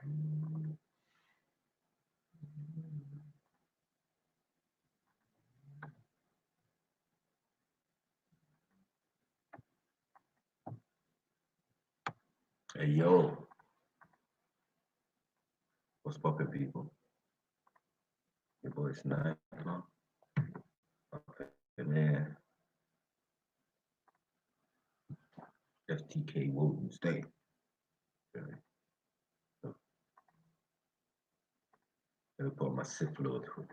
Hey yo, what's poppin', people? Your boy Sniper up in there. FTK Wodin'Sday. Let me put on my Sith Lord hood.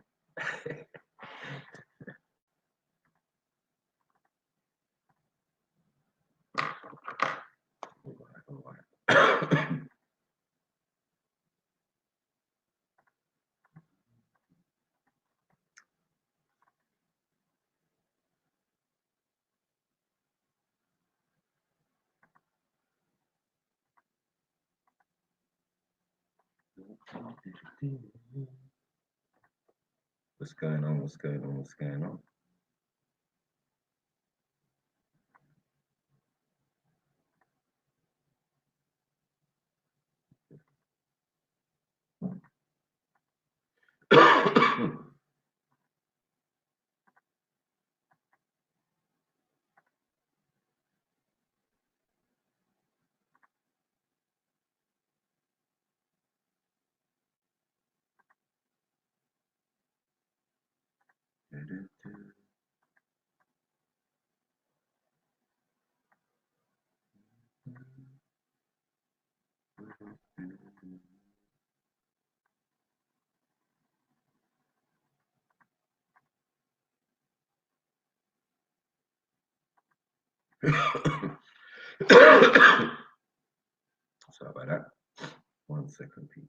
All right. What's going on? What's going on? What's going on? Sorry about that. 1 second, please.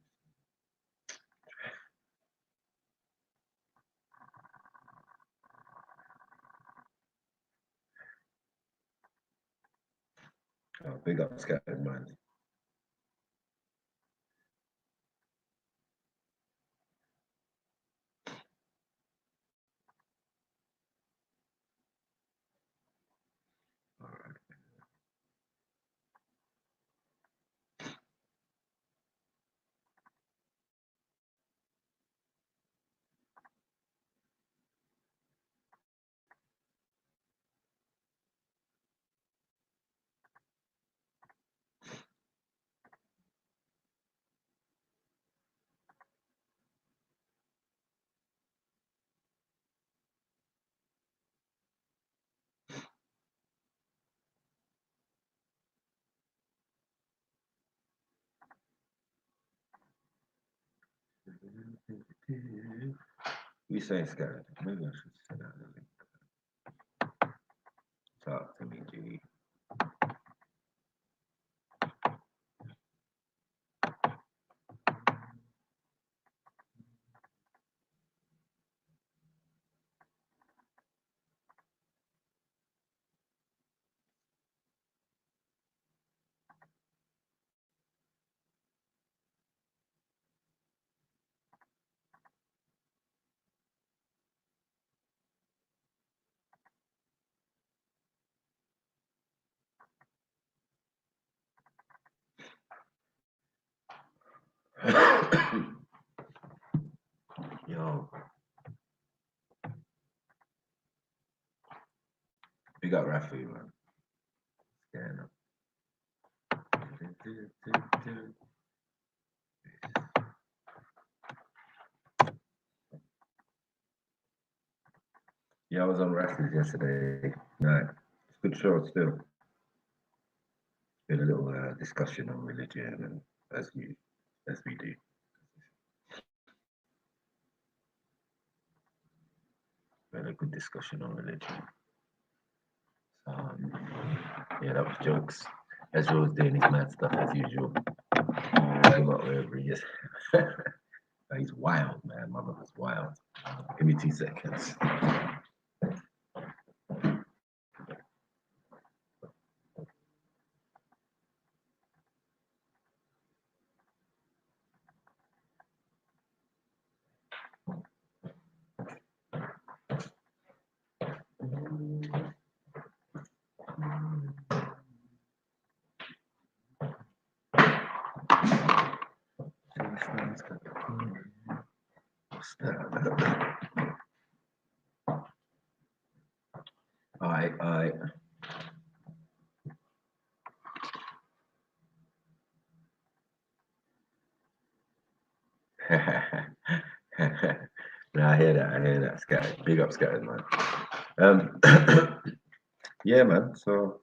Big up Scattered Minds. All right. You saying Scattered? Maybe I should say that. Talk to me, G. Yo, big up Rafi, man. Stand up. Yeah, I was on Rafi's yesterday night. It's a good show still. Been a little discussion on religion, and as we do. We had a good discussion on religion. Yeah, that was jokes. Ezra was doing his mad stuff as usual. About wherever he is. He's wild, man. My brother's wild. Give me 2 seconds. Alright. No, I hear that, Scattered. Big up, Scattered, man. Yeah, man. So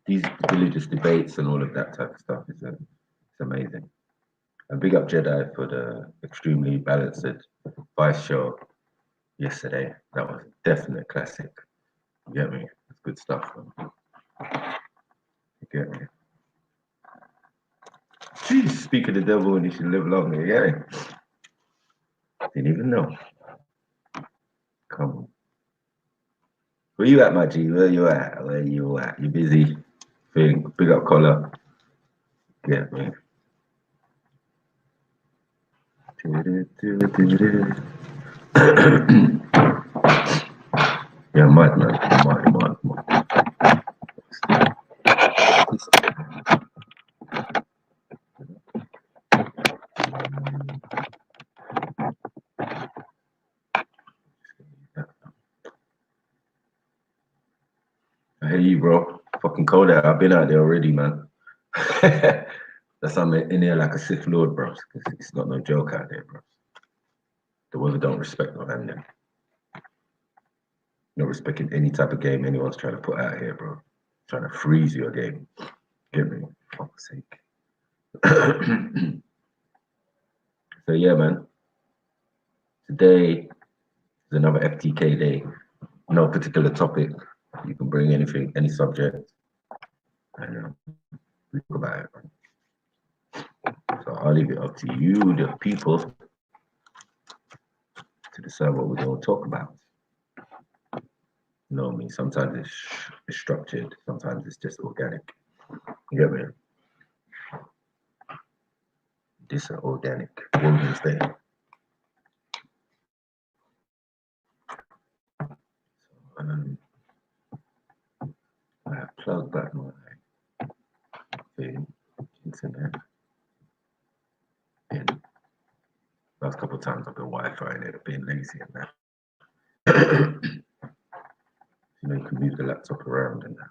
these religious debates and all of that type of stuff is it's amazing. And big up Jedi for the extremely balanced Vice show yesterday. That was a definite classic. You get me? It's good stuff, man. You get me? Jeez, speak of the devil and you should live long, you get me? Didn't even know. Come on. Where you at, my G? Where you at? Where you at? You busy? Big up collar. Get me? Yeah, mad, man. Mad. I hear you, bro. Fucking cold out. I've been out there already, man. That's I'm in there like a Sith Lord, bro. It's not no joke out there, bro. The weather don't respect no man them. No respecting any type of game anyone's trying to put out here, bro. Trying to freeze your game. Get me? Fuck's sake. So yeah, man. Today is another FTK day. No particular topic. You can bring anything, any subject, and we talk about it, man. So I'll leave it up to you, the people, to decide what we're going to talk about. You know what I mean? Sometimes it's structured, sometimes it's just organic. You get me? This is organic Wodin'Sday. I have plugged back my internet. And last couple of times I've been Wi-Fi and it, being lazy and that. You know, you can move the laptop around and that.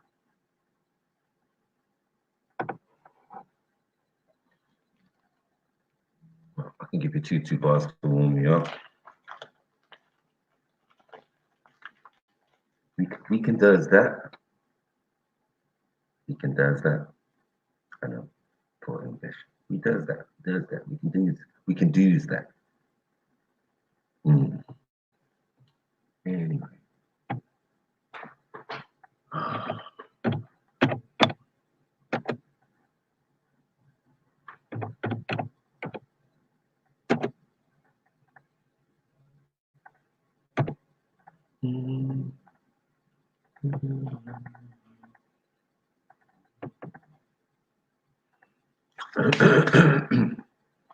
Well, I can give you two bars to warm me up. We can does that. We can does that. I know, poor English. We does that. We can do that. Anyway.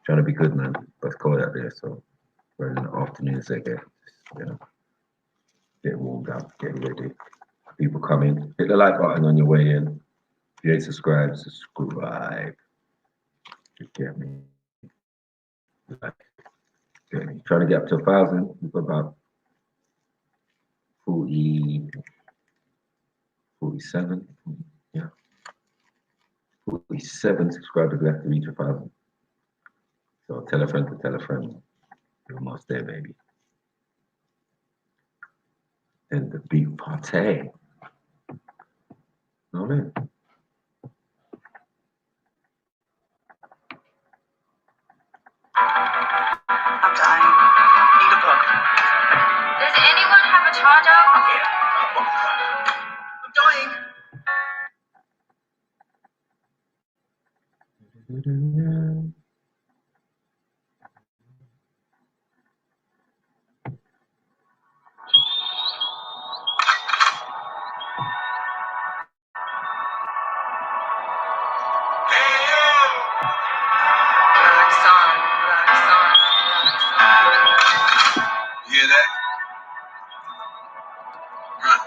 Trying to be good, man. But it's cold out there, so we're in the afternoons again. You know, get warmed up, get ready. People coming. Hit the like button on your way in. If you ain't subscribed, subscribe. You get me? Get me? Trying to get up to 1,000. We've got about 47. Yeah. 47 subscribers left to reach 1,000. So tell a friend to tell a friend. You're almost there, baby. And the big party. Know what I mean? I'm dying. Need a book. Does anyone have a charger? Yeah. I'm dying. You hear that? Run.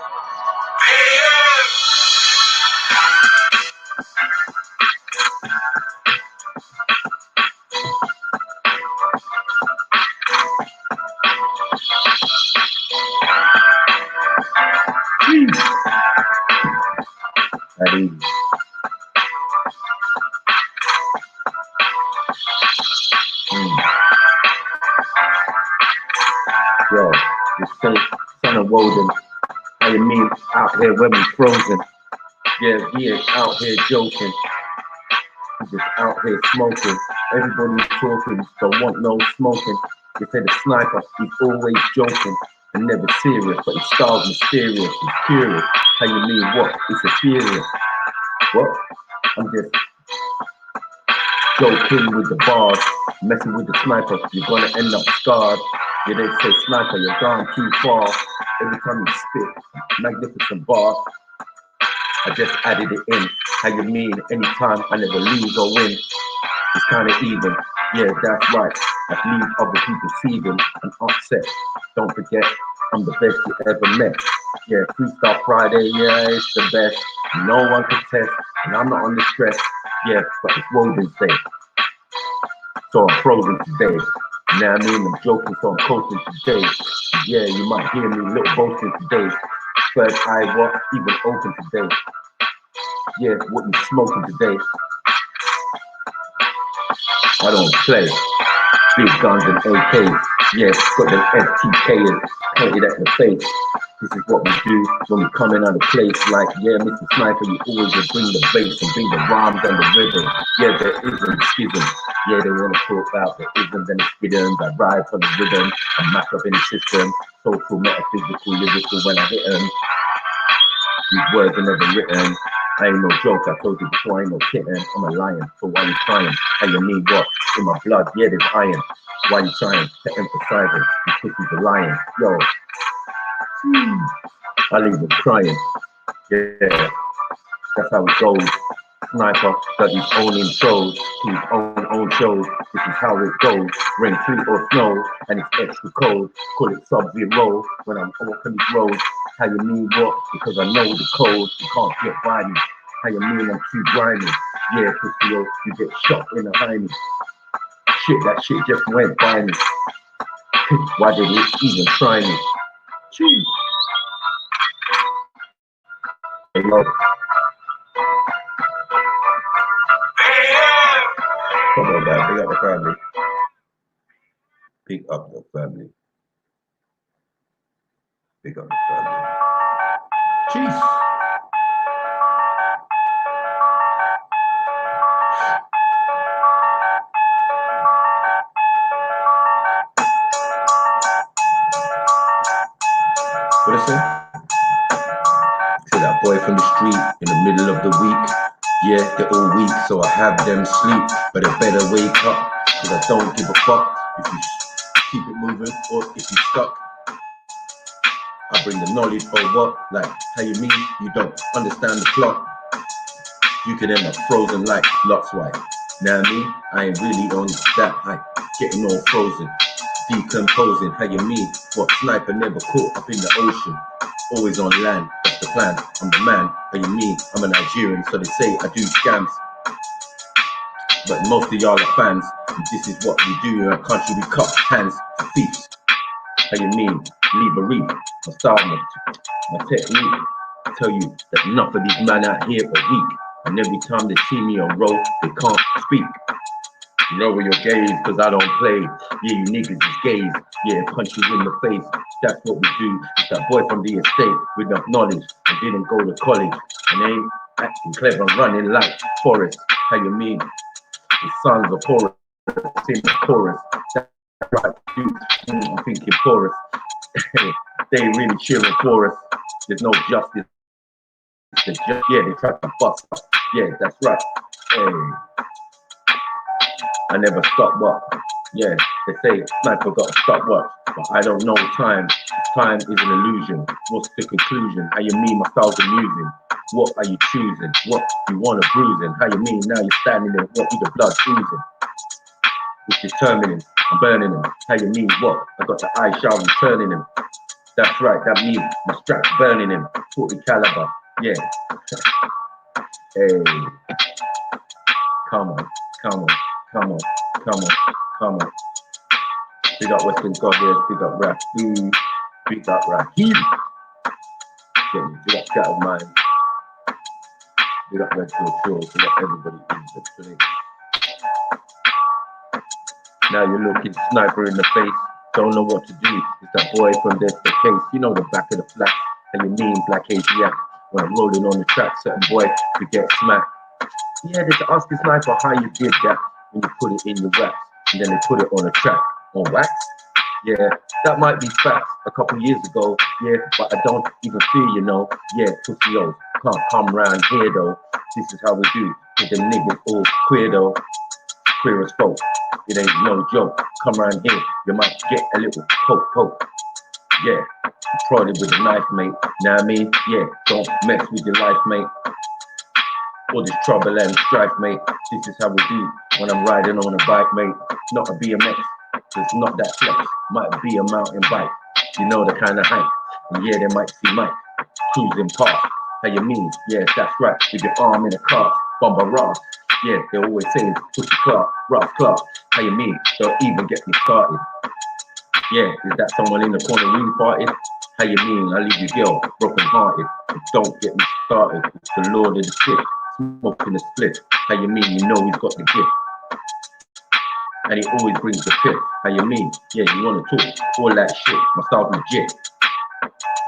say, son of Woden, how you mean out here when we frozen? Yeah, he ain't out here joking. He's just out here smoking. Everybody's talking, don't want no smoking. They say the sniper, he's always joking and never serious, but his style's mysterious. He's curious. How you mean what? It's a serious. What? I'm just joking with the bars, messing with the sniper. You're gonna end up scarred. Yeah, they say sniper, you're gone too far. Every time you spit, magnificent bar. I just added it in. How you mean? Anytime I never lose or win. It's kind of even. Yeah, that's right. I leave other people seething and upset. Don't forget, I'm the best you ever met. Yeah, Freestyle Friday, yeah, it's the best. No one can test, and I'm not on the stress. Yeah, but it's Wodin'Sday, so I'm frozen today. Now I mean, I'm joking, so I'm coasting today. Yeah, you might hear me little boasting today. Third eye, what? Even open today. Yeah, what you smoking today? I don't play. Big guns and AKs. Yeah, got them FTKs pointed at the face. This is what we do when we come in on the place. Like, yeah, Mr. Sniper, you always just bring the bass and bring the rhymes and the rhythm. Yeah, there isn't schism. Yeah, they want to talk about the isms and the skidums. I ride for the rhythm and mash up in the system. Social, metaphysical, lyrical when I hit them. These words are never written. I ain't no joke, I told you before, I ain't no kitten. I'm a lion, so why you trying? And you need what? In my blood, yeah, there's iron. Why you trying to emphasize it? You pussy's a lion. Yo, I leave them crying. Yeah, that's how it goes. Sniper does his own intros to his own shows. This is how it goes. Rain, sleet or snow, and it's extra cold. Call it sub-zero when I'm walking these roads. How you mean what? Because I know the code. You can't get by me. How you mean I'm too grimy? Yeah, pussy, you get shot in the hiney. Shit, that shit just went by me. Why did it even try me? Jeez. Hey, yo. Come on, man. Big up the family. Big up the family. Big up the family. Jeez. What is it? To that boy from the street in the middle of the week. Yeah, they're all weak, so I have them sleep. But I better wake up, cause I don't give a fuck if you keep it moving or if you stuck. I bring the knowledge or what? Like, how you mean you don't understand the plot? You could end up frozen like Lot's wife. Now I mean, I ain't really on that hype. Getting all frozen, decomposing. How you mean? What? Sniper never caught up in the ocean. Always on land, that's the plan. I'm the man. How you mean? I'm a Nigerian, so they say I do scams. But most of y'all are fans. And this is what we do in our country. We cut hands for thieves. How you mean? Leave a reef. My style, my technique. I tell you that enough of these men out here are weak. And every time they see me on roll, they can't speak. Lower your gaze, cause I don't play. Yeah, you niggas is gays. Yeah, punch you in the face. That's what we do. It's that boy from the estate with enough knowledge and didn't go to college. And ain't acting clever, running like Forrest. How you mean? His sons are porous. Sing the chorus. That's right, dude. I'm thinking porous. They ain't really cheering for us. There's no justice. Yeah, they try to bust us. Yeah, that's right. Hey. I never stop what. Yeah, they say sniper got a stopwatch, but I don't know time. Time is an illusion. What's the conclusion? How you mean my style's amusing? What are you choosing? What you want to bruising? How you mean now you're standing there? What is the blood oozing? It's determining. I'm burning them. How you mean what? I got the eye shower turning him. That's right. That means my strap's burning him. 40 caliber. Yeah. Hey. Come on. Come on. Come on, come on, come on. Big up Western God here, big up Raheem, big up Raheem. Big up Cat of Mine, big up Red Hill Shores, big up everybody in the place. Now you're looking sniper in the face. don't know what to do. It's that boy from this the case, you know the back of the flat. And you mean black Asiac when I'm rolling on the track, certain boy to get smacked. Yeah, they ask the sniper how you did that when you put it in your raps and then they put it on a track on wax. Yeah, that might be facts a couple years ago. Yeah, but I don't even fear, you know. Yeah, pussy yo, can't come round here though. This is how we do. With them niggas all queer though, queer as folk. It ain't no joke. Come round here, you might get a little poke. Yeah, prodded with a knife, mate. Know what I mean? Yeah, don't mess with your life, mate. All this trouble and strife, mate. This is how we do when I'm riding on a bike, mate. Not a BMX, it's not that flex. Might be a mountain bike. You know the kind of height. And yeah, they might see Mike cruising past. How you mean? Yeah, that's right. With your arm in a car, bomber Ross. Yeah, they always saying push the Clark, Ross Clark. How you mean? Don't even get me started. Yeah, is that someone in the corner room farted? How you mean? I leave your girl broken hearted. Don't get me started. It's the Lord of the shit. Smoking the split. How you mean? You know he's got the gift. And he always brings the fifth. How you mean? Yeah, you wanna talk all that shit. My style's legit.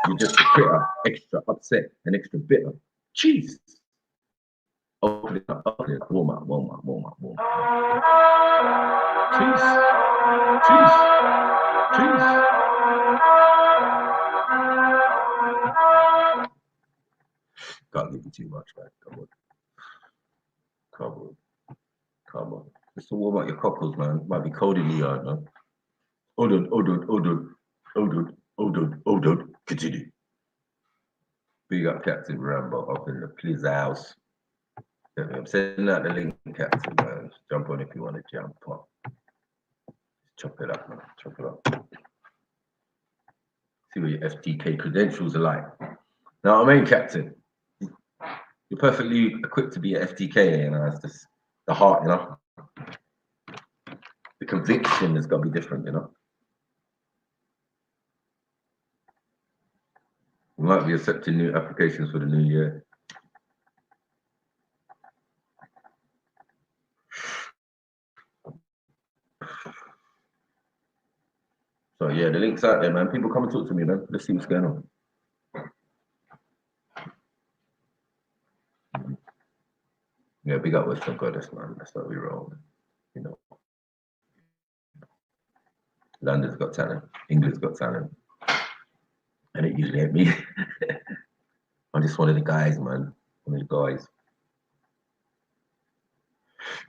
You're just a critter, extra upset and extra bitter. Jeez. Open it up, warm up. Jeez. Can't give you too much, man. Come on. Just to warm up your cockles, man. Might be cold in the yard, man. Hold on. Continue. Big up Captain Rambo up in the Pliz house. Yeah, I'm sending out the link, Captain, man. Jump on if you want to jump on. Chop it up, man. Chop it up. See what your FTK credentials are like. Know what I mean, Captain? You're perfectly equipped to be an FTK, you know. It's just the heart, you know. The conviction has got to be different, you know. We might be accepting new applications for the new year. So yeah, the link's out there, man. People come and talk to me, man. Let's see what's going on. Yeah, big up Western Goddess, man. That's what we roll, you know. London's got talent, England's got talent, and it usually ain't me. I'm just one of the guys, man. One of the guys.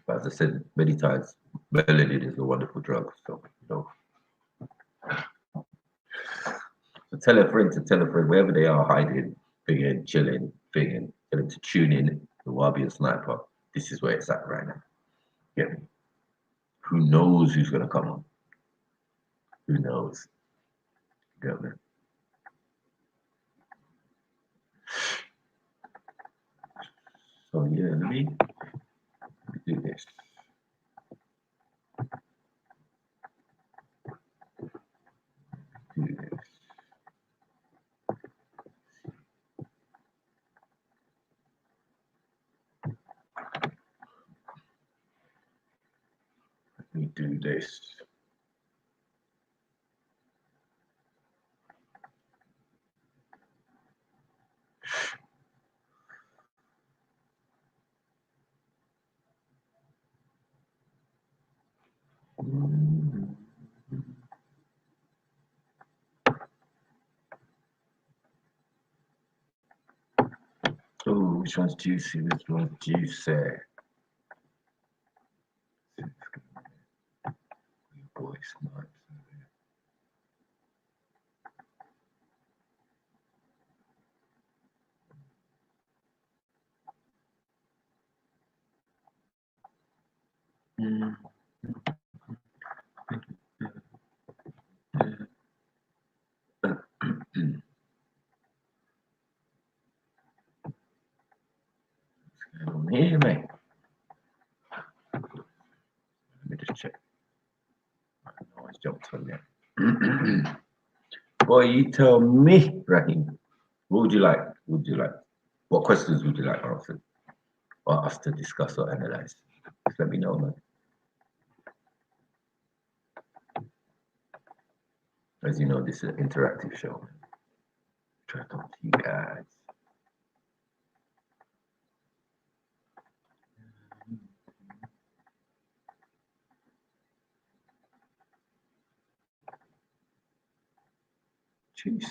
But as I said many times, melody is a wonderful drug. So, you know. So tell a friend, wherever they are, hiding, thinking, chilling, thinking, tell them to tune in the Wabi and Sniper. This is where it's at right now. Get me? Who knows who's gonna come on? Who knows? Get me? So yeah, let me do this. Let me do this. Oh, which one's juicy? Which one's juicy? Boy, smart. Here, mate. Let me just check. I always jumped on there. Boy, you tell me, Raheem. What would you like? What questions would you like answered or us to discuss or analyze? Just let me know, man. As you know, this is an interactive show. Try to talk to you guys. Jeez.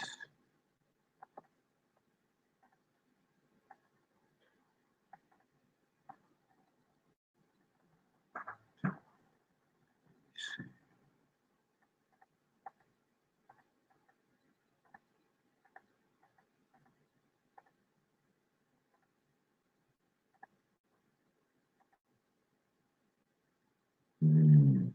Hmm.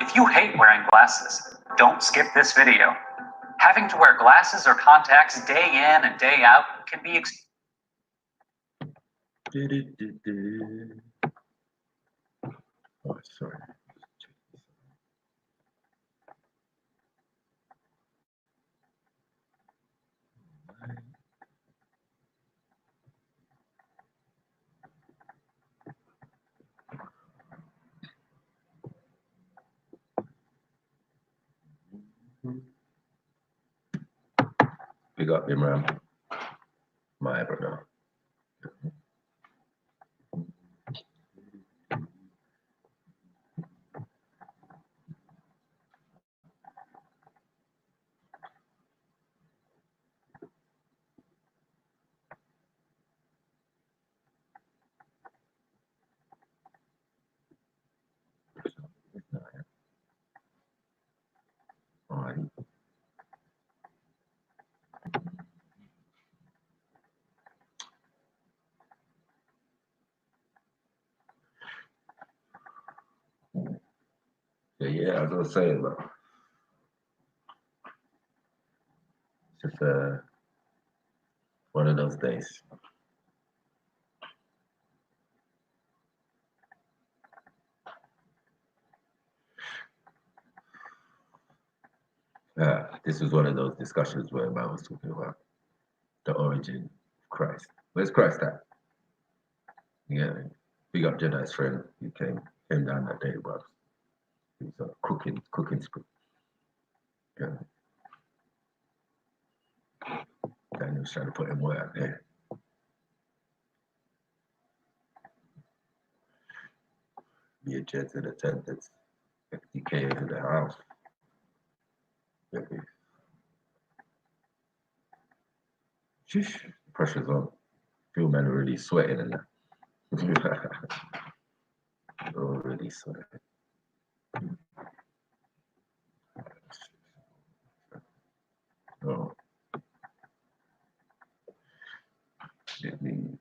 If you hate wearing glasses, don't skip this video. Having to wear glasses or contacts day in and day out can be Oh, sorry. Big up Imran, my brother. All right. Yeah, as I was saying, but it's just one of those days. This was one of those discussions where I was talking about the origin of Christ. Where's Christ at? Yeah, big up Jedi's friend. He came down that day, but he was cooking school. Yeah. Daniel was trying to put him way out there. Be a jet in attendance. FDK into the house. Yeah, sheesh, pressure's on. Feel men are really sweating in that. Already sweating. Oh. It means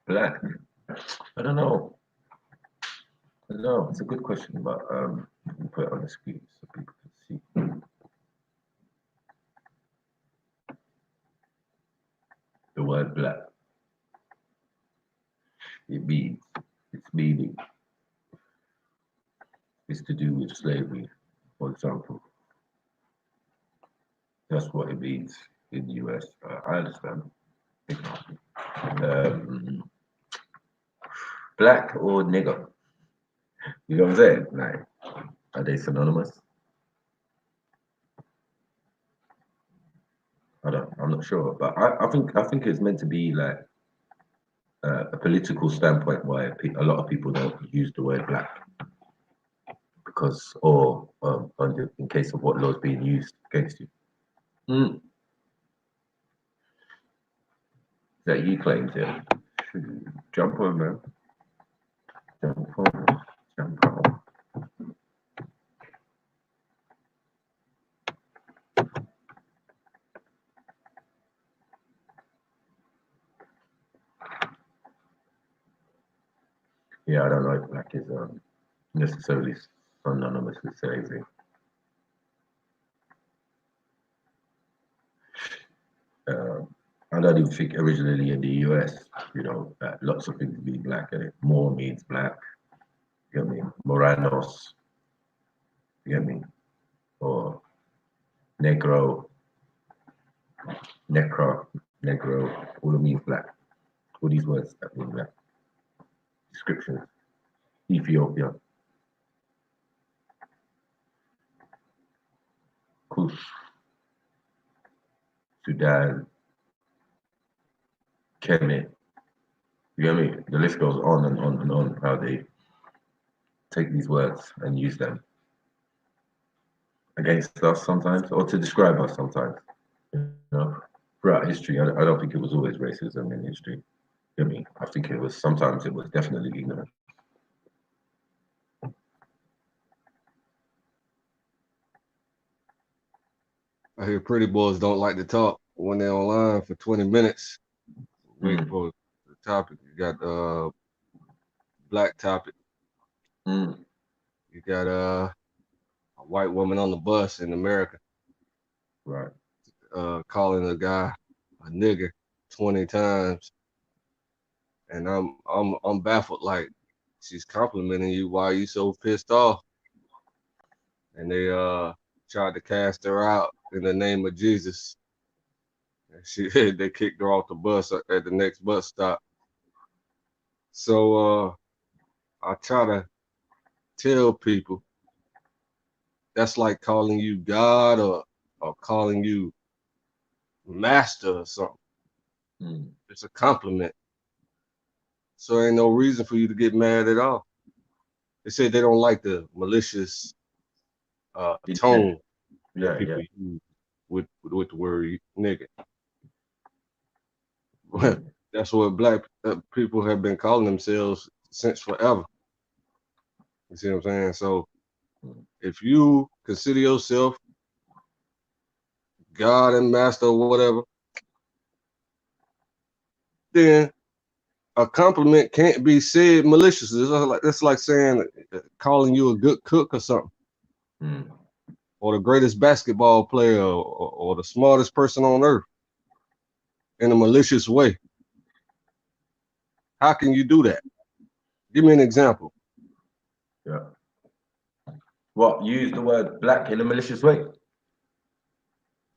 black. I don't know. I don't know. It's a good question, but we put it on the screen so people can see. The word black. It means its meaning is to do with slavery, for example. That's what it means in the US. I understand. Black or nigger. You know what I'm saying? Like, are they synonymous? I'm not sure, but I think it's meant to be like a political standpoint why a lot of people don't use the word black because, or in case of what laws being used against you. Mm. That you claimed it. Jump on, man. Jump on. Jump on. Yeah, I don't know if black is necessarily synonymous with slavery. I don't even think originally in the US, you know, that lots of things mean black, and it more means black. You get me? Moranos, you get me? Or negro, negro, all it means black. All these words that mean black. Descriptions. Ethiopia, Kush, Sudan, Kemet. You get me? The list goes on and on and on how they take these words and use them against us sometimes, or to describe us sometimes. You know, throughout history, I don't think it was always racism in history. You get me? I think it was sometimes it was definitely ignorant. I hear pretty boys don't like to talk when they're online for 20 minutes. Wait for the topic. You got black topic. Mm. You got a white woman on the bus in America Right. calling a guy a nigger 20 times. And I'm baffled, like, she's complimenting you. Why are you so pissed off? And they tried to cast her out in the name of Jesus. And they kicked her off the bus at the next bus stop. So I try to tell people that's like calling you God or calling you master or something. Mm. It's a compliment. So ain't no reason for you to get mad at all. They say they don't like the malicious tone that people use with the word nigga. That's what black people have been calling themselves since forever. You see what I'm saying? So if you consider yourself God and master or whatever, then a compliment can't be said maliciously. It's like saying calling you a good cook or something, or the greatest basketball player, or the smartest person on earth in a malicious way. How can you do that? Give me an example. Yeah. What? Use the word black in a malicious way?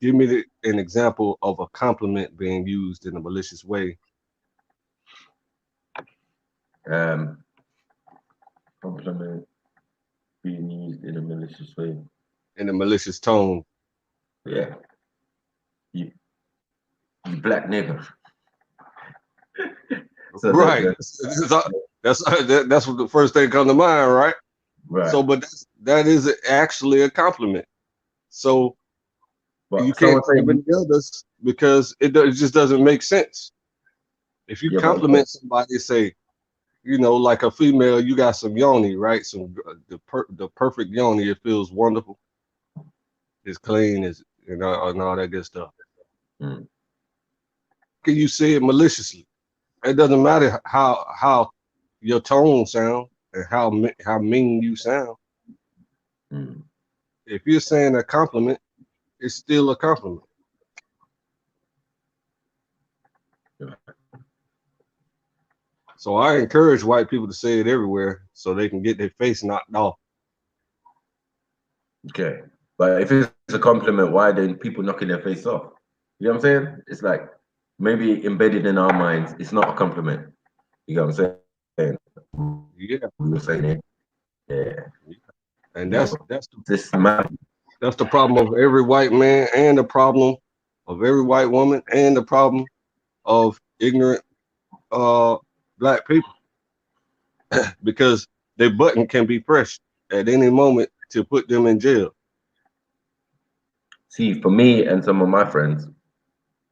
Give me an example of a compliment being used in a malicious way. Compliment being used in a malicious way. In a malicious tone. Yeah. You black nigga. So right. That's what the first thing come to mind, right? Right. So, but that is actually a compliment. So but you can't compliment the others because it just doesn't make sense. If you compliment somebody, say, you know, like a female, you got some yoni, right? The perfect yoni. It feels wonderful. It's clean, and all that good stuff. Can you say it maliciously? It doesn't matter how your tone sound and how mean you sound. If you're saying a compliment, it's still a compliment. So I encourage white people to say it everywhere so they can get their face knocked off. Okay. But if it's a compliment, why then people knocking their face off? You know what I'm saying? It's like maybe embedded in our minds, it's not a compliment. You know what I'm saying? Yeah. We were saying it. Yeah. And that's the problem of every white man, and the problem of every white woman, and the problem of ignorant black people. Because their button can be pressed at any moment to put them in jail. See, for me and some of my friends,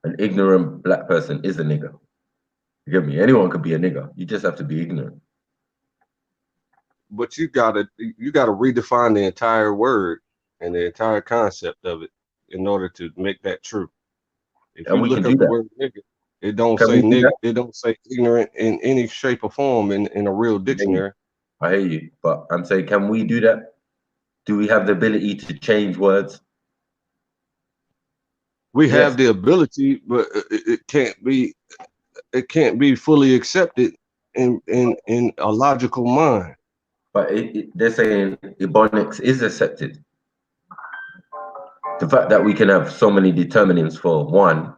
an ignorant black person is a nigger. You get me? Anyone could be a nigger. You just have to be ignorant. But you gotta redefine the entire word and the entire concept of it in order to make that true. If you look up the word nigger, it don't say nigger, it don't say ignorant in any shape or form in a real dictionary. I hear you, but I'm saying, can we do that? Do we have the ability to change words? We Yes. have the ability, but it can't be fully accepted in a logical mind. But they're saying Ebonics is accepted. The fact that we can have so many determinants for one,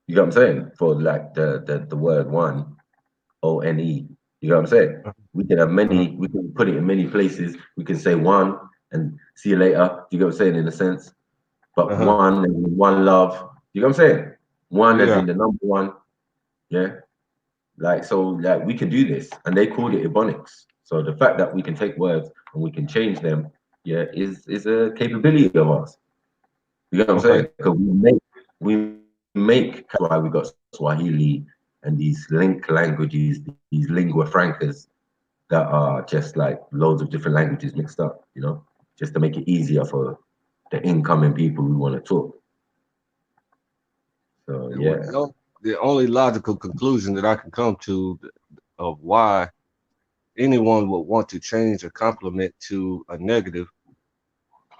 you know what I'm saying? For like the word one, ONE. You know what I'm saying? We can have Uh-huh. many, we can put it in many places. We can say one and see you later. You know what I'm saying? In a sense. But Uh-huh. one and one love. You know what I'm saying? One as Yeah. in the number one. Yeah. Like so, like we can do this, and they called it Ebonics. So the fact that we can take words and we can change them, yeah, is a capability of ours. You know what I'm Okay. saying? Because we make that's why we got Swahili and these link languages, these lingua francas that are just like loads of different languages mixed up. You know, just to make it easier for the incoming people who want to talk. So Well, yeah, the only logical conclusion that I can come to of why anyone would want to change a compliment to a negative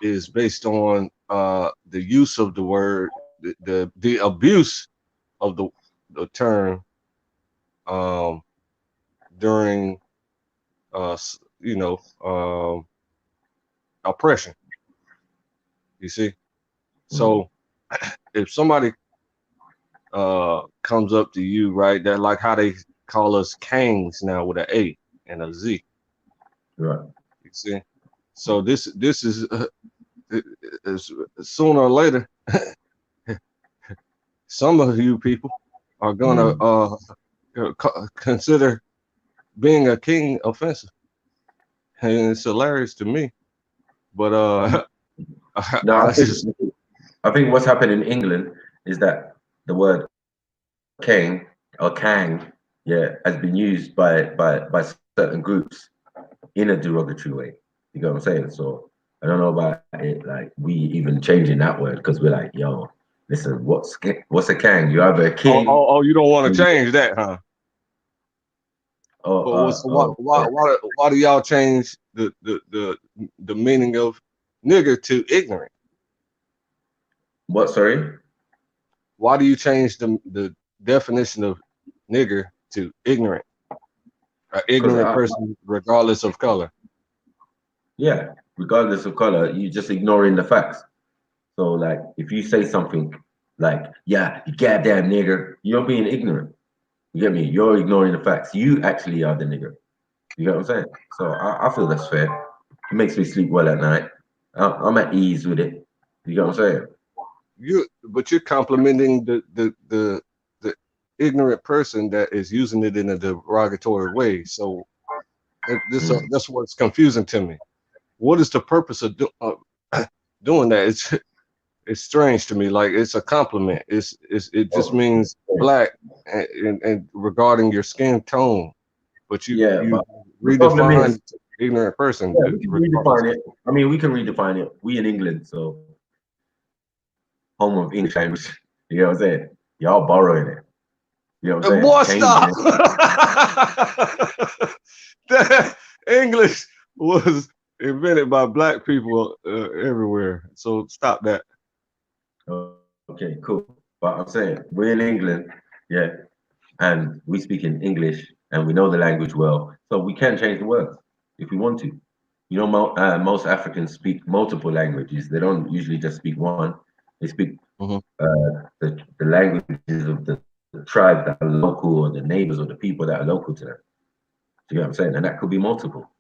is based on the use of the word, the abuse of the term um, during oppression. You see, mm, so if somebody comes up to you, right, that like how they call us Kangs now with an A and a Z. right. You see, so this is is sooner or later, some of you people are gonna Mm. consider being a king offensive, and it's hilarious to me. But No, I just I think what's happened in England is that the word king or kang, yeah, has been used by certain groups in a derogatory way. You know what I'm saying? So I don't know about it, like we even changing that word because we're like, yo, listen, what's a kang? You're either a king you don't want to change that, huh? or But why do y'all change the meaning of nigger to ignorant? what? Sorry, Why do you change the definition of nigger to ignorant? An because ignorant person, regardless of color. yeah, regardless of color, you just ignoring the facts. So like, if you say something like, yeah, you goddamn nigger, you're being ignorant. You get me? You're ignoring the facts. You actually are the nigger. You get what I'm saying? So I feel that's fair. It makes me sleep well at night. I'm at ease with it. You get what I'm saying? But you're complimenting the ignorant person that is using it in a derogatory way. So Mm. that's what's confusing to me. What is the purpose of doing that? It's strange to me. Like it's a compliment. It just Oh, means yeah. black and regarding your skin tone. But Yeah, you but the problem redefine is, ignorant person yeah, we can regardless. redefine it. I mean, we can redefine it. We in England, so home of English language. You know what I'm saying? Y'all borrowing it. You know what I'm saying? Boy, Changing stop! it. That English was invented by black people everywhere. So stop that. Okay, cool. But I'm saying we're in England, yeah, and we speak in English and we know the language well, so we can change the words if we want to. You know, most Africans speak multiple languages. They don't usually just speak one. They speak Mhm. the languages of the tribe that are local or the neighbors or the people that are local to them. Do you know what I'm saying? And that could be multiple.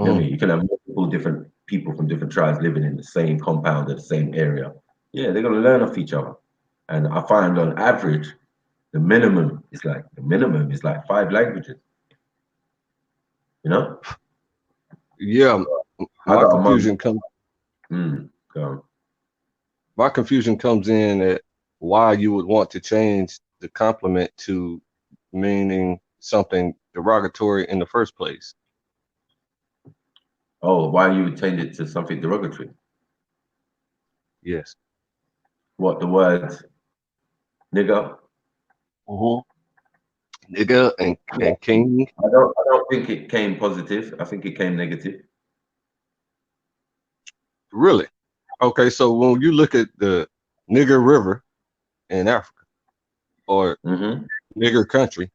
You know what I Mhm. mean? You can have multiple different people from different tribes living in the same compound or the same area. Yeah, they're gonna learn off each other. And I find on average, the minimum is like 5 languages. You know, Yeah, I my got a mom. confusion comes So, my confusion comes in at why you would want to change the compliment to meaning something derogatory in the first place. oh, why you would change it to something derogatory? Yes. What the word nigger? Mhm. Nigga and king. I don't think it came positive. I think it came negative. Really? Okay, so when you look at the Nigger River in Africa, or Mm-hmm. Nigger Country,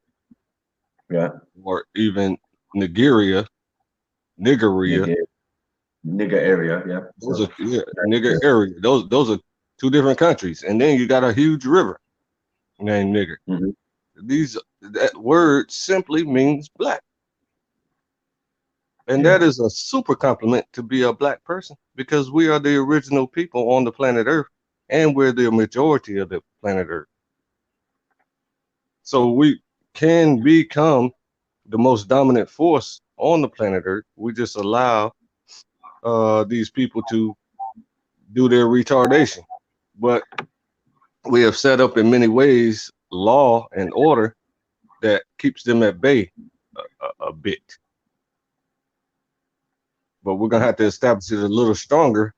Yeah. or even Nigeria, Nigeria. Nigga, nigga area. Yeah. Those So are Nigger area. Those are two different countries, and then you got a huge river named Nigger. mhm. That word simply means black, and Yeah. that is a super compliment to be a black person because we are the original people on the planet Earth, and we're the majority of the planet Earth. So we can become the most dominant force on the planet Earth. We just allow these people to do their retardation. But we have set up in many ways law and order that keeps them at bay a bit. But we're gonna have to establish it a little stronger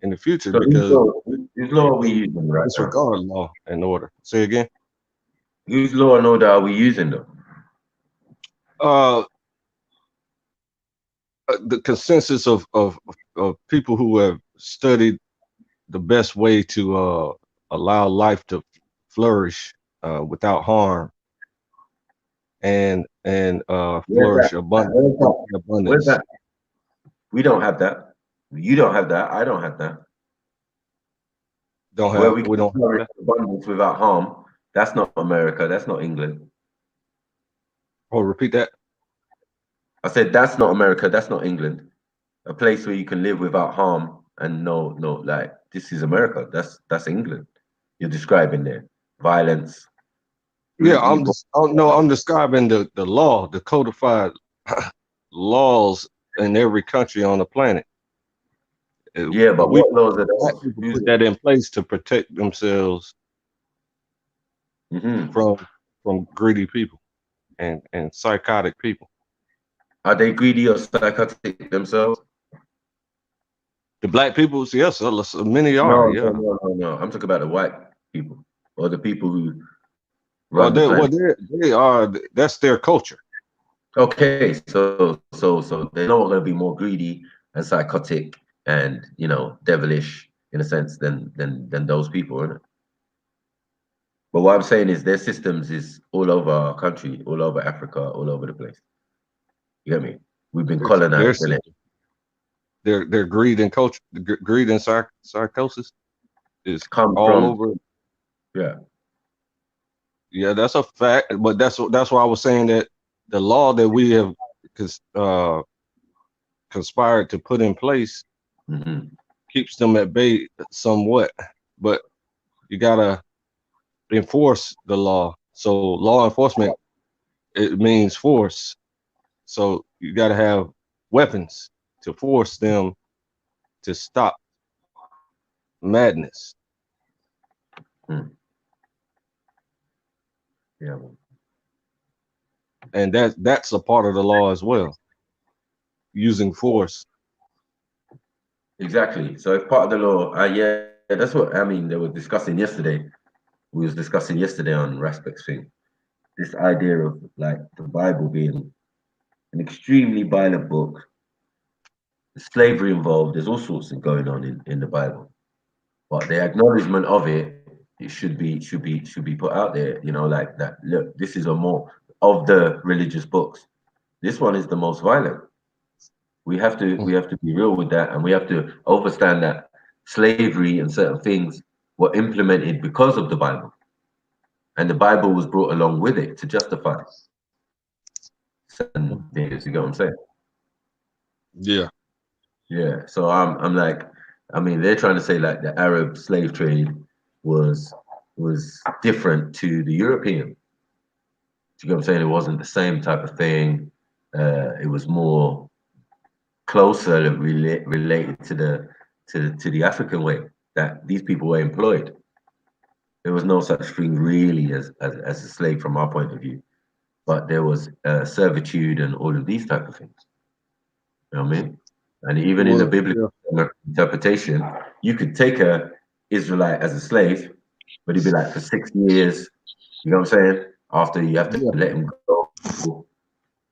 in the future So because whose law are we we using right now? disregard law and order. Say again. Whose law and order are we using though? Uh, the consensus of people who have studied the best way to allow life to flourish without harm and Where's flourish that? Where's that? Where's abundance. that? We don't have that. You don't have that. I don't have that. Where we We can don't have flourish that. abundance without harm. That's not America. That's not England. Oh, repeat that. I said that's not America. That's not England. A place where you can live without harm and no, like this is America. That's England. You're describing there violence. Yeah, Brutally. I'm describing the law, the codified laws in every country on the planet. Yeah, but We what laws are black those? people put that in place to protect themselves Mm-hmm. from greedy people and psychotic people. Are they greedy or psychotic themselves? The black people, yes, many are. No, no, Yeah. no, no, no. I'm talking about the white people or the people who Well, run the planet. they are. That's their culture. Okay, so they're not going to be more greedy and psychotic and devilish in a sense than those people, isn't it? But what I'm saying is their systems is all over our country, all over Africa, all over the place. You get me? We've been Their colonized, innit? system, their greed and culture, greed and psychosis is Come all from over. yeah. Yeah, that's a fact. But that's why I was saying that the law that we have uh, conspired to put in place Hmm. keeps them at bay somewhat. But you gotta enforce the law. So law enforcement, it means force. So you gotta have weapons to force them to stop madness. Mm. Yeah. Man. And that's a part of the law as well, using force. Exactly. So if part of the law, yeah, that's what I mean. They were discussing yesterday. We was discussing yesterday on Raspek's thing. This idea of like the Bible being an extremely violent book, slavery involved. There's all sorts of going on in the Bible, but the acknowledgement of it should be put out there. Like that. Look, this is a more of the religious books. This one is the most violent. We have to be real with that, and we have to understand that slavery and certain things were implemented because of the Bible, and the Bible was brought along with it to justify certain things. You get what I'm saying? Yeah. Yeah. So I'm like, I mean, they're trying to say like the Arab slave trade was was different to the European. Do you get what I'm saying? It wasn't the same type of thing. It was more closer related to the African way that these people were employed. There was no such thing really as a slave from our point of view, but there was servitude and all of these type of things. You know what I mean? And even in the Well, biblical yeah. interpretation, you could take a Israelite as a slave, but he'd be like for 6 years. You know what I'm saying? After you have to Yeah. let him go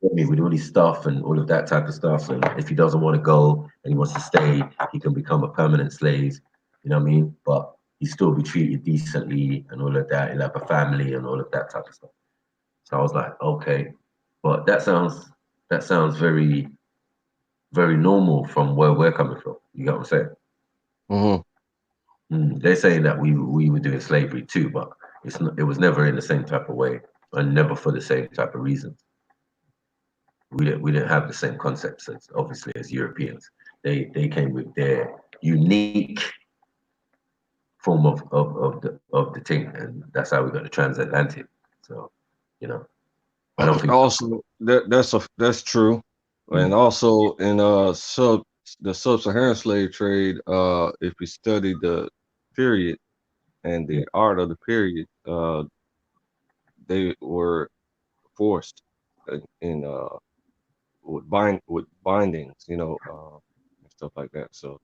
with all his stuff and all of that type of stuff. And if he doesn't want to go and he wants to stay, he can become a permanent slave. You know what I mean? But he'd still be treated decently and all of that. He'll have a family and all of that type of stuff. So I was like, okay, but that sounds very, very normal from where we're coming from. You get what I'm saying? They're saying that we were doing slavery too, but it's not, it was never in the same type of way and never for the same type of reasons. We didn't have the same concepts as obviously as Europeans. They came with their unique form of the thing, and that's how we got the transatlantic. So, you know, I don't think Also, that's true, and also in the sub-Saharan slave trade, if you study the period and the art of the period, they were forced in with bindings, and stuff like that. So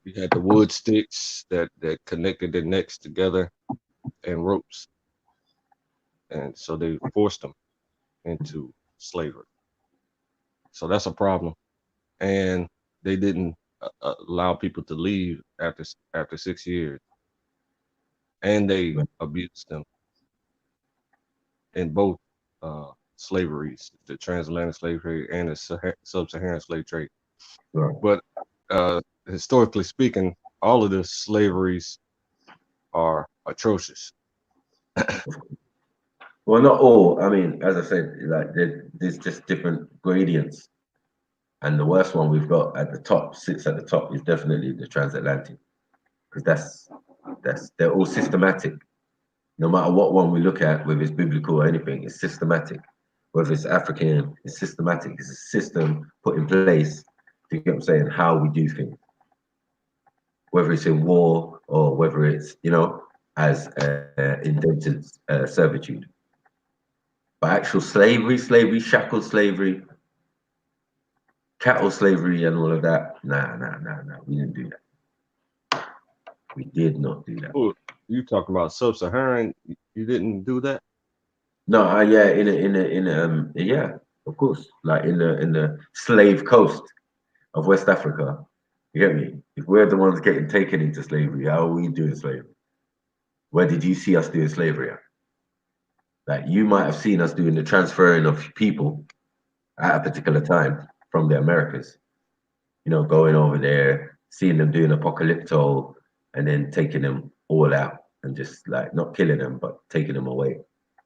you had the wood sticks that connected their necks together and ropes, and so they forced them into slavery. So that's a problem, and they didn't allow people to leave after 6 years, and they abused them in both slaveries, the transatlantic slave trade and the sub-Saharan slave trade. Right. But historically speaking, all of the slaveries are atrocious. Well, not all. I mean, as I said, like there's just different gradients, and the worst one we've got at the top, sits at the top, is definitely the transatlantic, because they're all systematic. No matter what one we look at, whether it's biblical or anything, it's systematic. Whether it's African, it's systematic. It's a system put in place to get what I'm saying, how we do things. Whether it's in war or whether it's, as indentured servitude. But actual slavery, shackled slavery, cattle slavery, and all of that, nah. We didn't do that. We did not do that. Oh, you talking about sub-Saharan? You didn't do that? No, yeah, yeah, of course, like in the slave coast of West Africa. You get me? If we're the ones getting taken into slavery, how are we doing slavery? Where did you see us doing slavery at? Like you might have seen us doing the transferring of people at a particular time from the Americas. Going over there, seeing them doing apocalypto, and then taking them all out and just like not killing them, but taking them away,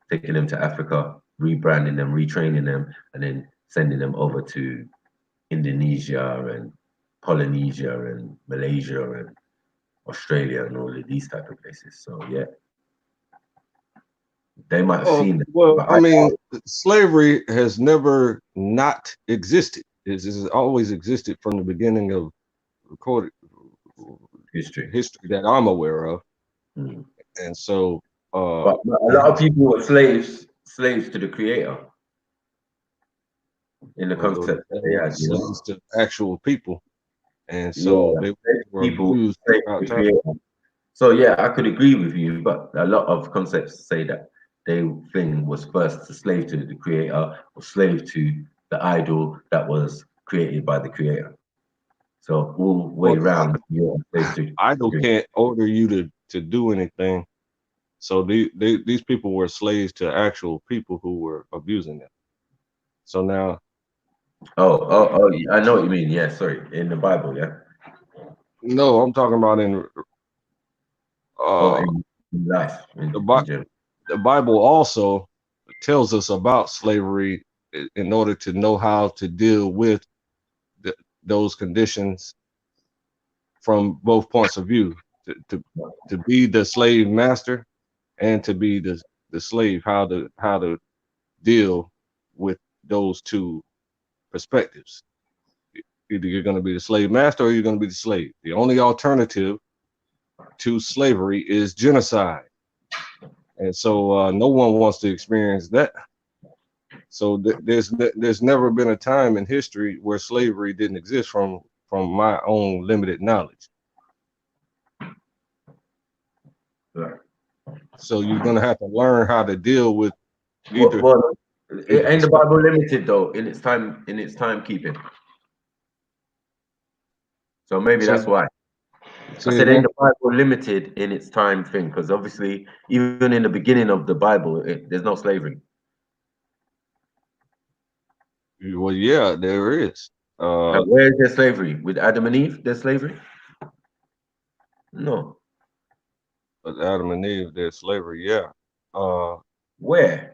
taking them to Africa, rebranding them, retraining them, and then sending them over to Indonesia and Polynesia and Malaysia and Australia and all of these type of places. So yeah, they might have seen it. Well, But I mean, slavery has never not existed. It's always existed from the beginning of recorded history. that I'm aware of. Mm. And so, But a lot of people were slaves to the creator in the concept that they had, slaves to actual people, and so Yeah, they were people abused slaves throughout to the time. creator. So yeah, I could agree with you, but a lot of concepts say that their thing was first a slave to the creator or slave to the idol that was created by the creator. So all way Well, round, you're a slave to idol the can't order you to do anything. So these people were slaves to actual people who were abusing them. So now, Oh, I know what you mean. Yeah, sorry. In the Bible, yeah. no, I'm talking about in Oh, in life, in general. the Bible also tells us about slavery in order to know how to deal with those conditions from both points of view, to be the slave master and to be the slave, how to deal with those two perspectives. Either you're going to be the slave master or you're going to be the slave. The only alternative to slavery is genocide. And so no one wants to experience that. So there's never been a time in history where slavery didn't exist from my own limited knowledge. Right. So you're gonna have to learn how to deal with either. Well, ain't the Bible limited though in its timekeeping? So maybe So- that's why. Say I said, again? ain't the Bible limited in its time thing? Because obviously, even in the beginning of the Bible, there's no slavery. Well, yeah, there is. Where is there slavery? With Adam and Eve, there's slavery? No. But Adam and Eve, their slavery, yeah. Where?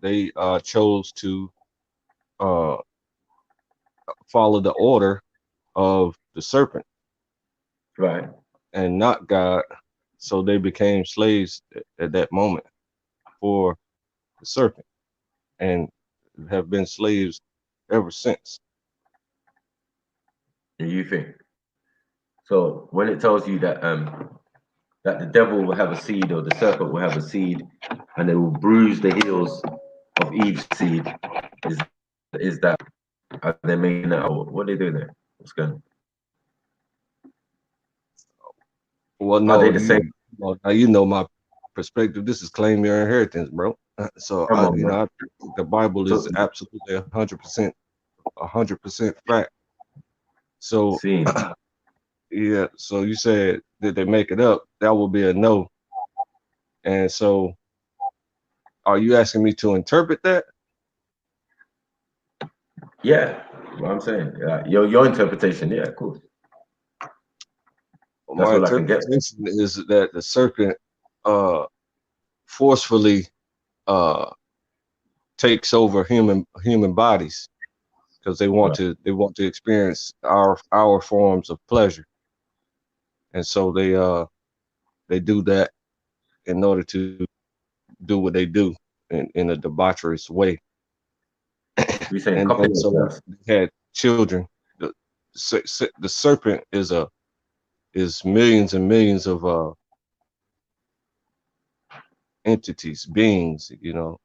They chose to uh follow the order of the serpent Right. and not God, so they became slaves at that moment for the serpent and have been slaves ever since. And you think? So when it tells you that the devil will have a seed or the serpent will have a seed and they will bruise the heels of Eve's seed, is that are they making that, or what are they doing there? What's going on? Well, Are no, they the same? now you know my perspective. This is claim your inheritance, bro. So Come on, man. I think the Bible So is absolutely 100% fact. So seeing. yeah, so you said did they make it up? That would be a no. And so, are you asking me to interpret that? Yeah, what I'm saying. Your interpretation, yeah, of course. That's My all I can get. interpretation is that the serpent uh forcefully uh takes over human bodies because Right. they want to experience our forms of pleasure, and so they do that in order to do what they do in a debaucherous way. We saying And copulate so first. they had children. The serpent is millions and millions of entities, beings, you know.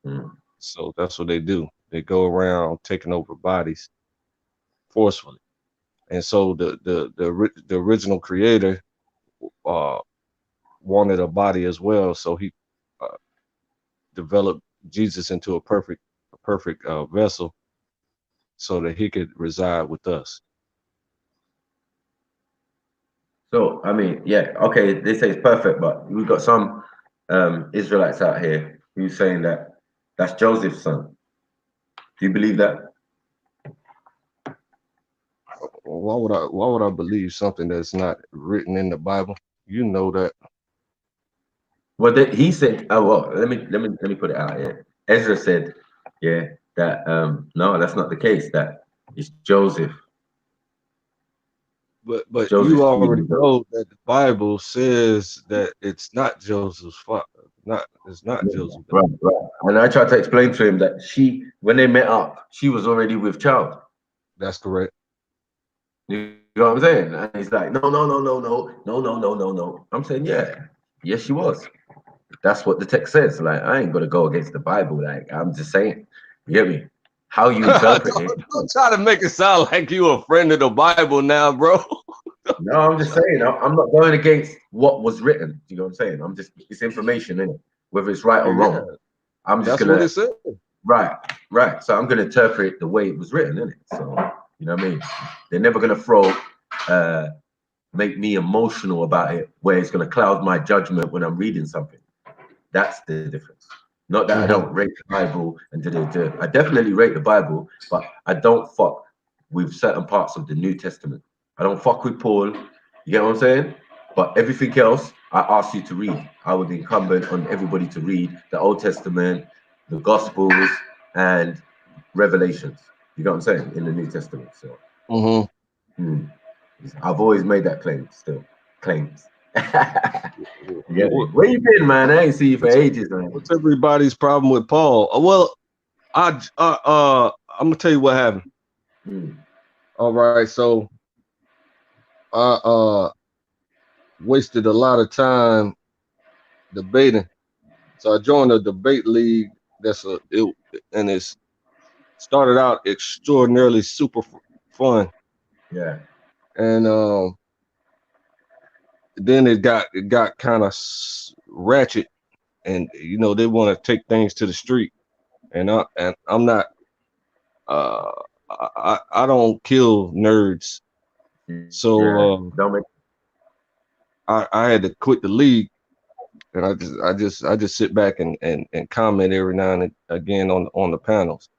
Mm. So that's what they do. They go around taking over bodies forcefully. And so the original creator uh wanted a body as well. So he uh, developed Jesus into a perfect vessel so that he could reside with us. So I mean, yeah, okay, they say it's perfect, but we've got some Israelites out here who's saying that that's Joseph's son. Do you believe that? Why would I believe something that's not written in the Bible? You know that. Well, he said, oh well, let me put it out here. Ezra said, yeah, that no, that's not the case. That it's Joseph. But you Joseph's already seed. know that the Bible says that it's not Joseph's fault. It's not Joseph. Right, right. And I tried to explain to him that when they met up, she was already with child. That's correct. You know what I'm saying? And he's like, no, no, no, no, no, no, no, no, no, no. I'm saying, yeah, yes, she was. That's what the text says. Like, I ain't gonna go against the Bible. Like, I'm just saying, you get me? How you interpret it. Don't try to make it sound like you a friend of the Bible now, bro. No, I'm just saying, I'm not going against what was written. You know what I'm saying? It's information in it, whether it's right or Yeah, wrong. I'm just that's what gonna, it said. right, right. So I'm gonna interpret the way it was written, in it. So, you know what I mean? They're never gonna uh, make me emotional about it, where it's gonna cloud my judgment when I'm reading something. That's the difference. Not that I Mhm. don't rate the Bible and da. I definitely rate the Bible, but I don't fuck with certain parts of the New Testament. I don't fuck with Paul. You get what I'm saying? But everything else, I ask you to read. I would incumbent on everybody to read the Old Testament, the Gospels, and Revelations. You get what I'm saying? In the New Testament. So Mhm. I've always made that claim. Still claims. You get me? What- Where you been, man? I ain't seen you for What's, ages, man. what's everybody's problem with Paul? Well, I'm gonna tell you what happened. Mm. All right, so I wasted a lot of time debating. So I joined a debate league. And it's started out extraordinarily super fun, Yeah. and then it got kind of ratchet, and you know they want to take things to the street, and I'm not. Uh, I don't kill nerds So Don't make. I had to quit the league, and I just sit back and comment every now and again on the panels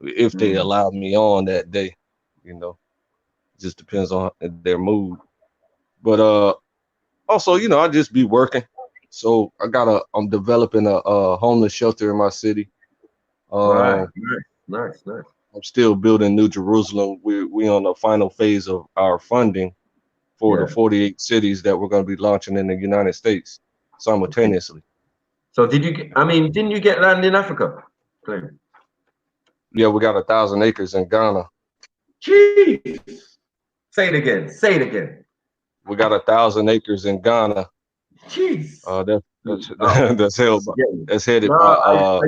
if they Mm, allow me on that day. You know, it just depends on their mood. But also, you know, I just be working. So I'm developing a homeless shelter in my city. right. Um, Nice. I'm still building New Jerusalem. We on the final phase of our funding for the Yeah. 48 cities that we're going to be launching in the United States Okay. simultaneously. So did you get, I mean, didn't you get land in Africa? Glenn? Yeah, we got 1,000 acres in Ghana. Jeez. Say it again. Say it again. We got 1,000 acres in Ghana. Jeez. That's Oh, that's held by, yeah. that's headed No, by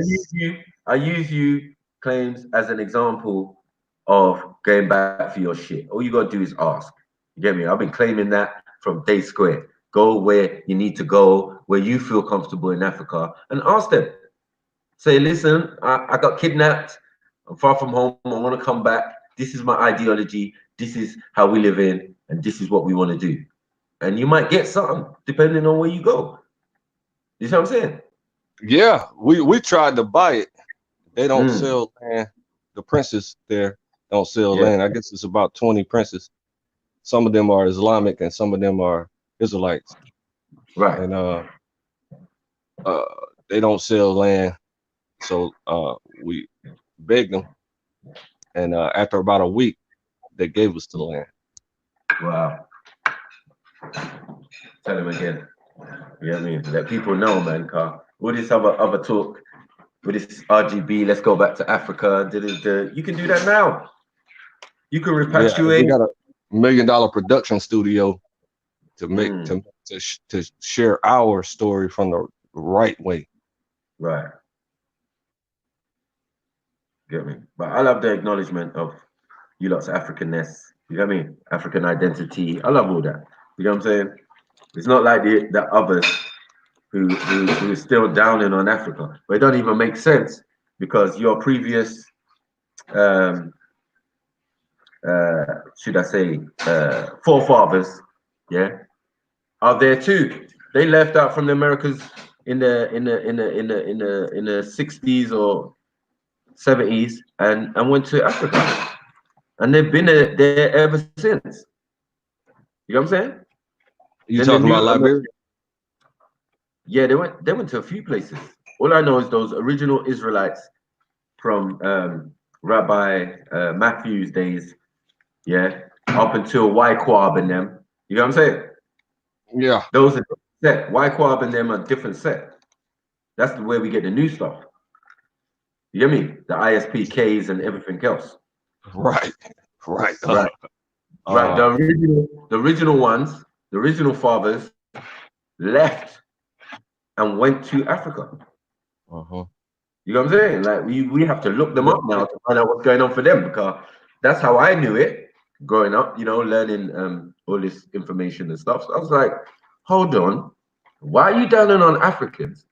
I use you claims as an example of going back for your shit. All you gotta do is ask. You get me? I've been claiming that from day square. Go where you need to go, where you feel comfortable in Africa, and ask them. Say, listen, I got kidnapped. I'm far from home. I want to come back. This is my ideology. This is how we live in, and this is what we want to do. And you might get something depending on where you go. You see what I'm saying? yeah. We tried to buy it. They don't Mm, sell land. The princes there don't sell yeah, land. I guess it's about 20 princes. Some of them are Islamic and some of them are Israelites. right. And uh they don't sell land. So we begged them, and after about a week they gave us the land. Wow. Tell him again. You know what I mean? Let people know, man. Car. All this other talk with this RGB. Let's go back to Africa. You can do that now. You can Yeah, we repatriate. got $1 million production studio to make Mm, to share our story from the right way. right. Get me? But I love the acknowledgement of you lot's Africanness. You know what I mean? African identity. I love all that. You know what I'm saying? It's not like the others who are still downing on Africa. But it don't even make sense because your previous um should I say forefathers, yeah, are there too. They left out from the Americas in the 60s or 70s and went to Africa. And they've been there ever since. You know what I'm saying? You Then the talking about new Liberia? yeah, they went to a few places. All I know is those original Israelites from Rabbi Matthew's days, yeah, up until Wyquab and them. You know what I'm saying? Yeah. Those are set. Wyquab and them are different set. That's the way we get the new stuff. You get me? The ISPKs and everything else. Right. Right. Right. Right. Uh, The original ones, the original fathers left and went to Africa. uh-huh. You know what I'm saying? Like we have to look them Yeah. up now to find out what's going on for them because that's how I knew it growing up, learning all this information and stuff. So I was like, hold on, why are you down on Africans?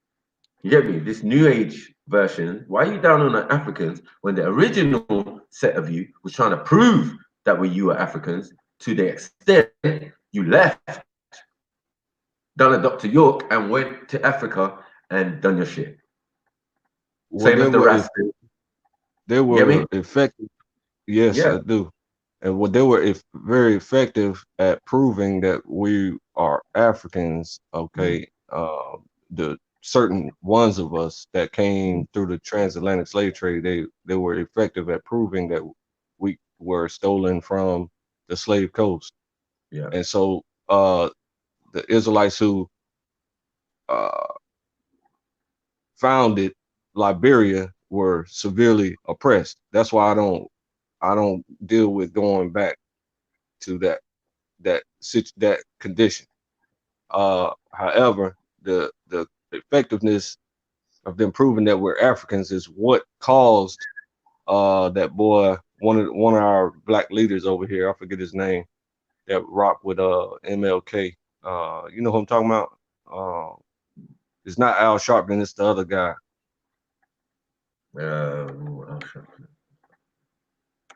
You get me? This new age version, why are you down on Africans when the original set of you was trying to prove that you were Africans to the extent you left down at Dr. York and went to Africa and done your shit. Well, Same as the Rastas. they You get were me? effective. Yes, I Yeah. do. And what they were very effective at proving that we are Africans. Okay, the certain ones of us that came through the transatlantic slave trade, they were effective at proving that we were stolen from the slave coast. Yeah. And so the Israelites who uh, founded Liberia were severely oppressed. That's why I don't deal with going back to that condition. However, the effectiveness of them proving that we're Africans is what caused that boy, one of our black leaders over here, I forget his name, that rocked with MLK. You know who I'm talking about? It's not Al Sharpton, it's the other guy.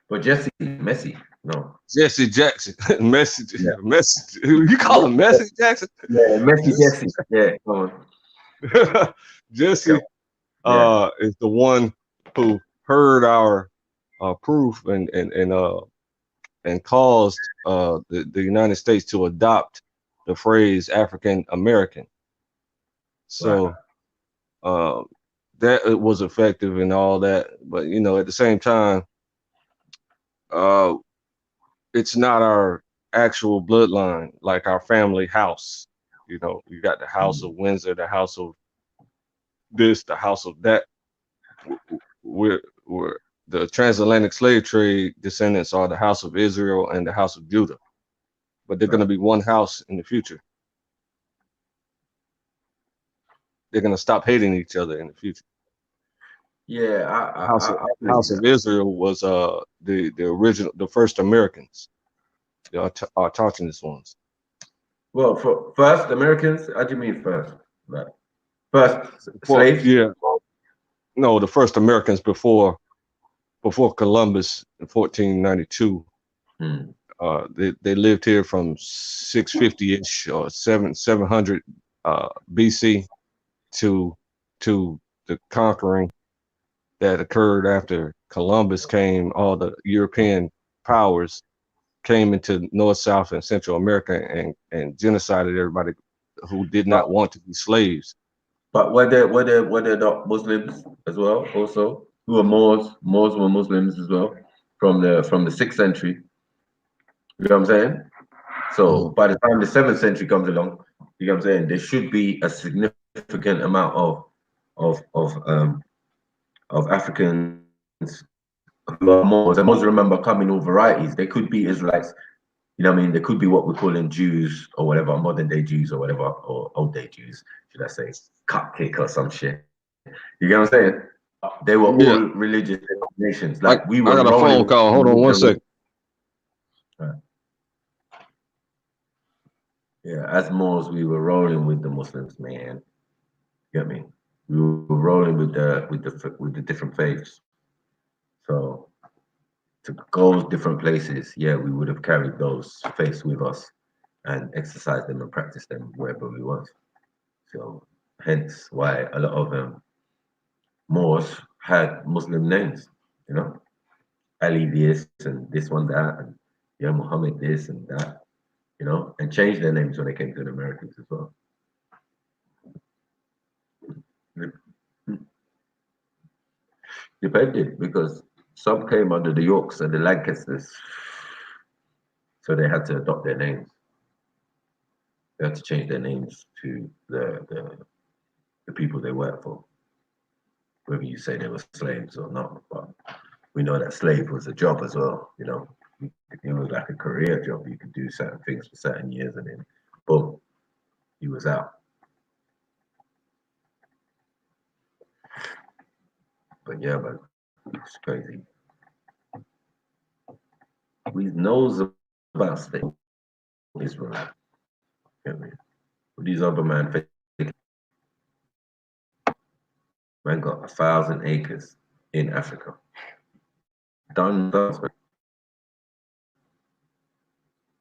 But Jesse, Messi. No. Jesse Jackson. Message. Yeah. Message. You call him Message Jackson? Yeah, Messi Jesse. Yeah, come on. Jesse Yeah. is the one who heard our proof and caused the United States to adopt the phrase African American. So that it was effective and all that, but you know, at the same time, it's not our actual bloodline, like our family house. You know, you got the House of Windsor, the House of this, the House of that. We're the transatlantic slave trade descendants are the House of Israel and the House of Judah, but they're going to be one house in the future. They're going to stop hating each other in the future. Yeah, I House of Israel was the original, the first Americans, the autochthonous ones. Well, for first Americans, how do you mean first? Like first slaves? Yeah, no, the first Americans before Columbus in 1492. They lived here from 650-ish or 700 BC to the conquering that occurred after Columbus came. All the European powers came into North, South, and Central America and genocided everybody who did not want to be slaves. But were there not Muslims as well? Also, who were Moors? Moors were Muslims as well from the 6th century. You know what I'm saying? So by the time the 7th century comes along, you know what I'm saying, there should be a significant amount of Africans who are Moors. And Moors, remember, come in all varieties. They could be Israelites. You know what I mean? They could be what we're calling Jews or whatever, modern day Jews or whatever, or old day Jews, should I say, cupcake or some shit. You get what I'm saying? They were all religious denominations. Like we were. I got a phone call. Hold on one second. Right. Yeah, as Moors, we were rolling with the Muslims, man. You get me? We were rolling with the different faiths. So to go different places, yeah, we would have carried those faiths with us and exercised them and practiced them wherever we was. So hence why a lot of Moors had Muslim names, you know, Ali this and this one that, and yeah, Muhammad this and that, you know, and changed their names when they came to the Americans as well. Depended, because some came under the Yorks and the Lancasters, so they had to adopt their names. They had to change their names to the people they worked for, whether you say they were slaves or not. But we know that slave was a job as well, you know. It was like a career job. You could do certain things for certain years and then boom, he was out. But yeah, but it's crazy. We knows about state Israel. These other man got 1,000 acres in Africa. Done.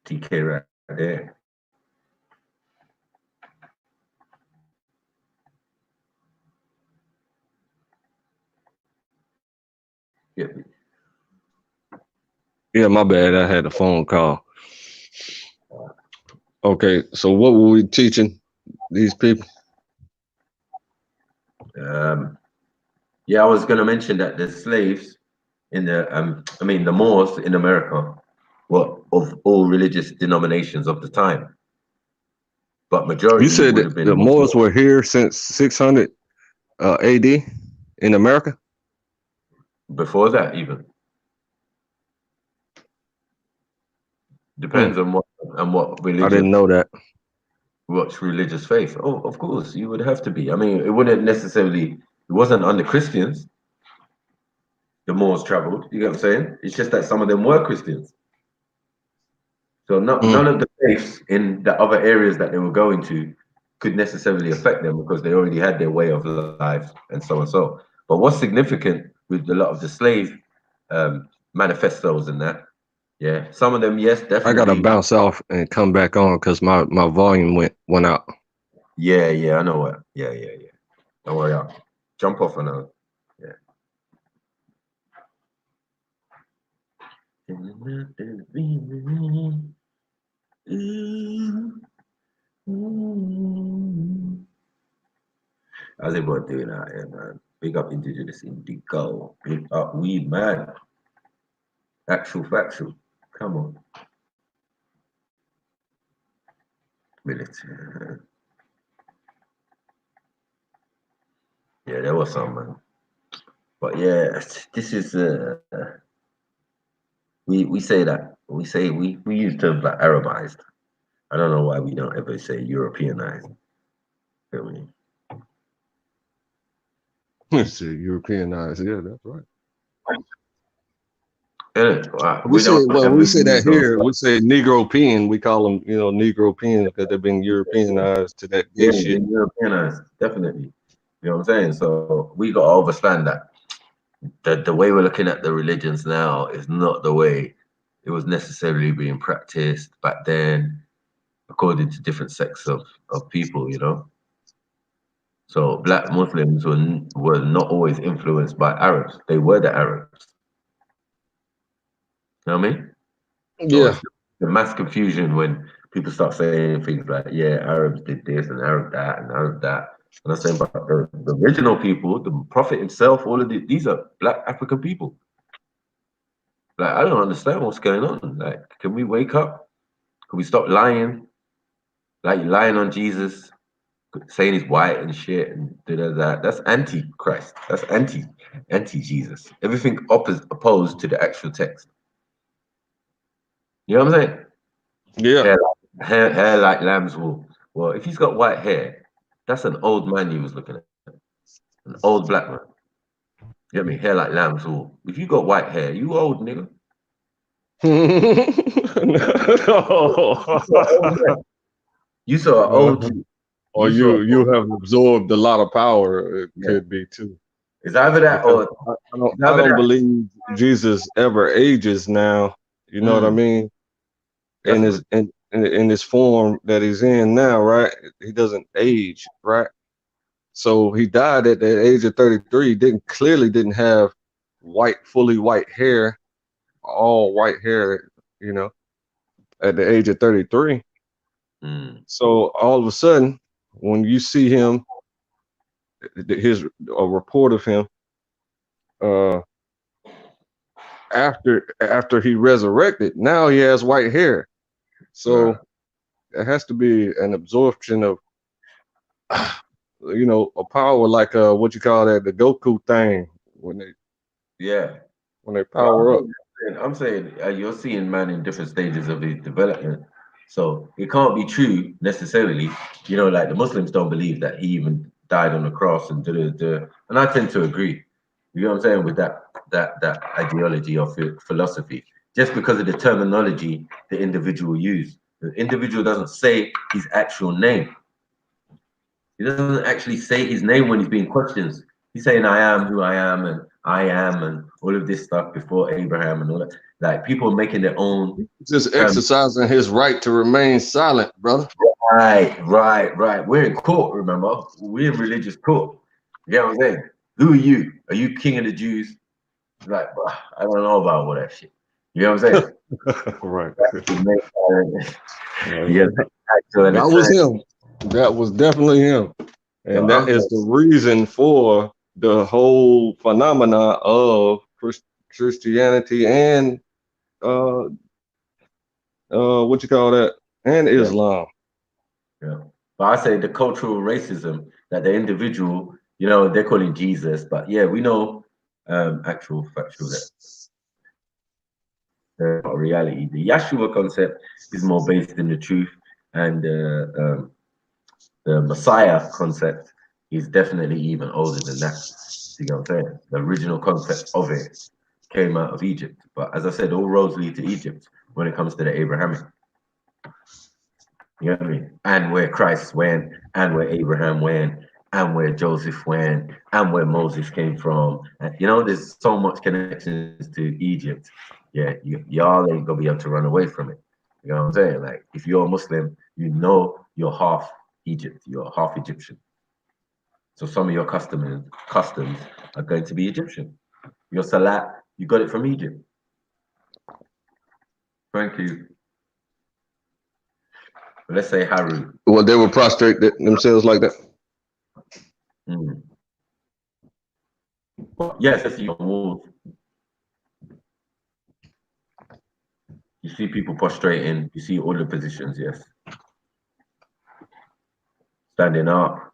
TK right there. Yeah, my bad. I had a phone call. Okay, so what were we teaching these people? Yeah, I was going to mention that the slaves in the, the Moors in America were of all religious denominations of the time. But majority. You said that the Moors were here since 600 AD in America? Before that, even. Depends on what religion. I didn't know that. What's religious faith? Oh, of course, you would have to be. I mean, it wouldn't necessarily, it wasn't under Christians. The Moors traveled, you get what I'm saying? It's just that some of them were Christians. So none of the faiths in the other areas that they were going to could necessarily affect them because they already had their way of life and so and so. But what's significant with a lot of the slave manifestos and that Yeah, some of them, yes, I gotta definitely. bounce off and come back on because my volume went out. Yeah, yeah, I know what. Yeah, yeah, yeah. Don't worry, I'll jump off and I'll. Yeah. How's everyone doing out here, man? Big up Indigenous Indigo. Big up Weed Man. Actual factual. Come on. Military. Yeah, there was some, man. But yeah, this is we say that. We say we use terms like Arabized. I don't know why we don't ever say Europeanized. Feel me? It's Europeanized. Yeah, that's right. We don't We ever say that use those. here. We say Negropean. We call them, Negropean because they've been Europeanized to that gay Yeah, shit. the Europeanized, definitely. You know what I'm saying? So we got to understand that the way we're looking at the religions now is not the way it was necessarily being practiced back then, according to different sects of people, you know. So black Muslims were not always influenced by Arabs. They were the Arabs. You know what I mean? So Yeah, it's the mass confusion when people start saying things like, yeah, Arabs did this and Arab that and Arab that. And I'm saying, but the original people, the Prophet himself, all of these are black African people. Like, I don't understand what's going on. Like, can we wake up? Can we stop lying? Like, lying on Jesus, saying he's white and shit and that. That's anti-Christ. That's anti-Jesus. Everything opposed to the actual text. You know what I'm saying? yeah. Hair like lamb's wool. Well, if he's got white hair, that's an old man you was looking at. An old black man. You get me? Hair like lamb's wool. If you got white hair, you old nigga. You saw old hair. You saw an old No. Jew. Or You saw you have absorbed a lot of power. It yeah. could be too. It's either that Because or it's I either don't that. believe Jesus ever ages now. You know what I Mm, mean? that's In good. in his form that he's in now, right? He doesn't age, right? So he died at the age of 33. Didn't have fully white hair, all white hair, you know, at the age of 33. Mm, So all of a sudden, when you see him, a report of him, uh, after he resurrected, now he has white hair. right. So there has to be an absorption of, a power like what you call that, the Goku thing Yeah. when they But power up. I'm saying you're seeing man in different stages of his development. So it can't be true necessarily. You know, like the Muslims don't believe that he even died on the cross and da. And I tend to agree. You know what I'm saying with that ideology of philosophy. Just because of the terminology the individual used. The individual doesn't say his actual name. He doesn't actually say his name when he's being questioned. He's saying, I am who I am, and I am, and all of this stuff before Abraham and all that. Like people are making their own Just term. exercising his right to remain silent, brother. Right. We're in court, remember? We're in religious court. You get what I'm saying? Who are you? Are you king of the Jews? Like, I don't know about all that shit. You know what I'm saying? Right. Yeah, That was him. That was definitely him. And that is the reason for the whole phenomena of Christianity and what you call that, and yeah. Islam. Yeah. But I say the cultural racism that the individual, they're calling Jesus, but yeah, we know actual factual that reality. The Yeshua concept is more based in the truth, and the Messiah concept is definitely even older than that. You know what I'm saying? The original concept of it came out of Egypt, but as I said, all roads lead to Egypt when it comes to the Abrahamic. You know what I mean? And where Christ went, and where Abraham went, and where Joseph went and where Moses came from. And, you know, there's so much connections to Egypt. Yeah, y'all ain't gonna be able to run away from it. You know what I'm saying? Like, if you're a Muslim, you know you're half Egypt, you're half Egyptian. So some of your customs are going to be Egyptian. Your salat, you got it from Egypt. Thank you. Let's say Haru. Well, they would prostrate themselves like that. Mm. Yes, I see on walls. You see people prostrating. You see all the positions. Yes, standing up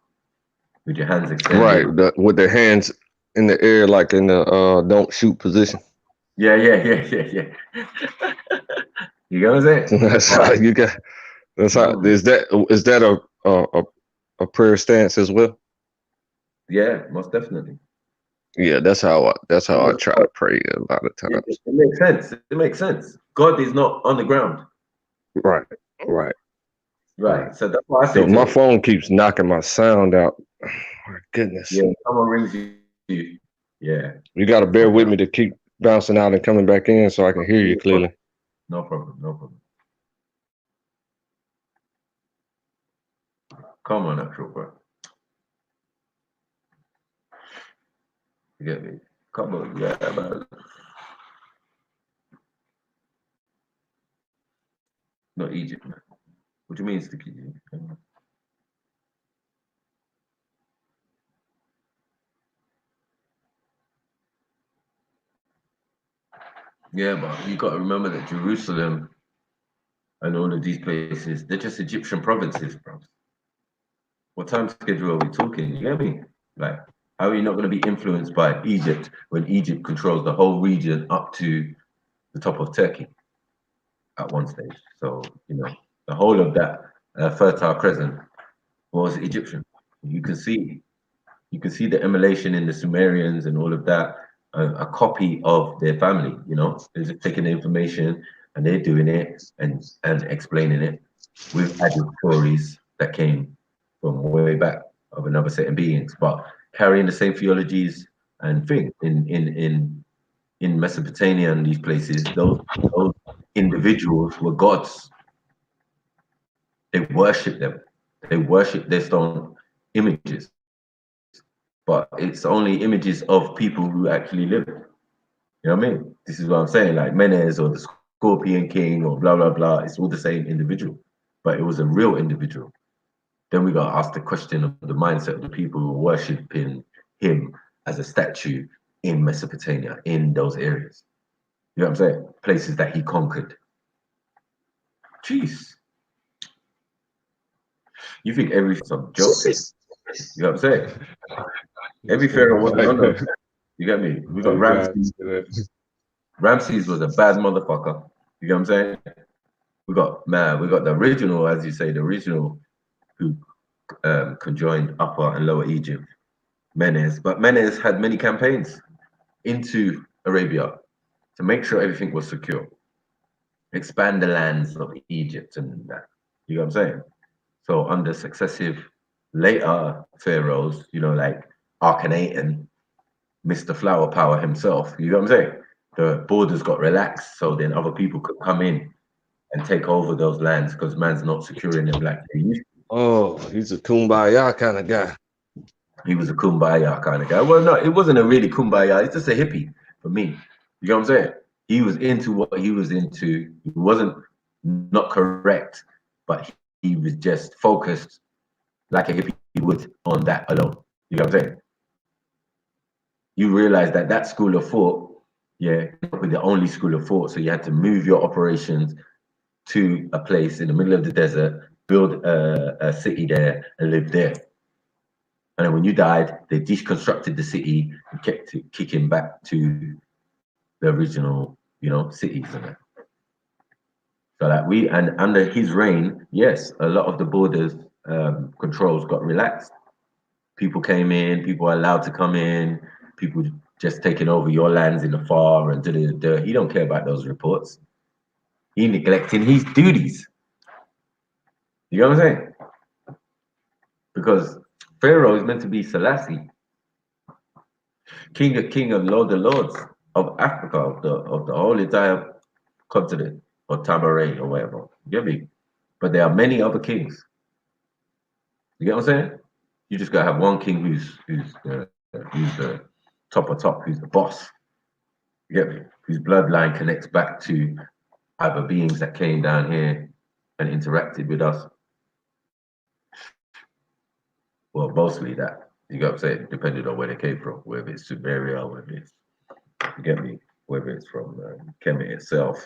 with your hands Right, extended. with their hands in the air, like in the don't shoot position. Yeah. You know what I'm saying? That's how you got. That's how. Is that a prayer stance as well? Yeah, most definitely. Yeah, that's how I try to pray a lot of It, times. it makes sense. It makes sense. God is not on the ground. Right, right, right. Right. So that's why I say My to phone keeps knocking my sound out. My goodness, yeah, someone rings you. Yeah. you got to bear with me to keep bouncing out and coming back in so I can hear you clearly. No problem. No problem. Come on, natural bro. You get me? Come on, yeah, man. Not Egypt, man. What do you mean, sticky? Yeah, but you got to remember that Jerusalem and all of these places, they're just Egyptian provinces, bro. What time schedule are we talking? You get me? Like, how are you not going to be influenced by Egypt when Egypt controls the whole region up to the top of Turkey at one stage? So, you know, the whole of that Fertile Crescent was Egyptian. You can see, you can see the emulation in the Sumerians and all of that, a copy of their family. You know, they're just taking the information and they're doing it and explaining it with added stories that came from way back of another set of beings, but carrying the same theologies and things in Mesopotamia and these places. Those individuals were gods. They worship them. They worship their stone images, but it's only images of people who actually live. You know what I mean? This is what I'm saying. Like Menes or the Scorpion King or blah blah blah. It's all the same individual, but it was a real individual. Then we got to ask the question of the mindset of the people who were worshiping him as a statue in Mesopotamia, in those areas. You know what I'm saying? Places that he conquered. Jeez. You think everything's a joke? You know what I'm saying? Every pharaoh wasn't on those. You get me? We got Ramses. Ramses was a bad motherfucker. You get what I'm saying? We got the original, as you say, the original who conjoined Upper and Lower Egypt, Menes. But Menes had many campaigns into Arabia to make sure everything was secure, expand the lands of Egypt and that. You know what I'm saying? So under successive later pharaohs, you know, like Akhenaten, Mr. Flower Power himself, you know what I'm saying? The borders got relaxed, so then other people could come in and take over those lands because man's not securing them like they used to. Oh, he's a kumbaya kind of guy. He was a kumbaya kind of guy. Well, no, it wasn't a really kumbaya. It's just a hippie for me. You know what I'm saying? He was into what he was into. He wasn't not correct, but he was just focused like a hippie would on that alone. You know what I'm saying? You realize that that school of thought, yeah, with the only school of thought. So you had to move your operations to a place in the middle of the desert, build a city there, and live there. And then when you died, they deconstructed the city and kept it kicking back to the original, you know, cities and that. So that and under his reign, yes, a lot of the borders controls got relaxed. People came in, people are allowed to come in, people just taking over your lands in the far and He don't care about those reports. He neglecting his duties. You know what I'm saying? Because Pharaoh is meant to be Selassie, king of lord of lords of Africa, of the whole entire continent, or Tabaret or whatever. You get me? But there are many other kings. You get what I'm saying? You just gotta have one king who's the top of top, who's the boss. You get me? Whose bloodline connects back to other beings that came down here and interacted with us. Well, mostly that. You got to say, depending on where they came from, whether it's Sumeria, whether it's, you get me, whether it's from Kemet itself,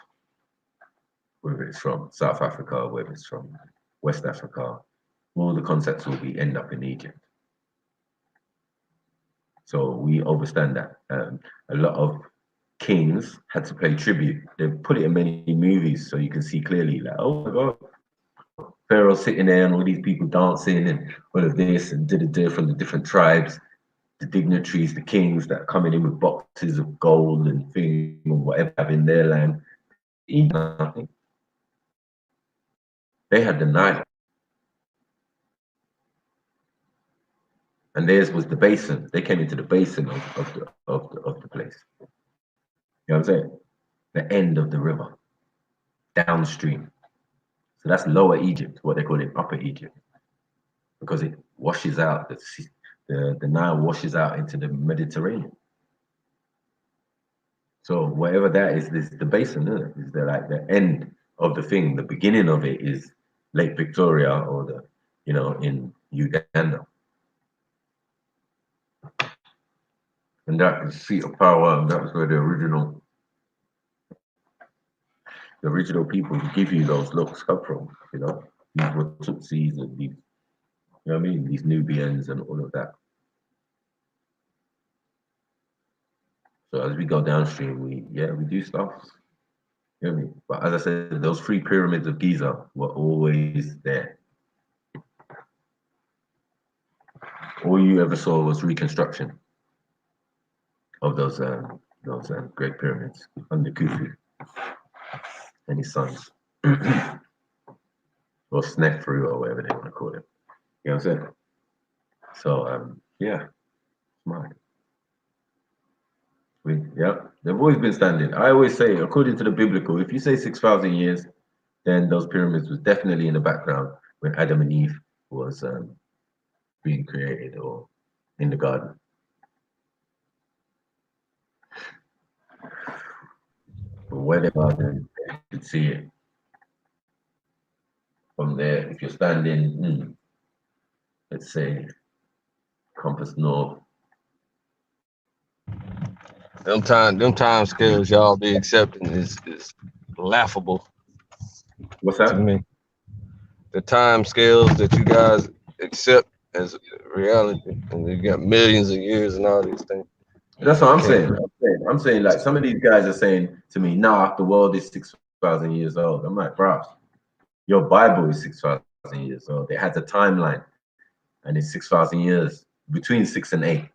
whether it's from South Africa, whether it's from West Africa, all the concepts will be end up in Egypt. So we understand that. A lot of kings had to pay tribute. They put it in many movies so you can see clearly, like, oh my God, Pharaoh sitting there and all these people dancing and all of this and did from the different tribes, the dignitaries, the kings that are coming in with boxes of gold and things or whatever have in their land. Nothing. They had the Nile. And theirs was the basin. They came into the basin of the place. You know what I'm saying? The end of the river, downstream. So that's Lower Egypt, what they call it Upper Egypt, because it washes out, the Nile washes out into the Mediterranean. So whatever that is the basin, isn't it? Is like the end of the thing. The beginning of it is Lake Victoria or in Uganda. And that is seat of power, and that was where the original people who give you those looks come from, These were Tutsis and these, you know what I mean? These Nubians and all of that. So as we go downstream, we do stuff. You know what I mean? But as I said, those 3 pyramids of Giza were always there. All you ever saw was reconstruction of those great pyramids under Khufu and his sons. Or Snefru or whatever they want to call it. You know what I'm saying? So smart. They've always been standing. I always say, according to the biblical, if you say 6,000 years, then those pyramids was definitely in the background when Adam and Eve was being created or in the garden. But where they are, then you could see it. From there, if you're standing, let's say, compass north. Them time scales y'all be accepting is laughable. What's that? To me. The time scales that you guys accept as reality, and you got millions of years and all these things. That's what I'm saying. I'm saying like some of these guys are saying to me, nah, the world is 6,000 years old. I'm like, bro, your Bible is 6,000 years old. It has a timeline, and it's 6,000 years, between 6 and 8.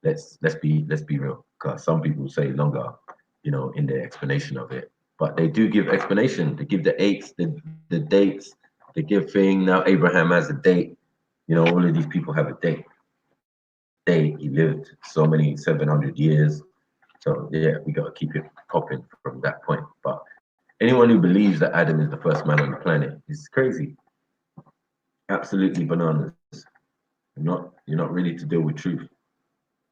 Let's be real, because some people say longer, in their explanation of it. But they do give explanation. They give the dates, the dates. They give thing. Now Abraham has a date. All of these people have a date. He lived so many 700 years. So yeah, we got to keep it popping from that point. But anyone who believes that Adam is the first man on the planet is crazy. Absolutely bananas. You're not really to deal with truth.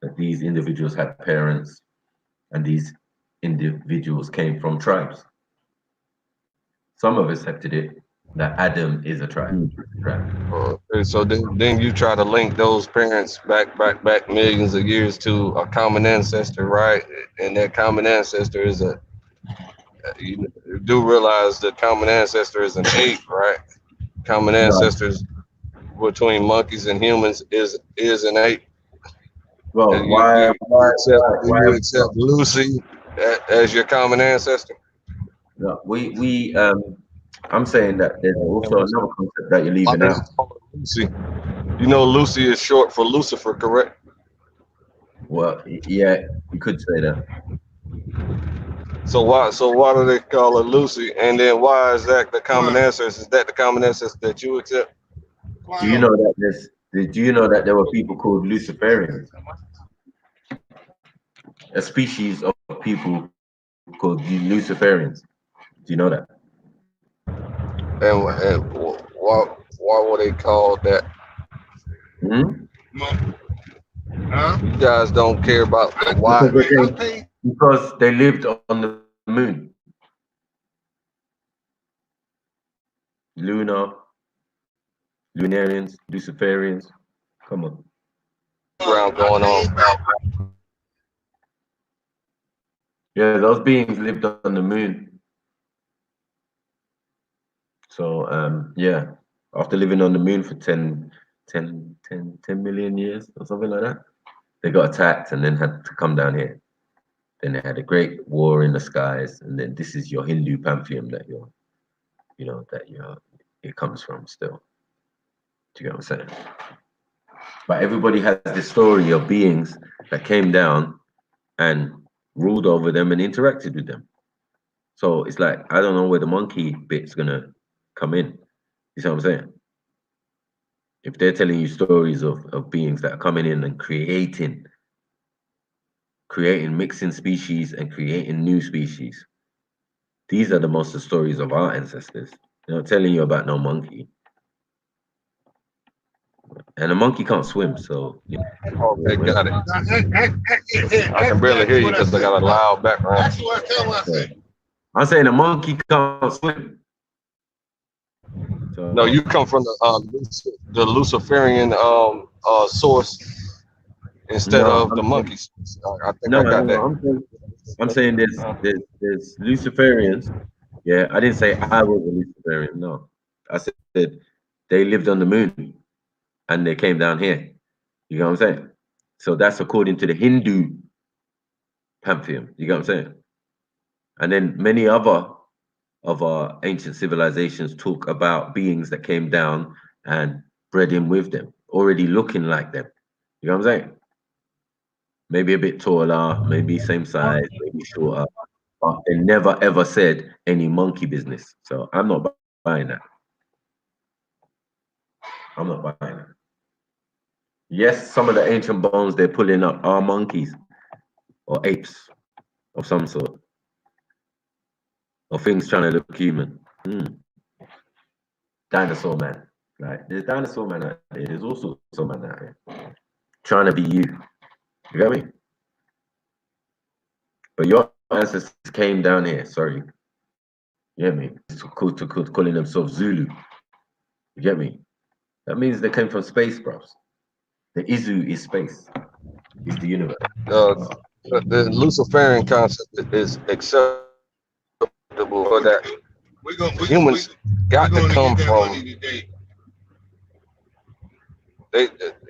That these individuals had parents, and these individuals came from tribes. Some of us accepted it that Adam is a tribe. So then you try to link those parents back millions of years to a common ancestor, right? And that common ancestor is you do realize the common ancestor is an ape, right? Common ancestors between monkeys and humans is an ape. Well, do you accept Lucy as your common ancestor? No, I'm saying that there's also another concept that you're leaving out. Lucy. Lucy is short for Lucifer, correct? Well, yeah, you could say that. So why do they call her Lucy? And then why is that the common ancestor? Is that the common ancestor that you accept? Do you know that Did you know that there were people called Luciferians? A species of people called the Luciferians. Do you know that? And why were they called that? Hmm? You guys don't care about the why. Because they lived on the moon. Lunar, Lunarians, Luciferians. Come on. Background going on. Yeah, those beings lived on the moon. So, yeah, after living on the moon for 10 million years or something like that, they got attacked and then had to come down here. Then they had a great war in the skies, and then this is your Hindu pantheon that it comes from still. Do you get what I'm saying? But everybody has this story of beings that came down and ruled over them and interacted with them. So it's like, I don't know where the monkey bit's gonna come in. You see what I'm saying? If they're telling you stories of beings that are coming in and creating, mixing species and creating new species, these are the most of the stories of our ancestors. They're not telling you about no monkey. And a monkey can't swim, so Okay, got it. I can barely hear you because I got a loud background. I'm saying a monkey can't swim. So, No, you come from the Luciferian source instead of the monkey source. I think I got that. I'm saying there's Luciferians. Yeah, I didn't say I was a Luciferian. No, I said they lived on the moon and they came down here. You know what I'm saying? So that's according to the Hindu pantheon. You know what I'm saying? And then many other of our ancient civilizations talk about beings that came down and bred in with them, already looking like them. You know what I'm saying? Maybe a bit taller, maybe same size, maybe shorter, but they never ever said any monkey business. So I'm not buying that. I'm not buying it. Yes, some of the ancient bones they're pulling up are monkeys or apes of some sort, or things trying to look human. Dinosaur man. Like there's dinosaur man out there. There's also some man out there trying to be you. You get me? But your ancestors came down here. Sorry. You get me? Calling themselves Zulu. You get me? That means they came from space, bros. The Izu is space. Is the universe. The Luciferian concept is acceptable for that. Humans got to come from.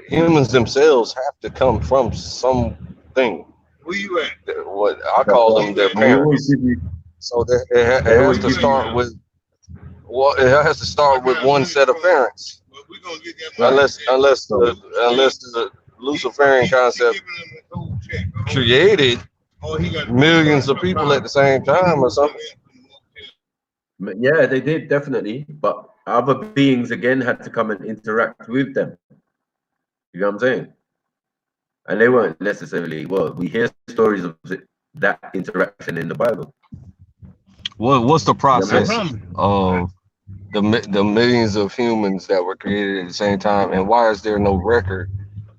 Humans themselves have to come from something. Where you at? What I call them their parents. So it has to start with. Well, it has to start with one set of parents. Unless the Luciferian concept created millions of people at the same time or something. Yeah, they did definitely, but other beings again had to come and interact with them. You know what I'm saying? And they weren't necessarily, well, we hear stories of that interaction in the Bible. What's the process of the millions of humans that were created at the same time, and why is there no record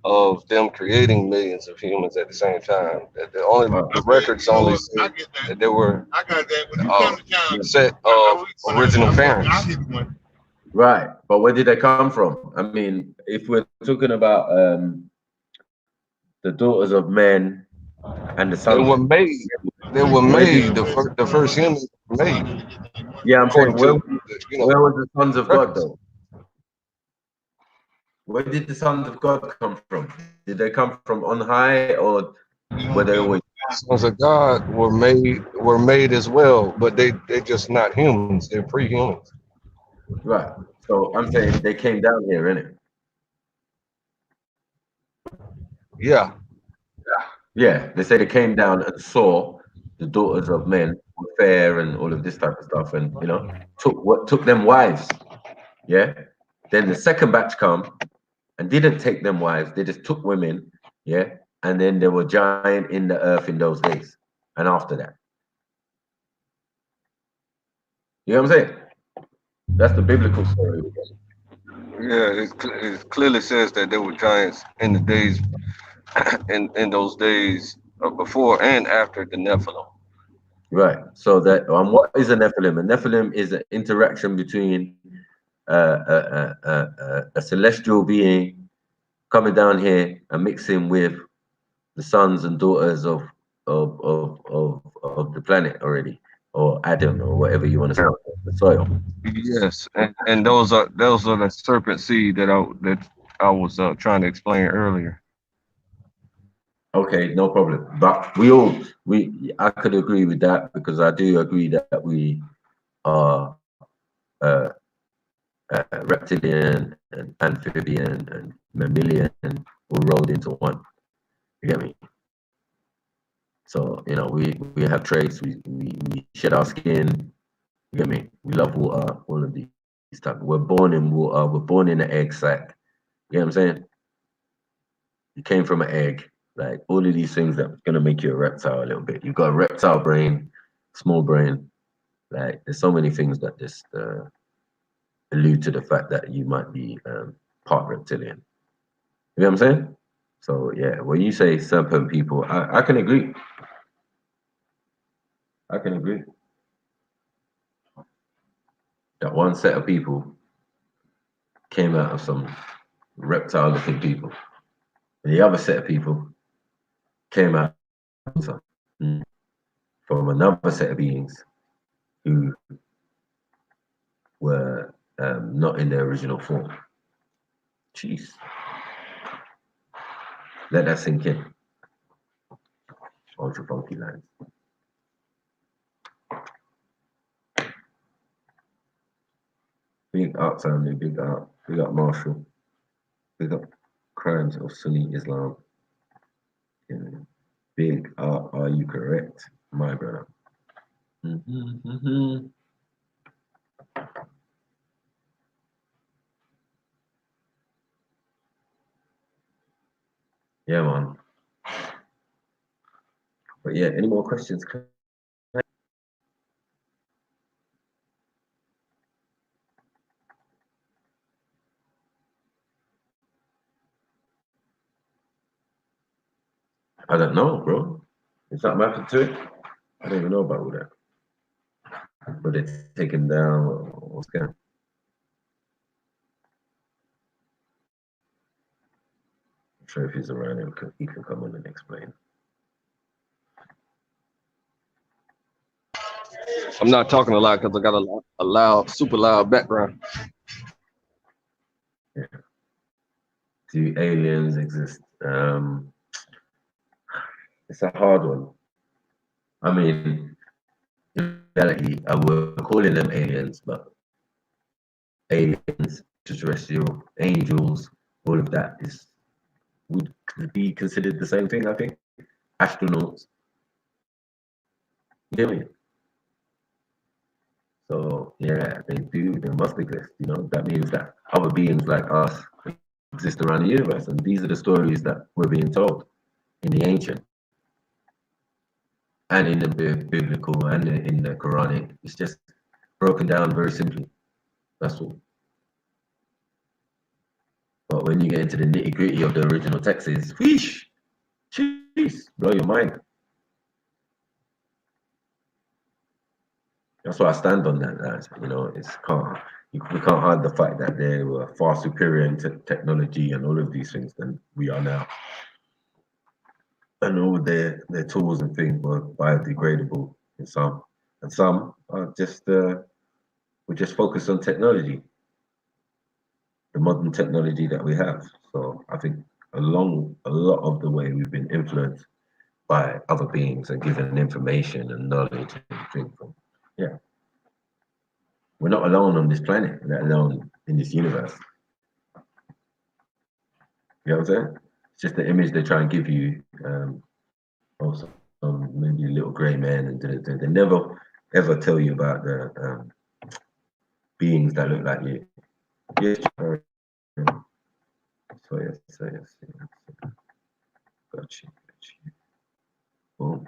of them creating millions of humans at the same time? The records only say that there were a set of original parents. Right, but where did they come from? I mean, if we're talking about the daughters of men and the sons, they were made. They were made. The first humans were made. Yeah, I'm saying, where was the sons of God though? Where did the sons of God come from? Did they come from on high, or were they always? Sons of God were made as well, but they're just not humans. They're pre-humans. Right. So I'm saying they came down here, innit? Yeah. Yeah. They say they came down and saw the daughters of men were fair and all of this type of stuff, and took them wives. Yeah. Then the second batch come, and didn't take them wives. They just took women, yeah, and then they were giant in the earth in those days. And after that, you know what I'm saying? That's the biblical story. Yeah, it clearly says that there were giants in the days, in those days before and after the Nephilim. Right. So that what is a Nephilim? A Nephilim is an interaction between a celestial being coming down here and mixing with the sons and daughters of the planet already, or Adam, or whatever you want to say, the soil. Yes, and those are the serpent seed that I was trying to explain earlier. Okay, no problem. But I could agree with that because I do agree that we are uh, reptilian and amphibian and mammalian all rolled into one. You get me? So we have traits. We shed our skin. You get me? We love water. All of these stuff. We're born in water. We're born in an egg sac. You know what I'm saying? You came from an egg. Like all of these things that's gonna make you a reptile a little bit. You've got a reptile brain, small brain. Like there's so many things that just allude to the fact that you might be part reptilian. You know what I'm saying? So yeah, when you say serpent people, I can agree. I can agree. That one set of people came out of some reptile looking people. And the other set of people came out from another set of beings who were not in their original form. Jeez. Let that sink in. Ultra funky lines. Big up family, big up Marshall, big up crimes of Sunni Islam. Yeah. Big up, are you correct, my brother? Mm-hmm. Yeah, man. But yeah, any more questions? I don't know, bro. Is that matter to it? I don't even know about all that. But it's taken down or scanned. I'm sure if he's around, he can come on and explain. I'm not talking a lot because I got a loud, super loud background. Yeah. Do aliens exist? It's a hard one. I mean, in reality, I would calling them aliens, but aliens, extraterrestrial, angels, all of that would be considered the same thing, I think. Astronauts. You get me? So yeah, they must exist, That means that other beings like us exist around the universe. And these are the stories that we're being told in the ancient and in the biblical and in the Quranic. It's just broken down very simply. That's all. But when you get into the nitty-gritty of the original texts, wheesh, jeez, blow your mind. That's why I stand on that. We can't hide the fact that they were far superior in technology and all of these things than we are now. And all their tools and things were biodegradable in some, and some are just we just focus on technology, the modern technology that we have. So I think along a lot of the way we've been influenced by other beings and given information and knowledge and things. Yeah. We're not alone on this planet, let alone in this universe. You know what I'm saying? It's just the image they try and give you of maybe a little grey man, and they never ever tell you about the beings that look like you. Yes, So yes. Got you. Boom.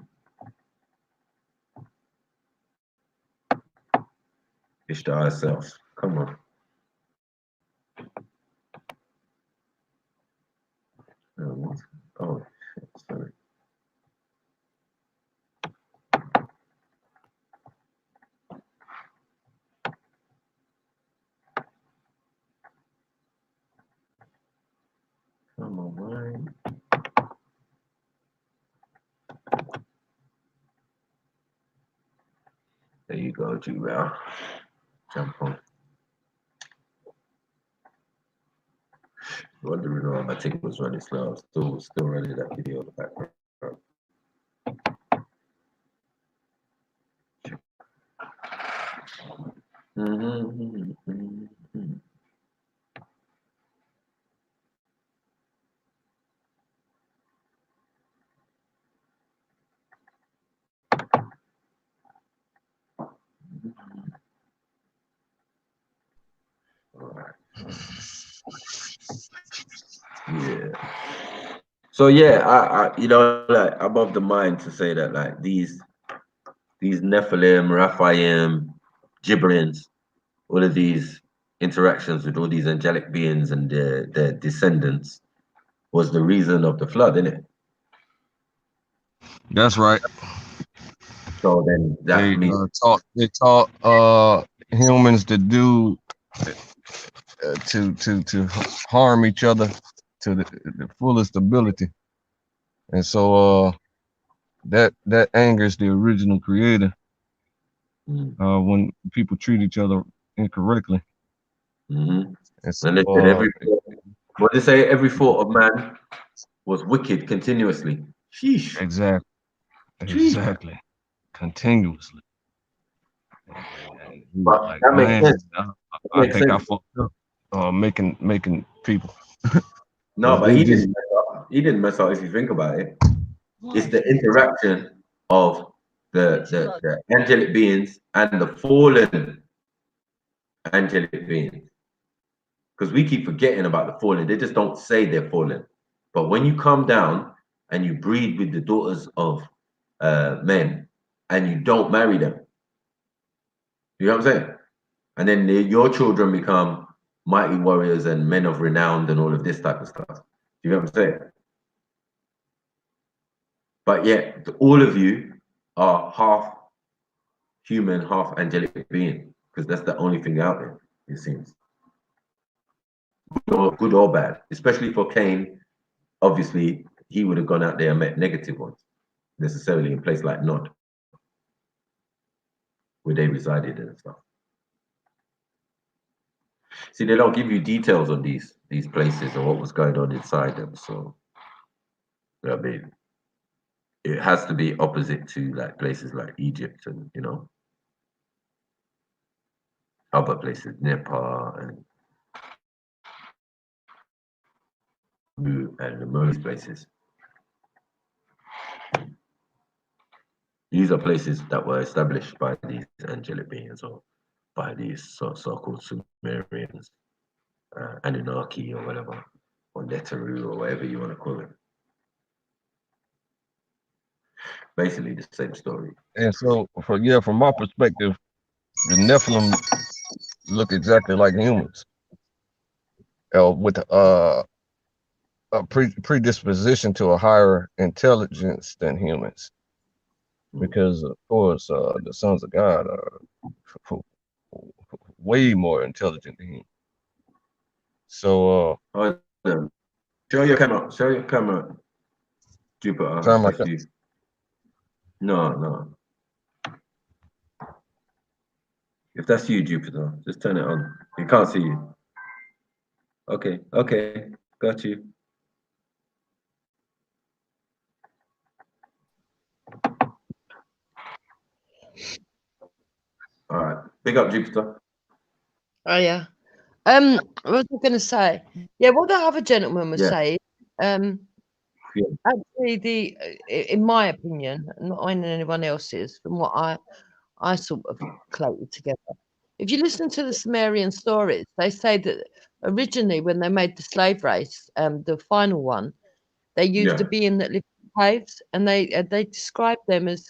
Ishtar ourselves. Come on. Oh, shit, sorry. Come on, man. There you go, G-Rail. Jump on. Wondering why my ticket was running slow. Still running that video in the background. Yeah. So yeah, I like I'm of the mind to say that like these Nephilim, Raphaim, Gibberins, all of these interactions with all these angelic beings and their descendants was the reason of the flood, isn't it? That's right. So then that means They taught humans to do to harm each other to the fullest ability, and so that angers the original creator when people treat each other incorrectly. and And so they said what they say, every thought of man was wicked continuously. Sheesh. exactly continuously. And he was But like, that makes man, sense. I think I fucked up making people. No, but They he just didn't mess up. He didn't mess up if you think about it. It's the interaction of the angelic beings and the fallen angelic beings. Because we keep forgetting about the fallen. They just don't say they're fallen. But when you come down and you breed with the daughters of men and you don't marry them, you know what I'm saying? And then your children become mighty warriors and men of renown and all of this type of stuff. You know what I'm saying? But yet, all of you are half human, half angelic being, because that's the only thing out there, it seems. Good or bad, especially for Cain. Obviously, he would have gone out there and met negative ones, necessarily in a place like Nod, where they resided and stuff. See, they don't give you details on these places or what was going on inside them. So, I mean, it has to be opposite to like places like Egypt and other places, Nepal and most places. These are places that were established by these angelic beings or by these so-called Sumerians, Anunnaki or whatever, or Neteru or whatever you want to call it. Basically the same story. and so from my perspective, the Nephilim look exactly like humans, with a predisposition to a higher intelligence than humans, because of course the sons of God are way more intelligent than humans. So show your camera, Jupiter. time like That's you. No. If that's you, Jupiter, just turn it on. You can't see you. Okay, got you. All right, big up, Jupiter. Oh yeah. What was I going to say? Yeah, what the other gentleman was saying. Actually, in my opinion, not in anyone else's, from what I sort of collated together. If you listen to the Sumerian stories, they say that originally when they made the slave race, the final one, they used a Yeah. being that lived in caves, and they described them as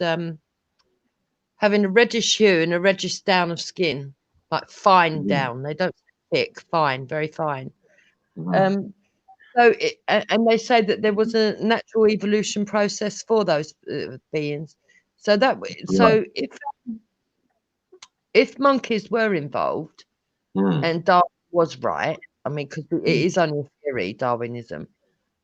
having a reddish hue and a reddish down of skin, like fine Mm. down. They don't say thick, fine, very fine. Mm. And they say that there was a natural evolution process for those beings. So Right. if monkeys were involved Mm. and Darwin was right, I mean, because it is only a theory, Darwinism.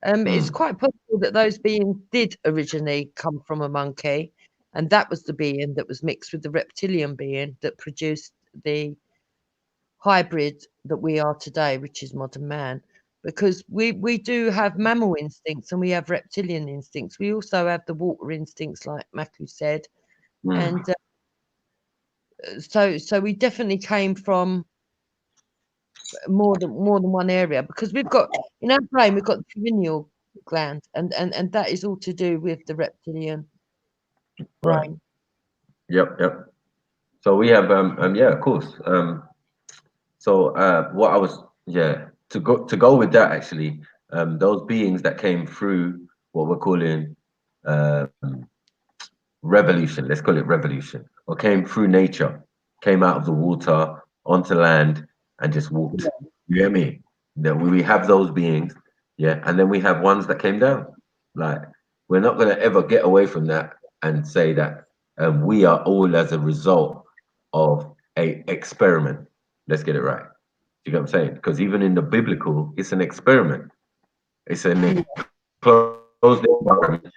It's Mm. quite possible that those beings did originally come from a monkey, and that was the being that was mixed with the reptilian being that produced the hybrid that we are today, which is modern man. Because we do have mammal instincts and we have reptilian instincts. We also have the water instincts, like Maku said, Mm. and so we definitely came from more than one area, because we've got in our brain we've got the pineal gland, and that is all to do with the reptilian Right. brain. Yep. Yep. So we have yeah, of course. So what I was, yeah, to go with that actually, those beings that came through what we're calling um revolution, let's call it revolution, or came through nature, came out of the water onto land and just walked. You hear me? Then we have those beings, yeah, and then we have ones that came down. Like, we're not gonna ever get away from that and say that we are all as a result of a experiment. Let's get it right. You get what I'm saying? Because even in the biblical, it's an experiment. It's an enclosed environment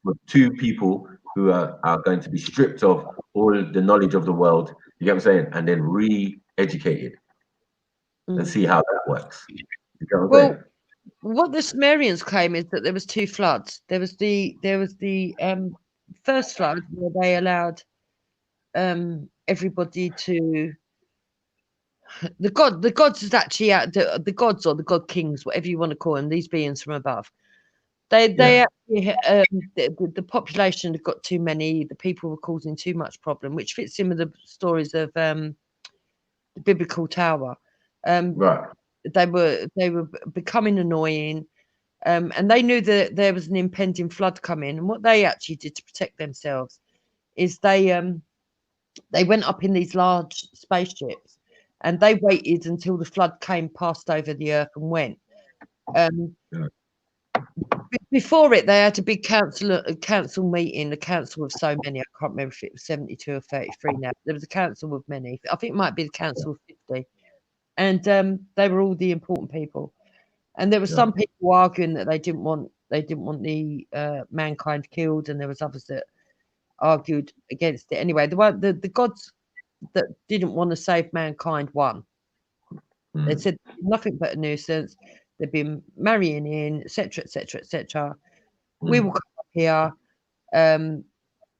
for two people who are going to be stripped of all the knowledge of the world. You get what I'm saying? And then re-educated and Mm. see how that works. You get what I'm Well, saying? what the Sumerians claim is that there was two floods. There was the first flood where they allowed everybody to the gods is actually out the gods or the god kings, whatever you want to call them, these beings from above. They Yeah. actually the population had got too many. The people were causing too much problem, which fits in with the stories of the biblical tower. Um, Right. they were becoming annoying. And they knew that there was an impending flood coming. And what they actually did to protect themselves is they went up in these large spaceships, and they waited until the flood came, passed over the earth, and went. Um, Yeah. Before it, they had a big council meeting, a council of so many. I can't remember if it was 72 or 33 now. There was a council of many. I think it might be the council of 50. And they were all the important people. And there were Yeah. some people arguing that they didn't want the mankind killed, and there was others that argued against it. Anyway, the gods that didn't want to save mankind won. They Mm. said nothing but a nuisance. They've been marrying in, etc., etc., etc. We will Mm. come up here, and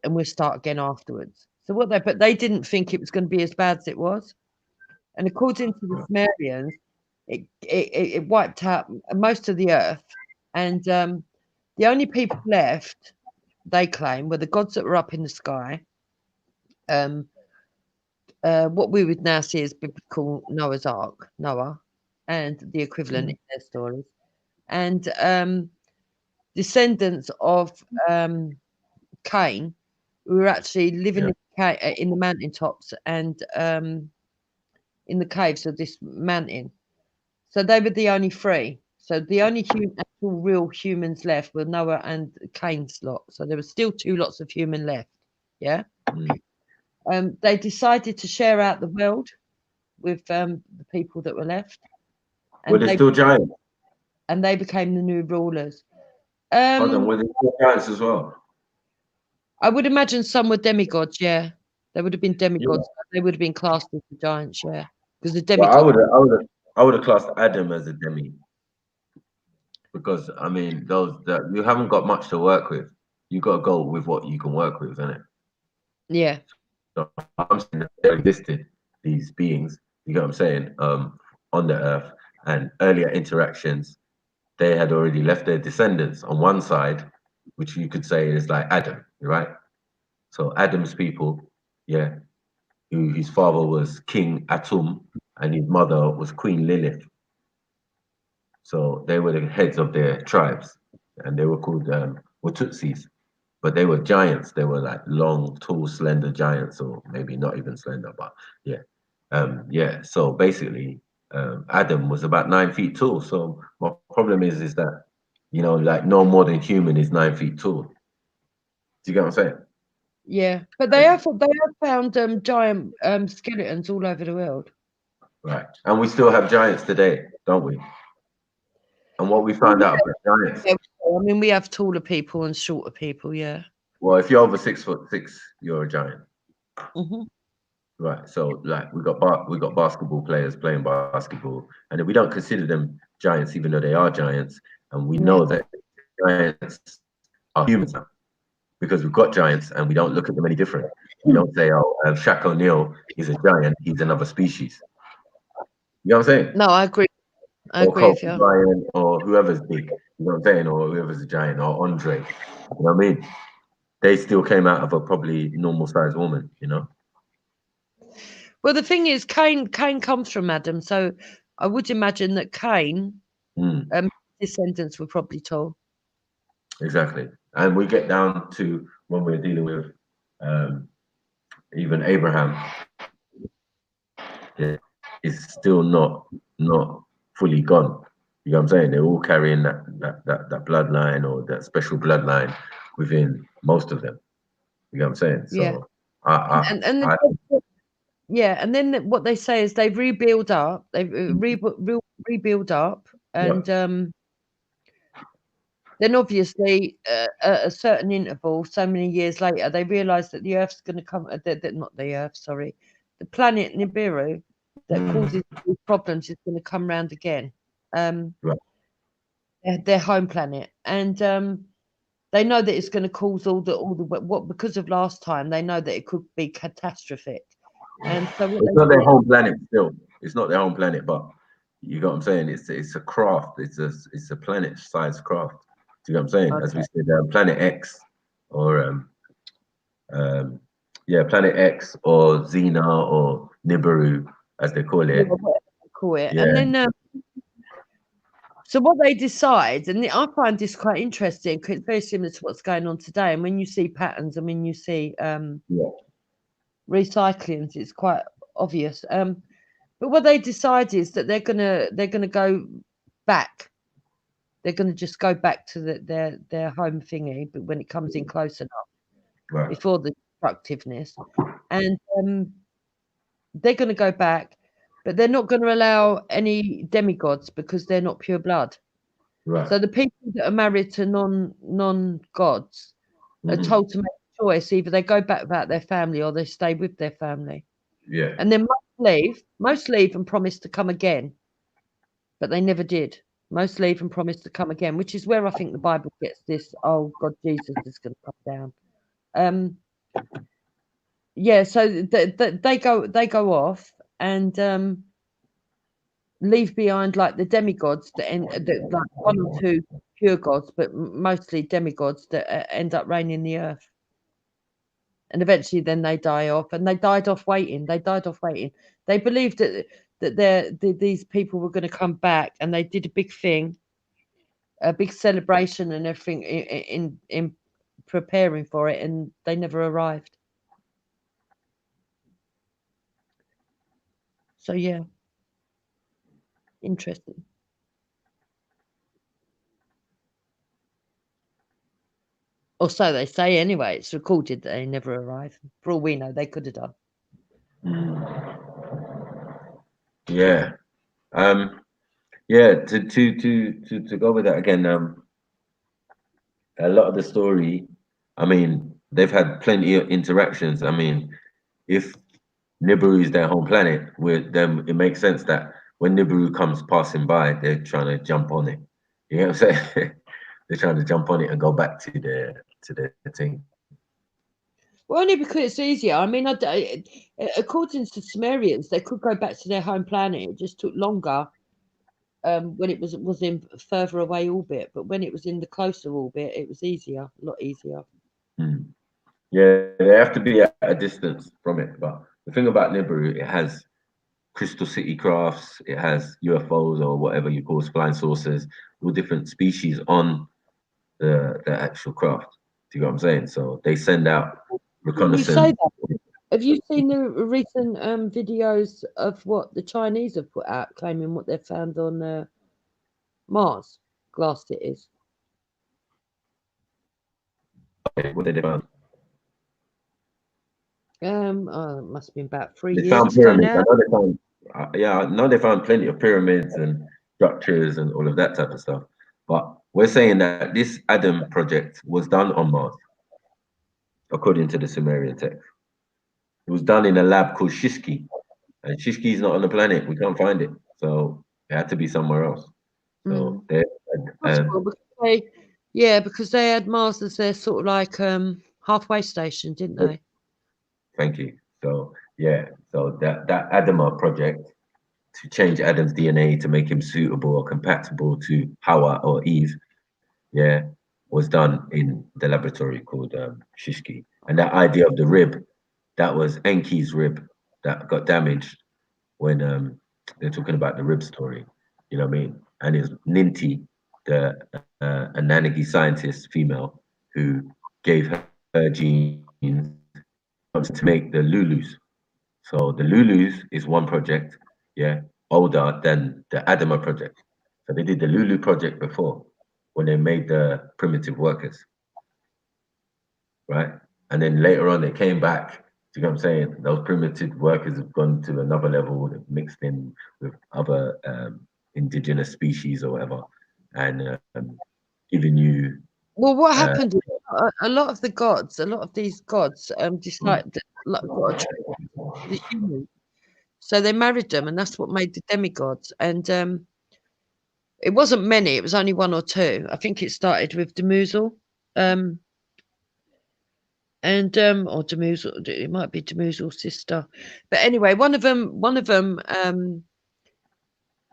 we'll start again afterwards. So but they didn't think it was going to be as bad as it was. And according to the Yeah. Sumerians, it wiped out most of the earth, and the only people left, they claim, were the gods that were up in the sky. Um, what we would now see as biblical Noah's Ark, Noah, and the equivalent in Mm. their stories, and descendants of Cain, who were actually living Yeah. in the mountaintops and in the caves of this mountain. So they were the only three. So the only actual real humans left were Noah and Cain's lot. So there were still two lots of human left. Yeah. Mm. They decided to share out the world with the people that were left, Were and they still giants? they became the new rulers. Hold on, Um, were they still giants as well? I would imagine some were demigods. Yeah, they would have been Yeah. demigods. They would have been classed as the giants. Yeah, because the Well, demigods. I would have classed Adam as a demi because I mean those that you haven't got much to work with. You got to go with what you can work with, isn't it? Yeah, So I'm saying that there existed these beings, you get what I'm saying, on the earth, and earlier interactions, they had already left their descendants on one side, which you could say is like Adam, right? So Adam's people, yeah, his father was King Atum and his mother was Queen Lilith. So they were the heads of their tribes, and they were called Watutsis. But they were giants. They were like long, tall, slender giants, or maybe not even slender, but yeah. Yeah. So basically, Adam was about 9 feet tall. So my problem is that, like no more than human is 9 feet tall. Do you get what I'm saying? Yeah, but they have found giant skeletons all over the world. Right. And we still have giants today, don't we? And what we Well, found out about giants, yeah, I mean, we have taller people and shorter people. Yeah. well, if you're over 6'6", you're a giant. Hmm. Right. So like we got basketball players playing basketball, and we don't consider them giants, even though they are giants. And we know that giants are humans now because we've got giants, and we don't look at them any different. We don't say, "Oh, Shaq O'Neal is a giant; he's another species." You know what I'm saying? No, I agree. I Or agree with Kobe you. Bryant, or whoever's big. You know what I'm saying? Or whoever's a giant, or Andre. You know what I mean? They still came out of a probably normal sized woman. You know? Well, the thing is, Cain comes from Adam, so I would imagine that Cain Mm. descendants were probably tall. Exactly. And we get down to when we're dealing with even Abraham, is still not fully gone. You know what I'm saying? They're all carrying that bloodline, or that special bloodline within most of them. You know what I'm saying? Yeah, So I and I, yeah, and then what they say is they rebuild up, they rebuild up, yeah, and then obviously at a certain interval, so many years later, they realise that the Earth's going to come. Not the Earth, sorry, the planet Nibiru that causes these problems is going to come round again. right, Their home planet, and they know that it's going to cause all the what because of last time. They know that it could be catastrophic, and so what it's they not their do, home planet still. It's not their home planet, but you got what I'm saying? It's a craft. It's a planet sized craft. Do you know what I'm saying? As we okay, said, Planet X, or um, yeah, Planet X, or Xena, or Nibiru, as they call yeah, it. whatever they call it, Yeah, and then. So what they decide, and I find this quite interesting because it's very similar to what's going on today. And when you see patterns, and when you see yeah, recyclings, it's quite obvious. But what they decide is that they're gonna go back. They're gonna just go back to their home thingy, but when it comes in close enough right, before the destructiveness, and they're gonna go back, but they're not gonna allow any demigods because they're not pure blood. right. So the people that are married to non gods are Hmm. told to make a choice: either they go back without their family or they stay with their family. Yeah, And then most leave and promise to come again, but they never did. Most leave and promise to come again, which is where I think the Bible gets this. Oh God, Jesus is going to come down. Yeah, so they go off and leave behind like the demigods that like one or two pure gods, but mostly demigods that end up reigning the earth. And eventually, then they die off, and they died off waiting. They died off waiting. They believed that these people were going to come back, and they did a big thing, a big celebration, and everything in preparing for it, and they never arrived. So yeah, interesting. Or so they say anyway. It's recorded that they never arrived. For all we know, they could have done. yeah, yeah. To go with that again. A lot of the story. I mean, they've had plenty of interactions. I mean, if Nibiru is their home planet, with them, it makes sense that when Nibiru comes passing by, they're trying to jump on it. You know what I'm saying? They're trying to jump on it and go back to their thing. Well, only because it's easier. I mean, according to Sumerians, they could go back to their home planet. It just took longer when it was in further away orbit, but when it was in the closer orbit, it was easier, a lot easier. Mm. Yeah, they have to be at a distance from it. But the thing about Nibiru, it has Crystal City crafts. It has UFOs or whatever you call flying saucers, all different species on the actual craft. Do you know what I'm saying? So they send out When you say reconnaissance. that, have you seen the recent videos of what the Chinese have put out, claiming what they've found on Mars, glass cities? What did they find? It must have been about 3 They found years ago pyramids. I now. know they found. Yeah, I know they found plenty of pyramids and structures and all of that type of stuff. But we're saying that this Adam project was done on Mars, according to the Sumerian text. It was done in a lab called Shishki, and Shishki is not on the planet. We can't find it, so it had to be somewhere else. So they, Possible because they had Mars as their sort of like halfway station, didn't they? thank you. So yeah, so that Adama project to change Adam's DNA to make him suitable or compatible to Hawa or Eve, yeah, was done in the laboratory called Shishki. And that idea of the rib, that was Enki's rib that got damaged when they're talking about the rib story. You know what I mean? And it's Ninti, the Ananigi scientist female, who gave her genes to make the Lulus. So the Lulus is one project, yeah, older than the Adama project. So they did the Lulu project before when they made the primitive workers, right? And then later on they came back. Do you know what I'm saying? Those primitive workers have gone to another level, they've mixed in with other indigenous species or whatever, and giving you Well, what happened? A lot of the gods, a lot of these gods, decided got attracted to the humans, so they married them, and that's what made the demigods. And it wasn't many; it was only one or two. I think it started with Demuzel, or Demuzel. It might be Demuzel's sister, but anyway, one of them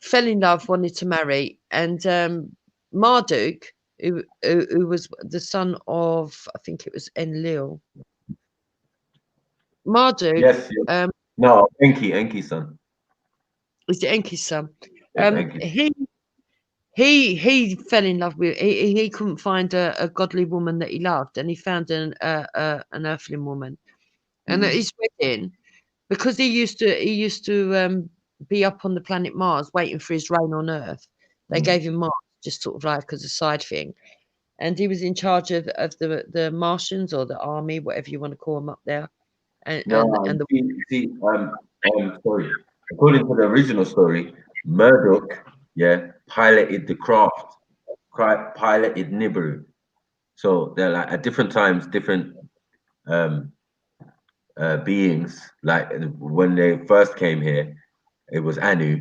fell in love, wanted to marry, and Marduk, who was the son of, I think it was Enlil. Marduk, yes, yes. No, Enki's son. was the Enki's son. Yes, Enki. He fell in love with. He couldn't find a godly woman that he loved, and he found an earthling woman. And at his wedding, because he used to be up on the planet Mars waiting for his reign on Earth, they gave him Mars just sort of like as a side thing, and he was in charge of the Martians or the army, whatever you want to call them up there. And No, and the sorry. According to the original story, Murdoch, yeah, piloted the craft, piloted Nibiru. So they're like at different times, different um, beings. Like when they first came here, it was Anu.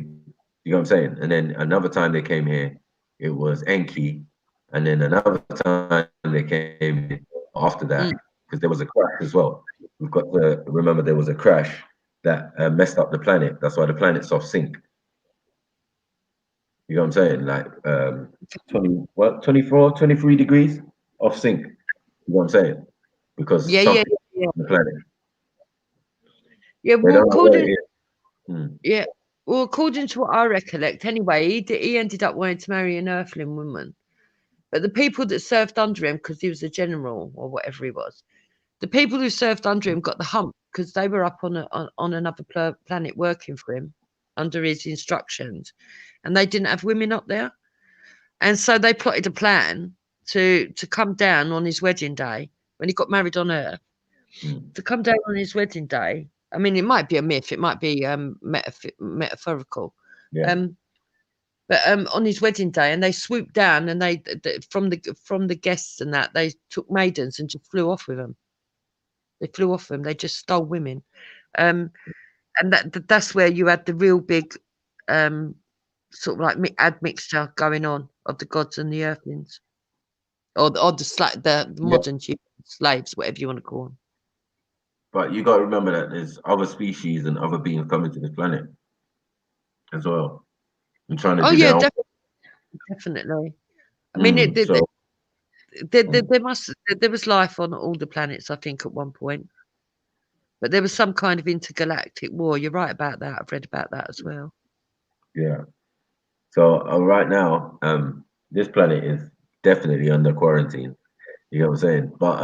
You know what I'm saying? And then another time they came here, it was Enki. And then another time they came here after that, because there was a crash as well. We've got to remember there was a crash that messed up the planet. That's why the planet's off sync. You know what I'm saying? Like 23 degrees off sync. You know what I'm saying? Because yeah. something on the planet. Yeah, They well, don't know where according it is. yeah, well, according to what I recollect, anyway, he ended up wanting to marry an earthling woman, but the people that served under him, because he was a general or whatever he was, the people who served under him got the hump because they were up on another planet working for him under his instructions, and they didn't have women up there, and so they plotted a plan to come down on his wedding day when he got married on Earth. To come down on his wedding day. I mean, it might be a myth. It might be metaphorical. Yeah. But on his wedding day, and they swooped down, and they from the guests and that they took maidens and just flew off with them. They flew off them. They just stole women, and that's where you had the real big sort of like admixture going on of the gods and the earthlings, or the modern slaves, whatever you want to call them. But you got to remember that there's other species and other beings coming to this planet as well. And trying to Oh do yeah, their definitely. I mean, there was life on all the planets, I think, at one point. But there was some kind of intergalactic war. You're right about that. I've read about that as well. Yeah. So right now, this planet is definitely under quarantine. You know what I'm saying? But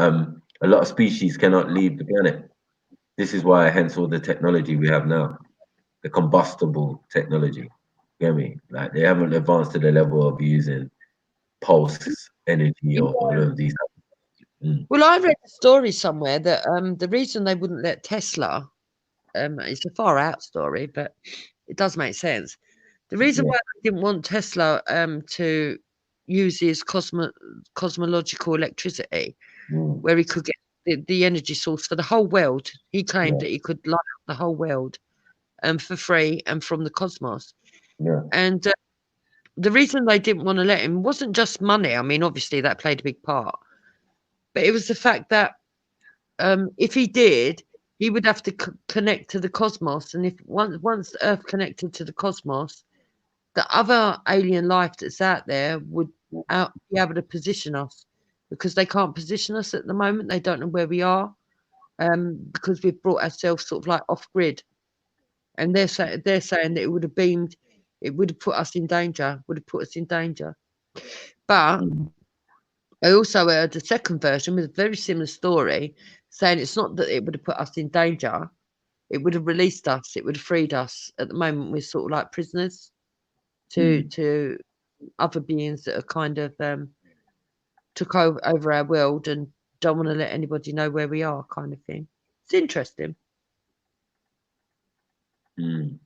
a lot of species cannot leave the planet. This is why, hence all the technology we have now, the combustible technology. You get me? Like they haven't advanced to the level of using pulse energy or all of these. Mm, Well, I read a story somewhere that the reason they wouldn't let Tesla, it's a far out story, but it does make sense. The reason yeah. why they didn't want Tesla to use his cosmological electricity, Mm, where he could get the energy source for the whole world, he claimed yeah. that he could light up the whole world for free and from the cosmos. Yeah. And the reason they didn't want to let him wasn't just money. I mean, obviously that played a big part, but it was the fact that if he did, he would have to connect to the cosmos, and if once Earth connected to the cosmos, the other alien life that's out there would be able to position us, because they can't position us at the moment. They don't know where we are, because we've brought ourselves sort of like off grid, and they're saying that it would have beamed, it would have put us in danger, would have put us in danger. But Mm, I also heard a second version with a very similar story, saying it's not that it would have put us in danger, it would have released us, it would have freed us. At the moment, we're sort of like prisoners mm, to other beings that are kind of took over our world and don't want to let anybody know where we are, kind of thing. It's interesting. mm.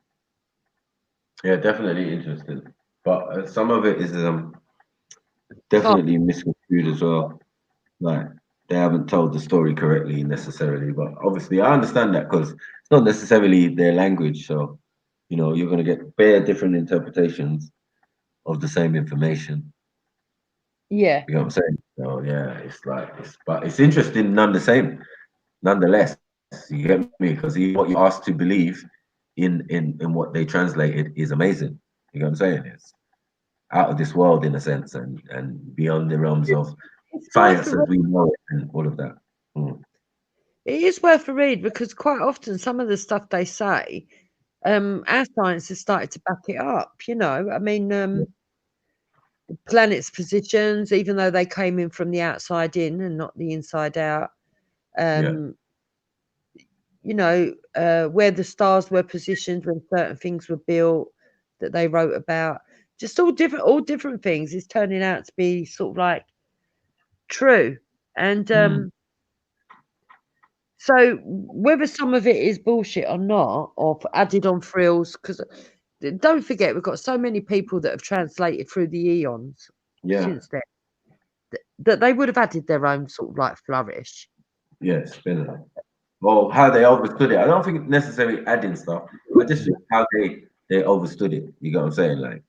Yeah, definitely interesting. But some of it is Far, definitely misconstrued as well. Like they haven't told the story correctly necessarily. But obviously, I understand that because it's not necessarily their language. So, you're going to get bare different interpretations of the same information. yeah, You know what I'm saying? So yeah, but it's interesting nonetheless. You get me? Because what you're asked to believe in what they translated is amazing. You know what I'm saying? It's out of this world in a sense, and beyond the realms of it's worth science a as read. we know it, and all of that. Mm, It is worth a read, because quite often some of the stuff they say, our science has started to back it up. I mean, yeah, the planet's positions, even though they came in from the outside in and not the inside out. yeah, Um, where the stars were positioned when certain things were built, that they wrote about. Just all different things is turning out to be sort of like true. And mm, so whether some of it is bullshit or not, or added on frills, because don't forget, we've got so many people that have translated through the eons yeah, since then, that they would have added their own sort of like flourish. yeah. Spinner. Well, how they understood it. I don't think necessarily adding stuff. I just think how they understood it. You get what I'm saying? Like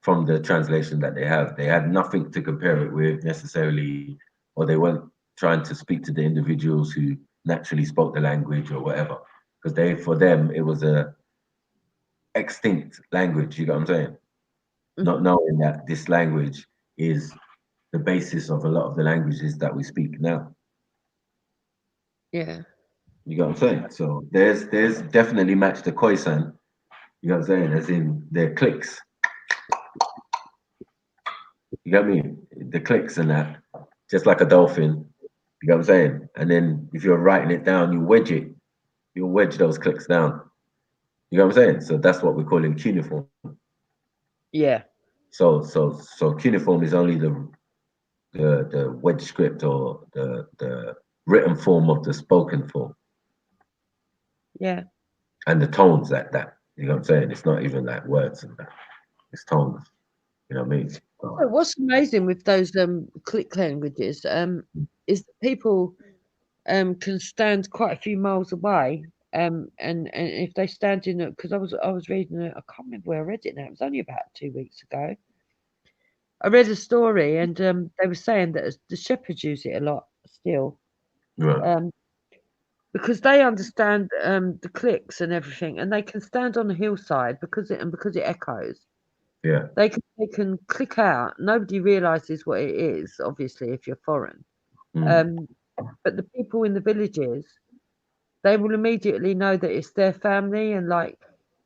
from the translation that they had nothing to compare it with necessarily, or they weren't trying to speak to the individuals who naturally spoke the language or whatever. Because for them it was a extinct language. You get what I'm saying? Not Mhm. knowing that this language is the basis of a lot of the languages that we speak now. Yeah, You get what I'm saying? So there's definitely match the Khoisan. You know what I'm saying? As in their clicks. You get me? The clicks and that. Just like a dolphin. You get what I'm saying? And then if you're writing it down, you wedge it. You wedge those clicks down. You know what I'm saying? So that's what we're calling cuneiform. yeah, So cuneiform is only the wedge script or the written form of the spoken form yeah. and the tones that. You know what I'm saying? It's not even like words and that. It's tones. You know what I mean? So, But what's amazing with those click languages is that people can stand quite a few miles away. And if they stand in it, because I was reading it, I can't remember where I read it now. It was only about 2 weeks ago. I read a story, and they were saying that the shepherds use it a lot still, right. um, because they understand the clicks and everything, and they can stand on a hillside because it echoes. Yeah. They can click out. Nobody realizes what it is, obviously, if you're foreign. Mm, Um, but the people in the villages, they will immediately know that it's their family, and like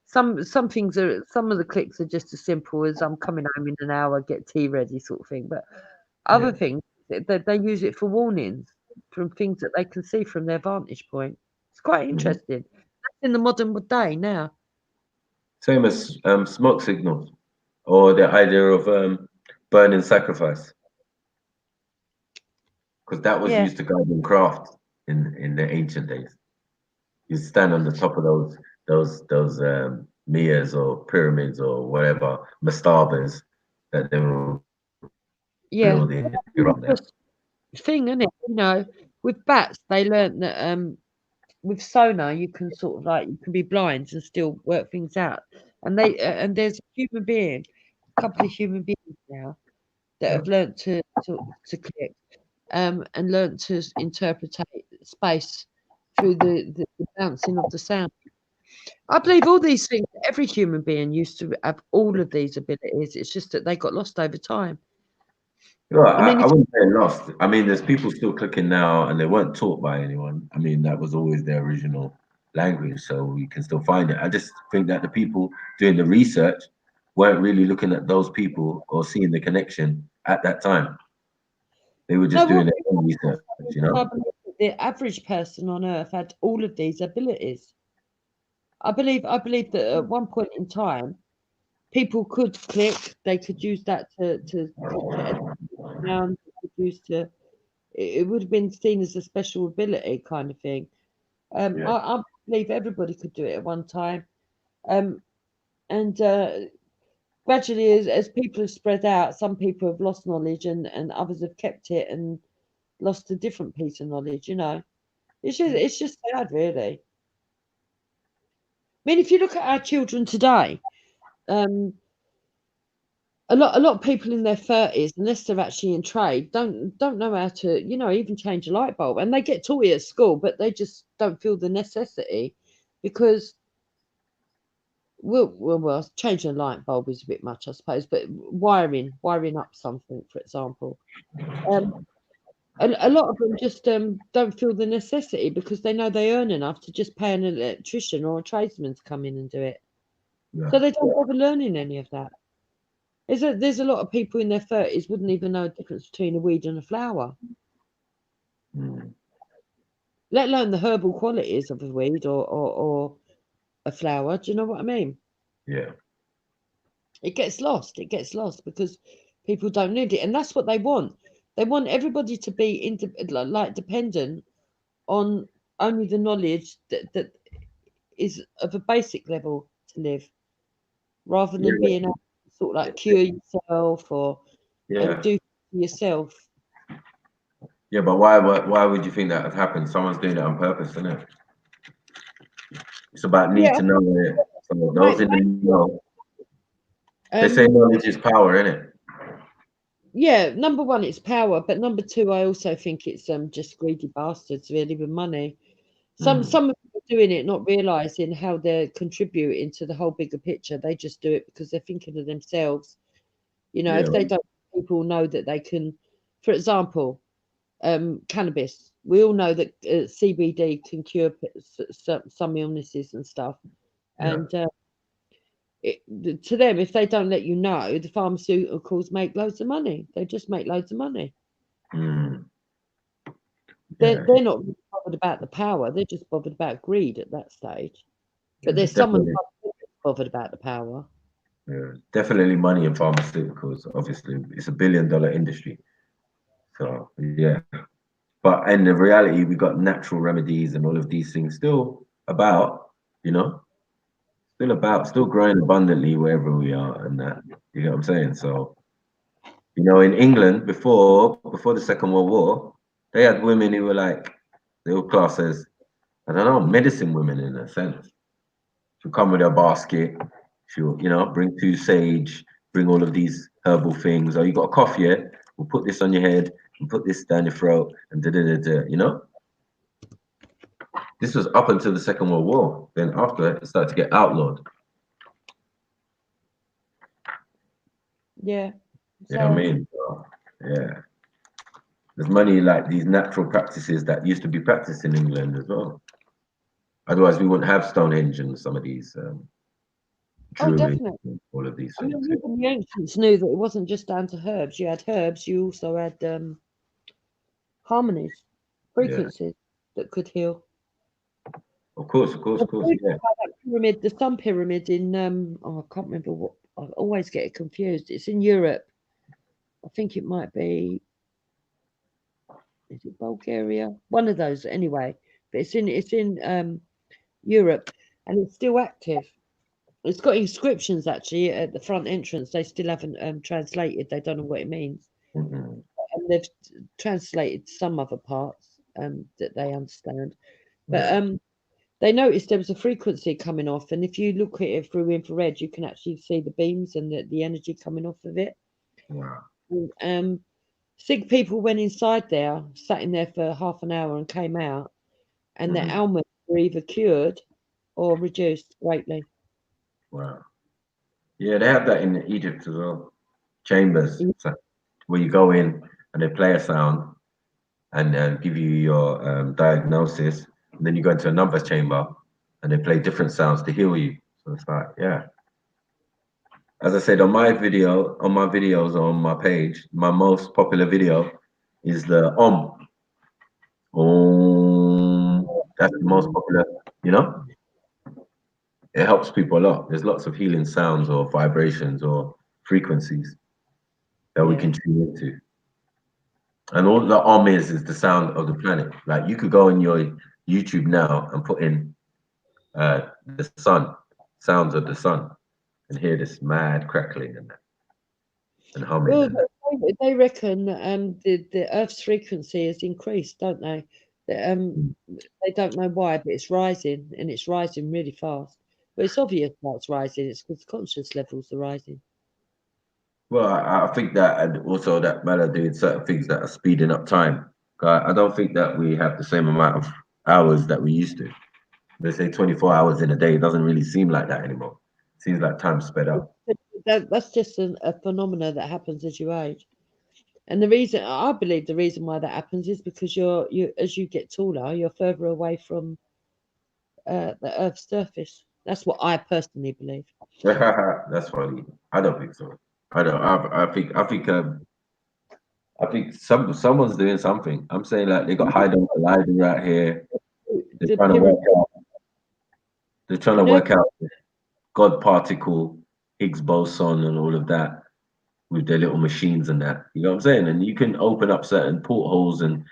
some things are, some of the clicks are just as simple as I'm coming home in an hour, get tea ready, sort of thing. But other Yeah. things, they use it for warnings from things that they can see from their vantage point. It's quite Mhm. interesting. That's in the modern day now. Same as smoke signals or the idea of burning sacrifice, because that was Yeah, used to guide in craft in the ancient days. You stand on the top of those mias or pyramids or whatever mastabas that they were yeah. building around there. Just thing, isn't it? You know, with bats, they learnt that with sonar you can sort of like you can be blind and still work things out. And they and there's a human being, a couple of human beings now that Yeah. have learnt to click and learnt to interpret space through the bouncing of the sound. I believe all these things. Every human being used to have all of these abilities. It's just that they got lost over time. Well, I mean, I if wouldn't say lost. I mean, there's people still clicking now, and they weren't taught by anyone. I mean, that was always their original language, so we can still find it. I just think that the people doing the research weren't really looking at those people or seeing the connection at that time. They were no, just what doing their own research, you I know? believe that the average person on Earth had all of these abilities. I believe that at one point in time, people could click. They could use that to edit sound. They could use to. It would have been seen as a special ability kind of thing. Yeah. I believe everybody could do it at one time. Um, and gradually, as people have spread out, some people have lost knowledge, and others have kept it and lost a different piece of knowledge. You know, it's just sad, really. I mean, if you look at our children today, um, a lot of people in their 30s, unless they're actually in trade, don't know how to, even change a light bulb. And they get taught it at school, but they just don't feel the necessity because well, changing a light bulb is a bit much, I suppose, but wiring up something, for example. Um, a lot of them just don't feel the necessity because they know they earn enough to just pay an electrician or a tradesman to come in and do it. Yeah. So they don't bother learning any of that. There's a lot of people in their 30s wouldn't even know the difference between a weed and a flower, Mm. let alone the herbal qualities of a weed or a flower. Do you know what I mean? Yeah. It gets lost. It gets lost because people don't need it, and that's what they want. They want everybody to be like dependent on only the knowledge that is of a basic level to live, rather than Yeah. being able to sort of like cure yourself or and Yeah. do for yourself. Yeah, but why would you think that has happened? Someone's doing it on purpose, isn't it? It's about need Yeah, to know it. So those mate. in the know, they say Um, knowledge is power, innit? yeah. Number one, it's power, but number two, I also think it's just greedy bastards really with money. Some Mm. some of them are doing it, not realizing how they're contributing to the whole bigger picture. They just do it because they're thinking of themselves. Yeah. If they don't, people know that they can. For example, cannabis. We all know that CBD can cure some illnesses and stuff. Yeah. And to them, if they don't let you know, the pharmaceuticals make loads of money. They just make loads of money. Mm. They're, Yeah. they're not really bothered about the power. They're just bothered about greed at that stage. Yeah. But there's someone Definitely. bothered about the power. Yeah. Definitely money in pharmaceuticals. Obviously, it's $1 billion industry. So yeah. But in the reality, we got natural remedies and all of these things still about, you know, still growing abundantly wherever we are, and that, you know what I'm saying? So, in England before the Second World War, they had women who were like they were classed as, I don't know, medicine women in a sense. She'll come with her basket, she'll, bring two sage, bring all of these herbal things. Oh, you got a cough, yeah? We'll put this on your head and put this down your throat and da da da da, you know? This was up until the Second World War. Then after it started to get outlawed. Yeah. You know what I So mean? So, yeah. There's money like these natural practices that used to be practiced in England as well. Otherwise, we wouldn't have Stonehenge and some of these Oh, druids definitely. and all of these I mean, things. even the ancients knew that it wasn't just down to herbs. You had herbs. You also had harmonies, Yeah, frequencies that could heal. of course, of course, The of course. Yeah. pyramid, the Sun Pyramid in oh, I can't remember what. I always get it confused. It's in Europe. I think it might be. Is it Bulgaria? One of those, anyway. But it's in Europe, and it's still active. It's got inscriptions actually at the front entrance. They still haven't translated. They don't know what it means, Mhm. and they've translated some other parts that they understand. But Yeah. they noticed there was a frequency coming off, and if you look at it through infrared, you can actually see the beams and the energy coming off of it. Wow. And, sick people went inside there, sat in there for half an hour, and came out, and their Mhm. ailments were either cured or reduced greatly. Wow. Yeah, they have that in Egypt as well. Chambers, Mm. so where you go in and they play a sound and give you your diagnosis, and then you go into another chamber and they play different sounds to heal you. So it's like, yeah. As I said on my video, on my videos on my page, my most popular video is the Om. Om. That's the most popular. You know, it helps people a lot. There's lots of healing sounds or vibrations or frequencies that we Yeah. can tune into. And all the Om is the sound of the planet. Like you could go on your YouTube now and put in the sun, sounds of the sun, and hear this mad crackling and humming Well, and that. they reckon the Earth's frequency has increased, don't they? They don't know why, but it's rising, and it's rising really fast. But it's obvious why it's rising. It's because conscious levels are rising. Well, I think that, and also that man are doing certain things that are speeding up time. I don't think that we have the same amount of hours that we used to. They say 24 hours in a day. It doesn't really seem like that anymore. Seems like time sped up. That's just a phenomena that happens as you age. And the reason I believe the reason why that happens is because you as you get taller, you're further away from the Earth's surface. That's what I personally believe. That's funny. I don't think so. I don't. I think someone's doing something. I'm saying like they got hydrogen collider out here. They're The trying to work pyramid, out. They're trying you to know, work out God particle, Higgs boson, and all of that with their little machines and that. You know what I'm saying? And you can open up certain portholes and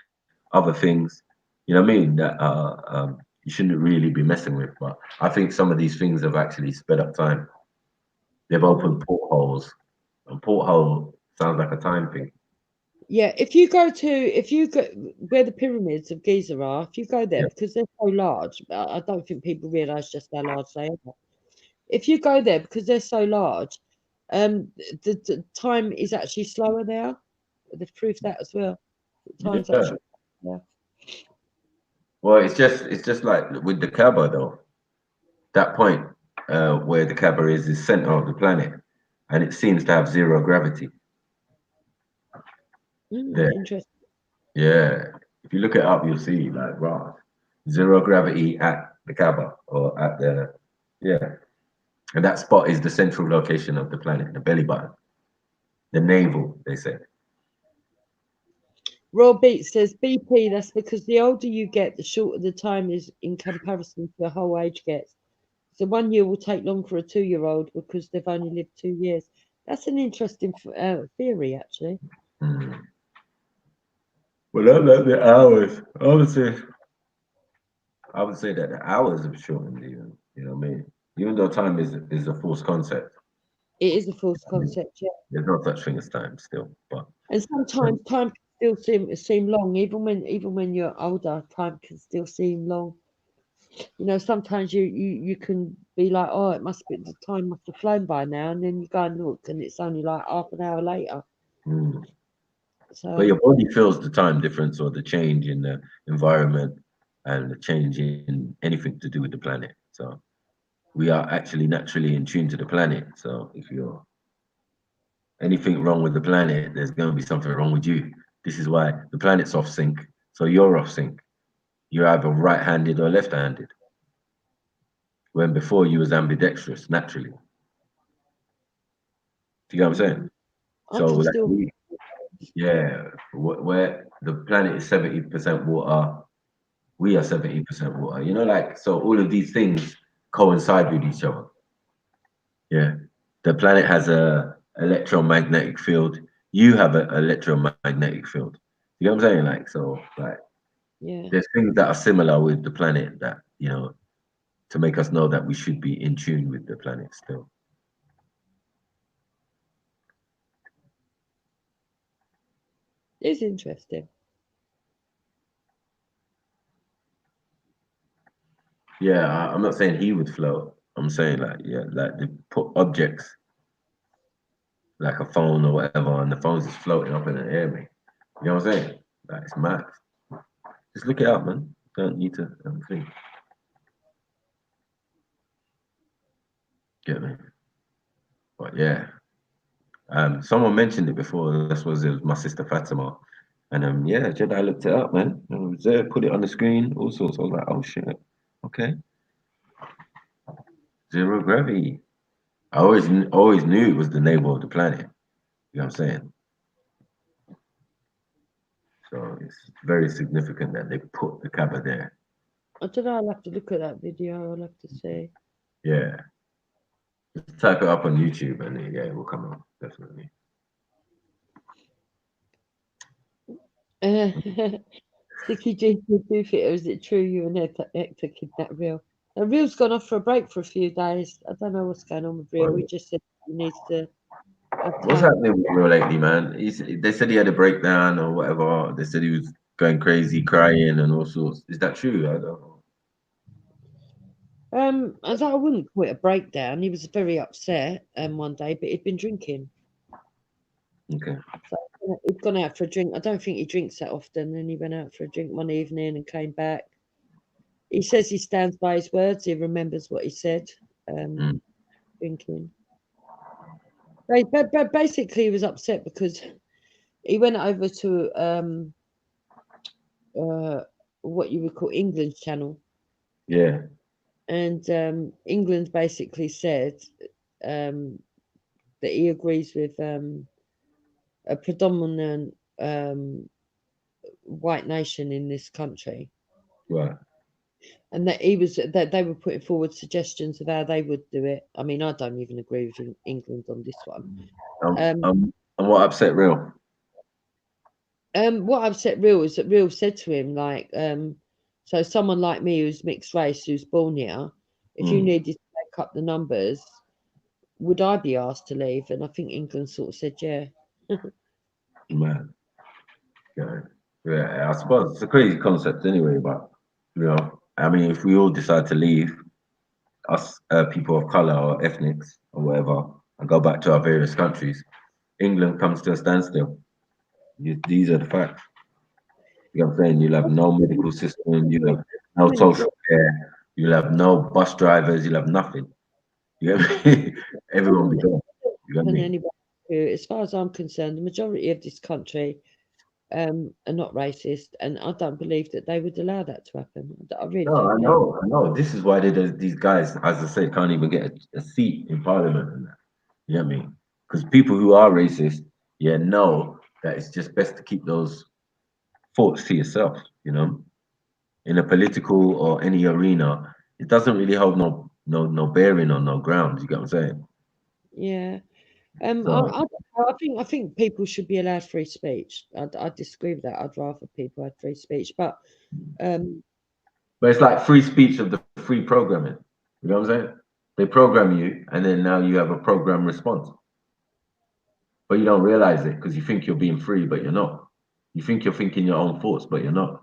other things. You know what I mean? That you shouldn't really be messing with. But I think some of these things have actually sped up time. They've mm, opened portholes, and porthole sounds like a time thing. yeah. If you go where the pyramids of Giza are, if you go there Yeah. because they're so large, I don't think people realise just how large they are. If you go there because they're so large, the time is actually slower there. They've proved that as well. Time's Yeah. actually yeah. Well, it's just like with the Kaaba though. That point where the Kaaba is center of the planet, and it seems to have zero gravity. Yeah, Interesting. yeah. If you look it up, you'll see like wow, zero gravity at the Kaaba or at the yeah, and that spot is the central location of the planet, the belly button, the navel. They say. Royal Beat says BP, that's because the older you get, the shorter the time is in comparison to your whole age gets. So 1 year will take longer for a 2-year-old because they've only lived 2 years. That's an interesting theory, actually. Hmm. Well, I like the hours. I would say that the hours have shortened even. You know what I mean? Even though time is a false concept. It is a false I mean, concept, yeah. there's no such thing as time still. But And sometimes time can still seem long, even when you're older. Time can still seem long. You know, sometimes you can be like, oh, it must be the time must have flown by now, and then you go and look, and it's only like half an hour later. mm. But So your body feels the time difference or the change in the environment and the change in anything to do with the planet. So we are actually naturally in tune to the planet. So if you're anything wrong with the planet, there's going to be something wrong with you. This is why the planet's off sync. So you're off sync. You're either right-handed or left-handed. when before you was ambidextrous naturally. Do you get what I'm saying? I So can like still. yeah, where the planet is 70% water, we are 70% water. You know, like so all of these things coincide with each other. Yeah. The planet has a electromagnetic field. You have an electromagnetic field. You know what I'm saying? Like so like Yeah. there's things that are similar with the planet that, you know, to make us know that we should be in tune with the planet still. It's interesting. Yeah, I'm not saying he would float. I'm saying like, yeah, like they put objects like a phone or whatever, and the phone's just floating up in the air, mate. You know what I'm saying? Like it's mad. Just look it up, man. Don't need to think. Get me? But yeah. Someone mentioned it before. This was it was my sister Fatima. And yeah, Jedi looked it up, man. I was there, put it on the screen, all sorts. I was like, oh shit. Okay. Zero gravity. I always knew it was the neighbor of the planet. You know what I'm saying? So it's very significant that they put the Kaaba there. I don't know. I'll have to look at that video. I'll have to see. Yeah. Just type it up on YouTube and yeah, it will come up, definitely. Sticky G do fit, or is it true you and Hector kidnapped Real? Real's gone off for a break for a few days. I don't know what's going on with Real. He just said he needs to have What's time. happening with Real lately, man? They said he had a breakdown or whatever. They said he was going crazy, crying and all sorts. Is that true? I don't know. I wouldn't call it a breakdown. He was very upset one day, but he'd been drinking. Okay. So he'd gone out for a drink. I don't think he drinks that often. And he went out for a drink one evening and came back. He says he stands by his words. He remembers what he said. Mm. Drinking. But basically, he was upset because he went over to what you would call England's channel, Yeah. and England basically said um, that he agrees with a predominant white nation in this country, Right. and that they were putting forward suggestions of how they would do it. I mean, I don't even agree with England on this one. And what upset Real? What upset Real is that Real said to him, like, so someone like me who's mixed race, who's born here, if you Mm. needed to make up the numbers, would I be asked to leave? And I think England sort of said, yeah. Man. Yeah. Yeah. I suppose it's a crazy concept anyway, but you know, I mean, if we all decide to leave, us people of color or ethnics or whatever, and go back to our various countries, England comes to a standstill. These are the facts. You know what I'm saying? You'll have no medical system, you'll have no social care, you'll have no bus drivers, you'll have nothing. You get me? Everyone be gone. You get And me? anyway, as far as I'm concerned, the majority of this country are not racist, and I don't believe that they would allow that to happen. I really No, don't I believe. know, I know. This is why these guys, as I said, can't even get a seat in parliament and that. You get me? Because people who are racist, yeah, know that it's just best to keep those thoughts to yourself, you know? In a political or any arena, it doesn't really hold no bearing on no ground. You get what I'm saying? Yeah. So I think people should be allowed free speech. I disagree with that. I'd rather people had free speech, but um, but it's like free speech of the free programming. You know what I'm saying? They program you, and then now you have a program response. But you don't realize it because you think you're being free, but you're not. You think you're thinking your own thoughts, but you're not.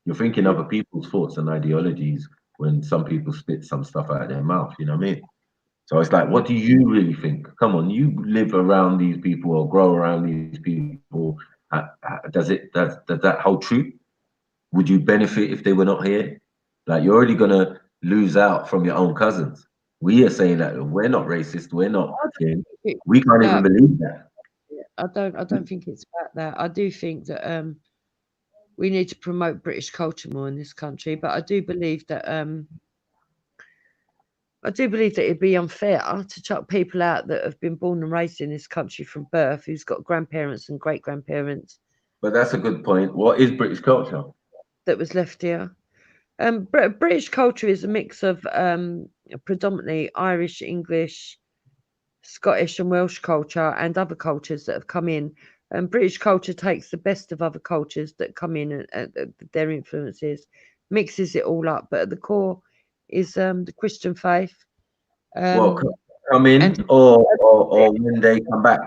You're thinking other people's thoughts and ideologies when some people spit some stuff out of their mouth. You know what I mean? So it's like, yeah, what do you really think? Come on, you live around these people or grow around these people. Does that hold true? Would you benefit if they were not here? Like you're already gonna lose out from your own cousins. We are saying that we're not racist, we're not I don't here. think it's We can't even that. believe that. I don't think it's about that. I do think that we need to promote British culture more in this country, but I do believe that I do believe that it'd be unfair to chuck people out that have been born and raised in this country from birth, who's got grandparents and great grandparents But that's a good point. What is British culture? that was left here. British culture is a mix of predominantly Irish, English, Scottish, and Welsh culture, and other cultures that have come in. And British culture takes the best of other cultures that come in and their influences, mixes it all up. But at the core is the Christian faith. Well, Um, come in and or when they come back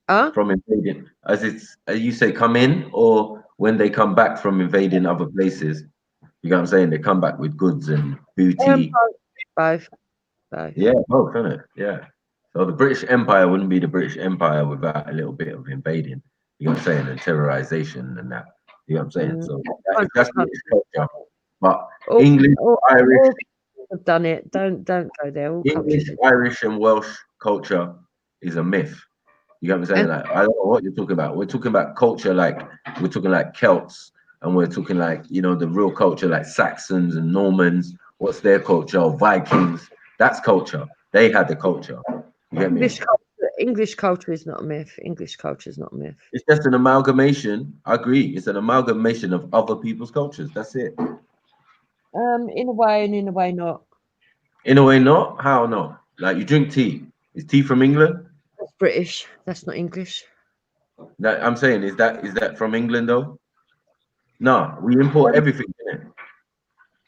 uh, from invading, as you say, come in or when they come back from invading other places. You know what I'm saying? They come back with goods and booty. both, both. Yeah, both, isn't it? Yeah. So the British Empire wouldn't be the British Empire without a little bit of invading. You know what I'm saying? And terrorization and that. You know what I'm saying? Mm. So that's British culture. But All, English, Irish, all countries have done it. Don't go there. All English, countries have. Irish, and Welsh culture is a myth. You get what I'm saying? And Like, I don't know what you're talking about. We're talking about culture like we're talking like Celts, and we're talking like, you know, the real culture like Saxons and Normans. What's their culture? Vikings. That's culture. They had the culture. You get me? English culture is not a myth. English culture is not a myth. It's just an amalgamation. I agree. It's an amalgamation of other people's cultures. That's it. In a way and in a way not. In a way, not. How not? Like you drink tea. Is tea from England? That's British. That's not English. That I'm saying is that from England though? No, we import everything in it.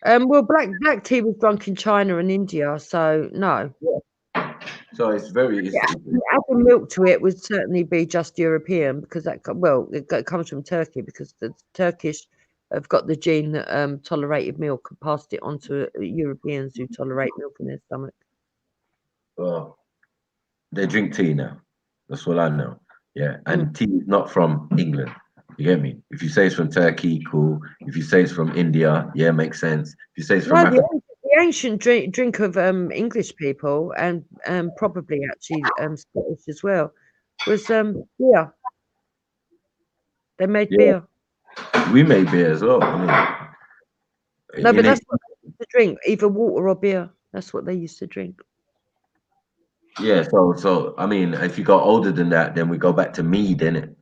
Well, black tea was drunk in China and India, so no. So it's very. Yeah, adding milk to it would certainly be just European because it comes from Turkey because the Turkish have got the gene that tolerated milk and passed it on to Europeans who tolerate milk in their stomach. Well, they drink tea now. That's what I know. Yeah, Mm. and tea is not from England. You get me? If you say it's from Turkey, cool. If you say it's from India, yeah, makes sense. If you say it's from No, Africa, the ancient drink of English people and probably actually Scottish as well was beer. They made yeah, beer. we made beer as well. I mean, No, but in it, that's what they used to drink, either water or beer. That's what they used to drink. yeah. So I mean, if you go older than that, then we go back to mead, innit?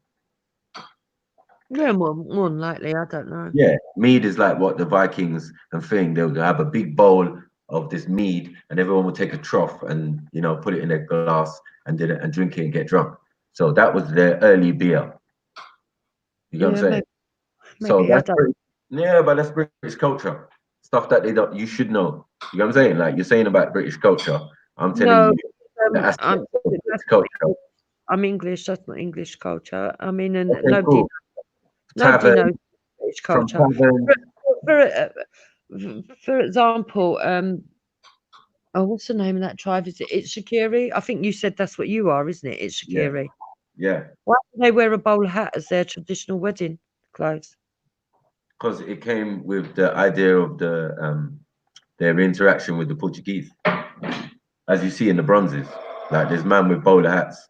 Yeah, more than likely. I don't know. Yeah, mead is like what the Vikings and thing. They'll have a big bowl of this mead, and everyone would take a trough and put it in their glass and did it and drink it and get drunk. So that was their early beer. You get what I'm Yeah, saying? So maybe I that's don't. yeah, but that's British culture. Stuff that they don't you should know. You know what I'm saying? Like you're saying about British culture, I'm telling No, you the aspects of British that's not culture. I'm English. That's not English culture. I mean, and Okay, cool. nobody Tavern, knows British from culture. tavern. For example, oh, what's the name of that tribe? Is it? It's Shakiri. I think you said that's what you are, isn't it? It's Yeah, Shakiri. yeah. Why do they wear a bowler hat as their traditional wedding clothes? Because it came with the idea of their interaction with the Portuguese, as you see in the bronzes. Like there's man with bowler hats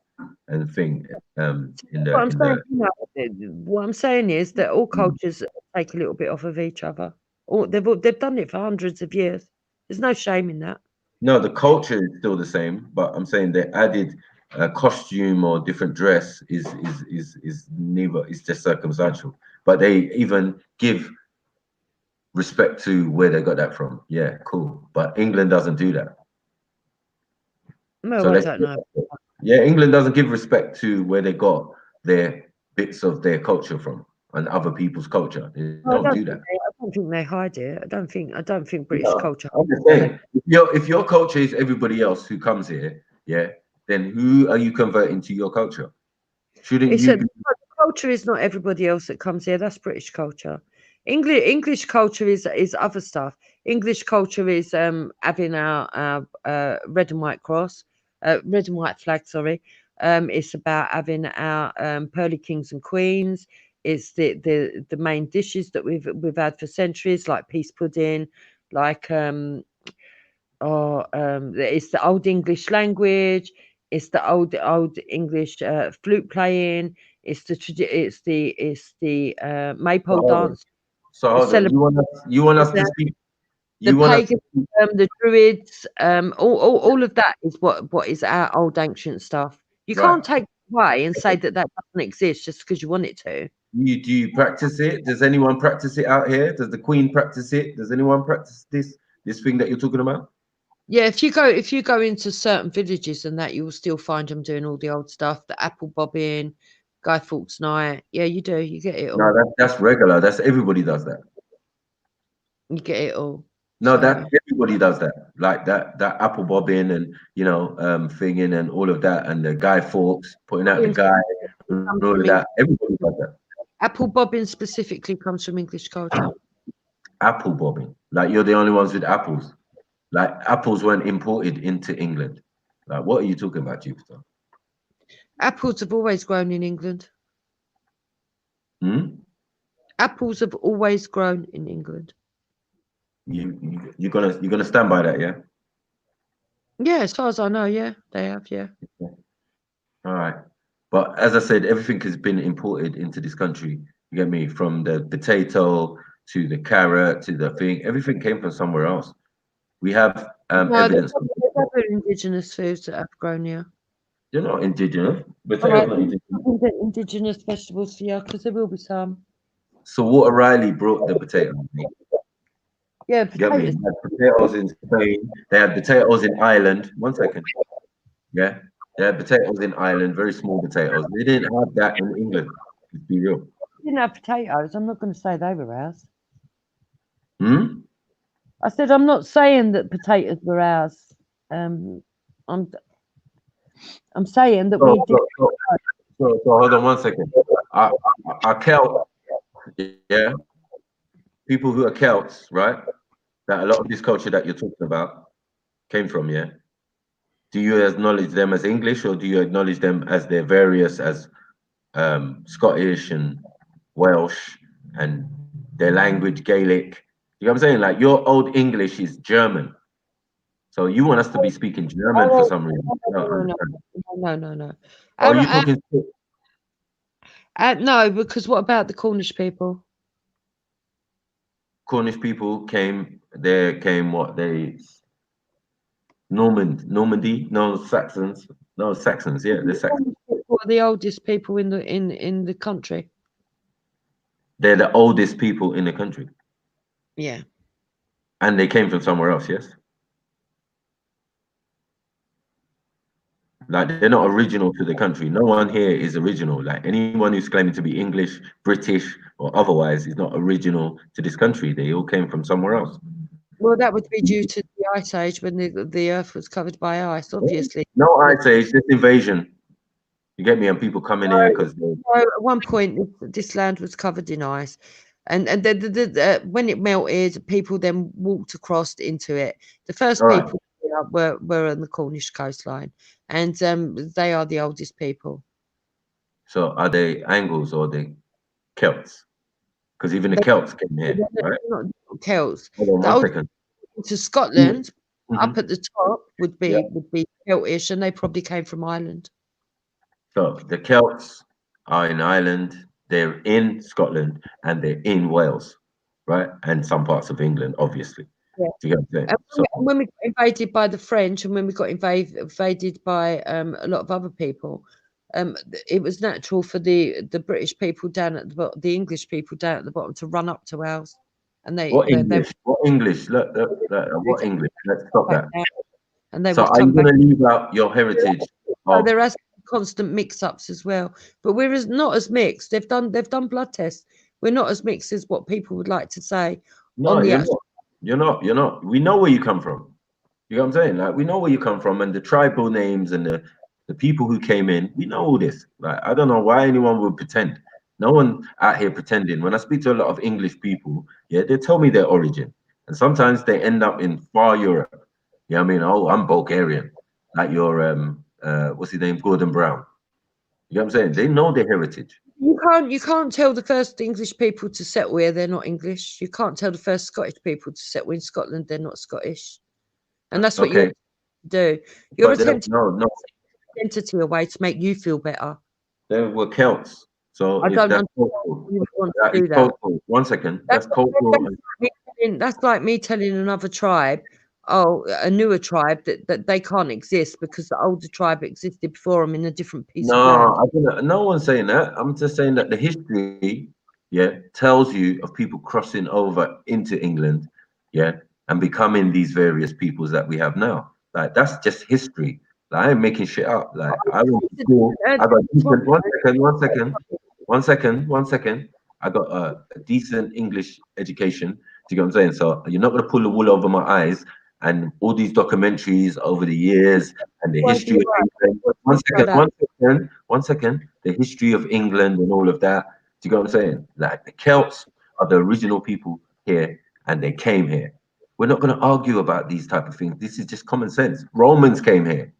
and thing in What the I'm in saying, the what I'm saying is that all cultures take a little bit off of each other. Or they've done it for hundreds of years. There's no shame in that. no, the culture is still the same, but I'm saying they added a costume or different dress is neither. It's just circumstantial, but they even give respect to where they got that from. Yeah, cool. But England doesn't do that. No, So I let's don't know. yeah, England doesn't give respect to where they got their bits of their culture from and other people's culture. They No, don't do that. I don't think they hide it. I don't think British No, culture. I'm just saying, if your culture is everybody else who comes here, yeah, then who are you converting to your culture? Shouldn't It's you that be? culture is not everybody else that comes here. That's British culture. English culture is other stuff. English culture is having our red and white cross, red and white flag. Sorry. It's about having our pearly kings and queens. It's the main dishes that we've had for centuries, like peas pudding, like it's the old English language. It's the old English flute playing. It's the maypole So dance. so The hold on. celebration. You want us to speak? The You want pagan, the druids, all of that is what is our old ancient stuff. You right? can't take it away and say that that doesn't exist just because you want it to. Do you practice it? Does anyone practice it out here? Does the Queen practice it? Does anyone practice this thing that you're talking about? Yeah, if you go into certain villages and that, you will still find them doing all the old stuff, the apple bobbing, Guy Fawkes night. Yeah, you do. You get it No, all. that's regular. That's everybody does that. You get it all. No, that So everybody does that. Like that apple bobbing and thinging and all of that, and the Guy Fawkes putting out the bobbing guy comes and all from of that. Everybody does that. apple bobbing specifically comes from English culture. Apple bobbing. Like you're the only ones with apples. Like apples weren't imported into England. Like what are you talking about, Jupiter? Apples have always grown in England. Hmm? Apples have always grown in England. You're gonna stand by that, yeah? Yeah, as far as I know, yeah, they have, yeah. All right. But as I said, everything has been imported into this country. You get me? From the potato to the carrot to the thing. Everything came from somewhere else. We have No, evidence. there's other indigenous foods that have grown here. You're not indigenous. All Potato's right, not indigenous. indigenous vegetables for you because there will be some. So Walter Riley brought the potatoes. Yeah, You get me? potatoes. They had potatoes in Spain. They had potatoes in Ireland. 1 second. Yeah. They had potatoes in Ireland, very small potatoes. They didn't have that in England. Let's be real. Didn't have potatoes. I'm not going to say they were ours. Hmm? I said I'm not saying that potatoes were ours. I'm I'm saying that we So, did. so, so hold on 1 second. Our Celt, yeah, people who are Celts, right? That a lot of this culture that you're talking about came from, yeah. Do you acknowledge them as English or do you acknowledge them as their various as Scottish and Welsh and their language Gaelic? You know what I'm saying? Like your old English is German. So you want us to be speaking German for Oh, some reason. I don't understand. no. Or are you talking No, because what about the Cornish people? Cornish people came what they Normandy, no Saxons, yeah, the The Saxons. Cornish people are the oldest people in the country. They're the oldest people in the country. Yeah. And they came from somewhere else, yes? Like they're not original to the country. No one here is original. Like anyone who's claiming to be English, British, or otherwise is not original to this country. They all came from somewhere else. Well, that would be due to the ice age when the earth was covered by ice, obviously. No, I'd say it's just invasion. You get me? And people coming here because So at one point, this land was covered in ice, and when it melted, people then walked across into it. The first all right. people were on the Cornish coastline, and they are the oldest people. So are they Angles or the Celts? Because even the Celts came here, right? Not Celts. Hold on The 1 second. to Scotland, Mhm. up at the top would Yeah. be Celtish, and they probably came from Ireland. So the Celts are in Ireland, they're in Scotland, and they're in Wales, right? And some parts of England, obviously. Yeah. Do you get what I'm saying? So And when we got invaded by the French, and when we got invaded by a lot of other people, it was natural for the British people down at the bottom, the English people down at the bottom, to run up to Wales, and what English? What English? What English? Let's stop that. and they So would are you come back. going to leave out your heritage? So there are constant mix-ups as well, but we're not as mixed. They've done blood tests. We're not as mixed as what people would like to say. No, you're not. You're not. We know where you come from. You know what I'm saying? Like we know where you come from and the tribal names and the people who came in. We know all this. Like I don't know why anyone would pretend. No one out here pretending. When I speak to a lot of English people, yeah, they tell me their origin, and sometimes they end up in far Europe. Yeah, I mean, oh, I'm Bulgarian, like your what's his name, Gordon Brown. You know what I'm saying? They know their heritage. You can't tell the first English people to settle here they're not English. You can't tell the first Scottish people to settle in Scotland they're not Scottish. And that's what Okay, you do. You're but attempting no, identity away to make you feel better. they were Celts. So I if don't that's understand cultural, why you would want that to is do that. cultural. 1 second, that's cultural. We're that's like me telling another tribe, oh, a newer tribe, that they can't exist because the older tribe existed before them in a different piece of land. No, no one's saying that. I'm just saying that the history, yeah, tells you of people crossing over into England, yeah, and becoming these various peoples that we have now. Like that's just history. Like, I ain't making shit up. Like I went to school. I got decent. One second. I got a decent English education. Do you get what I'm saying? So you're not gonna pull the wool over my eyes and all these documentaries over the years and the history of England. One second. The history of England and all of that. Do you get what I'm saying? Like the Celts are the original people here and they came here. We're not going to argue about these type of things. This is just common sense. Romans came here.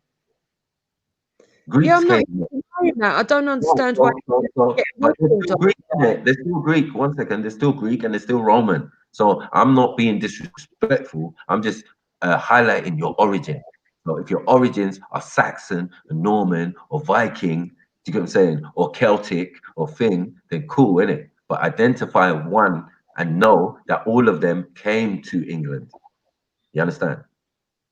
Greeks Yeah, I'm not came here. denying that. I don't understand why. But there's still Greek in it. There's still Greek. One second. There's still Greek and there's still Roman. So I'm not being disrespectful. I'm just highlighting your origin. So if your origins are Saxon, Norman, or Viking, do you get what I'm saying? Or Celtic or thing, then cool, innit? But identify one and know that all of them came to England. You understand?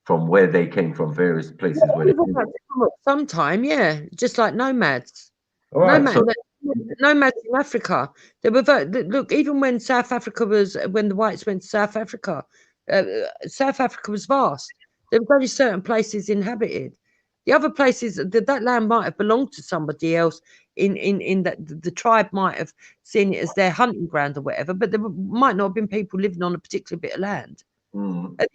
From where they came from, various places where they came from. Sometime, yeah, just like nomads. All right, so Nomads in Africa. They were look, even when the whites went to South Africa, South Africa was vast. There were only certain places inhabited. The other places, that land might have belonged to somebody else. In that the tribe might have seen it as their hunting ground or whatever, but there might not have been people living on a particular bit of land. At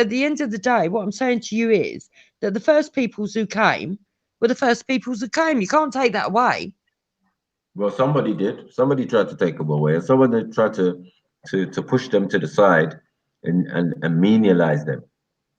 the end of the day, what I'm saying to you is that the first peoples who came were the first peoples who came. You can't take that away. well, somebody did. Somebody tried to take them away, and someone tried to push them to the side and menialize them.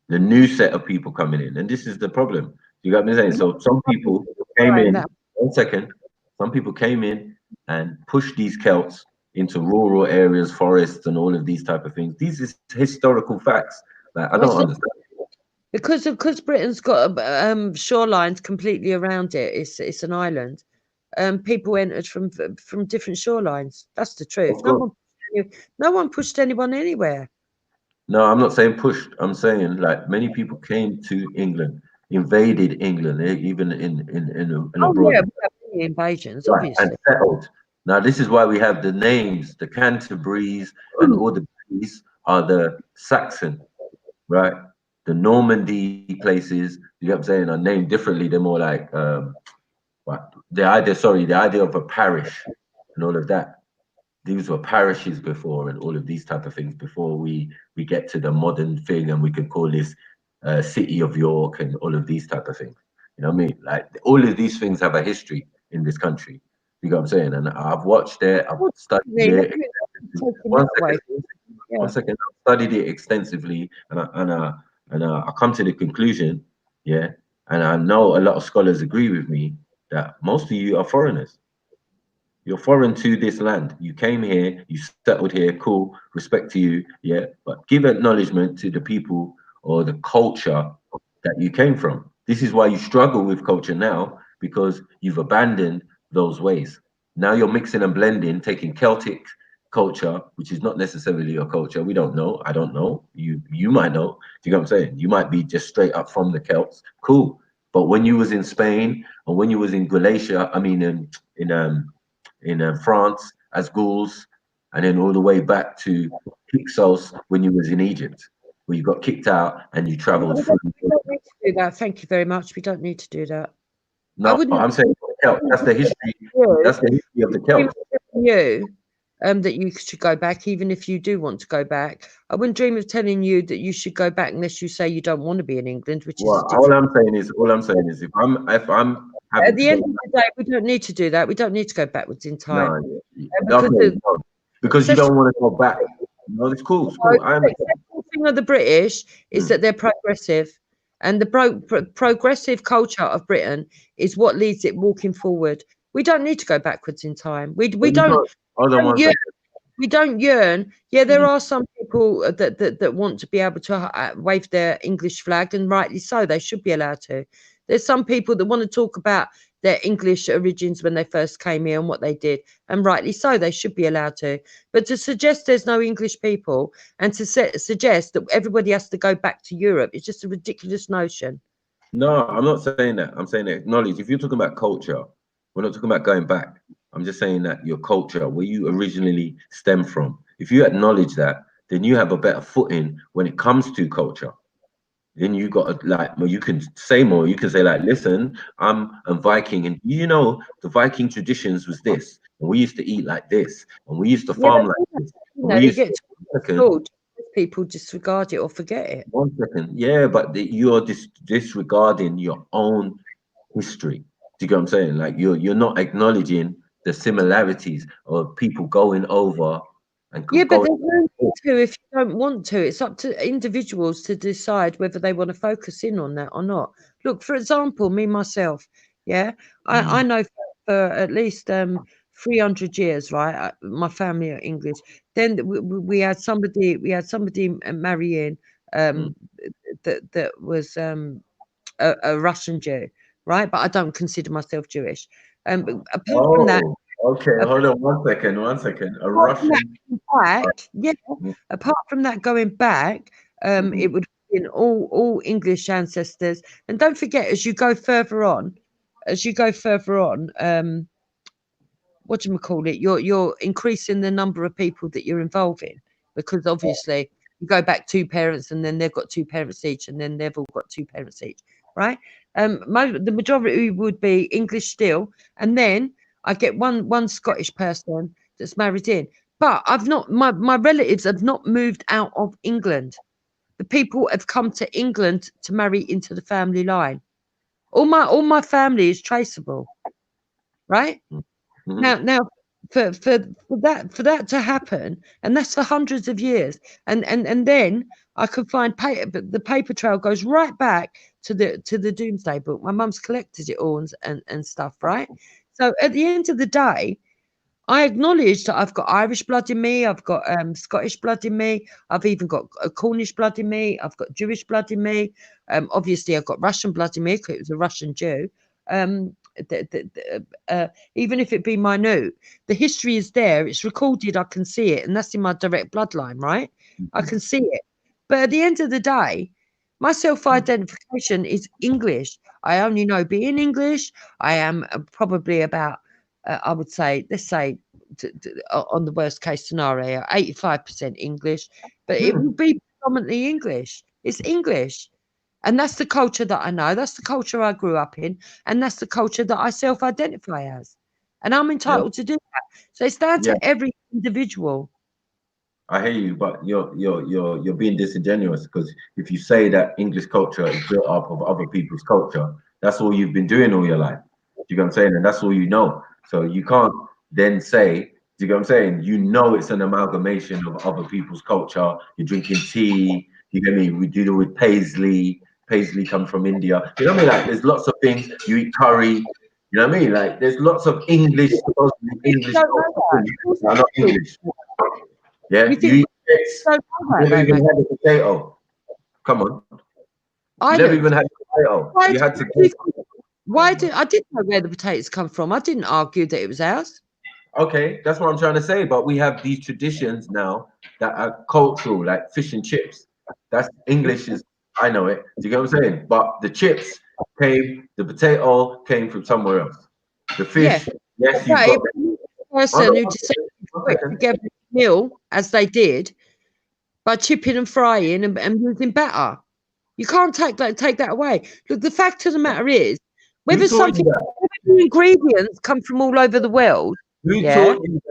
The new set of people coming in, and this is the problem. You got me saying? So some people came in. One second. Some people came in and pushed these Celts into rural areas, forests, and all of these type of things. These is historical facts. Like I don't understand. Because Britain's got shorelines completely around it. It's an island. People entered from different shorelines. That's the truth. No one pushed anyone anywhere. No, I'm not saying pushed. I'm saying like many people came to England, invaded England, even in abroad. Yeah, we have many invasions, Right, obviously. and settled. Now, this is why we have the names, the Canterbury's, and all the B's are the Saxon, right? The Normandy places, you know what I'm saying, are named differently. They're more like the idea of a parish and all of that. These were parishes before, and all of these type of things before we get to the modern thing, and we can call this City of York and all of these type of things. You know what I mean? Like all of these things have a history in this country. You know what I'm saying? And I've watched it, I've studied it. One second. I've studied it extensively, and I come to the conclusion, yeah, and I know a lot of scholars agree with me that most of you are foreigners. You're foreign to this land. You came here, you settled here, cool, respect to you, yeah. But give acknowledgement to the people or the culture that you came from. This is why you struggle with culture now, because you've abandoned those ways. Now you're mixing and blending, taking Celtic culture, which is not necessarily your culture. We don't know. I don't know. You might know. Do you know what I'm saying? You might be just straight up from the Celts. Cool. But when you was in Spain or when you was in Galatia, I mean in France as Gauls, and then all the way back to Hyksos when you was in Egypt, where you got kicked out and you travelled through. We don't need to do that. Thank you very much. We don't need to do that. No, I'm saying that's the history. That's the history of the Celts. That you should go back, even if you do want to go back. I wouldn't dream of telling you that you should go back unless you say you don't want to be in England, which is all I'm saying is if I'm at the end of the day, we don't need to do that. We don't need to go backwards in time. Because you don't want to go back. No, it's cool. It's cool. The thing of the British is that they're progressive, and the progressive culture of Britain is what leads it walking forward. We don't need to go backwards in time. We don't yearn. Yeah, there are some people that want to be able to wave their English flag, and rightly so. They should be allowed to. There's some people that want to talk about their English origins when they first came here and what they did, and rightly so, they should be allowed to. But to suggest there's no English people and to suggest that everybody has to go back to Europe is just a ridiculous notion. No, I'm not saying that. I'm saying acknowledge. If you're talking about culture, we're not talking about going back. I'm just saying that your culture, where you originally stem from, if you acknowledge that, then you have a better footing when it comes to culture. Then you got to like, well, you can say more. You can say like, listen, I'm a Viking, and you know the Viking traditions was this, and we used to eat like this, and we used to Yeah, farm but like this. you And know, we you used get to, to school, people disregard it or forget it. 1 second, yeah, but you're disregarding your own history. Do you get what I'm saying? Like you're not acknowledging the similarities of people going over and Yeah, but going. there's no need to if you don't want to. It's up to individuals to decide whether they want to focus in on that or not. Look, for example, me myself, yeah, I know for at least 300 years, right? My family are English. Then we had somebody marry in that was a Russian Jew, right? But I don't consider myself Jewish. But apart from that, Oh, okay. Hold on 1 second. 1 second. A apart from that Russian. going back, yeah, apart from that going back, it would have been all English ancestors. And don't forget, as you go further on, what do you call it? You're increasing the number of people that you're involving because obviously you go back 2 parents and then they've got 2 parents each and then they've all got 2 parents each, right? The majority would be English still, and then I get one Scottish person that's married in. But I've not my relatives have not moved out of England. The people have come to England to marry into the family line. All my family is traceable, right? Now, for that to happen, and that's for hundreds of years, and then I could find paper. The paper trail goes right back to the Doomsday Book. My mum's collected it all and stuff, right? So at the end of the day, I acknowledge that I've got Irish blood in me, I've got Scottish blood in me, I've even got Cornish blood in me, I've got Jewish blood in me. Obviously, I've got Russian blood in me because it was a Russian Jew. Um, Even if it be minute, the history is there, it's recorded, I can see it, and that's in my direct bloodline, right? I can see it. But at the end of the day, my self-identification is English. I only know being English. I am probably about I would say, let's say, on the worst case scenario, 85% English, but it will be predominantly English. It's English. And that's the culture that I know. That's the culture I grew up in. And that's the culture that I self identify as. And I'm Yeah, entitled to do that. So it's down yeah, to every individual. I hear you, but you're being disingenuous because if you say that English culture is built up of other people's culture, that's all you've been doing all your life. Do you get what I'm saying? And that's all you know. So you can't then say, do you get what I'm saying? You know it's an amalgamation of other people's culture. You're drinking tea, you get me? We do it with paisley. Paisley comes from India. You know what I mean? Like there's lots of things. You eat curry. You know what I mean? Like there's lots of English, supposedly You English don't know culture that. that are not English. Yeah, You you think eat eggs. you don't know You that never though, even mate. had a potato. Come on. You never Ireland. even had a potato. Why You do, had to you go. think- why do I didn't know where the potatoes come from. I didn't argue that it was ours. Okay, that's what I'm trying to say. But we have these traditions now that are cultural, like fish and chips. That's English is I know it. Do you get what I'm saying? But the chips the potato came from somewhere else. The Yeah. fish, yes, you've Okay, got but that. the Hold person on who one decided second. to One put second. together a meal as they did by chipping and frying and using batter. You can't take that away. Look, the fact of the matter is, Who whether taught you something that? whether the ingredients come from all over the world, Who yeah. taught you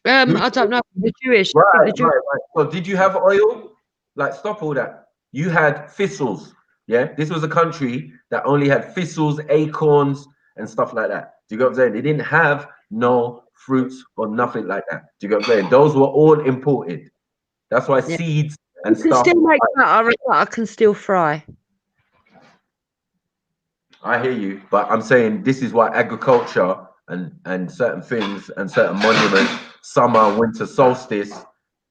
that? Who I don't know. The Jewish, I think Right, the Jewish. right. So did you have oil? Like, stop all that. You had thistles. Yeah, this was a country that only had thistles, acorns, and stuff like that. Do you get what I'm saying? They didn't have no fruits or nothing like that. Do you get what I'm saying? Those were all imported. That's why Yeah. seeds and You can stuff. still make batter, and batter can still fry. I hear you, but I'm saying this is why agriculture and certain things and certain monuments, summer, winter solstice,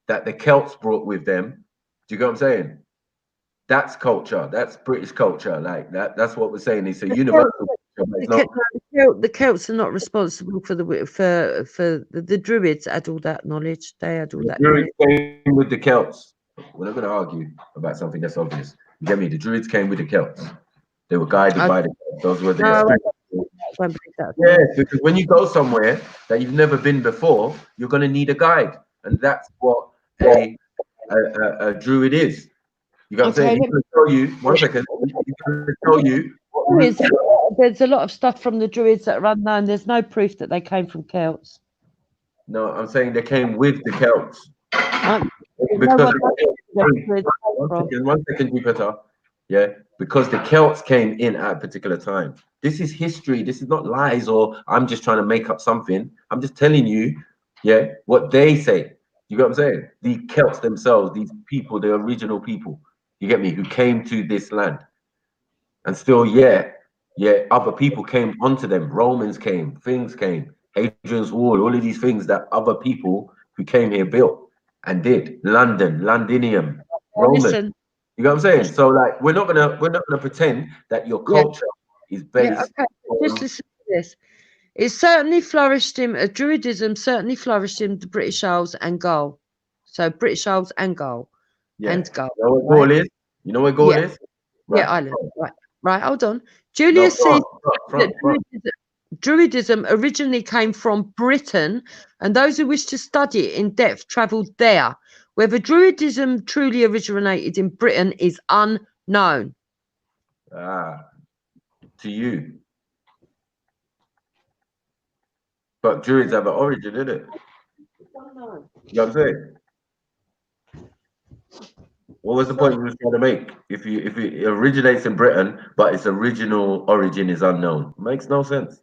that the Celts brought with them. Do you get what I'm saying? That's culture. That's British culture. Like that's what we're saying. It's a universal culture, but it's not. The Celts are not responsible for the Druids had all that knowledge. They had all The that Druids knowledge. came with the Celts. We're not going to argue about something that's obvious. You get me? The Druids came with the Celts. They were guided by the Celts. Those were their No, spiritual. I don't believe that. Yeah, because when you go somewhere that you've never been before, you're going to need a guide, and that's what a druid is. You got what I'm saying? He's going to tell you. One second. He's going to tell you. Druids, there's a lot of stuff from the Druids that are unknown. There's no proof that they came from Celts. No, I'm saying they came with the Celts. Because one second, Jupiter. Yeah, because the Celts came in at a particular time. This is history. This is not lies, or I'm just trying to make up something. I'm just telling you, yeah, what they say. You get what I'm saying? The Celts themselves, these people, the original people, you get me, who came to this land. And still, yeah, other people came onto them. Romans came, things came, Hadrian's Wall, all of these things that other people who came here built and did. London, Londinium, Roman. Listen, you know what I'm saying? So like we're not gonna pretend that your culture is based Just listen to this. It certainly flourished in Druidism certainly flourished in the British Isles and Gaul. So British Isles and Gaul. And Gaul. You know what Gaul is? You know what Gaul is? Right. Ireland. Right, hold on. Julius says that Druidism originally came from Britain, and those who wish to study it in depth travelled there. Whether Druidism truly originated in Britain is unknown. To you. But Druids have an origin, isn't it? You know what I'm saying? What was the point you were trying to make? If it originates in Britain, but its original origin is unknown, makes no sense.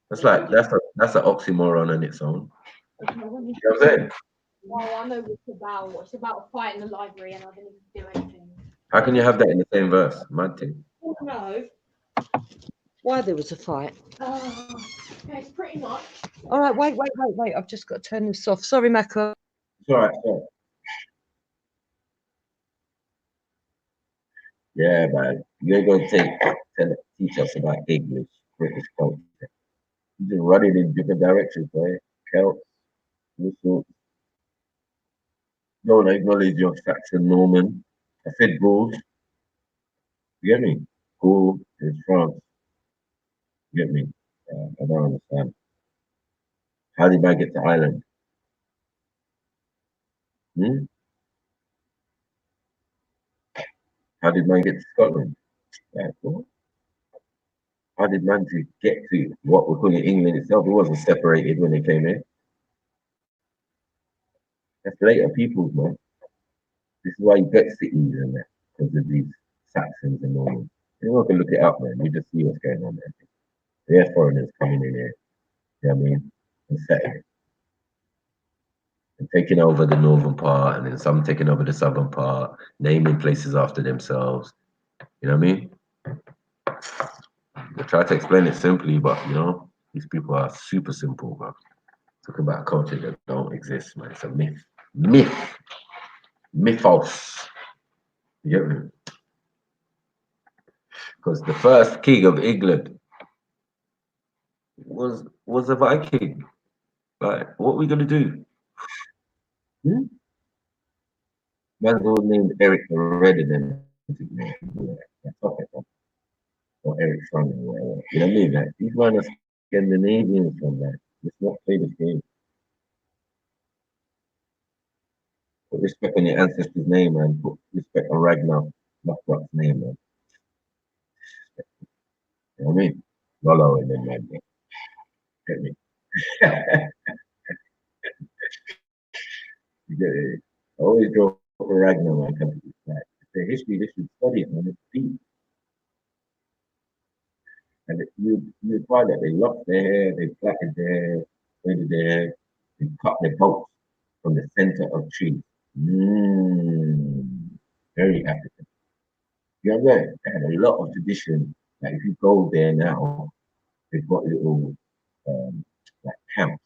That's like that's an oxymoron on its own. You know what I'm saying? Well, I know what it's about a fight in the library, and I didn't do anything. How can you have that in the same verse, mad thing? No. Why there was a fight? It's pretty much. All right, wait. I've just got to turn this off. Sorry, Mako. It's all right. Yeah, man. You're going to teach us about English, British culture. You just run it in different directions, right? Celts, all sorts. Don't acknowledge your Saxon Norman. I said Gauls. You get me? Gaul is France. You get me? I don't understand. How did I get to Ireland? Hmm? How did man get to Scotland? Like, what? How did man to get to what we're calling England itself? It wasn't separated when they came in. That's later peoples, man. This is why you get cities and that, because of these Saxons and Normans. Anyone can look it up, man. You just see what's going on there. They're foreigners coming in here, you know what I mean? And settling. And taking over the northern part, and then some taking over the southern part, naming places after themselves. You know what I mean? I try to explain it simply, but you know, these people are super simple, bro. Talk about a culture that don't exist, man. It's a myth. Mythos. You get me? Because the first king of England was a Viking. Like, what are we gonna do? Man's all named Eric already then. Or Eric Son or whatever. You know what I mean? Like, these men are Scandinavians from that. Let's not play this game. Put respect on your ancestors' name, man. Put respect on Ragnar Lothbrok's name, man. You know what I mean? Rollo and then, man. Get me? You get it? I always go for Ragnar, man. Come to this side. It's the history, they should study it, man. It's deep. And you find that they locked their hair, they plaited their hair, braided their hair, they cut their bolts from the center of trees. Very African. You know what I'm saying? They had a lot of tradition. Like if you go there now, they've got little like camps,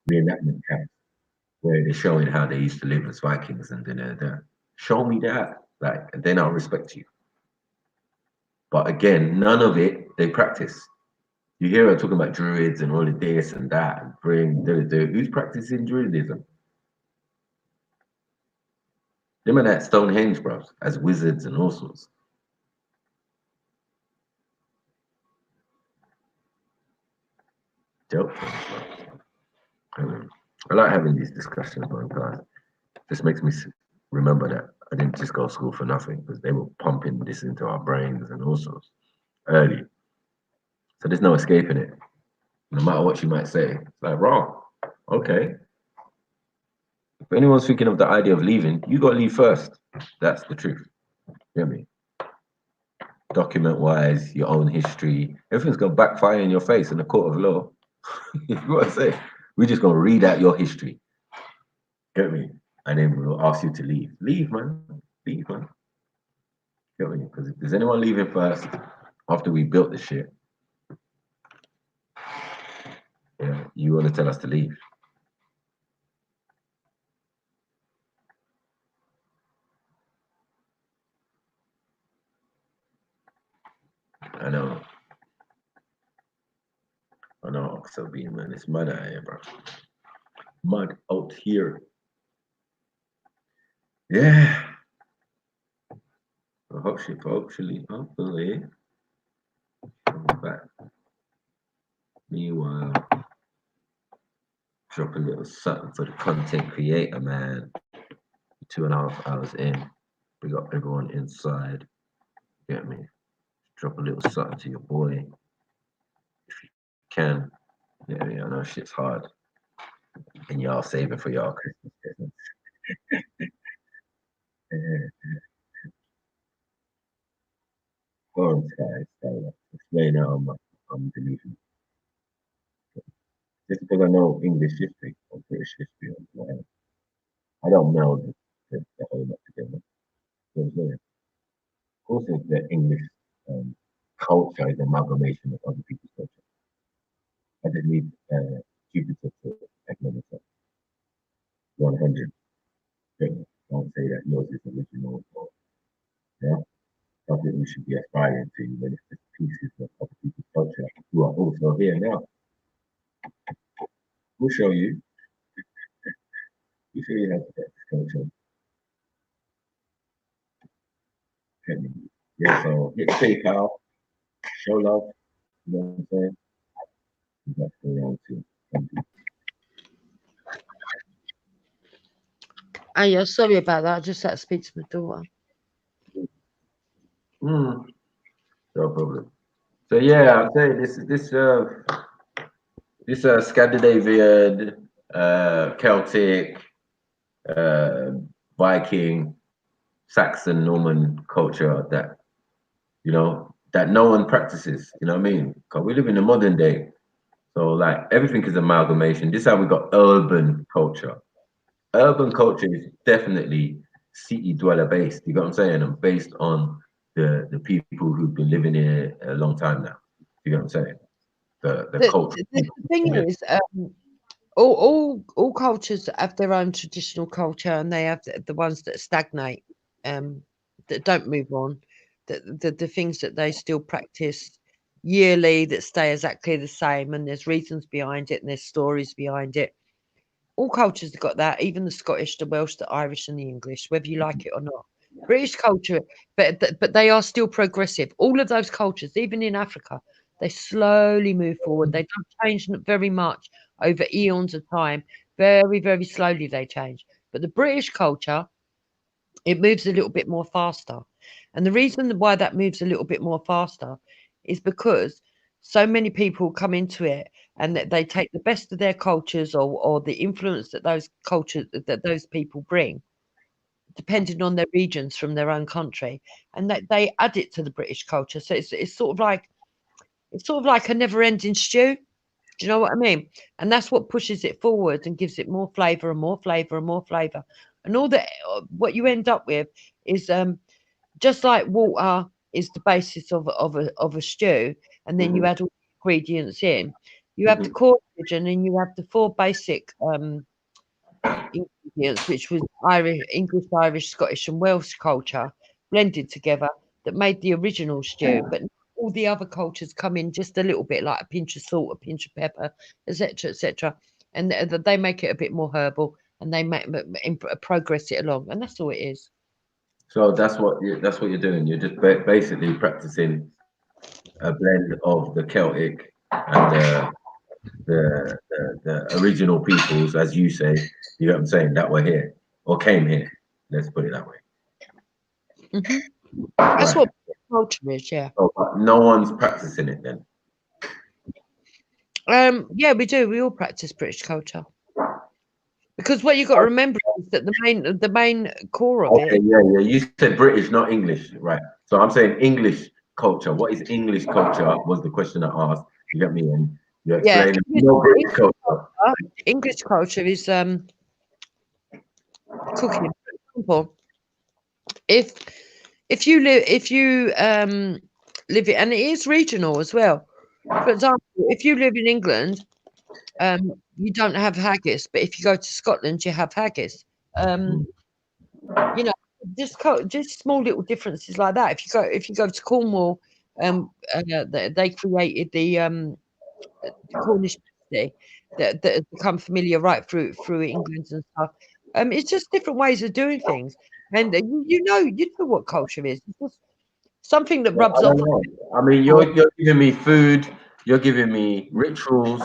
reenactment camps, where they're showing how they used to live as Vikings and da. Show me that. Like, and then I'll respect you. But again, none of it they practice. You hear her talking about druids and all of this and that and bring who's practicing druidism? Them and that Stonehenge, bros, as wizards and all sorts. Dope. I like having these discussions, man, guys. Just makes me remember that I didn't just go to school for nothing, because they were pumping this into our brains and all sorts early. So there's no escaping it. No matter what you might say, it's like, wrong. Okay. If anyone's thinking of the idea of leaving, you got to leave first. That's the truth. You know what I mean? Document wise, your own history, everything's going to backfire in your face in the court of law. You know what I say? We're just going to read out your history. Get me? And then we'll ask you to leave. Leave, man. Leave, man. Get me? Because if there's anyone leaving first after we built the shit, yeah, you want to tell us to leave. I know. I know, Oxel B, man. It's mud out here, bro. Mud out here. Yeah. Well, hopefully, I'm back. Meanwhile, drop a little something for the content creator, man. 2.5 hours in. We got everyone inside. Get me? Drop a little something to your boy. If you can. Yeah, I know shit's hard. And y'all saving for y'all Christmas presents. Go on, Sky. Explain how I'm deleting. Just because I know English history or British history or whatever, I don't meld the whole lot together. So it's there. Of course, it's the English culture is amalgamation of other people's culture. I just need Jupiter to acknowledge that. 100. Don't say that yours is original. Or, yeah, something we should be aspiring to when it's just pieces of other people's culture who are also here now. We'll show you. We'll show you how to get this culture. Yeah, so hit PayPal, show love, you know what I'm saying? That's going on too. Oh, yeah, sorry about that. I just had to speak to my daughter. No problem. So yeah, I'll say this Scandinavian, Celtic, Viking, Saxon, Norman culture that that no one practices. You know what I mean? Because we live in the modern day, so like everything is amalgamation. This is how we got urban culture. Urban culture is definitely city dweller based. You know what I'm saying? And based on the people who've been living here a long time now. You know what I'm saying? The culture. The thing is, all cultures have their own traditional culture, and they have the ones that stagnate, that don't move on, the things that they still practice yearly that stay exactly the same, and there's reasons behind it, and there's stories behind it. All cultures have got that, even the Scottish, the Welsh, the Irish, and the English, whether you like it or not. British culture, but they are still progressive. All of those cultures, even in Africa, they slowly move forward. They don't change very much over eons of time. Very, very slowly they change. But the British culture, it moves a little bit more faster. And the reason why that moves a little bit more faster is because so many people come into it and that they take the best of their cultures or the influence that those cultures that those people bring, depending on their regions from their own country, and that they add it to the British culture. So it's sort of like a never-ending stew. Do you know what I mean? And that's what pushes it forward and gives it more flavour and more flavour and more flavour. And all that, what you end up with is just like water is the basis of a stew, and then you add all the ingredients in. You have the core region, and you have the four basic ingredients, which was Irish, English, Irish, Scottish, and Welsh culture. blended together that made the original stew. But all the other cultures come in just a little bit, like a pinch of salt, a pinch of pepper, etc., and they make it a bit more herbal, and they progress it along, and that's all it is. So that's what you're doing. You're just basically practicing a blend of the Celtic and the original peoples, as you say. You know what I'm saying? That were here or came here. Let's put it that way. That's Right. what culture is, yeah. So, but no one's practicing it then. Yeah, we do. We all practice British culture because what you got to remember is that the main core of Okay, it. yeah. You said British, not English, right? So I'm saying English culture. What is English culture? Was the question I asked. You get me? And you Yeah, explained no British culture. English culture is cooking. For example, if you live it, and it is regional as well. For example, if you live in England, you don't have haggis, but if you go to Scotland, you have haggis. You know, just small little differences like that. If you go to Cornwall, they created the Cornish pasty that has become familiar right through England and stuff. It's just different ways of doing things, and you know what culture is. It's just something that rubs I off. don't know. I mean, you're giving me food. You're giving me rituals.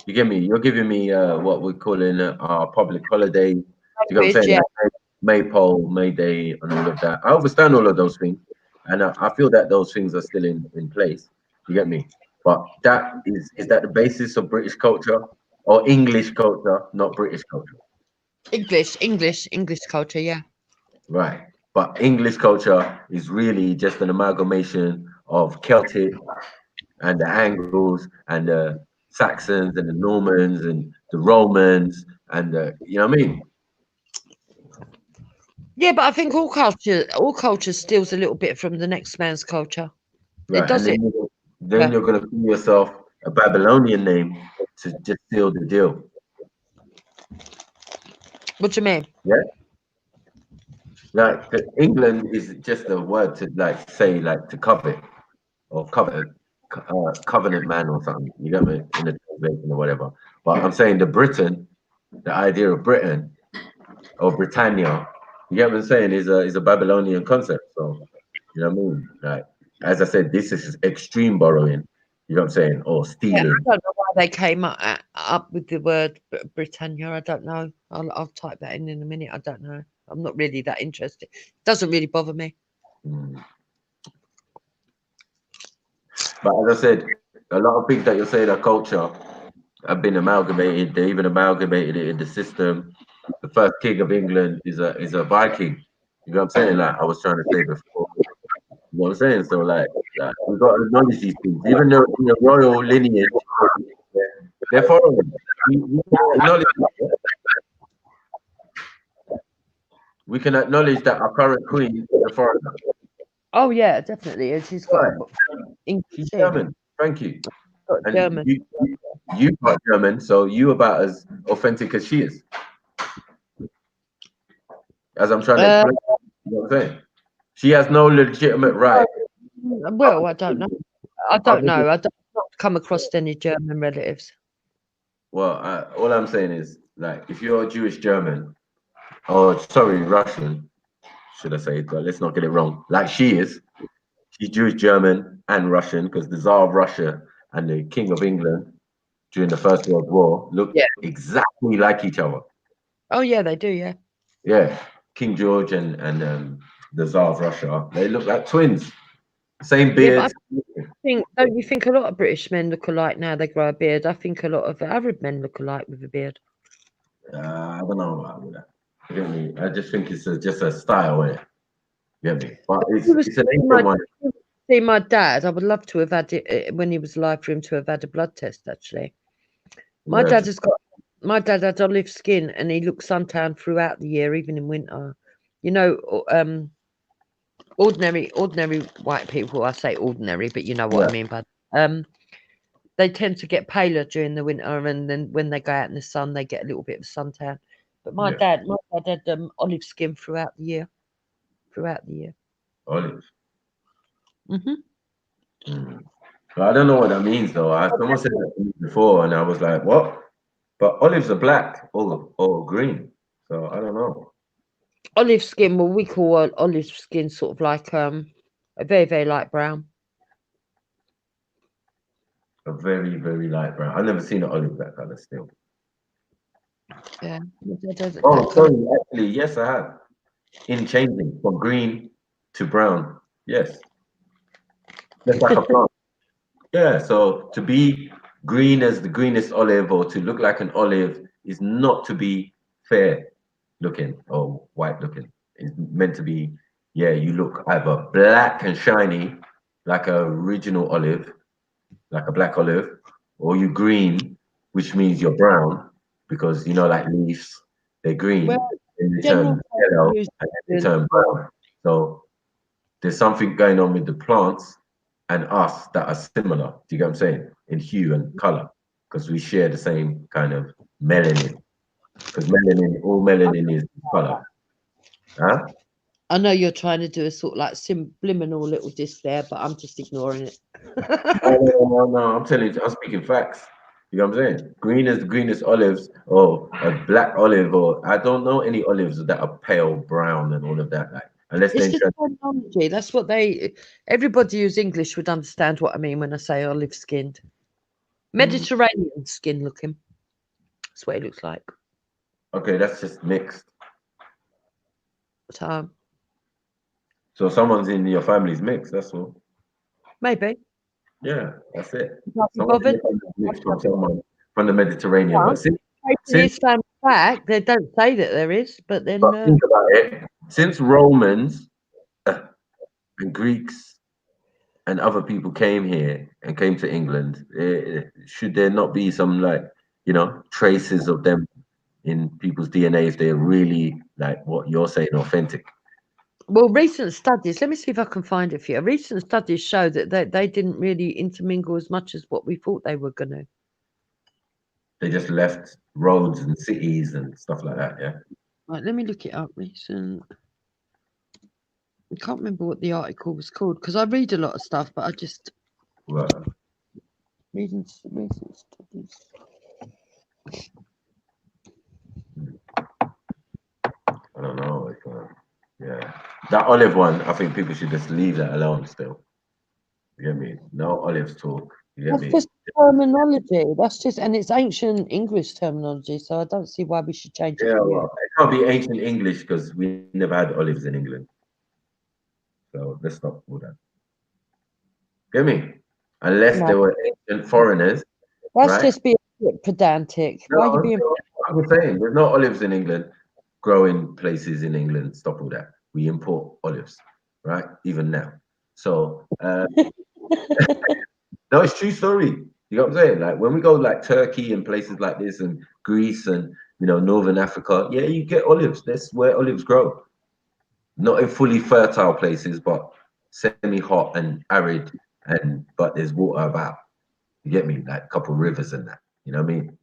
You get me? You're giving me what we're calling our public holiday. You know what I'm saying? Yeah. Like Maypole, May Day, and all of that. I understand all of those things, and I feel that those things are still in place. You get me? But that is that the basis of British culture or English culture, not British culture? English culture. Yeah. Right. But English culture is really just an amalgamation of Celtic and the Angles and the Saxons and the Normans and the Romans and the, you know what I mean? Yeah, but I think all culture steals a little bit from the next man's culture. It Right. And does it. then Yeah. you're gonna call yourself a Babylonian name to just seal the deal. What do you mean? Yeah. Like England is just a word to like say like to covet or covenant man or something. You get me in the translation or whatever. But I'm saying the idea of Britain or Britannia, you get what I'm saying, is a Babylonian concept. So you know what I mean? Like as I said, this is extreme borrowing. You know what I'm saying, or Yeah, stealing. I don't know why they came up with the word Britannia. I don't know. I'll type that in a minute. I don't know. I'm not really that interested. Doesn't really bother me. Mm. But as I said, a lot of things that you're saying are culture have been amalgamated. They even amalgamated it in the system. The first king of England is a Viking. You know what I'm saying? Like I was trying to say before. You know what I'm saying? So like we've got to acknowledge these things. Even though in the royal lineage, they're foreign. We can acknowledge it. We can acknowledge that our current queen is a foreigner. Oh yeah, definitely. And she's got Right. English She's in, German. Thank you. got And German. you are German, so you about as authentic as she is. As I'm trying to explain, you know what I'm saying? She has no legitimate right. Well, I don't know. I don't know. I don't not come across any German relatives. Well, all I'm saying is, like, if you're a Jewish German, or sorry, Russian, should I say? But let's not get it wrong. Like she is, she's Jewish, German, and Russian, because the Tsar of Russia and the King of England during the First World War looked Yeah. exactly like each other. Oh yeah, they do. Yeah. Yeah, King George and the Tsar of Russia, they look like twins. Same Yeah, but beard. don't you think a lot of British men look alike now they grow a beard? I think a lot of Arab men look alike with a beard. I don't know about that. You get me? I just think it's just a style, eh? You get me? But it's an ancient one. See, my dad, I would love to have had it when he was alive for him to have had a blood test. Actually, my Yeah, dad has got. My dad had olive skin, and he looked suntanned throughout the year, even in winter. You know, ordinary white people. I say ordinary, but you know what I mean. But they tend to get paler during the winter, and then when they go out in the sun, they get a little bit of suntan. But my dad had olive skin throughout the year. Throughout the year. Olive. Hmm. Mm. But I don't know what that means though. Someone said that to me before, and I was like, "What?" But olives are black or green, so I don't know. Olive skin, well, we call olive skin sort of like a very, very light brown. A very, very light brown. I've never seen an olive that color still. Yeah. Oh, sorry. Actually, yes, I have. In changing from green to brown. Yes, just like a plant. Yeah. So to be green as the greenest olive, or to look like an olive, is not to be fair looking or white looking. It's meant to be, yeah, you look either black and shiny, like a original olive, like a black olive, or you green, which means you're brown, because you know, like leaves, they're green, Well, and they general turn yellow, use and then they turn brown. So there's something going on with the plants and us that are similar. Do you get what I'm saying? In hue and color, because we share the same kind of melanin. Because melanin, all melanin is color. Huh? I know you're trying to do a sort of like subliminal little diss there, but I'm just ignoring it. No. I'm telling you, I'm speaking facts. You know what I'm saying? Green is the greenest olives, or a black olive, or I don't know any olives that are pale brown and all of that. Like, unless It's they're just terminology. That's what everybody who's English would understand what I mean when I say olive skinned. Mediterranean skin looking. That's what it looks like. okay, that's just mixed. So So someone's in your family's mixed. That's all. maybe. Yeah, that's it. Can't be Someone in bothered. your family's mixed from someone from the Mediterranean. Well, But since, taking since Islam back, they don't say that there is, but then but think about it, since Romans and Greeks and other people came here and came to England, should there not be some, like, traces of them in people's DNA if they're really like what you're saying, authentic? well, recent studies, let me see if I can find it for you. Recent studies show that they didn't really intermingle as much as what we thought they were going to. They just left roads and cities and stuff like that. Yeah. Right, let me look it up. Recent. I can't remember what the article was called because I read a lot of stuff, but I just Right. recent studies. I don't know. Yeah, that olive one. I think people should just leave that alone. Still, you get me? No olives talk. You get That's me? just terminology. That's just, and it's ancient English terminology, so I don't see why we should change it Yeah. for you. Well, it can't be ancient English because we never had olives in England. So let's stop all that. Get me? Unless No, they were ancient foreigners, that's right? just being a bit pedantic. No, Why are you being? I'm just saying, there's no olives in England, growing places in England. Stop all that. We import olives, right? Even now. So, no, it's true story. You know what I'm saying? Like when we go like Turkey and places like this, and Greece and Northern Africa, yeah, you get olives. That's where olives grow. Not in fully fertile places, but semi-hot and arid, but there's water about. You get me? Like a couple rivers and that. You know what I mean?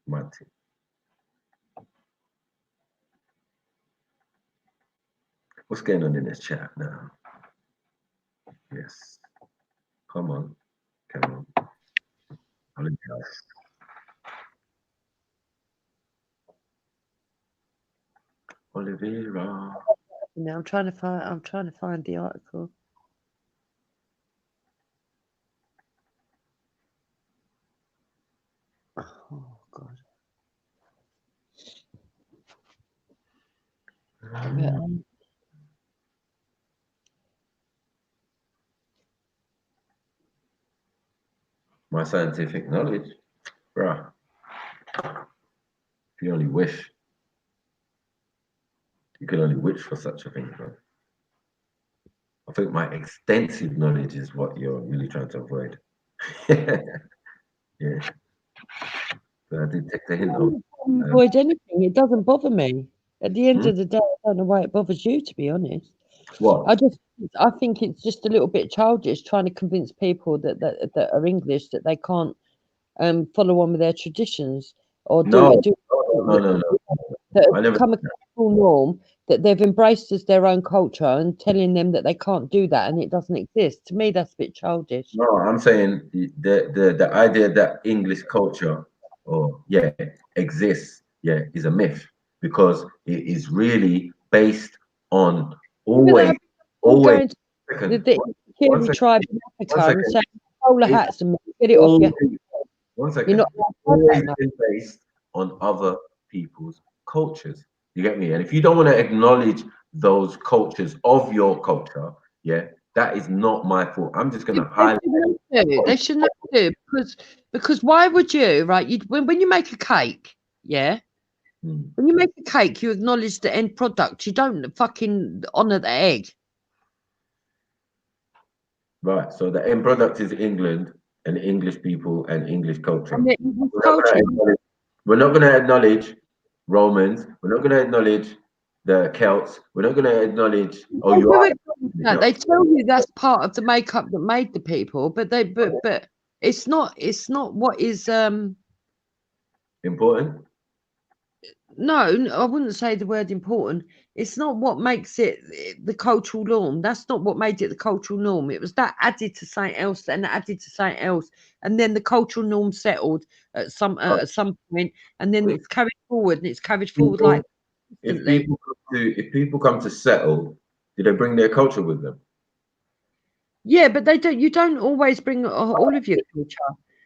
Mad thing. What's going on in this chat now? Yes. Come on. Come on. Oliveira. I'm trying to find. I'm trying to find the article. Oh God. Yeah, My scientific knowledge, bruh. If you only wish, you can only wish for such a thing, bro. I think my extensive knowledge is what you're really trying to avoid. Yeah. So I did take the hint of. avoid anything. It doesn't bother me. At the end Hmm? of the day, I don't know why it bothers you. To be honest, What? I think it's just a little bit childish trying to convince people that are English that they can't follow on with their traditions or No, do no. that I have never. become a cultural norm that they've embraced as their own culture and telling them that they can't do that and it doesn't exist. To me, that's a bit childish. No, I'm saying the idea that English culture, or yeah, exists, yeah, is a myth because it is really based on But they always, have people always. going to Second, the one Kiri second, tribe in one Africa and second. saying, bowler It's hats and get it off your always, one You're second. not allowed to Always have that, been based on other people's cultures. You get me? And if you don't want to acknowledge those cultures of your culture, yeah, that is not my fault. I'm just gonna They highlight. should not do. They should not do because why would you, right? You when you make a cake, yeah, Hmm. when you make a cake, you acknowledge the end product. You don't fucking honor the egg. Right. So the end product is England and English people and English culture. And the English We're not culture. gonna acknowledge, we're not gonna acknowledge Romans. We're not gonna acknowledge the Celts. We're not gonna acknowledge. Oh, They you do are. acknowledge that. They tell you that's part of the makeup that made the people, but it's not. It's not what is Important. No, I wouldn't say the word important. It's not what makes it the cultural norm. That's not what made it the cultural norm. It was that added to something else and added to something else, and then the cultural norm settled at some point, and then it's carried forward and it's carried forward People, like instantly. if people come to settle, do they bring their culture with them? Yeah, but they don't. You don't always bring all of your culture.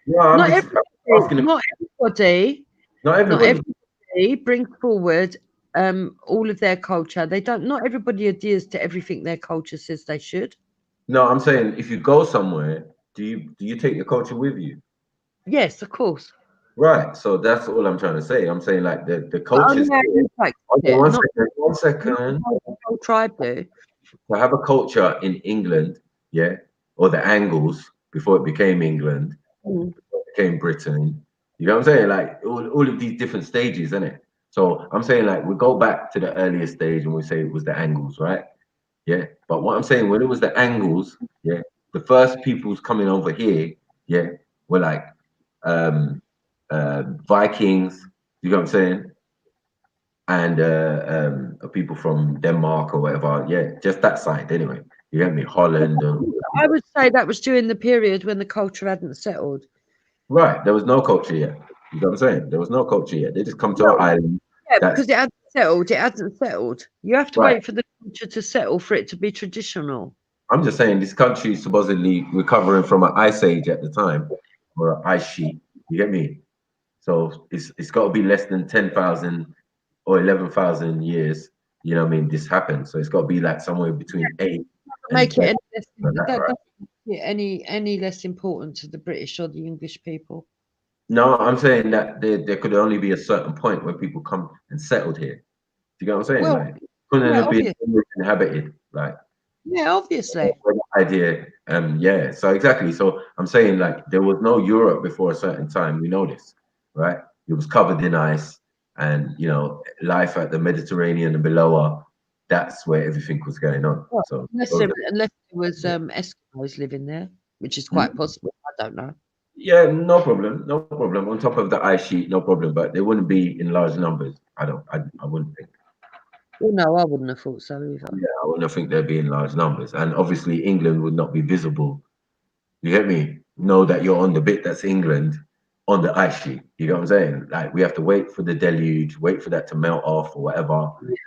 No, I'm Not just everybody. asking. Not everybody. Not Not everybody. everybody brings forward all of their culture. They don't. Not everybody adheres to everything their culture says they should. No, I'm saying if you go somewhere, do you take your culture with you? Yes, of course. Right. So that's all I'm trying to say. I'm saying like the But only cultures how here. you practice Okay, it, one not second. One not second. how the whole tribe do. To have a culture in England, yeah, or the Angles before it became England, Mm. before it became Britain. You know what I'm saying? Like all of these different stages, isn't it? So I'm saying like we go back to the earliest stage and we say it was the Angles, right? Yeah. But what I'm saying, when it was the Angles, yeah, the first peoples coming over here, yeah, were like Vikings. You know what I'm saying? And people from Denmark or whatever. Yeah, just that side anyway. You get me? Holland. I would say that was during the period when the culture hadn't settled. Right. There was no culture yet. You know what I'm saying? There was no culture yet. They just come to No, our island. yeah, That's because it hadn't settled. It hasn't settled. You have to right. wait for the culture to settle for it to be traditional. I'm just saying this country is supposedly recovering from an ice age at the time or an ice sheet. You get me? So it's got to be less than 10,000 or 11,000 years. You know what I mean? This happened. So it's got to be like somewhere between 8 and Make 10. it any less, That, that right? doesn't make it any less important to the British or the English people. No, I'm saying that there could only be a certain point where people come and settled here. Do you get what I'm saying? Well, Like, couldn't yeah, have been obviously. inhabited. Like, Yeah, obviously. idea. Yeah. So exactly. So I'm saying like there was no Europe before a certain time. We know this, right? It was covered in ice, and life at the Mediterranean and below her. That's where everything was going on. Well, So unless there was Eskimos living there, which is quite possible. I don't know. yeah, no problem, no problem. On top of the ice sheet, no problem. But they wouldn't be in large numbers. I wouldn't think. Well, no, I wouldn't have thought so either. Yeah, I wouldn't think they'd be in large numbers. And obviously, England would not be visible. You get me? Know that you're on the bit that's England on the ice sheet. You know what I'm saying? Like we have to wait for the deluge, wait for that to melt off or whatever.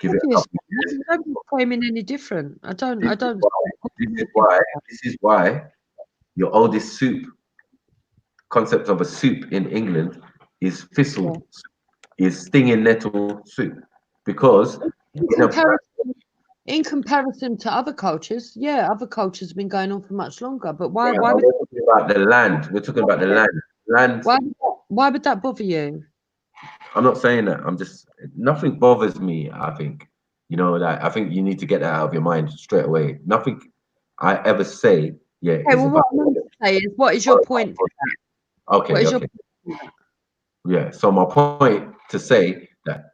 Give it a Obviously, couple of years. nobody's claiming any different. I don't. This I is don't. why. This is why your oldest soup concept of a soup in England is thistle Yeah. soup, is stinging nettle soup, because In comparison to other cultures, yeah, other cultures have been going on for much longer. But why? yeah, Why but would? we're talking about the land. We're talking about the land. Land. Why would that bother you? I'm not saying that. I'm just nothing bothers me. I think that I think you need to get that out of your mind straight away. Nothing I ever say, yeah, Okay, is well, about. what I'm going to say is, what is your point? What Okay, is your okay, yeah. So my point to say that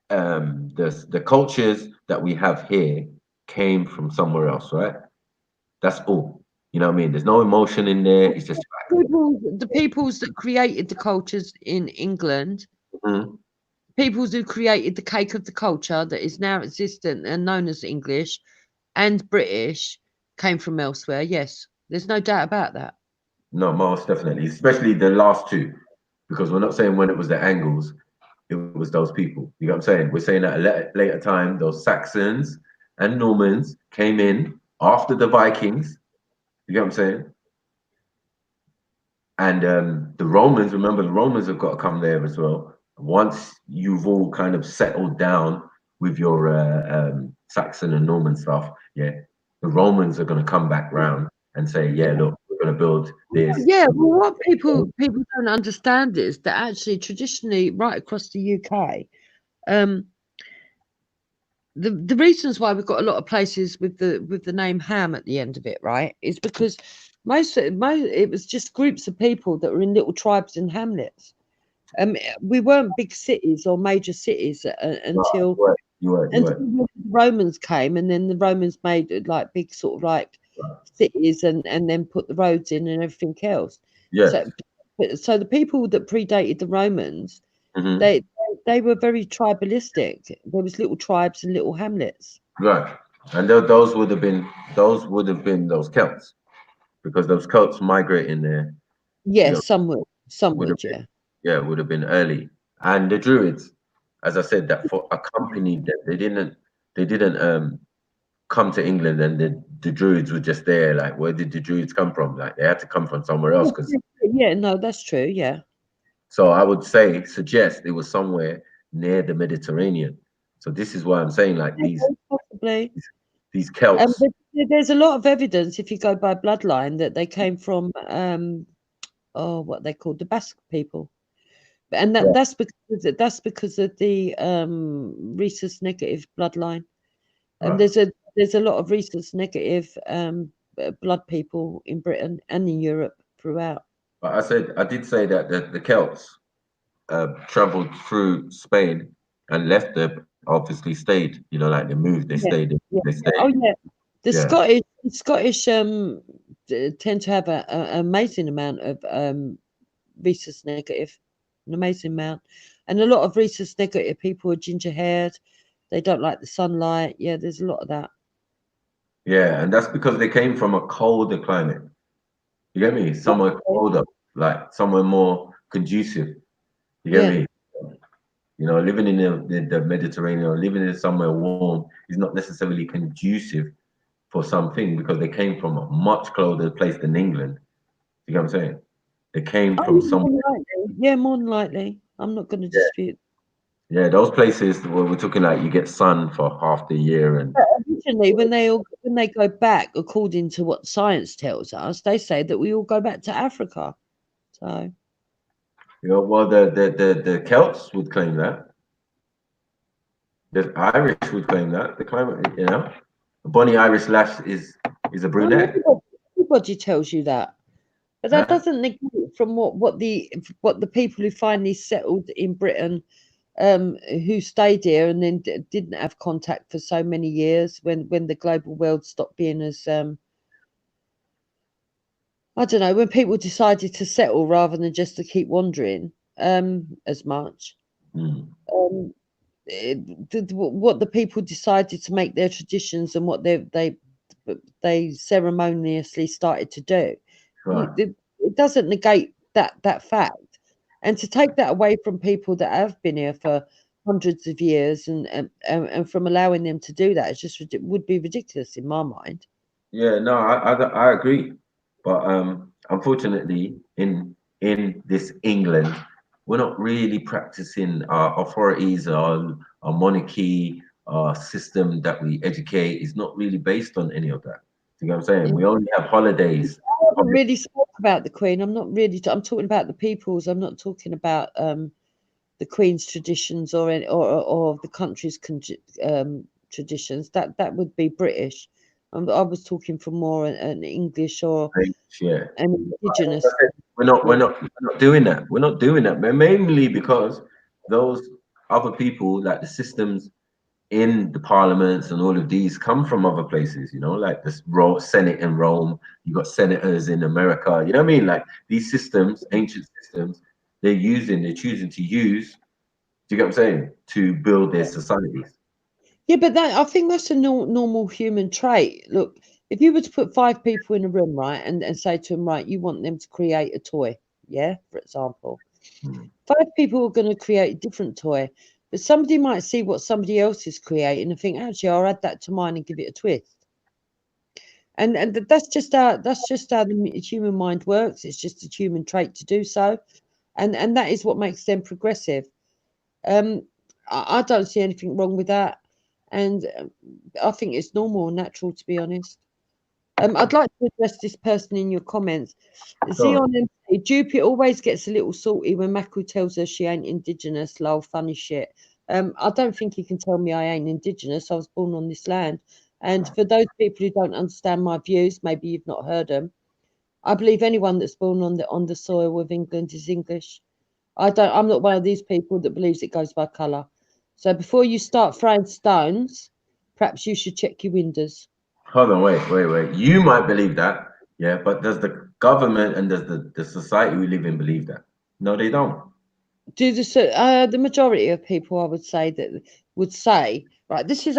the cultures that we have here came from somewhere else, right? That's all. You know what I mean? There's no emotion in there. It's just the peoples that created the cultures in England Mhm. peoples who created the cake of the culture that is now existent and known as English and British came from elsewhere. Yes, there's no doubt about that. No, most definitely, especially the last two, because we're not saying when it was the Angles, it was those people. You know what I'm saying? We're saying at a later time, those Saxons and Normans came in after the Vikings. You get what I'm saying? And the Romans, remember, the Romans have got to come there as well. Once you've all kind of settled down with your Saxon and Norman stuff, yeah, the Romans are going to come back round and say, yeah, look, we're going to build this. Yeah, well, what people don't understand is that actually traditionally, right across the UK, the reasons why we've got a lot of places with the name Ham at the end of it, right, is because most it was just groups of people that were in little tribes and hamlets. We weren't big cities or major cities until the Romans came, and then the Romans made like big sort of like cities and then put the roads in and everything else. Yeah. So the people that predated the Romans, Mhm. they were very tribalistic. There was little tribes and little hamlets. Right. And those would have been those Celts, because those Celts migrating there, Yeah, you know, some would, been, yeah. would have been early. And the Druids, as I said, that for accompanied them. They didn't come to England, and the Druids were just there. Like, where did the Druids come from? Like, they had to come from somewhere else. Yeah, no, that's true. Yeah. So I would suggest it was somewhere near the Mediterranean. So this is why I'm saying, like, Possibly. these Celts. But there's a lot of evidence, if you go by bloodline, that they came from what they called the Basque people, and that's because of the rhesus negative bloodline. And there's a lot of rhesus negative blood people in Britain and in Europe throughout. But I did say that the Celts traveled through Spain and left there. Obviously, stayed. You know, like they moved, they stayed. Yeah. They stayed. Oh yeah, the Yeah. Scottish tend to have an amazing amount of rhesus negative, an amazing amount, and a lot of rhesus negative people are ginger haired. They don't like the sunlight. Yeah, there's a lot of that. Yeah, and that's because they came from a colder climate. You get me? Somewhere colder, like somewhere more conducive. You get me? You know, living in the Mediterranean or living in somewhere warm is not necessarily conducive for something, because they came from a much colder place than England. You get what I'm saying? They came from somewhere. Yeah, more than likely. I'm not going to dispute. Yeah, those places where we're talking like you get sun for half the year, and originally when they go back, according to what science tells us, they say that we all go back to Africa. So you know, well, the Celts would claim that. The Irish would claim that. The climate, you know, a bonny Irish lass is a brunette. Everybody tells you that, but that doesn't negate from what the people who finally settled in Britain, who stayed here and then didn't have contact for so many years when the global world stopped being as I don't know, when people decided to settle rather than just to keep wandering as much. What the people decided to make their traditions and what they ceremoniously started to do. Right. It doesn't negate that fact, and to take that away from people that have been here for hundreds of years and from allowing them to do that, would be ridiculous in my mind. Yeah, no, I agree, but unfortunately, in this England, we're not really practicing our authorities, our monarchy, our system that we educate is not really based on any of that. You know what I'm saying? We only have holidays. I haven't really spoke about the Queen. I'm not really. I'm talking about the people's. I'm not talking about the Queen's traditions or the country's traditions. That would be British. I was talking for more an English or Yeah. an indigenous. We're not doing that. We're not doing that, mainly because those other people, like the systems in the parliaments and all of these, come from other places. You know, like this Senate in Rome. You got senators in America. You know what I mean? Like these systems, ancient systems, they're choosing to use Do you get what I'm saying? To build their societies. Yeah, but I think that's a normal human trait. Look, if you were to put 5 people in a room, right, and say to them, right, you want them to create a toy, yeah, for example, Hmm. 5 people are going to create a different toy, but somebody might see what somebody else is creating and think, actually, I'll add that to mine and give it a twist. And that's just how the human mind works. It's just a human trait to do so, and that is what makes them progressive. Um, I don't see anything wrong with that, and I think it's normal and natural, to be honest. I'd like to address this person in your comments. Go on. Zion MC, Jupiter always gets a little salty when Mako tells her she ain't indigenous. Lol, funny shit. I don't think he can tell me I ain't indigenous. I was born on this land. And for those people who don't understand my views, maybe you've not heard them. I believe anyone that's born on the soil of England is English. I'm not one of these people that believes it goes by colour. So before you start throwing stones, perhaps you should check your windows. Hold on, wait. You might believe that, yeah, but does the government and does the society we live in believe that? No, they don't. The majority of people, I would say, that would say, right, this is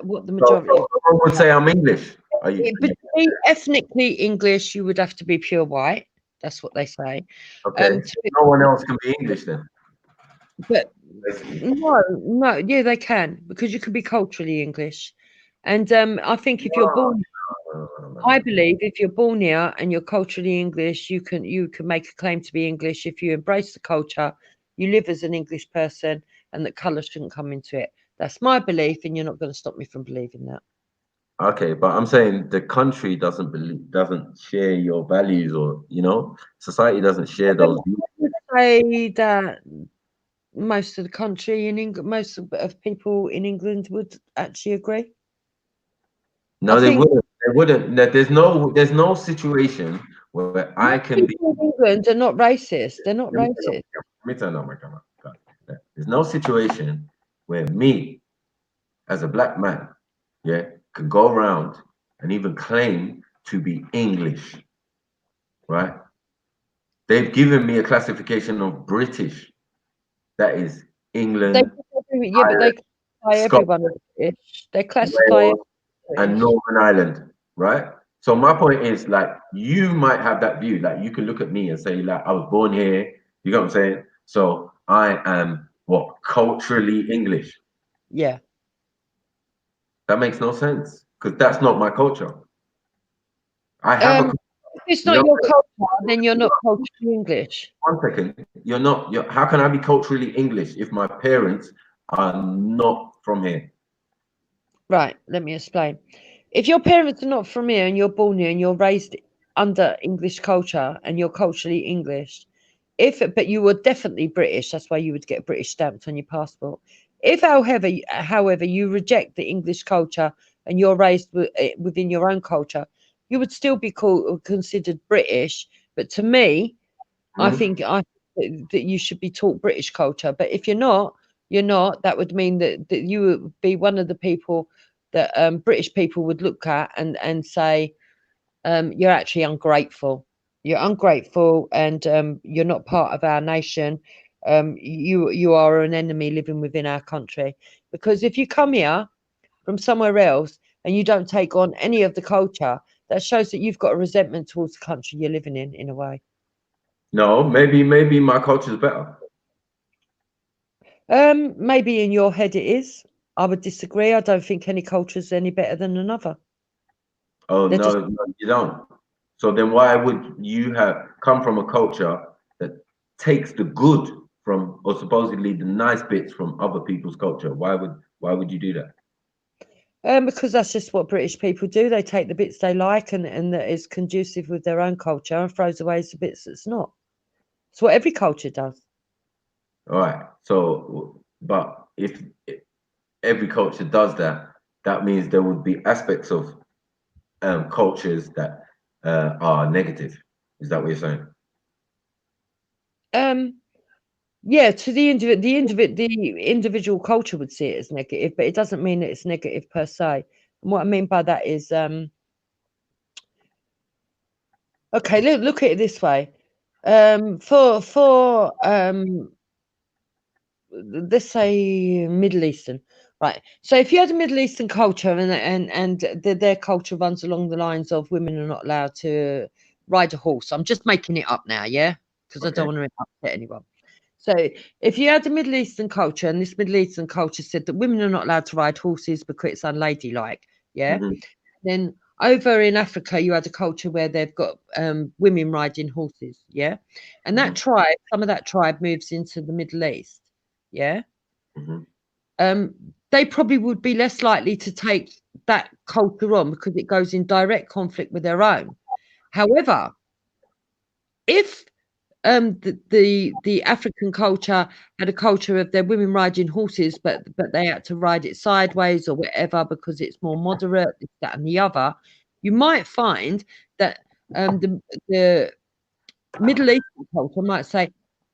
what the majority of Someone would say I'm English. Are you but to be ethnically English, you would have to be pure white. That's what they say. okay? So no one else can be English then. But Basically. no, yeah, they can, because you can be culturally English. And I think if you're born, No. I believe if you're born here and you're culturally English, you can make a claim to be English if you embrace the culture, you live as an English person, and that colour shouldn't come into it. That's my belief, and you're not going to stop me from believing that. Okay, but I'm saying the country doesn't share your values, or society doesn't share But those. I would say that most of the country in England, most of people in England would actually agree. I No, they think wouldn't. They wouldn't. There's no situation where I most can be. people in England are not racist. They're not Let me turn racist. on my camera. There's no situation where me, as a black man, yeah, can go around and even claim to be English, right? They've given me a classification of British. That is They England, yeah, but they Ireland, classify everyone Scotland, as British. They classify Wales, everyone and as British. Northern Ireland, right? So my point is, like, you might have that view. Like, you can look at me and say, like, I was born here. You know what I'm saying? So I am what, culturally English. Yeah. That makes no sense because that's not my culture. I have a. If it's You not know, your culture, then you're not culturally English. one second. You're not. How can I be culturally English if my parents are not from here? Right, let me explain. If your parents are not from here and you're born here and you're raised under English culture and you're culturally English, but you were definitely British, that's why you would get British stamped on your passport. If, however, you reject the English culture and you're raised within your own culture, you would still be considered British. But to me, I Hmm? think that you should be taught British culture. But if you're not, you're not. That would mean that you would be one of the people that British people would look at and say, you're actually ungrateful. You're ungrateful, and you're not part of our nation. You are an enemy living within our country. Because if you come here from somewhere else and you don't take on any of the culture, that shows that you've got a resentment towards the country you're living in a way. No, maybe my culture is better. Maybe in your head it is. I would disagree. I don't think any culture is any better than another. Oh They're just no, you don't. So then why would you have come from a culture that takes the good from, or supposedly the nice bits from other people's culture? Why would you do that? because that's just what British people do. They take the bits they like and that is conducive with their own culture and throws away the bits that's not. It's what every culture does. All right. So, but if every culture does that, that means there would be aspects of cultures that are negative. Is that what you're saying? Um, yeah, to the individual culture would see it as negative, but it doesn't mean that it's negative per se. And what I mean by that is, okay, look at it this way. For let's say Middle Eastern, right? So if you had a Middle Eastern culture and their culture runs along the lines of women are not allowed to ride a horse. I'm just making it up now, yeah, because I don't want to upset anyone. So if you had a Middle Eastern culture and this Middle Eastern culture said that women are not allowed to ride horses because it's unladylike, yeah, then over in Africa you had a culture where they've got women riding horses, yeah, and that tribe, some of that tribe moves into the Middle East, yeah, they probably would be less likely to take that culture on because it goes in direct conflict with their own. However, if the African culture had a culture of their women riding horses, but they had to ride it sideways or whatever because it's more moderate, this, that, and the other, you might find that the Middle Eastern culture might say,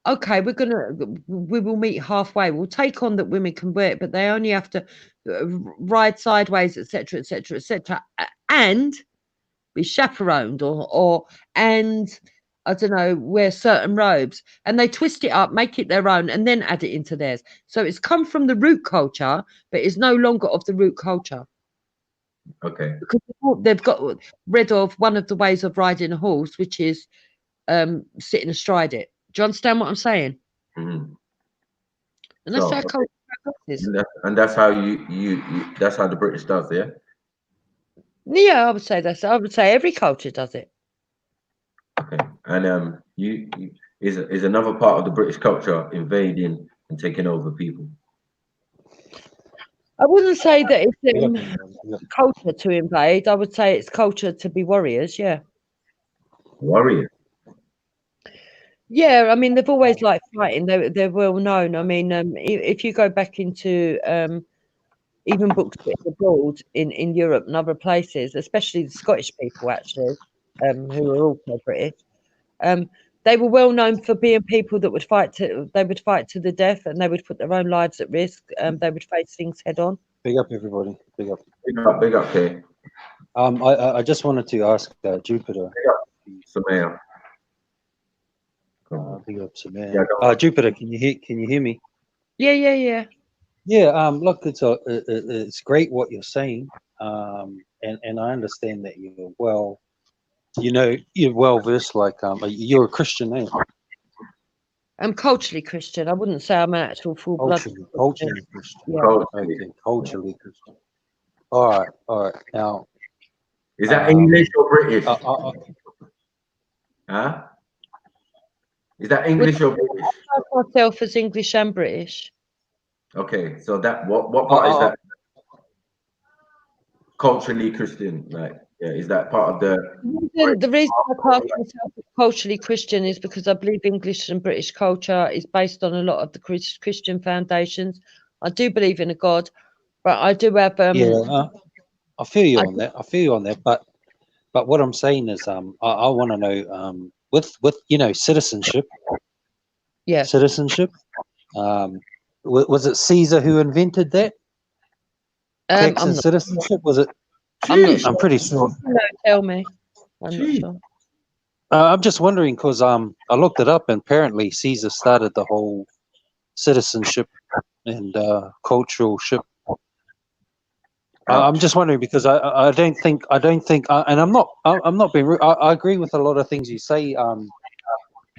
okay, we will meet halfway. We'll take on that women can wear it, but they only have to ride sideways, etc., etc., etc., and be chaperoned and I don't know, wear certain robes, and they twist it up, make it their own, and then add it into theirs. So it's come from the root culture, but it's no longer of the root culture. Okay. Because they've got rid of one of the ways of riding a horse, which is sitting astride it. Do you understand what I'm saying? Mm-hmm. And that's how culture is. And that's how you that's how the British does, yeah? Yeah, I would say that's. I would say every culture does it. Okay. And you is another part of the British culture invading and taking over people? I wouldn't say that it's culture to invade. I would say it's culture to be warriors. Yeah. Warrior. Yeah, I mean they've always liked fighting. They're well known. I mean, if you go back into even books written abroad in Europe and other places, especially the Scottish people actually, who are also British, they were well known for being people that would fight to the death, and they would put their own lives at risk. They would face things head on. Big up, everybody. Big up. Big up here. I just wanted to ask Jupiter. Samaya. Big up, Samaya. Jupiter, can you hear me? Yeah. Yeah. Look, it's great what you're saying. And I understand that you're well. You're well versed. Like you're a Christian, eh? I'm culturally Christian. I wouldn't say I'm an actual full blood. Culturally Christian. Yeah. Okay, culturally Christian. All right. Now, is that English or British? Huh? Is that English or British? I class myself as English and British. Okay, so that what part is that? Culturally Christian, like, yeah, is that part of the reason I class myself as culturally Christian is because I believe English and British culture is based on a lot of the Christian foundations. I do believe in a God, but I do have I feel you on that. But what I'm saying is I want to know with citizenship. Yeah. Citizenship. Was it Caesar who invented that? Tax and citizenship, was it? I'm pretty sure. No, tell me. I'm not sure. I'm just wondering because I looked it up and apparently Caesar started the whole citizenship and cultural ship. I'm just wondering because I don't think and I'm not being rude. I agree with a lot of things you say.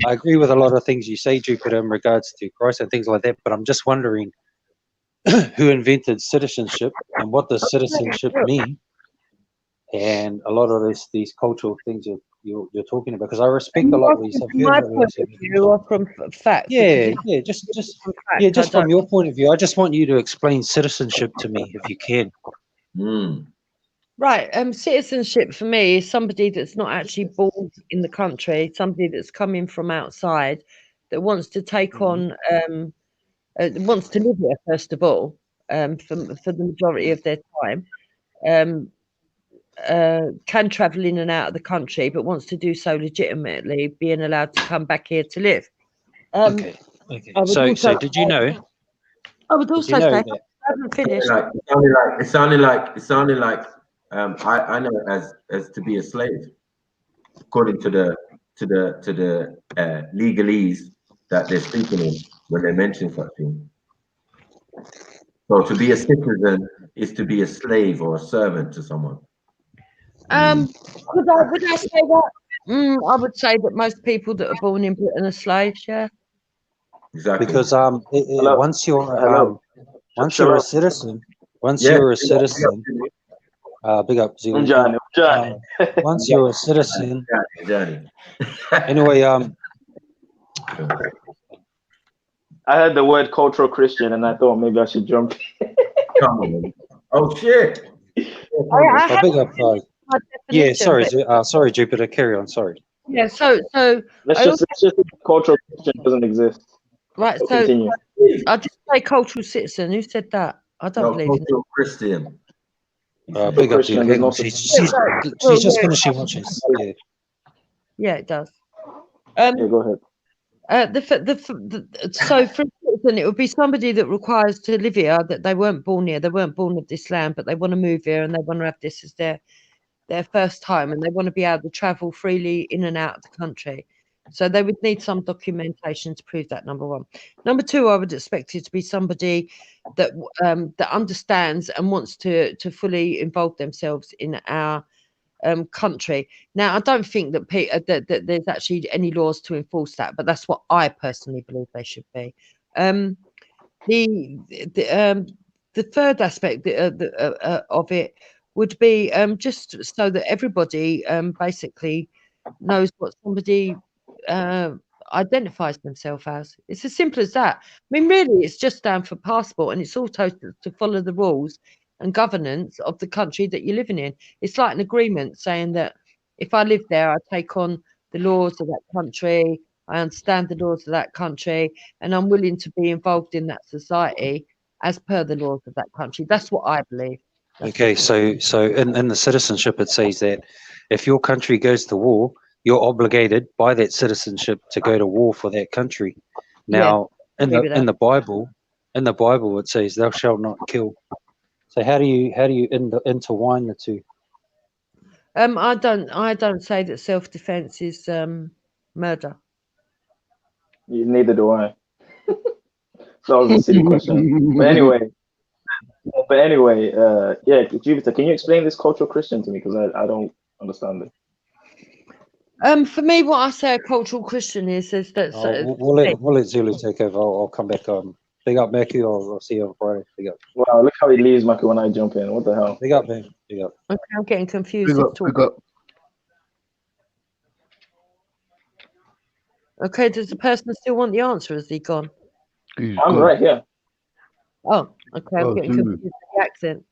I agree with a lot of things you say, Jupiter, in regards to Christ and things like that. But I'm just wondering who invented citizenship and what does citizenship mean, and a lot of these cultural things you're talking about. Because I respect a lot of these. My point of view or from fact. Just from your point of view. I just want you to explain citizenship to me if you can. Right. Citizenship for me is somebody that's not actually born in the country, somebody that's coming from outside that wants to take on, wants to live here, first of all, for the majority of their time, can travel in and out of the country, but wants to do so legitimately, being allowed to come back here to live. Okay. So did you know? I would also say, I haven't finished. It sounded like I know it as to be a slave, according to the legalese that they're speaking in when they mention such things. So to be a citizen is to be a slave or a servant to someone. Would I say that? I would say that most people that are born in Britain are slaves. Yeah. Exactly. Because Hello? once you're Hello. once Shall you're I- a citizen, once Yeah, you're a big up, citizen, big up Zulu. I'm Johnny. Once you're a citizen, Johnny. anyway, I heard the word cultural Christian and I thought maybe I should jump. Come on. Oh shit. I big up. Yeah, definition, sorry, sorry, Jupiter. Carry on. Sorry. Yeah. So Let's I just cultural Christian doesn't exist. right. So Continue. I just say cultural citizen. Who said that? I don't No, believe in cultural Christian. Big up Christian, there's Zulu. no She's just finishing what she's. Yeah. Yeah, it does. Yeah, go ahead. So for instance, it would be somebody that requires to live here, that they weren't born here, they weren't born of this land, but they want to move here and they want to have this as their first home, and they want to be able to travel freely in and out of the country. So they would need some documentation to prove that. Number one. Number two, I would expect it to be somebody that that understands and wants to fully involve themselves in our country. Now, I don't think that, that there's actually any laws to enforce that, but that's what I personally believe they should be. The third aspect of it would be just so that everybody basically knows what somebody identifies themselves as. It's as simple as that. I mean, really, it's just down for passport, and it's also to follow the rules and governance of the country that you're living in. It's like an agreement saying that if I live there, I take on the laws of that country, I understand the laws of that country, and I'm willing to be involved in that society as per the laws of that country. That's what I believe. Okay, so in the citizenship it says that if your country goes to war, you're obligated by that citizenship to go to war for that country. Now, in the Bible, it says thou shalt not kill. So how do you intertwine the two? I don't say that self-defense is murder. Neither do I. So that was a silly question. But anyway, yeah, Jupiter, can you explain this cultural Christian to me? Because I don't understand it. For me, what I say a cultural Christian is that we'll let Zulu take over. I'll come back. Big up, Mackie. I'll see you on Friday. Big up. Wow, look how he leaves Maki when I jump in. What the hell? Big up, man. Big up. Okay, I'm getting confused. Big up. Okay, does the person still want the answer? Has he gone? I'm right here. Oh, okay. I'm getting confused with the accent.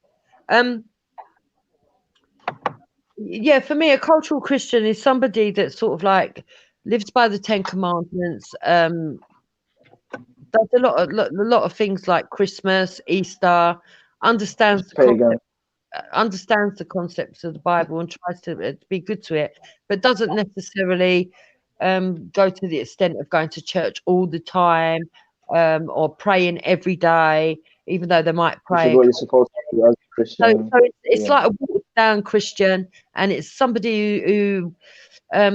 Yeah, for me, a cultural Christian is somebody that sort of like lives by the Ten Commandments. Does a lot of things like Christmas, Easter. Understands the concepts of the Bible and tries to be good to it, but doesn't necessarily go to the extent of going to church all the time or praying every day, even though they might pray. What you're supposed to do as a Christian. So it's like a watered down Christian, and it's somebody who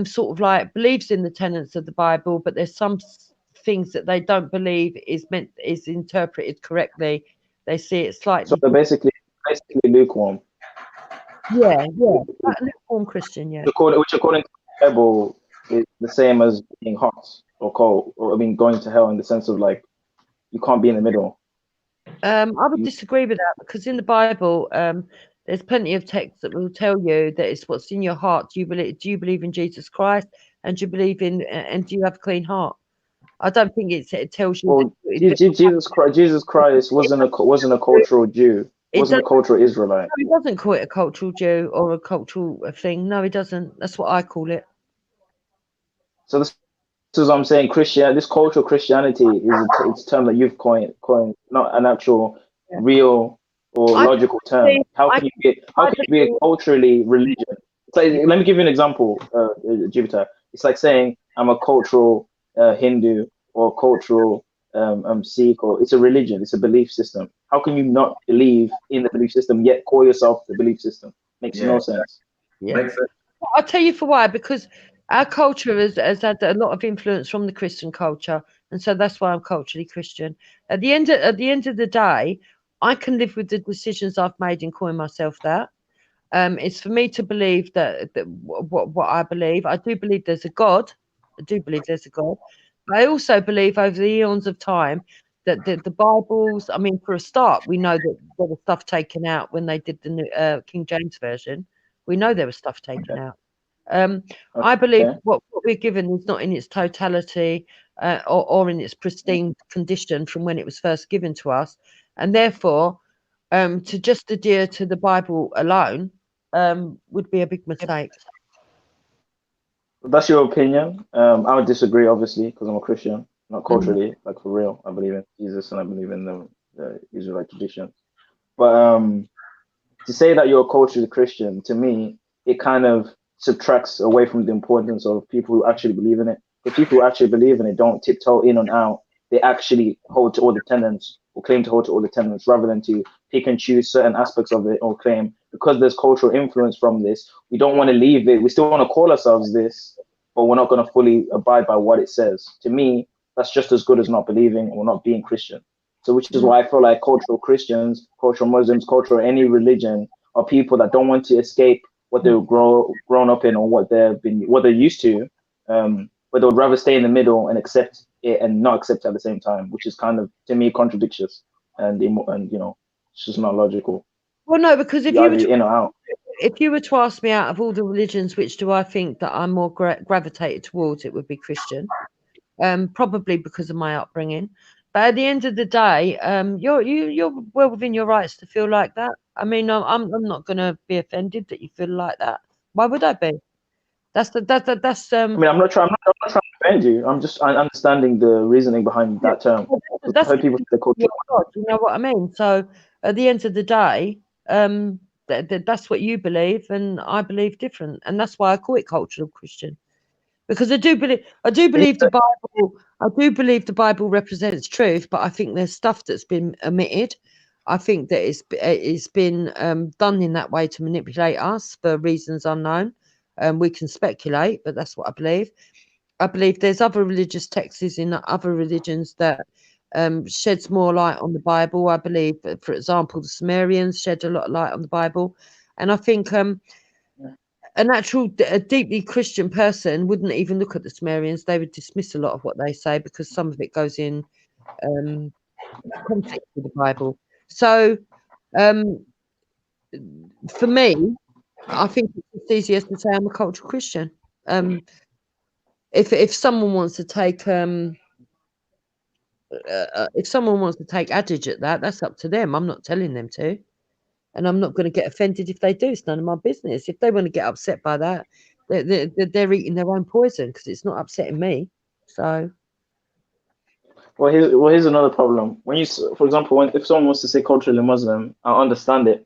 sort of like believes in the tenets of the Bible, but there's some things that they don't believe is interpreted correctly. They see it slightly. So they're basically lukewarm. Yeah, like lukewarm Christian, yeah. Which according to the Bible is the same as being hot or cold, or going to hell in the sense of like you can't be in the middle. I would disagree with that, because in the Bible, there's plenty of texts that will tell you that it's what's in your heart. Do you believe in Jesus Christ, and do you believe in and do you have a clean heart? I don't think it tells you. Well, Jesus Christ wasn't a cultural Jew. Wasn't a cultural Israelite. He doesn't call it a cultural Jew or a cultural thing. No, he doesn't. That's what I call it. So this is what I'm saying. This cultural Christianity is it's a term that you've coined, not an actual real or logical term. How can you be a culturally religion? So let me give you an example, Jupiter. It's like saying I'm a cultural Hindu or cultural Sikh, or it's a religion, it's a belief system. How can you not believe in the belief system yet call yourself the belief system? Makes no sense. Yeah, I'll tell you for why. Because Our culture has had a lot of influence from the Christian culture, and so that's why I'm culturally Christian. At the end of the day, I can live with the decisions I've made in calling myself that. It's for me to believe that what I believe. I do believe there's a God. I do believe there's a God. But I also believe over the eons of time that the Bibles. I mean, for a start, we know that there was stuff taken out when they did the King James version. We know there was stuff taken out. I believe Okay. what we're given is not in its totality or in its pristine condition from when it was first given to us, and therefore, to just adhere to the Bible alone would be a big mistake. That's your opinion. I would disagree, obviously, because I'm a Christian, not culturally, like for real. I believe in Jesus and I believe in the Israelite tradition. But to say that you're a culturally Christian, to me, it kind of subtracts away from the importance of people who actually believe in it. Because people who actually believe in it don't tiptoe in and out. They actually hold to all the tenets or claim to hold to all the tenets rather than to pick and choose certain aspects of it or claim because there's cultural influence from this. We don't want to leave it. We still want to call ourselves this, but we're not going to fully abide by what it says. To me, that's just as good as not believing or not being Christian. So, which is why I feel like cultural Christians, cultural Muslims, cultural any religion are people that don't want to escape what they've grown up in or what they're used to, but they would rather stay in the middle and accept it and not accept it at the same time, which is kind of to me contradictious and it's just not logical. Well, no, because if You're you were either in or out. if you were to ask me out of all the religions, which do I think that I'm more gravitated towards, it would be Christian. Probably because of my upbringing. But at the end of the day, you're well within your rights to feel like that. I mean, I'm not going to be offended that you feel like that. Why would I be? That's I mean, I'm not trying to offend you. I'm just understanding the reasoning behind that term. I've heard people say the culture. You know what I mean? So at the end of the day, that's what you believe, and I believe different, and that's why I call it cultural Christian. Because I do believe the Bible. I do believe the Bible represents truth, but I think there's stuff that's been omitted. I think that it's been done in that way to manipulate us for reasons unknown. We can speculate, but that's what I believe. I believe there's other religious texts in other religions that sheds more light on the Bible. I believe, for example, the Sumerians shed a lot of light on the Bible, and I think a deeply Christian person wouldn't even look at the Sumerians. They would dismiss a lot of what they say because some of it goes in conflict with the Bible. So, for me, I think it's easier to say I'm a cultural Christian. If someone wants to take adage at that, that's up to them. I'm not telling them to, and I'm not going to get offended if they do. It's none of my business. If they want to get upset by that, they're eating their own poison because it's not upsetting me. So, Well, here's another problem. For example, if someone wants to say culturally Muslim, I understand it,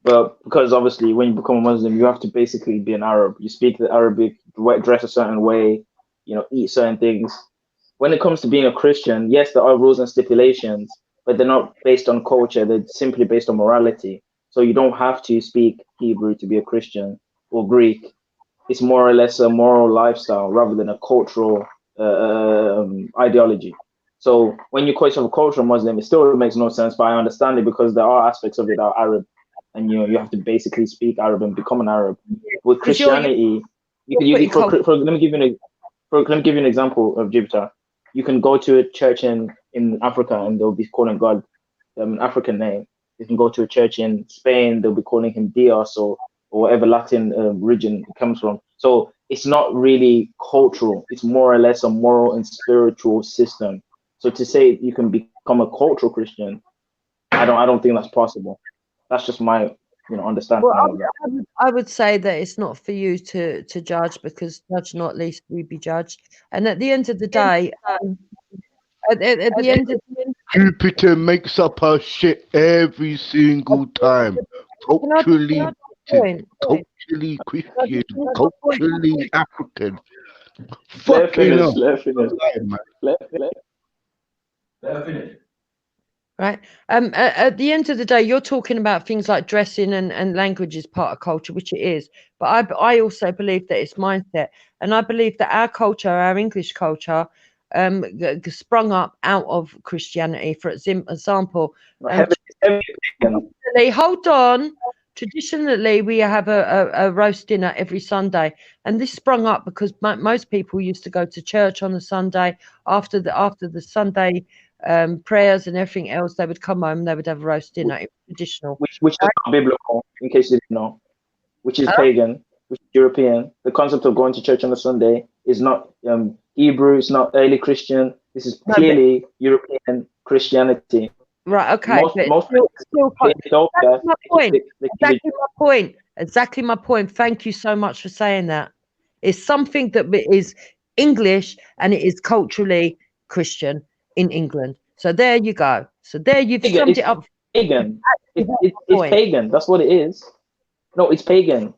but because obviously when you become a Muslim, you have to basically be an Arab. You speak the Arabic, dress a certain way, eat certain things. When it comes to being a Christian, yes, there are rules and stipulations, but they're not based on culture. They're simply based on morality. So you don't have to speak Hebrew to be a Christian or Greek. It's more or less a moral lifestyle rather than a cultural ideology. So when you call yourself a cultural Muslim, it still makes no sense, but I understand it because there are aspects of it that are Arab, and you have to basically speak Arab and become an Arab. With Christianity, let me give you an example of Gibraltar. You can go to a church in Africa and they'll be calling God an African name. You can go to a church in Spain, they'll be calling him Dios or whatever Latin region it comes from. So it's not really cultural. It's more or less a moral and spiritual system. So to say you can become a cultural Christian, I don't think that's possible. That's just my understanding of that. I would say that it's not for you to judge, because judge not, least we be judged. And at the end of the day, at the end of Jupiter makes up her shit every single time. Culturally Christian, culturally African. Fucking hell. Let finish. Let her finish. Right. At the end of the day, you're talking about things like dressing and language is part of culture, which it is. But I also believe that it's mindset, and I believe that our culture, our English culture, sprung up out of Christianity. For example, Heavy, heavy pagan. hold on. Traditionally, we have a roast dinner every Sunday, and this sprung up because most people used to go to church on a Sunday after the Sunday prayers and everything else. They would come home and they would have a roast dinner. It was traditional. Which is not biblical, in case you didn't know. Which is Huh? pagan, which is European. The concept of going to church on a Sunday is not Hebrew. It's not early Christian. This is clearly European Christianity. Right. Okay. Most Exactly my point. Exactly my point. Exactly my point. Thank you so much for saying that. It's something that is English and it is culturally Christian in England. So there you go. So there you've summed it up. Pagan. It's pagan. That's what it is. No, it's pagan.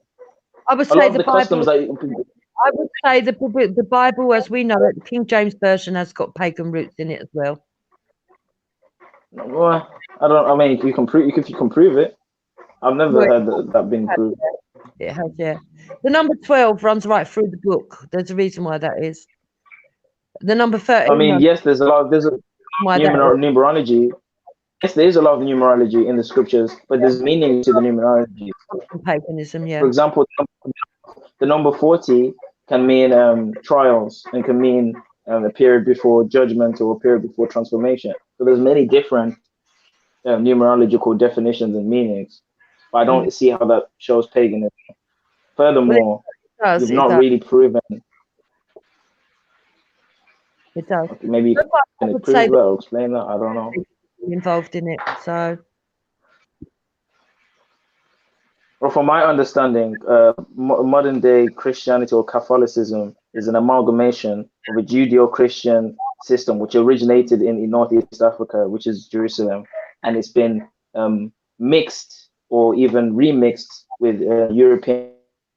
I would A lot say of the customs Bible. that I would say the Bible, as we know it, the King James version has got pagan roots in it as well. well, I don't. I mean, if you can prove it. I've never heard that being proved. It has, yeah. The number 12 runs right through the book. There's a reason why that is. The number 13. I mean, yes, there's a numerology. Yes, there is a lot of numerology in the scriptures, but there's meaning to the numerology. Paganism, yeah. For example, the number 40 can mean trials and can mean a period before judgment or a period before transformation. So there's many different numerological definitions and meanings. But I don't see how that shows paganism. Furthermore, you've not really proven. It does. Okay, maybe you can prove that or explain that. I don't know. Involved in it, so. Well, from my understanding, modern day Christianity or Catholicism is an amalgamation of a Judeo-Christian system which originated in Northeast Africa, which is Jerusalem, and it's been mixed or even remixed with European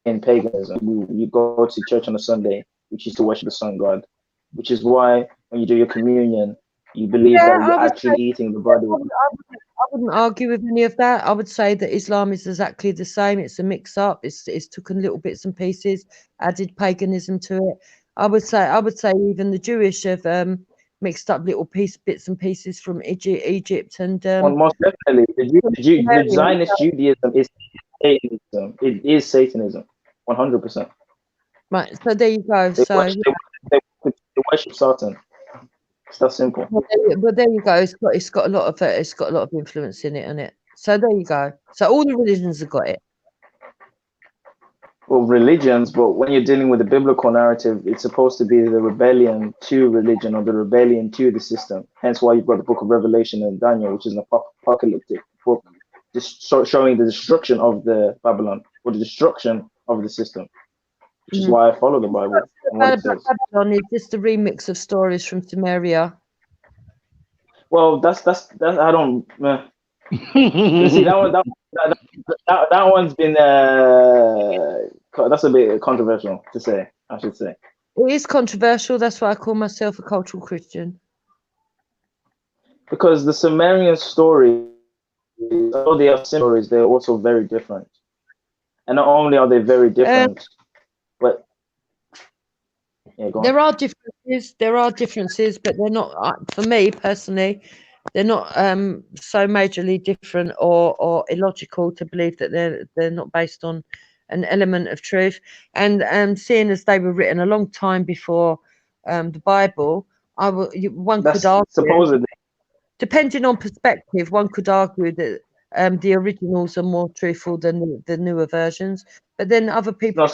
paganism. You go to church on a Sunday, which is to worship the sun god, which is why when you do your communion, you believe that you're actually eating the body. I wouldn't argue with any of that. I would say that Islam is exactly the same. It's a mix-up. It's taken little bits and pieces, added paganism to it. I would say even the Jewish have mixed up little bits and pieces from Egypt and. Well, most definitely, the Zionist Judaism is Satanism. It is Satanism, 100%. Right. So there you go. They worship Satan. It's that simple. But there you go. It's got a lot of influence in it, isn't it? So there you go. So all the religions have got it. Well, religions, but when you're dealing with the biblical narrative, it's supposed to be the rebellion to religion or the rebellion to the system. Hence why you've got the book of Revelation and Daniel, which is an apocalyptic book, just showing the destruction of the Babylon or the destruction of the system. Which is why I follow the Bible. Babylon is just a remix of stories from Sumeria. Well, that's I don't. You see that one's been that's a bit controversial to say. I should say it is controversial. That's why I call myself a cultural Christian. Because the Sumerian story, although they are stories, they're also very different. And not only are they very different, but yeah, go on. There are differences, but they're not. For me personally, they're not so majorly different or illogical to believe that they're not based on an element of truth. And seeing as they were written a long time before the Bible, one could argue, supposedly, depending on perspective, one could argue that the originals are more truthful than the newer versions. But then other people.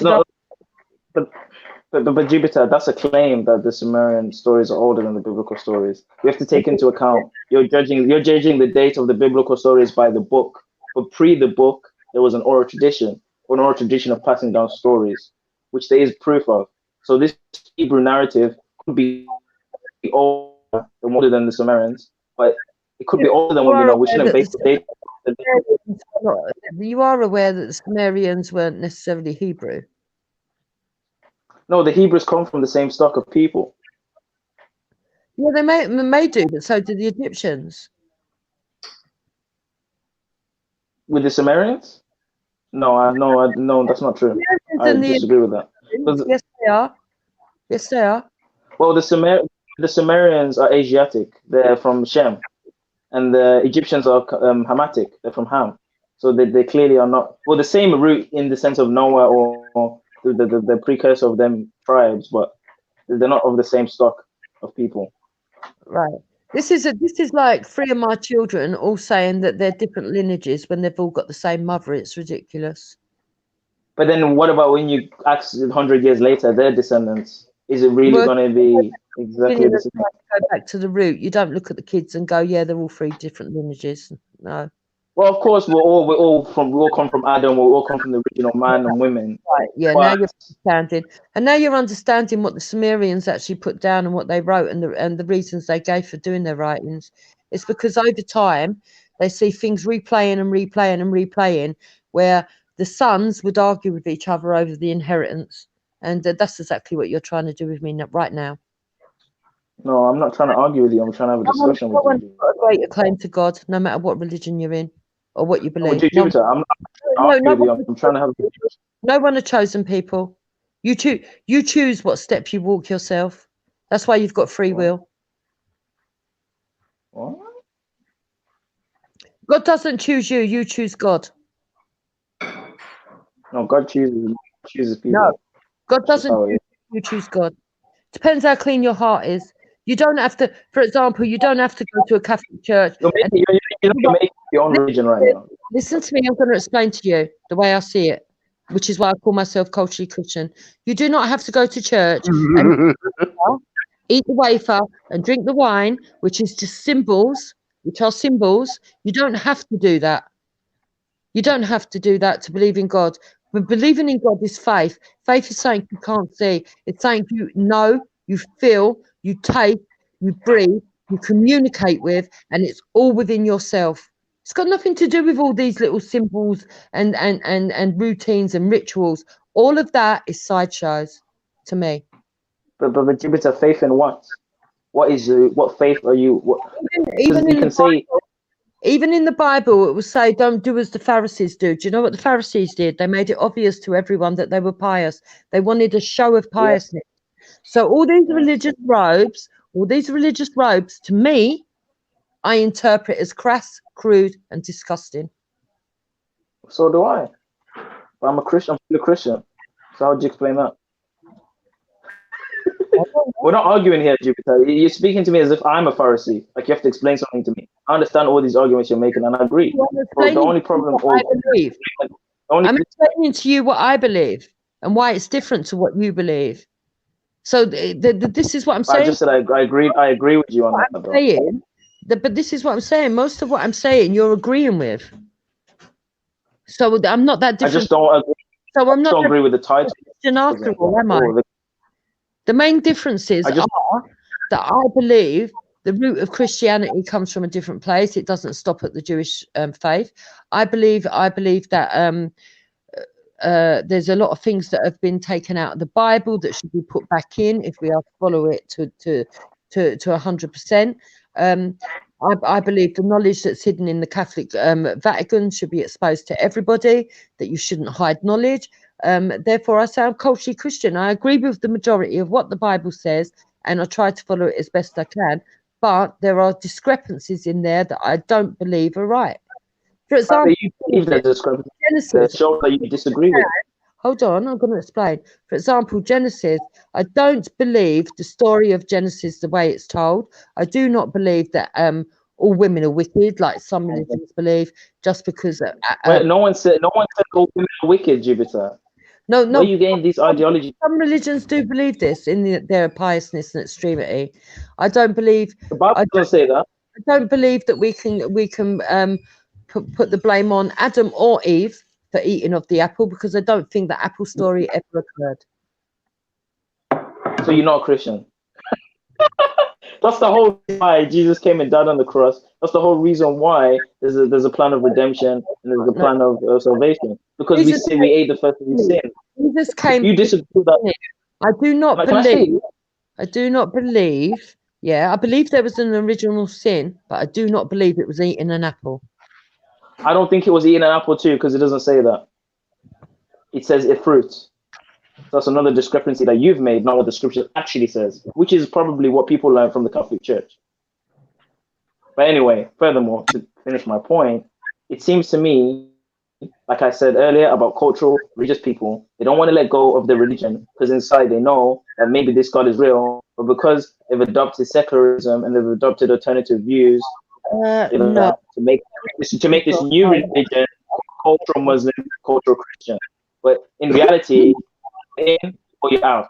But Jupiter, that's a claim that the Sumerian stories are older than the biblical stories. We have to take into account you're judging the date of the biblical stories by the book. But pre the book, there was an oral tradition of passing down stories, which there is proof of. So this Hebrew narrative could be older than the Sumerians, but it could be older than what we know. We shouldn't base the date. You are aware that the Sumerians weren't necessarily Hebrew. No, the Hebrews come from the same stock of people. Yeah, they may do, but so did the Egyptians. With the Sumerians? No, that's not true. I disagree with that. Yes, they are. Yes, they are. Well, the Sumerians are Asiatic. They're from Shem, and the Egyptians are Hamitic. They're from Ham. So they clearly are not the same root in the sense of Noah or the precursor of them tribes, but they're not of the same stock of people. Right. This is like 3 of my children all saying that they're different lineages when they've all got the same mother. It's ridiculous. But then what about when you ask 100 years later, their descendants? Is it really going to be exactly the same? Go back to the root. You don't look at the kids and go, yeah, they're all 3 different lineages. No. Well, of course, we all come from Adam. We all come from the original man and women. Right. Yeah. Now you're understanding, and now you're understanding what the Sumerians actually put down and what they wrote, and the reasons they gave for doing their writings. It's because over time they see things replaying and replaying and replaying, where the sons would argue with each other over the inheritance, and that's exactly what you're trying to do with me right now. No, I'm not trying to argue with you. I'm trying to have a discussion with you. You've got a greater claim to God, no matter what religion you're in or what you believe. Jupiter, I'm trying to have a discussion. No one are chosen people. You choose what steps you walk yourself. That's why you've got free will. What? God doesn't choose you. You choose God. No, God chooses people. No, God doesn't choose you. choose God. Depends how clean your heart is. You don't have to, for example, you don't have to go to a Catholic church. You're making your own religion right now. Listen to me. I'm going to explain to you the way I see it, which is why I call myself culturally Christian. You do not have to go to church and eat the wafer and drink the wine, which is just symbols, which are symbols. You don't have to do that. You don't have to do that to believe in God. But believing in God is faith. Faith is something you can't see. It's something you know, you feel, you take, you breathe, you communicate with, and it's all within yourself. It's got nothing to do with all these little symbols and routines and rituals. All of that is sideshows to me. But Jupiter, faith in what? What faith are you? Even in the Bible, it will say, don't do as the Pharisees do. Do you know what the Pharisees did? They made it obvious to everyone that they were pious. They wanted a show of piousness. Yeah. So all these religious robes, to me, I interpret as crass, crude, and disgusting. So do I. But I'm a Christian. I'm still a Christian. So how do you explain that? We're not arguing here, Jupiter. You're speaking to me as if I'm a Pharisee. Like you have to explain something to me. I understand all these arguments you're making, and I agree. But the only problem, I'm explaining to you what I believe and why it's different to what you believe. So this is what I'm saying. I just said I agree with you on that. But this is what I'm saying. Most of what I'm saying, you're agreeing with. So I'm not that different. I just don't agree. So I'm not agree with the title. After all, am I? The main differences are that I believe the root of Christianity comes from a different place. It doesn't stop at the Jewish faith. I believe that there's a lot of things that have been taken out of the Bible that should be put back in if we are to follow it to 100%. I believe the knowledge that's hidden in the Catholic Vatican should be exposed to everybody, that you shouldn't hide knowledge. Therefore, I say I'm culturally Christian. I agree with the majority of what the Bible says, and I try to follow it as best I can. But there are discrepancies in there that I don't believe are right. For example, you believe there's discrepancies. Genesis shows that you disagree with. Hold on, I'm going to explain. For example, Genesis, I don't believe the story of Genesis the way it's told. I do not believe that all women are wicked, like some religions believe, just because. No one said all women are wicked, Jupiter. No. Where you getting these ideologies? Some religions do believe this in their piousness and extremity. I don't believe. The Bible doesn't say that. I don't believe that we can put the blame on Adam or Eve for eating of the apple, because I don't think the apple story ever occurred. So you're not a Christian. That's the whole reason why Jesus came and died on the cross. That's the whole reason why there's a plan of redemption and there's a plan of salvation. Because we ate the first of the sin. Jesus came. You disagree with that? I do not believe. I do not believe. Yeah, I believe there was an original sin, but I do not believe it was eating an apple. I don't think he was eating an apple too, because it doesn't say that. It says a fruit. That's another discrepancy that you've made, not what the scripture actually says, which is probably what people learn from the Catholic Church. But anyway, furthermore, to finish my point, it seems to me, like I said earlier about cultural, religious people, they don't want to let go of their religion because inside they know that maybe this God is real, but because they've adopted secularism and they've adopted alternative views, No. to make this new religion, cultural Muslim, cultural Christian. But in reality, you're in or you're out.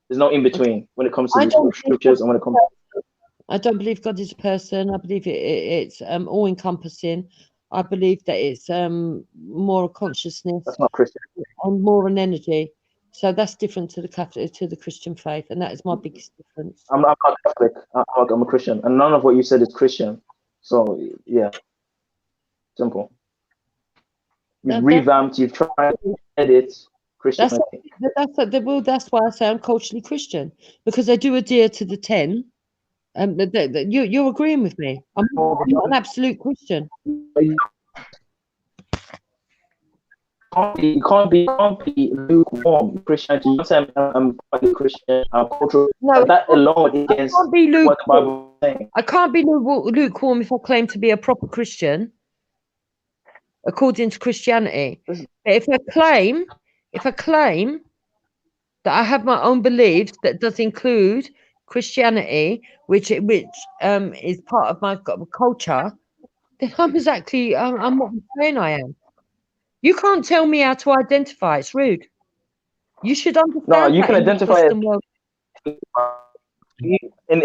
There's no in between when it comes to the scriptures and when it comes. I don't believe God is a person. I believe it's all encompassing. I believe that it's more a consciousness. That's not Christian. And more an energy. So that's different to the Catholic, to the Christian faith, and that is my biggest difference. I'm not Catholic. I'm a Christian, and none of what you said is Christian. So yeah, simple. You've revamped. You've tried to edit Christianity. That's why I say I'm culturally Christian, because I do adhere to the 10. You're agreeing with me. I'm not an absolute Christian. You can't be lukewarm Christianity. You say I'm partly Christian, I'm cultural. No, that alone is against what the Bible is saying. I can't be lukewarm if I claim to be a proper Christian, according to Christianity. But if I claim that I have my own beliefs that does include Christianity, which is part of my culture, then I'm what I'm saying I am. You can't tell me how to identify. It's rude. You should understand. No, you can identify it. In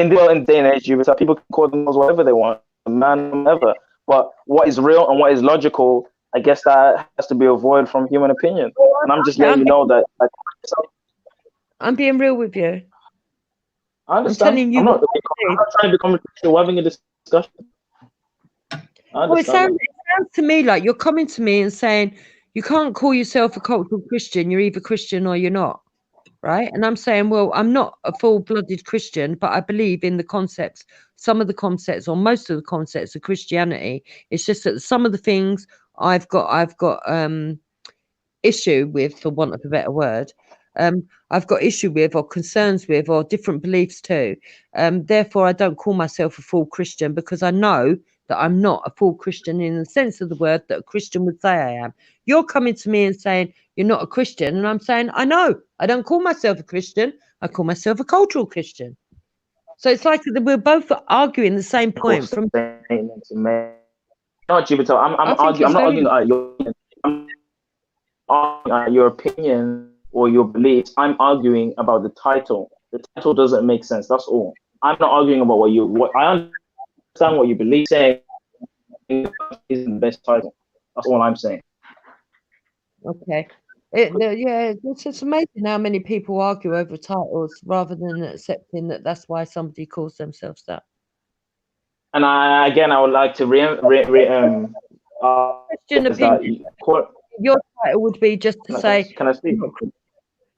this day and age, people can call themselves whatever they want, man, whatever. But what is real and what is logical, I guess that has to be avoided from human opinion. And I'm just letting you know that. I'm being real with you. I understand. I'm telling you. I'm not trying to become a Christian. We're having a discussion. Well, it sounds to me like you're coming to me and saying you can't call yourself a cultural Christian. You're either Christian or you're not, right? And I'm saying, well, I'm not a full-blooded Christian, but I believe in the concepts, some of the concepts or most of the concepts of Christianity. It's just that some of the things I've got issue with, for want of a better word. I've got issue with or concerns with or different beliefs too. Therefore, I don't call myself a full Christian because I know that I'm not a full Christian in the sense of the word that a Christian would say I am. You're coming to me and saying you're not a Christian, and I'm saying I know. I don't call myself a Christian. I call myself a cultural Christian. So it's like we're both arguing the same point. From no, Jupiter, I'm arguing. I'm not arguing your opinion or your beliefs. I'm arguing about the title. The title doesn't make sense. That's all. I'm not arguing about what I understand what you believe. Saying is the best title. That's all I'm saying. Okay. It's amazing how many people argue over titles rather than accepting that that's why somebody calls themselves that. And I would like to Christian opinion. Your title would be just to say. Can I speak?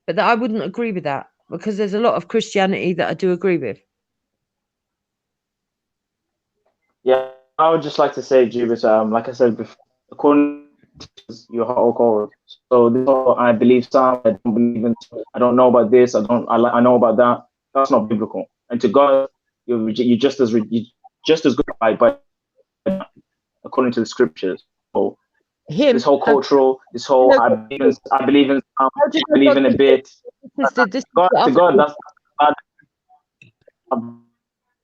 But I wouldn't agree with that because there's a lot of Christianity that I do agree with. Yeah, I would just like to say, Jupiter, like I said before, according to your whole code. So this I believe some, I don't believe in. I don't know about this. I know about that. That's not biblical. And to God, you're just as good by according to the scriptures. So this whole cultural, this whole I believe in a bit. To God, that's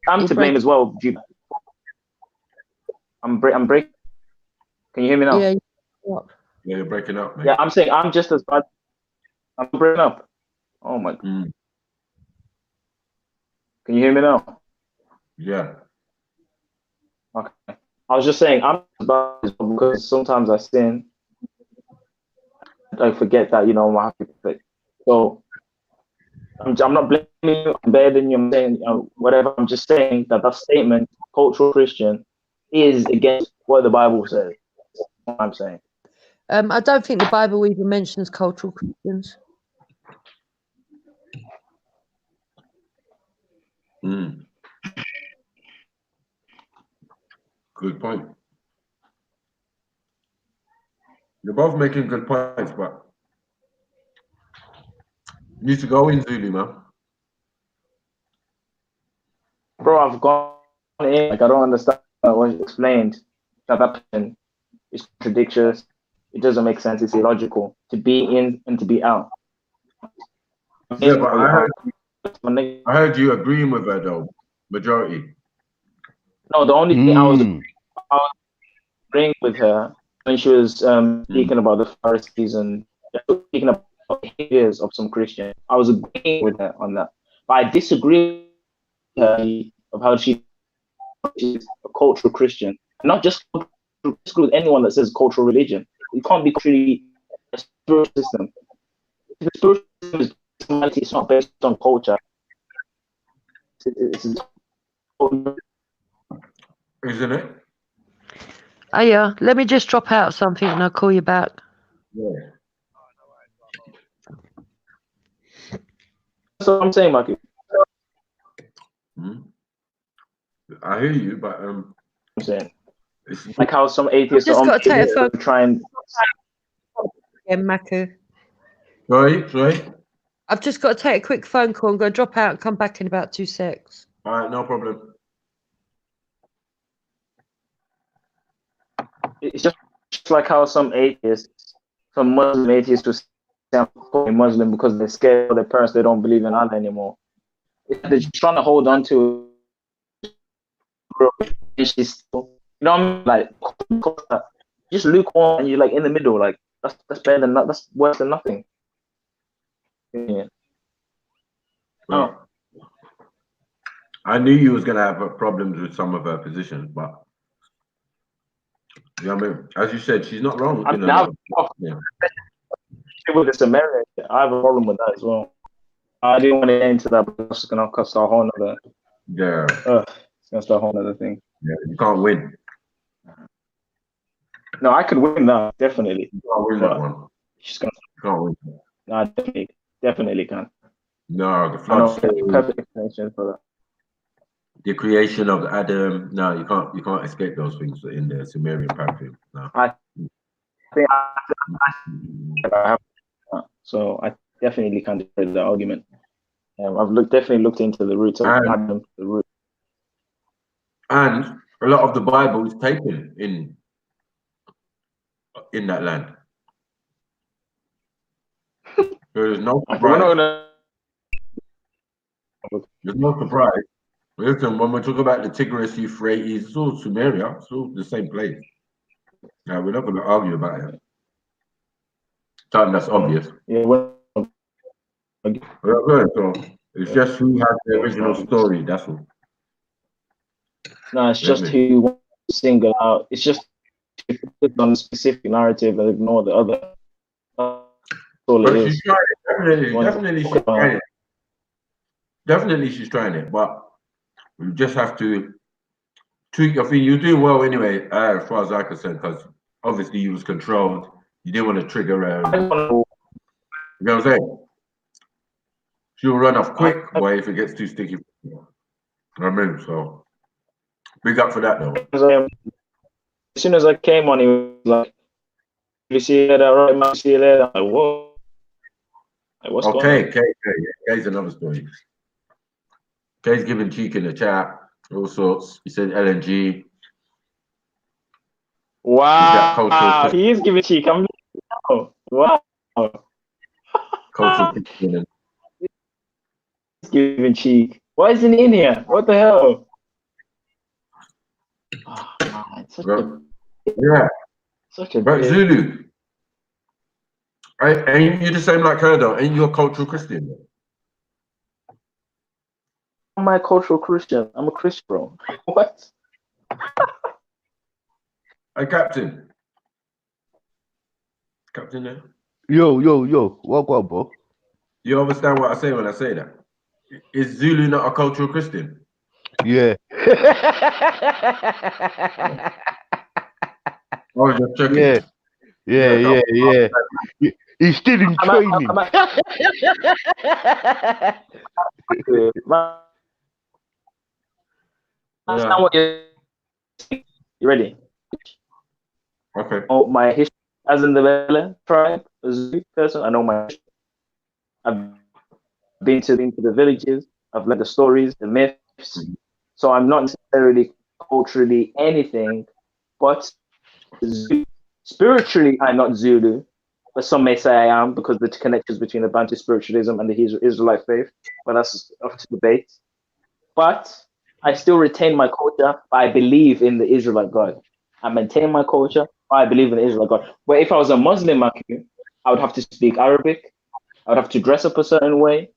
I'm to blame as well, Jupiter. I'm breaking. Can you hear me now? Yeah, you're breaking up, mate. Yeah, I'm saying I'm just as bad. I'm breaking up. Oh my God. Can you hear me now? Yeah. Okay. I was just saying I'm as bad because sometimes I sin. I forget that I'm happy to. So I'm not blaming you. I'm better than you. I'm saying whatever. I'm just saying that statement, cultural Christian, is against what the Bible says. That's what I'm saying. I don't think the Bible even mentions cultural Christians. Good point. You're both making good points, but you need to go in, Zulu, man. Bro, I've gone in. Like, I don't understand what you explained. That happened. It's contradictions. It doesn't make sense. It's illogical to be in and to be out. Yeah, but I heard you agreeing with her though, majority. No, the only thing I was agreeing with her when she was speaking about the Pharisees and speaking about behaviors of some Christians. I was agreeing with her on that, but I disagree with her of how she's a cultural Christian, not just with anyone that says cultural religion. You can't be culturally a spiritual system. If the spiritual system is personality, it's not based on culture. It's Isn't it? Oh yeah, let me just drop out something and I'll call you back. Yeah. That's what I'm saying, Mikey. I hear you, but I'm saying it's like how some atheists Just are got to take a phone try and Maku. Sorry. I've just got to take a quick phone call. I'm going to drop out and come back in about 2 secs. All right, no problem. it's just like how some atheists, some Muslim atheists will say I'm Muslim because they're scared of their parents, they don't believe in Allah anymore. They're just trying to hold on to she's still, you know what I mean? Like just lukewarm and you're like in the middle, like that's better than that's worse than nothing. Yeah. Well, I knew you was gonna have problems with some of her positions, but you know what I mean? As you said, she's not wrong. I mean, with the Sumerian, I have a problem with that as well. I didn't want to get into that, but it's gonna cost a whole nother. Yeah. It's gonna start a whole other thing. Yeah, you can't win. No, I could win that, definitely. You can't win that one. She's gonna. You can't win. No, I definitely can. No, the flood. Perfect explanation for that. The creation of Adam. No, you can't escape those things in the Sumerian pantheon. No. I think I have, so I definitely can defend the argument. I've definitely looked into the roots of Adam, the root. And a lot of the Bible is taken in that land. There's no surprise. There's no surprise. Listen, when we talk about the Tigris, Euphrates, it's all Sumeria. It's all the same place. Now, we're not going to argue about it. Something that's obvious. Yeah. So it's just who has the original story. That's all. No, it's just who wants to single out. It's just to focus on a specific narrative and ignore the other. That's all it is. She's trying it. Definitely she's trying it. Definitely she's trying it, but we just have to tweak your thing. You're doing well anyway, as far as I'm concerned, because obviously you was controlled. You didn't want to trigger her. You know what I'm saying? She'll run off quick, boy, if it gets too sticky. I mean, so big up for that though. As soon as I came on, he was like, "You see that right, man? See you later." I'm like, whoa. Like, what's going on? Kay's another story. Kay's giving cheek in the chat, all sorts. He said LNG. Wow, he is giving cheek. I'm wow. Cultural Christian. He's giving cheek. Why isn't he in here? What the hell? Oh, man, such a But Zulu. Ain't you the same like her though? Ain't you a cultural Christian? I'm a cultural Christian. I'm a Christian, bro. What? Hey, Captain. Captain there? Yo. What, bro? You understand what I say when I say that? Is Zulu not a cultural Christian? Yeah. I was just checking. Yeah. He's still in training. Understand what you're saying. You ready? Okay. Oh, my history as in the Bele tribe, a Zulu person. I know my. I've been to the villages. I've learned the stories, the myths. So I'm not necessarily culturally anything, but spiritually I'm not Zulu. But some may say I am because the connections between the Bantu spiritualism and the Israelite faith. But that's up to debate. But I still retain my culture, but I believe in the Israelite God. I maintain my culture, but I believe in the Israelite God. But if I was a Muslim, I would have to speak Arabic. I would have to dress up a certain way.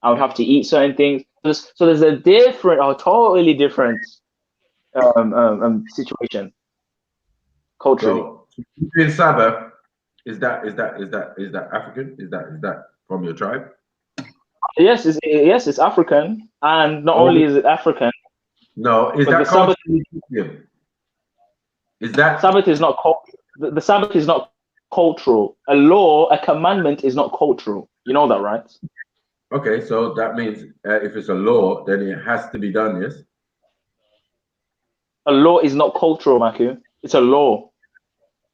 I would have to eat certain things. So there's a totally different situation culturally. So in Sabbath, is that African? Is that from your tribe? Yes, it's African, and not Oh, only is it African, no, is but that the Sabbath. cultural? Is that Sabbath is not the Sabbath is not cultural. A law, a commandment is not cultural. You know that, right? okay? So that means if it's a law, then it has to be done. Yes. A law is not cultural, Maku. It's a law.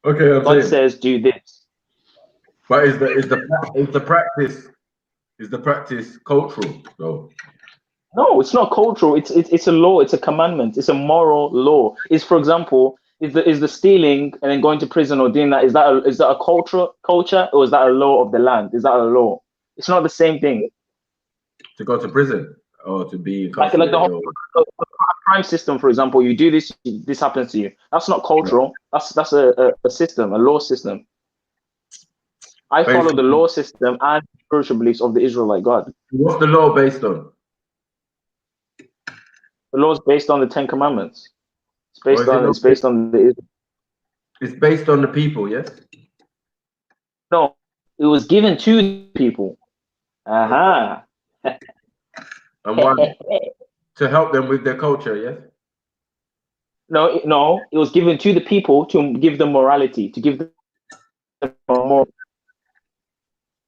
Okay, I'm God saying. says do this. But is the practice cultural though? No, it's not cultural. It's a law. It's a commandment. It's a moral law. It's, for example, is the stealing and then going to prison or doing that, is that a culture, or is that a law of the land? Is that a law? It's not the same thing. To go to prison or to be Like the incarcerated? whole crime system, for example, you do this, this happens to you. That's not cultural. That's a system, a law system. I follow the law system and spiritual beliefs of the Israelite God. What's the law based on? The law is based on the Ten Commandments. It's based on It's based on the people, yes? No, it was given to people. Aha. And one to help them with their culture, yes? No, it was given to the people to give them morality, to give them more.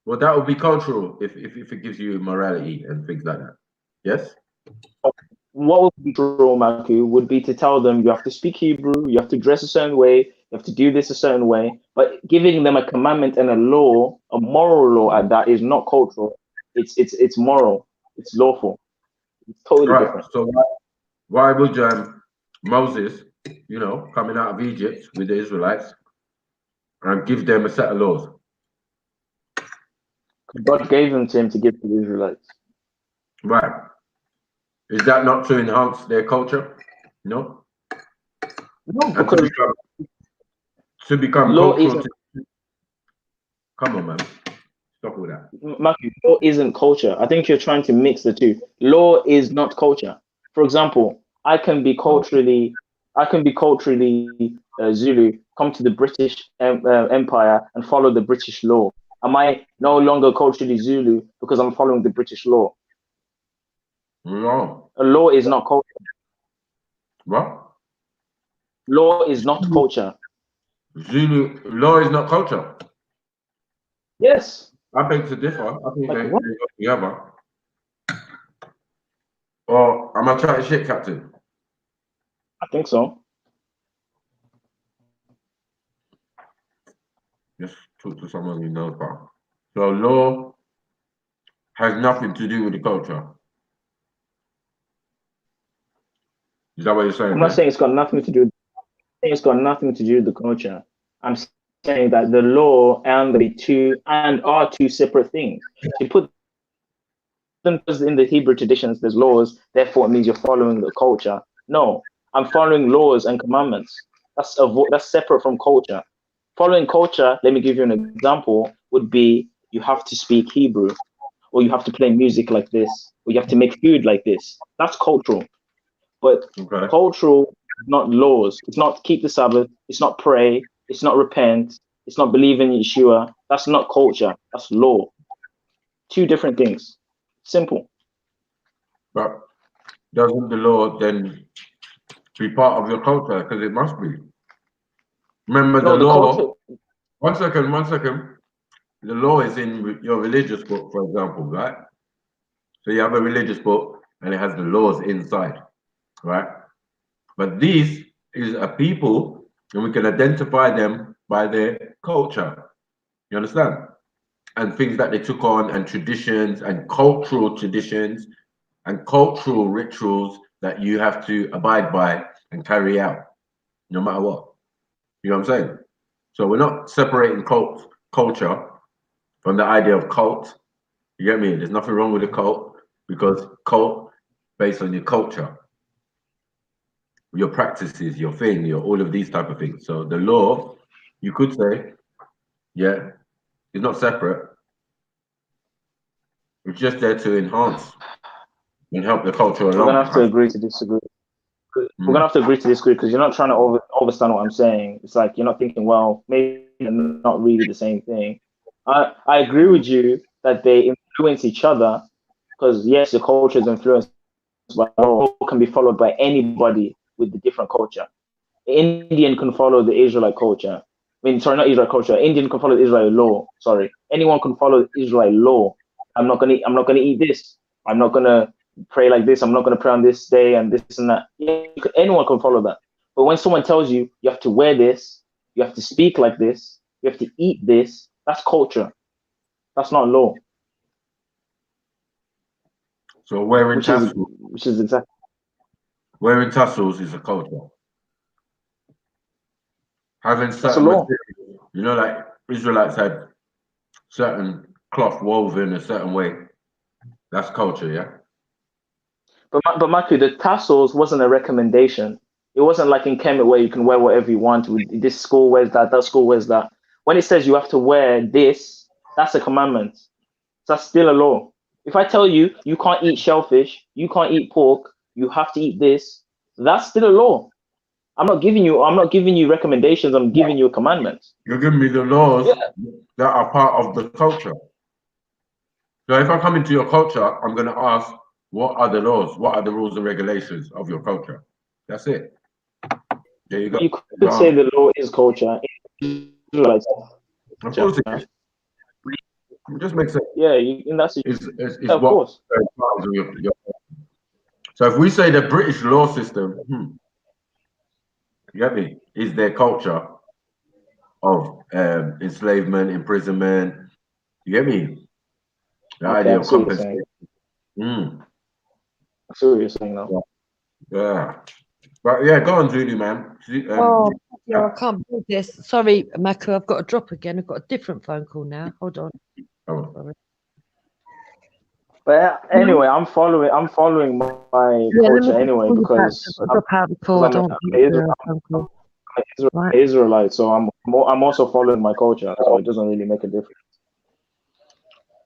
Well, that would be cultural if it gives you morality and things like that. Yes? What would be cultural, Maku, would be to tell them you have to speak Hebrew, you have to dress a certain way, you have to do this a certain way. But giving them a commandment and a law, a moral law at that, is not cultural. It's moral. It's lawful. It's totally different. So why would Moses, coming out of Egypt with the Israelites and give them a set of laws? God gave them to him to give to the Israelites. Right. Is that not to enhance their culture? No. No, because to become law cultural. isn't. Come on, man. Stop with that. Matthew, law isn't culture. I think you're trying to mix the two. Law is not culture. For example, I can be culturally Zulu, come to the British Empire and follow the British law. Am I no longer culturally Zulu because I'm following the British law? No. A law is not culture. What? Law is not culture. Zulu law is not culture. Yes. I beg to differ. I think Like they what? go together. Or am I trying to shit, Captain? I think so. Just talk to someone who knows about. So law has nothing to do with the culture. Is that what you're saying? I'm not saying it's got nothing to do. It's got nothing to do with the culture. I'm saying that the law and are two separate things. To put them in the Hebrew traditions, there's laws, therefore it means you're following the culture. No, I'm following laws and commandments. That's separate from culture. Following culture, let me give you an example, would be you have to speak Hebrew, or you have to play music like this, or you have to make food like this. That's cultural. But cultural, not laws. It's not keep the Sabbath. It's not pray. It's not repent. It's not believe in Yeshua. That's not culture. That's law. Two different things. Simple. But doesn't the law then be part of your culture? Because it must be. Remember the law. Culture. One second. The law is in your religious book, for example, right? So you have a religious book and it has the laws inside, right? But these is a people, and we can identify them by their culture. You understand? And things that they took on, and traditions and cultural traditions and cultural rituals that you have to abide by and carry out, no matter what. You know what I'm saying? So we're not separating culture from the idea of cult. You get me? There's nothing wrong with a cult, because cult based on your culture, your practices, your thing, your all of these type of things. So the law, you could say, yeah, it's not separate. It's just there to enhance and help the culture We're gonna along. have to agree to disagree. We're gonna have to agree to disagree, because you're not trying to overstand what I'm saying. It's like you're not thinking, well, maybe they're not really the same thing. I agree with you that they influence each other, because yes, the culture is influenced by law, can be followed by anybody with the different culture. Indian can follow the Israelite culture. I mean, sorry, not Israelite culture. Indian can follow the Israelite law. Sorry, anyone can follow the Israelite law. I'm not gonna eat this. I'm not gonna pray like this. I'm not gonna pray on this day and this and that. Yeah, anyone can follow that. But when someone tells you you have to wear this, you have to speak like this, you have to eat this, that's culture. That's not law. So wearing tassels, which is exactly. wearing tassels is a culture. Having That's a certain law. materials, you know, like Israelites had certain cloth woven a certain way. That's culture, yeah. But Matthew, the tassels wasn't a recommendation. It wasn't like in Kemet where you can wear whatever you want. This school wears that, that school wears that. When it says you have to wear this, that's a commandment. So that's still a law. If I tell you you can't eat shellfish, you can't eat pork, you have to eat this, that's still a law. I'm not giving you recommendations, I'm giving you a commandment. You're giving me the laws that are part of the culture. So if I come into your culture, I'm going to ask, what are the laws? What are the rules and regulations of your culture? That's it. There you go. You could say the law is culture. Of course it is. It just makes sense. Yeah, and that's it's of what course. So if we say the British law system, you get me, is their culture of enslavement, imprisonment, you get me? The idea of compensation. I see what you're saying now. Yeah. But yeah, go on, Julie, man. Yeah, I can't believe this. Sorry, Mako, I've got to drop again. I've got a different phone call now. Hold on. Oh. But anyway, I'm following my culture anyway, because I'm Israelite, so I'm also following my culture, so it doesn't really make a difference.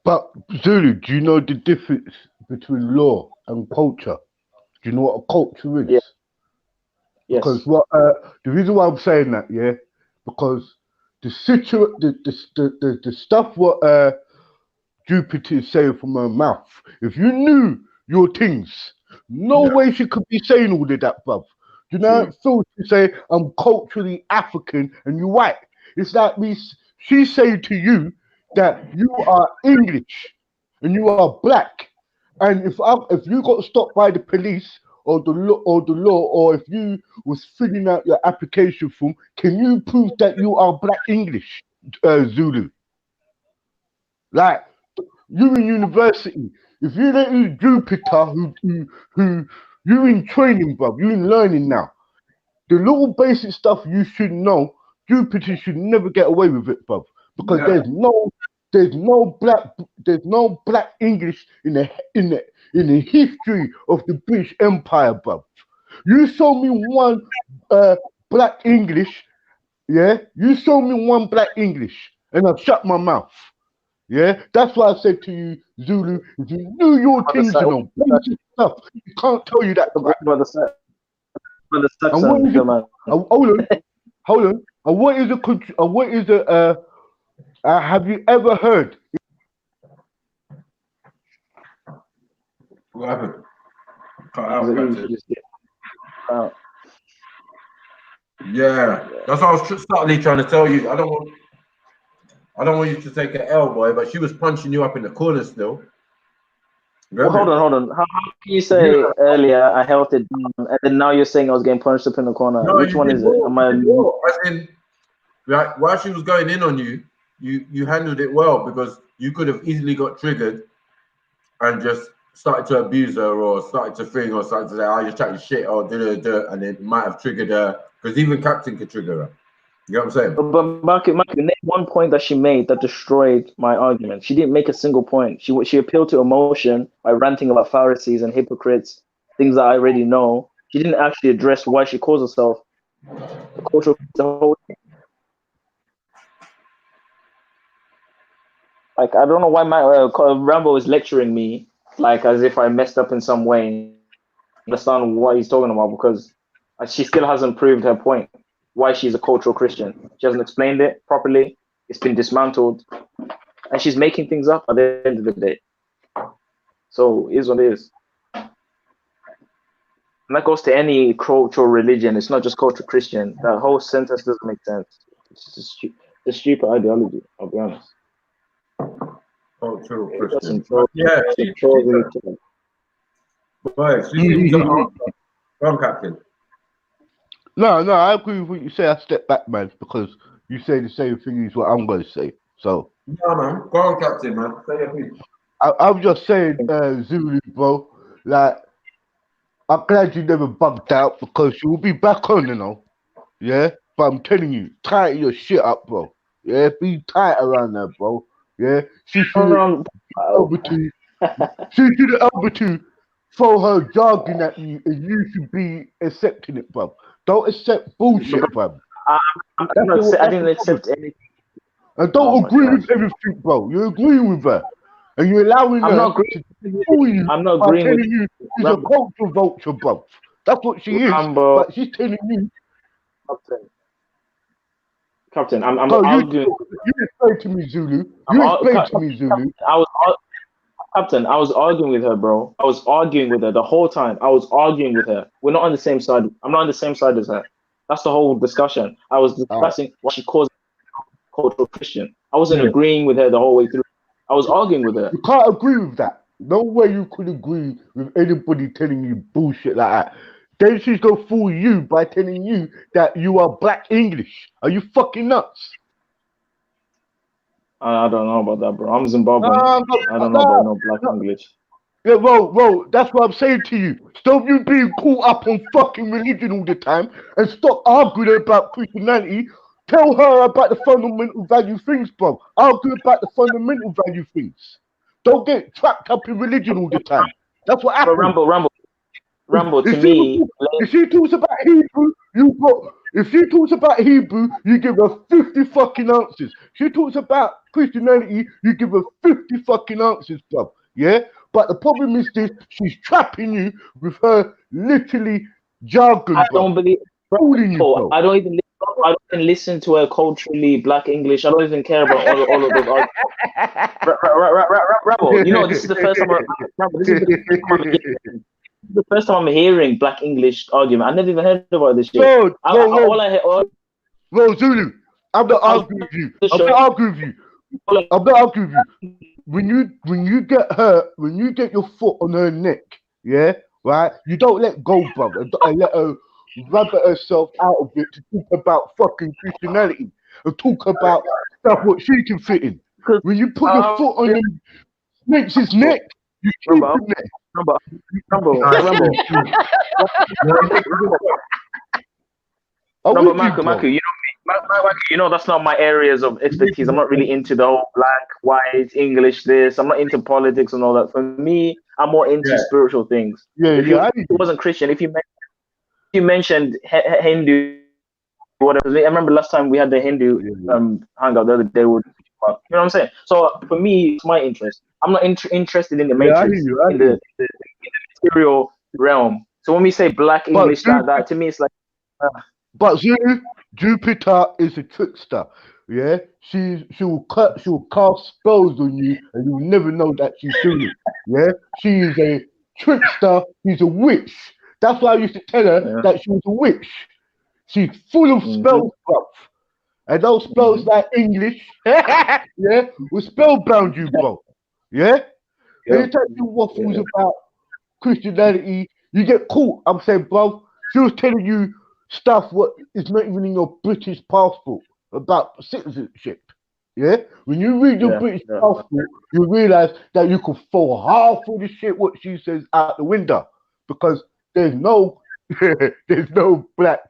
But Zulu, do you know the difference between law and culture? Do you know what a culture is? Yeah. Because yes. what the reason why I'm saying that, yeah, because the stuff what Jupiter is saying from her mouth, if you knew your things, no way she could be saying all of that, bruv. Do you know how it feels to say I'm culturally African and you're white? It's like she's saying to you that you are English and you are black, and if you got stopped by the police or the law, or if you was filling out your application form, can you prove that you are black English, Zulu? Like, you in university, if you don't use Jupiter, who you in training, bruv, you in learning now. The little basic stuff you should know, Jupiter should never get away with it, bruv, because there's no black English in the history of the British Empire, bruv. You show me one black English, yeah. You show me one black English, and I've shut my mouth. Yeah, that's why I said to you, Zulu, if you knew your things, you know, basic stuff, you can't tell you that. Hold on. And what is a country? What is a? Have you ever heard? What happened? Yeah, that's what I was subtly trying to tell you. I don't want you to take an L, boy, but she was punching you up in the corner still. Well, hold on. How can you say earlier I held it down, and then now you're saying I was getting punched up in the corner? No, which one is it? Am I? As in, like while she was going in on you, you handled it well because you could have easily got triggered and just started to abuse her or started to thing or started to say, "Oh, you're chatting shit," or and it might have triggered her because even Captain could trigger her. You know what I'm saying? But Mark, name one point that she made that destroyed my argument. She didn't make a single point. She appealed to emotion by ranting about Pharisees and hypocrites, things that I already know. She didn't actually address why she calls herself a cultural the whole thing. Like, I don't know why my Rambo is lecturing me like as if I messed up in some way. I understand what he's talking about because she still hasn't proved her point. Why she's a cultural Christian. She hasn't explained it properly. It's been dismantled, and she's making things up at the end of the day. So it is what it is. And that goes to any cultural religion. It's not just cultural Christian. That whole sentence doesn't make sense. It's just a stupid ideology. I'll be honest. Cultural Christian. Yeah, She seems to Wrong, Captain. No, I agree with what you say. I step back, man, because you say the same thing as what I'm going to say. So, no, man, go on, Captain, man. Say your piece. I'm just saying, Zulu, bro. Like, I'm glad you never bugged out because you will be back on, you know. Yeah, but I'm telling you, tighten your shit up, bro. Yeah, be tight around there, bro. Yeah, she should have throw her jargon at you, and you should be accepting it, bro. Don't accept bullshit, bro. I didn't accept anything. And don't agree with everything, bro. You agree with her, and you're allowing her to fool you. I'm not by agreeing telling with you she's a culture vulture, bro. That's what she is. But she's telling you. Captain, I'm Bro, arguing. You explain to me, Zulu. You explain to me, Zulu. Captain, I was arguing with her, bro. I was arguing with her the whole time. I was arguing with her. We're not on the same side. I'm not on the same side as her. That's the whole discussion. I was discussing what she calls cultural Christian. I wasn't agreeing with her the whole way through. I was arguing with her. You can't agree with that. No way you could agree with anybody telling you bullshit like that. Then she's gonna fool you by telling you that you are black English. Are you fucking nuts? I don't know about that, bro. I'm Zimbabwean. I don't know about no black English. Yeah, bro, that's what I'm saying to you. Stop you being caught up on fucking religion all the time and stop arguing about Christianity. Tell her about the fundamental value things, bro. Argue about the fundamental value things. Don't get trapped up in religion all the time. That's what happens. Rambo, to me. If she talks about Hebrew, if she talks about Hebrew, you give her 50 fucking answers. She talks about Christianity, you give her 50 fucking answers, bro. Yeah? But the problem is this, she's trapping you with her literally jargon, bro. I don't believe, bro. I don't even listen to her culturally black English. I don't even care about all of those arguments. Rambo, you know, this is the first time the first time I'm hearing black English argument. I never even heard about this shit. Bro, Zulu, I'm not arguing with you. I'm not arguing with you. When you get your foot on her neck, yeah, right? You don't let go, brother, and let her rabbit herself out of it to talk about fucking Christianity and talk about stuff what she can fit in. When you put your foot on him, makes his neck, you keep him there. Rambo. Marco, you know that's not my areas of expertise. I'm not really into the whole black, white, English, this. I'm not into politics and all that. For me, I'm more into spiritual things. If it wasn't Christian, if you mentioned Hindu, whatever. I remember last time we had the Hindu hangout the other day. You know what I'm saying? So for me, it's my interest. I'm not interested in the matrix, in the material realm. So when we say black English like that, to me, it's like. But Jupiter is a trickster. Yeah, she will cast spells on you, and you'll never know that she's doing it. Yeah, she is a trickster. She's a witch. That's why I used to tell her that she was a witch. She's full of spells, bro. And those spells like English, will spellbound you, bro. Yeah? Anytime you waffles about Christianity, you get caught. I'm saying, bro, she was telling you stuff what is not even in your British passport. about citizenship. Yeah, when you read your British passport, you realize that you can throw half of the shit what she says out the window because there's no black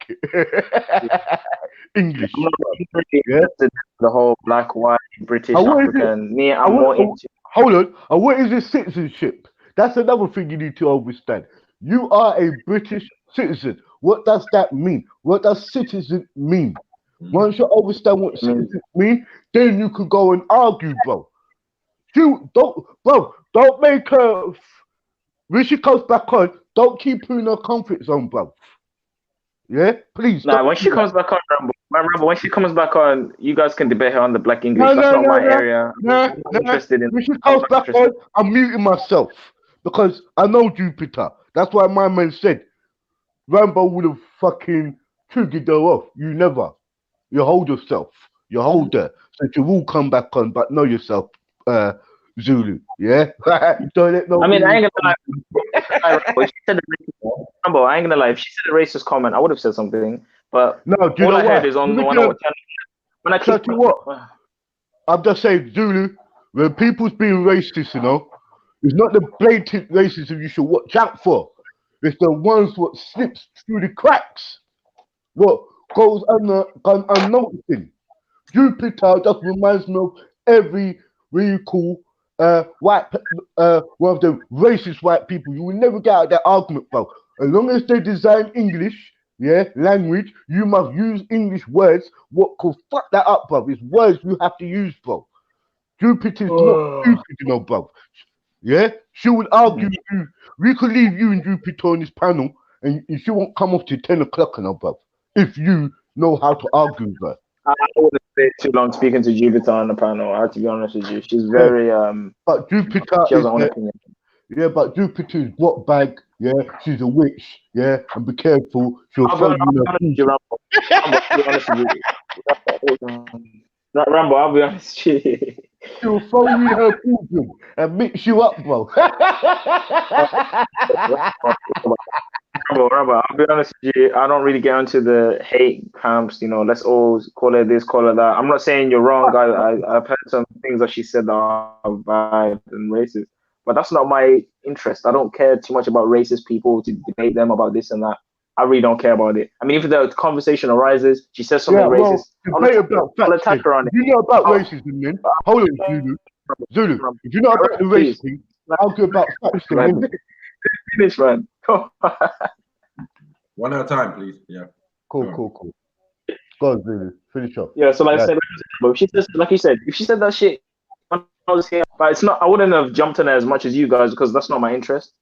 English. I'm not really Yeah? interested in the whole black, white, British, And what is it? African. Me, I'm more into. Hold on. And what is this citizenship? That's another thing you need to understand. You are a British citizen. What does that mean? What does citizen mean? Once you understand what citizen mean, then you can go and argue, bro. Don't make her. When she comes back on, don't keep her in her comfort zone, bro. Yeah, please. Nah, when she comes back on, remember when she comes back on, you guys can debate her on the Black English. No, That's no, not my no, area. I'm not interested in. When she comes back on, I'm muting myself because I know Jupiter. That's why my man said Rambo would have fucking triggered her off. You never. You hold yourself. You hold her. So she will come back on, but know yourself, Zulu. Yeah? Don't let no. I mean, I ain't gonna lie. Rambo, she said Rambo, I ain't gonna lie. If she said a racist comment, I would have said something. But no, do you all know I heard is on the one when I clicked. What? I'm just saying, Zulu, when people's being racist, you know, it's not the blatant racism you should watch out for. It's the ones what slips through the cracks. What goes unnoticed. Jupiter just reminds me of every really cool one of the racist white people. You will never get out of that argument, bro. As long as they design English, language, you must use English words. What could fuck that up, bro? It's words you have to use, bro. Jupiter's not stupid, you know, bro. Yeah, she would argue with you. We could leave you and Jupiter on this panel, and she won't come off till 10 o'clock, you know, bro. If you know how to argue with her. I wouldn't stay too long speaking to Jupiter on the panel. I have to be honest with you. She's very But Jupiter she has her own opinion. Yeah, but Jupiter is what bag? Yeah, she's a witch. Yeah, and be careful. She'll throw you Rambo, I'll be honest with you. She'll throw you in her bosom and mix you up, bro. Rambo, I'll be honest with you. I don't really get into the hate camps. You know, let's all call it this, call it that. I'm not saying you're wrong. I've heard some things that she said that are bad and racist, but that's not my interest. I don't care too much about racist people to debate them about this and that. I really don't care about it. I mean, if the conversation arises, she says something racist, I'll attack her on it. You know about racism, man. Hold on, Zulu. If you know about the racism, I'll go about facts. Finish, man. One at a time, please. Yeah. Cool. Go on, Zulu. Finish up. Yeah, so like I said, but she says, like you said, if she said that shit when I was here, but it's not. I wouldn't have jumped on her as much as you guys because that's not my interest.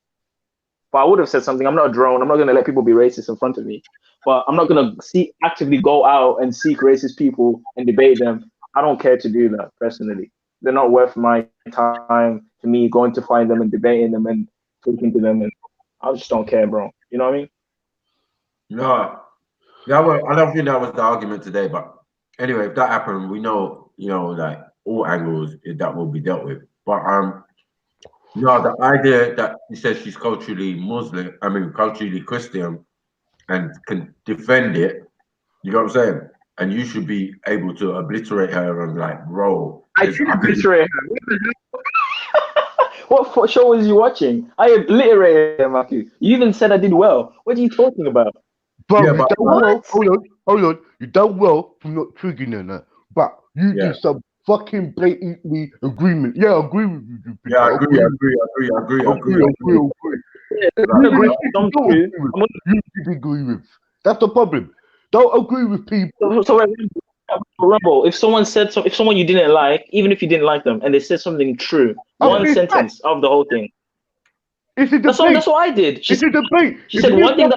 But I would have said something. I'm not a drone. I'm not going to let people be racist in front of me. But I'm not going to actively go out and seek racist people and debate them. I don't care to do that personally. They're not worth my time to me going to find them and debating them and talking to them. And I just don't care, bro. You know what I mean? No. Yeah, well, I don't think that was the argument today. But anyway, if that happened, we know, like all angles that will be dealt with. But no, the idea that he says she's culturally culturally Christian and can defend it, you know what I'm saying? And you should be able to obliterate her and like roll. I did obliterate her. What show was you watching? I obliterated her, Matthew. You even said I did well. What are you talking about? Bro, you done well. Hold on. You done well from not triggering her, but you did some fucking blatantly agreement. Yeah, I agree with you. Yeah, I agree. You agree with. That's the problem. Don't agree with people. So Rumble, if someone said if someone you didn't like, even if you didn't like them, and they said something true, one sentence of the whole thing. It's a debate. That's what I did. It's a debate. She said one thing.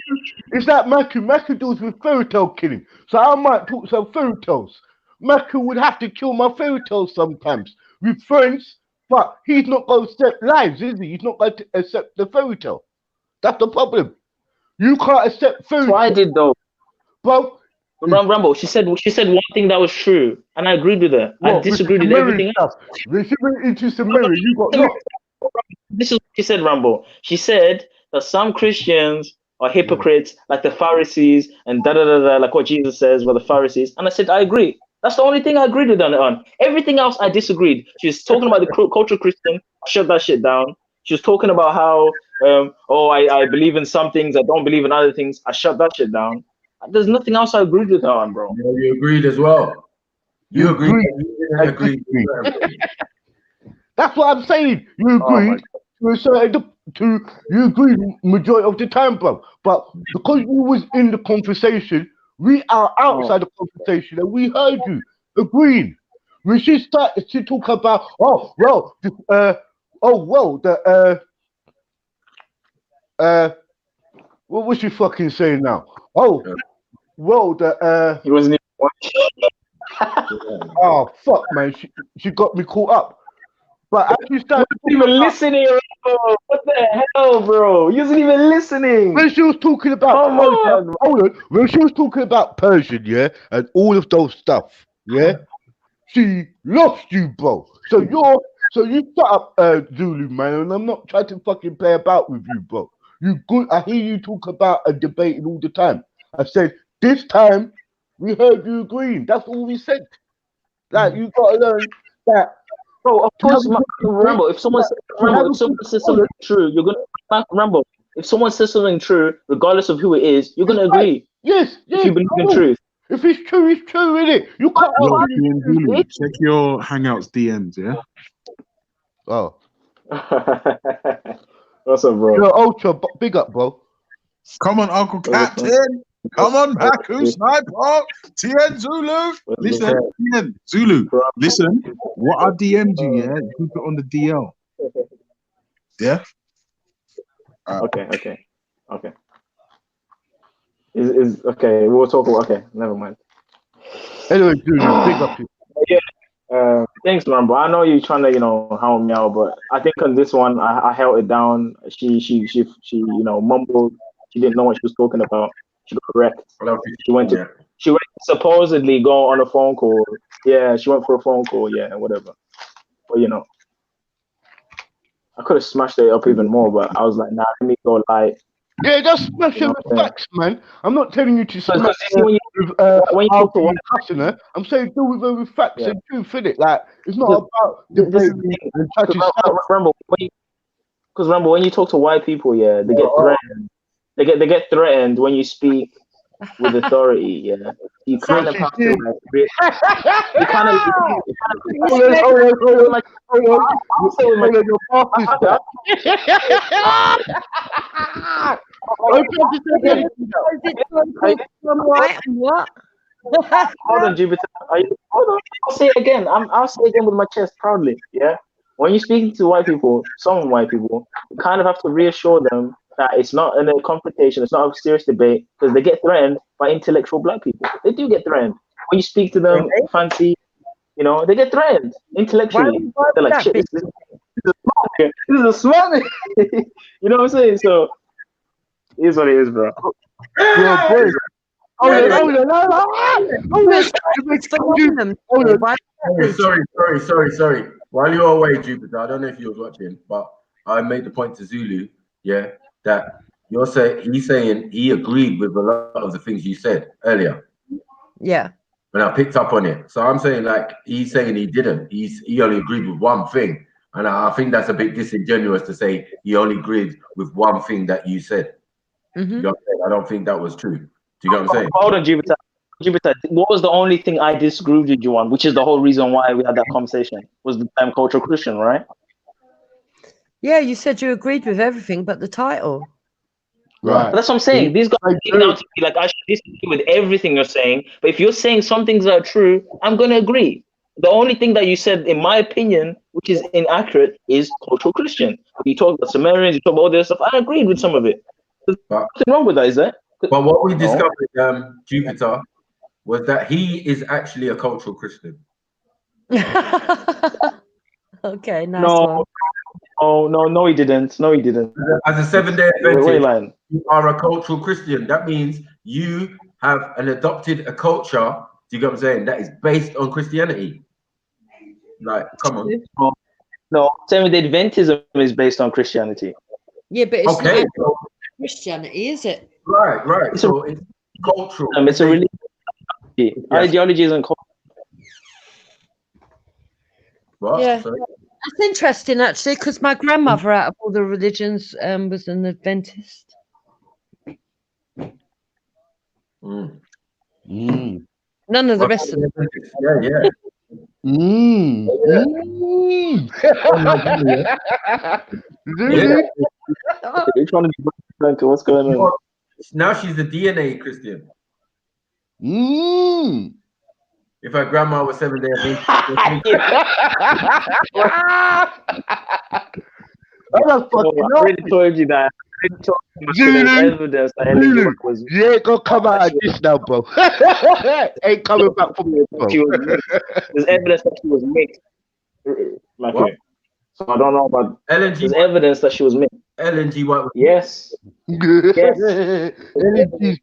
It's like Maku deals with fairy tale killing. So I might talk some fairy tales. Maku would have to kill my fairy tales sometimes with friends, but he's not going to accept lives, is he? He's not going to accept the fairy tale. That's the problem. You can't accept fairy tale. That's what I did though. Bro. Rumble, she said one thing that was true, and I agreed with her. I disagreed with everything else. When she went into Samaria, you got lost. This is what she said, Rumble. She said that some Christians are hypocrites, like the Pharisees, and like what Jesus says were the Pharisees. And I said, I agree. That's the only thing I agreed with her on. Everything else I disagreed. She was talking about the cultural Christian. I shut that shit down. She was talking about how, I believe in some things, I don't believe in other things. I shut that shit down. There's nothing else I agreed with her on, bro. Yeah, you agreed as well. You agreed. You didn't agree. That's what I'm saying. You agreed you agreed majority of the time, bro. But because you was in the conversation, we are outside the conversation and we heard you agreeing. When she started to talk about, what was she fucking saying now? He wasn't even oh fuck, man, she got me caught up. But as you started even listening, bro. What the hell, bro? You wasn't even listening. When she was talking about when she was talking about Persian, yeah, and all of those stuff, yeah, she lost you, bro. So you shut up, Zulu, man, and I'm not trying to fucking play about with you, bro. You good? I hear you talk about and debating all the time. I said this time we heard you agreeing. That's all we said. Like you gotta learn that. Bro, of course, remember, if someone says something true, you're gonna remember. If someone says something true, regardless of who it is, you're gonna agree. Yes, if you believe in truth. If it's true, it's true, innit? You can't check your Hangouts DMs, yeah? Oh. What's up, bro? You're ultra big up, bro. Come on, Uncle Captain. Come on, Haku Sniper. TN Zulu. Listen, TN Zulu. Listen, what I DM'd you, yeah? Keep it on the DL. Yeah? Okay. Is okay, we'll talk about never mind. Anyway, Zulu, big up to you. Yeah. Thanks, man, bro. I know you're trying to, hound me out, but I think on this one I held it down. She mumbled. She didn't know what she was talking about. She got wrecked. She went to supposedly go on a phone call. Yeah, she went for a phone call. Yeah, whatever. But I could have smashed it up even more, but I was like, nah, let me go light. Yeah, just smash it with facts, man. I'm not telling you to smash it when you talk to one customer. I'm saying do with her with facts and truth, innit? Like it's not about debating and touching stuff. Remember when you talk to white people, yeah, they get threatened. They get threatened when you speak with authority. Yeah, you kind of have to like. You kind of. Hold on, Jupiter. Hold on. I'll say it again. I'll say it again with my chest proudly. Yeah. When you're speaking to white people, some white people, you kind of have to reassure them that it's not a confrontation, it's not a serious debate, because they get threatened by intellectual black people. They do get threatened. When you speak to them fancy, they get threatened intellectually. They're like, shit, this is a smart. You know what I'm saying? So, it is what it is, bro. Sorry. While you're away, Jupiter, I don't know if you was watching, but I made the point to Zulu, that he's saying he agreed with a lot of the things you said earlier. Yeah. And I picked up on it. So I'm saying he's saying he didn't. He only agreed with one thing. And I think that's a bit disingenuous to say he only agreed with one thing that you said. Mm-hmm. You know what I'm saying? I don't think that was true. Do you know what I'm saying? Hold on, Jupiter. What was the only thing I disagreed with you on, which is the whole reason why we had that conversation, was the term cultural Christian, right? Yeah, you said you agreed with everything but the title. Right. But that's what I'm saying. These guys are getting out to be like, I should disagree with everything you're saying. But if you're saying some things that are true, I'm going to agree. The only thing that you said, in my opinion, which is inaccurate, is cultural Christian. You talk about Sumerians, you talk about all this stuff. I agreed with some of it. There's nothing wrong with that, is there? But what we discovered, Jupiter, was that he is actually a cultural Christian. Okay, nice one. No, he didn't. No, he didn't. As a Seventh-day Adventist, you are a cultural Christian. That means you have adopted a culture, do you get what I'm saying, that is based on Christianity. Like, come on. No, Seventh-day Adventism is based on Christianity. Yeah, but it's not Christianity, is it? Right. So it's cultural. It's a religion. Ideology isn't cultural. What? Yeah. Sorry? That's interesting, actually, because my grandmother, out of all the religions, was an Adventist. Mm. Mm. None of the Well, rest of them. yeah, yeah. Mm. Yeah. Mm. Yeah. You're trying to be Franco. What's going on? Well, now she's a DNA Christian. Mm. If her grandma was 7 Day I'm not Oh, fucking I up. already told you that. I already told you that Zulu, there's evidence that Ellen Zulu, York was you ain't gonna come out of this now, bro. Ain't coming back from this, bro. she was mixed. There's evidence that she was mixed. What? Matthew. So I don't know about. Ellen G. There's evidence that she was mixed. Ellen G. White. Yes. Yes. Energy.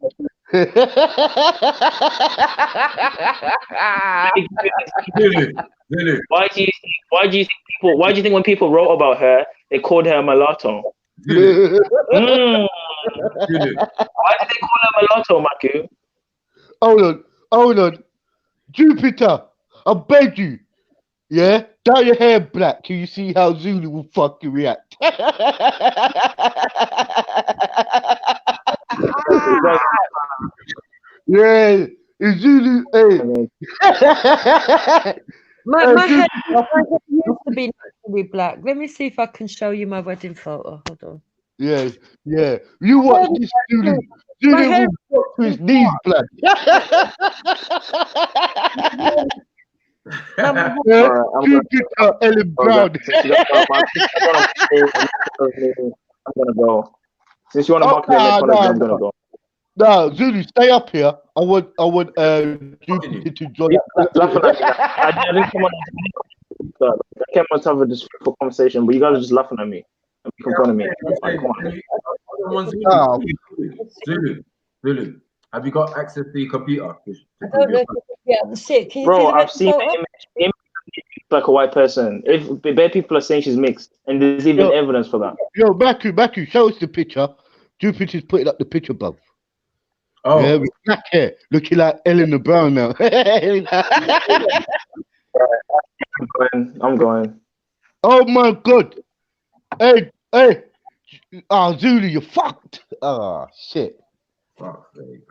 Zulu. Why do you think when people wrote about her, they called her a mulatto? Zulu. Mm. Zulu. Why did they call her mulatto, Maku? Hold on. Jupiter, I beg you. Yeah? Dye your hair black. Can you see how Zulu will fucking react? Yeah. It's Zulu. Hey. My Zulu, head used to be naturally black. Let me see if I can show you my wedding photo. Hold on. Yeah. You watch this Zulu. My Zulu hair will drop to his knees black. I'm Jupiter, Ellen Brown. I'm gonna go. Since you want to mark me I'm gonna go. No, Zulu, stay up here. I want Jupiter to join. Laughing at me. I didn't come on. I came on to have a disrespectful conversation, but you guys are just laughing at me and making fun of me. Come on. Zulu. Have you got access to your computer? I don't know if you can get the sick. Can you see Bro, the I've seen photo? the image like a white person. If bad people are saying she's mixed, and there's even evidence for that. Yo, Baku, show us the picture. Jupiter's putting up the picture, bruv. Oh, yeah, with black hair, looking like Ellen Brown now. I'm going. Oh my god. Hey. Oh, Zulu, you fucked. Oh, shit. Fuck's sake.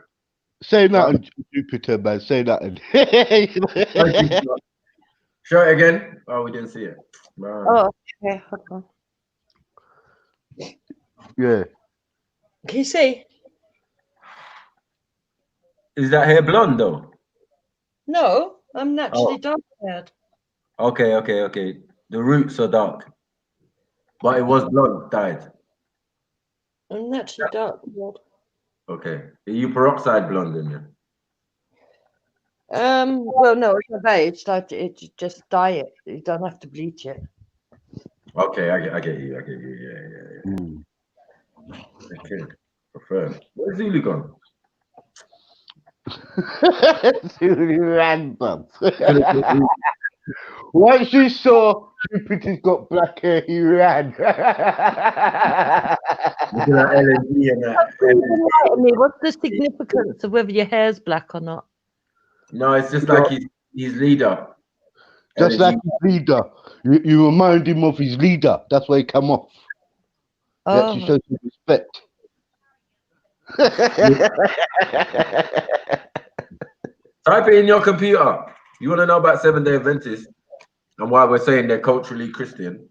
Say nothing, Jupiter, man. Say nothing. Show it again. Oh, we didn't see it. Man. Oh, okay. Hold on. Yeah. Can you see? Is that hair blonde though? No, I'm naturally dark haired. Okay. The roots are dark, but it was blonde dyed. I'm naturally dark haired. Okay. Are you peroxide blonde in you? Well, no, it's a beige. Like it just dye it. You don't have to bleach it. Okay, I get you. Yeah. Okay. Confirmed. Where's Zulu gone? Zulu ran, bruv. Once you saw Jupiter's got black hair, he ran. Looking at LNG and that. What's the significance of whether your hair's black or not? No, it's just like his leader. Just like his leader. You remind him of his leader. That's why he come off. Oh. That shows some respect. Type it in your computer. You want to know about 7 Day Adventists and why we're saying they're culturally Christian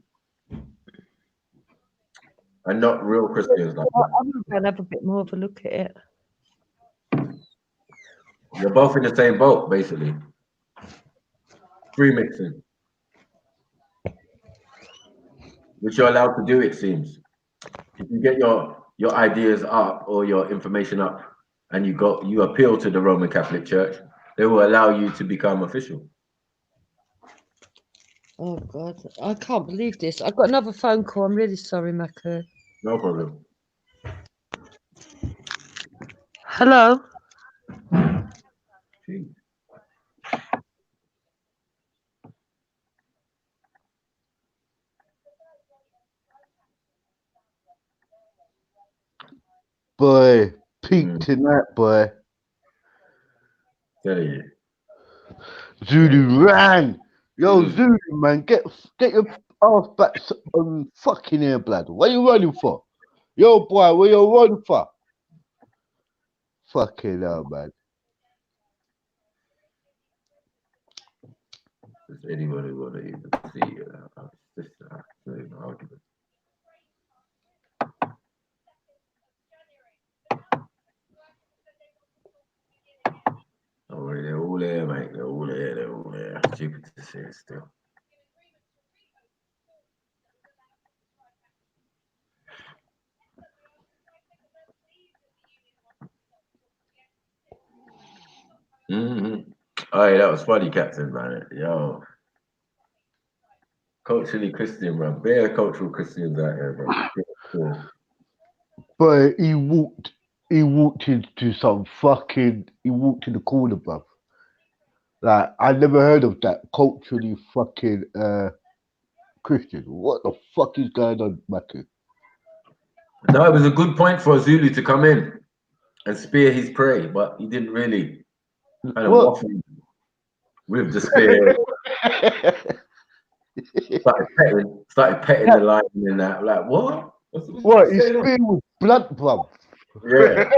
and not real Christians like that. I'm going to have a bit more of a look at it. You're both in the same boat, basically. Free mixing, which you're allowed to do, it seems. If you get your ideas up or your information up and you appeal to the Roman Catholic Church, they will allow you to become official. Oh God, I can't believe this. I've got another phone call. I'm really sorry, Mako. No problem. Hello. Jeez. Boy, peak tonight, boy. Tell you. Zulu ran. Yo, Zulu, man, get your ass back on fucking air, blood. What you running for? Yo, boy, where you running for? Fucking hell, man. Does anybody want to even see this argument? Oh, they're all there, mate. They're all there. They're all there. Stupid to see it still. Mm-hmm. Oh, yeah, that was funny, Captain, man. Yo. Culturally Christian, bro. Bare cultural Christians out here, bro. But he walked into some fucking, he walked in the corner, bruv. Like, I never heard of that culturally fucking Christian. What the fuck is going on back here? No, it was a good point for Zulu to come in and spear his prey, but he didn't really kind of waffle with the spear. started petting the lion and that. Like, what? What? His spear was blunt, bruv. Yeah.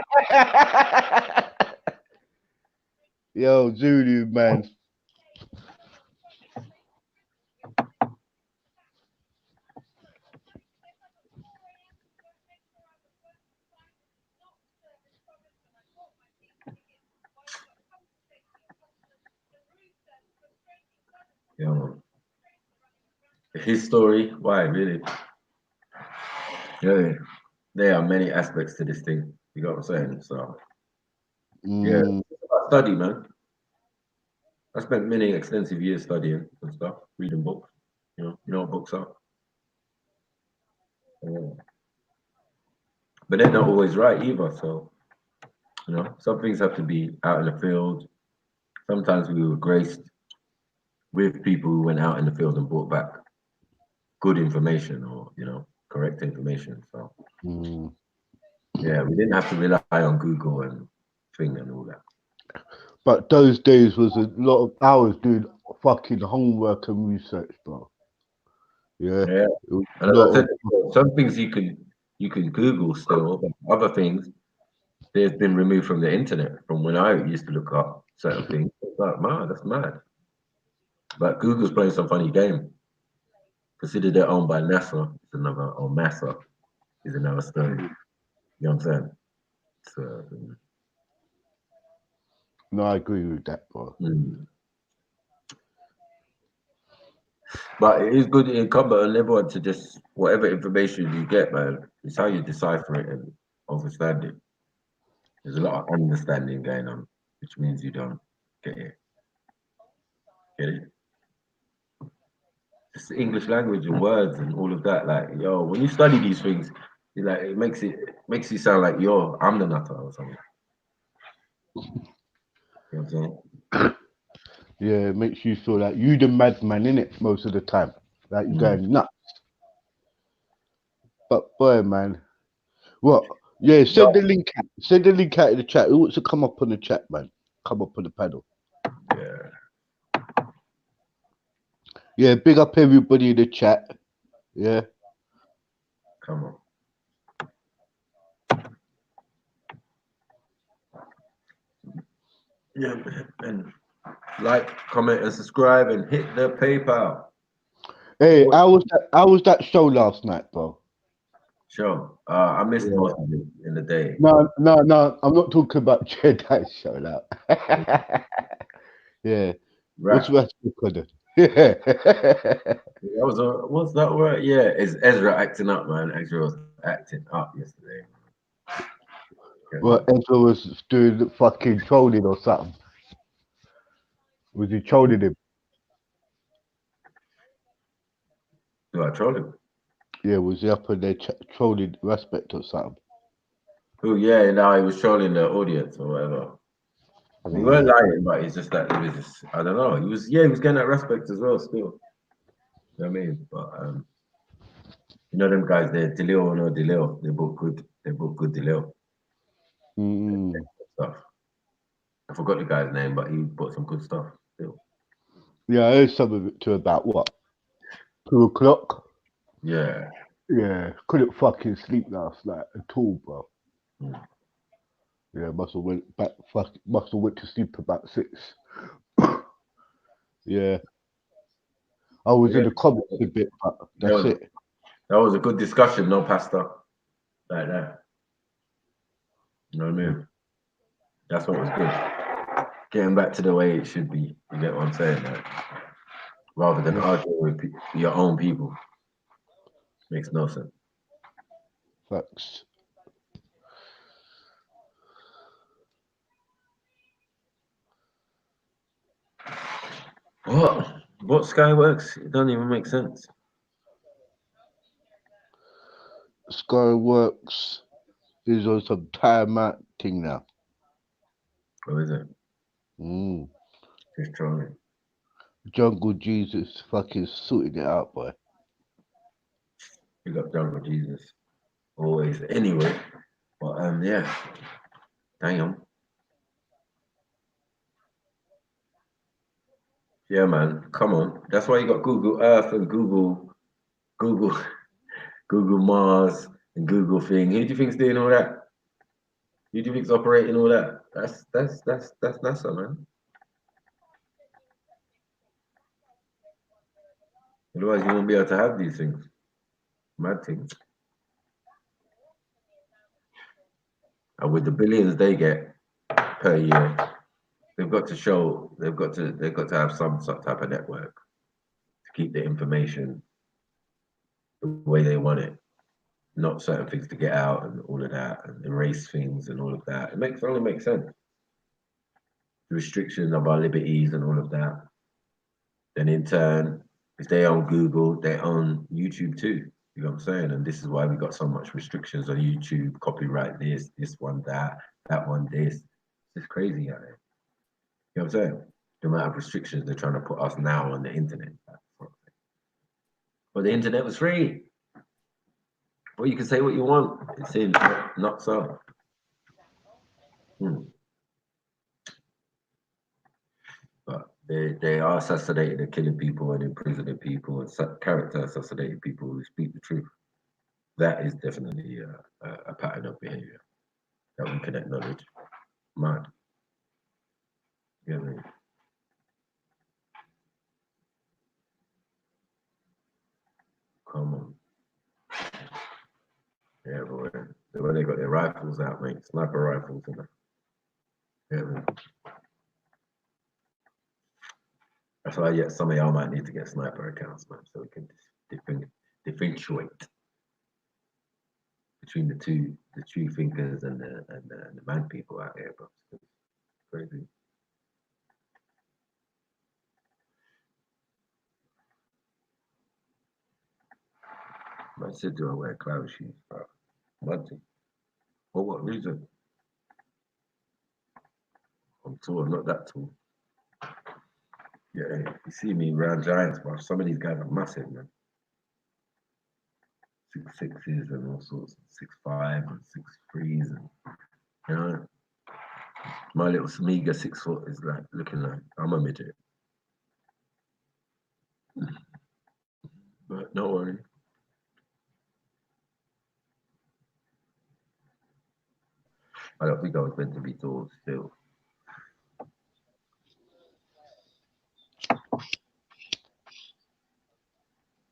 Yo, Zulu, man. Yeah. His story, why really? Yeah, there are many aspects to this thing. You got what I'm saying? So yeah, study, man. I spent many extensive years studying and stuff, reading books. You know what books are. Yeah. But they're not always right either. So some things have to be out in the field. Sometimes we were graced with people who went out in the field and brought back good information or correct information. So yeah, we didn't have to rely on Google and thing and all that. But those days was a lot of hours doing fucking homework and research, bro. Yeah. And as I said, some things you can Google still, but other things they've been removed from the internet. From when I used to look up certain things, it's like, man, that's mad. But Google's playing some funny game. Considered they're owned by NASA, it's another, or NASA is another story. You know what I'm saying? So, no, I agree with that, bro. But it is good incumbent on everyone to just whatever information you get, man. It's how you decipher it and understand it. There's a lot of understanding going on, which means you don't get it. Get it? It's the English language and words and all of that. Like, yo, when you study these things, it makes you sound like I'm the nutter or something. You know what I'm saying? Yeah, it makes you feel like you the madman in it most of the time. Like you're going nuts. But boy, man. What? Yeah, send the link out. Send the link out in the chat. Who wants to come up on the chat, man? Come up on the panel. Yeah. Yeah, big up everybody in the chat. Yeah. Come on. Yeah, and like, comment, and subscribe, and hit the PayPal. Hey, how was that show last night, bro? Sure. I missed most of it in the day. No. I'm not talking about Jedi show now. Yeah. Right. What's yeah. What's that word? Yeah, is Ezra acting up, man? Ezra was acting up yesterday. Well, Ezra was doing fucking trolling or something. Was he trolling him? Do I troll him? Yeah, was he up in there trolling Respect or something? Oh yeah, no, he was trolling the audience or whatever. He weren't lying, but it's just that he was just, I don't know. He was getting that Respect as well still. You know what I mean? But them guys, they're Delio or no Delio. They're both good. They're both good Delio. Stuff. I forgot the guy's name, but he bought some good stuff still. Yeah, I heard some of it to about what? 2 o'clock? Yeah. Yeah, couldn't fucking sleep last night at all, bro. Mm. Yeah, must have went to sleep about 6. Yeah. I was Yeah. in the comments a bit, but that's it. That was a good discussion, no, Pastor? Like that. You know what I mean? That's what was good. Getting back to the way it should be. You get what I'm saying? Like, rather than arguing with your own people. Makes no sense. Facts. What Skyworks? It doesn't even make sense. Skyworks is on some timeout thing now. What is it? Just trolling. Jungle Jesus fucking sorted it out, boy. You got Jungle Jesus. Always. Anyway. But yeah. Damn. Yeah, man. Come on. That's why you got Google Earth and Google Mars and Google thing. Who do you think's doing all that? Who do you think's operating all that? That's NASA, man. Otherwise, you won't be able to have these things. Mad things. And with the billions they get per year, they've got to have some type of network to keep the information the way they want it. Not certain things to get out and all of that, and erase things and all of that. It only makes sense. The restrictions of our liberties and all of that. Then in turn, if they own Google, they own YouTube too. You know what I'm saying? And this is why we got so much restrictions on YouTube, copyright this one, that one, this. It's crazy out there. You know what I'm saying? The amount of restrictions they're trying to put us now on the internet. But the internet was free. Well, you can say what you want. It seems not so. But they are assassinating and killing people and imprisoning people and character assassinating people who speak the truth. That is definitely a pattern of behavior that we can acknowledge. Mad. You know what I mean? Come on. Yeah, boy. When they got their rifles out, mate, sniper rifles and yeah, that's why some of y'all might need to get sniper accounts, man, so we can differentiate between the true thinkers and the mad people out here, bro. It's crazy. I said, do I wear cloud shoes, bro? What? For what reason? I'm tall, I'm not that tall. Yeah, you see me around giants, bro. Some of these guys are massive, man. 6'6s and all sorts, 6'5 and 6'3s, and you know, my little meager 6 foot is like looking like I'm a midget. But no worry. I don't think I was meant to be tall still.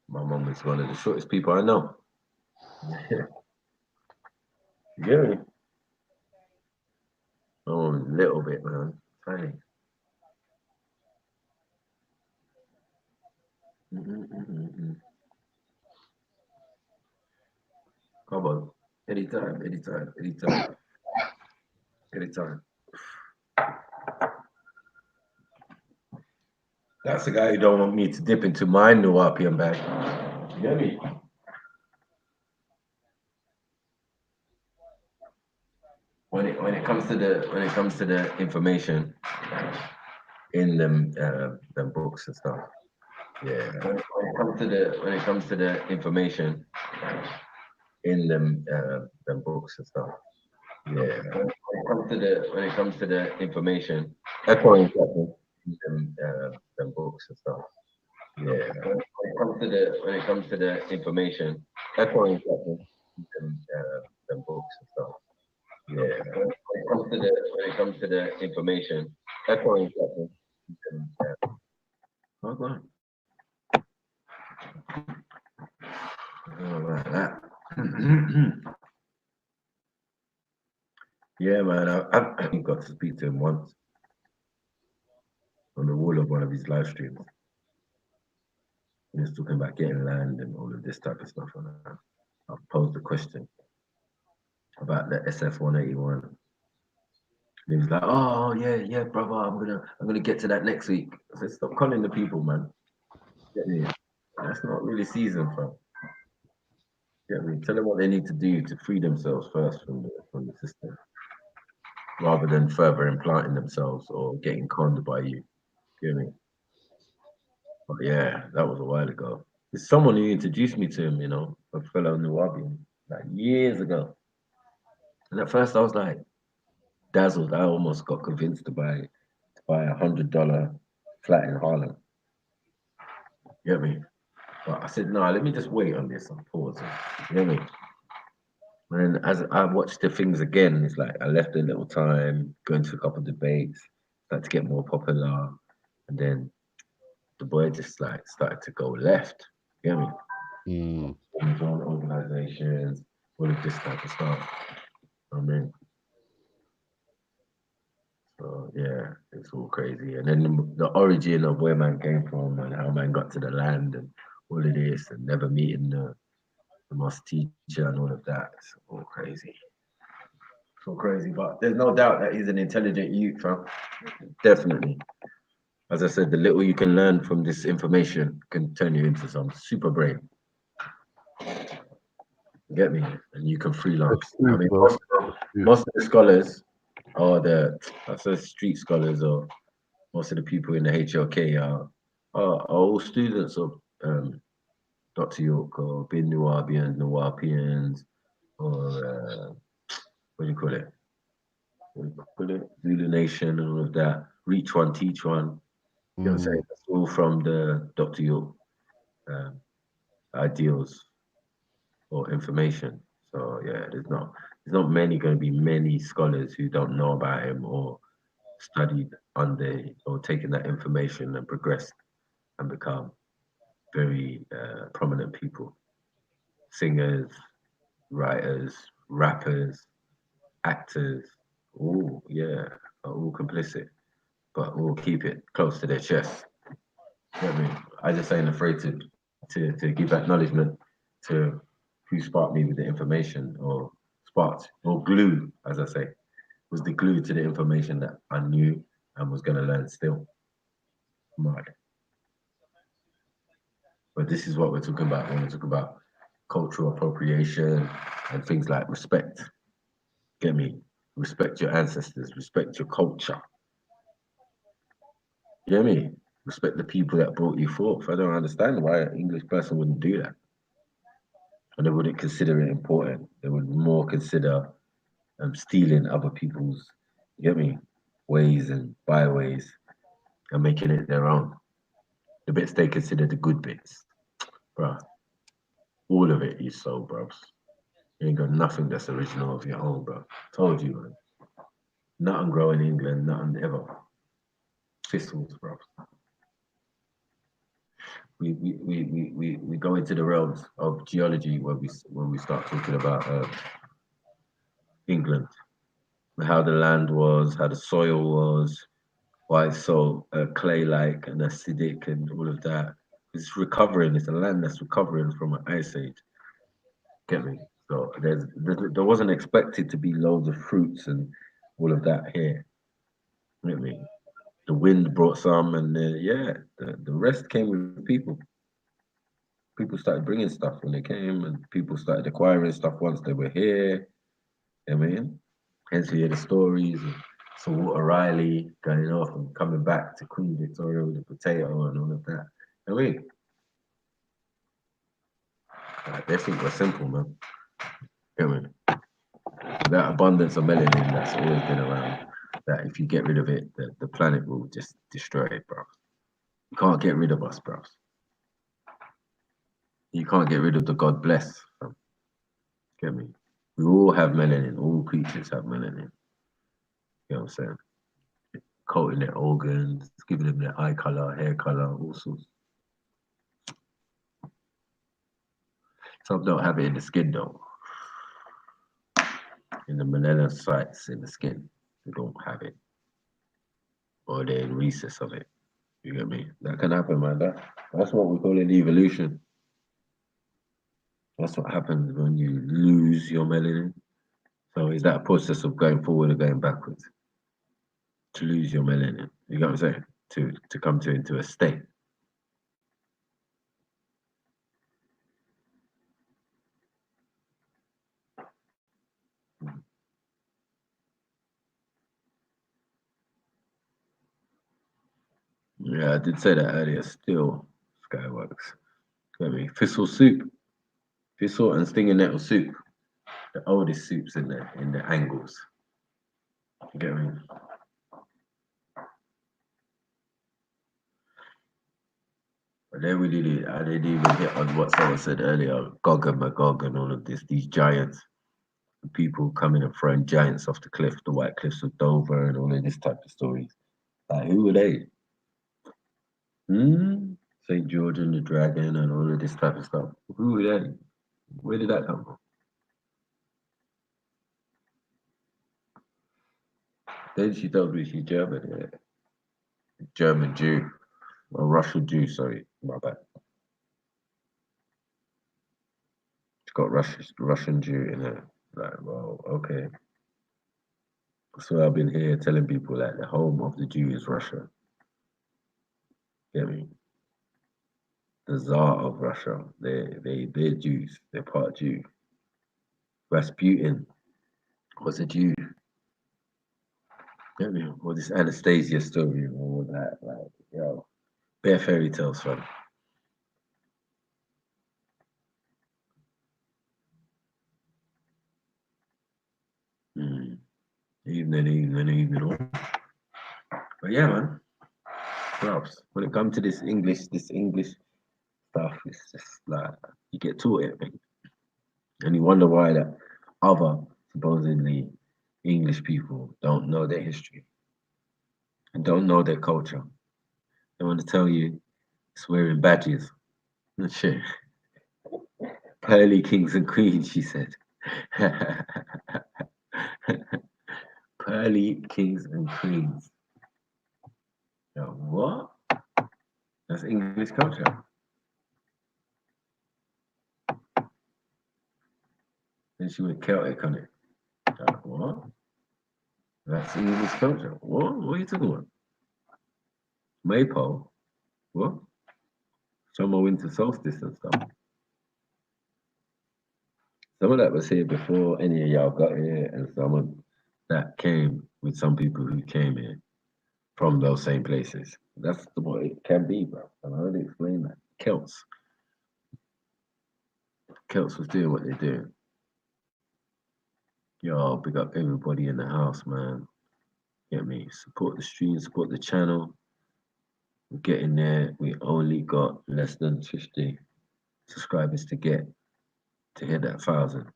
My mum is one of the shortest people I know. You get me? My mum is a little bit, man. Tiny. Come on. Anytime. That's the guy who don't want me to dip into my new RPM bag. You get me? When it comes to the information in them books and stuff. Yeah. When it comes to the information in them books and stuff. Yeah. When it comes to the information, echoing in them books and stuff. Yeah. When it comes to the information, echoing them books and stuff. Yeah. When it comes to the information, echoing hold on. Like that. Yeah, man. I've got to speak to him once on the wall of one of his live streams. He was talking about getting land and all of this type of stuff. And I posed the question about the SF 181. And he was like, "Oh yeah, brother. I'm gonna get to that next week." I said, "Stop calling the people, man. Get me. That's not really season, fam. Get me. Tell them what they need to do to free themselves first from the system, rather than further implanting themselves or getting conned by you. Get me." But yeah, that was a while ago. It's someone who introduced me to him, a fellow Nuwabian, like years ago. And at first I was like dazzled. I almost got convinced to buy $100 flat in Harlem. You get me? But I said, no, let me just wait on this and pause. You get me? And as I watched the things again, it's like I left a little time, going to a couple of debates, started to get more popular, and then the boy just like started to go left. You get me? Join organizations, all of this type of stuff. I mean, so yeah, it's all crazy. And then the origin of where man came from and how man got to the land and all of this, and never meeting the mosque teacher and all of that. It's all crazy. It's all crazy. But there's no doubt that he's an intelligent youth, fam. Definitely. As I said, the little you can learn from this information can turn you into some super brain. Get me? And you can freelance. I mean, most of the scholars or I say street scholars or most of the people in the HLK are all students of Dr. York or Bin Nuwabians, Nuwapians, or what do you call it? Zulu Nation and all of that. Reach one, teach one. You know what I'm saying? That's all from the Dr. York ideals or information. So yeah, there's not going to be many scholars who don't know about him or studied under or taken that information and progressed and become very prominent people. Singers, writers, rappers, actors, all are all complicit, but all keep it close to their chest. You know what I mean? I just ain't afraid to give acknowledgement to who sparked me with the information or glue, as I say, was the glue to the information that I knew and was going to learn still. Mad. But this is what we're talking about when we talk about cultural appropriation and things like respect. Get me? Respect your ancestors, respect your culture. You get me? Respect the people that brought you forth. I don't understand why an English person wouldn't do that. And they wouldn't consider it important. They would more consider stealing other people's, you get me, ways and byways and making it their own. The bits they consider the good bits. Bruh, all of it is so, bruv. You ain't got nothing that's original of your own, bro. Told you, man. Nothing grow in England, nothing ever. Thistles, bro. We go into the realms of geology when we start talking about England, how the land was, how the soil was, why it's so clay-like and acidic and all of that. It's recovering. It's a land that's recovering from an ice age. Get me? So there wasn't expected to be loads of fruits and all of that here. Get me? The wind brought some, and the rest came with people. People started bringing stuff when they came, and people started acquiring stuff once they were here. I mean, hence we hear the stories of Sir Walter Riley going off and coming back to Queen Victoria with a potato and all of that. I mean, they think we're simple, man. I mean, that abundance of melanin that's always been around, that if you get rid of it, the planet will just destroy it, bro. You can't get rid of us, bros. You can't get rid of the God bless. Get me? We all have melanin. All creatures have melanin. You know what I'm saying? Coating their organs, giving them their eye color, hair color, all sorts. Some don't have it in the skin though. In the melanocytes in the skin, they don't have it. Or they're in recess of it. You get me? That can happen, man. That's what we call it evolution. That's what happens when you lose your melanin. So is that a process of going forward or going backwards? To lose your melanin. You get what I'm saying? To come into a state. Yeah, I did say that earlier. Still, Skyworks. Get me? Thistle soup. Thistle and stinging nettle soup. The oldest soups in the angles. You get me? But then we did it. I didn't even hit on what someone said earlier, Gog and Magog and all of this. These giants, people coming and throwing giants off the cliff, the White Cliffs of Dover, and all of this type of stories. Like, who were they? St. George and the Dragon and all of this type of stuff. Who were they? Where did that come from? Then she told me she's German, yeah. German Jew. Or Russian Jew, sorry, my bad. It's got Russian Jew in it. Like, well, okay. So I've been here telling people that the home of the Jew is Russia. Get me? The Tsar of Russia. They're Jews. They're part Jew. Rasputin was a Jew. Get me? All this Anastasia story and all that. Like, yo, bare fairy tales, fam. Evening. But yeah, man. Props. When it comes to this English stuff, it's just like you get taught it, man. And you wonder why that other supposedly English people don't know their history and don't know their culture. They want to tell you it's wearing badges and shit. Pearly kings and queens, she said. Pearly kings and queens. Yo, what? That's English culture. Then she went Celtic on it. Like, what? That's English culture. What? What are you talking about? Maypole? What? Summer, winter solstice and stuff. Some of that was here before any of y'all got here, and some of that came with some people who came here from those same places. That's what it can be, bro. And I already explained that. Celts was doing what they do. Yo, big up everybody in the house, man. Get me? Support the stream, support the channel. We're getting there. We only got less than 50 subscribers to hit that 1,000.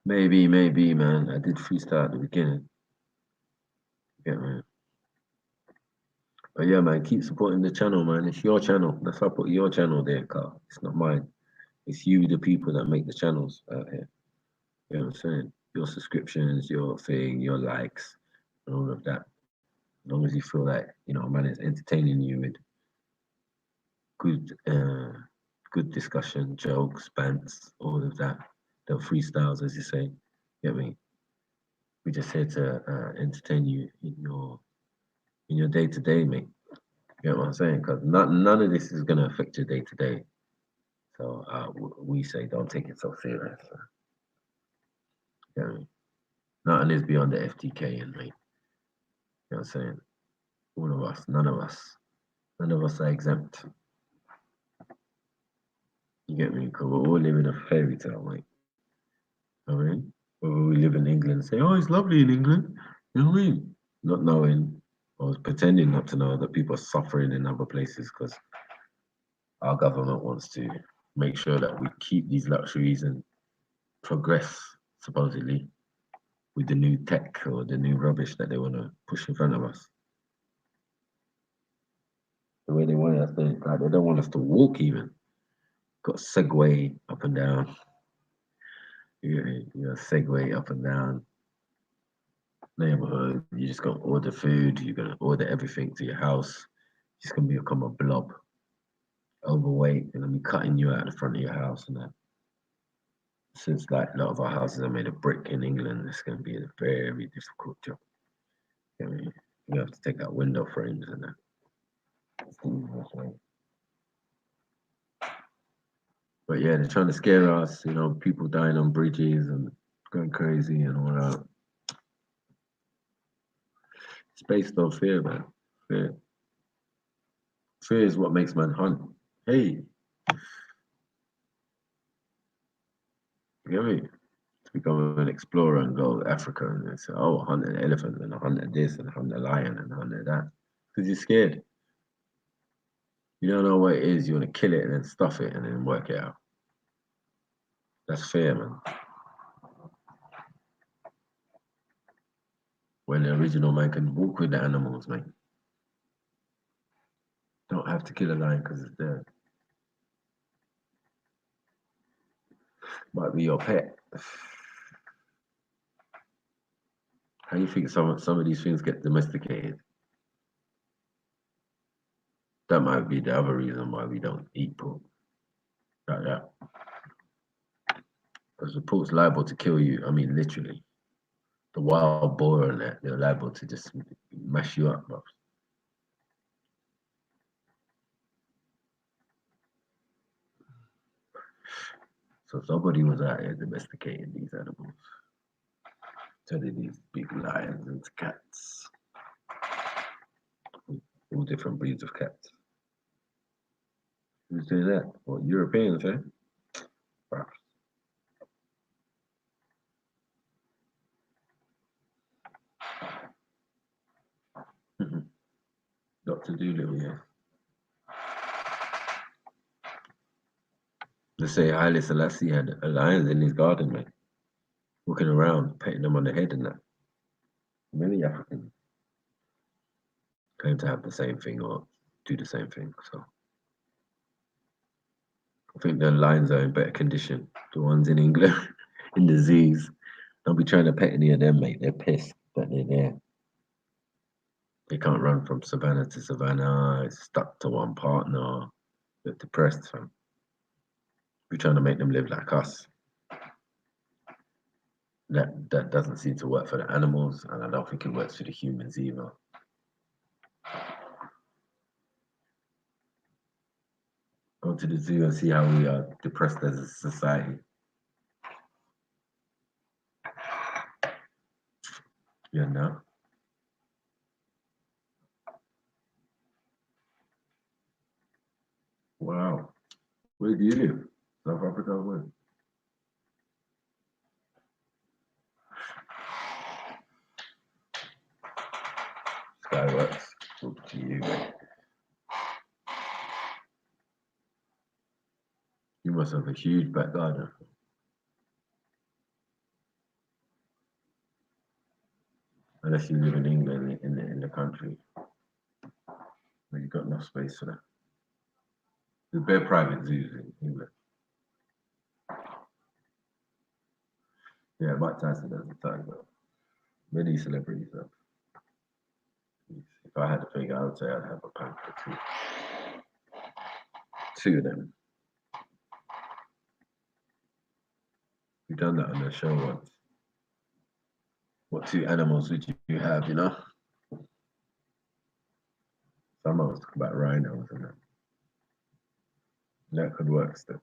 Maybe, man. I did freestyle at the beginning. Get me? But yeah, man, keep supporting the channel, man. It's your channel. That's why I put your channel there, Carl. It's not mine. It's you, the people that make the channels out here. You know what I'm saying? Your subscriptions, your thing, your likes, and all of that. As long as you feel like, man is entertaining you with good discussion, jokes, bants, all of that. The freestyles, as you say. Get me? We're just here to entertain you in your day-to-day, mate. You know what I'm saying? Because none of this is gonna affect your day-to-day. So we say don't take it so serious. You know what I mean? Nothing is beyond the FTK and mate. You know what I'm saying? All of us, none of us are exempt. You get me? Because we're all living a fairy tale, mate. You know what I mean? Whether we live in England and say, oh, it's lovely in England. You know what I mean? Not knowing I was pretending not to know that people are suffering in other places because our government wants to make sure that we keep these luxuries and progress, supposedly, with the new tech or the new rubbish that they want to push in front of us. The way they want us to, like, they don't want us to walk even. Got Segway up and down. You Segway up and down neighborhood. You just got to order food. You're gonna order everything to your house. It's gonna become a blob, overweight, and then be cutting you out the front of your house and that. Since like a lot of our houses are made of brick in England, it's gonna be a very difficult job. I mean, you have to take out window frames and that. But yeah, they're trying to scare us, people dying on bridges and going crazy and all that. It's based on fear, man. Fear. Fear is what makes man hunt. Hey, you get me? To become an explorer and go to Africa and they say, oh, hunt an elephant and hunt this and hunt a lion and hunt that. Because you're scared. You don't know what it is. You want to kill it and then stuff it and then work it out. That's fear, man. When the original man can walk with the animals, man. Don't have to kill a lion because it's there. Might be your pet. How do you think some of these things get domesticated? That might be the other reason why we don't eat pork. Like that. Because the pork's liable to kill you. I mean, literally. The wild boar and that, they're liable to just mash you up, bro. So somebody was out here domesticating these animals. Turning these big lions into cats. All different breeds of cats. Who's doing that? Well, Europeans, eh? Perhaps. Dr. Doolittle, yeah. They say Haile Selassie had lions in his garden, man. Walking around, patting them on the head and that. Many Africans claim to have the same thing or do the same thing, so. I think the lions are in better condition. The ones in England, in the zoos. Don't be trying to pet any of them, mate. They're pissed that they're there. They can't run from savannah to savannah. It's stuck to one partner. They're depressed, fam. We're trying to make them live like us. That doesn't seem to work for the animals, and I don't think it works for the humans either. Go to the zoo and see how we are depressed as a society. You know? Wow. Where do you live? South Africa, where? Skyworks. Talk to you, mate. You must have a huge back garden. Unless you live in England, in the country, where you've got enough space for that. There's bare private zoos in England. Yeah, Mike Tyson does the time, but many celebrities have. If I had to figure, I would say I'd have a panther too. Two of them. We've done that on the show once. What two animals would you have, you know? Some of us talk about rhinos and that. That could work still.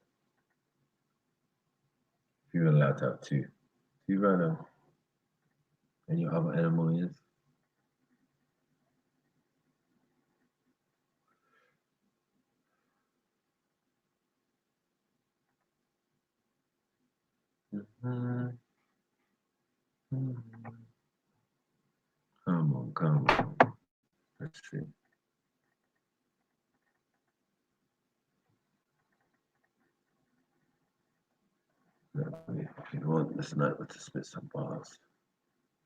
If you're allowed to have two rhinos, and your other animal is. Come on. Let's see. If you want the sniper to spit some bars,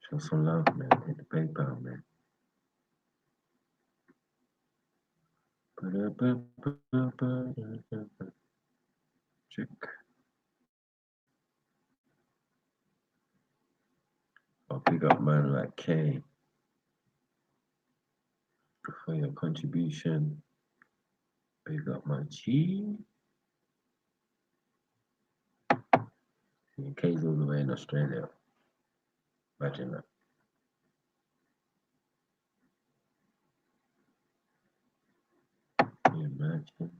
show some love, man. Hit the PayPal, man. Check. I'll pick up man like K for your contribution. Pick up my G. And K's all the way in Australia. Imagine that. Can you imagine?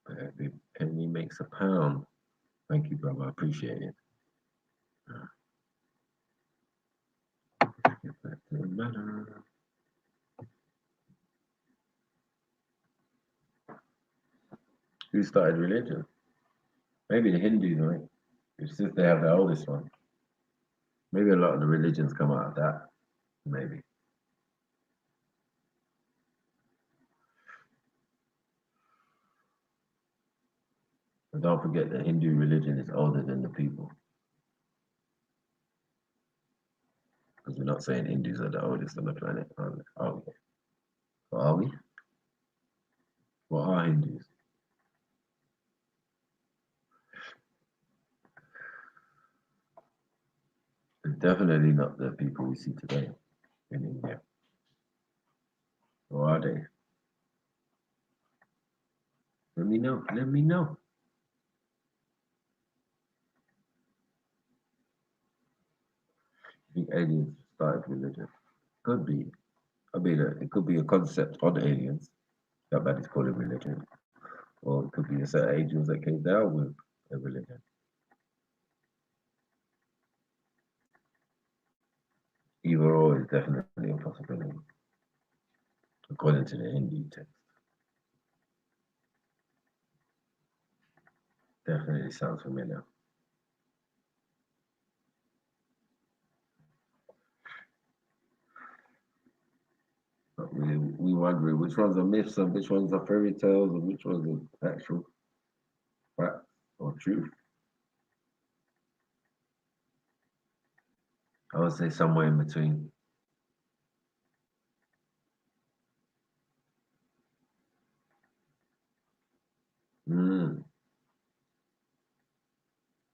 But every penny makes a pound. Thank you, brother. I appreciate it. Get back to the matter. Who started religion? Maybe the Hindus, right? Since they have the oldest one. Maybe a lot of the religions come out of that. Maybe. But don't forget the Hindu religion is older than the people. Because we're not saying Hindus are the oldest on the planet, are we? Or are we? What are Hindus? It's definitely not the people we see today in India. Or are they? Let me know. Let me know. I think aliens started religion. Could be. I mean, it could be a concept on aliens. That bad is called it religion. Or it could be a set of angels that came down with a religion. Either or is definitely a possibility, according to the Hindu text. Definitely sounds familiar. But we wondering which ones are myths and which ones are fairy tales and which ones are actual fact or truth. I would say somewhere in between.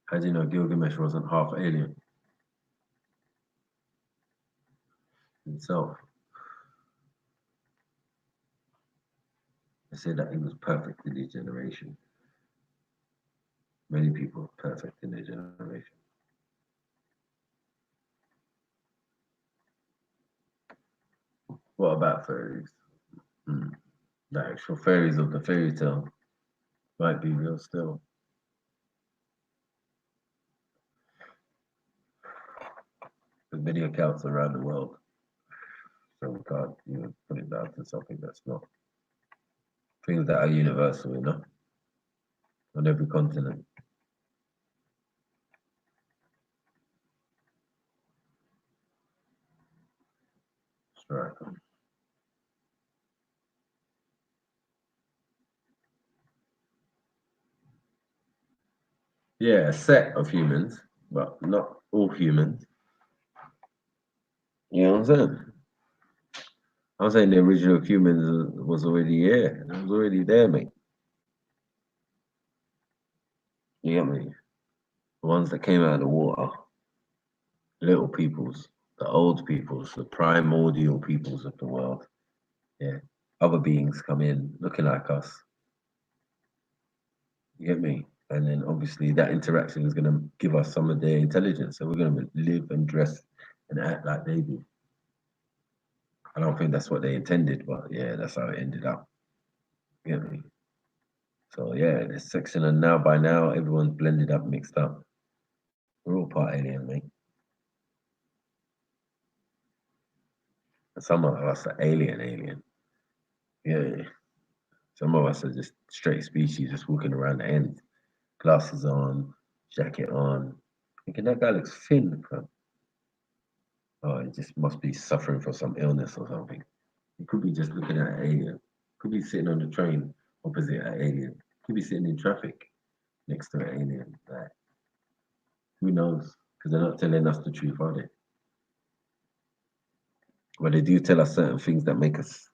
How do you know Gilgamesh wasn't half alien himself? They say that he was perfect in his generation. Many people are perfect in their generation. What about fairies? The actual fairies of the fairy tale might be real still. There's many accounts around the world, so we can't even put it down to something that's not. Things that are universal, you know, on every continent. That's right. Yeah, a set of humans, but not all humans. You know what I'm saying? I'm saying the original humans was already here. It was already there, mate. You get me? The ones that came out of the water, little peoples, the old peoples, the primordial peoples of the world. Yeah. Other beings come in looking like us. You get me? And then obviously that interaction is going to give us some of their intelligence. So we're going to live and dress and act like they do. I don't think that's what they intended, but yeah, that's how it ended up. You get me? So yeah, this section, and now by now, everyone's blended up, mixed up. We're all part alien, mate. And some of us are alien. Yeah. Some of us are just straight species, just walking around the end. Glasses on, jacket on, Thinking that guy looks thin, fam. Oh, he just must be suffering from some illness or something. He could be just looking at an alien. Could be sitting on the train opposite an alien. Could be sitting in traffic next to an alien. Like, who knows? Because they're not telling us the truth, are they? But they do tell us certain things that make us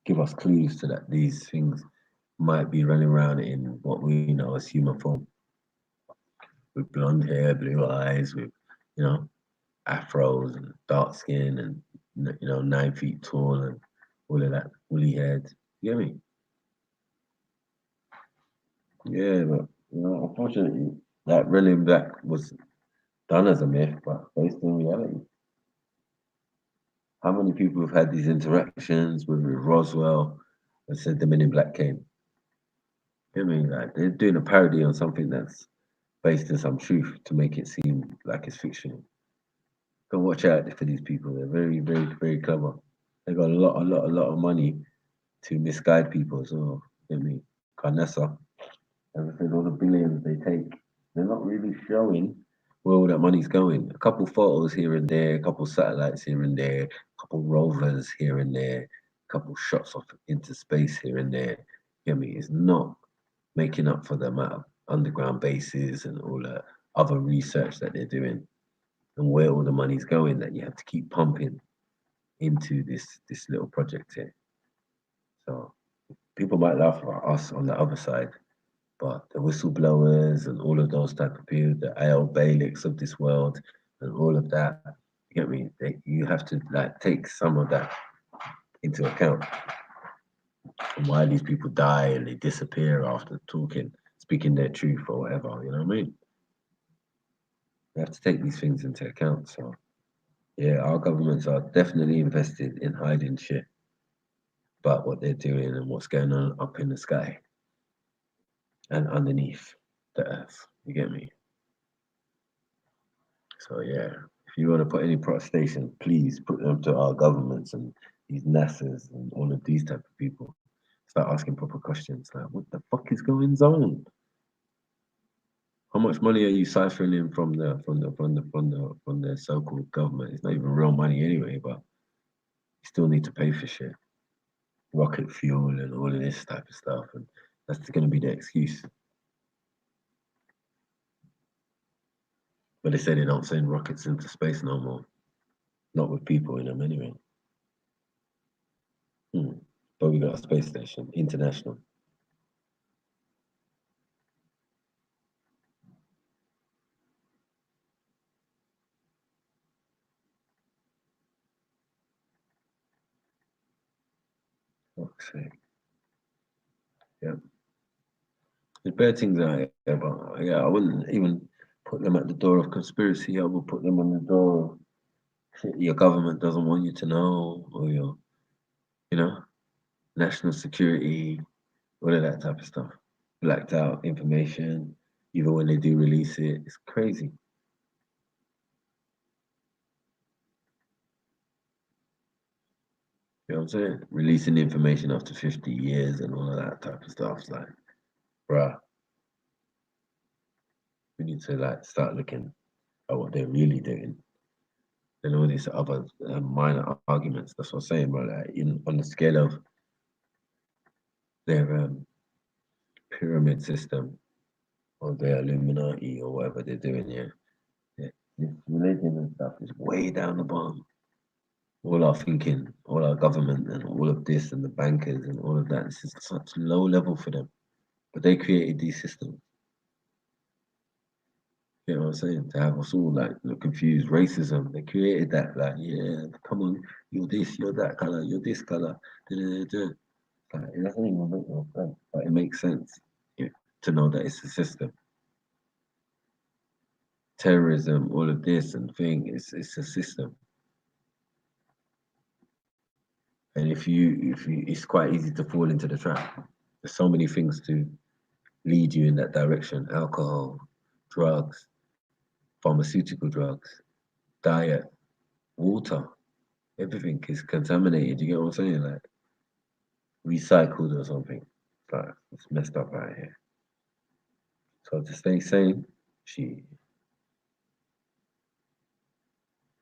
give us clues to that these things might be running around in what we know as human form. With blonde hair, blue eyes, with, you know, afros and dark skin and, 9 feet tall and all of that woolly head. You get me? Yeah, but unfortunately, that Reliant Black was done as a myth, but based in reality. How many people have had these interactions with Roswell and said the Men in Black came? I mean, like they're doing a parody on something that's based in some truth to make it seem like it's fictional. Go watch out for these people. They're very, very, very clever. They got a lot of money to misguide people as well. I mean, Carnessa, as I said, all the billions they take, they're not really showing where all that money's going. A couple photos here and there, a couple satellites here and there, a couple rovers here and there, a couple shots off into space here and there. You know what I mean? It's not making up for the amount of underground bases and all the other research that they're doing and where all the money's going that you have to keep pumping into this little project here. So people might laugh at us on the other side, but the whistleblowers and all of those type of people, the A.L. Bailiffs of this world and all of that, you get me? You have to like take some of that into account. And why these people die and they disappear after speaking their truth or whatever, you know what I mean? You have to take these things into account. So yeah, our governments are definitely invested in hiding shit about what they're doing and what's going on up in the sky and underneath the earth. You get me? So yeah, if you want to put any protestation, please put them to our governments and these NASA's and all of these type of people. Start asking proper questions like, what the fuck is going on? How much money are you ciphering in from the so-called government? It's not even real money anyway, but you still need to pay for shit, rocket fuel and all of this type of stuff, and that's going to be the excuse. But they say they don't send rockets into space no more, not with people in them anyway. But we got a space station, international. Fuck's sake. Yeah. There's bad things out here, but yeah, I wouldn't even put them at the door of conspiracy. I would put them on the door of shit your government doesn't want you to know, or your, national security, all of that type of stuff. Blacked out information, even when they do release it. It's crazy. You know what I'm saying? Releasing information after 50 years and all of that type of stuff. It's like, bruh, we need to like start looking at what they're really doing. And all these other minor arguments. That's what I'm saying, bro. Like on the scale of their pyramid system or their Illuminati or whatever they're doing, this religion and stuff is way down the bottom. All our thinking, all our government, and all of this, and the bankers, and all of that. This is such low level for them. But they created these systems. You know what I'm saying? To have us all like confused racism. They created that, like, yeah, come on, you're this, you're that color, you're this color. Like, it doesn't even make no sense, but it makes sense to know that it's a system. Terrorism, all of this and thing, it's a system. And if you, it's quite easy to fall into the trap. There's so many things to lead you in that direction: alcohol, drugs, pharmaceutical drugs, diet, water. Everything is contaminated. You get what I'm saying? Like recycled or something. But it's messed up out here. So to stay sane, she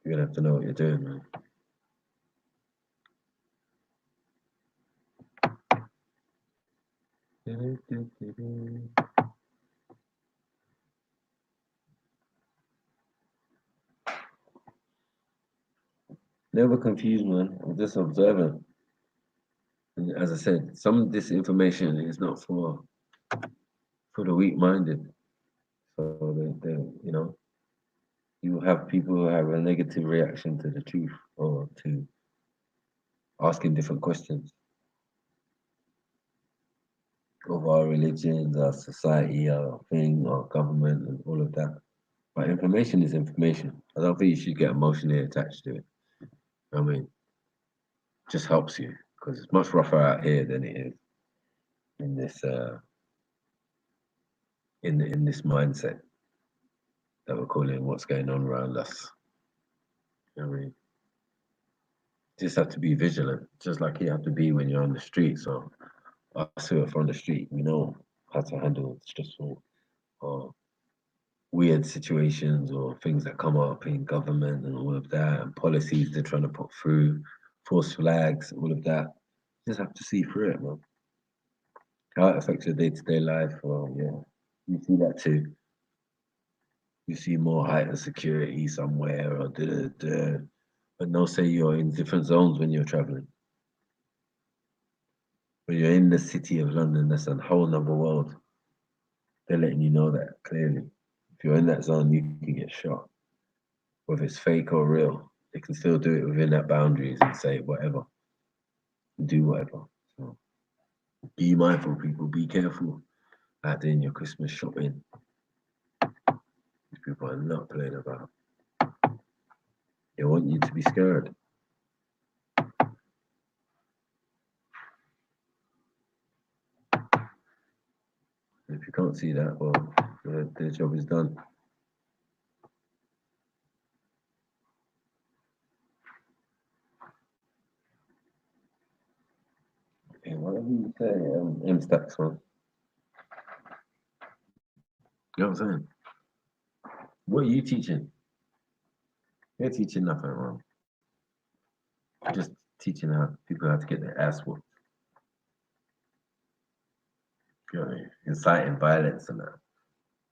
You're gonna have to know what you're doing, man. Never confused, man. I'm just observing. And as I said, some of this information is not for the weak-minded. So you know, you will have people who have a negative reaction to the truth or to asking different questions of our religions, our society, our thing, our government, and all of that. But information is information. I don't think you should get emotionally attached to it. I mean, it just helps you because it's much rougher out here than it is in this in this mindset that we're calling what's going on around us. I mean, just have to be vigilant, just like you have to be when you're on the street. So us who are from the street, we know how to handle stressful or weird situations or things that come up in government and all of that, and policies they're trying to put through, false flags, all of that. You just have to see through it, man. How it affects your day-to-day life. Well, yeah, you see that too. You see more heightened security somewhere, or but no, say you're in different zones when you're traveling. When you're in the city of London, that's a whole nother world. They're letting you know that clearly. If you're in that zone, you can get shot. Whether it's fake or real, they can still do it within that boundaries and say whatever, do whatever. So be mindful, people. Be careful out there in your Christmas shopping. These people are not playing about. They want you to be scared. If you can't see that, well, their job is done. Okay, whatever you say, M-Stacks, man. You know what I'm saying? What are you teaching? You're teaching nothing, man. You're just teaching how people have to get their ass whooped. You know, inciting violence and that.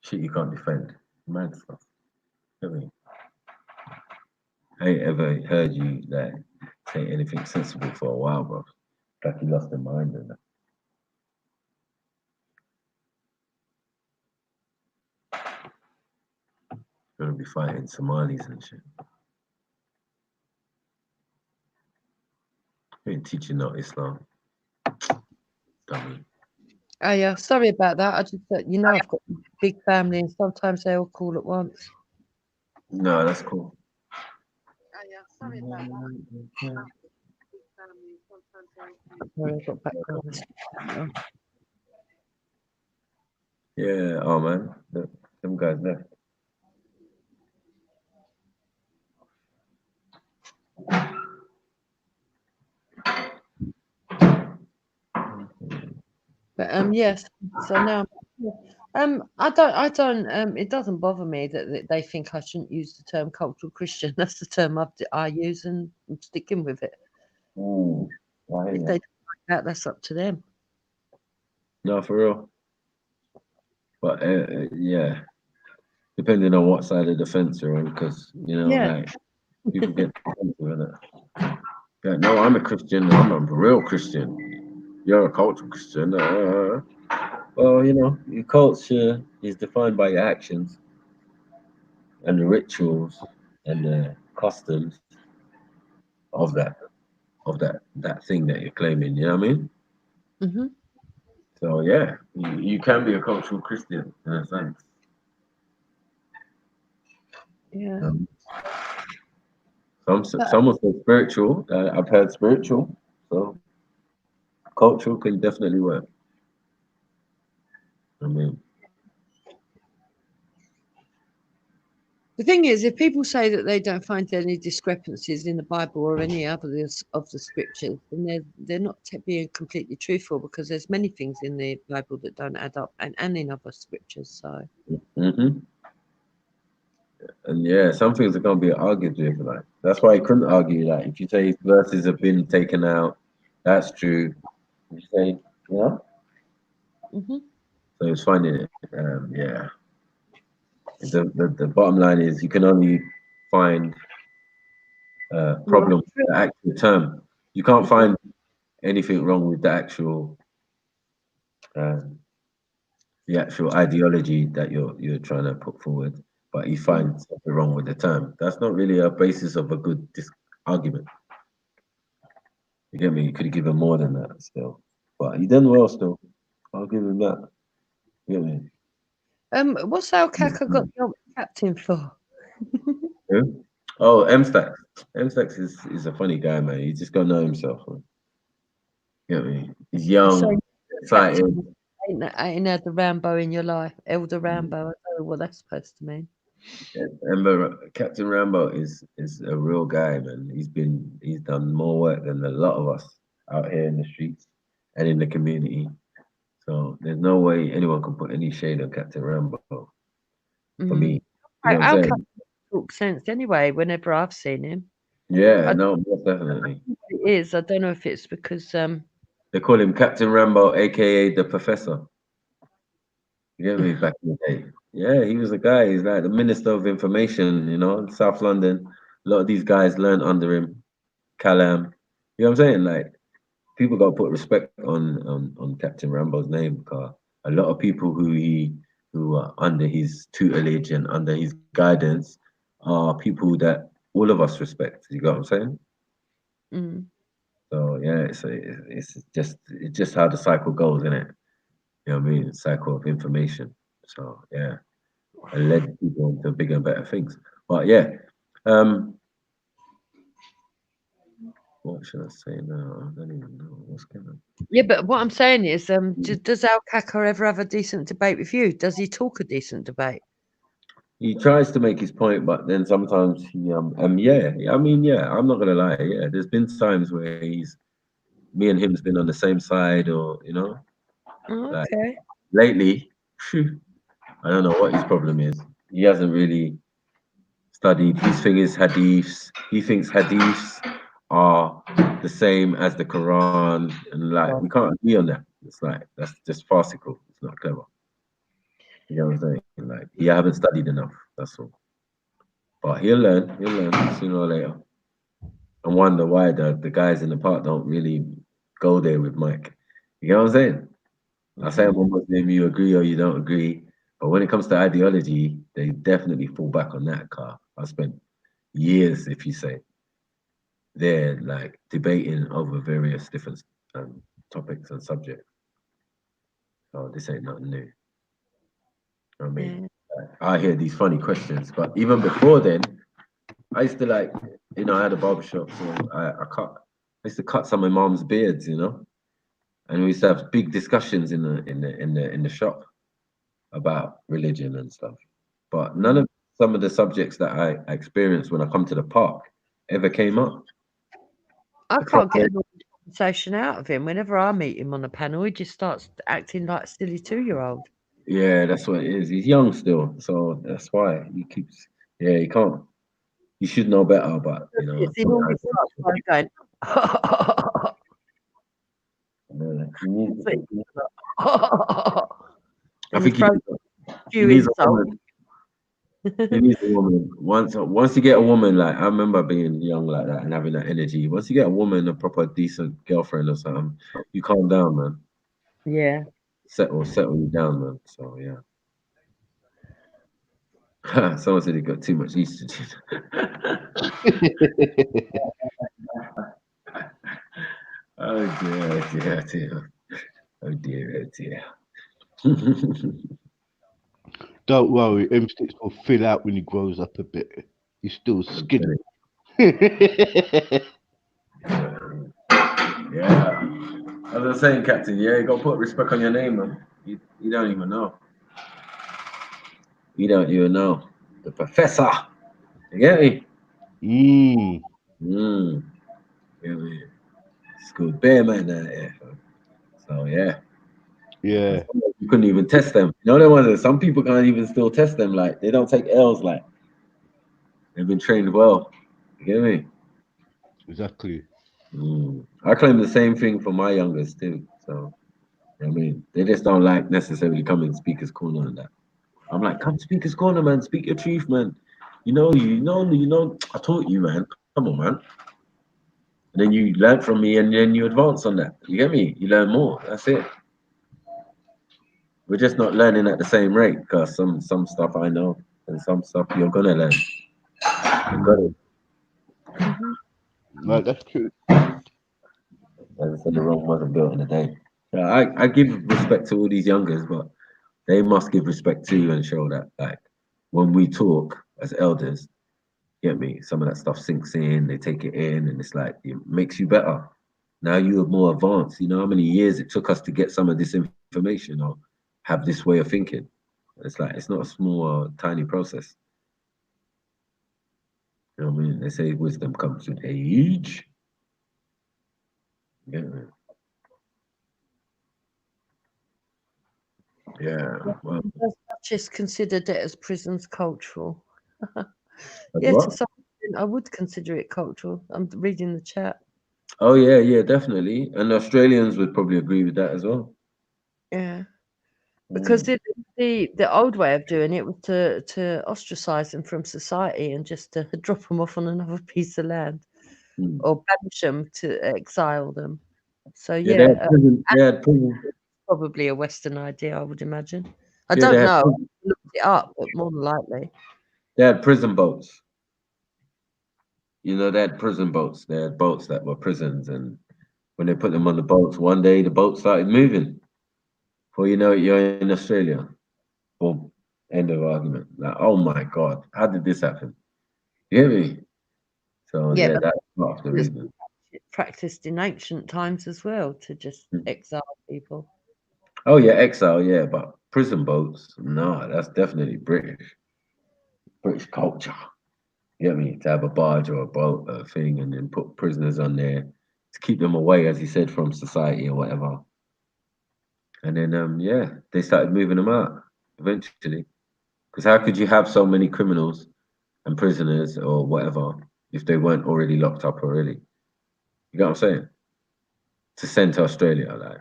Shit you can't defend. Mad stuff. You know what I mean? I ain't ever heard you like say anything sensible for a while, bro. Like you lost your mind and that. You're gonna be fighting Somalis and shit. You ain't teaching no Islam. Dummy. Oh yeah, sorry about that. I just you know I've got a big family and sometimes they all call at once. No, that's cool. Oh yeah, sorry about that. Sorry, I got background. Yeah, oh man. Them guys left. But yes, so now I don't it doesn't bother me that they think I shouldn't use the term cultural Christian. That's the term I use and I'm sticking with it. If they don't like that, that's up to them. No, for real. But yeah, depending on what side of the fence you're on, because you know, like people get defensive with it. Like, no, I'm a Christian. I'm a real Christian. You're a cultural Christian. Well, you know, your culture is defined by your actions and the rituals and the customs of that thing that you're claiming. You know what I mean? Mm-hmm. So yeah, you can be a cultural Christian in a sense. Yeah. Some will say spiritual. I've heard spiritual. So cultural can definitely work. I mean, the thing is, if people say that they don't find any discrepancies in the Bible or any other of the scriptures, then they're not being completely truthful because there's many things in the Bible that don't add up and in other scriptures. So. mm-hmm. And yeah, some things are gonna be argued with. Like that's why he couldn't argue. Like if you say verses have been taken out, that's true. You say, you know. Mhm. So it's finding it. Yeah. The bottom line is you can only find Right. problem with the actual term. You can't find anything wrong with um, the actual ideology that you're trying to put forward, but you find something wrong with the term. That's not really a basis of a good argument. You get me? You could have given more than that still, but he done well still. I'll give him that. You get me? What's Alkaka got the captain for? Who? Oh, M-Stack. M-Stack is a funny guy, man. He's just got to know himself. Man. You get me? He's So young, excited. ain't had the Rambo in your life, Elder Rambo. I don't know what that's supposed to mean. Remember, Captain Rambo is a real guy, man. He's done more work than a lot of us out here in the streets and in the community. So there's no way anyone can put any shade on Captain Rambo for me. You know what I'm Alkaka saying? talks sense anyway. Whenever I've seen him, Yeah, I no, most definitely. it is. I don't know if it's because They call him Captain Rambo, aka the Professor. You get me? Back in the day. Yeah, he was a guy. He's like the Minister of Information, you know, in South London. A lot of these guys learned under him. Callum. You know what I'm saying? Like people gotta put respect on Captain Rambo's name because a lot of people who are under his tutelage and under his guidance are people that all of us respect. You got what I'm saying? So yeah, it's just how the cycle goes, isn't it? You know what I mean? Cycle of information. So yeah, and led people into bigger and better things. But yeah, what should I say now? I don't even know what's going on. yeah. But what I'm saying is, does Alkaka ever have a decent debate with you? Does he talk a decent debate? He tries to make his point, but then sometimes he yeah, I mean yeah, I'm not gonna lie, yeah. There's been times where me and him's been on the same side, or you know, like Okay. lately, I don't know what his problem is. He hasn't really studied. His thing is hadiths. He thinks hadiths are the same as the Quran, and like we can't agree on that. It's like that's just farcical. It's not clever. You know what I'm saying? Like he haven't studied enough. That's all. But he'll learn. He'll learn sooner or later. I wonder why the guys in the park don't really go there with Mike. You know what I'm saying? I say I'm a Muslim, you agree or you don't agree. But when it comes to ideology, they definitely fall back on that car. I spent years, if you say, there like debating over various different topics and subjects. So this ain't nothing new. I mean, I hear these funny questions, but even before then, I used to like, you know, I had a barbershop, so I used to cut some of my mom's beards, you know, and we used to have big discussions in the shop about religion and stuff. But none of some of the subjects that I experienced when I come to the park ever came up. I can't get a normal conversation out of him. Whenever I meet him on a panel, he just starts acting like a silly 2-year-old. Yeah, that's what it is. He's young still, so that's why he keeps. Yeah, he can't. He should know better, but you know. He normally starts by going, I think he needs a woman. He needs a woman. Once you get a woman, like I remember being young like that and having that energy. Once you get a woman, a proper decent girlfriend or something, you calm down, man. Yeah. Settle you down, man. So yeah. Someone said he got too much estrogen. Oh dear. Oh dear. Don't worry, M6 will fill out when he grows up a bit. He's still skinny. Yeah. As I was saying, Captain, yeah, you got to put respect on your name, man. You don't even know. You don't even know. The Professor. You get me? Get me? It's good bear, man. So, yeah. Yeah. You couldn't even test them. You know, the ones that some people can't even still test them. Like, they don't take L's. Like, They've been trained well. You get me? Exactly. I claim the same thing for my youngest too. So I mean, they just don't like necessarily coming speakers corner and that. I'm like, come speakers corner, man. Speak your truth, man. You know. I taught you, man. Come on, man. And then you learn from me, and then you advance on that. You get me? You learn more. That's it. We're just not learning at the same rate because some stuff I know and some stuff you're gonna learn. You got it. Mhm. No, that's true. As I said, the Rome wasn't built in a day. I give respect to all these youngers, but they must give respect too and show that, like, when we talk as elders, get me, some of that stuff sinks in, they take it in, and it's like, it makes you better. Now you are more advanced. You know how many years it took us to get some of this information or have this way of thinking? It's like, it's not a small or tiny process. You know what I mean? They say wisdom comes with age. Yeah, yeah. Well, Does Duchess considered it as prisons cultural? as Yeah, to what? some extent, I would consider it cultural. I'm reading the chat. Oh yeah, yeah, definitely. And Australians would probably agree with that as well. Yeah, because the old way of doing it was to ostracize them from society and just to drop them off on another piece of land Mm. or banish them to exile them. So Yeah, they had yeah, prison. They had prison. probably a Western idea, I would imagine. I Yeah, they don't had. know. I looked it up, but more than likely. They had prison boats. You know, they had prison boats. They had boats that were prisons, and when they put them on the boats, one day the boat started moving. Before you know it, you're in Australia. Boom. End of argument. Like, oh my God, how did this happen? You hear me? So Yeah, yeah, but that's part of the it's reason. practiced in ancient times as well to just Mm. exile people. Oh yeah, exile, yeah, but prison boats, no, that's definitely British culture. You get me? To have a barge or a boat, a thing, and then put prisoners on there to keep them away, as you said, from society or whatever. And then yeah, they started moving them out eventually. Because how could you have so many criminals and prisoners or whatever if they weren't already locked up already? You get what I'm saying? To send to Australia, like,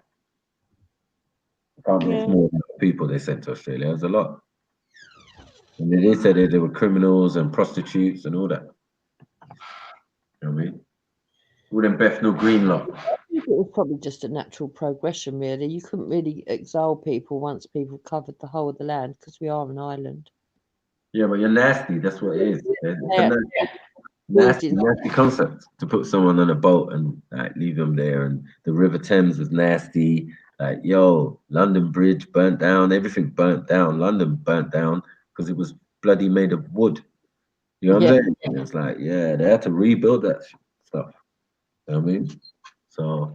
I can't believe it's Yeah. more than people they sent to Australia. There's a lot. And they did say that there were criminals and prostitutes and all that. You know what I mean? All them Bethnal Green lot. I think it was probably just a natural progression, really. You couldn't really exile people once people covered the whole of the land because we are an island. Yeah, but you're nasty. That's what it is. It's a Yeah, nasty, building. nasty concept to put someone on a boat and like leave them there. And the River Thames was nasty. Like, yo, London Bridge burnt down. Everything burnt down. London burnt down because it was bloody made of wood. You know what I'm Yeah, saying? And it's like, yeah, they had to rebuild that stuff. You know what I mean? So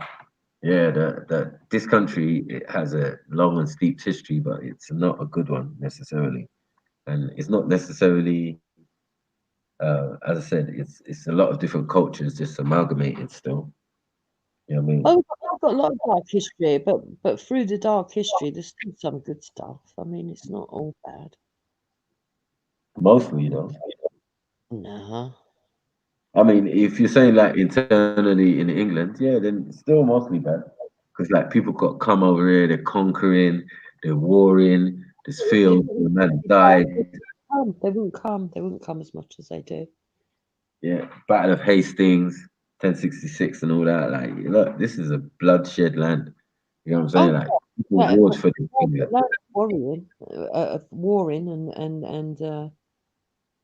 yeah, this country, it has a long and steep history, but it's not a good one necessarily, and it's not necessarily. As I said, it's a lot of different cultures just amalgamated still. You know what I mean? oh, we've got a lot of dark history, but through the dark history, there's still some good stuff. I mean, it's not all bad. Mostly, though. No. I mean, if you're saying like internally in England, yeah, then it's still mostly bad because like people got come over here, they're conquering, they're warring, there's fields, the man died. They wouldn't come. They wouldn't come as much as they do. Yeah, Battle of Hastings, 1066, and all that. Like, look, this is a bloodshed land. You know what I'm saying? Oh, Like, people yeah. warred for this England. Loads of warring and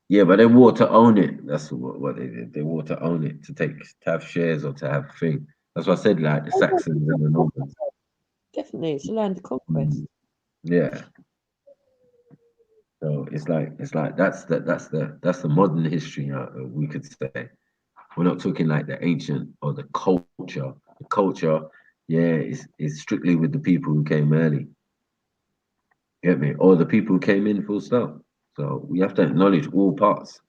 Yeah, but they war to own it. That's what they did. They war to own it, to have shares or to have thing. That's what I said. Like the oh, yeah, Saxons and the Normans. definitely, it's a land of conquest. Mm, yeah. So it's like that's the modern history. We could say we're not talking like the ancient or the culture. The culture, yeah, is strictly with the people who came early. Get me? Or the people who came in full stop. So we have to acknowledge all parts.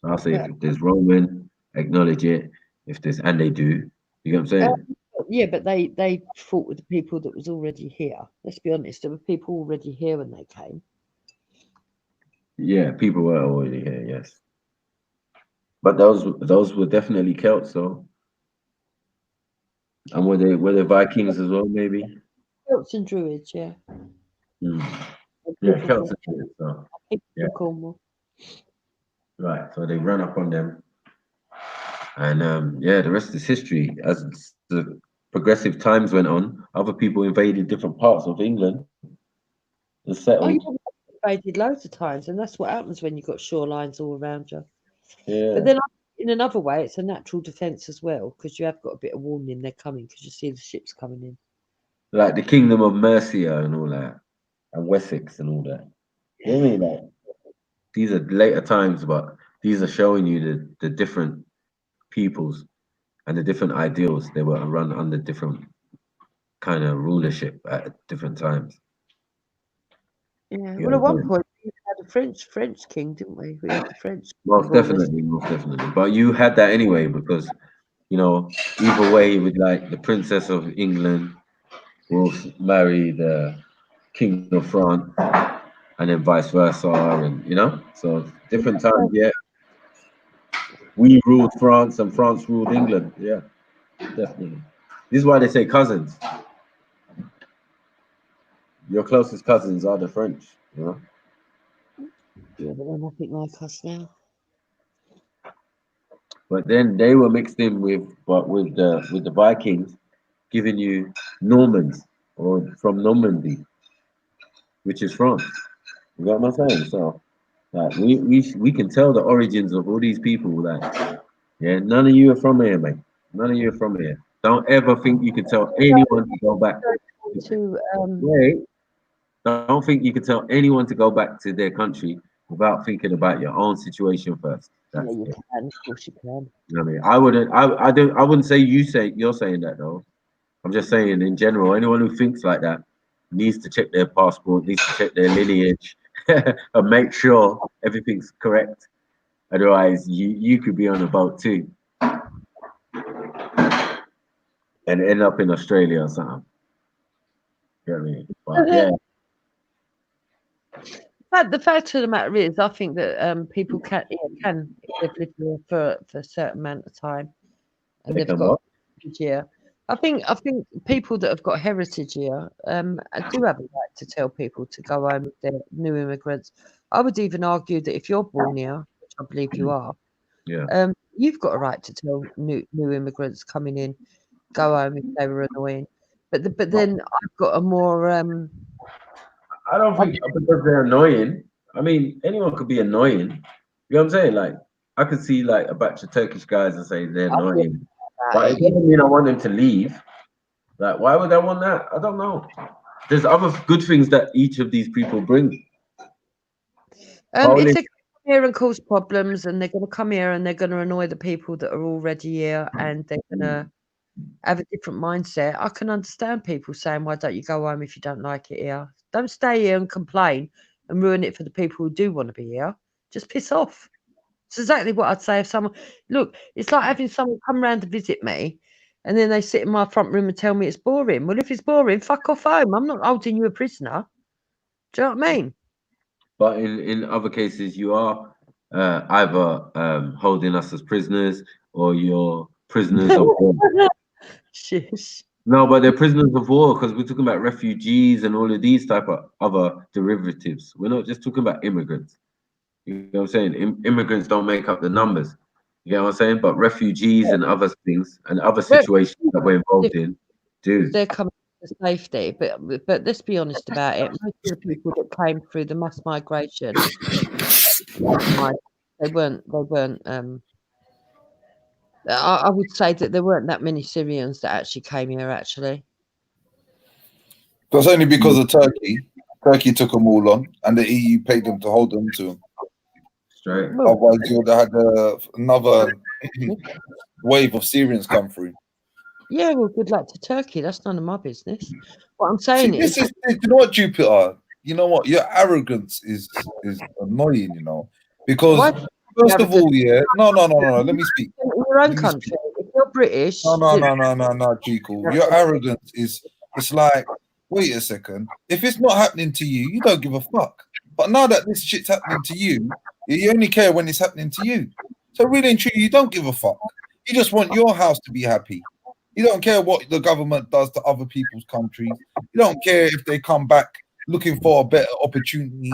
So I'll say Yeah, if there's Roman, acknowledge it. If there's and they do. You get what I'm saying? yeah, but they fought with the people that was already here. Let's be honest, there were people already here when they came. Yeah, people were already here, yes. But those were definitely Celts, so and were they Vikings as well, maybe? Celts and Druids, yeah. Hmm. And Yeah, people Celts from, and Druids, so people yeah, from Cornwall. right. So they run up on them, and yeah, the rest is history. As the progressive times went on, other people invaded different parts of England and Oh, yeah, settled. we invaded loads of times, and that's what happens when you've got shorelines all around you. But Yeah, then, in another way, it's a natural defence as well, because you have got a bit of warning they're coming, because you see the ships coming in. like the Kingdom of Mercia and all that, and Wessex and all that. You know what I mean? Like these are later times, but these are showing you the different peoples and the different ideals. They were run under different kind of rulership at different times. Yeah. You Well, know at what I'm one saying? point we had a French king, didn't we? We had the French Most rulers. definitely, most definitely. But you had that anyway because you know either way, with like the Princess of England will marry the King of France, and then vice versa, and you know, so different times. Yeah, we ruled France, and France ruled England. Yeah, definitely. This is why they say cousins. Your closest cousins are the French. You know. Yeah, but they're nothing like us now. But then they were mixed in with the Vikings, giving you Normans or from Normandy, which is France. You got what I'm saying? So like we can tell the origins of all these people. Like yeah, none of you are from here, mate. None of you are from here. Don't ever think you can tell anyone to go back. To Wait, don't think you can tell anyone to go back to their country without thinking about your own situation first. yeah, That's you it. can, of course you can. You know what I mean, I wouldn't say you're saying that though. I'm just saying in general, anyone who thinks like that needs to check their passport, needs to check their lineage, and make sure everything's correct. Otherwise, you could be on a boat too and end up in Australia or something. You know what I mean? But yeah, But the fact of the matter is, I think that people can if they've lived here for a certain amount of time and they they've can got what? heritage here. I think people that have got heritage here do have a right to tell people to go home if they're new immigrants. I would even argue that if you're born here, which I believe you are, Yeah. you've got a right to tell new immigrants coming in go home if they were annoying. But then I've got a more I don't think because they're annoying. I mean, anyone could be annoying. You know what I'm saying? Like, I could see like a batch of Turkish guys and say they're I feel annoying, about but it. it doesn't mean I want them to leave. Like, why would I want that? I don't know. There's other good things that each of these people bring. If Polish, they come here and cause problems, and they're going to come here and they're going to annoy the people that are already here, and they're going to have a different mindset, I can understand people saying, "Why don't you go home if you don't like it here? Don't stay here and complain and ruin it for the people who do want to be here. Just piss off." It's exactly what I'd say if someone look. It's like having someone come round to visit me, and then they sit in my front room and tell me it's boring. Well, if it's boring, fuck off home. I'm not holding you a prisoner. Do you know what I mean? but in other cases, you are either holding us as prisoners or you're prisoners of war. Shish. No, but they're prisoners of war because we're talking about refugees and all of these type of other derivatives. We're not just talking about immigrants. You know what I'm saying? Immigrants don't make up the numbers. You know what I'm saying? But refugees and other things and other situations that we're involved in Because do. they're coming for safety. But let's be honest about it. Most of the people that came through the mass migration, they weren't. I would say that there weren't that many Syrians that actually came here. Actually, That's only because of Turkey. Turkey took them all on, and the EU paid them to hold them to them. Straight. well, Otherwise, you would have had another wave of Syrians come through. yeah. Well, good luck to Turkey. That's none of my business. What I'm See, saying this is, is you know what, Jupiter. You know what? Your arrogance is annoying. You know, because why first of all, yeah, no. Let me speak. in your own Let me country? speak. If you're British, No, Chico. Your arrogance is. It's like, wait a second. If it's not happening to you, you don't give a fuck. But now that this shit's happening to you, you only care when it's happening to you. So really and truly, you don't give a fuck. You just want your house to be happy. You don't care what the government does to other people's countries. You don't care if they come back looking for a better opportunity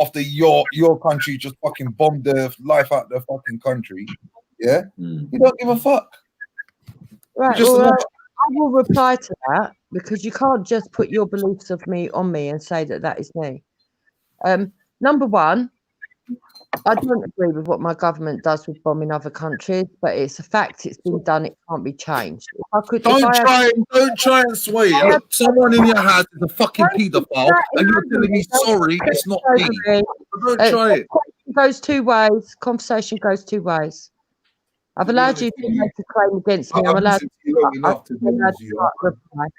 after your country just fucking bombed their life out their fucking country. Yeah? You don't give a fuck. Right, well, I will reply to that because you can't just put your beliefs of me on me and say that that is me. Number one, I don't agree with what my government does with bombing other countries, but it's a fact. It's been done. It can't be changed. Don't try and sway it. Look, someone in your house is a fucking paedophile, and you're telling me sorry, it's not me. Don't try it. Goes two ways. Conversation goes two ways. I've allowed you to make a claim against me. I'm allowed to.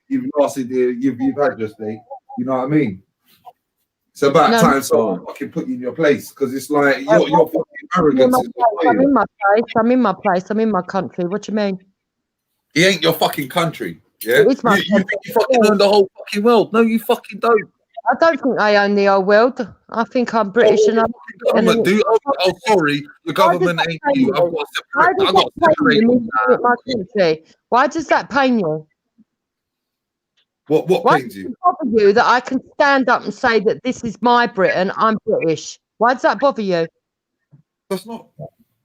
You've lasted there. You've had your day. You know what I mean? It's about time someone fucking put you in your place because it's like you're fucking arrogant. I'm in my place. I'm in my place. I'm in my country. What do you mean? He ain't your fucking country. Yeah, It is my you think you fucking own the whole fucking world? No, you fucking don't. I don't think I own the whole world. I think I'm British and I'm. Government do? Oh, sorry, the government ain't you. I've got to separate. My country. Why does that pain you? What Why pains does you? it bother you that I can stand up and say that this is my Britain, I'm British? Why does that bother you? That's not.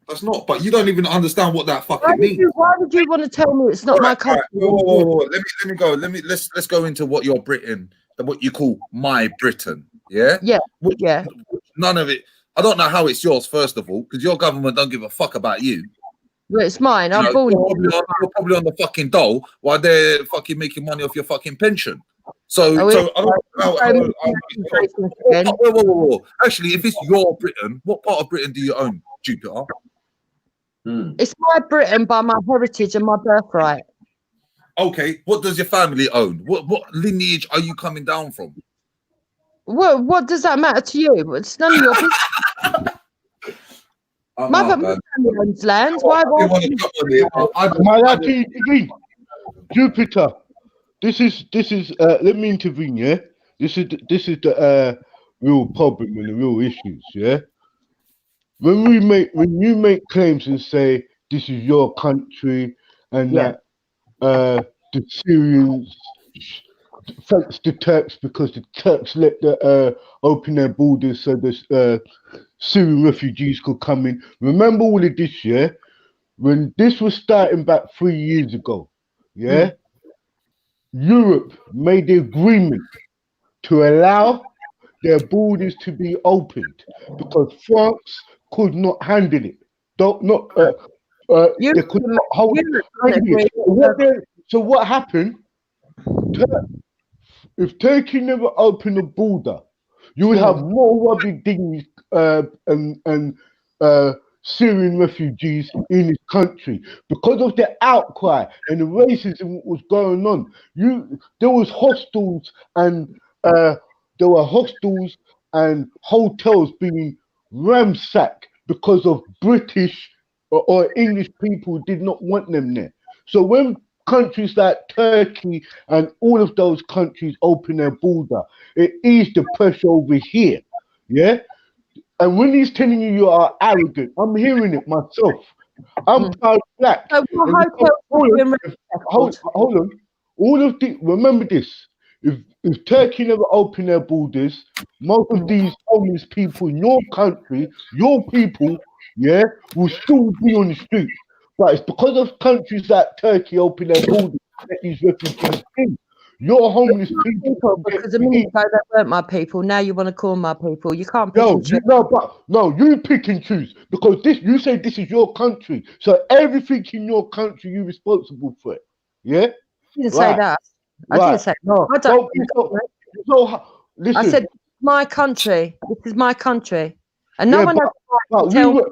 But you don't even understand what that fucking means. Why would you want to tell me it's not my country? Whoa. Let me go. Let's go into what your Britain, what you call my Britain. Yeah. Yeah. None of it. I don't know how it's yours. First of all, because your government don't give a fuck about you. Well, it's mine. I'm born. You're probably on the fucking dole while they're fucking making money off your fucking pension. So I don't know. Whoa. Actually, if it's your Britain, what part of Britain do you own, Jupiter? It's my Britain by my heritage and my birthright. Okay, what does your family own? What lineage are you coming down from? Well, what does that matter to you? It's none of your business. My family owns land. Why? Jupiter, this is. Let me intervene. Yeah, this is the real problem and the real issues. Yeah, when you make claims and say this is your country and that the Syrians thanks the Turks because the Turks let the open their borders so the Syrian refugees could come in. Remember all of this, yeah? When this was starting back 3 years ago, yeah? Europe made the agreement to allow their borders to be opened because France could not handle it. They could not hold it. So what happened? If Turkey never opened the border, you would have more Wodin'Sday and Syrian refugees in this country because of the outcry and the racism that was going on. There was hostels and hotels being ransacked because of British or English people did not want them there. So when countries like Turkey and all of those countries open their border, it eased the pressure over here. Yeah? And when he's telling you are arrogant, I'm hearing it myself. I'm proud black. Hold on. Remember this. If Turkey never opened their borders, most of these homeless people in your country, your people, will still be on the streets. But it's because of countries like Turkey open their borders that these refugees in. Your homeless people. Because a minute ago they weren't my people. Now you want to call my people. You can't pick and choose. You pick and choose because you say this is your country. So everything in your country you're responsible for it. Yeah? I didn't say that. I didn't say no. I don't. Listen. I said my country. This is my country, and no one has to tell me.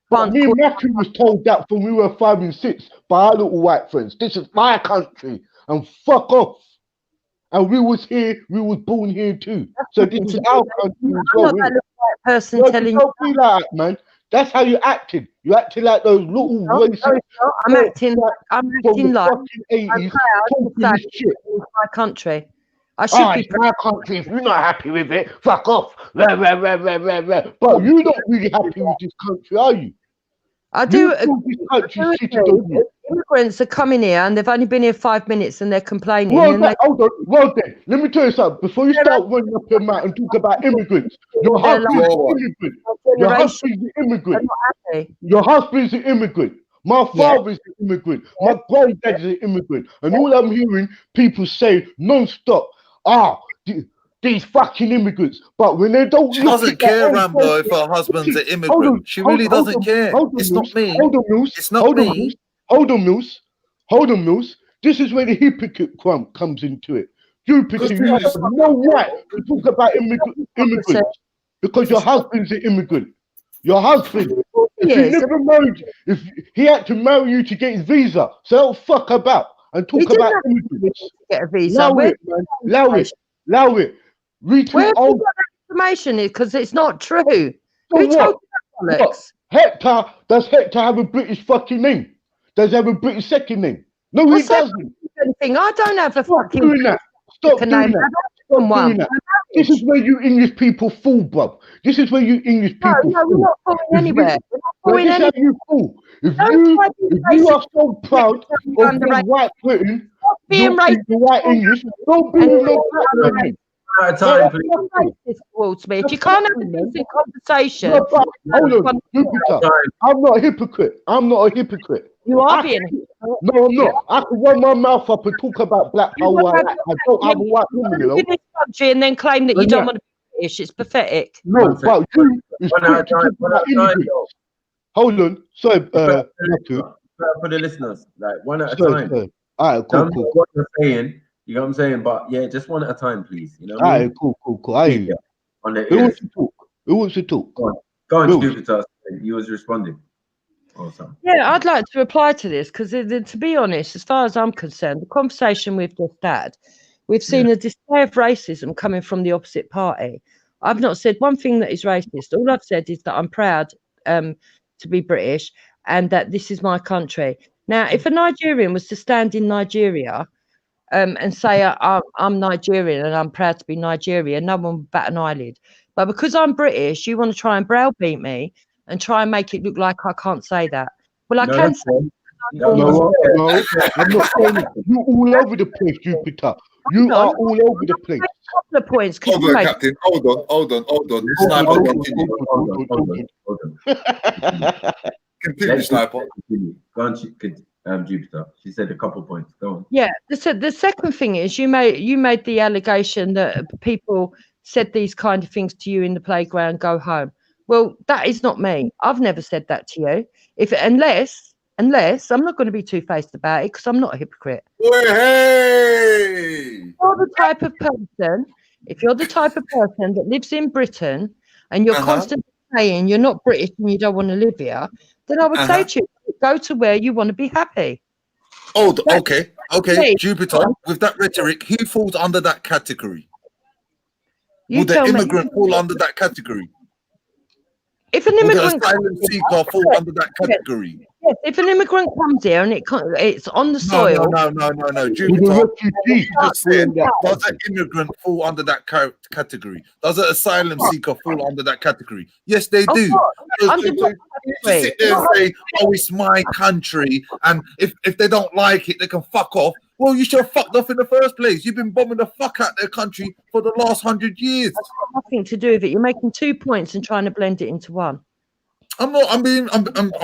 But me and Matthew was told that when we were 5 and 6 by our little white friends. This is my country, and fuck off. And we was born here too. So this is our country as well. I'm not that little white person telling you. Don't be like that, man. That's how you acted. You acted like those little racist. I'm acting like I'm proud to say it's my country. I should be my country. If you're not happy with it, fuck off. But you're not really happy with this country, are you? I do. This country I do shitted agree. on you. Immigrants are coming here and they've only been here 5 minutes and they're complaining. Well, and they, hold on. Well, then, let me tell you something. Before you start running up your mouth and talk about immigrants, your they're husband's like, an immigrant. Your generation, husband's an they're immigrant. not happy. Your husband's an immigrant. My Yeah. father's an immigrant. My granddad's an immigrant. And all I'm hearing people say non-stop, these fucking immigrants. But when they don't She look doesn't at their care, own Rambo, if country- her husband's an Hold on, immigrant. She really doesn't care. It's not Mills. me. Hold on, Mills. It's not Hold on, me. Mills. Hold on, Mills. Hold on, Mills. This is where the hypocrite comes into it. Jupiter, you have no right to talk about immigrants because your husband's an immigrant. Your husband, if you never married, if he had to marry you to get his visa, so don't fuck about and talk about immigrants. To get a visa. Allow Where it, man. Allow it. Allow it. Retweet have you old. got that information? Because it's not true. So Who told what? you that, Alex? Hector, does Hector have a British fucking name? Does he have a British second name? No, What's he doesn't. anything? I don't have a Stop fucking doing that. Stop doing name. that. Stop doing that. This is where you English people fool, bruv. This is where you English people No, we're fool. not falling If anywhere. you- We're not This is falling how you fool. If Don't you try being if you are racist. so proud of your white Britain, being don't speak the white English, don't be And no black man. Out of time, please. you're racist towards me. If you can't have a decent conversation, No, but hold on, Jupiter. I'm not a hypocrite. I'm not a hypocrite. You are I being can- No, I'm not. I can run my mouth up and talk about black power. I don't have a white woman, you know. in this country and then claim that you And don't that- want to be British. It's pathetic. No, but you is One at a quick to time, talk one at about a time, immigrants. though. Hold on, sorry, Matthew. For the listeners, like one at a Sorry, time. sorry. All right, Tell cool, me cool. what you're saying. You know what I'm saying? But yeah, just one at a time, please. You know All what I mean? right, cool. I hear you. On the Who ears. wants to talk? Who wants to talk? Go on, Wills. Jupiter. He was responding. Awesome. Yeah, I'd like to reply to this because, to be honest, as far as I'm concerned, the conversation we've just had, we've seen a display of racism coming from the opposite party. I've not said one thing that is racist. All I've said is that I'm proud to be British and that this is my country. Now, if a Nigerian was to stand in Nigeria and say, I'm Nigerian and I'm proud to be Nigerian, no one would bat an eyelid. But because I'm British, you want to try and browbeat me and try and make it look like I can't say that. Well, I can say No, I'm not saying it. You all over the place, Jupiter. You are all over the place. a couple of points. Hold on, Captain. Hold on. Sniper, continue. Continue, Sniper. Go on, Jupiter. She said a couple points. Go on. Yeah. The second thing is you made the allegation that people said these kind of things to you in the playground. Go home. Well, that is not me. I've never said that to you. Unless I'm not going to be two-faced about it because I'm not a hypocrite. Hey! If you're the type of person that lives in Britain and you're constantly saying you're not British and you don't want to live here, then I would say to you, go to where you want to be happy. Okay, Jupiter, with that rhetoric, who falls under that category? Would the immigrant fall under that category? If an immigrant Would the asylum seeker fall under that category? Yes, if an immigrant comes here and it's on the soil. No. Jupiter, you just said, does an immigrant fall under that category? Does an asylum seeker fall under that category? Yes, they do. To sit there and say, oh, it's my country, and if they don't like it, they can fuck off. Well, you should have fucked off in the first place. You've been bombing the fuck out their country for the last 100 years. That's got nothing to do with it. You're making 2 points and trying to blend it into one. I'm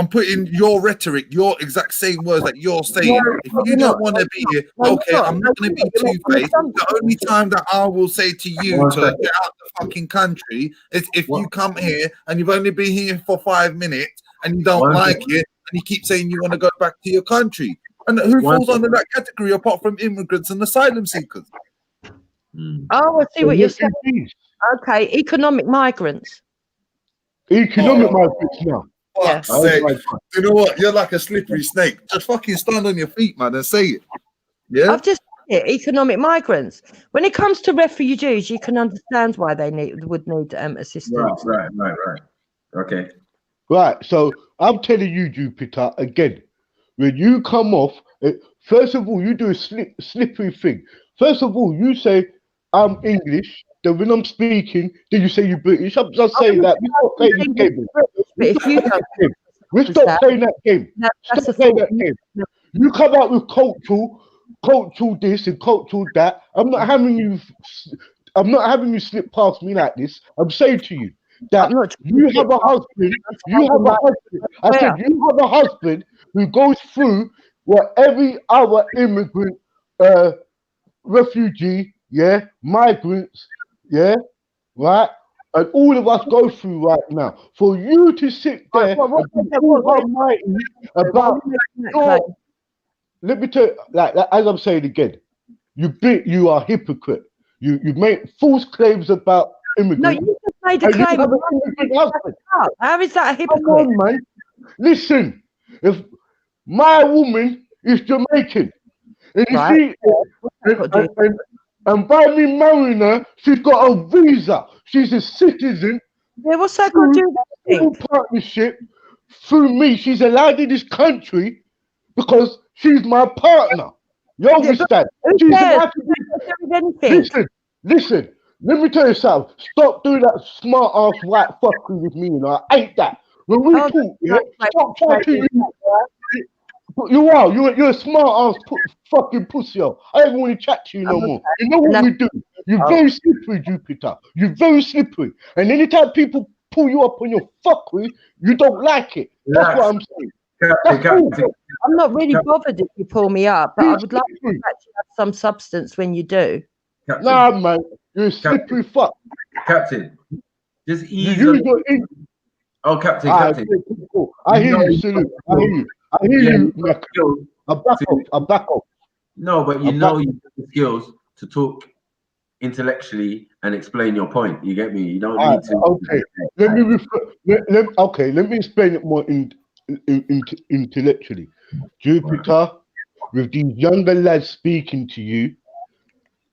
putting your rhetoric, your exact same words that you're saying. If you don't want to be here, okay, I'm not going to be two-faced. The only time that I will say to you to get out the fucking country is if you come here and you've only been here for 5 minutes and you don't like it and you keep saying you want to go back to your country. And who falls under that category apart from immigrants and asylum seekers? Oh, I see what you're saying. Okay, economic migrants. Economic migrants now. Fuck's sake. You know what? You're like a slippery snake. Just fucking stand on your feet, man, and say it. Yeah. I've just said it, economic migrants. When it comes to refugees, you can understand why they would need assistance. Right. Okay. Right. So I'm telling you, Jupiter, again, when you come off, first of all, you do a slippery thing. First of all, you say, I'm English. Then when I'm speaking, then you say you're British. I'm just saying that. But if you don't We stop playing that game. Stop playing that game. You come out with cultural this and cultural that. I'm not having you slip past me like this. I'm saying to you that you have a husband. You have a husband. I said you have a husband who goes through what every other immigrant, refugee, migrants, right, and all of us go through right now. For you to sit there and be all almighty about your, let me tell you, like as I'm saying again, you are a hypocrite. You make false claims about immigrants. No, you just made a claim. How is that a hypocrite? Come on, man. Listen, if my woman is Jamaican, and you see, and by me marrying her, she's got a visa. She's a citizen. Yeah, what's that got to do with anything? Partnership through me. She's allowed in this country because she's my partner. You understand? She's allowed to be. Listen. Let me tell you something. Stop doing that smart ass white fuckery with me. You know, I hate that. When we talk, stop talking. You're a smart ass fucking pussy. I don't even want to chat to you no more. You know what we do? You're very slippery, Jupiter. You're very slippery. And anytime people pull you up on your fuckery, you don't like it. That's what I'm saying. I'm not really bothered if you pull me up, but I would like to actually have some substance when you do. Captain. Nah, man, you're a slippery fuck. Captain, just ease. Captain. I hear you, salute. I hear you. I back off. No, but you have the skills to talk intellectually and explain your point. You get me? You don't need to. Okay, let me explain it more intellectually. Jupiter, with these younger lads speaking to you,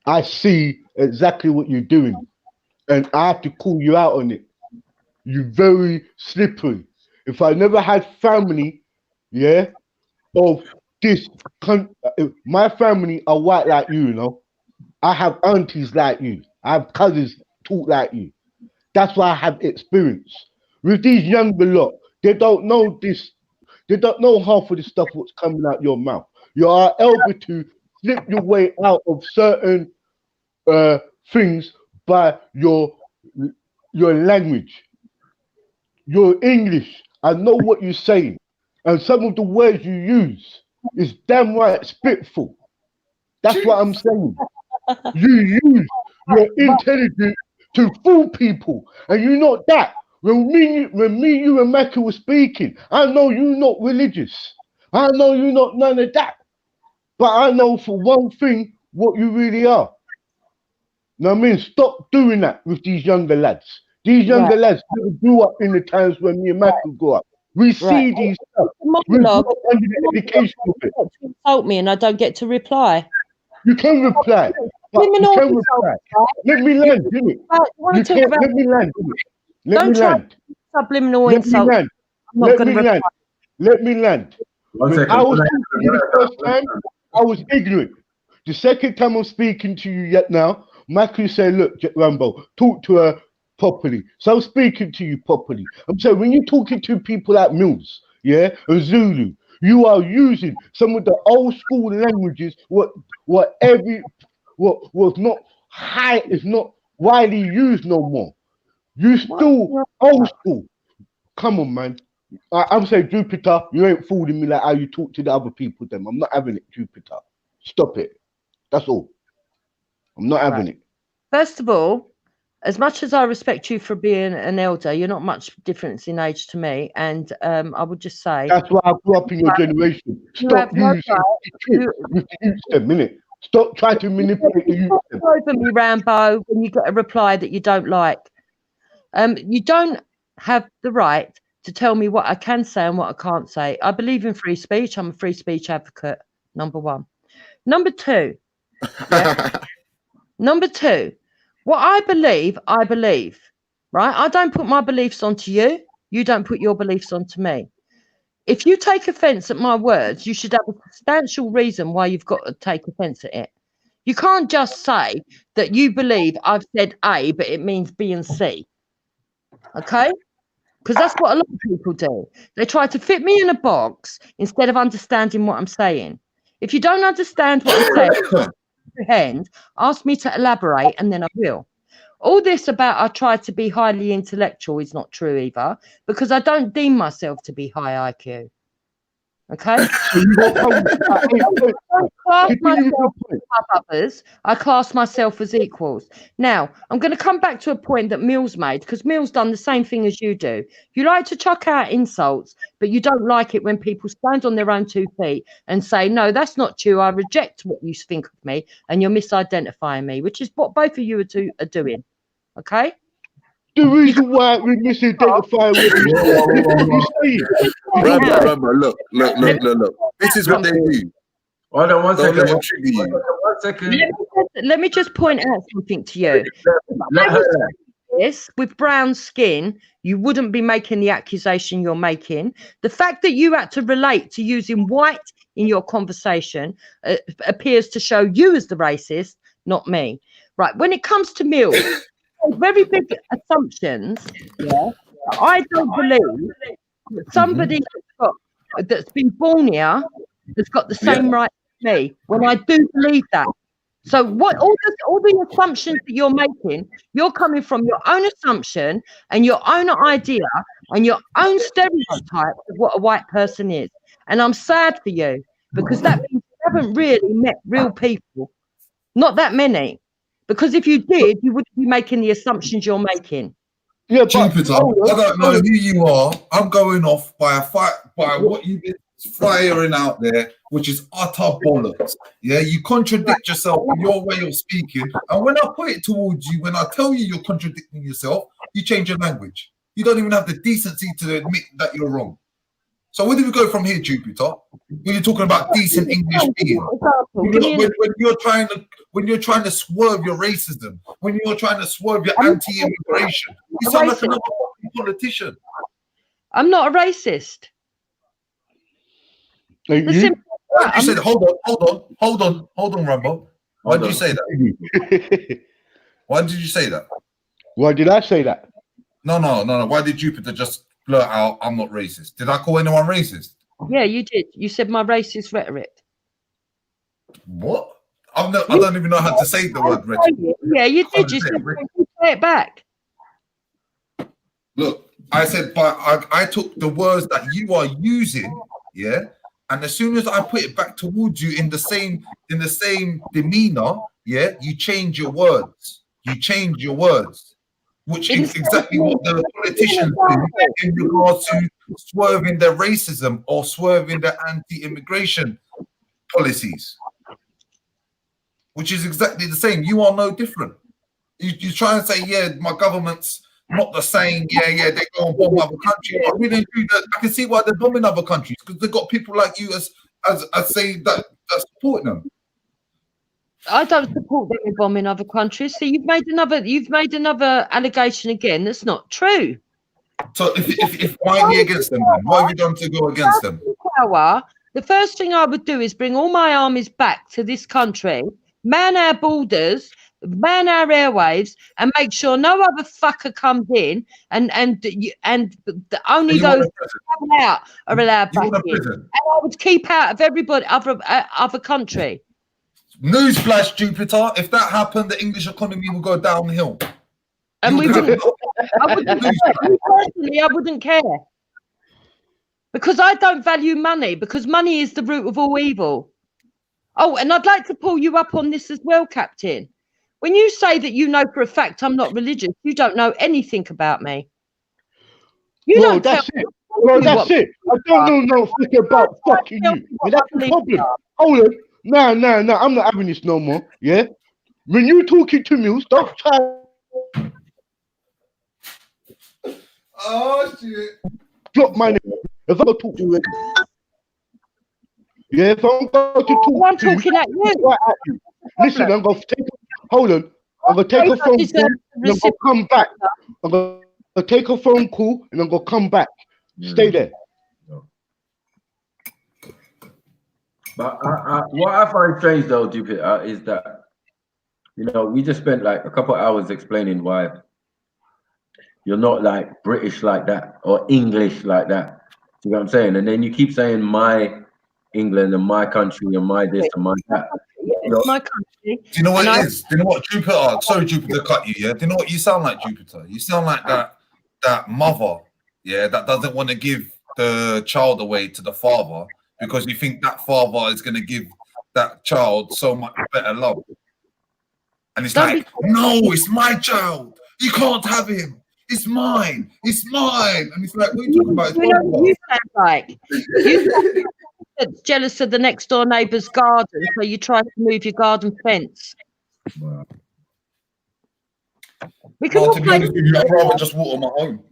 I see exactly what you're doing, and I have to call you out on it. You're very slippery. If I never had family, of this my family are white like you, you know. I have aunties like you. I have cousins talk like you. That's why I have experience. With these younger lot, they don't know this. They don't know half of the stuff what's coming out your mouth. You are able to slip your way out of certain things by your language, your English. I know what you're saying, and some of the words you use is damn right spitful. That's what I'm saying. You use your intelligence to fool people, and you're not that. When me, you, and Mackie were speaking, I know you're not religious. I know you're not none of that. But I know for one thing what you really are. Know what I mean? Stop doing that with these younger lads. These younger lads never grew up in the times when me and Michael grew up. We see these stuff. We grew up under the education of it. You insult me and I don't get to reply. You can reply. You can reply. Let me land, didn't it? You can't, let me land, didn't it? Let me land. Subliminal insult. Let me land. Let me land. When I was talking to you the first time, I was ignorant. The second time I'm speaking to you yet now, Michael said, look, Rambo, talk to her properly. So I'm speaking to you properly. I'm saying when you're talking to people like Mills, and Zulu, you are using some of the old school languages, what was not high, is not widely used no more. You still old school. Come on, man. I'm saying, Jupiter, you ain't fooling me like how you talk to the other people, them. I'm not having it, Jupiter. Stop it. That's all. I'm not having it. First of all, as much as I respect you for being an elder, you're not much difference in age to me. And I would just say... That's why I grew up in your generation. Stop using with the youth them, innit? Stop trying to manipulate the youth them. Over me, Rambo, when you get a reply that you don't like. You don't have the right to tell me what I can say and what I can't say. I believe in free speech. I'm a free speech advocate, number one. Number two, what I believe, right? I don't put my beliefs onto you. You don't put your beliefs onto me. If you take offense at my words, you should have a substantial reason why you've got to take offense at it. You can't just say that you believe I've said A, but it means B and C. Okay? because that's what a lot of people do. They try to fit me in a box instead of understanding what I'm saying. If you don't understand what I'm saying, comprehend, ask me to elaborate, and then I will. All this about I try to be highly intellectual is not true either, because I don't deem myself to be high IQ. Okay? So you got come with that I don't class Continue with your myself point. above others. I class myself as equals. Now, I'm going to come back to a point that Mill's made, because Mill's done the same thing as you do. You like to chuck out insults, but you don't like it when people stand on their own 2 feet and say, no, that's not true. I reject what you think of me, and you're misidentifying me, which is what both of you are doing. Okay? The reason why we misidentify what you say. Rambo, look. This is what they do. Hold on one Don't second. let them trigger you. One second. Let me just point out something to you. Let her. This with brown skin, you wouldn't be making the accusation you're making. The fact that you had to relate to using white in your conversation appears to show you as the racist, not me. Right? When it comes to Mill, very big assumptions. Yeah, I don't believe that somebody that's been born here has got the same right as me. When I do believe that. So what all the assumptions that you're making, you're coming from your own assumption and your own idea and your own stereotype of what a white person is. And I'm sad for you, because that means you haven't really met real people. Not that many. Because if you did, you wouldn't be making the assumptions you're making. Yeah, Jupiter, I don't know who you are. I'm going off by what you've been firing out there, which is utter bollocks. Yeah, you contradict yourself in your way of speaking. And when I put it towards you, when I tell you you're contradicting yourself, you change your language. You don't even have the decency to admit that you're wrong. So where do we go from here, Jupiter? When you're talking about decent English being, when you're trying to swerve your racism, when you're trying to swerve your anti-immigration, you sound like another politician. I'm not a racist. You said, hold on, Rambo. Why did you say that? Why did you say that? Why did I say that? No. Why did Jupiter just blurt out, I'm not racist? Did I call anyone racist? Yeah, you did. You said my racist rhetoric. What? I don't even know how to say the word rhetoric. Yeah, you did. You said say it back. Look, I said, but I took the words that you are using, yeah, and as soon as I put it back towards you in the same demeanor, yeah, you change your words. You change your words, which is exactly what the politicians do in regards to swerving their racism or swerving their anti-immigration policies, which is exactly the same. You are no different. You try and say, yeah, my government's not the same. Yeah, they go and bomb other countries. But we don't do that. I can see why they're bombing other countries, because they've got people like you as say that support them. I don't support them in bombing other countries. So you've made another allegation again. That's not true. So if why are you against them then? What have you done to go against them? The first thing I would do is bring all my armies back to this country, man our borders, man our airwaves, and make sure no other fucker comes in, and only those who travel out are allowed back in. And I would keep out of everybody other country. Newsflash, Jupiter! If that happened, the English economy will go downhill. And I wouldn't care. Because I don't value money, because money is the root of all evil. Oh, and I'd like to pull you up on this as well, Captain. When you say that you know for a fact I'm not religious, you don't know anything about me. Bro, that's it. I don't know nothing about fucking you. And that's the problem. Hold on. No, I'm not having this no more. Yeah? When you talking to me, stop trying. Oh, shit. Drop my name. If I go talk to you, yeah, if I'm going to talk I'm talking at you. Listen, I'm going to take. Hold on. I'm going to take a phone call and I'm going to come back. I'm going to take a phone call and I'm going to come back. Stay there. But what I find strange though, Jupiter, is that we just spent like a couple of hours explaining why You're not like British like that or English like that. Do you know what I'm saying? And then you keep saying my England and my country and my this and my that. Yeah, it's my country. Do you know what and it I- is? Do you know what Jupiter? Sorry, Jupiter, cut you. Yeah. Do you know what you sound like, Jupiter? You sound like that mother. Yeah, that doesn't want to give the child away to the father because you think that father is going to give that child so much better love. And it's Don't like, no, it's my child. You can't have him. It's mine. It's mine. And it's like, what are you talking about? It's You know both what of you us. sound like? You sound like jealous of the next door neighbour's garden, so you try to move your garden fence. Wow. We can No, all to be play. honest with you, I'd rather just water my own.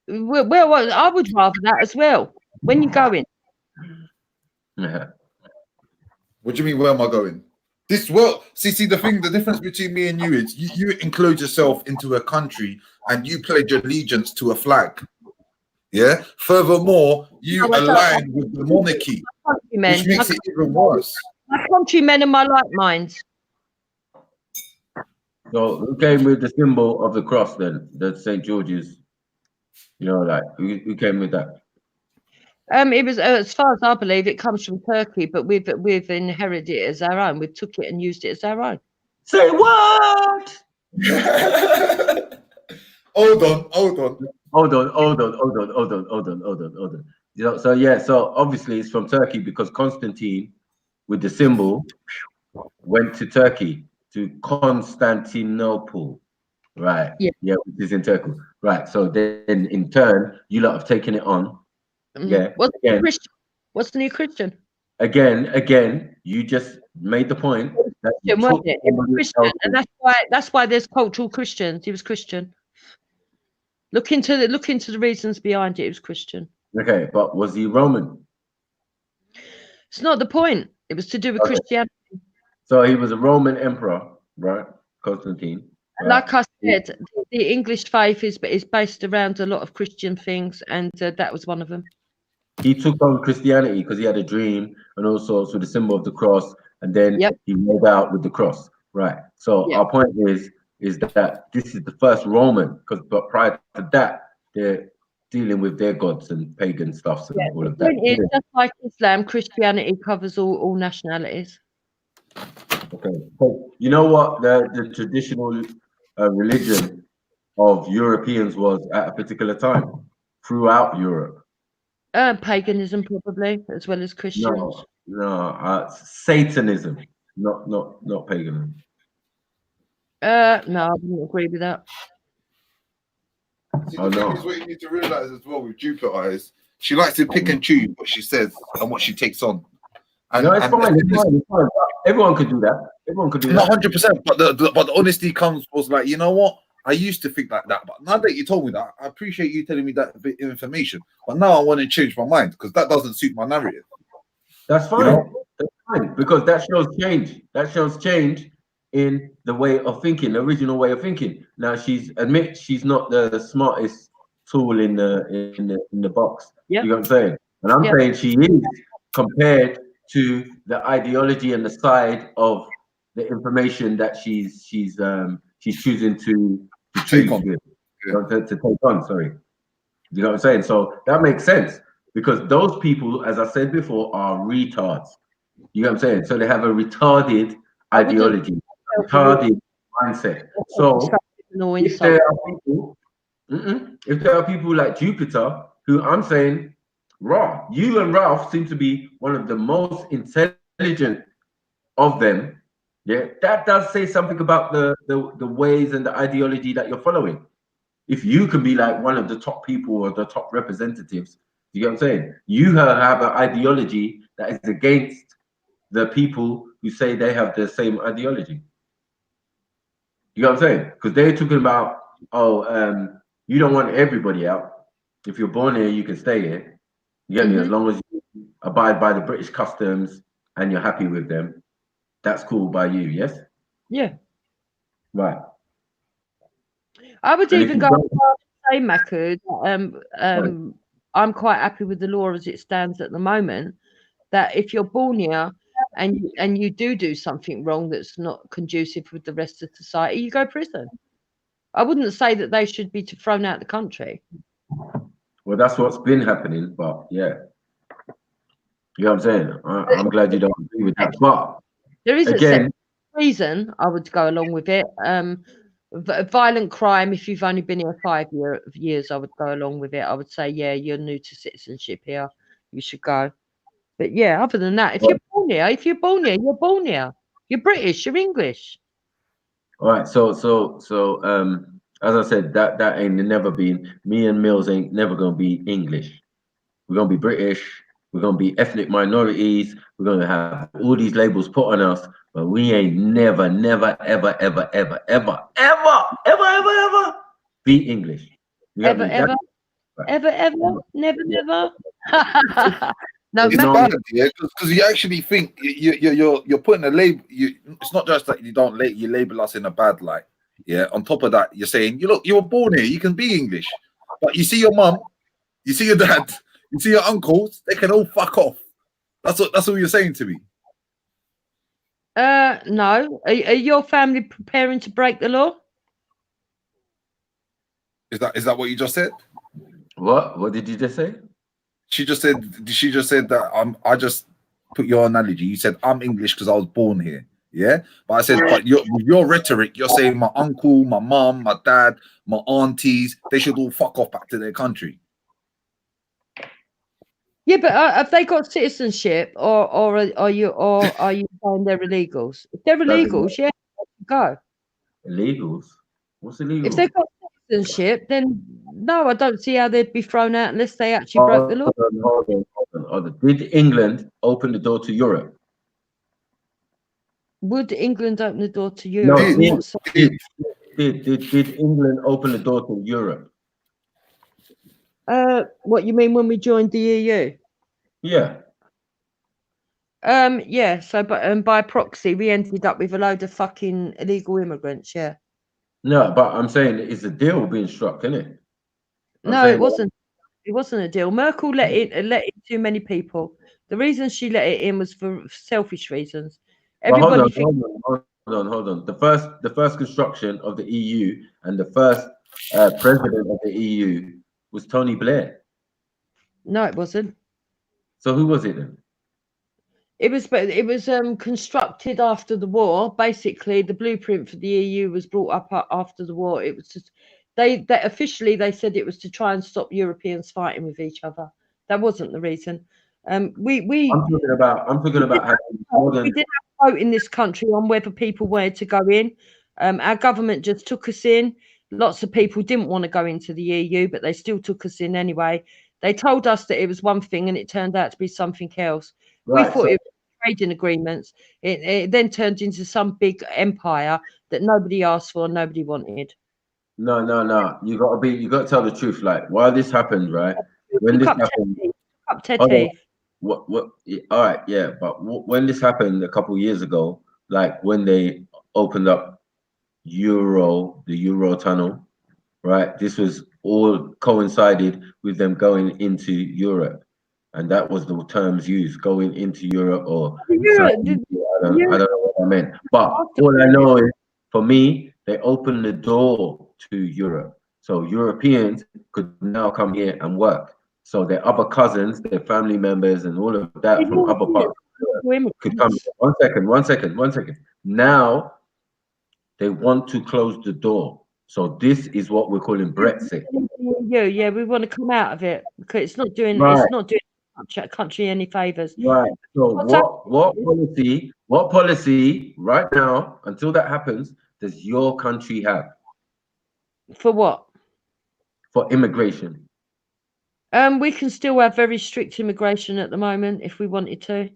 Well, I would rather that as well. When you going? Yeah. What do you mean, where am I going? This well, see the thing, the difference between me and you is you include yourself into a country and you pledge allegiance to a flag. Yeah. Furthermore, you No, I don't. align with the monarchy, Countrymen, which makes it even worse. my countrymen and my like minds. So who came with the symbol of the cross then? The St. George's, you know, like who came with that? It was as far as I believe, it comes from Turkey, but we've inherited it as our own. We've took it and used it as our own. Say what? Hold on. Hold on. You know, so yeah, so obviously it's from Turkey because Constantine with the symbol went to Turkey, to Constantinople. Right. Yeah, which is in Turkey. Right. So then in turn, you lot have taken it on. Yeah. What's the Christian? What's the new Christian? Again, you just made the point that you Christian, wasn't took it? It was somebody Christian, and else's. that's why there's cultural Christians. He was Christian. Look into the reasons behind it. It was Christian. Okay, but was he Roman? It's not the point. It was to do with Okay. Christianity. So he was a Roman emperor, right? Constantine. And Right? like I said, the English faith is based around a lot of Christian things, and that was one of them. He took on Christianity because he had a dream and also with the symbol of the cross, and then he made out with the cross. Right. So our point is that this is the first Roman, but prior to that, they're dealing with their gods and pagan stuffs and all of that. It's just like Islam, Christianity covers all nationalities. Okay. So you know what the traditional religion of Europeans was at a particular time throughout Europe? Paganism, probably, as well as Christians. No, Satanism, not paganism. No, I wouldn't agree with that. See, the thing is, what you need to realize as well with Jupiter is she likes to pick and choose what she says and what she takes on. And, no, it's fine. It's fine. Everyone could do that. Everyone could do that. Not 100%, but the honesty was like, you know what? I used to think like that, but now that you told me that, I appreciate you telling me that bit of information. But now I want to change my mind because that doesn't suit my narrative. That's fine. You know? That's fine because that shows change. That shows change in the way of thinking, the original way of thinking. Now she's not the smartest tool in the box. Yep. You know what I'm saying? And I'm saying she is compared to the ideology and the side of the information that she's choosing to take on. To take on, sorry. You know what I'm saying? So that makes sense because those people, as I said before, are retards. You know what I'm saying? So they have a retarded ideology, retarded mindset. So if there are people like Jupiter, who I'm saying, you and Ralph seem to be one of the most intelligent of them. Yeah, that does say something about the ways and the ideology that you're following. If you can be like one of the top people or the top representatives, you get what I'm saying? You have an ideology that is against the people who say they have the same ideology. You know what I'm saying? Because they're talking about, you don't want everybody out. If you're born here, you can stay here. You get me? As long as you abide by the British customs and you're happy with them, that's cool by you, yes? Yeah. Right. I would even go and say, Makud, I'm quite happy with the law as it stands at the moment, that if you're born here and you do something wrong that's not conducive with the rest of society, you go to prison. I wouldn't say that they should be thrown out of the country. Well, that's what's been happening, but yeah. You know what I'm saying? I'm glad you don't agree with that. But There is a again, separate reason I would go along with it. Violent crime, if you've only been here 5 years, I would go along with it. I would say, yeah, you're new to citizenship here. You should go. But yeah, other than that, if you're born here, you're born here. You're British, you're English. all right. So, as I said, that ain't never been. Me and Mills ain't never gonna be English. We're gonna be British. We're gonna be ethnic minorities. We're gonna have all these labels put on us, but we ain't never, ever be English. You got me? Ever, never. No, It's No, bad, yeah, because you actually think you're putting a label. It's not just that you don't you label us in a bad light. Yeah. On top of that, you're saying you were born here. You can be English, but you see your mum, you see your dad, you see your uncles. They can all fuck off. That's what you're saying to me. No. Are your family preparing to break the law? Is that what you just said? What did you just say? She just said that I just put your analogy. You said I'm English because I was born here. Yeah, but I said, but your rhetoric, you're saying my uncle, my mum, my dad, my aunties, they should all fuck off back to their country. Yeah, but have they got citizenship, or are you saying they're illegals? If they're illegals, yeah, go. Illegals? What's illegal? If they've got citizenship, then no, I don't see how they'd be thrown out unless they actually broke the law. Hold on. Did England open the door to Europe? Would England open the door to Europe? No, did England open the door to Europe? What you mean when we joined the EU? Yeah. Yeah. So, but by proxy, we ended up with a load of fucking illegal immigrants. Yeah. No, but I'm saying it's a deal being struck, isn't it? No, it wasn't. It wasn't a deal. Merkel let in too many people. The reason she let it in was for selfish reasons. Everybody hold on. The first construction of the EU and the first president of the EU was Tony Blair. No, it wasn't. So who was it then? It was constructed after the war. Basically, the blueprint for the EU was brought up after the war. It was just they officially they said it was to try and stop Europeans fighting with each other. That wasn't the reason. I'm talking about we didn't have a vote in this country on whether people wanted to go in. Our government just took us in. Lots of people didn't want to go into the EU, but they still took us in anyway. They told us that it was one thing, and it turned out to be something else. Right, we thought it was trading agreements. It then turned into some big empire that nobody asked for and nobody wanted. No. You got to tell the truth. Like, while this happened, right? When this happened, what? All right, yeah. But when this happened a couple of years ago, like when they opened up the Euro tunnel, right? This was all coincided with them going into Europe, and that was the terms used, going into Europe, or I don't know what I meant. But all I know is, for me, they opened the door to Europe, so Europeans could now come here and work. So their other cousins, their family members, and all of that from other parts could come. One second. Now they want to close the door. So this is what we're calling Brexit. Yeah, we want to come out of it because it's not doing the country any favors. Right. So what policy right now, until that happens, does your country have? For what? For immigration. We can still have very strict immigration at the moment if we wanted to.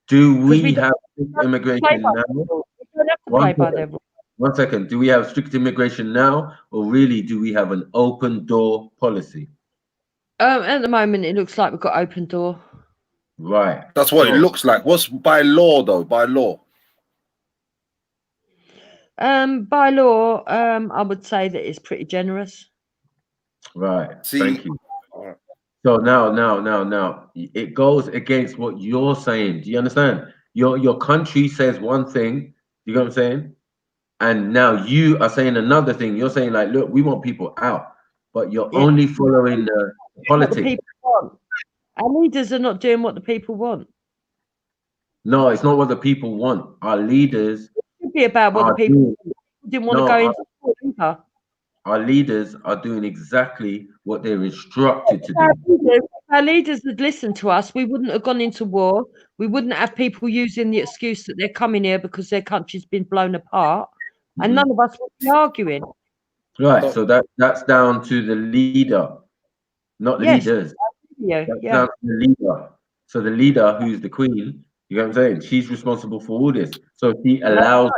Do we have strict immigration now? We don't have to play by their rules. 1 second. Do we have strict immigration now, or really do we have an open door policy? At the moment, it looks like we've got open door. Right. That's what it looks like. What's by law though? By law. By law, I would say that it's pretty generous. Right. Thank you. So now, it goes against what you're saying. Do you understand? Your country says one thing. You know what I'm saying? And now you are saying another thing. You're saying like, look, we want people out, but you're Yeah. only following the What the politics. people want. Our leaders are not doing what the people want. No, it's not what the people want. Our leaders It should be about what the are people doing, didn't want to no, go into war either. our leaders are doing exactly what they're instructed to If do. our leaders had listened to us, we wouldn't have gone into war. We wouldn't have people using the excuse that they're coming here because their country's been blown apart. And none of us would be arguing. Right. So that's down to the leader, not the Yes. leaders. Yeah. That's down to the leader. So the leader, who's the queen, you know what I'm saying? She's responsible for all this. So she allows.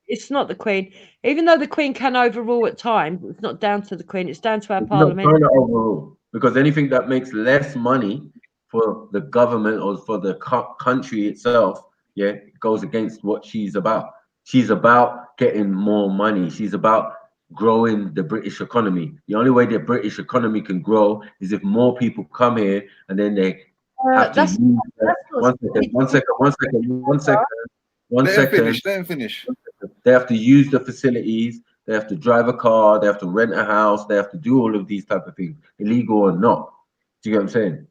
It's not the Queen. Even though the Queen can overrule at times, it's not down to the Queen. It's down to our It's not Parliament. trying to overrule, because anything that makes less money for the government or for the country itself, yeah, goes against what she's about. She's about getting more money. She's about growing the British economy. The only way the British economy can grow is if more people come here, and then they have to use one second. Let him finish. They have to use the facilities. They have to drive a car. They have to rent a house. They have to do all of these type of things, illegal or not. Do you get what I'm saying?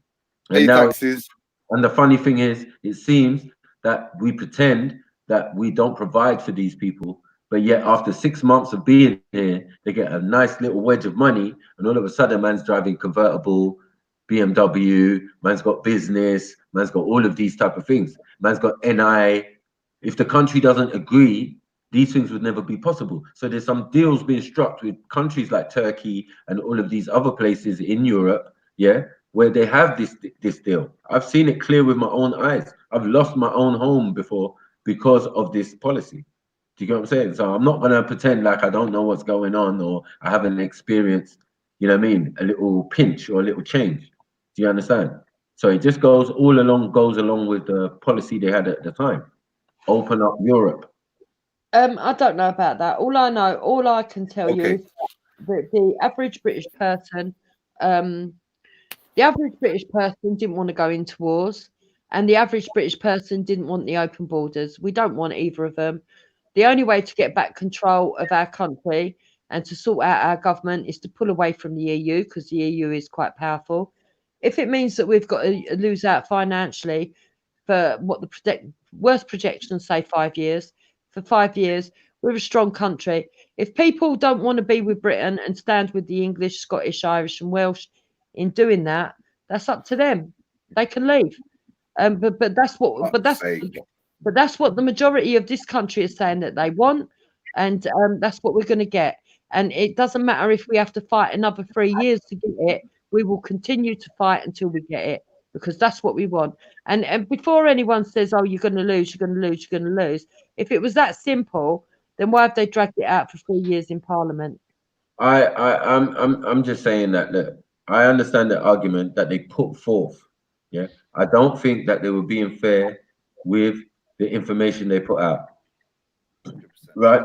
Pay taxes. And the funny thing is, it seems that we pretend that we don't provide for these people, but yet after 6 months of being here, they get a nice little wedge of money, and all of a sudden, man's driving convertible, BMW, man's got business, man's got all of these type of things. Man's got NI. If the country doesn't agree, these things would never be possible. So there's some deals being struck with countries like Turkey and all of these other places in Europe, yeah, where they have this deal. I've seen it clear with my own eyes. I've lost my own home before because of this policy. Do you get what I'm saying? So I'm not gonna pretend like I don't know what's going on or I haven't experienced, you know what I mean, a little pinch or a little change. Do you understand? So it just goes along with the policy they had at the time. Open up Europe. I don't know about that. All I can tell you is that the average British person, didn't want to go into wars, and the average British person didn't want the open borders. We don't want either of them. The only way to get back control of our country and to sort out our government is to pull away from the EU, because the EU is quite powerful. If it means that we've got to lose out financially for what the worst projections say 5 years, for 5 years, we're a strong country. If people don't want to be with Britain and stand with the English, Scottish, Irish, and Welsh in doing that, that's up to them. They can leave. But that's what the majority of this country is saying that they want, and that's what we're going to get. And it doesn't matter if we have to fight another 3 years to get it. We will continue to fight until we get it, because that's what we want. And before anyone says, "Oh, you're going to lose, you're going to lose, you're going to lose," if it was that simple, then why have they dragged it out for 3 years in Parliament? I'm just saying that I understand the argument that they put forth. Yeah, I don't think that they were being fair with the information they put out. Right,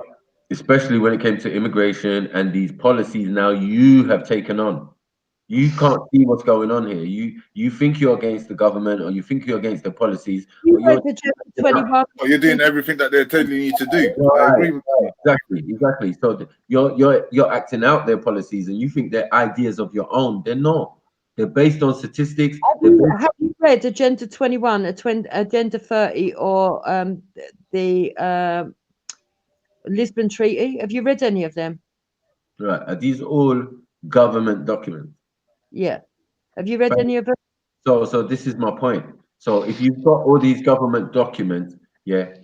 especially when it came to immigration and these policies now you have taken on. You can't see what's going on here. You think you're against the government or you think you're against the policies. But you're doing everything that they're telling you to do. Right, I agree with you. Exactly. So you're acting out their policies and you think they're ideas of your own. They're not. They're based on statistics. Have you read Agenda 21, Agenda 30, or the Lisbon Treaty? Have you read any of them? Right. Are these all government documents? Yeah. Have you read any of them? So this is my point. So if you've got all these government documents, yeah,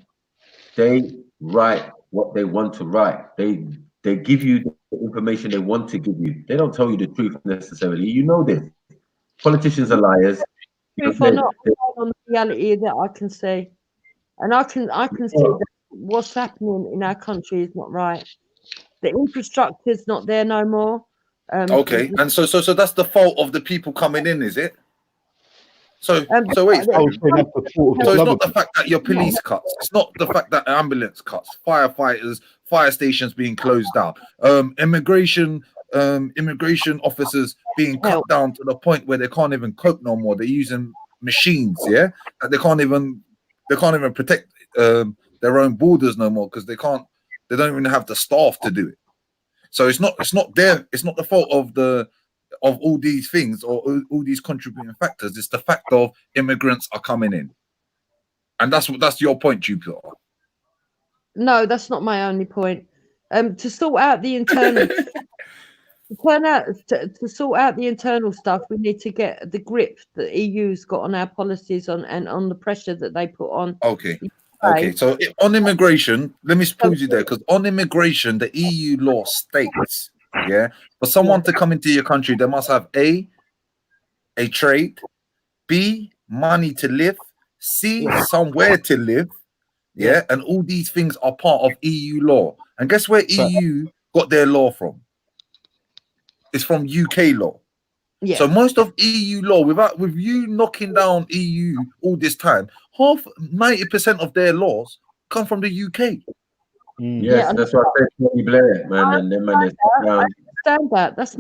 they write what they want to write. They give you the information they want to give you. They don't tell you the truth necessarily. You know this. Politicians are liars. Truth or not, on the reality that I can see, and I can see that what's happening in our country is not right. The infrastructure is not there no more. Okay, and so that's the fault of the people coming in, is it? So wait. So it's not the fact that your police cuts. It's not the fact that ambulance cuts, firefighters, fire stations being closed down, immigration officers being cut down to the point where they can't even cope no more. They're using machines, yeah, that they can't even protect their own borders no more because they can't They don't even have the staff to do it. So it's not the fault of all these things or all these contributing factors. It's the fact of immigrants are coming in, and that's your point, Jupiter. No, that's not my only point. To sort out the internal, to sort out the internal stuff, we need to get the grip that EU's got on our policies and on the pressure that they put on. Okay. So on immigration, let me pause you there, because on immigration, the EU law states, for someone to come into your country, they must have a trade, B, money to live, C, somewhere to live, and all these things are part of EU law. And guess where EU got their law from? It's from UK law. So most of EU law, with you knocking down EU all this time, 90% of their laws come from the UK. Yes, that's what I said, Tony Blair, man, and them man. I understand that. That's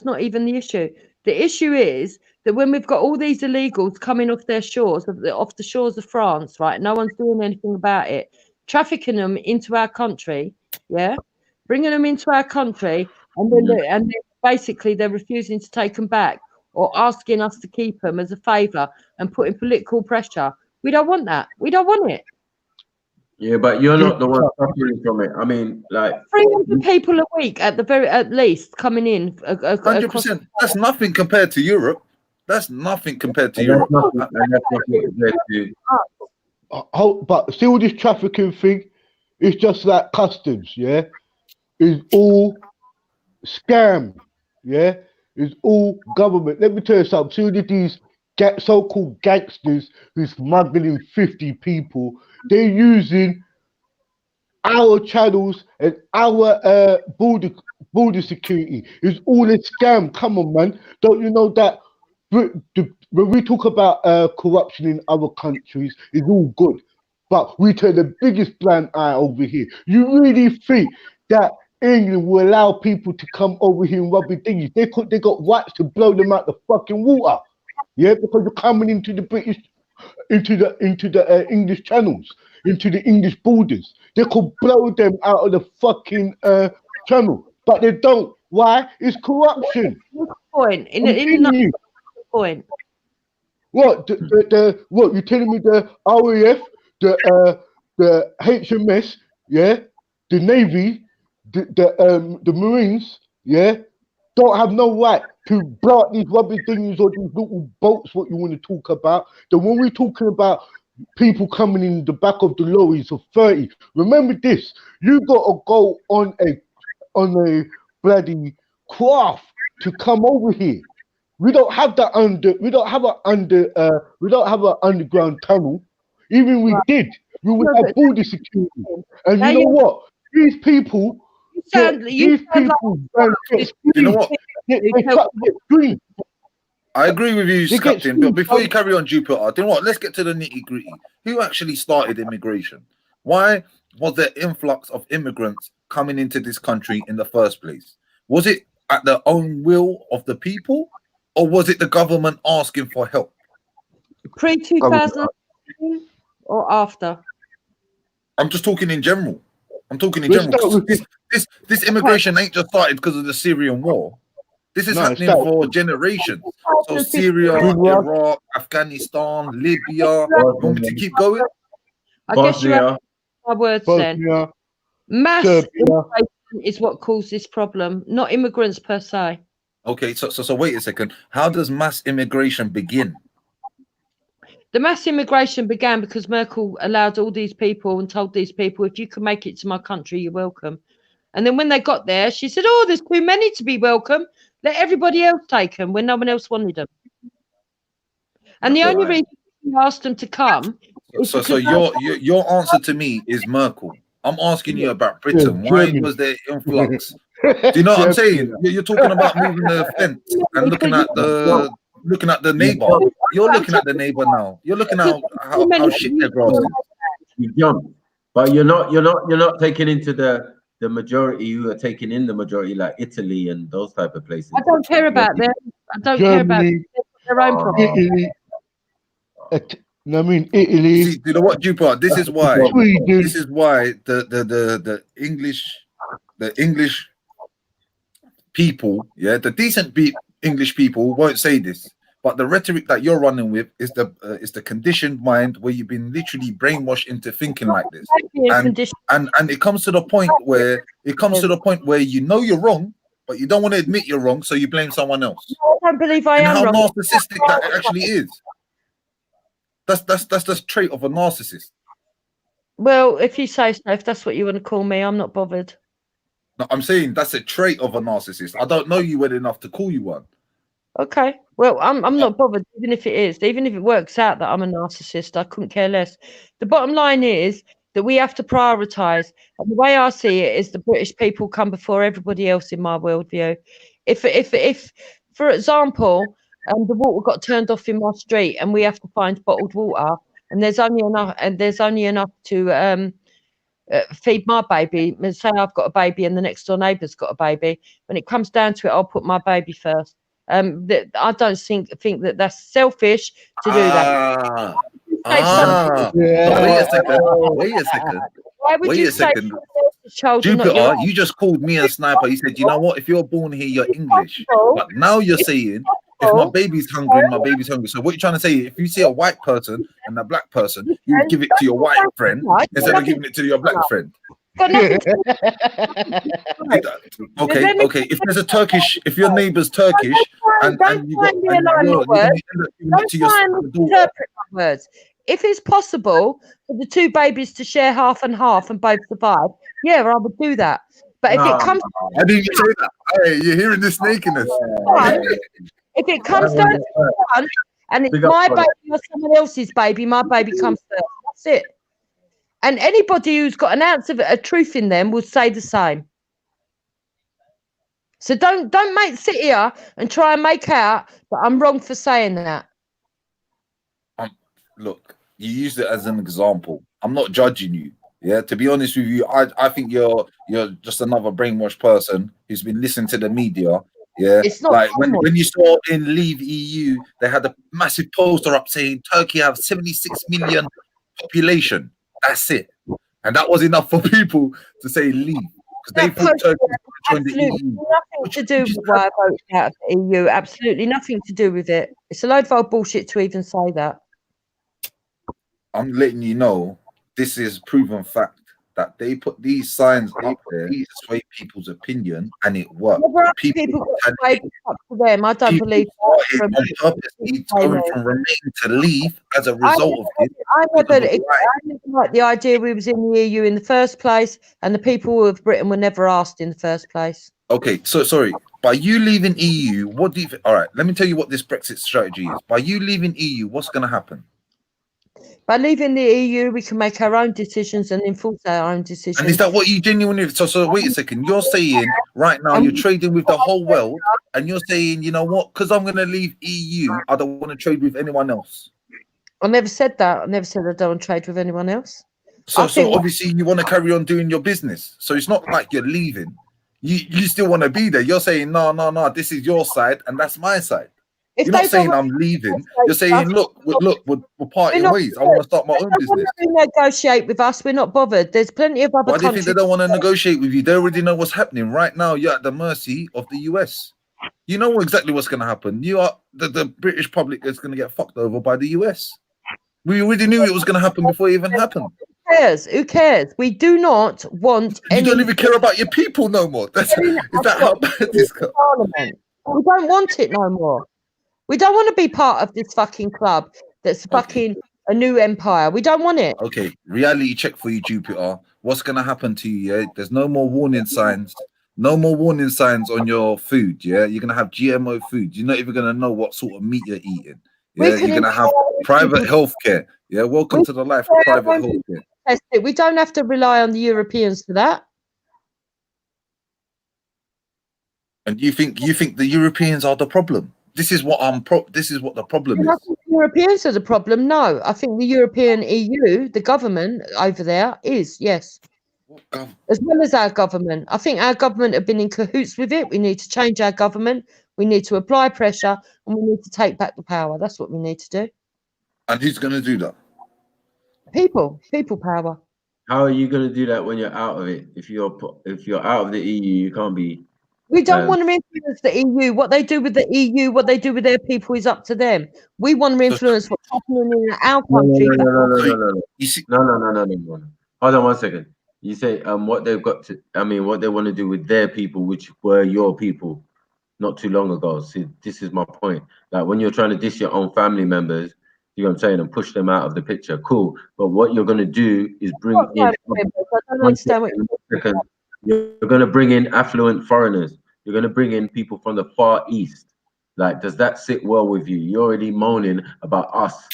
not even the issue. The issue is that when we've got all these illegals coming off their shores, off the shores of France, right? No one's doing anything about it. Trafficking them into our country, bringing them into our country, and then basically they're refusing to take them back or asking us to keep them as a favour and putting political pressure. We don't want that. We don't want it. Yeah, but you're not the one suffering from it. I mean, like 300 people a week at least coming in. 100%. That's nothing compared to Europe. That's nothing compared to Europe. But see all this trafficking thing, it's just like customs, It's all scam, It's all government. Let me tell you something. See all these so-called gangsters who's smuggling 50 people, they're using our channels and our border security. It's all a scam. Come on, man. Don't you know that when we talk about corruption in other countries, it's all good. But we turn the biggest blind eye over here. You really think that England will allow people to come over here and rub thingies? They got rights to blow them out the fucking water. Because you're coming into the British, into the English channels, into the English borders. They could blow them out of the fucking channel, but they don't. Why? It's corruption. Point. Point. What what you're telling me? The RAF, the HMS, the Navy, the Marines, don't have no right to blow up these rubber things or these little boats, what you want to talk about. Then when we're talking about people coming in the back of the lorries of 30, remember this, you got to go on a bloody craft to come over here. We don't have that we don't have an underground tunnel. Even we did, we would have border security. And you know what? These people, You know what? I agree with you, Captain. But before you carry on, Jupiter, you know what? Let's get to the nitty-gritty. Who actually started immigration? Why was there influx of immigrants coming into this country in the first place? Was it at the own will of the people, or was it the government asking for help? Pre-2000 or after? I'm just talking in general. I'm talking in general. This immigration ain't just started because of the Syrian war. This is happening for generations. So Syria, Iraq, Afghanistan, Libya. You want me to keep going? I guess you have my words then. Mass immigration is what caused this problem, not immigrants per se. Okay, so wait a second. How does mass immigration begin? The mass immigration began because Merkel allowed all these people and told these people, if you can make it to my country, you're welcome. And then when they got there, she said, oh, there's too many to be welcome. Let everybody else take them when no one else wanted them. And the only reason she asked them to come. So your answer to me is Merkel. I'm asking you about Britain. Why was there influx? Do you know what I'm saying? You're talking about moving the fence and looking at the neighbor. You're looking at the neighbor now. You're looking at how shit their grass is. You jump, but you're not taking into the majority who are taking in the majority, like Italy and those type of places. I don't care about them. I don't care about their own problem. You know what I mean? Italy. See, you know what, Jupiter? This is why. Sweden. This is why the English people, yeah, the decent English people won't say this. But the rhetoric that you're running with is the conditioned mind where you've been literally brainwashed into thinking like this. And it comes to the point where you know you're wrong, but you don't want to admit you're wrong, so you blame someone else. I don't believe I and am how wrong. narcissistic that actually is. That's the trait of a narcissist. Well, if you say so, if that's what you want to call me, I'm not bothered. No, I'm saying that's a trait of a narcissist. I don't know you well enough to call you one. Okay. Well, I'm not bothered, even if it is. Even if it works out that I'm a narcissist, I couldn't care less. The bottom line is that we have to prioritise. And the way I see it is the British people come before everybody else in my worldview. If for example, the water got turned off in my street and we have to find bottled water, and there's only enough to feed my baby. Say I've got a baby and the next door neighbour's got a baby. When it comes down to it, I'll put my baby first. I don't think that that's selfish to do that. Wait a second. Why would you say Jupiter, you just called me a sniper. You said, you know what? If you're born here, you're English. But now you're saying, if my baby's hungry, my baby's hungry. So what you're trying to say, if you see a white person and a black person, you give it to your white friend instead of giving it to your black friend. Okay. If there's a Turkish, if your neighbor's Turkish, and you got, interpret my words. If it's possible for the two babies to share half and half and both survive, yeah, I would do that. But if it comes, I didn't even say that. Hey, you're hearing the snakiness. If it comes down to one, and it's my baby or someone else's baby, my baby comes first. That's it. And anybody who's got an ounce of a truth in them will say the same. So don't sit here and try and make out that I'm wrong for saying that. Look, you used it as an example. I'm not judging you. Yeah, to be honest with you, I think you're just another brainwashed person who's been listening to the media. Yeah, it's not like when you saw in Leave EU, they had a massive poster up saying Turkey have 76 million population. That's it, and that was enough for people to say leave because they thought Turkey joined the EU. Nothing to do with why I voted out of the EU. Absolutely nothing to do with it. It's a load of old bullshit to even say that. I'm letting you know this is proven fact that they put these signs up there to sway people's opinion, and it worked. People got up to them. I don't believe that. On purpose, going from Remain to leave as a result of it. I never like the idea we was in the EU in the first place, and the people of Britain were never asked in the first place. Okay, so sorry. By you leaving EU, what do you? All right, let me tell you what this Brexit strategy is. By you leaving EU, what's going to happen? By leaving the EU, we can make our own decisions and enforce our own decisions. And is that what you genuinely? So wait a second. You're saying right now you're trading with the whole world, and you're saying, you know what? Because I'm going to leave EU, I don't want to trade with anyone else. I never said that. I never said I don't want to trade with anyone else. So obviously you want to carry on doing your business. So it's not like you're leaving. You still want to be there. You're saying no. This is your side, and that's my side. You're not saying I'm leaving. You're saying, look, we're parting ways. I want to start my own business. They negotiate with us. We're not bothered. There's plenty of other countries. Why do you think they don't want to negotiate with you? They already know what's happening. Right now, you're at the mercy of the US. You know exactly what's going to happen. You are the British public is going to get fucked over by the US. We already knew it was going to happen before it even happened. Who cares? We do not want You don't even care about your people no more. Is that how bad this got? We don't want it no more. We don't want to be part of this fucking club that's fucking a new empire. We don't want it. Okay, reality check for you, Jupiter. What's going to happen to you? Yeah? There's no more warning signs. No more warning signs on your food. Yeah, you're going to have GMO food. You're not even going to know what sort of meat you're eating. Yeah, you're going to have private healthcare. Yeah, welcome to the life of private healthcare. We don't have to rely on the Europeans for that. And you think the Europeans are the problem? This is what this is what the problem is. I think the Europeans are the problem. No, I think the European EU, the government over there, is yes, as well as our government. I think our government have been in cahoots with it. We need to change our government. We need to apply pressure, and we need to take back the power. That's what we need to do. And who's going to do that? People power. How are you going to do that when you're out of it? If you're out of the EU, you can't be. We don't want to influence the EU. What they do with the EU, what they do with their people is up to them. We want to influence what's happening in our country. No. Hold on 1 second. You say what they've got to. I mean, what they want to do with their people, which were your people, not too long ago. See, this is my point. Like when you're trying to diss your own family members, you know what I'm saying, and push them out of the picture. Cool. But what you're going to do is bring in. You're going to bring in affluent foreigners. You're going to bring in people from the Far East. Like, does that sit well with you? You're already moaning about us,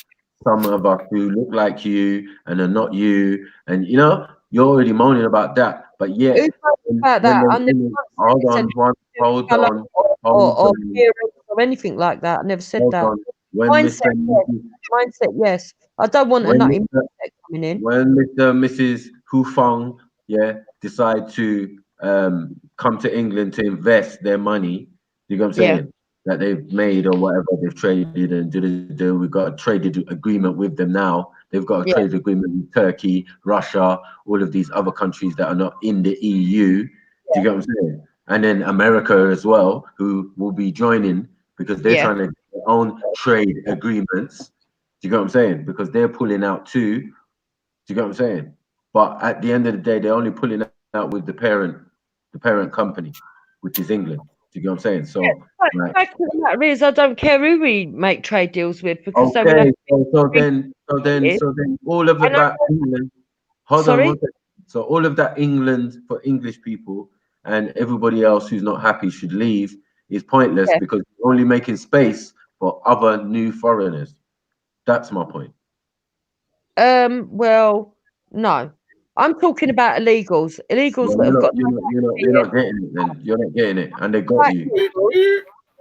some of us who look like you and are not you. And, you know, you're already moaning about that. But yeah, hold on. Or anything like that. I never said that. Mindset, yes. I don't want a nutty mindset coming in. When Mr. and Mrs. Hufang, decide to come to England to invest their money, you know what I'm saying, that they've made or whatever, they've traded and we've got a traded agreement with them now. They've got a trade agreement with Turkey, Russia, all of these other countries that are not in the EU. Do you get what I'm saying? And then America as well, who will be joining because they're trying to get their own trade agreements. Do you get what I'm saying? Because they're pulling out too. Do you get what I'm saying? But at the end of the day, they're only pulling out with the parent company, which is England. Do you get what I'm saying? So the fact of the matter is, I don't care who we make trade deals with because so then all of that England. Hold on 1 second. So all of that England for English people and everybody else who's not happy should leave is pointless because you're only making space for other new foreigners. That's my point. Well, no. I'm talking about illegals. Illegals that have got you're not getting it then. You're not getting it. And they got you.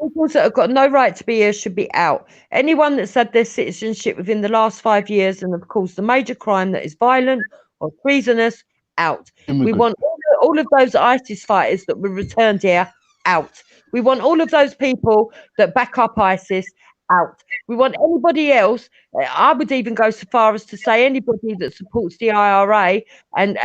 Illegals that have got no right to be here should be out. Anyone that's had their citizenship within the last 5 years and have caused a major crime that is violent or treasonous, out. We want all of those ISIS fighters that were returned here, out. We want all of those people that back up ISIS, out. We want anybody else. I would even go so far as to say anybody that supports the IRA and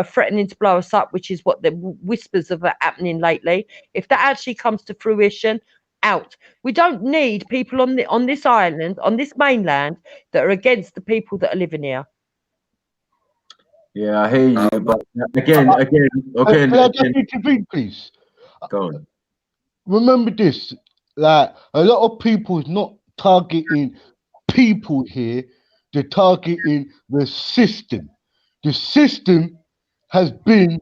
threatening to blow us up, which is what the whispers of are happening lately. If that actually comes to fruition, out. We don't need people on this island, on this mainland, that are against the people that are living here. Yeah, I hear you, but again. Can I just intervene, please? Go on. Remember this, like a lot of people is not targeting people here, they're targeting the system. The system has been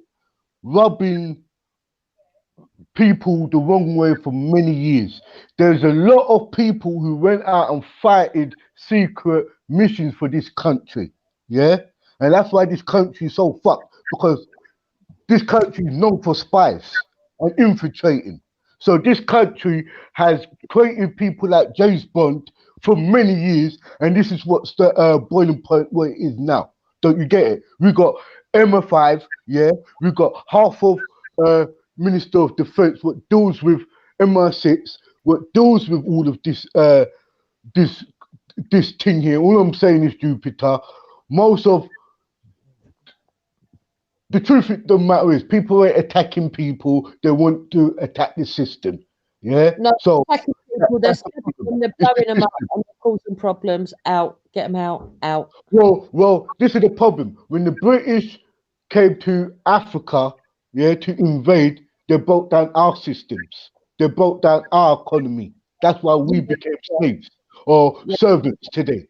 rubbing people the wrong way for many years. There's a lot of people who went out and fighted secret missions for this country, and that's why this country is so fucked, because this country is known for spies and infiltrating. So this country has created people like James Bond for many years, and this is what's the boiling point where it is now. Don't you get it? We got MI5, we got half of Minister of Defense what deals with MI6, what deals with all of this this thing here. All I'm saying is, Jupiter, most of the truth of the matter is people are attacking people, they want to attack the system. No, so attacking people, they're stabbing them, they're blowing them up and they're causing problems. Out, get them out. Well, this is the problem. When the British came to Africa, to invade, they broke down our systems. They broke down our economy. That's why we became slaves or servants today.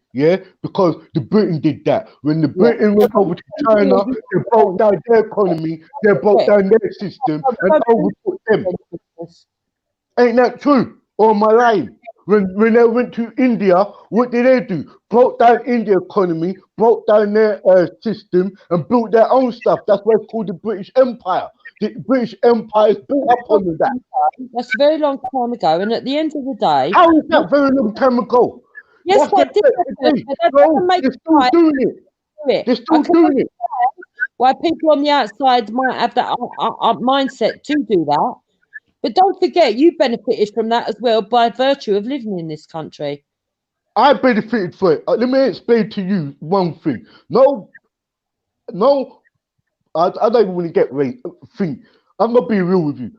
Because the Britain did that. When the Britain went over to China, they broke down their economy, they broke down their system and overtook them. Ain't that true? Or am I lying? When they went to India, what did they do? Broke down India economy, broke down their system and built their own stuff. That's why it's called the British Empire. The British Empire is built up on that. That's a very long time ago. And at the end of the day... How is that very long time ago? Yes, what did they're still doing it. They're still doing it. Why people on the outside might have that mindset to do that. But don't forget, you benefited from that as well by virtue of living in this country. I benefited for it. Let me explain to you one thing. No, I don't even want to get right. Thing. I'm gonna be real with you.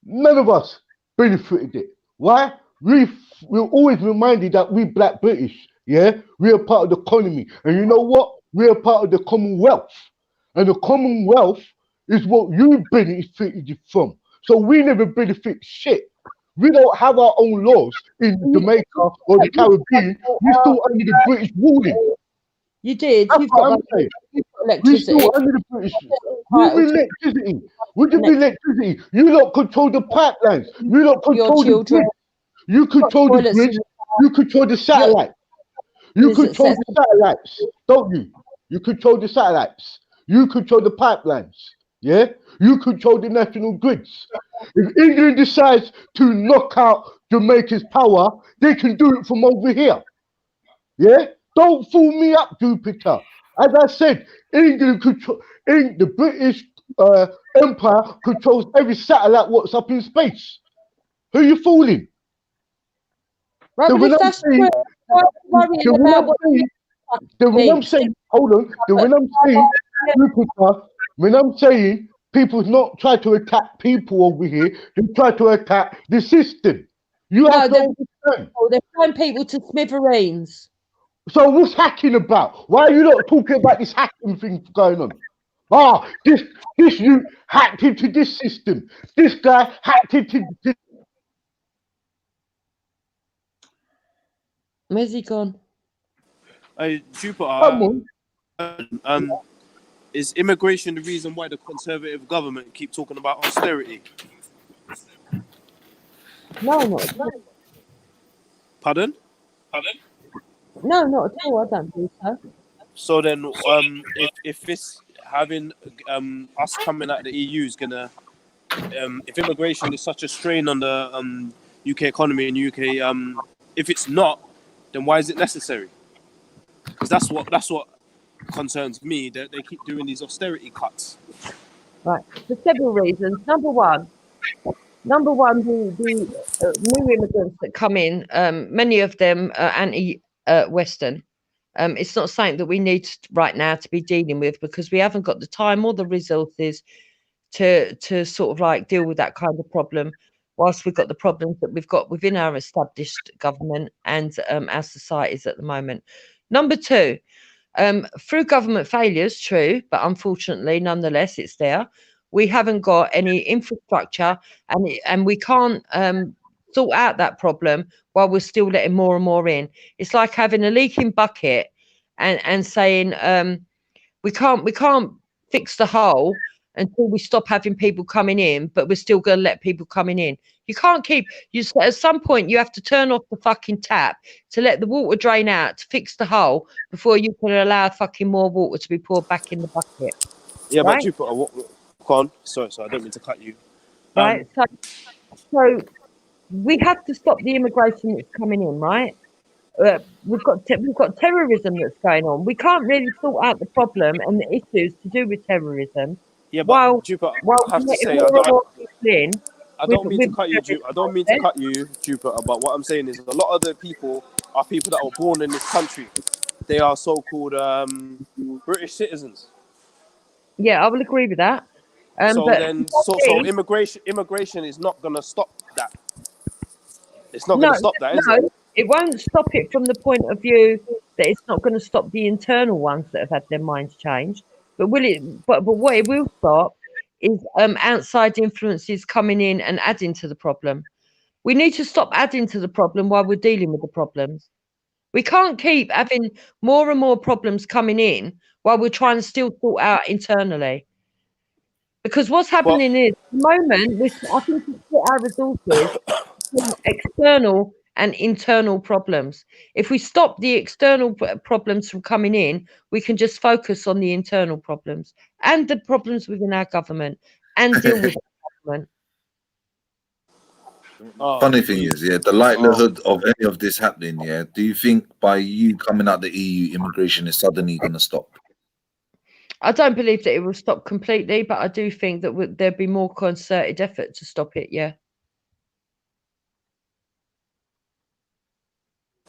None of us benefited it. Why? We're always reminded that we Black British, yeah, we are part of the economy, and you know what? We are part of the Commonwealth, and the Commonwealth is what you benefited from. So we never benefit shit. We don't have our own laws in Jamaica or the Caribbean. We're still under the British ruling. You did. That's You've what got, I'm saying. you've got We electricity. still under the British. With electricity. With the electricity. You lot control the pipelines. You lot Your control the children. grid. You control the toilets grid. in You control the satellite. You Is it control the satellites, don't you? You control the satellites. You control the pipelines. Yeah? You control the national grids. If England decides to knock out Jamaica's power, they can do it from over here. Yeah? Don't fool me up, Jupiter. As I said, the British Empire controls every satellite what's up in space. Who you fooling? Right, So but when if I'm that's saying, true, why are you worrying so when about I'm what saying, then when I'm saying, hold on, then when I'm saying, Jupiter, when I'm saying people's not try to attack people over here, they try to attack the system. You No, have to understand. they're throwing people to smithereens. So what's hacking about? Why are you not talking about this hacking thing going on? Ah, this you hacked into this system. This guy hacked into this. Where's he gone? Hey, Jupiter, Come on. is immigration the reason why the Conservative government keep talking about austerity? No, not at all. Pardon? No, not at all. I don't believe so. So then, if this having us coming out of the EU is gonna, if immigration is such a strain on the UK economy and UK, if it's not, then why is it necessary? Because that's what concerns me, that they keep doing these austerity cuts. Right, for several reasons. Number one, the new immigrants that come in, many of them are anti-Western. It's not something that we need right now to be dealing with because we haven't got the time or the resources to sort of like deal with that kind of problem. Whilst we've got the problems that we've got within our established government and our societies at the moment. Number two, through government failures, true, but unfortunately, nonetheless, it's there. We haven't got any infrastructure, and we can't sort out that problem while we're still letting more and more in. It's like having a leaking bucket and saying we can't fix the hole until we stop having people coming in, but we're still going to let people coming in. You can't keep at some point you have to turn off the fucking tap to let the water drain out to fix the hole before you can allow fucking more water to be poured back in the bucket. Yeah, right? but Jupiter, go on. Sorry, I don't mean to cut you. Right. So we have to stop the immigration that's coming in, right? We've got terrorism that's going on. We can't really sort out the problem and the issues to do with terrorism. Yeah, but Jupiter, I have to say, I don't mean to cut you, Jupiter. But what I'm saying is, a lot of the people are people that were born in this country. They are so-called British citizens. Yeah, I will agree with that. So immigration is not going to stop that. It's not going to stop that, is it? It won't stop it from the point of view that it's not going to stop the internal ones that have had their minds changed. But will it? But what it will stop is outside influences coming in and adding to the problem. We need to stop adding to the problem while we're dealing with the problems. We can't keep having more and more problems coming in while we're trying to still sort out internally. Because what's happening is, at the moment, I think we split our resources between external and internal problems. If we stop the external problems from coming in, we can just focus on the internal problems and the problems within our government and deal with the government. Funny thing is, the likelihood of any of this happening, do you think by you coming out the EU, immigration is suddenly going to stop? I don't believe that it will stop completely, but I do think that there'll be more concerted effort to stop it, yeah.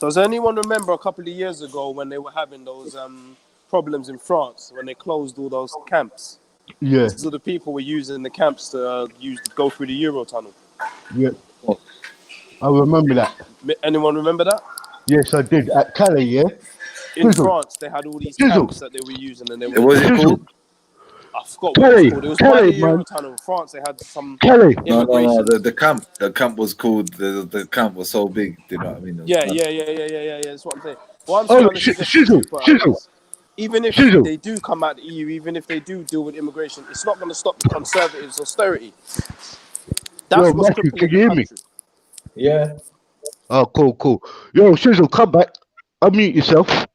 Does anyone remember a couple of years ago when they were having those problems in France when they closed all those camps? Yeah, So the people were using the camps to go through the Eurotunnel. yeah. I remember that. Anyone remember that? Yes, I did. At Calais, yeah? In Sizzle. France, they had all these Sizzle. camps that they were using, and they What was it were. called? I forgot what it was Calais, called. It was by Calais, the man. Eurotunnel in France. They had some Calais. No, immigration. the camp was called the camp was so big. Do you know what I mean? It was Yeah. That's what I'm saying. What I'm trying to suggest to you, is even if they do come out the EU, even if they do deal with immigration, it's not going to stop the Conservatives' austerity. That's Yo, what's Matthew, crippling can the you hear me? country. Yeah. Oh, cool. Yo, Sizzle, come back. Unmute yourself.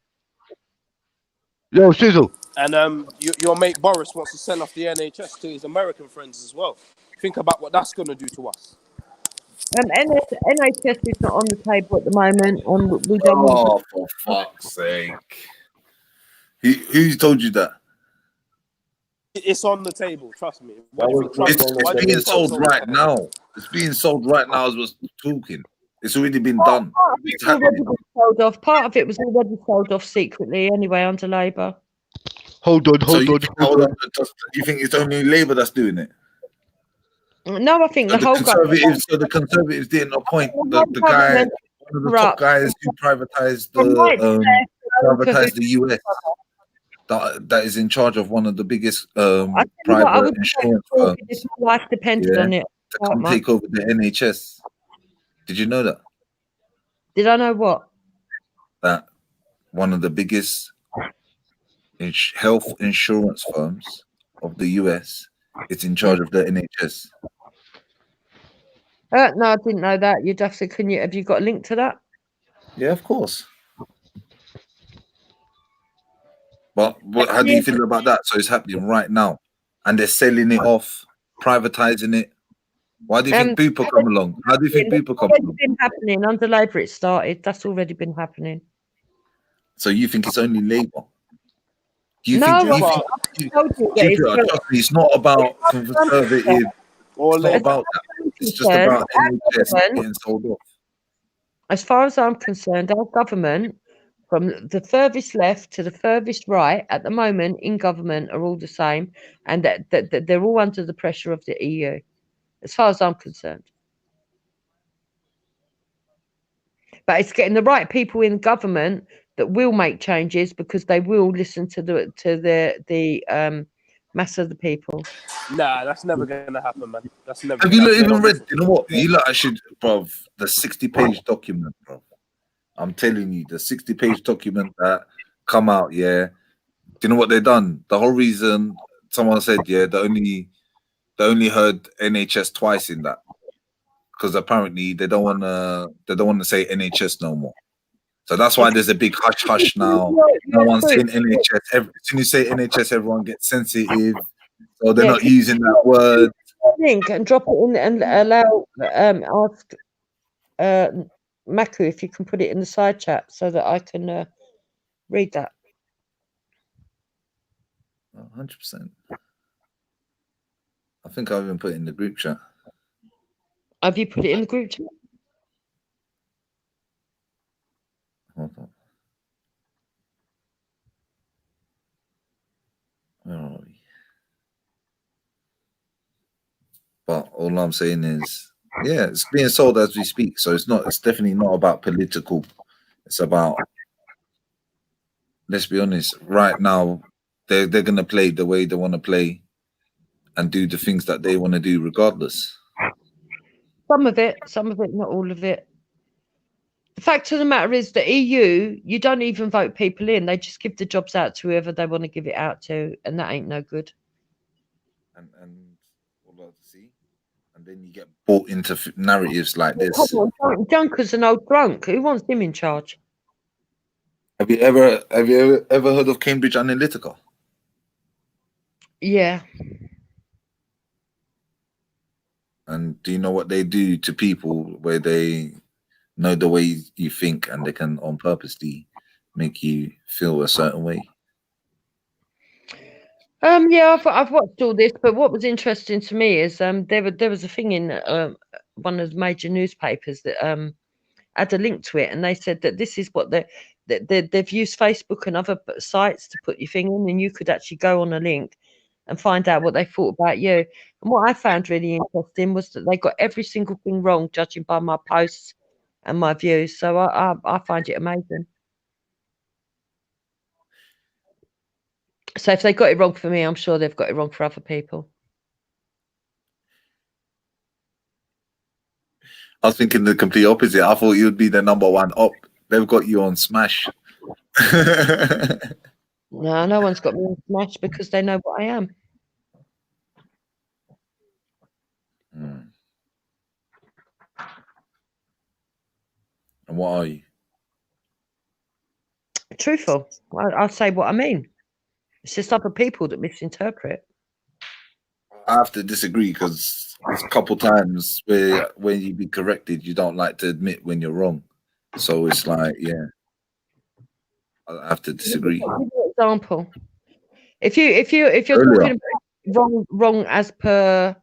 Yo, Sizzle. And your mate Boris wants to send off the NHS to his American friends as well. Think about what that's going to do to us. NHS is not on the table at the moment, and we don't want. Oh, for fuck's sake! Who's told you that? It's on the table. Trust me. It's being sold right now. It's being sold right now as we're talking. It's already been done. It's happening. Sold off. Part of it was already sold off secretly anyway under Labour. Hold on. You think it's only Labour that's doing it? No, I think the whole Conservatives. So the Conservatives didn't appoint the guy, one of the top guys who privatized the US. That is in charge of one of the biggest private insurance firms. Life depended on it. To come take over the NHS. Did you know that? Did I know what? That one of the biggest health insurance firms of the US is in charge of the NHS. No, I didn't know that. You'd have to. Have you got a link to that? Yeah, of course. But how do you feel about that? So it's happening right now, and they're selling it off, privatizing it. Why do you think people come along? How do you think people come along? It's been happening under Labour. It started. That's already been happening. So you think it's only Labour? Trust me, it's not about Conservative. It's not about that. It's just about NHS getting sold off. As far as I'm concerned, our government, from the furthest left to the furthest right, at the moment in government, are all the same, and that they're all under the pressure of the EU. As far as I'm concerned. But it's getting the right people in government that will make changes because they will listen to the mass of the people. Nah, that's never gonna happen, man. That's never. Have you even read? You know what? You lot should, bruv. The 60-page document, bro. I'm telling you, the 60-page document that come out. Yeah. Do you know what they've done? The whole reason someone said, yeah, they only heard NHS twice in that. Because apparently they don't want to say NHS no more, so that's why there's a big hush now. No one's saying NHS. As soon as you say NHS, everyone gets sensitive, so they're not using that word. Link and drop it in and allow ask Maku if you can put it in the side chat so that I can read that. 100%. I think I've even put it in the group chat. Have you put it in the group chat? Hold on. Where are we? But all I'm saying is, yeah, it's being sold as we speak. So it's definitely not about political. It's about, let's be honest, right now, they're gonna play the way they want to play and do the things that they want to do regardless. Some of it, not all of it. The fact of the matter is the EU, you don't even vote people in. They just give the jobs out to whoever they want to give it out to, and that ain't no good. And all I see, and then you get bought into narratives like this. Junker's an old drunk. Who wants him in charge? Have you ever heard of Cambridge Analytica? Yeah. And do you know what they do to people where they know the way you think and they can on purposely make you feel a certain way? Yeah, I've watched all this, but what was interesting to me is there was a thing in one of the major newspapers that add a link to it, and they said that this is what they've used Facebook and other sites to put your thing in, and you could actually go on a link and find out what they thought about you. And what I found really interesting was that they got every single thing wrong, judging by my posts and my views. So I find it amazing. So if they got it wrong for me, I'm sure they've got it wrong for other people. I was thinking the complete opposite. I thought you'd be the number one up. They've got you on smash. No one's got me on smash because they know what I am. And what are you? Truthful. I'll say what I mean. It's just other people that misinterpret. I have to disagree because there's a couple times where when you be corrected, you don't like to admit when you're wrong. So it's like, yeah, I have to disagree. Give me an example. If you're talking about wrong as per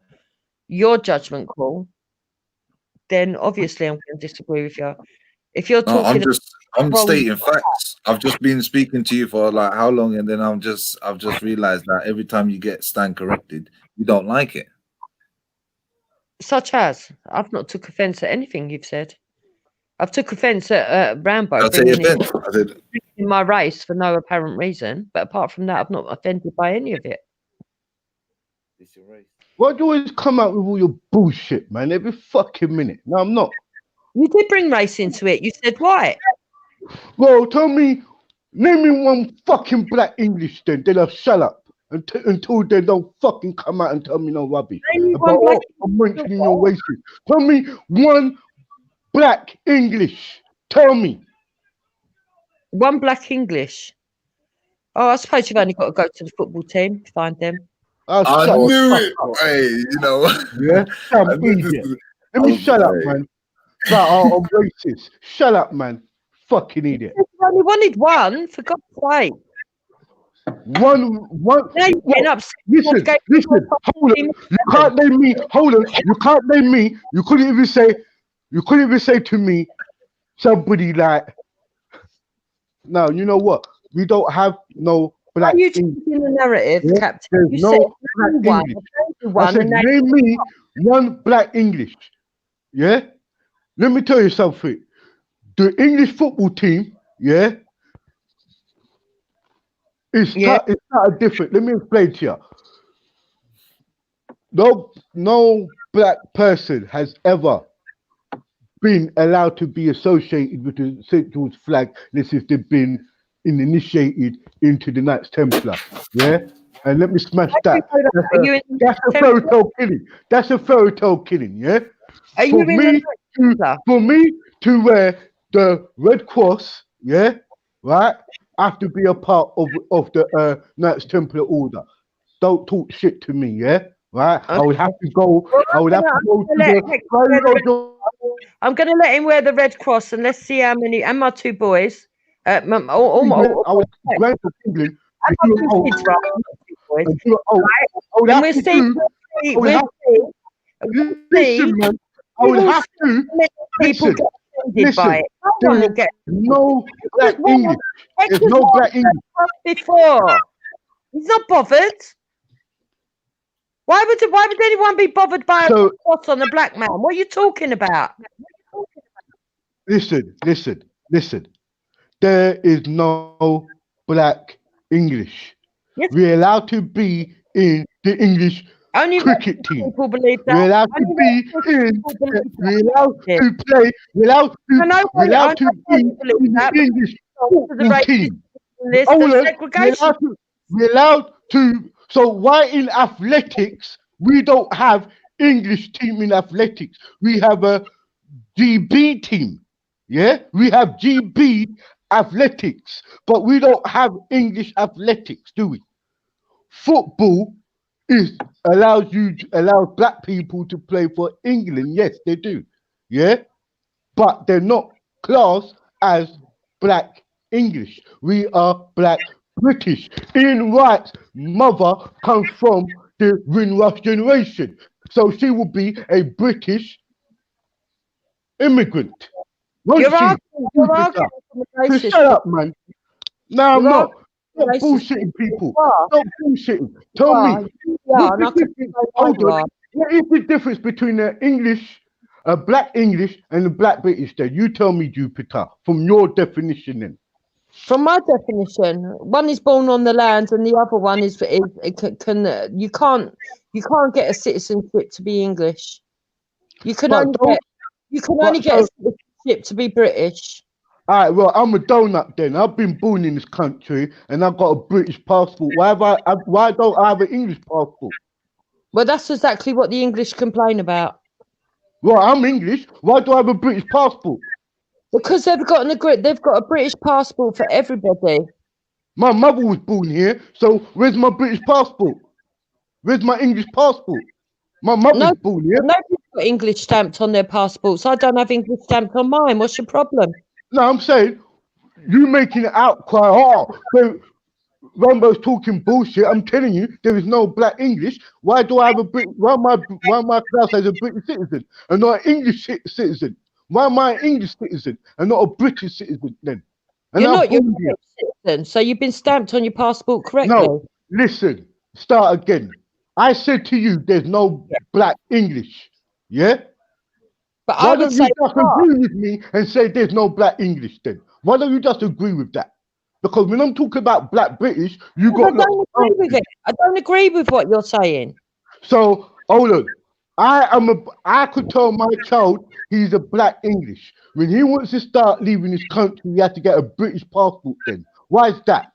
your judgment call, then obviously I'm going to disagree with you. If you're talking, I'm stating facts. I've just been speaking to you for like how long, and then I've just realized that every time you get stand corrected, you don't like it. Such as, I've not took offence at anything you've said. I've took offence at Rambo bringing in my race for no apparent reason, but apart from that, I've not offended by any of it. Why do you always come out with all your bullshit, man? Every fucking minute. No, I'm not. You did bring race into it. You said white. Well, name me one fucking black English then I'll shut up until they don't fucking come out and tell me no rubbish. About I'm mentioning your races. Tell me one black English. Tell me. One black English. Oh, I suppose you've only got to go to the football team to find them. I knew it. Hey, you know. Yeah, I'm idiot. Let me shut up, man. I'm racist. Shut up, man. Fucking idiot. You only wanted one, for God's sake. One. Now you're getting upset. Listen. Hold on. You can't name me. Hold on. You can't name me. You couldn't even say to me somebody like. No, you know what? We don't have no black. Are you changing the narrative, yeah? Captain? There's You no said black English. I said, name me one black English. Yeah? Let me tell you something. The English football team, yeah, it's kind of different. Let me explain to you. No black person has ever been allowed to be associated with the St. George flag unless if they've been initiated into the Knights Templar. Yeah? And let me smash that. That's a fairy tale killing. That's a fairy tale killing, yeah? For me to wear the Red Cross, yeah, right, I have to be a part of the Knights Templar Order. Don't talk shit to me, yeah? Right? I would have to go. I'm going to let him wear the Red Cross, and let's see how many. And my two boys. I would grant for England. Listen, man. I would have to. Listen. No black English. There's no black English. Before. He's not bothered. Why would anyone be bothered by a cross on a black man? What are you talking about? Listen. There is no black English. Yes. We're allowed to be in the English cricket team. We're allowed to be in. We're allowed to play. We're allowed to be in the English football team. We're allowed to. So why in athletics we don't have English team in athletics? We have a GB team. Yeah, we have GB athletics, but we don't have English athletics, do we? Football allows black people to play for England. Yes, they do. Yeah, but they're not classed as black English. We are black British. Ian Wright's mother comes from the Windrush generation, so she will be a British immigrant. You're Munchie, arguing, you're arguing from a just racist. shut up, man. No, I'm You're not. Stop racist. bullshitting people. You are. Stop bullshitting. Tell me, You what's are, and I the can difference? say why Hold you on. are. What is the difference between the English, black English, and the black British? Then you tell me, Jupiter, from your definition. Then From my definition, one is born on the land, and the other one is you can't get a citizenship to be English. You can But only don't. get a citizenship to be British. All right, well, I'm a donut then. I've been born in this country and I've got a British passport. Why don't I have an English passport? Well, that's exactly what the English complain about. Well, I'm English. Why do I have a British passport? Because they've got a British passport for everybody. My mother was born here, so where's my British passport? Where's my English passport? My mother's born here. Nobody's got English stamped on their passports. I don't have English stamped on mine. What's your problem? No, I'm saying you making an outcry. Oh, so Rambo's talking bullshit. I'm telling you, there is no black English. Why do I have a Brit? Why my class has a British citizen and not an English citizen? Why am I an English citizen and not a British citizen then? And You're not. You're born a here. British citizen, so you've been stamped on your passport correctly. No, listen, start again. I said to you, there's no black English. Yeah? But Why I would don't you say just agree with me and say there's no black English then? Why don't you just agree with that? Because when I'm talking about black British, you I got don't agree with it. I don't agree with what you're saying. So hold on. I could tell my child he's a black English. When he wants to start leaving his country, he has to get a British passport then. Why is that?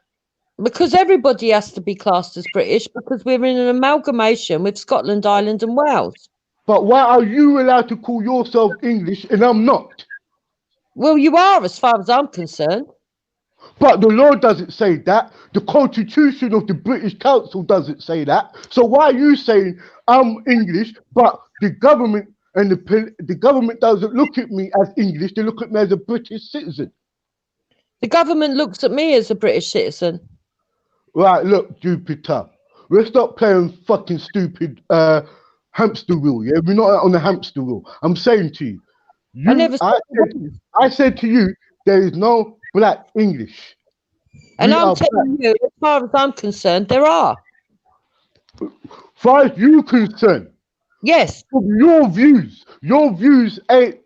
Because everybody has to be classed as British because we're in an amalgamation with Scotland, Ireland and Wales. But why are you allowed to call yourself English and I'm not? Well, you are as far as I'm concerned. But the law doesn't say that. The Constitution of the British Council doesn't say that. So why are you saying I'm English, but the government and the government doesn't look at me as English, they look at me as a British citizen? The government looks at me as a British citizen. Right, look, Jupiter, let's stop playing fucking stupid hamster wheel, yeah? We're not on the hamster wheel. I'm saying to you, I said to you, there is no black English. And I'm telling you, as far as I'm concerned, there are. As far as you're concerned, yes. Your views ain't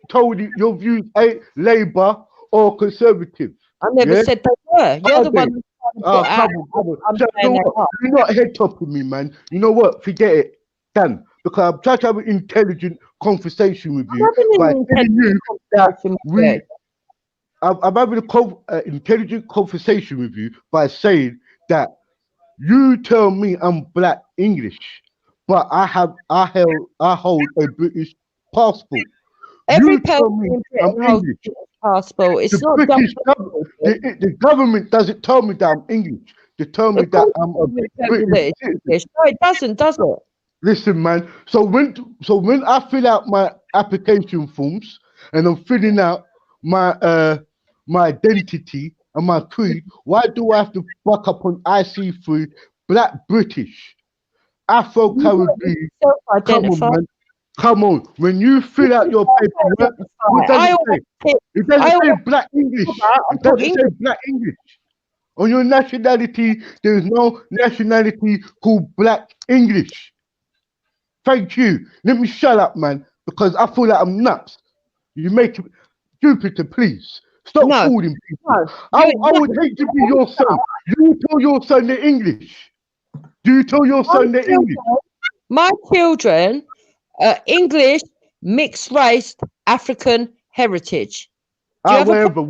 Labour or Conservative. I never said they were. You're the one. You're not head topping me, man. You know what? Forget it. Done. Because I'm trying to have an intelligent conversation with you. I'm having an intelligent conversation with you by saying that you tell me I'm black English, but I hold a British passport. Every person in Britain holds a passport. It's not the government doesn't tell me that I'm English. They tell me that I'm a British citizen. No, it doesn't, does it? Listen, man. So when I fill out my application forms and I'm filling out my identity and my creed, why do I have to buck up on IC3 black British Afro-Caribbean? Come on, man. Come on. When you fill out your paperwork, what does it say? It doesn't say black English. It doesn't say black English. On your nationality, there is no nationality called black English. Thank you. Let me shut up, man, because I feel like I'm nuts. You make it, Jupiter, please. Stop fooling people. I would hate to be your son. You tell your son the English. Do you tell your son the English? My children are English, mixed race, African heritage. Wherever.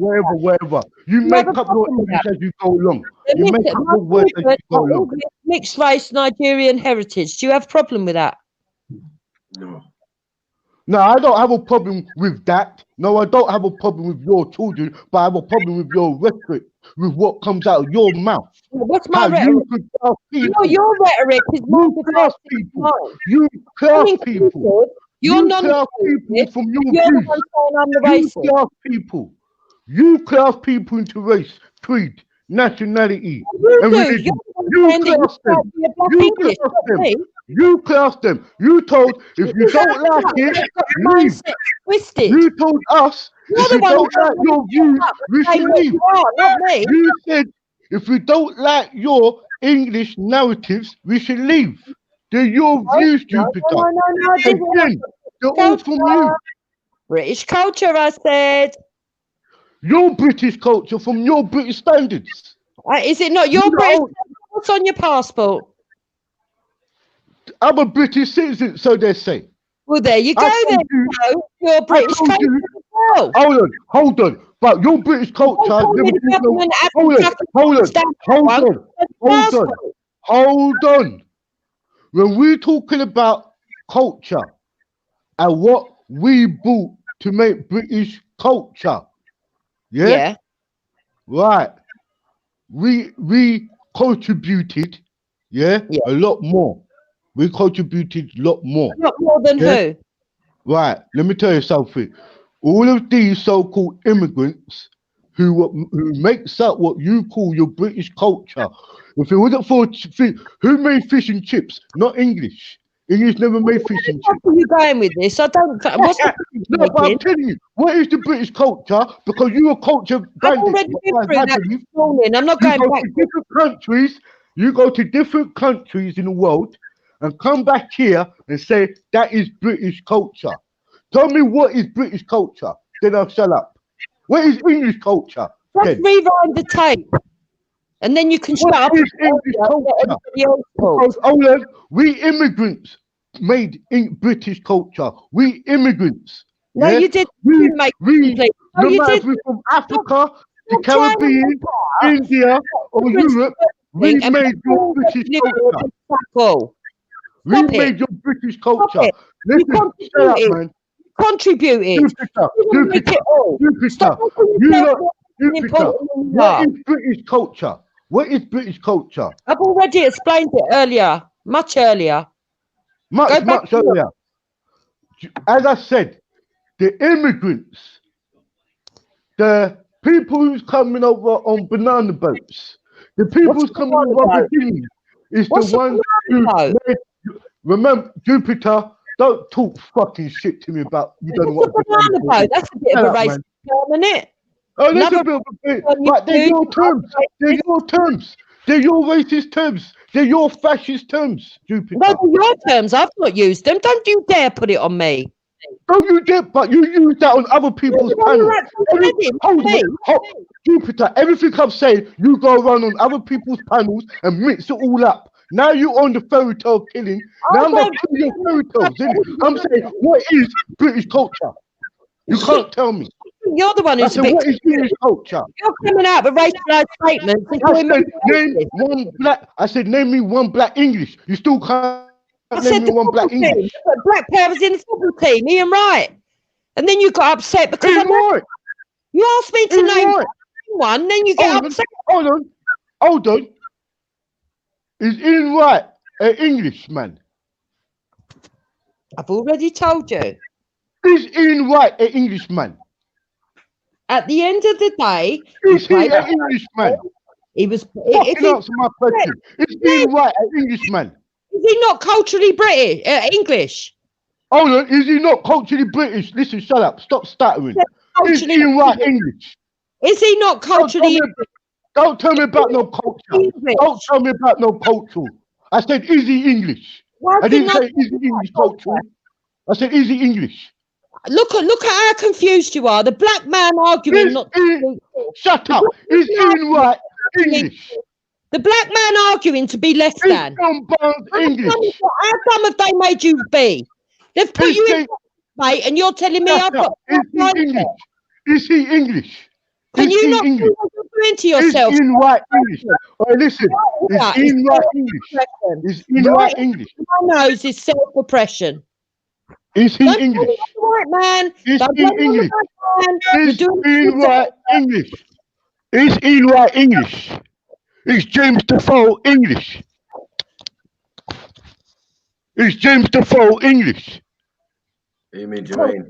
You make up your English as you go along. You make up your words as you go along. Mixed race, Nigerian heritage. Do you have a problem with that? No. No, I don't have a problem with that. No, I don't have a problem with your children, but I have a problem with your rhetoric, with what comes out of your mouth. What's my rhetoric? Your rhetoric is more class people. You class people. You're class people from your views. You class people. You class people into race, creed, nationality, and religion. You class them. You class them. You classed them. You told if you don't like it, leave. Twisted. You told us if you don't like your views, we should leave. Not me. You said if we don't like your English narratives, we should leave. They're your views, Jupiter. No. Again, they're all from you. British culture, I said. Your British culture from your British standards. Is it not your British? What's on your passport? I'm a British citizen, so they say. Well, there you go then. You're British culture as well. Hold on. But your British culture. Hold on. When we're talking about culture and what we brought to make British culture, yeah? Right. We contributed, a lot more. We contributed a lot more. A lot more than who? Right. Let me tell you something. All of these so-called immigrants who makes up what you call your British culture. If it wasn't for who made fish and chips? Not English. English never made fish and chips. Where are you going with this? I don't. What's no, but I'm telling you, what is the British culture? Because you are culture bandits. I'm not going back. To different countries. You go to different countries in the world and come back here and say that is British culture. Tell me what is British culture, then I'll shut up. What is English culture? Just rewind the tape, and then you can shut up. English culture? Hold on, we immigrants made British culture. We immigrants. No, you didn't. No matter if we're from Africa, the Caribbean, India, or Europe, we made your British culture. We made your British culture. Listen, shut up, man. Contributed. Jupiter. What is British culture? What is British culture? I've already explained it earlier, much earlier. Much earlier. As I said, the immigrants, the people who's coming over on banana boats, the people who's coming over the is the ones who remember, Jupiter, don't talk fucking shit to me about you don't know what banana boat. That's a bit of a racist term, isn't it? Oh, that's a bit of a bit, but they're your terms. They're your terms. They're your racist terms. They're your fascist terms, Jupiter. No, they're your terms. I've not used them. Don't you dare put it on me. Don't you dare, but you use that on other people's panels. Jupiter, everything I'm saying, you go around on other people's panels and mix it all up. Now you're on the fairy tale killing. Now I'm going to kill your fairy tales, innit? I'm saying, what is British culture? You can't tell me. You're the one who's what is British culture? You're coming out with racialized statements. I said, name me one black English. You still can't name me one black English. Black player was in the football team, Ian Wright. And then you got upset because you asked me to name one, then you get upset. Hold on. Is Ian Wright an Englishman? I've already told you. Is Ian Wright an Englishman? At the end of the day, is he an Englishman? He was. Answer my question. Is Ian Wright an Englishman? Is he not culturally British? English? Hold on. Is he not culturally British? Listen, shut up. Stop stuttering. Is Ian Wright English? Is he not culturally? Don't tell me about no culture. Don't tell me about no culture. I said, is he English? I didn't say, is he English culture? I said, is he English? Look at how confused you are. The black man arguing shut up. Is Ian Wright English? The black man arguing to be less than. English. How dumb have they made you be? They've put you in, mate, and you're telling me I've got. Is he English? Can you not do what you're doing to yourself? Is Ian Wright English? Listen, is Ian Wright English? Is Ian Wright English? My nose is self-oppression. Is he English? Right, man. Is he English? Is Ian Wright English? Is Ian Wright English? Is James Defoe English? Is James Defoe English? You mean Jermaine?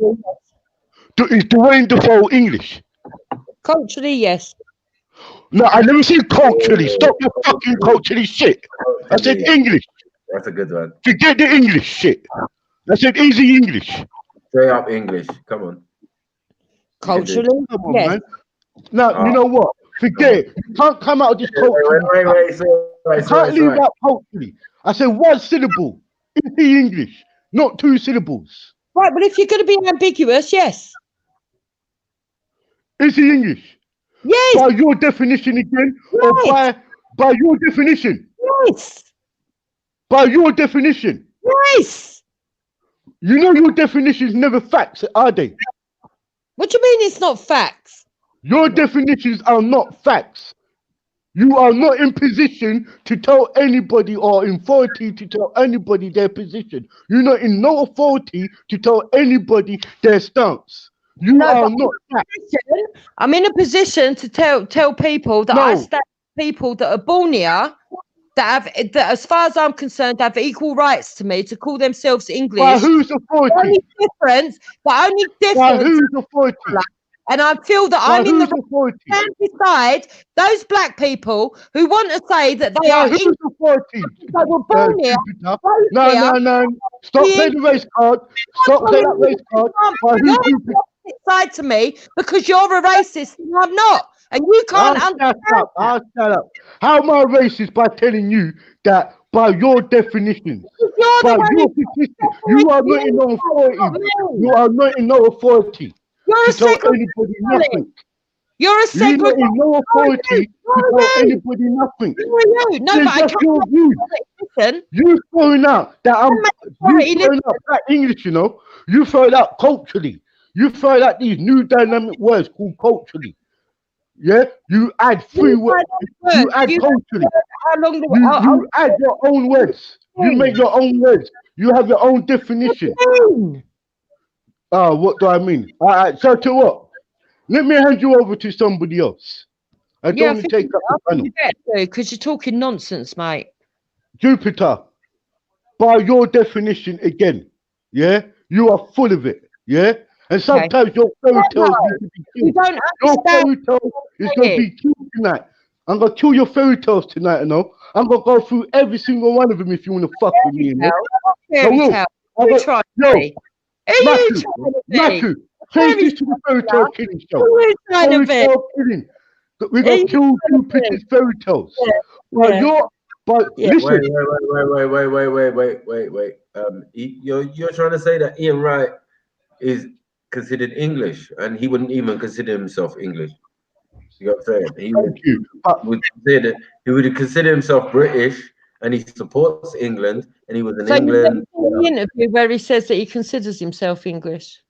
Is Dwayne Defoe English? Culturally, yes. No, I never said culturally. Stop your fucking culturally shit. I said English. That's a good one. Forget the English shit. I said easy English. Straight up English. Come on. Culturally, Come on, yes. man. Now, you know what? Forget it. You can't come out of this culture. Wait. You can't leave out culturally. I said one syllable. Easy English, not 2 syllables. Right, but if you're going to be ambiguous, yes. Easy English. Yes. By your definition again, or by your definition. Yes. By your definition. Yes. You know your definitions never facts, are they? What do you mean it's not facts? Your definitions are not facts. You are not in position to tell anybody or in authority to tell anybody their position. You're not in no authority to tell anybody their stance. You are not facts. I'm in a position to tell people that I stand with people that are born here, that as far as I'm concerned, have equal rights to me to call themselves English. By whose authority? The only difference. By whose authority? And I feel that I'm in the stand beside those black people who want to say that they are English. They were born here. No. Stop playing the race card. Stop playing that race card. You're side to me because you're a racist and I'm not. And you can't understand. I'll shut up. How am I racist by telling you that by your definition? By your position, you are not in no authority. You are not in no authority. You're a segregationist. You're a segregationist. You're not in no authority to tell anybody nothing. No, but I can't. Listen. You throwing out that you throwing out that English, you know. You throw it out culturally. You throw out these new dynamic words called culturally. Yeah, you add 3 words. You add culturally. You add your own words. You make your own words. You have your own definition. What do I mean? All right, so to what? Let me hand you over to somebody else. I don't want to take up the panel. Because you're talking nonsense, mate. Jupiter, by your definition again, yeah, you are full of it, yeah? And sometimes your fairy tales need to be killed. You don't your fairy tale is going to be killed tonight. I'm going to kill your fairy tales tonight, you know? I'm going to go through every single one of them if you want to fuck with me, you know? Matthew, change this to the fairy tale killing show. Fairy tale killing. We're going to kill Jupiter's fairy tales. Listen. Wait. You're trying to say that Ian Wright is considered English, and he wouldn't even consider himself English. You know what I'm saying? He would consider himself British, and he supports England, and he was in England. The interview where he says that he considers himself English.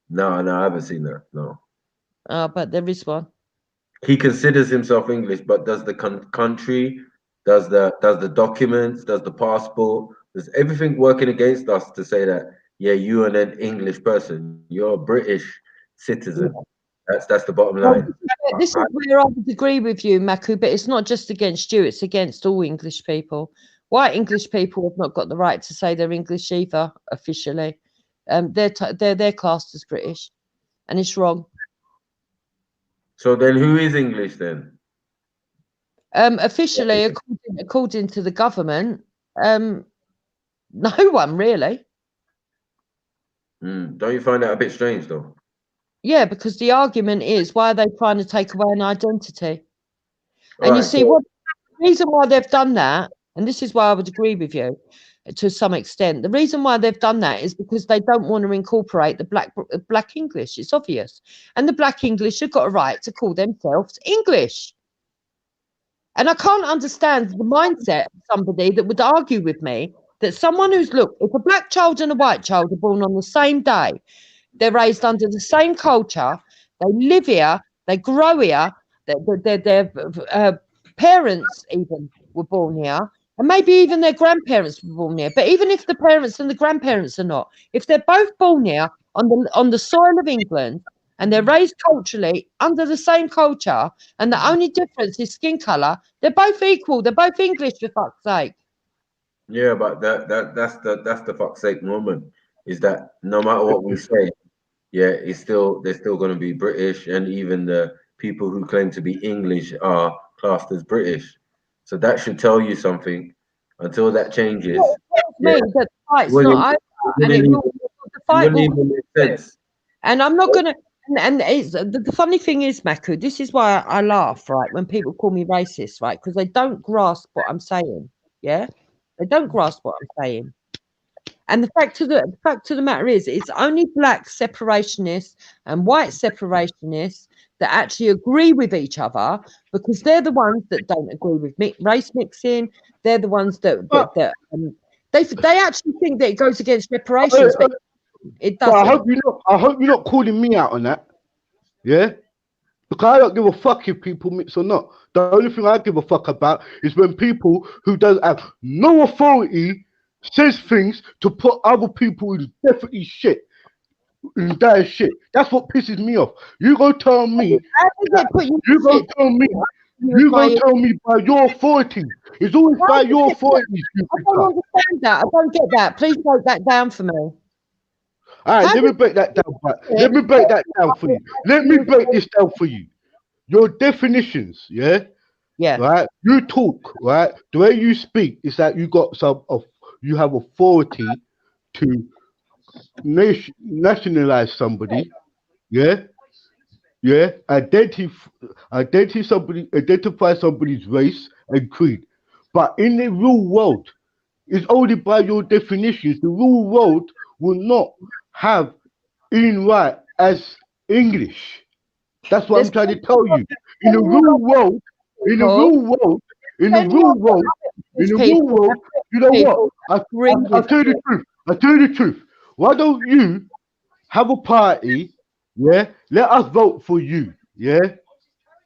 No, I haven't seen that. No. But there is one. He considers himself English, but does the country, does the documents, does the passport, does everything working against us to say that? Yeah, you are an English person. You're a British citizen. That's the bottom line. This is where I would agree with you, Maku, but it's not just against you, it's against all English people. White English people have not got the right to say they're English either, officially. They're classed as British, and it's wrong. So then who is English then? Officially, according to the government, no one really. Don't you find that a bit strange though? Yeah, because the argument is, why are they trying to take away an identity? And you see, the reason why they've done that, and this is why I would agree with you to some extent, the reason why they've done that is because they don't want to incorporate the black English. It's obvious. And the black English have got a right to call themselves English. And I can't understand the mindset of somebody that would argue with me that someone who's, look, if a black child and a white child are born on the same day, they're raised under the same culture, they live here, they grow here, their parents even were born here, and maybe even their grandparents were born here. But even if the parents and the grandparents are not, if they're both born here on the soil of England and they're raised culturally under the same culture, and the only difference is skin colour, they're both equal. They're both English, for fuck's sake. Yeah, but that's the fuck's sake moment. Is that no matter what we say, yeah, they're still going to be British, and even the people who claim to be English are classed as British. So that should tell you something until that changes. Me, that the fight's wouldn't- not over, it and it wouldn't will, even- the it fight wouldn't will. even make sense. And I'm not gonna. And it's, the funny thing is, Maku, this is why I laugh, right, when people call me racist, right, because they don't grasp what I'm saying. Yeah, they don't grasp what I'm saying. And the fact of the matter is, it's only black separationists and white separationists that actually agree with each other, because they're the ones that don't agree with race mixing. They're the ones that they actually think that it goes against reparations, but it But doesn't. I hope you're not calling me out on that. Yeah? Because I don't give a fuck if people mix or not. The only thing I give a fuck about is when people who don't have no authority says things to put other people in definitely shit. In dire shit. That's what pisses me off. You go tell me. You go tell me. You go tell me by your authority. It's always by your authority. I don't understand that. I don't get that. Please break that down for me. All right, let me break that down. Let me break that down for you. Let me break this down for you. Your definitions, yeah? Yeah. Right? You talk, right? The way you speak is that you got you have authority to nationalize somebody, yeah? Yeah? Identify somebody's race and creed. But in the real world, it's only by your definitions. The real world will not have Ian Wright as English. That's what I'm trying to tell you. In the real world, you know what? I'll tell you the truth. I'll tell you the truth. Why don't you have a party? Yeah, let us vote for you. Yeah,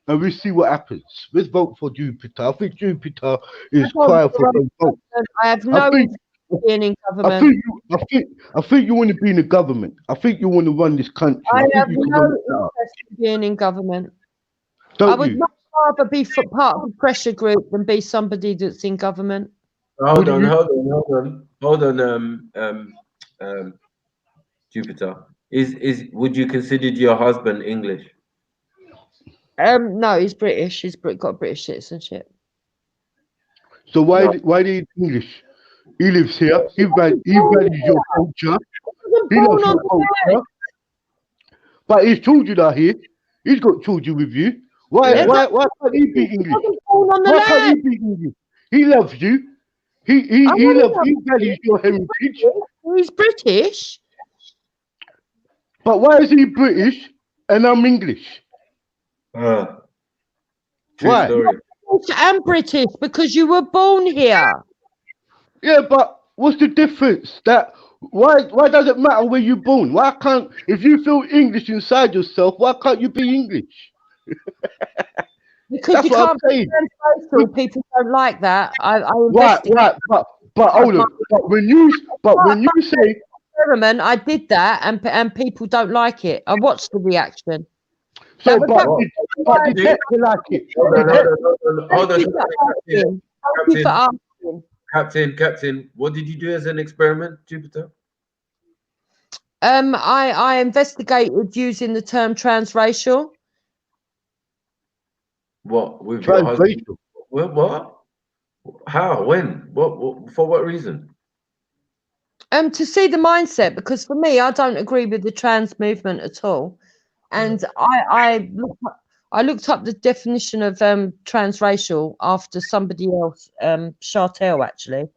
and we see what happens. Let's vote for Jupiter. I think Jupiter is crying for a vote. I have no interest in being in government. I think you want to be in the government. I think you want to run this country. I think have you can no run it out. interest in being in government. Don't I would you? much rather be part of a pressure group than be somebody that's in government. Hold on, Jupiter. Would you consider your husband English? No, he's British. He's got British citizenship. So why did English? He lives here. He values your culture. He loves your culture. But his children are here. He's got children with you. Why can't he be English? Why can't he be English? He loves you. He values your heritage. He's British. But why is he British and I'm English? True Why? story. I'm British because you were born here. Yeah, but what's the difference? Why does it matter where you're born? Why can't, if you feel English inside yourself, why can't you be English? Because That's you what can't I'm be saying. transracial. People don't like that. Right, but hold on. But when you say experiment, I did that, and people don't like it. I watched the reaction. so, but did you like it? Hold on. Captain, what did you do as an experiment, Jupiter? I investigated using the term transracial. What with your husband? What? How? When? What? For what reason? To see the mindset, because for me, I don't agree with the trans movement at all, and I looked up the definition of transracial after somebody else, Chartel actually,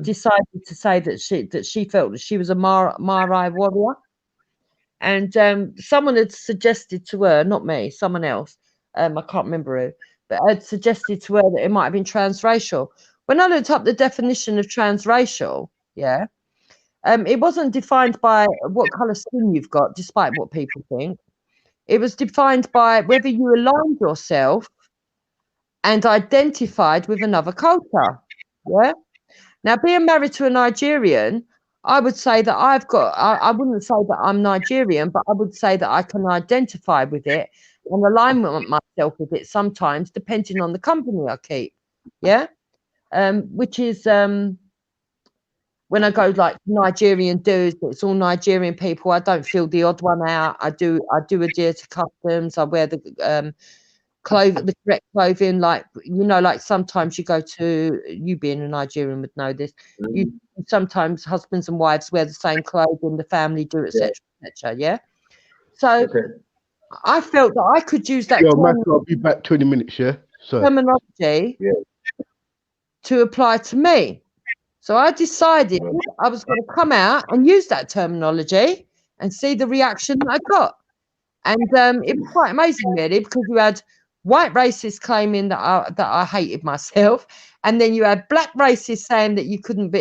decided to say that she felt that she was a Marai warrior, and someone had suggested to her, not me, someone else, I can't remember who, but had suggested to her that it might have been transracial. When I looked up the definition of transracial, yeah, it wasn't defined by what colour skin you've got, despite what people think. It was defined by whether you aligned yourself and identified with another culture. Yeah. Now, being married to a Nigerian, I would say that I wouldn't say that I'm Nigerian, but I would say that I can identify with it and align myself with it sometimes, depending on the company I keep. Yeah. Which is when I go like Nigerian dudes, it's all Nigerian people. I don't feel the odd one out. I do adhere to customs. I wear the the correct clothing, like, you know, like sometimes you go to, you being a Nigerian would know this, you sometimes husbands and wives wear the same clothing, the family do, etc., etc. Yeah. So I felt that I could use that Yo, Matt, I'll be back 20 minutes, yeah? So terminology to apply to me. So I decided I was going to come out and use that terminology and see the reaction that I got. And it was quite amazing, really, because you had white racists claiming that I hated myself, and then you had black racists saying that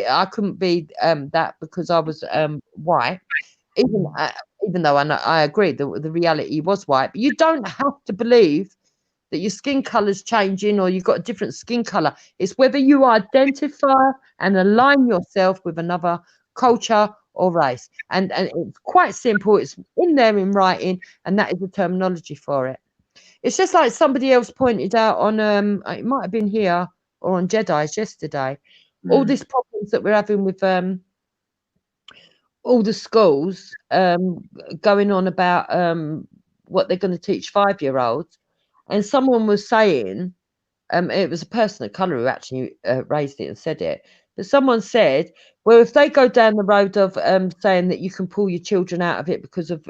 I couldn't be that because I was white. Even though I agree the reality was white, but you don't have to believe that your skin color's changing or you've got a different skin color. It's whether you identify and align yourself with another culture or race. And it's quite simple. It's in there in writing, and that is the terminology for it. It's just like somebody else pointed out on it might have been here or on Jedi's yesterday, all these problems that we're having with all the schools going on about what they're going to teach 5-year-olds. And someone was saying, it was a person of colour who actually raised it and said it, but someone said, well, if they go down the road of saying that you can pull your children out of it because of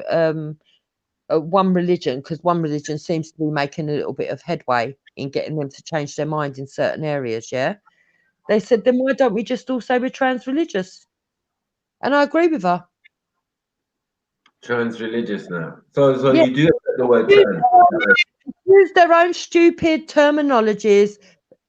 one religion, because one religion seems to be making a little bit of headway in getting them to change their mind in certain areas, yeah, they said, then why don't we just all say we're trans-religious? And I agree with her. Trans-religious now. So Yeah. you do have the word trans. Use their own stupid terminologies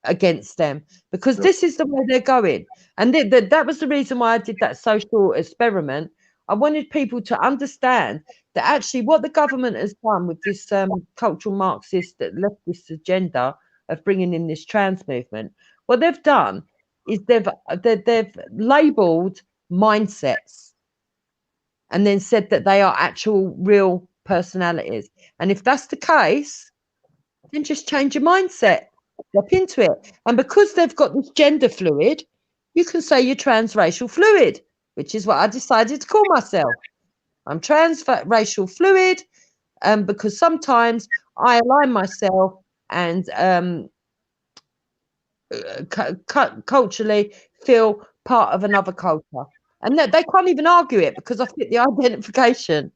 against them, because this is the way they're going. And that was the reason why I did that social experiment. I wanted people to understand that actually what the government has done with this cultural Marxist leftist agenda of bringing in this trans movement, what they've done is they've labelled mindsets and then said that they are actual real personalities. And if that's the case, then just change your mindset, step into it. And because they've got this gender fluid, you can say you're transracial fluid, which is what I decided to call myself. I'm transracial fluid because sometimes I align myself and culturally feel part of another culture. And that they can't even argue it because I fit the identification.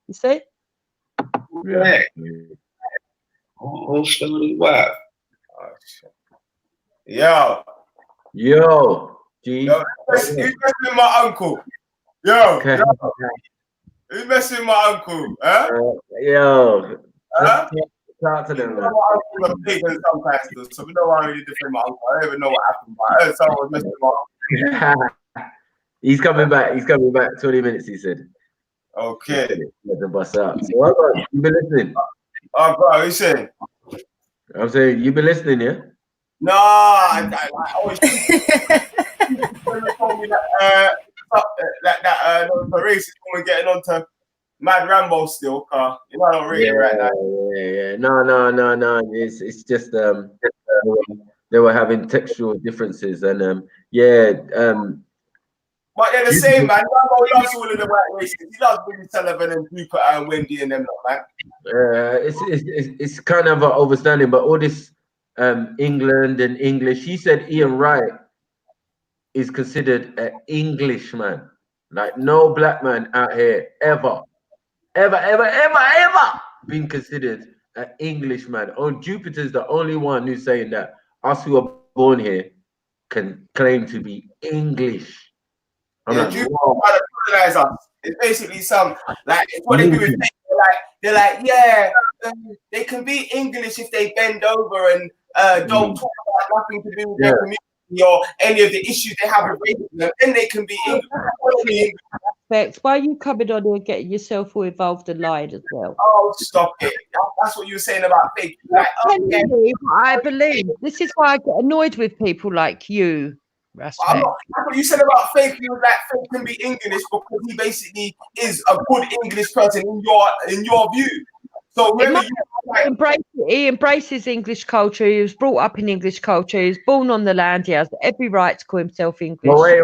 You see? Yeah. Who's family wife? Yo. Yo. G. Yo, who's messing with my uncle? Yo. Who's messing with my uncle? Huh? Yo. Huh? Talk to them. My uncle a pig and sometimes, so we don't want to really defend my uncle. I don't even know what happened, but I heard someone was messing with my uncle. He's coming back. He's coming back. 20 minutes, he said. Okay. Let them bust out. So what about you been listening? Oh, bro, what you saying? I'm saying you been listening, yeah? No, I always told me that the racist woman getting onto Mad Rambo still, you know I don't rate it right now. Yeah. No. It's just they were having textual differences and but they're the same, man. Rambo loves all of the white racists. He loves Billy Sullivan and Rupert and Wendy and them, man. It's kind of an overstanding, but all this England and English. He said Ian Wright is considered an Englishman. Like no black man out here ever been considered an Englishman. On Jupiter's the only one who's saying that us who are born here can claim to be English. I'm like, Jupiter trying to colonize us. It's basically some like it's what they do with they're like, yeah, they can be English if they bend over and don't talk about nothing to do with their community or any of the issues they have with racism. Then they can be English. Why are you coming on here and getting yourself all involved and lying as well? Oh, stop it. That's what you were saying about fake. Like, I believe. This is why I get annoyed with people like you. That's what you said about fake. You was like fake can be English because he basically is a good English person in your view. So really, he embraces English culture. He was brought up in English culture. He was born on the land. He has every right to call himself English. Well, wait.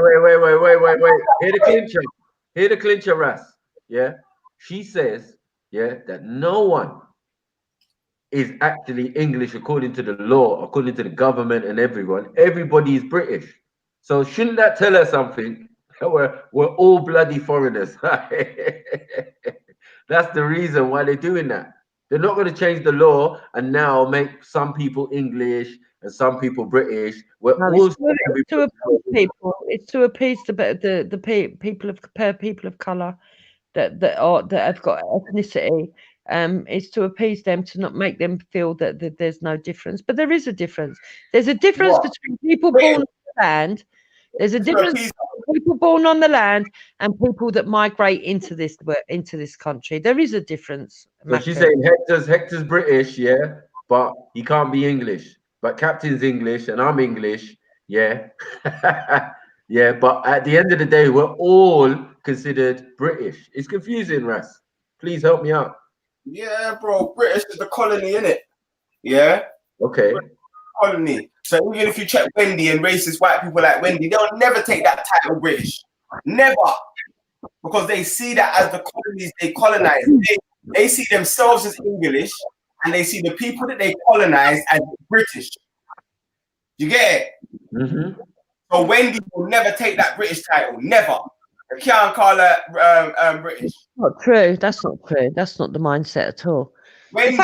Hear the clincher, Ras. Yeah, she says, that no one is actually English according to the law, according to the government and everyone. Everybody is British. So shouldn't that tell us something? We're all bloody foreigners. That's the reason why they're doing that. They're not going to change the law and now make some people English and some people British. We're No, all it's to appease people. It's to appease the people of colour that have got ethnicity. It's to appease them, to not make them feel that there's no difference. But there is a difference. There's a difference between people born on the land. There's a difference between people born on the land and people that migrate into this country. There is a difference. So she's Maka. saying Hector's British, yeah, but he can't be English. But Captain's English and I'm English, yeah. Yeah, but at the end of the day, we're all considered British. It's confusing, Ras. Please help me out. Yeah, bro. British is the colony, innit? Yeah. Okay. Colony. So even if you check Wendy and racist white people like Wendy, they'll never take that title British. Never. Because they see that as the colonies they colonize. They see themselves as English and they see the people that they colonize as British. You get it? Mm-hmm. So Wendy will never take that British title. Never. You can't call her British. Not true. That's not true. That's not the mindset at all. Wendy, The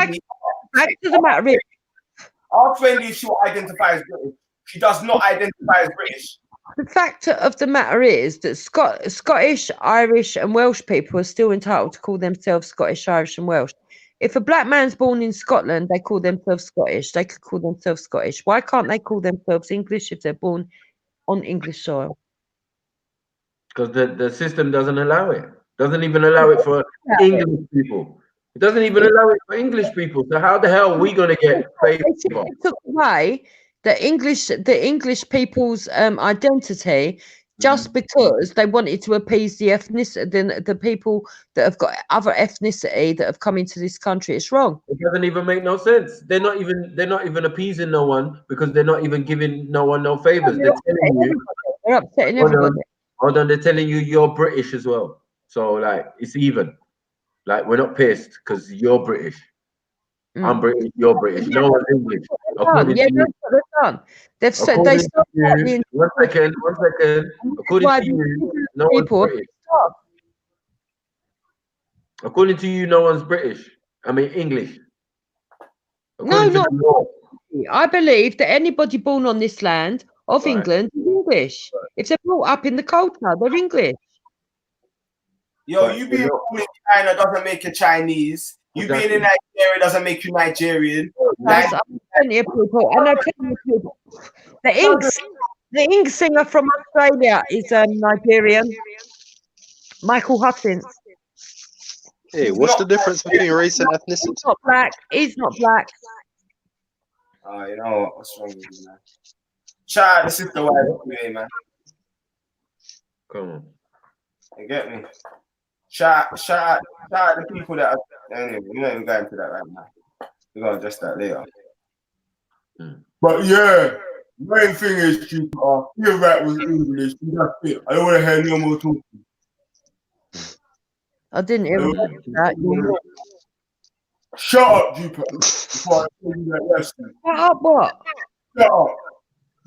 fact of the matter is, ask Wendy if she will identify as British. She does not identify as British. the fact of the matter is that Scottish, Irish, and Welsh people are still entitled to call themselves Scottish, Irish, and Welsh. If a black man's born in Scotland, they call themselves Scottish. They could call themselves Scottish. Why can't they call themselves English if they're born on English soil? Because the system doesn't allow it. Doesn't even allow it for English people. It doesn't even allow it for English people. So how the hell are we going to get favor? They took away the English people's identity just because they wanted to appease the the people that have got other ethnicity that have come into this country. It's wrong. It doesn't even make no sense. They're not even appeasing no one because they're not even giving no one no favors. They're telling you. They're upsetting everybody. Hold on, they're telling you you're British as well. So like it's even. Like we're not pissed because you're British. I'm British, you're British. No one's English. According to you. That's what they've done. They've said According they to you, one second. According to you, no one's British. According to you, no one's British. I mean English. No, not. I believe that anybody born on this land of England is English. If they're brought up in the culture, they're English. Yo, you being born in China doesn't make you Chinese. You being in Nigeria doesn't make you Nigerian. Yes, I know plenty of people. I know plenty of people. The ink singer from Australia is Nigerian. Michael Hutchins. Hey, what's the difference between race and ethnicity? He's not black. He's not black. Oh, you know what's wrong with you, man? Shout out the sister wife, man. Come on. You get me? Shout out the people that are. Anyway, we're not even going into that right now. We're going to address that later. But yeah, the main thing is, your rap was English. That's it. I don't want to hear no more talking. I didn't hear that. Shut up, Jupiter. Before I tell you that lesson. Shut up, what? Shut up.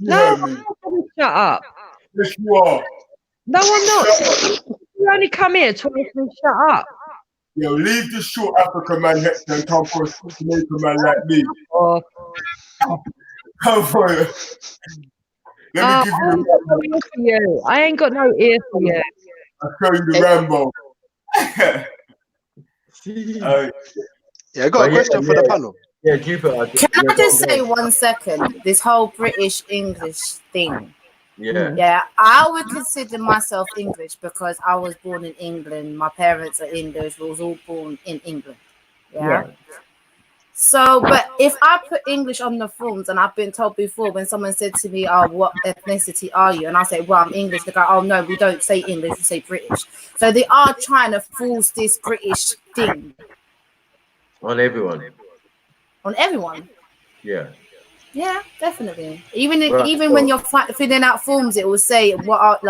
No, I'm not going to shut up. Yes, you are. No, I'm not. You only come here to make me shut up. Yo, leave this short African man next and come for a Jamaican man like me. Come for it. Let me give you a ear for you. I ain't got no ear for you. I'll show you the Rambo. Yeah, I got a question for the panel. Yeah, Jupiter. Can I just say 1 second? This whole British English thing. Yeah, I would consider myself English because I was born in England. My parents are English. We was all born in England. Yeah. So, but if I put English on the forms, and I've been told before when someone said to me, "Oh, what ethnicity are you?" and I say, "Well, I'm English," they go, "Oh no, we don't say English. We say British." So they are trying to force this British thing on everyone. On everyone. Yeah. Yeah, definitely. Even when you're filling out forms, it will say what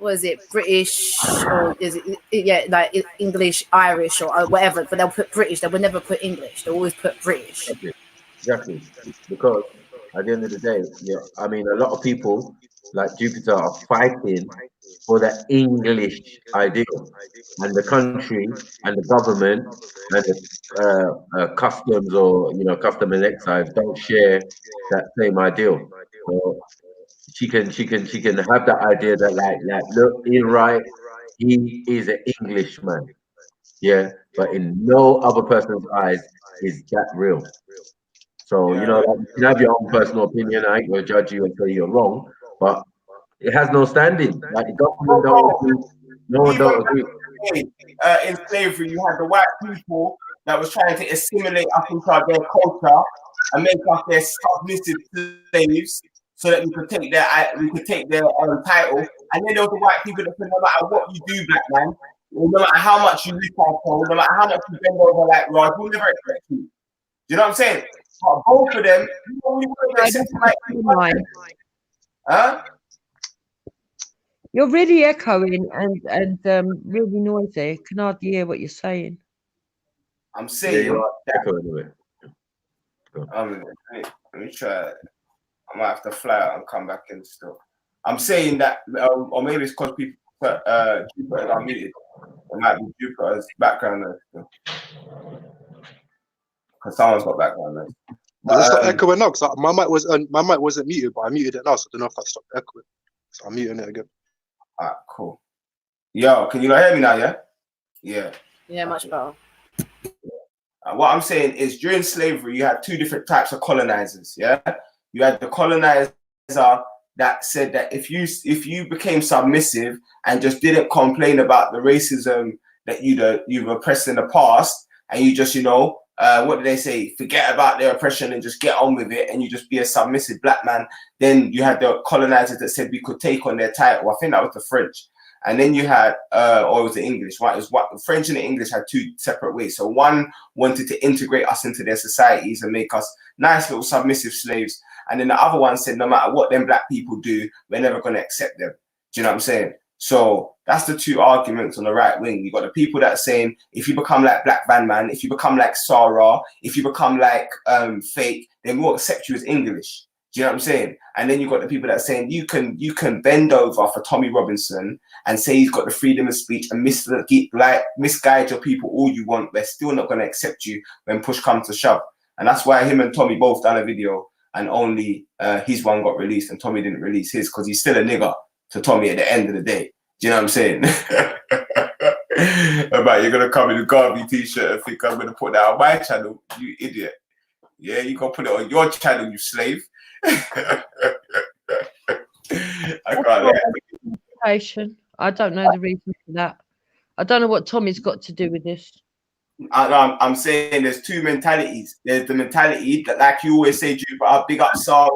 was it British or is it like English, Irish or whatever, but they'll put British. They will never put English. They always put British. Exactly. Because at the end of the day, yeah, I mean, a lot of people like Jupiter are fighting for the English ideal, and the country and the government and the customs or custom and excise don't share that same ideal. So she can have that idea that like look, he's right, he is an Englishman, yeah, but in no other person's eyes is that real. So, like, you can have your own personal opinion. I ain't gonna judge you and say you're wrong, but it has no standing. Like the government don't agree, no one Even don't back agree. in the day, in slavery, you had the white people that was trying to assimilate us into their culture and make us their submissive slaves, so that we could take their title. And then there was the white people that said, no matter what you do, black man, no matter how much you lick our toe, no matter how much you bend over like Rod, we'll never accept you. Do you know what I'm saying? But both of them, we wouldn't accept like, huh? You're really echoing and really noisy. Can hardly hear what you're saying. I'm saying that. Let me try. I might have to fly out and come back in still. I'm saying that, or maybe it's because people Jupiter's unmuted. It might be Jupiter's background noise. Because someone's got background noise. Does it stop echoing now? Because my mic wasn't muted, but I muted it now, so I don't know if that stopped echoing. So I'm muting it again. Alright, cool. Yo, can you not hear me now? Yeah. Yeah. Yeah, much better. What I'm saying is, during slavery, you had two different types of colonizers. Yeah, you had the colonizer that said that if you became submissive and just didn't complain about the racism that you've oppressed in the past, and you just what do they say? Forget about their oppression and just get on with it, and you just be a submissive black man. Then you had the colonizers that said we could take on their title. I think that was the French. And then you had, or it was the English, right? It was what the French and the English had two separate ways. So one wanted to integrate us into their societies and make us nice little submissive slaves. And then the other one said, no matter what them black people do, we're never going to accept them. Do you know what I'm saying? So that's the two arguments on the right wing. You got the people that are saying, if you become like Black Van Man, if you become like Sarah, if you become like Fake, then we'll accept you as English. Do you know what I'm saying? And then you got the people that are saying you can bend over for Tommy Robinson and say he's got the freedom of speech and misguide your people all you want. We're still not going to accept you when push comes to shove. And that's why him and Tommy both done a video, and only his one got released and Tommy didn't release his, because he's still a nigger to Tommy at the end of the day. Do you know what I'm saying? About you're going to come in a Garvey t-shirt and think I'm going to put that on my channel, you idiot. Yeah, you got to put it on your channel, you slave. I don't know the reason for that. I don't know what Tommy's got to do with this. I'm saying there's two mentalities. There's the mentality that, like you always say, big up Sarah,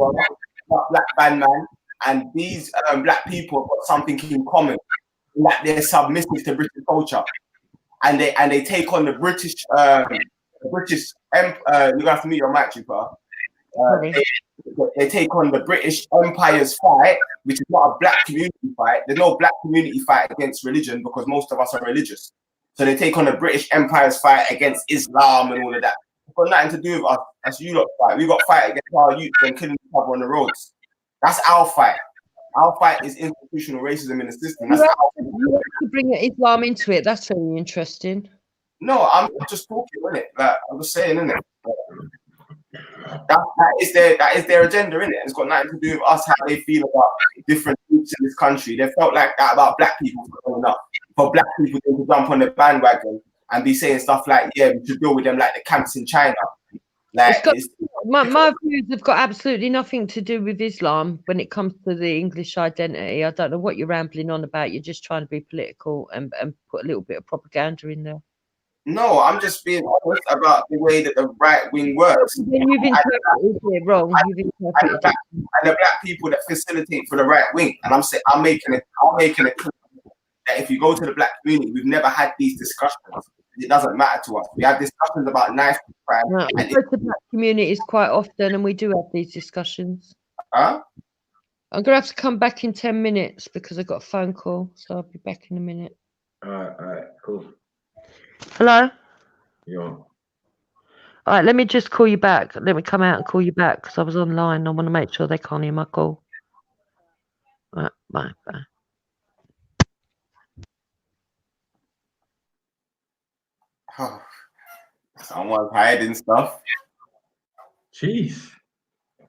Black Band Man, and these black people have got something in common, like they're submissive to British culture, and they take on the British. You have to meet your mic, Jupiter. They take on the British Empire's fight, which is not a black community fight. There's no black community fight against religion because most of us are religious. So they take on the British Empire's fight against Islam and all of that. It's got nothing to do with us. That's you lot fight. We got fight against our youth and killing each other on the roads. That's our fight. Our fight is institutional racism in the system. That's you have to bring Islam into it. That's very interesting. No, I'm just talking, isn't it? Like, I'm just saying, isn't it? That is their agenda, innit? It's got nothing to do with us, how they feel about different groups in this country. They felt like that about black people growing up. For black people to jump on the bandwagon and be saying stuff like, yeah, we should deal with them like the camps in China. Like, my views have got absolutely nothing to do with Islam when it comes to the English identity. I don't know what you're rambling on about. You're just trying to be political and put a little bit of propaganda in there. No, I'm just being honest about the way that the right wing works. Then you've interpreted it wrong. And the black people that facilitate for the right wing. And I'm making it clear that if you go to the black community, we've never had these discussions. It doesn't matter to us. We have discussions about knife crime. We go to black communities quite often, and we do have these discussions. Huh? I'm gonna have to come back in 10 minutes because I got a phone call, so I'll be back in a minute. All right, cool. Hello. Yo. All right, let me just call you back. Let me come out and call you back because I was online. I want to make sure they can't hear my call. All right, bye. Oh, someone's hiding stuff. Jeez.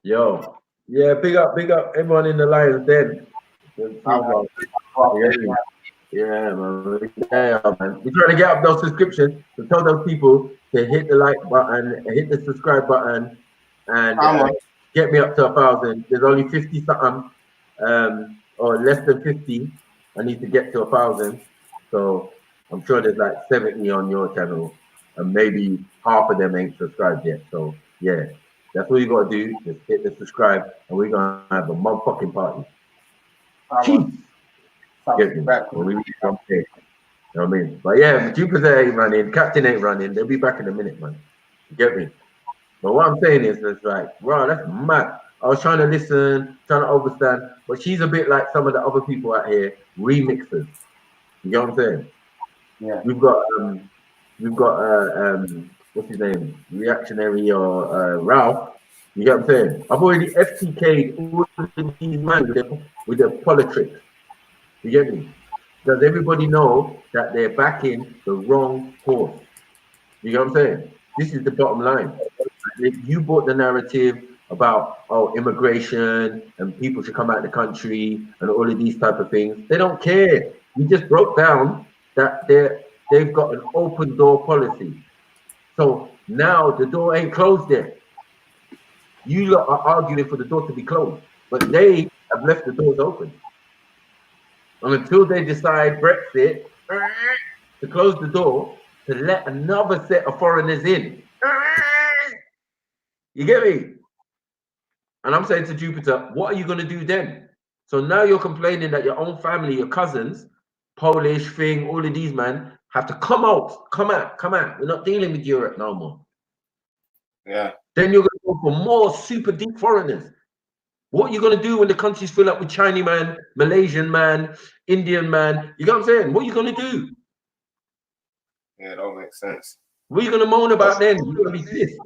Yo. Yeah, big up everyone in the Lions Den. Yeah, man. Yeah, man. We're trying to get up those subscriptions to tell those people to hit the like button, hit the subscribe button, and get me up to 1,000. There's only 50 something, or less than 50. I need to get to 1,000. So I'm sure there's like 70 on your channel, and maybe half of them ain't subscribed yet. So yeah, that's all you gotta do. Just hit the subscribe, and we're gonna have a motherfucking party. Get me. When we reach some day. You know what I mean? But yeah, Jupiter ain't running, Captain ain't running. They'll be back in a minute, man. You get me? But what I'm saying is, it's like, bro, that's mad. I was trying to listen, trying to understand, but she's a bit like some of the other people out here, remixers. You get what I'm saying? Yeah. We've got what's his name? Reactionary or Ralph. You get what I'm saying? I've already FTK'd all of these men with their politics. You get me? Does everybody know that they're backing the wrong horse? You know what I'm saying? This is the bottom line. You brought the narrative about immigration and people should come out of the country and all of these type of things. They don't care. You just broke down that they've got an open door policy. So now the door ain't closed yet. You lot are arguing for the door to be closed, but they have left the doors open. And until they decide Brexit to close the door to let another set of foreigners in. You get me? And I'm saying to Jupiter, what are you going to do then? So now you're complaining that your own family, your cousins, Polish thing, all of these man have to come out. We're not dealing with Europe no more. Yeah. Then you're going to go for more super deep foreigners. What are you going to do when the countries fill up with Chinese man, Malaysian man, Indian man? You know what I'm saying? What are you going to do? Yeah, that don't make sense. What are you going to moan about then? You're going to be pissed.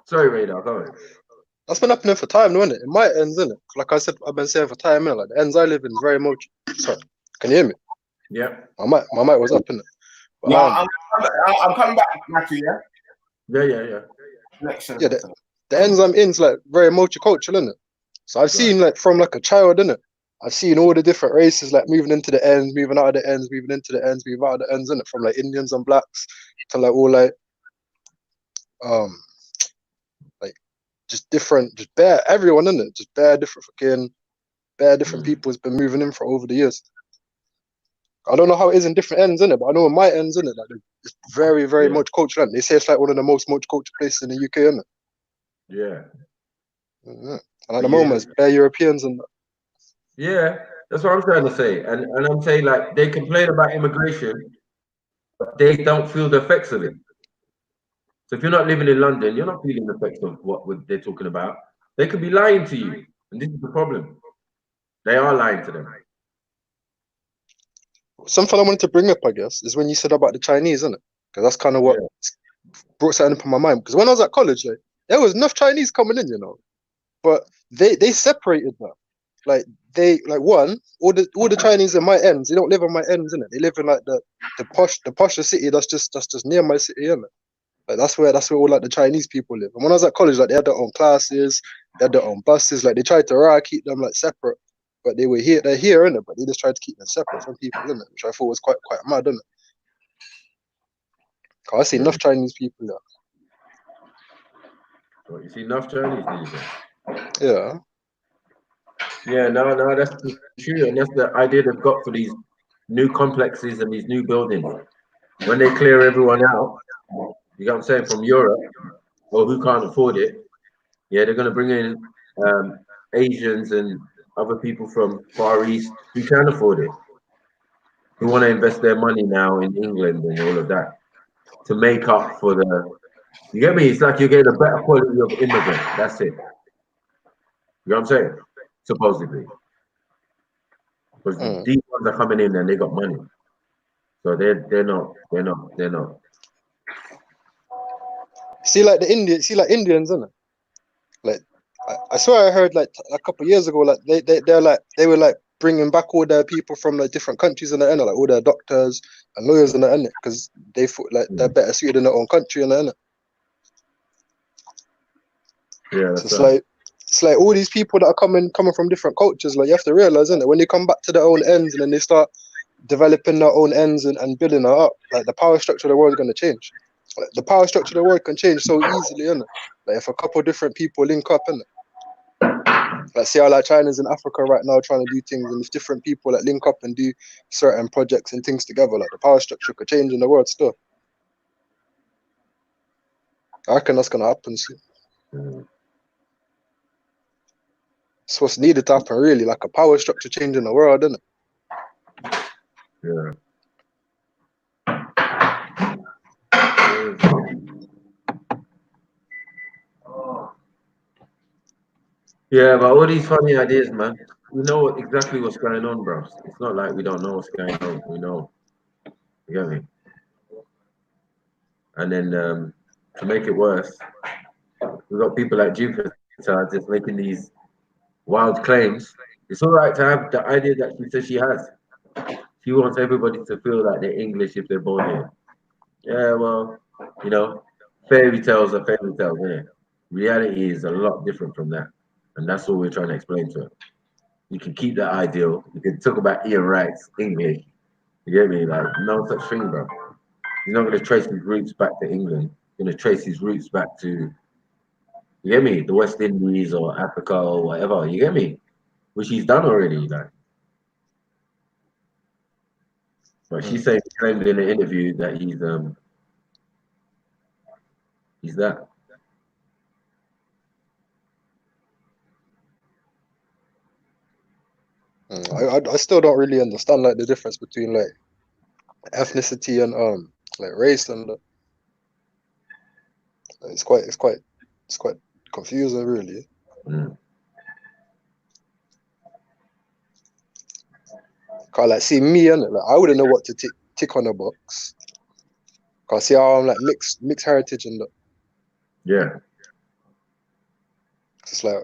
Sorry, Radar, go ahead. That's been happening for time, isn't it? It might end, isn't it? Like I said, I've been saying for time, innit? Like the ends I live in is very much. Sorry, can you hear me? Yeah. My mic was up, innit? But, Yeah, I'm coming back, Matthew, yeah? Yeah. Yeah, the ends I'm in is like very multicultural, innit? So I've seen like from like a child, innit? I've seen all the different races like moving into the ends, moving out of the ends, moving into the ends, moving out of the ends, innit? From like Indians and blacks to like all like just different, just bare everyone in it, just bare different people has been moving in for over the years. I don't know how it is in different ends in it, but I know in my ends in it, like it's very, very much cultural. They say it's like one of the most multicultural places in the UK, isn't it? Yeah. And at the moment, it's bare Europeans and. Yeah, that's what I'm trying to say, and I'm saying like they complain about immigration, but they don't feel the effects of it. So if you're not living in London, you're not feeling the effects of what they're talking about. They could be lying to you, and this is the problem. They are lying to them. Something I wanted to bring up, I guess, is when you said about the Chinese, isn't it? Because that's kind of what brought something up in my mind. Because when I was at college, like, there was enough Chinese coming in, you know, but they separated that. Like all the Chinese in my ends, they don't live on my ends, innit? They live in like the posher city that's just near my city, innit? Like that's where all like the Chinese people live. And when I was at college, like they had their own classes, they had their own buses. Like they tried to keep them like separate, but they're here, innit? But they just tried to keep them separate from people, innit? Which I thought was quite mad, innit? I see enough Chinese people there. Well, you see enough Chinese people. Yeah. Yeah, no, that's true, and that's the idea they've got for these new complexes and these new buildings. When they clear everyone out, you know what I'm saying, from Europe, or who can't afford it, yeah, they're going to bring in Asians and other people from Far East who can afford it, who want to invest their money now in England and all of that to make up for the. You get me? It's like you're getting a better quality of immigrant. That's it. You know what I'm saying? supposedly. Because these ones are coming in and they got money, so they're not. See, like the Indians, Indians, isn't it? Like, I swear I heard like a couple of years ago, like they were like bringing back all their people from like different countries in the end, like all their doctors and lawyers in the end, because they thought like they're better suited in their own country in the end. Yeah, So it's like all these people that are coming from different cultures. Like you have to realize, isn't it, when they come back to their own ends and then they start developing their own ends and building it up, like the power structure of the world is going to change. Like, the power structure of the world can change so easily, isn't it? Like if a couple of different people link up, innit? Like see how like China's in Africa right now trying to do things, and if different people like link up and do certain projects and things together, like the power structure could change in the world still. I reckon that's gonna happen soon. It's what's needed to happen, really, like a power structure change in the world, isn't it? Yeah. Yeah, but all these funny ideas, man. We know exactly what's going on, bro. It's not like we don't know what's going on. We know. You get me? And then to make it worse, we've got people like Jupiter just making these wild claims. It's all right to have the idea that she says she has. She wants everybody to feel like they're English if they're born here. Yeah, well, you know, fairy tales are fairy tales, innit? Reality is a lot different from that. And that's all we're trying to explain to her. You can keep that ideal. You can talk about Ian Wright's English. You get me? Like, no such thing, bro. He's not going to trace his roots back to England. He's going to trace his roots back to, you get me? The West Indies or Africa or whatever. You get me? Which he's done already. Like, but she claimed in an interview that he's that. I still don't really understand like the difference between like ethnicity and like race, and it's quite confusing, really. Cause like see me, and like I wouldn't know what to tick on a box. Cause see how I'm like mixed heritage and that. Yeah. It's like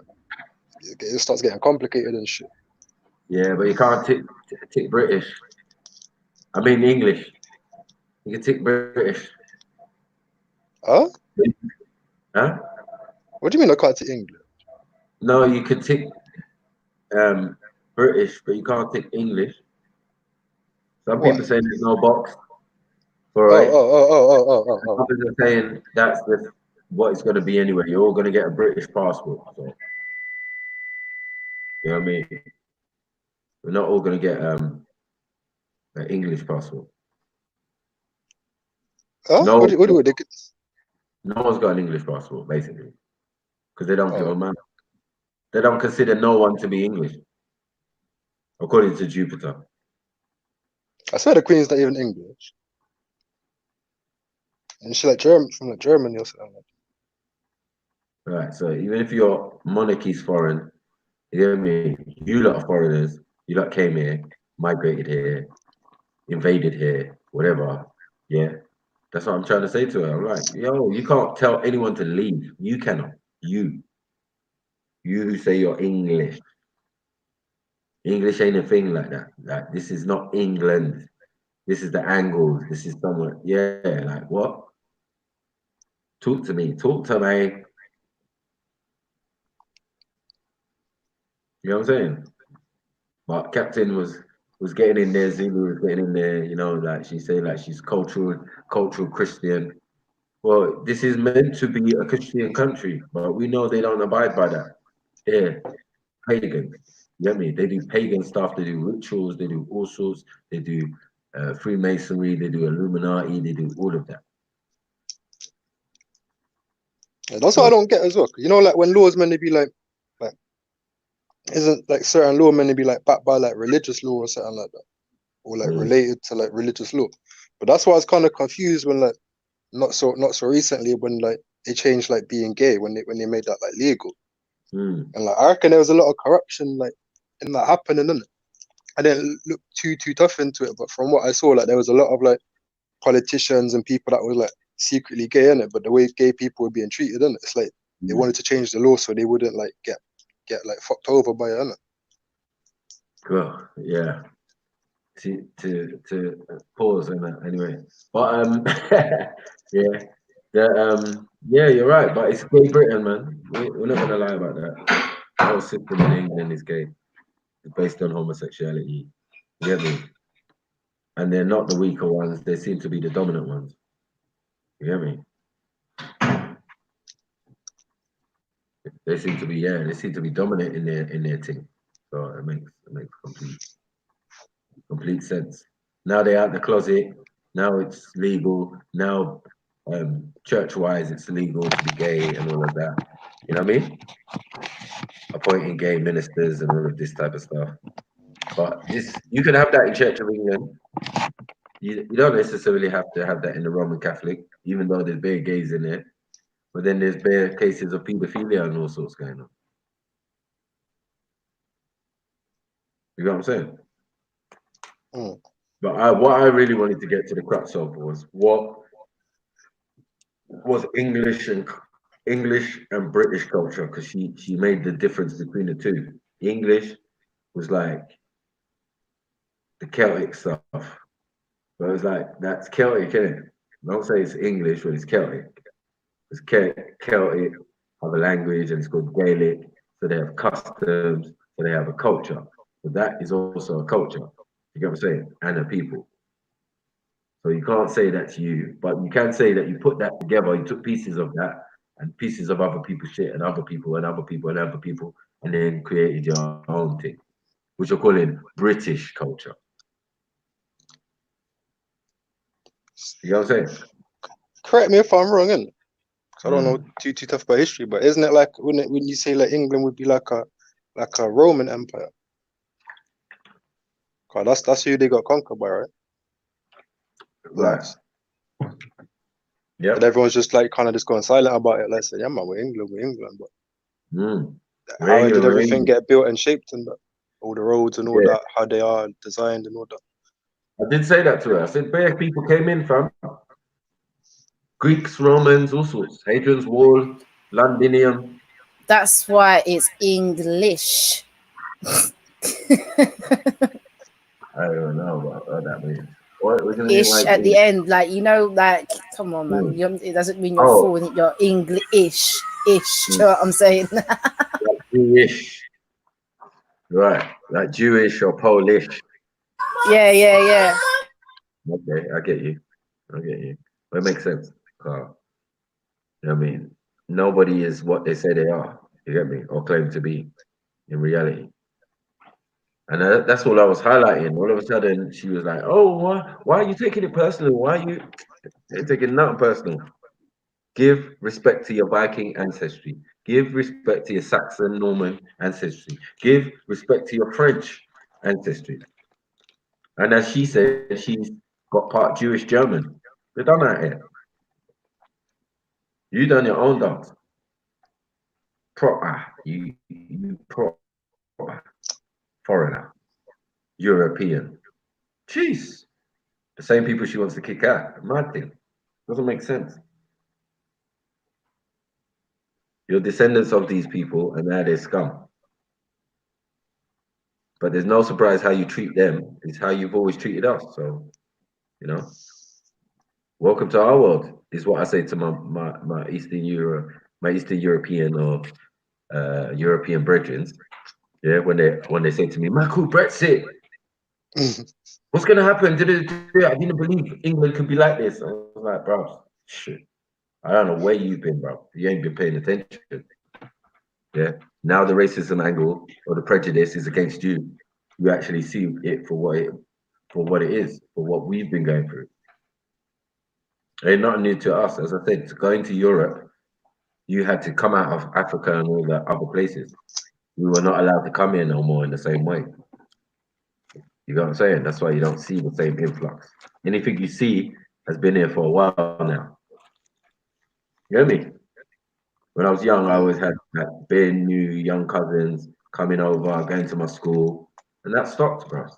it starts getting complicated and shit. Yeah, but you can't tick British. I mean English. You can tick British. Huh? Huh? What do you mean I can't tick English? No, you could tick British, but you can't tick English. Some people say there's no box for it. Others are saying that's just what it's going to be anyway. You're all going to get a British passport. So. You know what I mean? We're not all going to get an English passport. No, what do they get? No one's got an English passport, basically, because they don't give a man. They don't consider no one to be English, according to Jupiter. I swear the Queen's not even English. And she's like from Germany or something. Right, so even if your monarchy's foreign, you know what I mean? You lot are foreigners. You lot came here, migrated here, invaded here, whatever. Yeah, that's what I'm trying to say to her. I'm like, yo, you can't tell anyone to leave. You cannot. You who say you're English. English ain't a thing like that. Like, this is not England. This is the Angles. This is somewhere. Yeah, like what? Talk to me. Talk to me. You know what I'm saying? But Captain was getting in there. Zulu was getting in there. You know, like she say, like she's cultural Christian. Well, this is meant to be a Christian country, but we know they don't abide by that. Yeah, pagan. You get me? They do pagan stuff. They do rituals. They do all sorts. They do Freemasonry. They do Illuminati. They do all of that. Yeah, that's what I don't get as well. You know, like when laws meant to be like isn't like certain law meant to be like backed by like religious law or something like that, or like related to like religious law. But that's why I was kind of confused when like not so recently when like they changed like being gay when they made that like legal. And like I reckon there was a lot of corruption like in that happening, innit? I didn't look too tough into it, but from what I saw, like there was a lot of like politicians and people that were like secretly gay, innit? But the way gay people were being treated, innit? It's like they wanted to change the law so they wouldn't like get like fucked over by it, innit? Well, yeah. To pause on that anyway. But yeah. Yeah, you're right, but it's gay Britain, man. We're not gonna lie about that. The whole system in England is gay. It's based on homosexuality. You get me? And they're not the weaker ones, they seem to be the dominant ones. You get me? They seem to be dominant in their thing. So it makes complete sense. Now they're out the closet. Now it's legal. Now, church-wise, it's legal to be gay and all of that. You know what I mean? Appointing gay ministers and all of this type of stuff. But you can have that in Church of England. You don't necessarily have to have that in the Roman Catholic, even though there's bare gays in there. But then there's bare cases of paedophilia and all sorts going on. You know what I'm saying? But what I really wanted to get to the crux of was what was English and British culture, because she made the difference between the two. English was like the Celtic stuff, but it was like that's Celtic, isn't it? Don't say it's English when it's Celtic. It's Celtic have a language and it's called Gaelic, so they have customs, so they have a culture. But that is also a culture. You get what I'm saying? And a people. So you can't say that's you, but you can say that you put that together, you took pieces of that and pieces of other people's shit and other people and other people and other people, and then created your own thing, which you're calling British culture. You know what I'm saying? Correct me if I'm wrong, innit? I don't know too tough about history, but isn't it like when you say like England would be like a Roman Empire? God, that's who they got conquered by, right? Right. Yeah. But everyone's just like kind of just going silent about it. Like, say, yeah, man, we're England, but how did everything get built and shaped and all the roads and all that, how they are designed and all that? I did say that to her. I said, bare people came in from Greeks, Romans, all sorts. Hadrian's Wall, Londinium. That's why it's English. I don't know what that means. What does it mean? Ish Like at the end, like like come on, man. It doesn't mean you're falling. You're English. Ish. Do you know what I'm saying? Like Jewish, right? Like Jewish or Polish. Yeah. Okay, I get you. But it makes sense. You know what I mean? Nobody is what they say they are. You get me? Or claim to be in reality. And that's all I was highlighting. All of a sudden, she was like, "Oh, why are you taking it personal? Why are you taking nothing personal? Give respect to your Viking ancestry. Give respect to your Saxon Norman ancestry. Give respect to your French ancestry." And as she said, she's got part Jewish German. They done that here. You done your own dance. You foreigner, European. Jeez. The same people she wants to kick out. Mad thing. Doesn't make sense. You're descendants of these people and now they're scum. But there's no surprise how you treat them. It's how you've always treated us. So, you know, welcome to our world is what I say to my Eastern European or European brethren. Yeah, when they say to me, "Michael, Brexit, what's gonna happen? I didn't believe England could be like this." I was like, bro, shit. I don't know where you've been, bro. You ain't been paying attention. Yeah. Now the racism angle or the prejudice is against you. You actually see it for what it is, for what we've been going through. Ain't nothing new to us. As I said, to go into Europe, you had to come out of Africa and all the other places. We were not allowed to come in no more in the same way. You know what I'm saying? That's why you don't see the same influx. Anything you see has been here for a while now. You hear me? When I was young, I always had that bare new young cousins coming over, going to my school, and that stopped, bro. As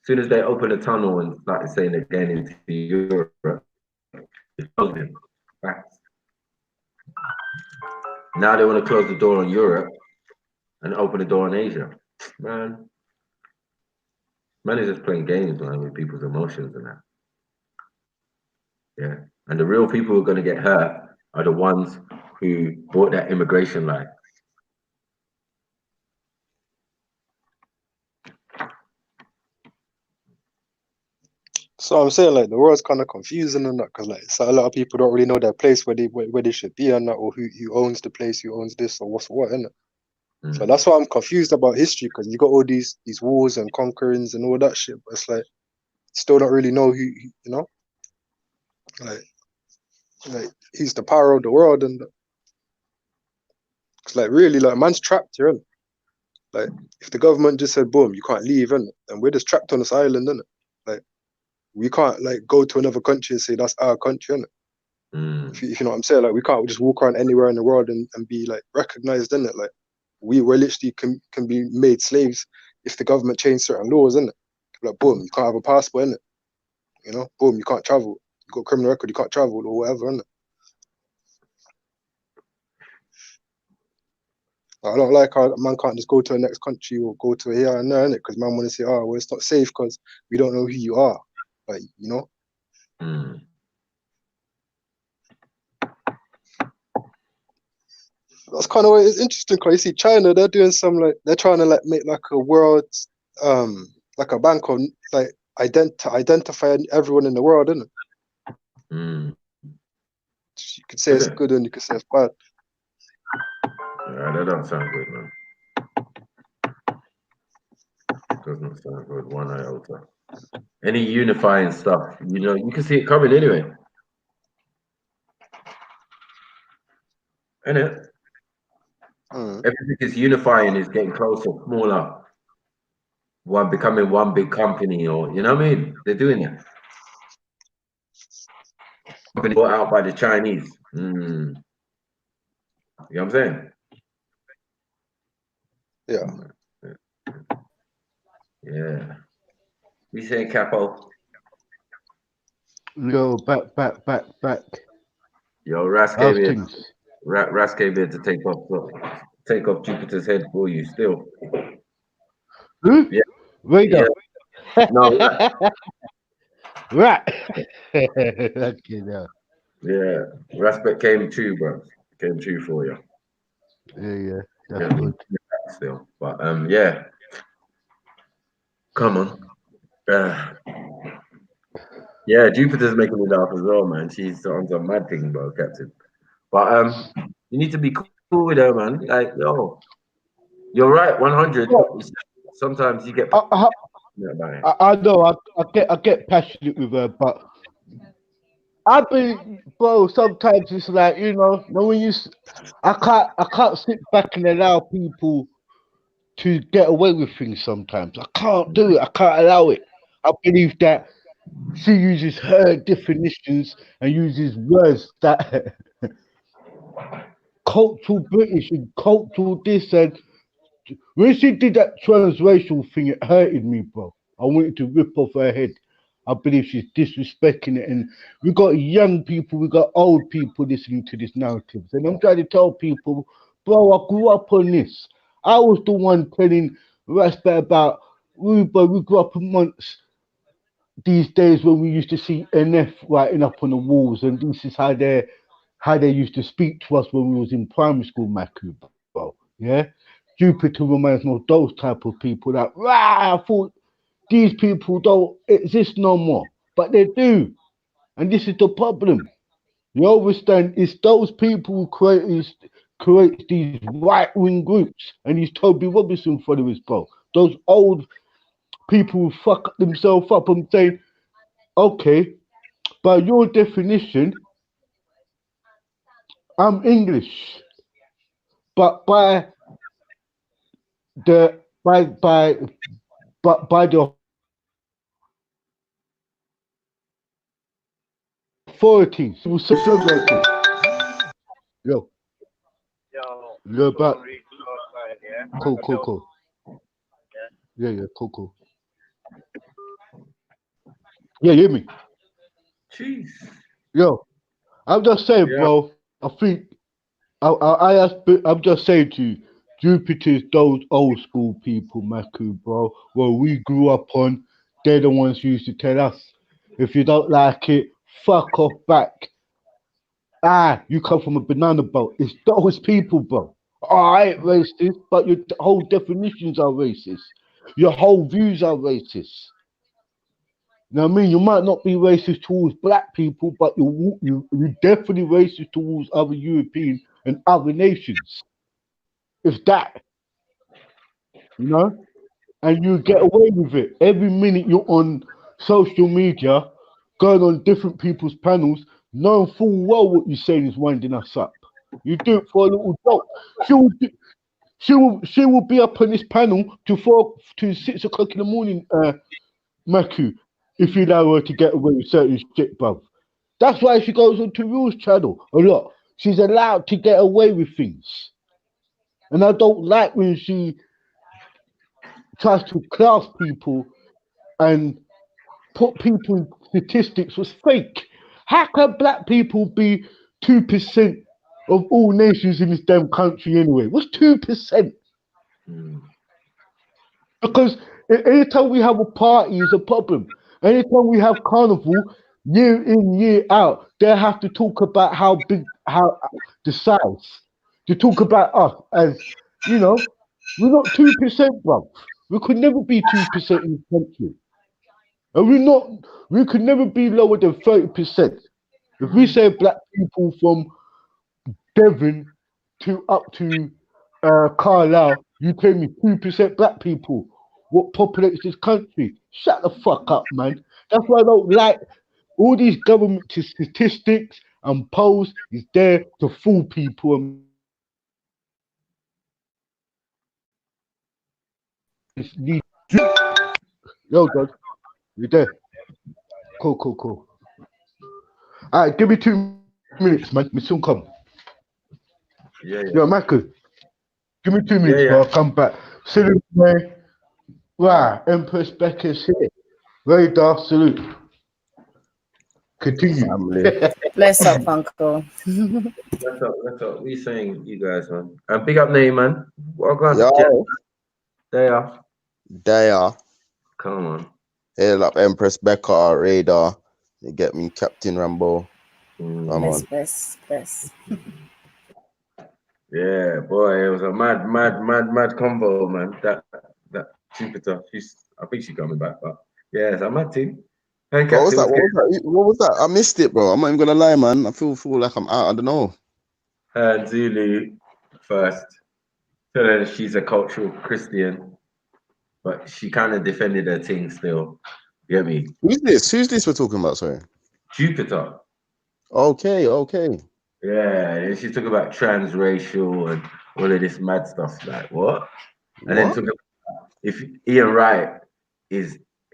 soon as they opened the tunnel and started saying they're going into Europe, it's closing. Facts. Now they want to close the door on Europe and open the door on Asia. Man is just playing games, man, with people's emotions and that. Yeah. And the real people who are going to get hurt are the ones who bought that immigration line. So I'm saying like the world's kind of confusing and that because like so a lot of people don't really know their place where they should be and that, or who owns the place, who owns this, or what's what, innit? So that's why I'm confused about history because you got all these wars and conquerings and all that shit, but it's like still don't really know who you know, like who's the power of the world and it's like really like man's trapped here, innit? Like if the government just said boom, you can't leave, innit? And we're just trapped on this island, innit? Like we can't like go to another country and say that's our country, innit? If you know what I'm saying, like we can't just walk around anywhere in the world and be like recognized, innit? Like we literally can be made slaves if the government changed certain laws, innit? Like boom, you can't have a passport, innit? You know, boom, you can't travel. You got a criminal record, you can't travel or whatever, innit? I don't like how man can't just go to the next country or go to here and there, innit? Because man want to say, oh, well, it's not safe because we don't know who you are. Like, you know? That's kind of what it's interesting because you see China, they're doing some like they're trying to like make like a world like a bank of like identify everyone in the world, isn't it? You could say it's good and you could say it's bad. Yeah, that don't sound good, man. Doesn't sound good, one iota. Any unifying stuff, you know, you can see it coming anyway. Innit? Everything is unifying, is getting closer, smaller. One becoming one big company, or you know what I mean? They're doing it. Company bought out by the Chinese. You know what I'm saying? Yeah. Yeah. We say Capo. Yo, back. Yo, Ras How's came here. things? Ras came here to take off Jupiter's head for you still. Who? Yeah. Radar. Yeah. No, Right. Okay, now. Yeah. Raspet came true, bro. Came true for you. Yeah. That's good. Still. But yeah. Come on. Yeah, Jupiter's making me laugh as well, man. She's on some mad thing, bro, Captain. But you need to be cool with her, man. Like, yo, you're right, 100. Sometimes you get I know I get passionate with her, but bro. Sometimes it's like you know when I can't sit back and allow people to get away with things. Sometimes I can't do it. I can't allow it. I believe that she uses her definitions and uses words that cultural British and cultural this and when she did that transracial thing, it hurted me, bro. I wanted to rip off her head. I believe she's disrespecting it, and we got young people, we got old people listening to this narrative, and I'm trying to tell people, bro, I grew up on this. I was the one telling Rasper about Ruba. We grew up amongst these days when we used to see NF writing up on the walls, and this is how they used to speak to us when we was in primary school, Maku, bro. Yeah, Jupiter reminds me of those type of people that I thought these people don't exist no more, but they do, and this is the problem. You understand? It's those people who create these right wing groups and these Toby Robinson followers, bro. Those old people who fuck themselves up. I'm saying, okay, by your definition, I'm English, but by the authorities, yo. You're back. Cool. Yeah, cool. Yeah, you hear me? Jeez. Yo, I'm just saying, Yeah. bro. I think I'm just saying to you, Jupiter's those old school people, Maku, bro. Where we grew up on, they're the ones who used to tell us, if you don't like it, fuck off back. You come from a banana boat. It's those people, bro. I ain't racist, but your whole definitions are racist. Your whole views are racist. You know what I mean? You might not be racist towards black people, but you're definitely racist towards other European and other nations. If that, you know? And you get away with it. Every minute you're on social media, going on different people's panels, knowing full well what you're saying is winding us up. You do it for a little joke. She will be up on this panel to 6 o'clock in the morning, Maku, if you allow her to get away with certain shit, bruv. That's why she goes on to Rules channel a lot. She's allowed to get away with things. And I don't like when she tries to class people and put people in statistics was fake. How can black people be 2% of all nations in this damn country anyway? What's 2%? Because anytime we have a party is a problem. Anytime we have carnival, year in, year out, they have to talk about how the size. To talk about us as, we're not 2%, bro. We could never be 2% in the country. And we could never be lower than 30%. If we say black people from Devon up to Carlisle, you tell me 2% black people. What populates this country? Shut the fuck up, man. That's why I don't like all these government statistics and polls is there to fool people. And Yo, God, you there? Cool. All right, give me 2 minutes, man. Me soon come. Yeah. Yo, Michael, give me 2 minutes, Yeah. bro. I'll come back. Salute, man. Wow, Empress Becca's here. Radar, salute. Continue. Bless up, Uncle. What's up? What are you saying, you guys, man? Big up name, man. Welcome. Yo. They are. Come on. Hail up Empress Becca, Radar. You get me, Captain Rambo. Come on. Bless. Yeah, boy, it was a mad combo, man. That Jupiter, I think she's coming back, but yeah, it's a mad team. Hey, What was Captain, that? What was that? I missed it, bro. I'm not even gonna lie, man. I feel like I'm out. I don't know. Zulu first. So then she's a cultural Christian, but she kind of defended her thing still. You get me? Who's this we're talking about? Sorry. Jupiter. Okay. Yeah, and she talk about transracial and all of this mad stuff. Like what? And then talk about if Ian Wright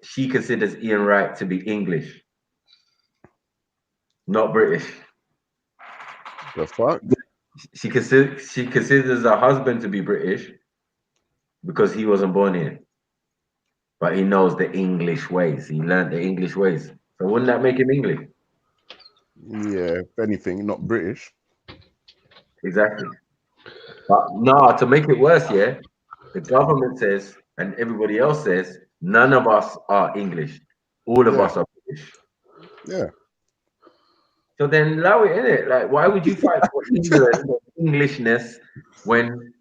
she considers Ian Wright to be English, not British. The fuck? She considers her husband to be British because he wasn't born here, but he knows the English ways. He learned the English ways. So wouldn't that make him English? Yeah, if anything, not British. Exactly. But no, to make it worse, yeah, the government says and everybody else says none of us are English. All of us are British. Yeah. So then allow it in it. Like, why would you fight for England or Englishness when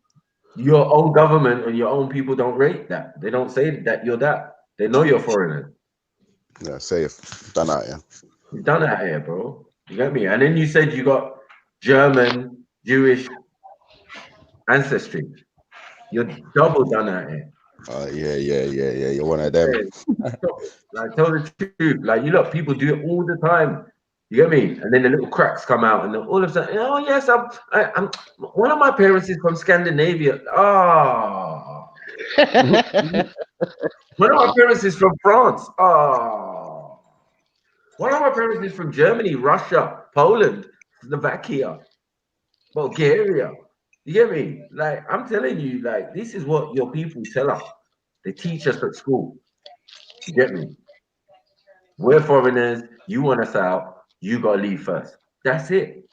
your own government and your own people don't rate that? They don't say that you're that. They know you're foreigner. Yeah, safe. Done out here. You're done out here, bro. You get me? And then you said you got German, Jewish ancestry. You're double done out here. Yeah. You're one of them. Like, tell the truth. Like, you look, people do it all the time. You get me? And then the little cracks come out, and then all of a sudden, oh yes, I'm one of my parents is from Scandinavia. Oh, one of my parents is from France. Oh, one of my parents is from Germany, Russia, Poland, Slovakia, Bulgaria. You get me? Like, I'm telling you, like, this is what your people tell us. They teach us at school. You get me? We're foreigners. You want us out. You gotta leave first. That's it.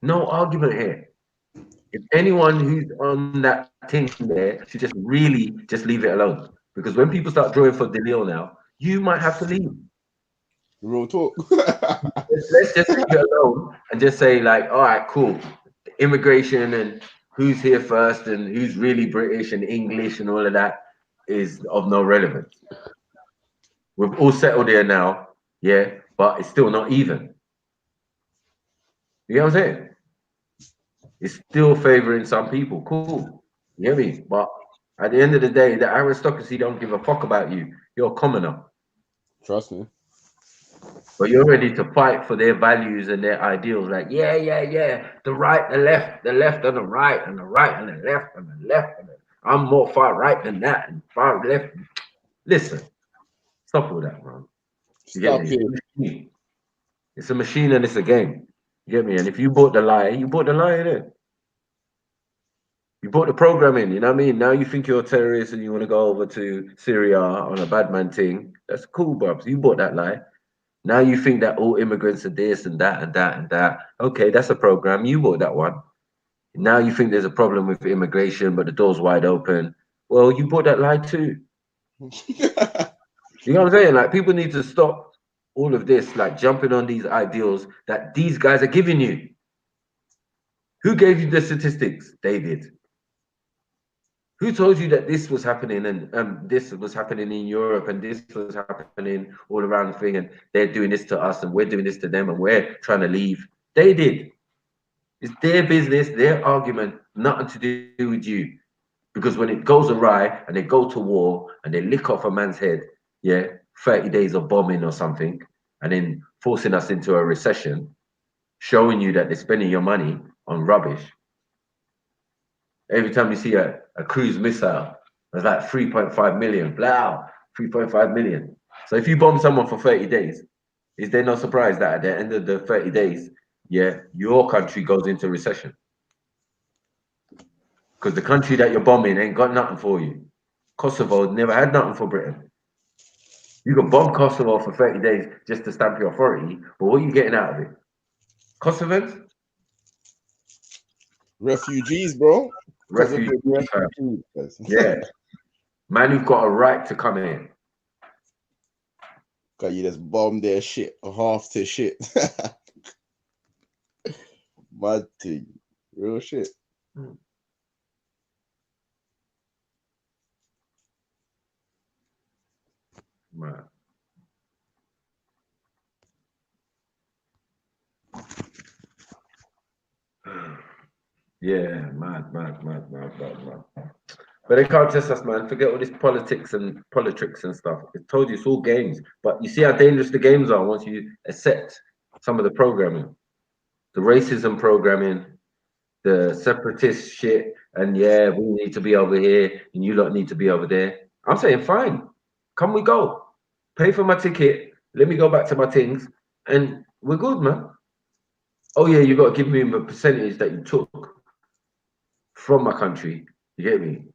No argument here. If anyone who's on that thing there should just really just leave it alone. Because when people start drawing for Delil now, you might have to leave. Real talk. Let's just leave it alone and just say, like, all right, cool. Immigration and who's here first and who's really British and English and all of that is of no relevance. We've all settled here now, yeah, but it's still not even. You know what I'm saying? It's still favoring some people. Cool. You get me? But at the end of the day, the aristocracy don't give a fuck about you. You're a commoner. Trust me. But you're ready to fight for their values and their ideals. Like, yeah, yeah, yeah. The right, the left and the right, and the right and the left and the left. I'm more far right than that and far left. Listen, stop all that, man. You get Stop me? It's a machine and it's a game. You get me? And if you bought the lie, you bought the lie in it. You bought the programming, you know what I mean? Now you think you're a terrorist and you want to go over to Syria on a bad man thing. That's cool, bro. You bought that lie. Now you think that all immigrants are this and that and that and that. Okay, that's a program. You bought that one. Now you think there's a problem with immigration, but the door's wide open. Well, you bought that lie too. You know what I'm saying? Like, people need to stop all of this, like jumping on these ideals that these guys are giving you. Who gave you the statistics? They did. Who told you that this was happening and this was happening in Europe and this was happening all around the thing and they're doing this to us and we're doing this to them and we're trying to leave? They did. It's their business, their argument, nothing to do with you. Because when it goes awry and they go to war and they lick off a man's head, yeah, 30 days of bombing or something, and then forcing us into a recession, showing you that they're spending your money on rubbish. Every time you see a cruise missile, it's like 3.5 million. Blah, 3.5 million. So if you bomb someone for 30 days, is there no surprise that at the end of the 30 days, yeah, your country goes into recession? Because the country that you're bombing ain't got nothing for you. Kosovo never had nothing for Britain. You can bomb Kosovo for 30 days just to stamp your authority, but what are you getting out of it? Kosovans? Refugees, bro. Refugees. Yeah. Man who've got a right to come in. Cause you just bomb their shit, half to shit. Mad thing. Real shit. Man. Yeah, mad. But they can't test us, man. Forget all this politics and stuff. I told you it's all games. But you see how dangerous the games are once you accept some of the programming. The racism programming, the separatist shit, and yeah, we need to be over here and you lot need to be over there. I'm saying, fine. Come we go. Pay for my ticket. Let me go back to my things. And we're good, man. Oh yeah, you got to give me the percentage that you took from my country. You get me?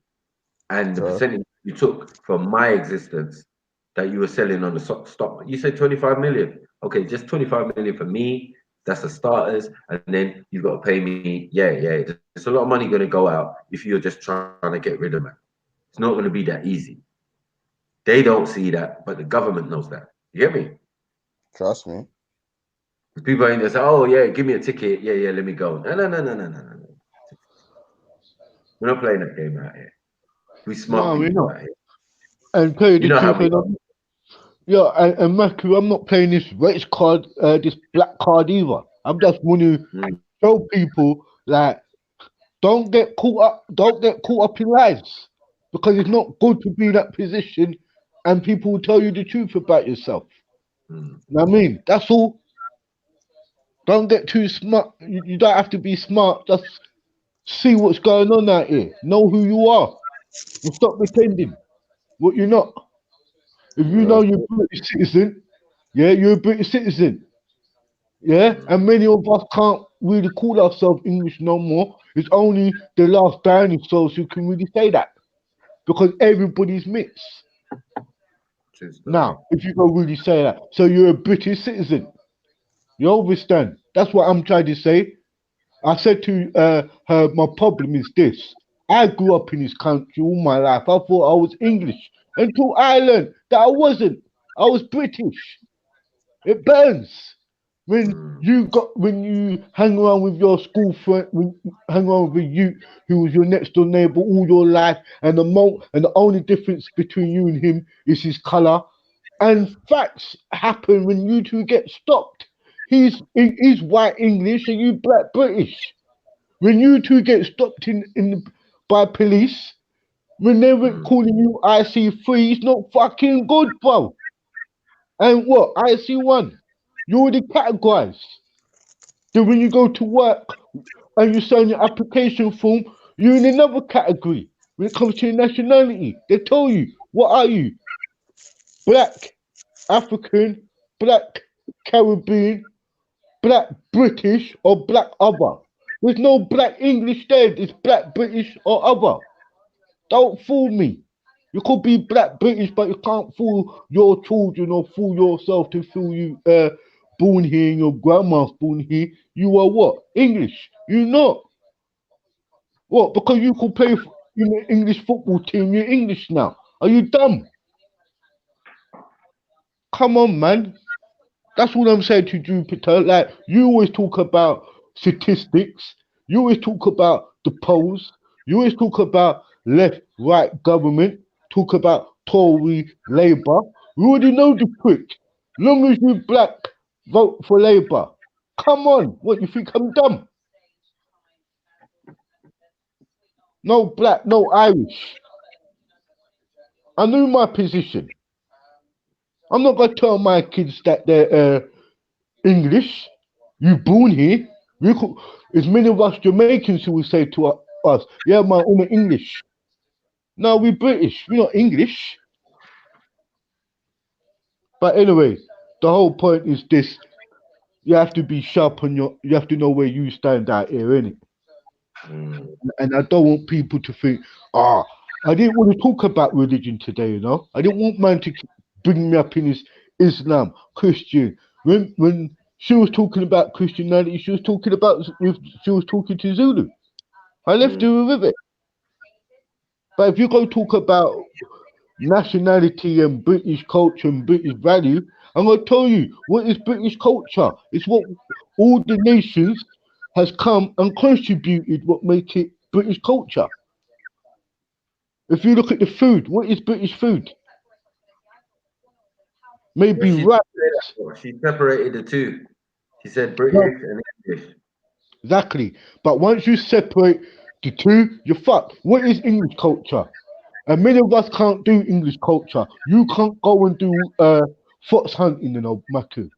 And the percentage you took from my existence that you were selling on the stock. You said 25 million. Okay, just 25 million for me. That's the starters. And then you've got to pay me. Yeah. There's a lot of money going to go out if you're just trying to get rid of me. It's not going to be that easy. They don't see that, but the government knows that. You get me? Trust me. People ain't just say, oh yeah, give me a ticket. Yeah, let me go. No. We're not playing that game out here. We smart people out here. And tell you the how truth, we yeah, and Matthew, I'm not playing this race card, this black card either. I'm just want to show people like, don't get caught up in lies, because it's not good to be in that position, and people will tell you the truth about yourself. You know what I mean? That's all. Don't get too smart. You don't have to be smart. Just see what's going on out here. Know who you are, and stop pretending what you're not. If you know you're a British citizen, yeah, you're a British citizen. Yeah, and many of us can't really call ourselves English no more. It's only the last dinosaurs who can really say that because everybody's mixed. Now, if you can really say that, so you're a British citizen. You understand? That's what I'm trying to say. I said to her, my problem is this. I grew up in this country all my life. I thought I was English until I learned that I wasn't. I was British. It burns when you hang around with your school friend, when you hang around with a youth who was your next door neighbor all your life, and the only difference between you and him is his color. And facts happen when you two get stopped. He's white English and you black British. When you two get stopped by police, when they were calling you IC3, it's not fucking good, bro. And what? IC1, you're already categorized. Then when you go to work and you sign your application form, you're in another category. When it comes to your nationality, they tell you, what are you? Black, African, black, Caribbean, black British, or black other. There's no black English there. It's black British or other. Don't fool me. You could be black British, but you can't fool your children or fool yourself to feel you born here and your grandma's born here. You are what? English. You're not. What? Because you could play in the English football team, you're English now. Are you dumb? Come on, man. That's what I'm saying to Jupiter. Like, you always talk about statistics. You always talk about the polls. You always talk about left, right government. Talk about Tory, Labour. We already know the trick. Long as you black, vote for Labour. Come on. What, you think I'm dumb? No black, no Irish. I knew my position. I'm not going to tell my kids that they're English. You born here. As many of us Jamaicans who will say to us, yeah, man, we're English. No, we're British. We're not English. But anyway, the whole point is this. You have to be sharp on you have to know where you stand out here, innit? And I don't want people to think, I didn't want to talk about religion today, you know. I didn't want man to bring me up in his Islam, Christian. When she was talking about Christianity, she was talking to Zulu. I left her with it. But if you go talk about nationality and British culture and British value, I'm gonna tell you what is British culture. It's what all the nations has come and contributed what make it British culture. If you look at the food, what is British food? Maybe rice. She separated the two. She said British and English. Exactly. But once you separate the two, you're fucked. What is English culture? And many of us can't do English culture. You can't go and do fox hunting in old Maku.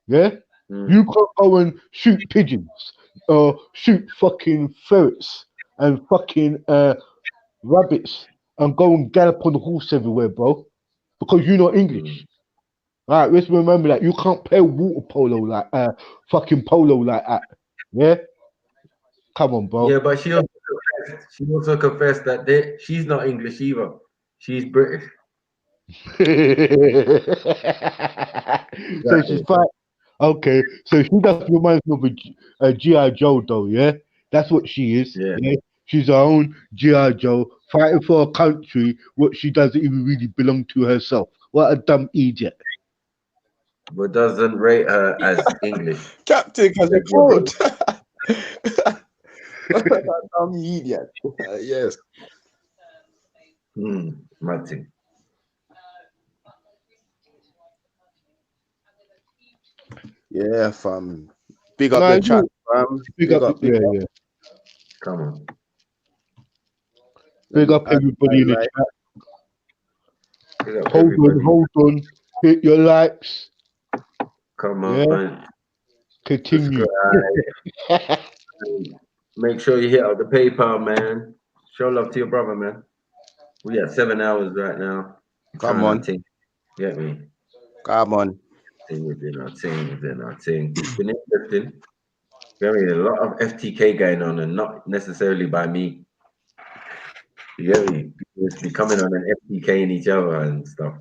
Yeah? You can't go and shoot pigeons or shoot fucking ferrets and fucking rabbits and go and gallop on the horse everywhere, bro. Because you're not English. Alright, let's remember that. You can't play water polo like fucking polo like that. Yeah? Come on, bro. Yeah, but she also confessed that she's not English either. She's British. So she's fine. Okay, so she just reminds me of a G.I. Joe, though, yeah? That's what she is. Yeah. She's her own G.I. Joe, fighting for a country what she doesn't even really belong to herself. What a dumb idiot. But doesn't rate her as English. Captain, because they fraud. Dumb idiot. Yes. Martin. Yeah, fam. Big up the chat, fam. Big up. Yeah. Come on. Big up everybody in the chat. Hold on. Hit your likes. Come on, man. Continue. Make sure you hit out the PayPal, man. Show love to your brother, man. We got 7 hours right now. Come on. Get me? Come on. We're doing our thing. It's been interesting. I mean, a lot of FTK going on, and not necessarily by me. You get me? People just be coming on and FTKing each other and stuff.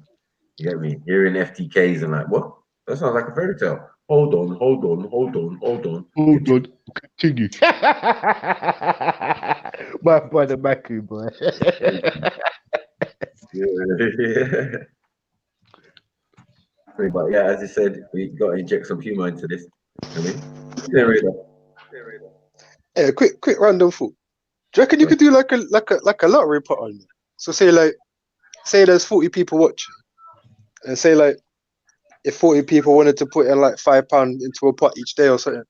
You get me? Hearing FTKs and like, what? That sounds like a fairy tale. Hold on, hold on, hold on, hold on. Hold on, continue. My brother Maku, boy. Yeah. But yeah, as you said, we got to inject some humor into this. I mean, Yeah, quick random thought. Do you reckon you could do like a lottery pot on it? So say there's 40 people watching, and say like if 40 people wanted to put in like £5 into a pot each day or something,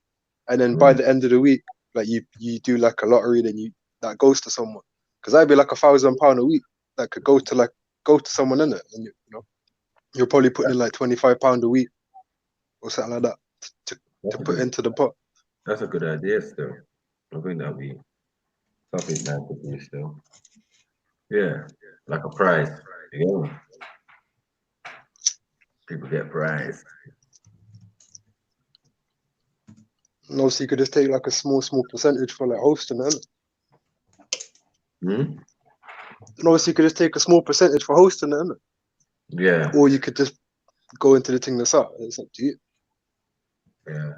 and then by the end of the week, like you do like a lottery, then that goes to someone. Because that'd be like £1,000 a week that could go to someone in it, and you know you're probably putting in like £25 a week or something like that to put into the pot. That's a good idea still. I think that'll be something that could do still. Yeah, like a prize. Yeah. People get prize. And obviously you could just take like a small percentage for like hosting it. Hmm? And obviously you could just take a small percentage for hosting it, innit? Yeah. Or you could just go into the thing that's up. It's up to you. Yeah.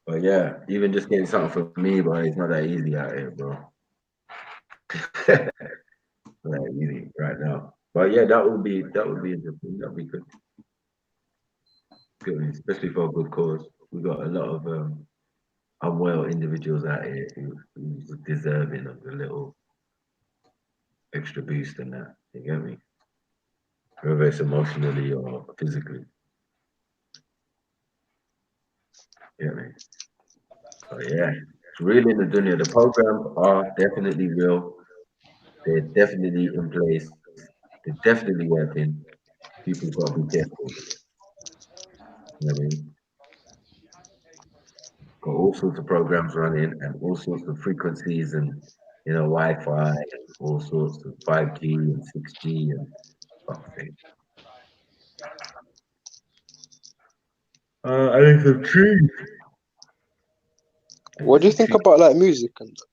But yeah, even just getting something for me, bro, it's not that easy out here, bro. Not that easy right now. But yeah, that would be interesting. That'd be good. Good, especially for a good cause. We got a lot of unwell individuals out here who's deserving of a little extra boost in that. You get me? Whether it's emotionally or physically. You get me? So yeah, it's really in the dunya. The programs are definitely real. They're definitely in place. They're definitely working. People got to be careful. You know what I mean? Got all sorts of programs running and all sorts of frequencies and Wi-Fi and all sorts of 5G and 6G and fuck's sake. I think some trees. What do you think about like music and that?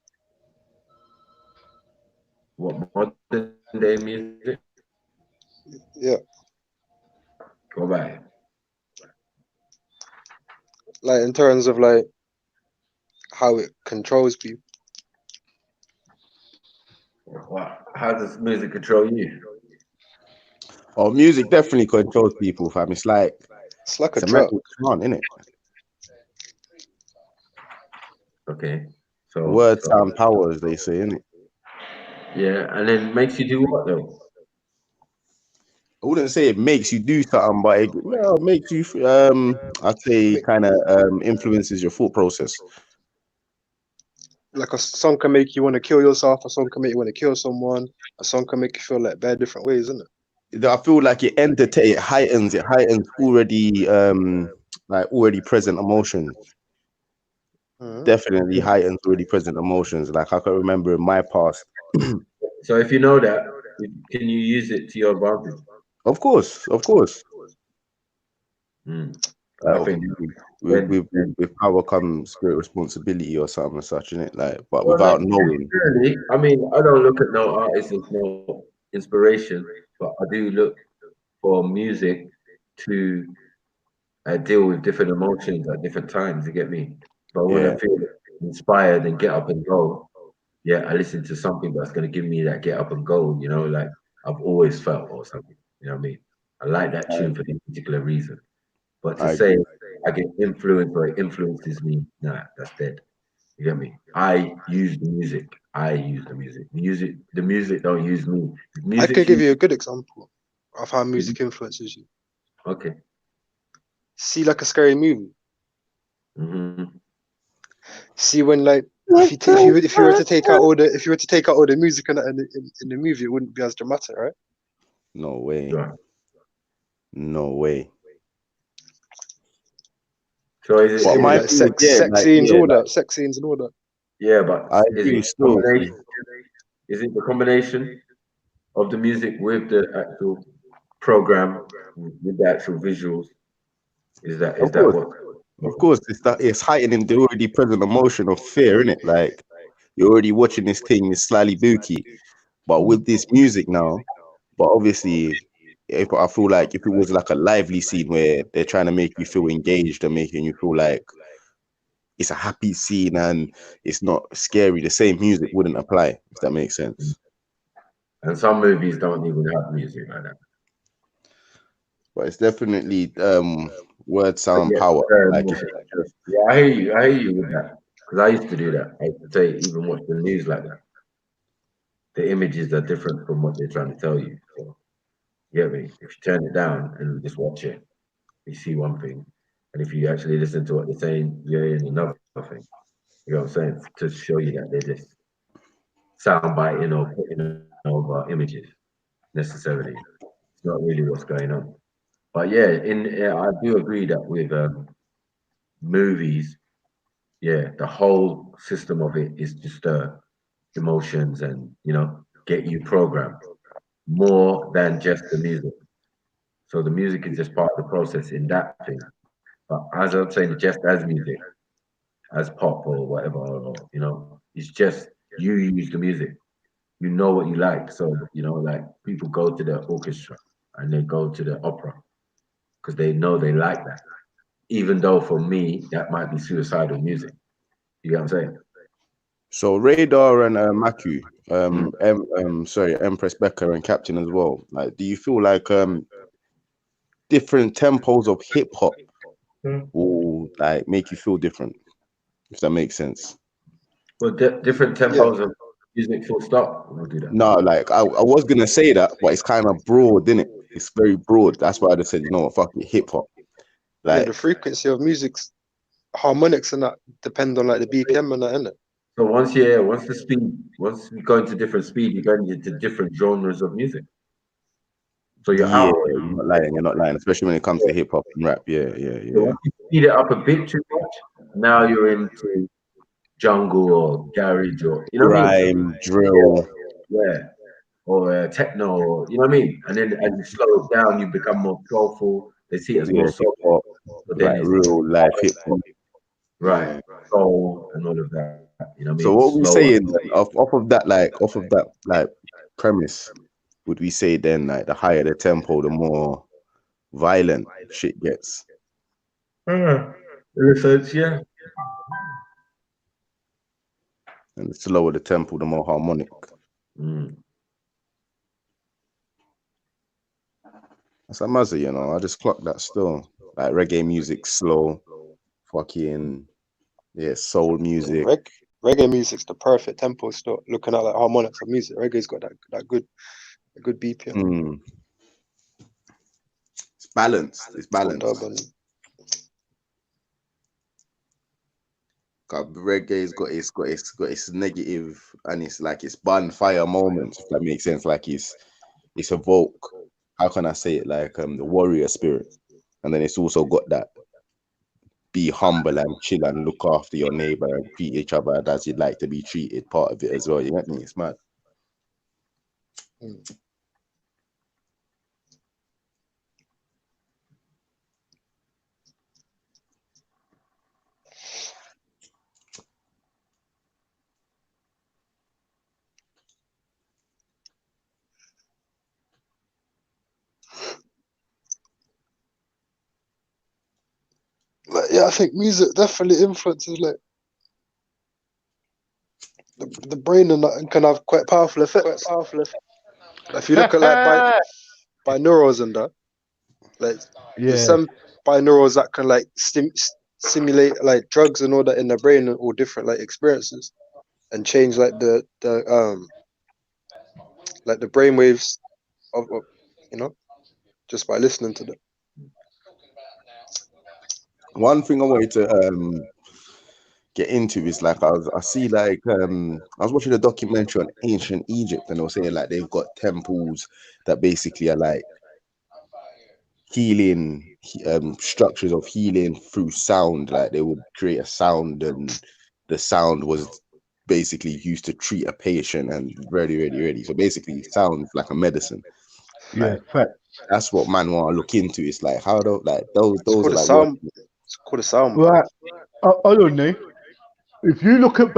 What modern day music? Yeah. Go back. Like in terms of like how it controls people. How does music control you? Oh, music definitely controls people, fam. It's like a it's a drug. mental command, isn't it? Okay. So Words sound power, as they say, innit? Yeah, and then makes you do what though? I wouldn't say it makes you do something, but it makes you I'd say kind of influences your thought process. Like a song can make you want to kill yourself, a song can make you want to kill someone, a song can make you feel like bad different ways, isn't it? I feel like it heightens already already present emotions. Definitely heightens already present emotions. Like I can remember in my past. So if you know that, can you use it to your advantage? Of course. I think with power comes great responsibility or something and such, innit? Like, but without knowing. I mean, I don't look at no artist as no inspiration, but I do look for music to deal with different emotions at different times. You get me? If I want to feel inspired and get up and go, yeah, I listen to something that's going to give me that get up and go. Like I've always felt or something. You know what I mean? I like that tune for this particular reason. But to say I get influenced or it influences me, nah, that's dead. You get me? I use the music. The music don't use me. I can give you a good example of how music influences you. Okay. See like a scary movie. Mm-hmm. See when like if you were to take out all the music in the movie, it wouldn't be as dramatic, right? No way. Right. No way. So is it like sex scenes and all that? Yeah, but I is agree it still. the combination of the music with the actual program, with the actual visuals? Is that Of course, what? of course, it's heightening the already present emotion of fear, innit? Like you're already watching this thing, it's slightly booky, but with this music now, but obviously, if I feel like if it was like a lively scene where they're trying to make you feel engaged and making you feel like it's a happy scene and it's not scary, the same music wouldn't apply, if that makes sense. And some movies don't even have music like that. But it's definitely word, sound, Yeah, power. Like if it just, yeah, I hear you with that. Because I used to do that. I used to say, even watch the news like that. The images are different from what they're trying to tell you. So, yeah, if you turn it down and just watch it, you see one thing. And if you actually listen to what they're saying, you're hearing another thing. You know what I'm saying? To show you that they're just soundbiting or putting over images necessarily. It's not really what's going on. But yeah, I do agree that with movies, yeah, the whole system of it is just emotions and get you programmed more than just the music. So the music is just part of the process in that thing. But as I'm saying, just as music, as pop or whatever, it's just you use the music. You know what you like. So, like people go to the orchestra and they go to the opera because they know they like that. Even though for me, that might be suicidal music. You get what I'm saying? so Radar and Maku, Empress Becca and Captain as well. Like, do you feel like different tempos of hip hop will like make you feel different? If that makes sense. Well, different tempos of music, full stop. We'll do that. No, like I was gonna say that, but it's kind of broad, isn't it? It's very broad. That's why I just said, you know what, fuck it, hip hop. Like the frequency of music's harmonics and that depend on like the BPM and that, innit? So once we go into different speed, you're going into different genres of music. So you're yeah, out. you're not lying, especially when it comes to hip hop and rap. Yeah. So once you speed it up a bit too much, now you're into jungle or garage or Grime, drill. Yeah. Or techno, or you know what I mean? And then as you slow it down, you become more soulful. They see it as more hip soulful. hop, But then like it's real life hip hop. right, soul and all of that. You know what I So mean? what we Slower. saying then, off of that premise, would we say then like the higher the tempo, the more violent shit gets? In a sense, yeah. And the slower the tempo, the more harmonic. That's a mazza, you know. I just clocked that still. Like reggae music, slow, fucking soul music. Reggae music's the perfect tempo still. Looking at like harmonics of music, reggae's got that good BPM. It's balanced. It's balanced. Reggae's got its negative and it's like it's bonfire moments, if that makes sense. Like it's evoke, how can I say it, like the warrior spirit. And then it's also got that be humble and chill and look after your neighbor and treat each other as you'd like to be treated part of it as well. You get me? It's mad. Like, I think music definitely influences like the brain and that, and can have quite powerful effects. If you look at like binaurals and that, like there's some binaurals that can like simulate like drugs and all that in the brain or different like experiences, and change like the brain waves of just by listening to them. One thing I wanted to get into is like I see like I was watching a documentary on ancient Egypt and they were saying like they've got temples that basically are like healing structures of healing through sound. Like they would create a sound and the sound was basically used to treat a patient and really so basically sound like a medicine. Yeah, facts. that's what man want to look into. It's like how do like those It's are called a like sound. It's called a sound. Right. Hold on, Nate. If you look at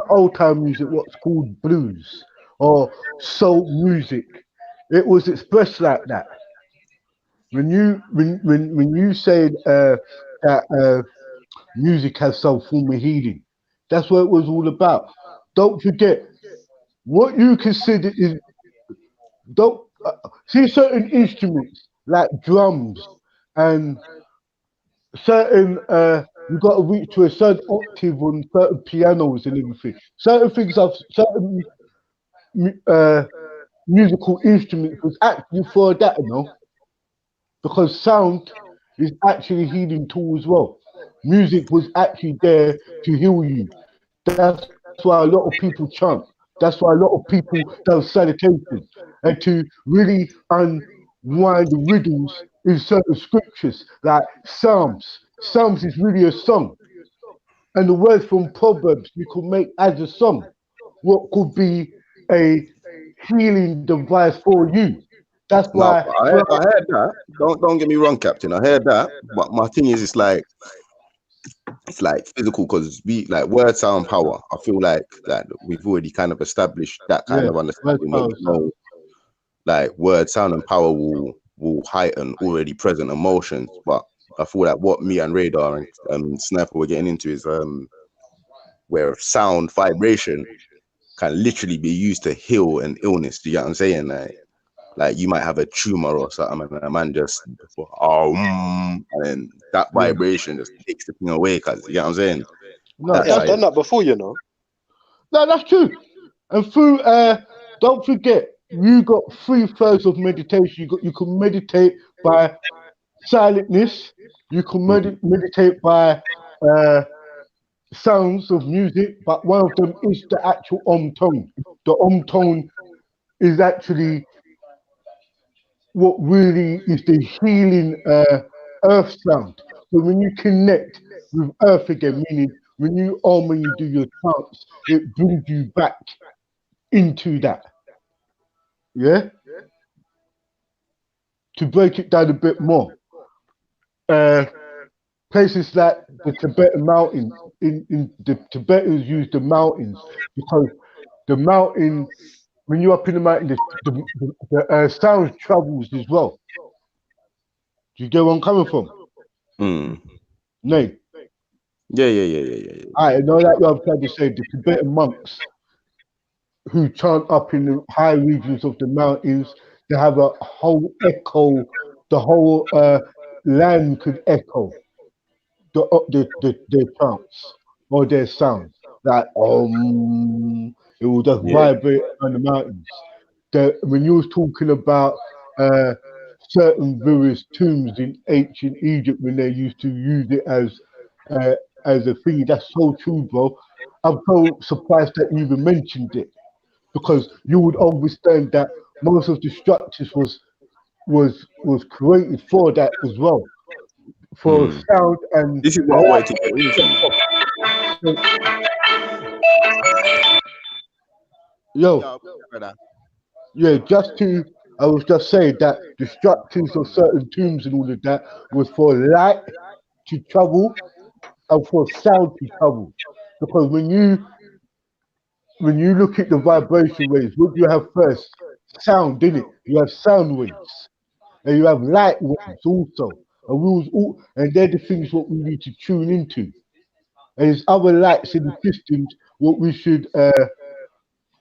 old time music, what's called blues or soul music, it was expressed like that. When you said that music has some form of healing, that's what it was all about. Don't forget what you consider is don't see certain instruments like drums and certain you got to reach to a certain octave on certain pianos and everything. Certain things of certain musical instruments was actually for that, you know, because sound is actually a healing tool as well. Music was actually there to heal you. That's why a lot of people chant. That's why a lot of people do salutation and to really unwind the riddles in certain scriptures, like Psalms. Psalms is really a song, and the words from Proverbs you could make as a song. What could be a healing device for you? That's no, why. I heard that. Don't get me wrong, Captain. I heard that, but my thing is, it's like physical because we like word, sound, power. I feel like that we've already kind of established that kind of understanding. When we know, like word, sound, and power will heighten already present emotions. But I feel like what me and Radar and Sniper were getting into is where sound vibration can literally be used to heal an illness. Do you get what I'm saying? Like you might have a tumor or something, and a man just and then that vibration just takes the thing away. Cause you know what I'm saying? No, I've done that before, you know. No, that's true. And through don't forget, you got 3/3 of meditation. You can meditate by silentness. You can meditate by sounds of music, but one of them is the actual tone. The tone is actually what really is the healing earth sound. So when you connect with earth again, meaning when you when you do your chants, it brings you back into that. Yeah? To break it down a bit more. Places like the Tibetan mountains, in the Tibetans use the mountains because the mountain, when you're up in the mountain, the sound travels as well. Do you get where I'm coming from? Nay. Yeah. I know that what I'm trying to say. The Tibetan monks who chant up in the high regions of the mountains, they have a whole echo. The whole land could echo their chants or their sounds. Like it will just vibrate on the mountains. When you was talking about certain various tombs in ancient Egypt when they used to use it as a thing, that's so true, bro. I'm so surprised that you even mentioned it because you would understand that most of the structures was created for that as well, for sound and. This is what I wanted to get into. Yo, yeah, I was just saying that the structures of certain tombs and all of that was for light to travel and for sound to travel. Because when you look at the vibration waves, what do you have first? Sound, didn't it? You have sound waves. And you have light waves also. And they're the things what we need to tune into. And there's other lights in the systems what we should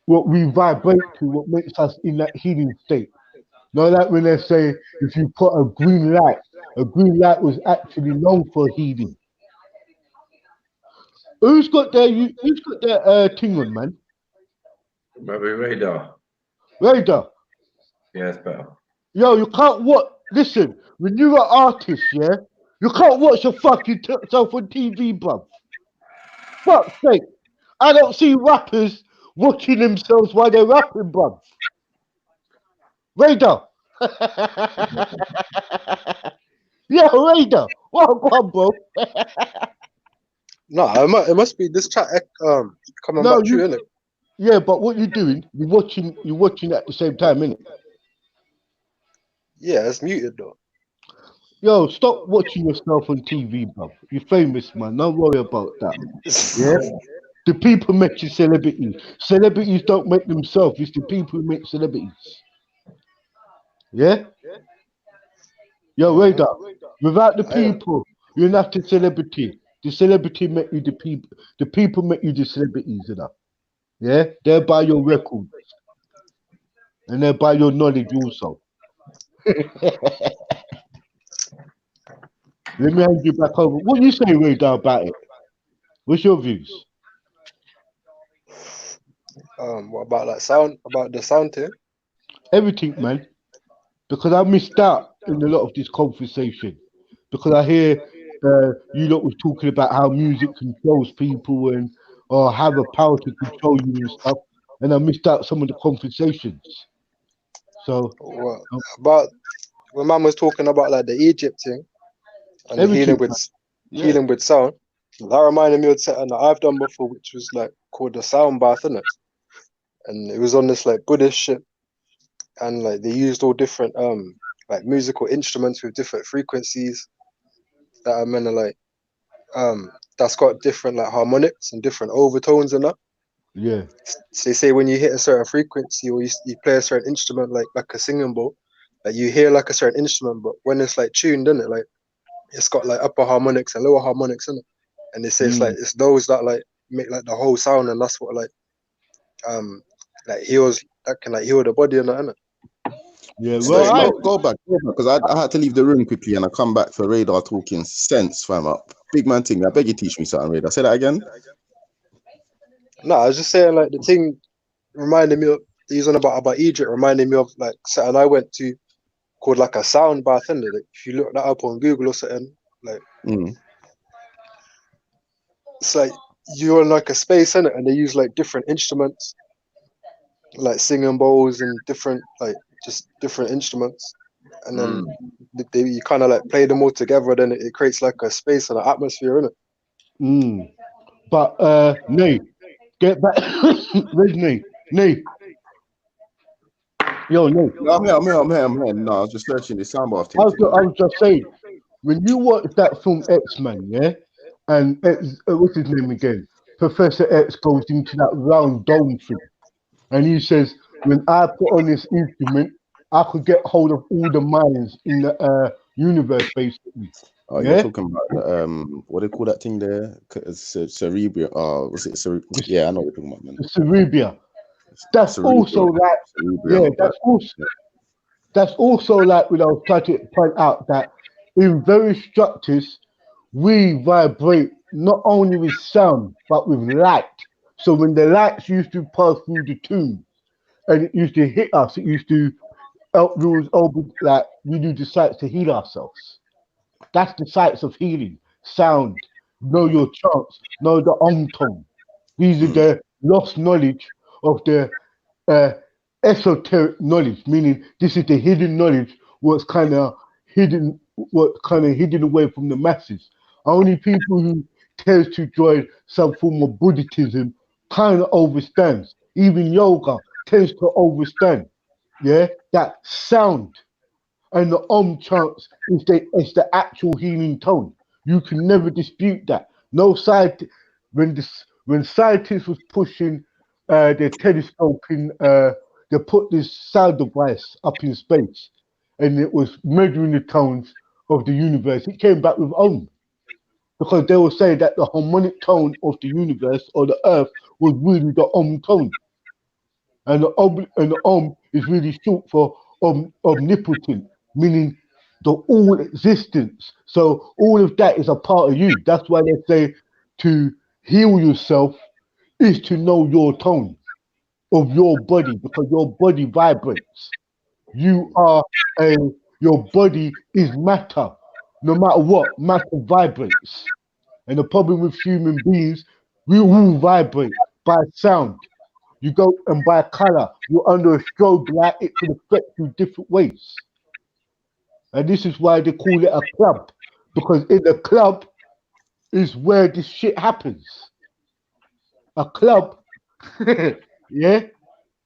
what we vibrate to, what makes us in that healing state. Not that when they say if you put a green light was actually known for healing. Who's got their thing on, man? Brother Radar. Radar. Yeah, it's better. Yo, you can't watch. Listen, when you're an artist, yeah, you can't watch your fucking self on TV, bruv. Fuck's sake. I don't see rappers watching themselves while they're rapping, bruv. Radar. Yeah, Radar. What on, bro? No, it must be this chat coming No, back true, innit? Yeah, but what you're doing, you're watching at the same time, innit? Yeah, it's muted though. Yo, stop watching yourself on TV, bruv. You're famous, man. Don't worry about that. Yeah? The people make you celebrities. Celebrities don't make themselves. It's the people who make celebrities. Yeah? Yo, Radar. Without the people, you're not a celebrity. The celebrity make you the people. The people make you the celebrities, you know? Yeah? They buy your records. And they buy your knowledge also. Let me hand you back over. What you say, Radar, about it? What's your views? What about like sound? About the sound thing? Everything, man. Because I missed out in a lot of this conversation. Because I hear you lot was talking about how music controls people and or have a power to control you and stuff. And I missed out some of the conversations. So What about when man was talking about like the Egypt thing and the everything, healing with sound? That reminded me of something that I've done before, which was like called the sound bath, innit? And it was on this like Buddhist ship, and like they used all different like musical instruments with different frequencies that are meant to like that's got different like harmonics and different overtones and that. Yeah. So they say when you hit a certain frequency or you play a certain instrument like a singing bowl, like you hear like a certain instrument, but when it's like tuned in it, like it's got like upper harmonics and lower harmonics in it. And they say it's like it's those that like make like the whole sound, and that's what like heals, that can like heal the body and that, innit? Yeah, well, go back, because I had to leave the room quickly and I come back for Radar talking sense, fam up. Big man thing. I beg you teach me something, Radar. Say that again. No, I was just saying like the thing reminded me of he's on about Egypt, reminded me of like something I went to called like a sound bath, and like, if you look that up on Google or something, like it's like you're in like a space in it, and they use like different instruments, like singing bowls and different like just different instruments, and then you kind of like play them all together. Then it creates like a space and an atmosphere in it. But Nay, get back. Where's Nay? Nay. Yo, Nay. I'm here. No, I was just searching the sound bath thing. I was just saying, when you watch that film X-Men, yeah, and X, what's his name again? Professor X goes into that round dome thing, and he says, when I put on this instrument, I could get hold of all the minds in the universe, basically. Oh, yeah? you're talking about what do they call that thing there? Cerebria. Oh, was it yeah, I know what you're talking about, man. The cerebria. That's also like, yeah, that's also like when I was trying to point out that in various structures, we vibrate not only with sound but with light. So when the lights used to pass through the tomb and it used to hit us, it used to help rules open, like we do the sites to heal ourselves. That's the sites of healing. Sound, know your chants, know the tone. These are the lost knowledge of the esoteric knowledge, meaning this is the hidden knowledge, what's kind of hidden away from the masses. Only people who tend to join some form of Buddhism kind of understands. Even yoga tends to understand. Yeah, that sound and the chants is the actual healing tone. You can never dispute that. No side when scientists was pushing their telescope in, they put this sound device up in space, and it was measuring the tones of the universe. It came back with because they were saying that the harmonic tone of the universe or the earth was really the tone, and the is really short for omnipotent, meaning the all existence. So all of that is a part of you. That's why they say to heal yourself is to know your tone of your body, because your body vibrates. Your body is matter. No matter what, matter vibrates. And the problem with human beings, we all vibrate by sound. You go and buy color, you're under a strobe light, it can affect you different ways. And this is why they call it a club, because in the club is where this shit happens. A club, yeah,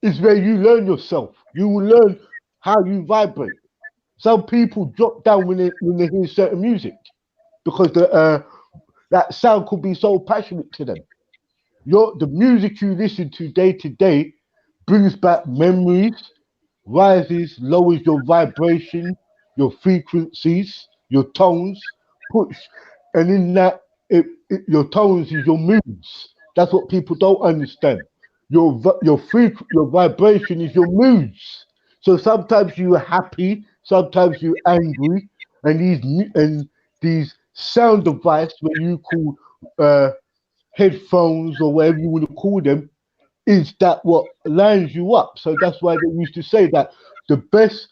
is where you learn yourself. You will learn how you vibrate. Some people drop down when they hear certain music because that sound could be so passionate to them. The music you listen to day brings back memories, rises, lowers your vibration, your frequencies, your tones, push, and in that, your tones is your moods. That's what people don't understand. Your vibration is your moods. So sometimes you're happy, sometimes you're angry, and these sound device where you call headphones or whatever you want to call them is that what lines you up. So that's why they used to say that the best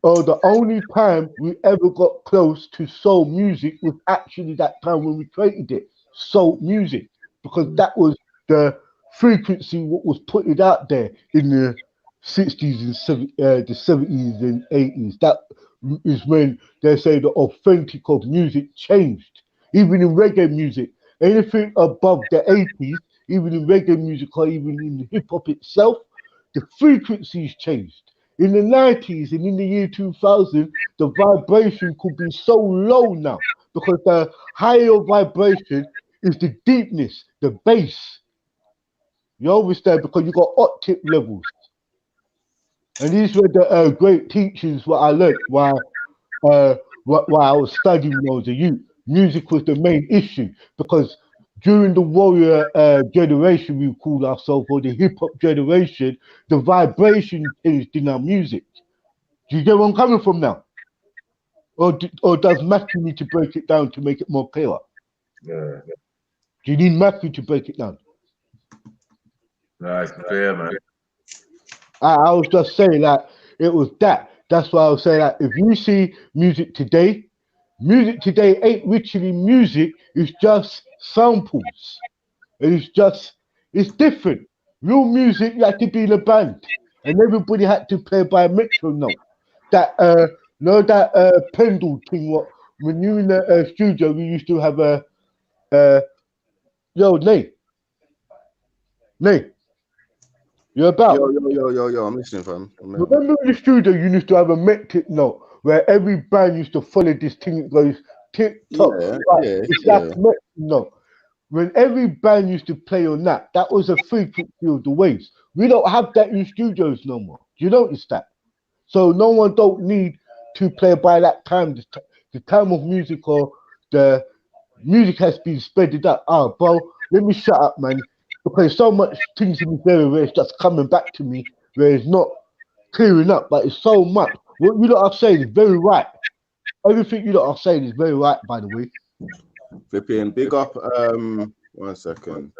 or the only time we ever got close to soul music was actually that time when we created it, soul music, because that was the frequency what was put it out there in the 60s and the 70s and 80s. That is when they say the authentic of music changed. Even in reggae music, anything above the 80s, even in reggae music or even in hip hop itself, the frequencies changed. In the 90s and in the year 2000, the vibration could be so low now because the higher vibration is the deepness, the bass. You understand? Because you got octave levels. And these were the great teachings what I learned while I was studying when I was a youth. Music was the main issue because during the warrior generation, we call ourselves, or the hip hop generation, the vibration changed in our music. Do you get where I'm coming from now? Or does Matthew need to break it down to make it more clear? Yeah. Do you need Matthew to break it down? Nice, clear, man. I was just saying that it was that. That's why I was saying that if you see music today ain't literally music, it's just samples. It's different. Real music, you had to be in a band, and everybody had to play by a metronome. That pendle thing. What when you in the studio, we used to have a Nate, you're about. Yo, I'm listening, fam. Remember in the studio, you used to have a metric note where every band used to follow this thing. It goes tick tock. It's like a metric note. When every band used to play on that was a frequency of the waves. We don't have that in studios no more. Do you notice that? So no one don't need to play by that time. The time of music or the music has been sped up. Oh, bro, let me shut up, man. Because so much things in this area where it's just coming back to me, where it's not clearing up, but it's so much. What you lot are saying is very right. Everything you lot are saying is very right, by the way. Flipping, big up. 1 second.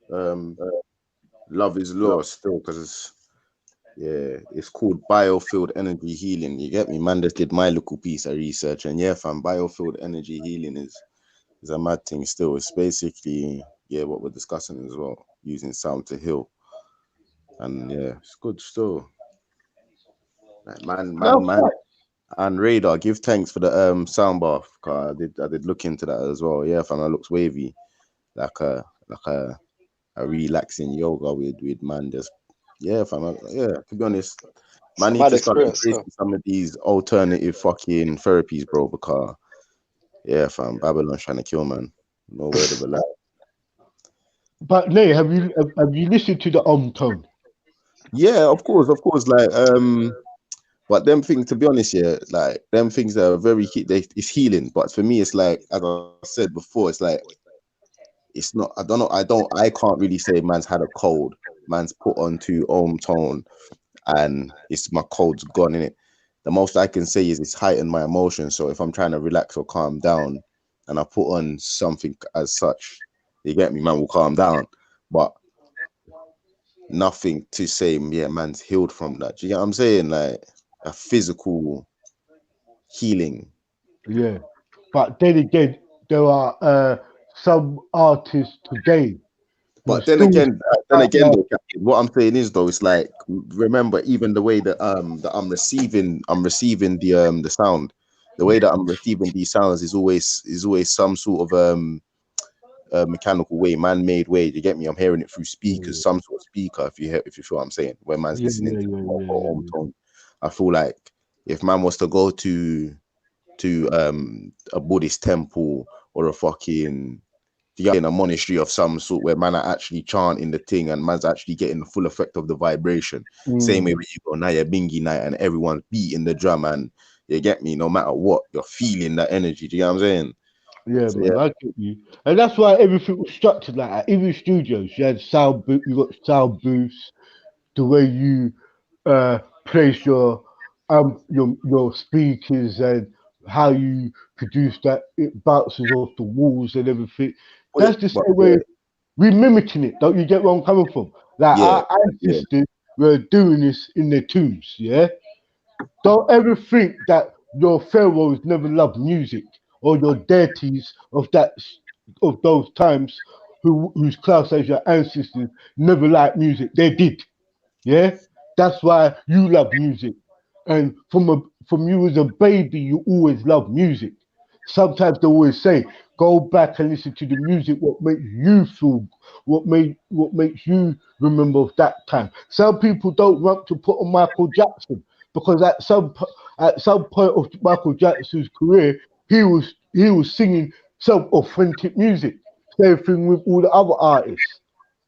Love is lost still because it's called biofield energy healing. You get me? Man just did my little piece of research, and yeah, fam, biofield energy healing is a mad thing still. It's basically what we're discussing as well, using sound to heal, and it's good still. Like, man. And Radar, give thanks for the sound bath. I did look into that as well. Yeah, fam, that looks wavy, like a relaxing yoga with man. Just fam, to be honest, man, need to start embracing some of these alternative fucking therapies, bro. Because fam, Babylon's trying to kill man. No word of a lie. But Nay, have you listened to the tone? Yeah, of course. Like but them things, to be honest, like them things that are very it's healing. But for me, it's like, as I said before, it's like it's not. I don't know. I can't really say man's had a cold. Man's put on to tone, and my cold's gone in it. The most I can say is it's heightened my emotions. So if I'm trying to relax or calm down, and I put on something as such, you get me, man will calm down. But nothing to say, man's healed from that. Do you get what I'm saying? Like a physical healing. Yeah, but then again, there are some artists today. But then again, though, Captain, what I'm saying is though, it's like, remember, even the way that that I'm receiving the sound, the way that I'm receiving these sounds is always some sort of mechanical way, man-made way. You get me? I'm hearing it through speakers, some sort of speaker. If you feel what I'm saying, where man's listening to tone, I feel like if man was to go to a Buddhist temple or a fucking in a monastery of some sort where man are actually chanting the thing and man's actually getting the full effect of the vibration. Same way when you go Naya Bingi night and everyone's beating the drum and you get me, no matter what, you're feeling that energy. Do you know what I'm saying? Yeah, So, man, I get you. And that's why everything was structured like that. Even studios, you had sound booth, you got sound booths, the way you place your speakers and how you produce that, it bounces off the walls and everything. That's the same way we're mimicking it. Don't you get where I'm coming from? Like yeah, our ancestors were doing this in their tombs, yeah? Don't ever think that your pharaohs never loved music or your deities of those times whose class as your ancestors never liked music. They did. Yeah? That's why you love music. And from you as a baby, you always love music. Sometimes they always say, go back and listen to the music, what makes you feel, what makes you remember of that time. Some people don't want to put on Michael Jackson because at some point of Michael Jackson's career, he was singing some authentic music. Same thing with all the other artists.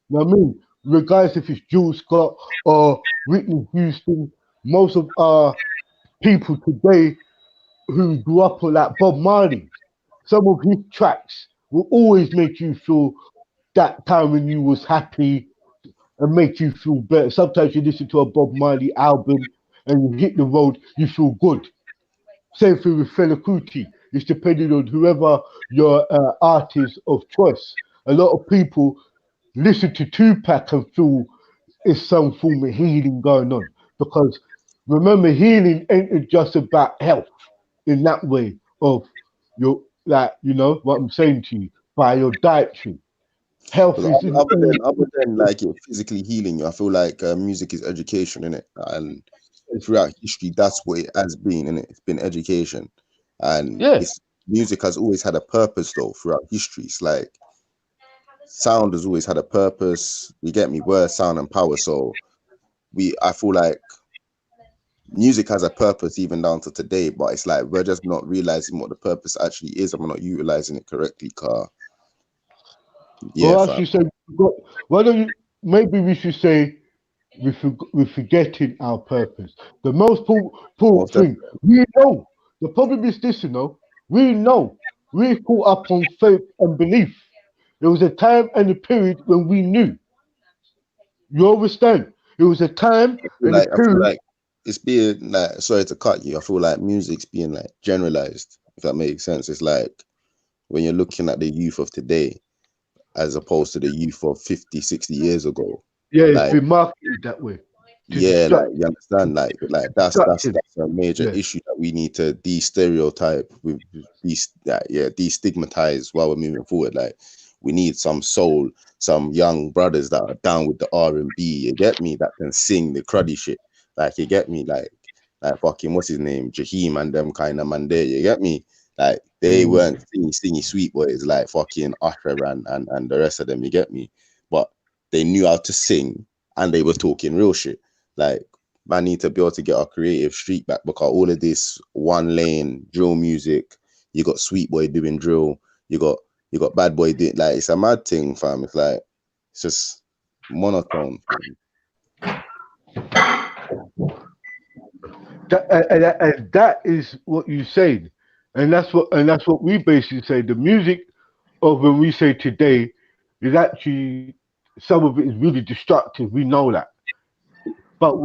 You know what I mean? Regardless if it's Jules Scott or Whitney Houston, most of our people today who grew up on like Bob Marley, some of his tracks will always make you feel that time when you was happy and make you feel better. Sometimes you listen to a Bob Marley album and you hit the road, you feel good. Same thing with Fela Kuti. It's depending on whoever your artist of choice. A lot of people listen to Tupac and feel it's some form of healing going on. Because remember, healing ain't just about health in that way of your, like, you know what I'm saying to you, by your dietary. Health is in other than like it physically healing you, I feel like music is education, innit? And throughout history, that's what it has been, innit? It's been education, and it's music has always had a purpose though throughout history. It's like sound has always had a purpose. You get me? Word, sound, and power. So I feel like music has a purpose even down to today, but it's like we're just not realizing what the purpose actually is, and we're not utilizing it correctly. Or else you say, why don't you? Maybe we should say we're forgetting our purpose. The most important thing we know. The problem is this, you know. We know we're caught up on faith and belief. There was a time and a period when we knew. You understand? It was a time and a I feel period. like it's being like, sorry to cut you, I feel like music's being like generalized, if that makes sense. It's like when you're looking at the youth of today as opposed to the youth of 50, 60 years ago. Yeah, it's like, been marketed that way. yeah, like you understand, like that's a major Yeah. issue that we need to de-stereotype with destigmatize while we're moving forward. Like we need some soul, some young brothers that are down with the R&B, you get me, that can sing the cruddy shit. Like you get me, like fucking what's his name, Jaheim and them kind of man there, you get me? Like they weren't stingy sweet boys like fucking Usher and the rest of them, you get me? But they knew how to sing and they were talking real shit. Like, man need to be able to get our creative streak back, because all of this one lane drill music, you got Sweet Boy doing drill, you got Bad Boy doing, like, it's a mad thing, fam. It's like, it's just monotone. And that is what you said, and that's what we basically say. The music of when we say today is actually, some of it is really destructive. We know that, but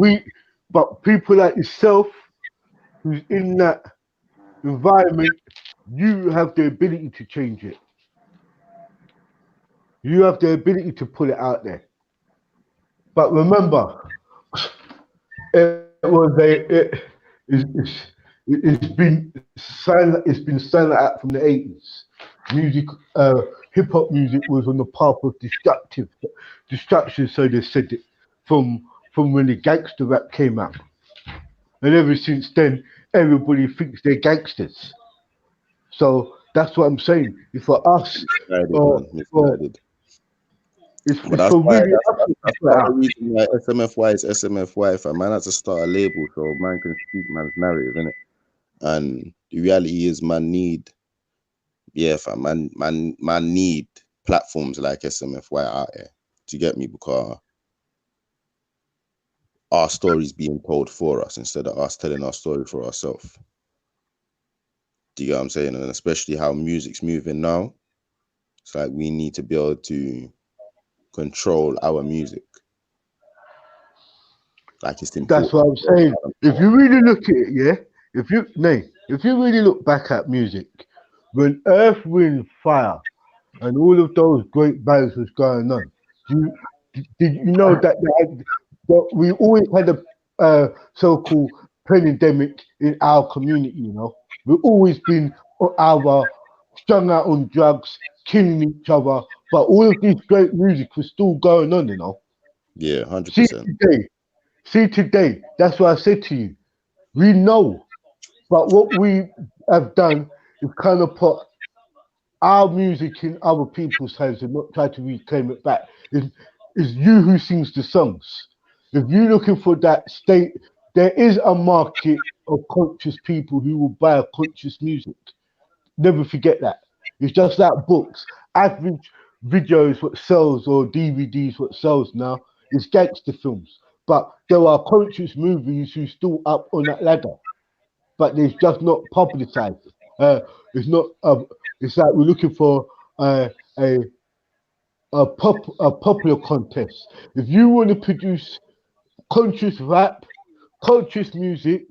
people like yourself who's in that environment, you have the ability to change it. You have the ability to put it out there. But remember, it's been silent. It's been silent out from the 80s. Music, hip hop music was on the path of destruction. So they said it from when the gangster rap came out, and ever since then, everybody thinks they're gangsters. So that's what I'm saying. It's for us. It's, But it's that's for why really that's part of the reason why SMFY is SMFY, fam. Man had to start a label so man can speak man's narrative, innit? And the reality is, fam, man need platforms like SMFY out here to get me, because our story's being told for us instead of us telling our story for ourselves. Do you get what I'm saying? And especially how music's moving now, it's like we need to be able to control our music. Like it's important. That's what I'm saying. If you really look at it, yeah, if you really look back at music, when Earth, Wind, Fire, and all of those great bands was going on, did you know that we always had a so-called pandemic in our community? You know, we've always been strung out on drugs, killing each other, but all of this great music was still going on. You know. Yeah, 100%. See today, that's what I said to you. We know, but what we have done is kind of put our music in other people's hands and not try to reclaim it back. It's you who sings the songs. If you're looking for that state, there is a market of conscious people who will buy a conscious music. Never forget that. It's just like books. Average videos what sells or DVDs what sells now is gangster films. But there are conscious movies who still up on that ladder, but it's just not publicized. It's not. It's like we're looking for a popular contest. If you want to produce conscious rap, conscious music,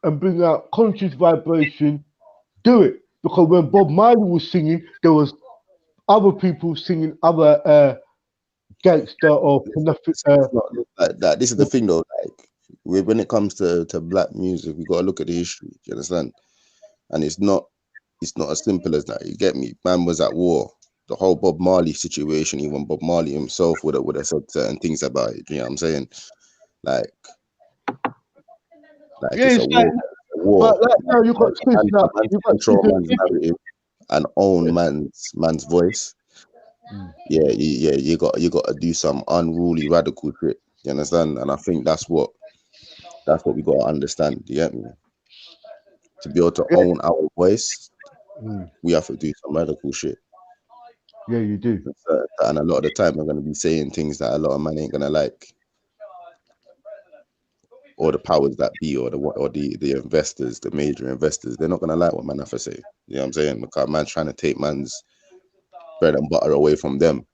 and bring out conscious vibration, do it. Because when Bob Marley was singing, there was other people singing other gangster or It's not like that. This is the thing though, like when it comes to black music, we gotta look at the history. Do you understand? And it's not as simple as that. You get me? Man was at war. The whole Bob Marley situation, even Bob Marley himself would have said certain things about it. You know what I'm saying? Like yeah, it's a war. But like now you got control man's narrative and own man's voice. Yeah, you got to do some unruly radical shit. You understand? And I think that's what we got to understand. You get me? To be able to own our voice, we have to do some radical shit. Yeah, you do. And a lot of the time, we're going to be saying things that a lot of man ain't gonna like, or the powers that be, or the investors, the major investors. They're not gonna like what man have to say. You know what I'm saying? Because man's trying to take man's bread and butter away from them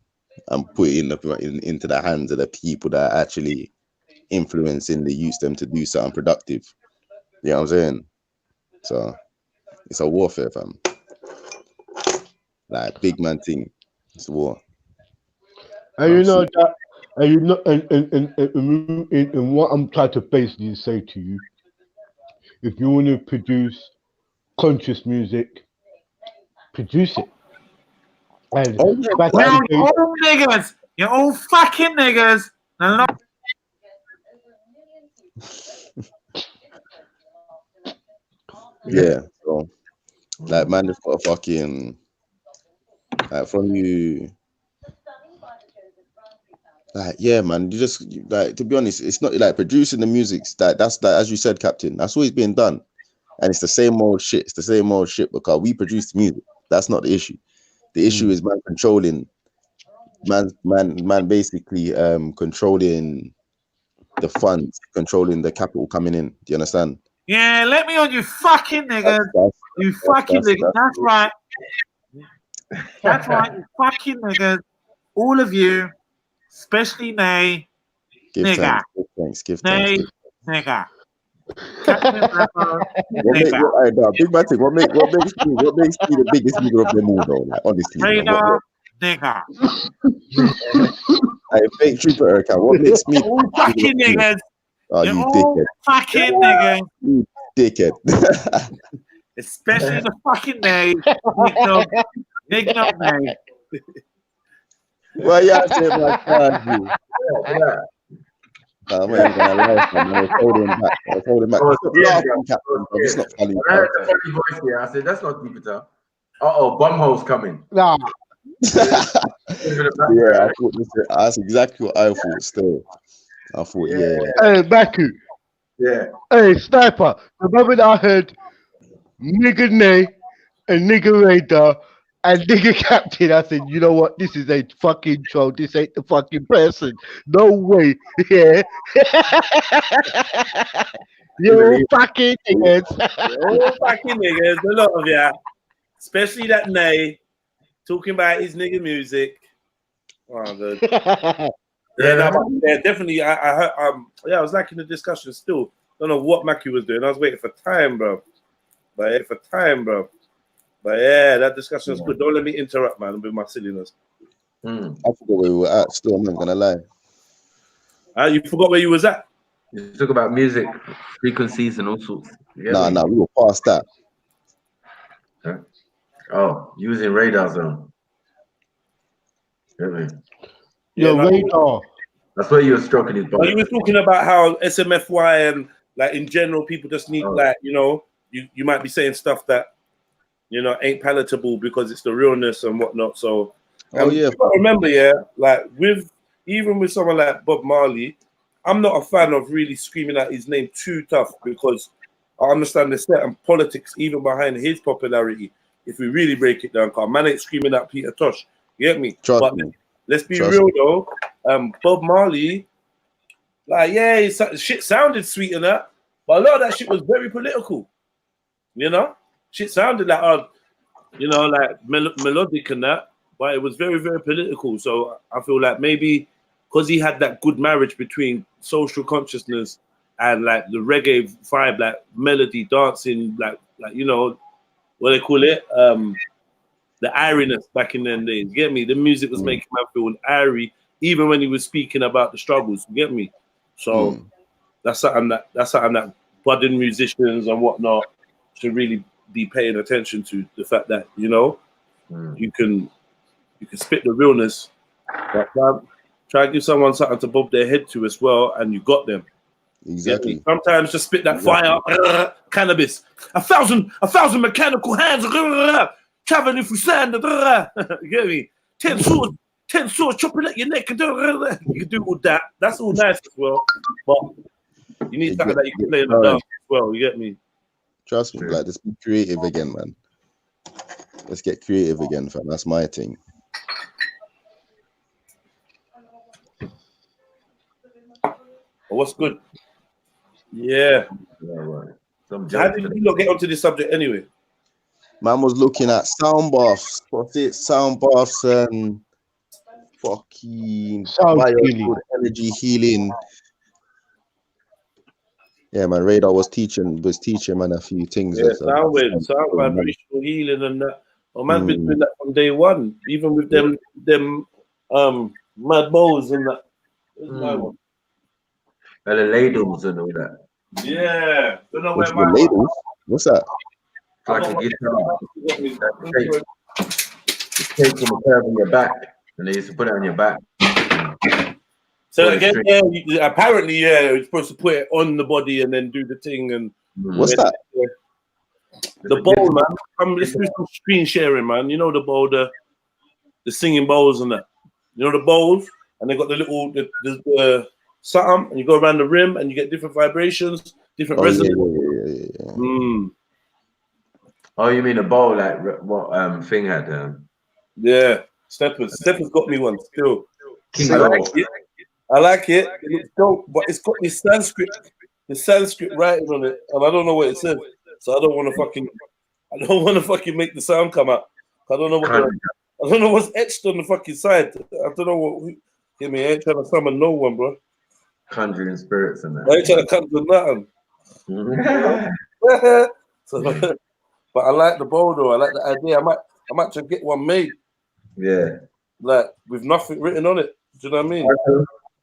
and put it into the hands of the people that are actually influencing the youth them to do something productive. You know what I'm saying? So it's a warfare, fam. Like big man thing. It's war. And you know that, and you know, and what I'm trying to basically say to you, if you want to produce conscious music, produce it. And back You're all niggas. You're all fucking niggas. Yeah. So like man just got a fucking like from you. Like, yeah, man, you just like, to be honest, it's not like producing the music. That's as you said, Captain. That's always been done, and it's the same old shit. It's the same old shit because we produce the music. That's not the issue. The issue is man controlling, man basically controlling the funds, controlling the capital coming in. Do you understand? Yeah, let me on, you fucking niggas. You fucking niggas. That's right. That's right, you fucking niggas. All of you. Especially Nay, nigga. Give thanks. Nay, nigga. Captain Rapper, Big man thing. What makes me the biggest nigga of them all, though? Like honestly, Radar, nigga. Like fake trooper account. What makes me? All fucking niggas. Oh, you dickhead. Fucking niggas. You dickhead. Especially the fucking Nay. Big dog Nay. Well, yeah, I said my God, I'm not even gonna lie, man. I was holding back. Stop laughing, Captain. It's not funny. I heard the funny voice here. I said, that's not Jupiter. Bumhole's coming. Nah. Yeah, I thought that's exactly what I thought. Still, I thought, yeah. Hey, Baku. Yeah. Hey, Sniper. The moment I heard nigga Nay and nigga Radar and nigga Captain, I said, you know what? This is a fucking troll. This ain't the fucking person. No way. Yeah. You fucking niggas. Oh, fucking niggas, a lot of ya. Especially that Nay talking about his nigga music. Oh, good. Yeah, no, but yeah, definitely. I heard, yeah, I was liking the discussion still. Don't know what Mackie was doing. I was waiting for time, bro. But yeah, that discussion is good. Don't let me interrupt, man, with my silliness. I forgot where we were at. Still, I'm not gonna lie. You forgot where you was at? You talk about music, frequencies, and all sorts. Nah, we were past that. Huh? Oh, using radar zone. Yo, Radar. That's why you were stroking his But body. you were talking about how SMFY and like in general, people just need like, you know, you might be saying stuff that, you know, ain't palatable because it's the realness and whatnot. So yeah, you gotta remember, like even with someone like Bob Marley, I'm not a fan of really screaming out his name too tough because I understand there's certain politics even behind his popularity. If we really break it down, because man ain't screaming out Peter Tosh. You get me? But let's be real though. Bob Marley, like, yeah, his shit sounded sweet and that, but a lot of that shit was very political. You know? Shit sounded like, you know, like melodic and that, but it was very, very political. So I feel like maybe because he had that good marriage between social consciousness and like the reggae vibe, like melody, dancing, like you know, what they call it, the airiness back in them days. You get me? The music was making man feel airy, even when he was speaking about the struggles. You get me? So that's something that budding musicians and whatnot should really be paying attention to. The fact that, you know, you can spit the realness, but try to give someone something to bob their head to as well, and you got them. Exactly. Sometimes just spit that fire, cannabis. A thousand mechanical hands, traveling through sand. You get me? 10 swords chopping at your neck. You can do all that. That's all nice as well. But you need something that you can play in the dark as well. You get me? Trust me, like, let's be creative again, man. Let's get creative again, fam. That's my thing. What's good? Yeah. How did you not get onto this subject anyway? Man was looking at sound baths. What's it? Sound baths and fucking energy healing. Yeah, man. Radar was teaching man a few things. Yeah, sound vibrational healing and that. Oh, man's been doing that from day one, even with them mad bowls and that. And the ladles and all that. Yeah. Don't know What's where the ladles? What's that? It's like a guitar. Take from the curve on your back, and they used to put it on your back. So again, apparently, you're supposed to put it on the body and then do the thing. And what's that? The bowl, man. Let's do some screen sharing, man. You know the bowl, the singing bowls and that. You know the bowls, and they got the little the something, and you go around the rim, and you get different vibrations, different resonance. Yeah. Oh, you mean a bowl like what thing had? Yeah, Steppers got me one still. I like it. It looks dope, but it's got this Sanskrit writing on it, and I don't know what it says. So I don't want to fucking make the sound come out. I don't know what's etched on the fucking side. I don't know what. I ain't trying to summon no one, bro. Conjuring spirits and that. I ain't trying to conjure nothing. So, but I like the bowl though. I like the idea. I might just get one made. Yeah. Like with nothing written on it. Do you know what I mean?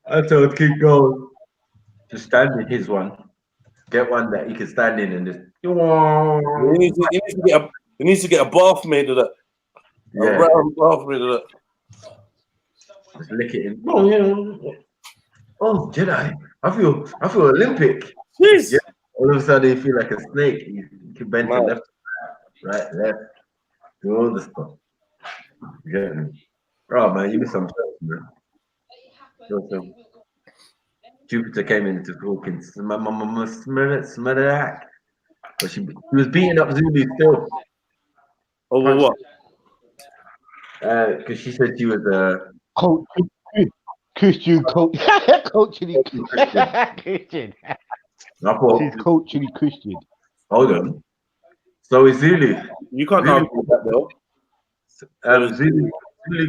I told King Gold to stand in his one. Get one that he can stand in and just. He needs to get a bath made of that. Yeah. A round bath made of that. Just lick it in. Oh, Jedi. I feel Olympic. Jeez. Yeah. All of a sudden you feel like a snake. You can bend to left, right, left, do all the stuff. You get me? Oh man, you missed some jokes, man. Listen, Jupiter came into talking smack, but she was beating up Zulu still. Over what? Because she said she was Coach, Christian coach, coaching Christian. I thought, She's coaching Christian. hold on. So is Zulu. You can't Zulu, argue with that though. Zulu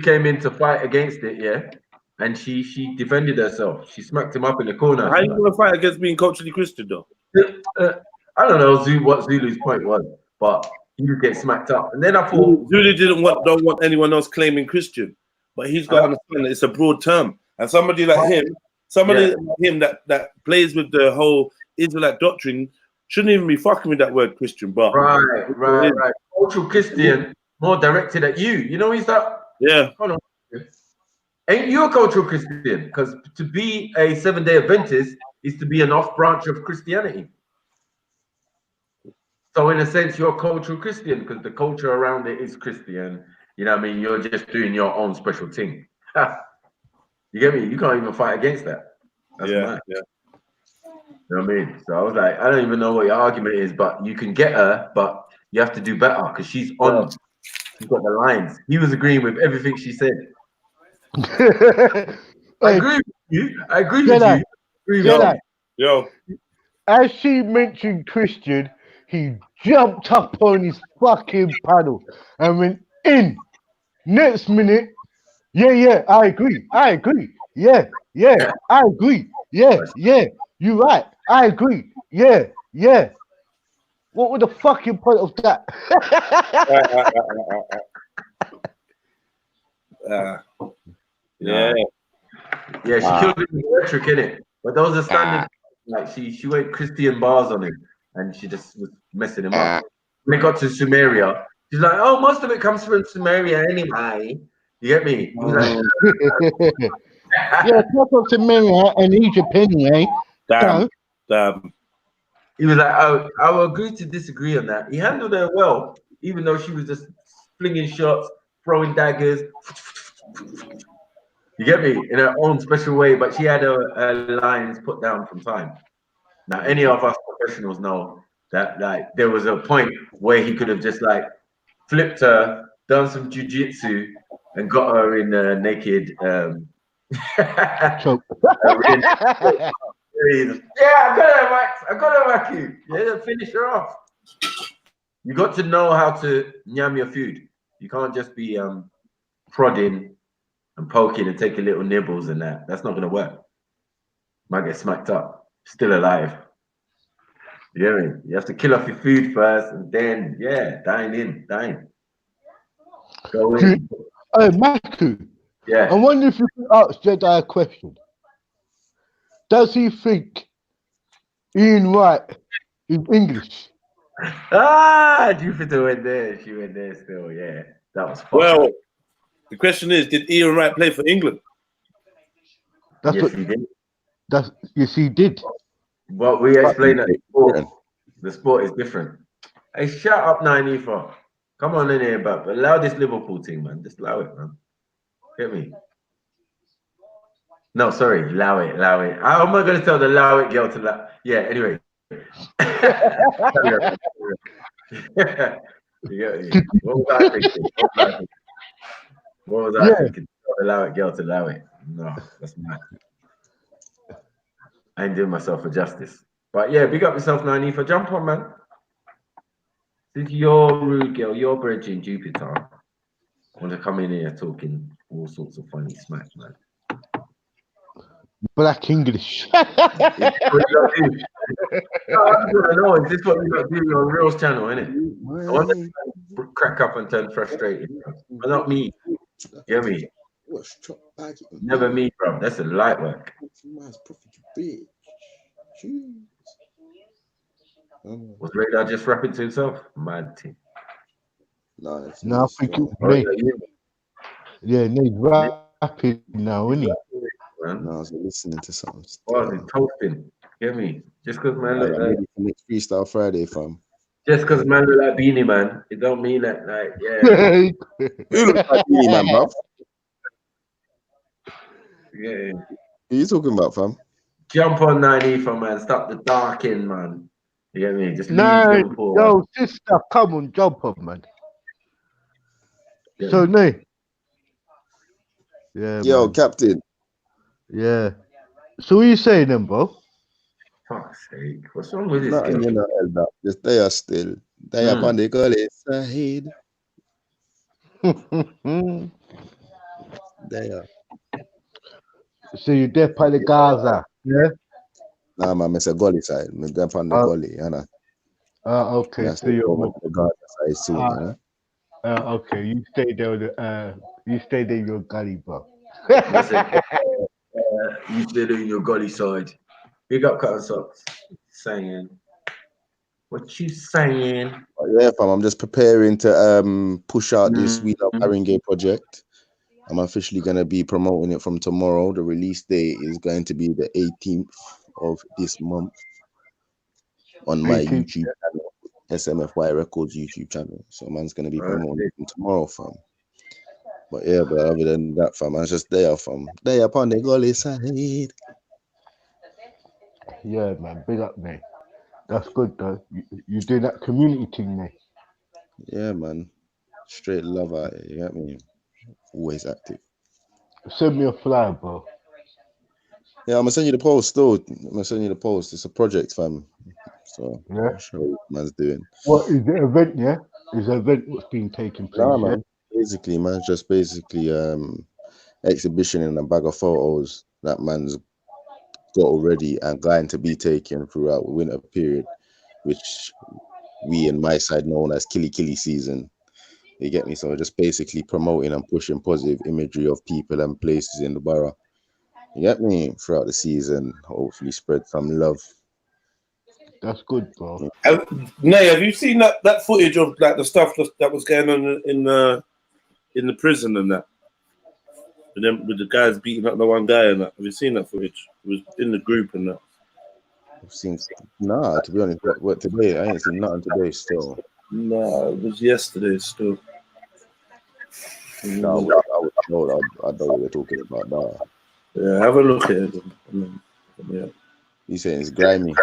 came in to fight against it, yeah, and she defended herself. She smacked him up in the corner. How you gonna fight against being culturally Christian though? I don't know what Zulu's point was, but he would get smacked up. And then I thought Zulu don't want anyone else claiming Christian, but he's got to understand that it's a broad term. And somebody like him, that plays with the whole Israelite doctrine shouldn't even be fucking with that word Christian. But right. Cultural Christian, more directed at you. You know, he's that. Yeah. Hold on. Ain't you a cultural Christian? Because to be a 7-day Adventist is to be an off branch of Christianity. So in a sense, you're a cultural Christian because the culture around it is Christian. You know what I mean? You're just doing your own special thing. You get me? You can't even fight against that. That's mad. Yeah. You know what I mean? So I was like, I don't even know what your argument is, but you can get her, but you have to do better because she's on. She's got the lines. He was agreeing with everything she said. I agree with you. I agree with you. Yo. As she mentioned Christian, he jumped up on his fucking paddle and went in. Next minute, yeah, I agree. Yeah, I agree. Yeah, you're right. I agree. Yeah. What was the fucking point of that? Yeah, she killed him with electric, innit? But those are standing. Like she went Christian bars on him, and she just was messing him up. When they got to Sumeria, she's like, "Oh, most of it comes from Sumeria anyway." You get me? He was like, yeah, talk up to Sumeria and Egypt anyway. Damn. He was like, "Oh, I will agree to disagree on that." He handled her well, even though she was just flinging shots, throwing daggers. You get me? In her own special way, but she had her lines put down from time. Now, any of us professionals know that like there was a point where he could have just like flipped her, done some jujitsu, and got her in a naked choke. Yeah, I got her, Max. Yeah, finish her off. You got to know how to nyam your food. You can't just be prodding and poking and taking little nibbles and that. That's not gonna work. Might get smacked up. Still alive. You know what I mean? You have to kill off your food first and then dine. Go in. Hey, Maku. Yeah. I wonder if you could ask Jedi a question. Does he think Ian Wright is English? Jupiter went there. She went there still. Yeah, that was fun. Well, the question is, did Ian Wright play for England? Yes, he did. Yes, he did. Well, we explained that the sport is different. Hey, shut up, 94. Come on in here, but allow this Liverpool team, man. Just allow it, man. Get me? No, sorry, allow it. How am I going to tell the allow it girl to allow? Yeah, anyway. What was I thinking? What was I thinking? Allow it girl to allow it. No, that's mad. I ain't doing myself a justice. But yeah, big up yourself, 90 for jump on, man. Since you're rude girl, you're bridging Jupiter. I want to come in here talking all sorts of funny smack, man. Black English. What you gotta do? No, I just want to know, is this what you got to do on Reels channel, innit? I want to crack up and turn frustrated, but not me. You hear me? Never me, bro. That's a light work. Was Radar just rapping to himself? Mad team. No, I think it's Nate. Yeah, Nate's rapping now, isn't he? No, I was listening to something. Oh, he's toasting. Hear me? Just because man look like next Freestyle Friday, fam. Just because man look like Beanie Man, it don't mean that like yeah. Who looks like Beanie Man, bro? Yeah. Who you talking about, fam? Jump on 90 for man. Stop the darking, man. You get me? Just leave No, them poor. yo, sister, come on, jump up, man. So, nay. Yeah, Yo, man. Captain. Yeah. So, what you saying then, bro? Fuck's sake. What's wrong with this Nothing, girl? you know, Elder. Just they are still. They up on the gully side. They are. So, you're there by the Gaza, yeah? Nah, man, it's a gully side. I'm up on the gully, you know. Okay, That's so the you're moment the Gaza side soon, you know. okay, you stay there. You stay there in your gully, bro. You still in your golly side. Big up, Cotton Socks. Saying. What you saying? Yeah, fam, I'm just preparing to push out this We Love Haringey project. I'm officially going to be promoting it from tomorrow. The release date is going to be the 18th of this month on my 18th, YouTube channel, SMFY Records YouTube channel. So man's going to be promoting it from tomorrow, fam. But yeah, but other than that, fam, I'm just there, fam. There upon the gully side. Yeah, man, big up, mate. That's good, though. You do that community thing, mate. Yeah, man. Straight love out here, you get me? Always active. Send me a flyer, bro. Yeah, I'm gonna send you the post though. I'm gonna send you the post. It's a project, fam. So Yeah. I'll show you what man's doing. What is the event? Yeah, is the event what's been taking place? Nah, Yeah. man. Basically, man, just basically exhibition and a bag of photos that man's got already and going to be taken throughout the winter period, which we in my side known as killy season. You get me? So just basically promoting and pushing positive imagery of people and places in the borough. You get me? Throughout the season, hopefully spread some love. That's good, bro. Nay, have you seen that footage of like the stuff that was going on in the prison and that? With the guys beating up the one guy and that. Have you seen that footage? It was in the group and that. I've seen, nah, to be honest, what today? I ain't seen nothing today still. No, it was yesterday still. No, I don't know what you're talking about now. Yeah, have a look at it. Yeah. You saying it's grimy?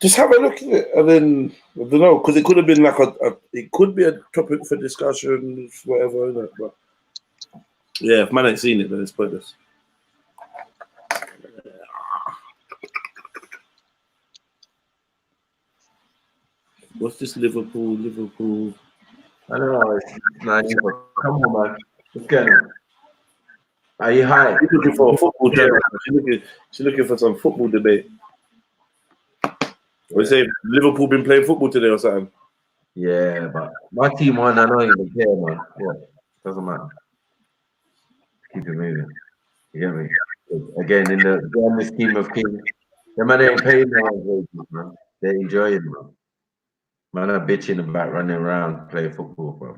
Just have a look at it, and then I don't know, because it could have been like it could be a topic for discussion, whatever. Isn't it? But yeah, if man ain't seen it, then it's pointless. What's this Liverpool? I don't know. It's not even. Come on, man. What's going on? Are you high? She's looking for a football debate. She's looking for some football debate. We say Liverpool been playing football today or something. Yeah, but my team won. I don't even care, man. What? Doesn't matter. Keep it moving. You get me? Again, in the grand scheme of things, the man ain't paying no one's wages, man. They're enjoying, man. Man are bitching about running around playing football, bro.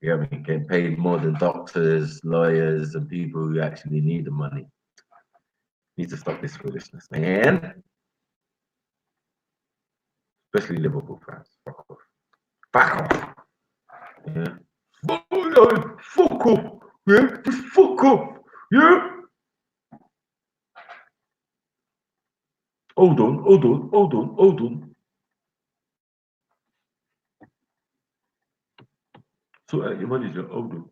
You get me? Getting paid more than doctors, lawyers, and people who actually need the money. Need to stop this foolishness, man. Especially Liverpool fans. Fuck off. Back off. Yeah. Fuck off. Yeah. Just fuck off. Yeah. Hold on. So your manager, hold on.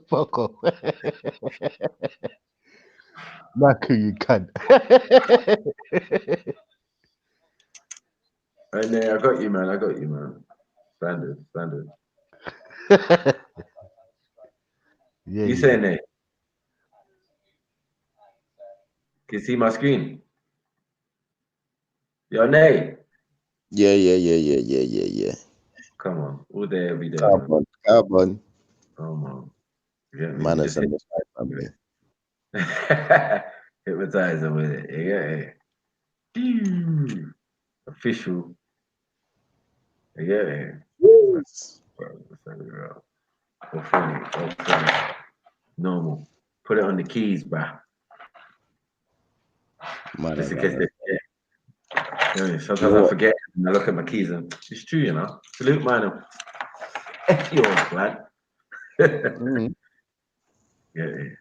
Fuck off. Marco, you cunt. And I got you, man. Standard. Yeah, You saying that? Can you see my screen? Your name? Yeah. Come on, all day, every day. Carbon. Come on. Yeah, Manners and respect, family. Hypnotize them with it. Yeah. Official. Yeah. Or funny. Normal. Put it on the keys, bruh. Just in case they forget. Sometimes I forget and I look at my keys and it's true, you know. Salute, man. F yours, man. Mm, Yeah.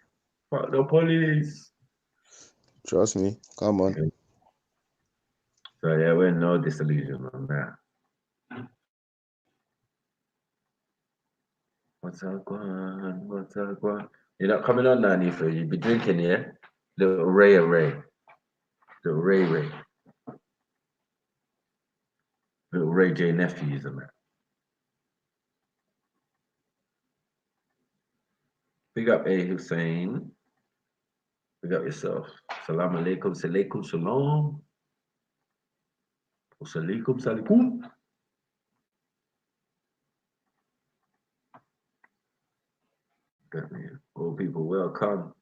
Fuck the police. trust me. Come on. So yeah, we're no disillusion on that. What's up, Guan? What's up, Guan? You're not coming on now, Nifa. You be drinking, yeah? Little Ray. Little Ray. Little Ray J nephews and that. Big up A Hussein. Big up yourself. Salam alaikum, salaikum, salam. Salaikum, salaikum. Got me. All people, welcome.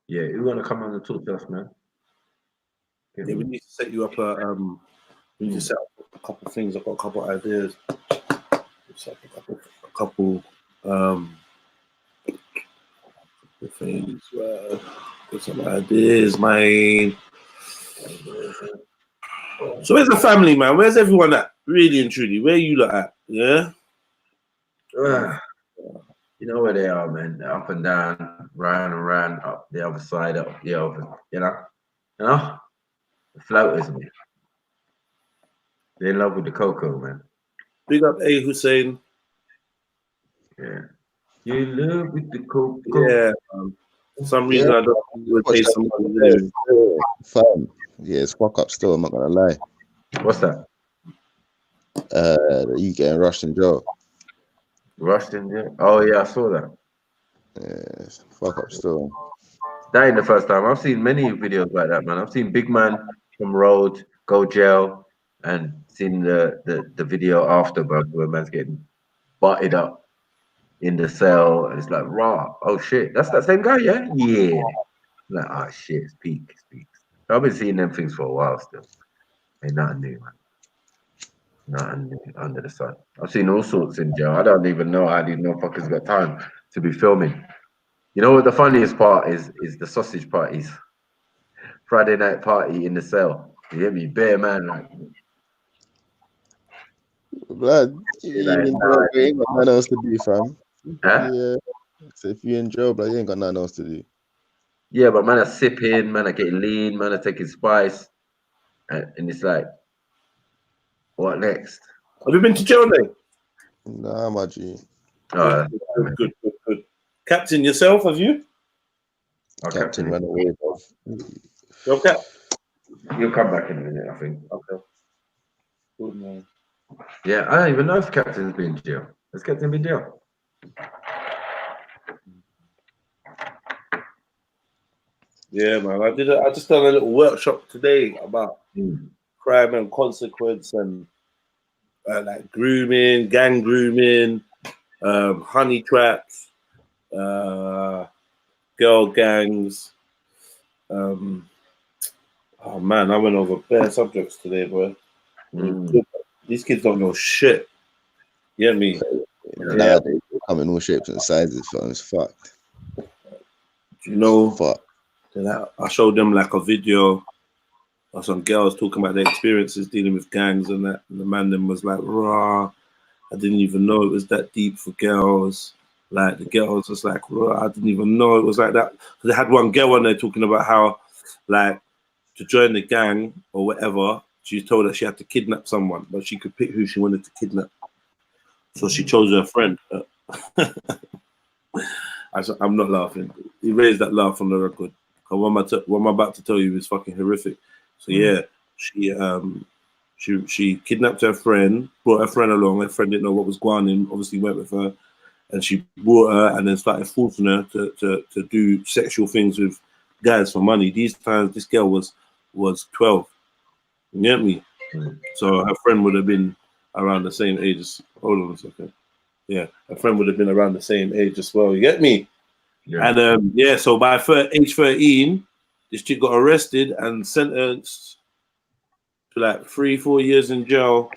Yeah, you want to come on and talk to us, man? Yeah, we need to set you up we need to set up a couple of things. I've got a couple of ideas. Set up a couple things. Got some ideas, man. So where's the family, man? Where's everyone at? Really and truly, where you lot at? Yeah. You know where they are, man. They're up and down, round and round, up the other side, up the other. You know. The floaters, man. They're in love with the cocoa, man. Big up A Hussein. Yeah. You in love with the cocoa. Yeah. For some reason, I don't think we'll pay somebody there. Fam. Yeah, it's fuck up still, I'm not gonna lie. What's that? You getting rushed in jail. Rushed in jail? Oh yeah, I saw that. Yeah, it's fuck up still. That ain't the first time. I've seen many videos like that, man. I've seen big man from road go jail and seen the video after, bro, where man's getting butted up in the cell. And it's like, raw. Oh shit. That's that same guy, yeah? Yeah. Like, oh shit, it's peak. I've been seeing them things for a while still. Ain't nothing new, man. Nothing new under the sun. I've seen all sorts in jail. I don't even know how these motherfuckers got time to be filming. You know what the funniest part is the sausage parties. Friday night party in the cell. You hear me? Bare man, like. Blood, you ain't in jail, you ain't got nothing else to do, fam. Huh? Yeah. So if you're in jail, blood, you ain't got nothing else to do. Yeah, but man are sipping, man are getting lean, man are taking spice. And it's like, what next? Have you been to jail, then? Nah, my G. Good. Captain, yourself, have you? Captain ran away, bro. Your cap? You'll come back in a minute, I think. Okay. Good, man. Yeah, I don't even know if Captain's been in jail. Has Captain been in jail? Yeah, man. I just done a little workshop today about crime and consequence and like grooming, gang grooming, honey traps, girl gangs. Oh man, I went over bare subjects today, bro. These kids don't know shit. You get me? Nowadays, they come in all shapes and sizes, fam. It's fucked. You know, fuck. I showed them like a video of some girls talking about their experiences dealing with gangs and that. And the man then was like, "Raw, I didn't even know it was that deep for girls." Like the girls was like, "Raw, I didn't even know it was like that." They had one girl on there talking about how, like, to join the gang or whatever, she was told that she had to kidnap someone, but she could pick who she wanted to kidnap. So she chose her friend. I'm not laughing. He raised that laugh on the record. What I'm about to tell you is fucking horrific. So yeah, she kidnapped her friend, brought her friend along. Her friend didn't know what was going on, obviously went with her, and she brought her and then started forcing her to do sexual things with guys for money. These times, this girl was 12. You get me? So her friend would have been around the same age as. Hold on a second. Yeah, her friend would have been around the same age as well. You get me? Yeah. And so by age 13, this chick got arrested and sentenced to like 3-4 years in jail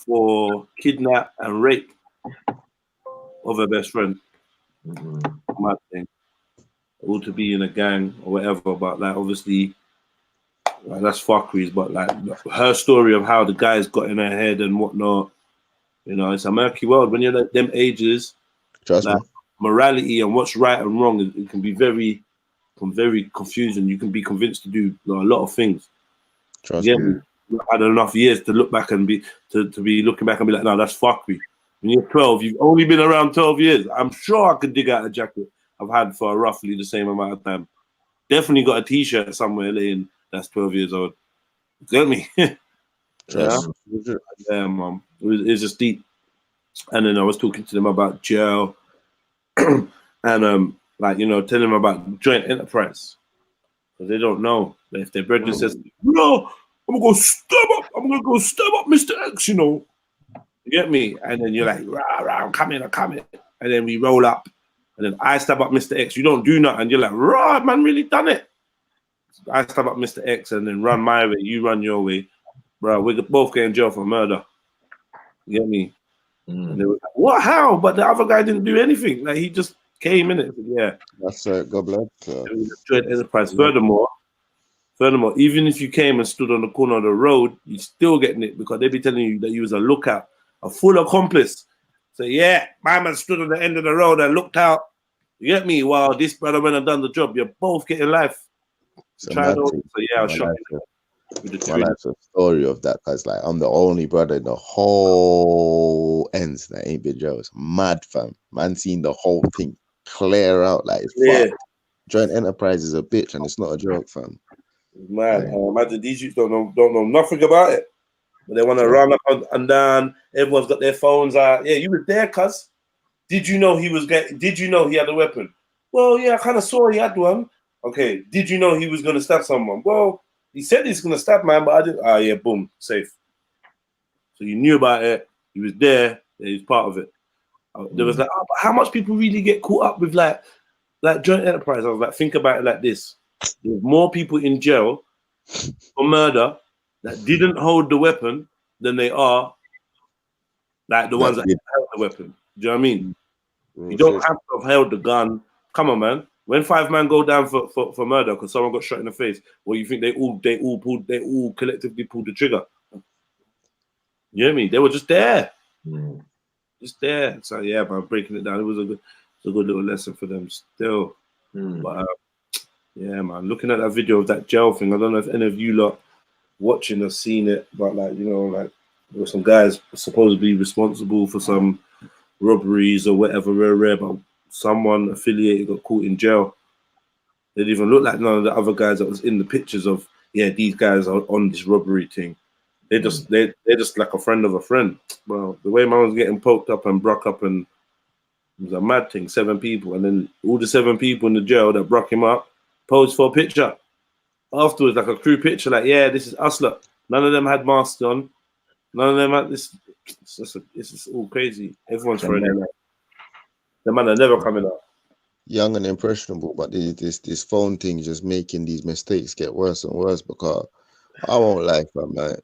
for kidnap and rape of her best friend. Mad thing. All to be in a gang or whatever, but like obviously Like, that's fuckeries, but like her story of how the guys got in her head and whatnot, you know, it's a murky world when you're at them ages. Trust like me. morality and what's right and wrong, it can be very confusing. You can be convinced to do a lot of things. Trust Yeah, me. I had enough years to look back and be looking back and be like, no, that's fuckery. When you're 12, you've only been around 12 years. I'm sure I could dig out a jacket I've had for roughly the same amount of time. Definitely got a T-shirt somewhere laying that's 12 years old. Get me? Yeah, yeah, mom. It was just deep. And then I was talking to them about jail, and like, you know, telling them about joint enterprise. Because they don't know that if their brother says, no, I'm gonna go stab up Mr. X, you know. You get me? And then you're like, rah, rah, I'm coming. And then we roll up, and then I stab up Mr. X. You don't do nothing. And you're like, rah, man, really done it. I stab up Mr. X and then run my way, you run your way. Bro, we both get in jail for murder. You get me? And they were like, what? How? But the other guy didn't do anything. Like, he just came in it. Yeah. That's God bless. Joint enterprise. Furthermore, even if you came and stood on the corner of the road, you still getting it because they be telling you that you was a lookout, a full accomplice. So yeah, my man stood on the end of the road and looked out. You get me? While this brother went and done the job, you're both getting life. So yeah, I'll show you. My life's a story of that because like I'm the only brother in the whole ends that ain't been jailed. It's mad, fam. Man, seen the whole thing clear out like fuck. Joint enterprise is a bitch and it's not a joke, fam. Man, imagine these youths don't know nothing about it, but they want to run up and down. Everyone's got their phones out. Yeah, you were there, cuz. Did you know he had a weapon? Well, yeah, I kind of saw he had one. Okay, did you know he was gonna stab someone? Well, he said he's gonna stab man, but I didn't. Ah, yeah, boom, safe. So you knew about it. He was there. He was part of it. There was like, oh, but how much people really get caught up with like joint enterprise? I was like, think about it like this: there's more people in jail for murder that didn't hold the weapon than they are like the ones that held the weapon. Do you know what I mean? You don't have to have held the gun. Come on, man. When 5 men go down for murder because someone got shot in the face, well, you think they all collectively pulled the trigger? You know what I mean? They were just there, just there. So yeah, man, breaking it down, it was a good little lesson for them still. But yeah, man, looking at that video of that jail thing, I don't know if any of you lot watching have seen it, but like, you know, like there were some guys supposedly responsible for some robberies or whatever, rare, but someone affiliated got caught in jail. They didn't even look like none of the other guys that was in the pictures of, yeah, these guys are on this robbery thing. They're just like a friend of a friend. Well, the way man was getting poked up and broke up, and it was a mad thing. 7 people, and then all the 7 people in the jail that broke him up posed for a picture afterwards, like a crew picture, like, yeah, this is us. Look, none of them had masks on. None of them had this. It's just all crazy. Everyone's throwing it out. The man are never coming up. Young and impressionable, but this phone thing just making these mistakes get worse and worse because I won't lie, fam, like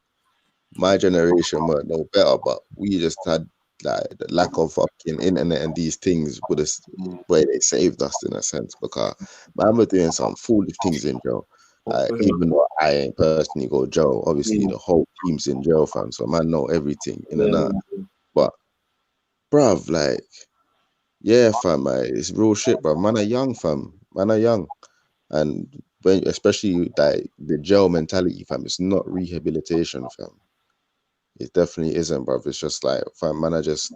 my generation weren't no better, but we just had like the lack of fucking internet and these things would have where they saved us in a sense because man were doing some foolish things in jail. Even though I ain't personally go jail, obviously the whole team's in jail, fam. So man know everything in and out. But bruv, like, yeah, fam, it's real shit, bro. Man are young, fam. Man are young, and when especially like the jail mentality, fam, it's not rehabilitation, fam. It definitely isn't, bruv. It's just like, fam, man are just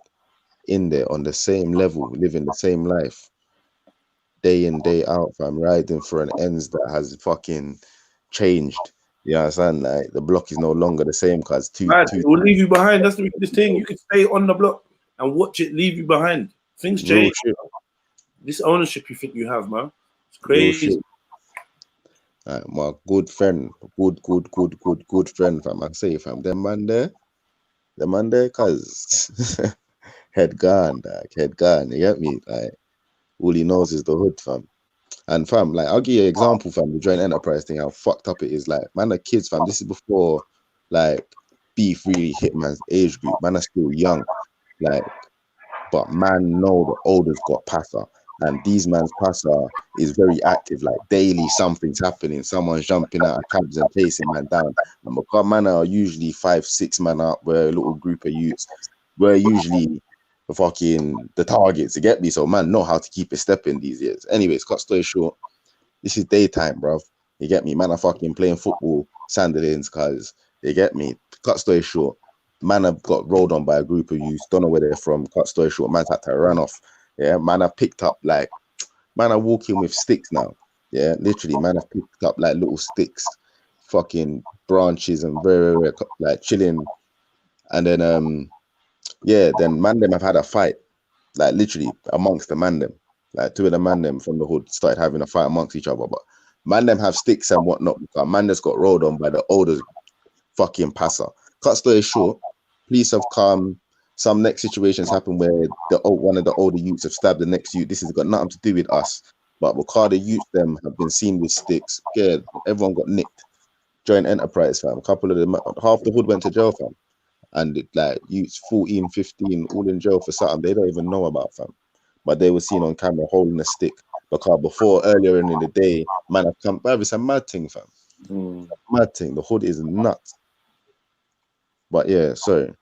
in there on the same level, living the same life, day in, day out, fam, riding for an ends that has fucking changed. You understand? Like the block is no longer the same because It will leave you behind. That's the thing. You can stay on the block and watch it leave you behind. Things change. This ownership you think you have, man, it's crazy. My good friend, good friend, fam. I say, fam, the man there, cause head gone, you get me? Like all he knows is the hood, fam. And fam, like I'll give you an example, fam. The joint enterprise thing, how fucked up it is. Like, man, the kids, fam. This is before like beef really hit man's age group. Man are still young, like, but man know the oldest got passer. And these man's passer is very active, like daily something's happening. Someone's jumping out of cabs and chasing man down. And because man are usually 5-6 man up, we're a little group of youths. We're usually the targets, you get me? So man know how to keep a step in these years. Anyways, cut story short, this is daytime, bruv. You get me? Man are fucking playing football, Sandilands, cause you get me? Cut story short, man have got rolled on by a group of youths, don't know where they're from. Cut story short, man's had to run off. Yeah, man have picked up man are walking with sticks now. Yeah, literally, man have picked up like little sticks, fucking branches and very, very like chilling. And then then man them have had a fight, like literally amongst the man them. Like two of the man them from the hood started having a fight amongst each other. But man them have sticks and whatnot because man just got rolled on by the older fucking passer. Cut story short, police have come. Some next situations happen where one of the older youths have stabbed the next youth. This has got nothing to do with us. But because the youth them have been seen with sticks, scared, everyone got nicked. Joint enterprise, fam. A couple of them, half the hood went to jail, fam. And like youths 14, 15, all in jail for something they don't even know about, fam. But they were seen on camera holding a stick. Because earlier in the day, man have come, it's a mad thing, fam. Mad thing. The hood is nuts. But yeah, sorry.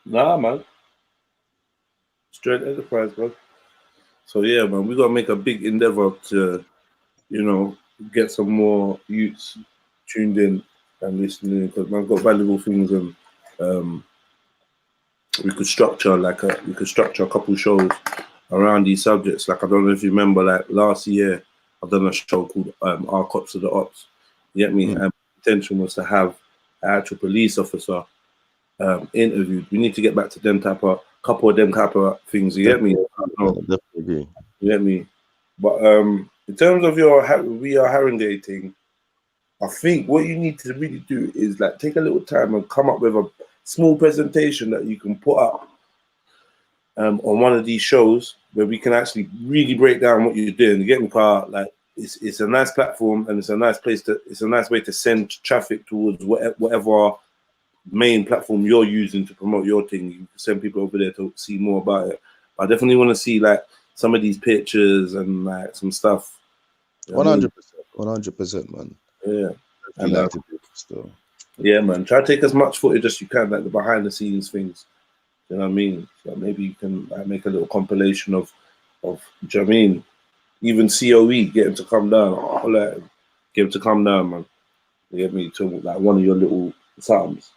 Nah, man. Straight enterprise, bro. So yeah, man, we gotta make a big endeavor to, get some more youths tuned in and listening because man got valuable things and we could structure a couple shows around these subjects. Like I don't know if you remember, like last year I've done a show called Our Cops to the Ops. You get me? And the intention was to have an actual police officer interviewed. We need to get back to them couple of them type of things. You get me? Definitely. You get me? But in terms of your We Are Haringey thing, I think what you need to really do is like take a little time and come up with a small presentation that you can put up on one of these shows where we can actually really break down what you're doing. You get me? Like it's a nice platform and it's a nice way to send traffic towards whatever main platform you're using to promote your thing. You can send people over there to see more about it. I definitely want to see like some of these pictures and like some stuff. 100%, man. Yeah. And like to do still. Yeah, man. Try to take as much footage as you can, like the behind the scenes things. You know what I mean? So maybe you can make a little compilation of do you know what I mean? Even COE, get him to come down. Get him to come down, man. You get me? To like one of your little somethings.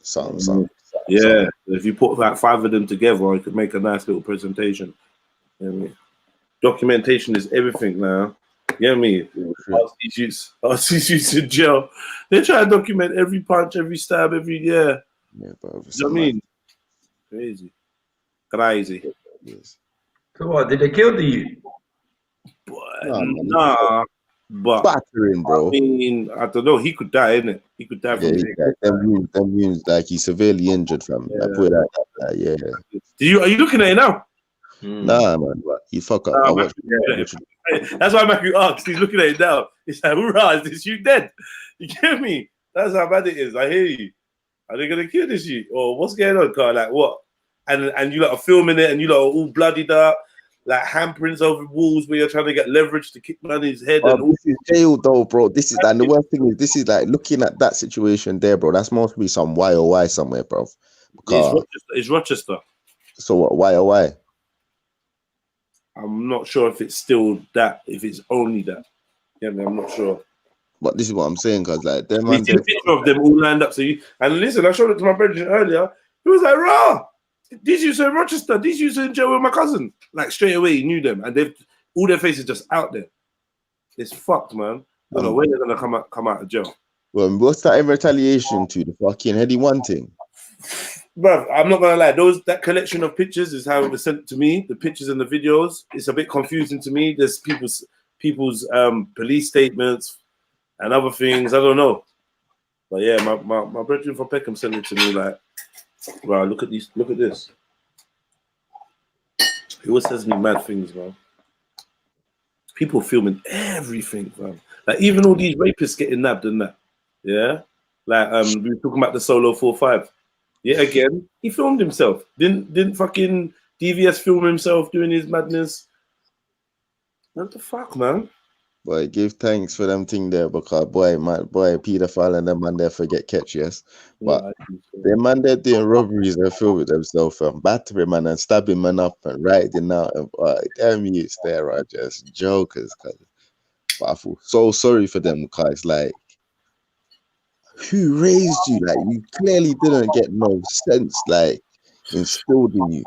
Something. Yeah. If you put like 5 of them together, you could make a nice little presentation. You know what I mean? Documentation is everything now. You know what I mean? Ask these youths in jail. They try to document every punch, every stab, every Yeah, bro. You know what I mean? Crazy. Yes. So what? Did they kill the youth? Nah, but battering, bro. I mean, I don't know. He could die, innit? He could die from them wounds, like he's severely injured, fam. Yeah. Like, put it like that, yeah. Are you looking at it now? Nah, man. But you fuck up. I watch That's why Matthew asked. He's looking at it now. He's like, "Hoorah! Is this you dead?" You get me? That's how bad it is. I hear you. Are they gonna kill this you? Or what's going on, Carl? Like what? And you lot are filming it, and you lot are all bloodied up, like handprints over walls where you're trying to get leverage to kick man in his head. And all. This is jail, though, bro. This is and the worst thing is this is like looking at that situation there, bro. That's mostly some YOY somewhere, bro. It's Rochester. So what? YOY? I'm not sure if it's still that. If it's only that. Yeah, man, I'm not sure. But this is what I'm saying, cause like them. We see a picture of them all lined up. And listen, I showed it to my brother earlier. He was like, "Rah, these you in Rochester. These you in jail with my cousin." Like straight away, he knew them, and they've all their faces just out there. It's fucked, man. I don't know when they're gonna come out of jail. Well, what's that in retaliation to the fucking Heady One thing? Bro, I'm not gonna lie. That collection of pictures is how it was sent to me. The pictures and the videos. It's a bit confusing to me. There's people's police statements and other things. I don't know. But yeah, my brethren from Peckham sent it to me. Like, wow, look at these. Look at this. He always says me mad things, man. People filming everything, man. Like even all these rapists getting nabbed and that. Yeah. Like we were talking about the Solo 4-5. Yeah, again, he filmed himself. Didn't fucking DVS film himself doing his madness? What the fuck, man? Boy, give thanks for them thing there because boy, pedophile and them man there forget catch, yes. But the man there doing robberies and feel with themselves and battering man and stabbing man up and riding out and them youths there are just jokers, cause but I feel so sorry for them guys. Like, who raised you? Like, you clearly didn't get no sense like instilled in you.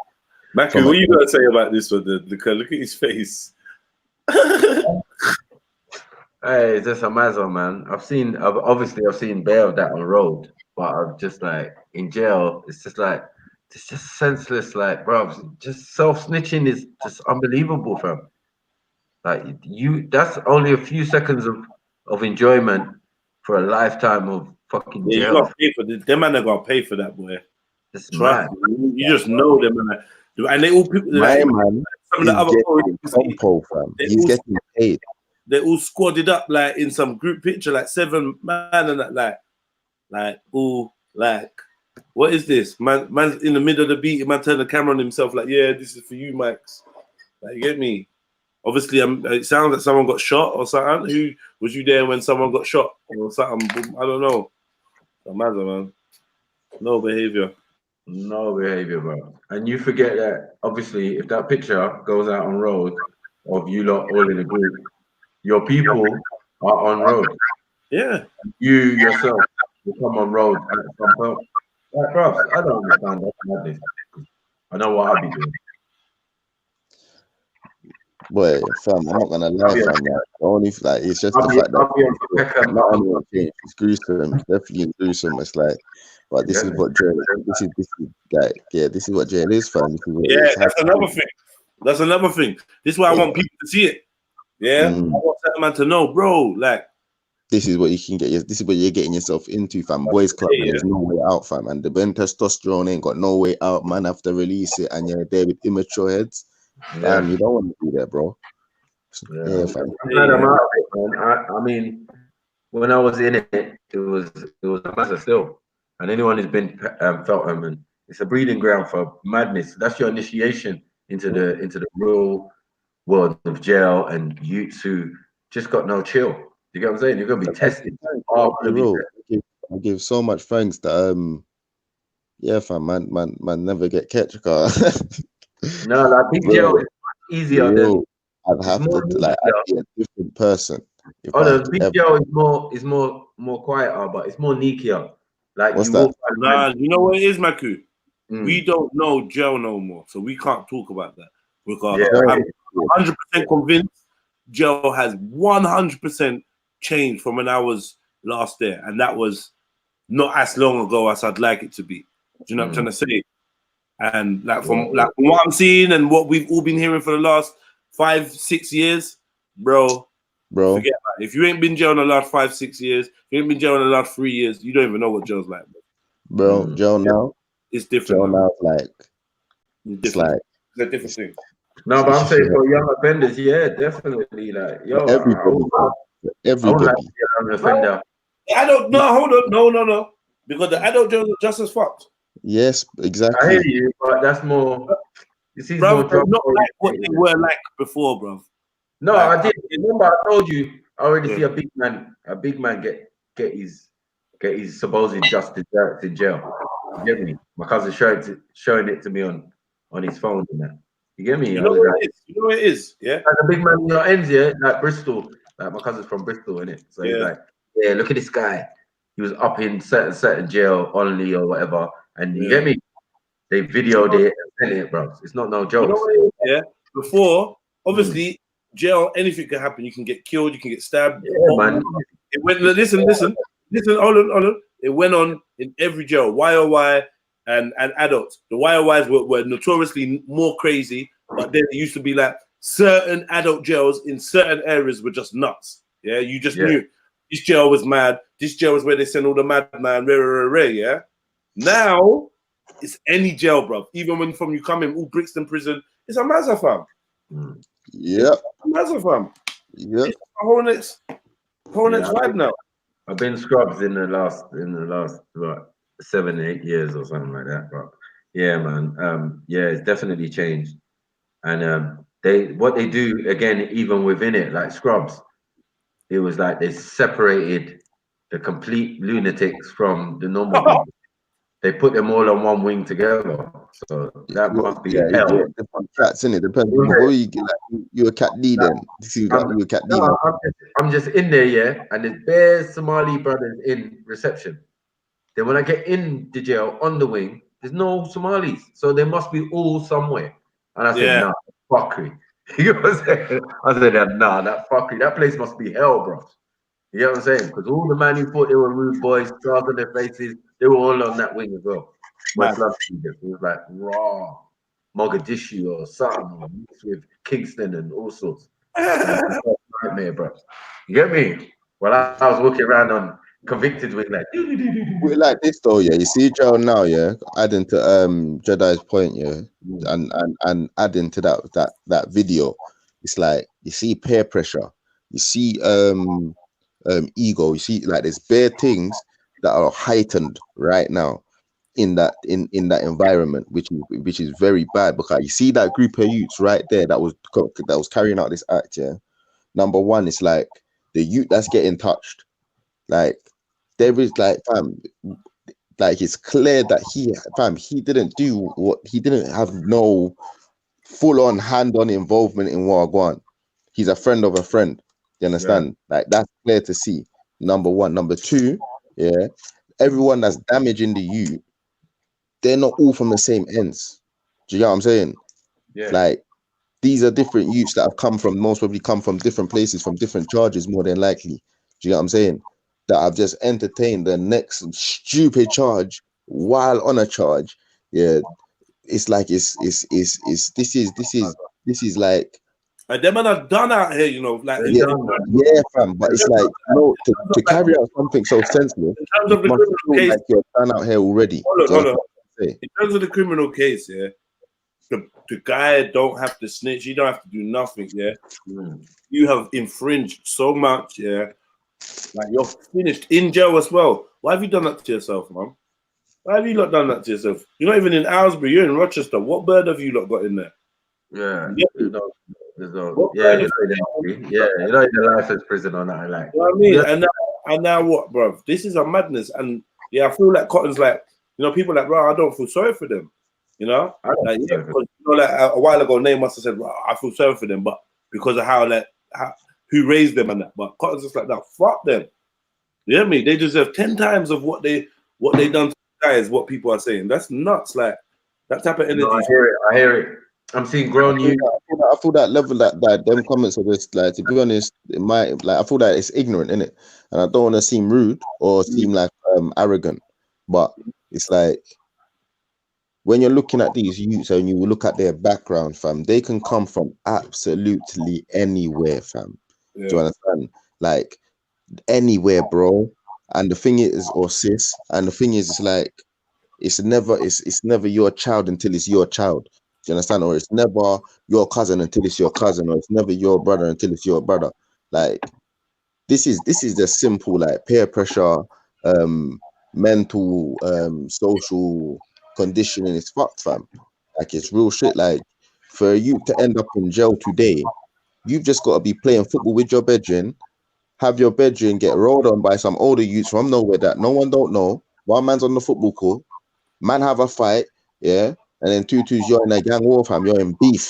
Maki, what you gotta say about this one? Look at his face. Hey, it's just a mazzo, man. I've seen bare of that on road, but I'm just like in jail. It's just senseless, like, bro. Just self-snitching is just unbelievable, fam. Like that's only a few seconds of enjoyment for a lifetime of fucking Yeah, you jail. gotta pay for this. Them man are gonna pay for that, boy. It's Trust mad. me. You just know them, man. And they all people. My Like, man some of the is other getting compo, fam. He's getting paid. They're all squadded up like in some group picture, like 7 man and that, like all like, what is this? Man's in the middle of the beat. Man turn the camera on himself, like, yeah, this is for you, Max. Like, you get me? Obviously, it sounds like someone got shot or something. Who was you there when someone got shot or something? I don't know. Imagine, man. No behavior. No behavior, bro. And you forget that obviously, if that picture goes out on road of you lot all in a group, your people are on road. Yeah. You yourself will come on road at some point. Like, bro, I don't understand that madness. I know what I'll be doing. Boy, fam, I'm not gonna lie, fam. Like, only like it's just the fact that not only it's gruesome, it's definitely gruesome. It's like, but this is what jail. This is like, yeah, this is what jail is, fam. This is what it Yeah, is. that's another thing. That's another thing. This is why I want people to see it. Yeah, I want that man to know, bro. Like, this is what you can get. This is what you're getting yourself into, fam. Boys club, and there's no way out, fam. And the Ben testosterone ain't got no way out. Man, have to release it, and you're there with immature heads. Fam, you don't want to be there, bro. Yeah, fam. I'm glad I'm out of it, man. I mean, when I was in it, it was a massive still. And anyone who's been felt them, and it's a breeding ground for madness. That's your initiation into the real world of jail and youths who just got no chill. You get what I'm saying? You're gonna be tested. I give so much thanks that yeah, fam, man, never get catch car. No, like big jail is easier than I'd have to like I'd be a different person. The big jail is more quieter, but it's more sneakier. Like what's you that? will find nah, you know what it is, Maku? We don't know jail no more, so we can't talk about that. Because I'm 100% convinced jail has 100% changed from when I was last there, and that was not as long ago as I'd like it to be. Do you know what I'm trying to say? And like from what I'm seeing and what we've all been hearing for the last 5-6 years, bro, forget about it. If you ain't been jail in the last 5-6 years, if you ain't been jail in the last 3 years, you don't even know what jail's like, bro. Jail now, it's different. Jail now, like it's like it's a different thing. No, but I'm saying for young offenders, yeah, definitely. Like, yo, everybody. I would like to be an offender. I don't know. Hold on, no, because the adult jails are just as fucked. Yes, exactly. I hear you, but that's more. This is Bro, more they're not like what they were like before, bro. No, I did. Remember, I told you. I already see a big man get his supposed just desserts in jail. You get me? My cousin showing it to me on his phone and that. You get me? You know what it is? You know what it is? Yeah. Like a big man in your ends, yeah, like Bristol. Like my cousin's from Bristol, innit? So he's like, yeah, look at this guy. He was up in certain jail only or whatever. And you get me? They videoed it and sent it, bro. It's not no joke. You know what it is, yeah. Before, obviously, jail, anything can happen. You can get killed, you can get stabbed. Yeah, man. It went. Listen. Hold on. It went on in every jail. YOY and adults. The YOYs were notoriously more crazy, but then it used to be like certain adult jails in certain areas were just nuts. Yeah, you just knew this jail was mad. This jail was where they send all the madman. Yeah. Now it's any jail, bro. Even when you come in, all Brixton prison, it's a Mazza fam. Yep. Mazza fam. Yep. It's a whole next vibe now. I've been scrubs in the last what 7-8 years or something like that. But yeah, man. Yeah, it's definitely changed. And what they do again, even within it, like Scrubs, it was like they separated the complete lunatics from the normal people. They put them all on one wing together. So that must be Yeah, hell. different cats, innit? Depends. Before you get like you a cat D then. It seems like you a cat D. No, I'm just in there, yeah, and there's bare Somali brothers in reception. Then when I get in the jail on the wing, there's no Somalis, so they must be all somewhere. And I said, nah, fuckery. You know what I'm saying? I said, nah, that fuckery. That place must be hell, bro. You know what I'm saying? Because all the men who thought they were rude boys, stars on their faces, they were all on that wing as well. West London, it was like raw Mogadishu or something, or mixed with Kingston and all sorts. Nightmare, bro. You get me? Well, I was walking around on convicted wing like. We like this though, yeah. You see jail now, yeah. Adding to Jedi's point, yeah, and adding to that video, it's like you see peer pressure, you see ego, you see like there's bare things that are heightened right now in that environment, which is very bad, because you see that group of youths right there that was carrying out this act, yeah. Number one, it's like the youth that's getting touched, like there is like fam, like it's clear that he didn't have no full-on hand-on involvement in Wagwan. He's a friend of a friend. You understand? Like that's clear to see. Number one. Number two, yeah, everyone that's damaging the youth, they're not all from the same ends. Do you get what I'm saying? Yeah. Like these are different youths that have most probably come from different places, from different charges, more than likely. Do you get what I'm saying? That I've just entertained the next stupid charge while on a charge. Yeah, it's like this is like. And them man are done out here, you know, like Yeah, fam. But it's like to carry out something so senseless. In terms of the criminal case, like you're done out here already. Hold on. In terms of the criminal case, yeah, the guy don't have to snitch. You don't have to do nothing. Yeah, you have infringed so much. Yeah, like you're finished in jail as well. Why have you done that to yourself, man? Why have you not done that to yourself? You're not even in Aylesbury. You're in Rochester. What bird have you lot got in there? Yeah, you're not in the license prison or nothing like. You know what I mean? And now what, bro? This is a madness. And yeah, I feel like Cotton's like, you know, people like, bro, I don't feel sorry for them. You know, like, yeah, because, you know, like a while ago, Nate must have said, bro, I feel sorry for them, but because of how who raised them and that. But Cotton's just like, no, fuck them. You hear me? They deserve 10 times of what they done to guys. What people are saying, that's nuts. Like that type of energy. No, I hear it. I'm seeing grown youth. I feel that level that them comments are just like, to be honest, I feel that it's ignorant, innit? And I don't want to seem rude or seem like arrogant, but it's like when you're looking at these youths and you look at their background, fam, they can come from absolutely anywhere, fam. Yeah. Do you understand? Like anywhere, bro. And the thing is, or sis, and the thing is, it's like it's never your child until it's your child. Do you understand? Or it's never your cousin until it's your cousin, or it's never your brother until it's your brother. Like this is just simple, like peer pressure, mental, social conditioning is fucked, fam. Like it's real shit. Like for you to end up in jail today, you've just got to be playing football with your bedroom, have your bedroom get rolled on by some older youths from nowhere that no one don't know. One man's on the football court, man have a fight, yeah. And then 2-2's you're in a gang war, fam. You're in beef,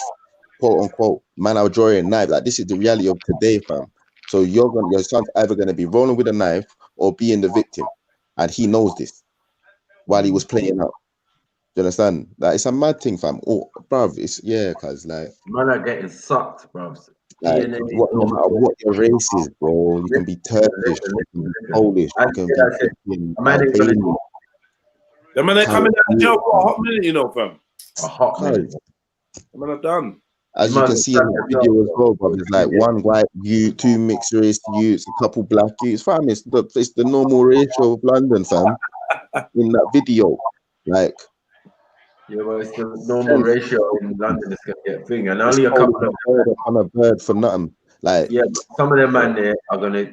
quote unquote. Man, I'll draw a knife. Like this is the reality of today, fam. So your son's either gonna be rolling with a knife or being the victim, and he knows this while he was playing out. Do you understand? Like it's a mad thing, fam. Oh, bruv, it's cause like man are getting sucked, bruv. Like no matter what your race is, bro, you can be Turkish, you can be Polish, you can be Albanian. The man they coming out of jail for a hot minute, you know, fam. A hot minute. The man are done. As you can see in the video as well, bro, there's like one white youth, 2 mixed race youths, a couple black youths, fam. It's the normal ratio of London, fam. In that video, like. Yeah, but it's the normal ratio in London. It's gonna get a thing, and only a couple of a bird for nothing. Like yeah, some of them man there are gonna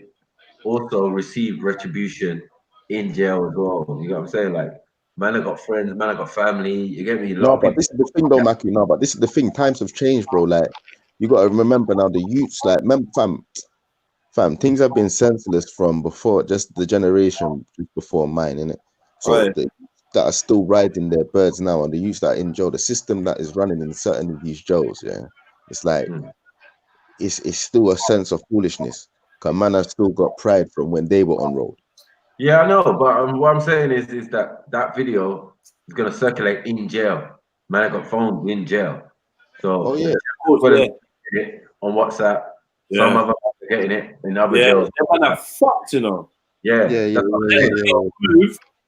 also receive retribution in jail as well. You know what I'm saying? Like. Man, I got friends. Man, I got family. You get me? No, but this is the thing, though, Maki. No, but this is the thing. Times have changed, bro. Like you got to remember now the youths, like, fam, things have been senseless from before, just the generation before mine, innit? So Right. that are still riding their birds now, and the youths that are in jail, the system that is running in certain of these jails, yeah, it's like it's still a sense of foolishness. Cause man have still got pride from when they were on road. Yeah, I know, but what I'm saying is that video is gonna circulate in jail. Man, I got phones in jail, so Oh yeah, on WhatsApp. Yeah. Some of them are getting it in other Yeah, jails. they're gonna fucked, you know. Yeah, yeah.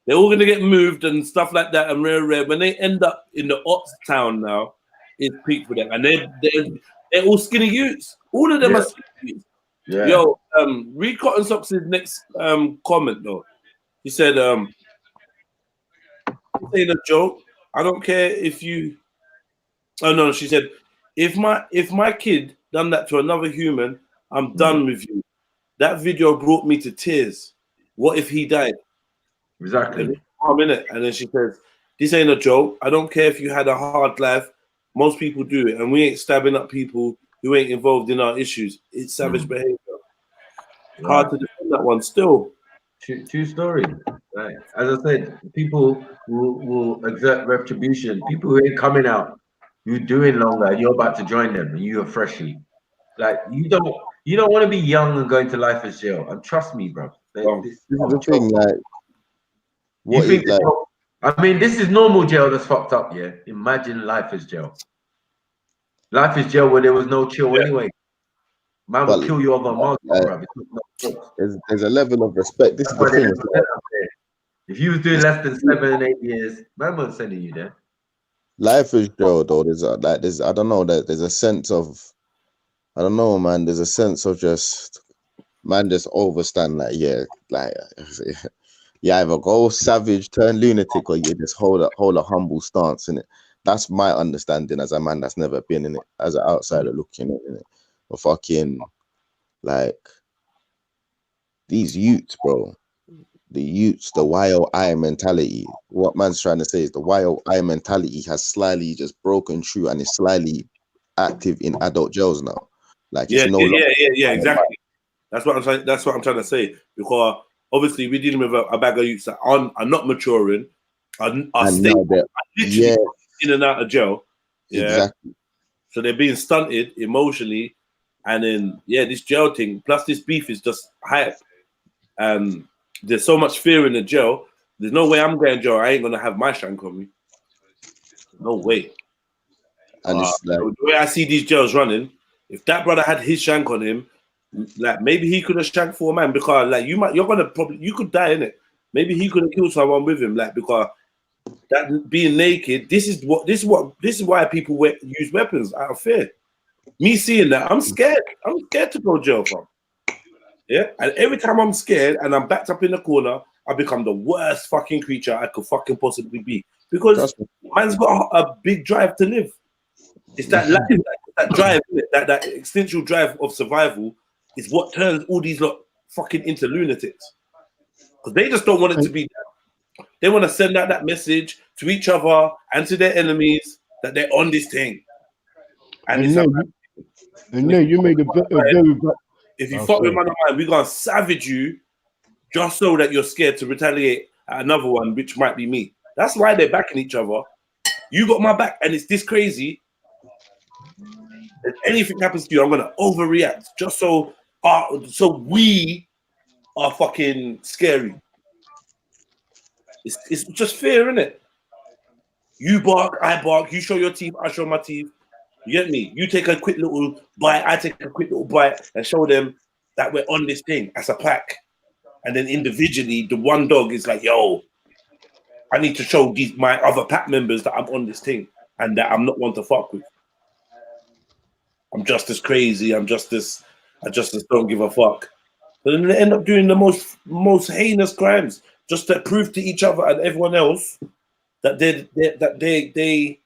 They're all gonna get moved and stuff like that, and rare. When they end up in the Ops town now, it's peak for them, and they're all skinny youths. All of them are skinny youths. Yeah. Yo, read Cotton Socks' next comment though. He said, "This ain't a joke. I don't care if you." Oh no, she said, "If my kid done that to another human, I'm done with you. That video brought me to tears. What if he died?" Exactly. And then she says, "This ain't a joke. I don't care if you had a hard life. Most people do it, and we ain't stabbing up people who ain't involved in our issues. It's savage behavior." Hard to defend that one still. True story. Right. As I said, people will exert retribution. People who ain't coming out, you're doing longer, and you're about to join them, and you're freshly. Like you don't want to be young and going to life as jail. And trust me, bro. This is the thing, like, You think I mean, this is normal jail that's fucked up, yeah. Imagine life as jail. Life is jail where there was no chill anyway. Man will kill you over a mug, bro. There's a level of respect. This is the thing. If you was doing less than 7 and 8 years, man wasn't sending you there. Life is jail, though. There's I don't know, that there's a sense of, I don't know, man. There's a sense of just overstand, like, yeah, like you either go savage, turn lunatic, or you just hold a humble stance in it. That's my understanding as a man that's never been in it, as an outsider looking in it. But fucking, like, these youths, bro. The youths, the YOI mentality. What man's trying to say is the YOI mentality has slightly just broken through and is slightly active in adult jails now. Like, Yeah, it's no exactly. That's what I'm trying to say, because obviously we're dealing with a bag of youths that are not maturing, are literally in and out of jail. Yeah. Exactly. So they're being stunted emotionally, and then this jail thing plus this beef is just hype. There's so much fear in the jail. There's no way I'm going to jail. I ain't gonna have my shank on me. No way. And it's like, the way I see these jails running, if that brother had his shank on him, like maybe he could have shanked 4 men, because like you could die in it. Maybe he could have killed someone with him, like, because that being naked. This is why people use weapons out of fear. Me seeing that, I'm scared. I'm scared to go jail from. Yeah, and every time I'm scared and I'm backed up in the corner, I become the worst fucking creature I could fucking possibly be, because man's got a big drive to live. It's that drive, that existential drive of survival is what turns all these lot fucking into lunatics, because they just don't want it to be that. They want to send out that message to each other and to their enemies that they're on this thing. And you made a very if you fuck with man of mine, we're gonna savage you just so that you're scared to retaliate at another one, which might be me. That's why they're backing each other. You got my back, and it's this crazy. If anything happens to you, I'm gonna overreact just so we are fucking scary. It's just fear, isn't it? You bark, I bark. You show your teeth, I show my teeth. You get me? You take a quick little bite, I take a quick little bite, and show them that we're on this thing as a pack. And then individually, the one dog is like, yo, I need to show my other pack members that I'm on this thing and that I'm not one to fuck with. I'm just as crazy. I just as don't give a fuck. But then they end up doing the most heinous crimes just to prove to each other and everyone else that they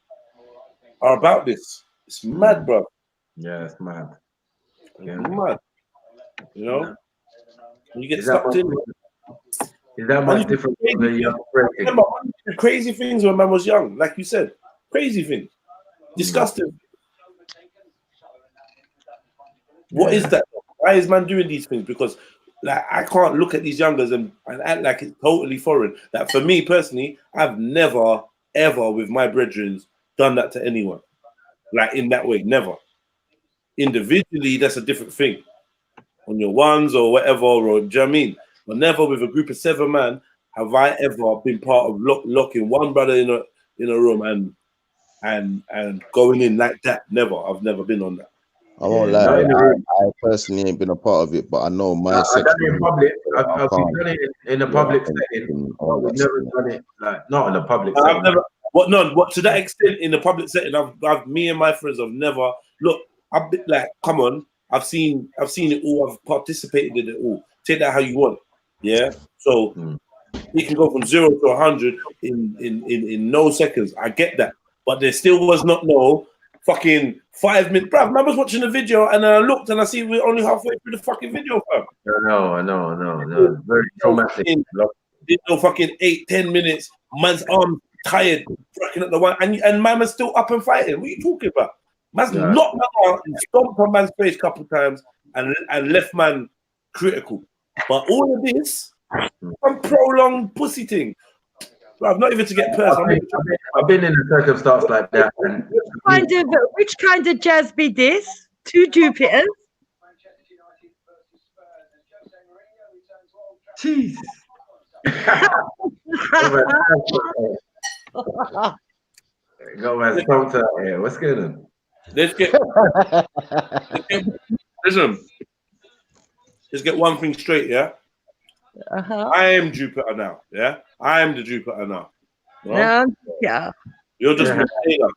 are about this. It's mad, bro. Yeah, it's mad. Yeah, mad. You know, yeah. You get stuck in. Is that much different from the young? Remember, the crazy things when man was young, like you said, crazy things, disgusting. What is that? Why is man doing these things? Because like I can't look at these youngers and act like it's totally foreign. Like for me personally, I've never ever with my brethren done that to anyone. Like in that way, never. Individually, that's a different thing. On your ones or whatever, or do you know what I mean? But never with a group of 7 man have I ever been part of locking one brother in a room and going in like that. Never. I've never been on that. I won't lie. I personally ain't been a part of it, but I know my I've done section. it in public. I've I can't- done it in a yeah, public I can't setting, do but all we've that never shit. done it like not in a public I've setting. never. What none? What to that extent in the public setting? I've me and my friends have never. Look, I've been like, come on. I've seen it all. I've participated in it all. Take that how you want. Yeah. So you can go from 0 to 100 in no seconds. I get that, but there still was not no fucking 5 minutes. Bruv, I was watching the video and I looked and I see we're only halfway through the fucking video, fam. I know. Very traumatic. Did no fucking 8-10 minutes. Man's arm tired, breaking up the one, and man was still up and fighting. What are you talking about? Man's knocked man out and stomped on man's face a couple times and left man critical. But all of this, some prolonged pussy thing. Bruv, not even to get personal. I've been in a circumstance like that. And Which kind of jazz be this? 2 Jupiters? Jesus. Got my stomach out here. What's going on? Let's get listen. Let's get one thing straight, yeah. I am Jupiter now, yeah. I am the Jupiter now. No, yeah. You're just Michaela.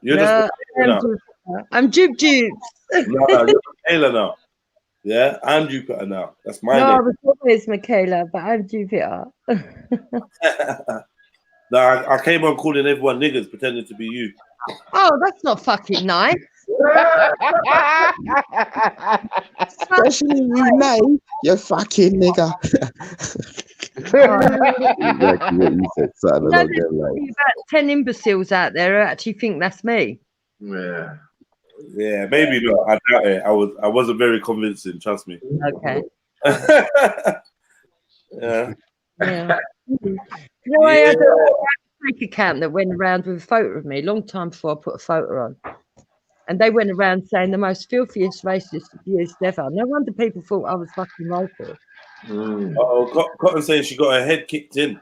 You're just Michaela now. I'm Jupe Jupes. No, you're Michaela now. Yeah, I'm Jupiter now. That's my No, I name. was always Michaela, but I'm Jupiter. No, I came on calling everyone niggas, pretending to be you. Oh, that's not fucking nice. Especially you know, you fucking nigga. Exactly what you said, son. You know, there's probably about 10 imbeciles out there who actually think that's me. Yeah. Yeah, maybe not. I doubt it. I wasn't very convincing, trust me. Okay. Yeah. Yeah. You know, I had a fake account that went around with a photo of me a long time before I put a photo on. And they went around saying the most filthiest racist abuse ever. No wonder people thought I was fucking racist. Oh, Cotton saying she got her head kicked in.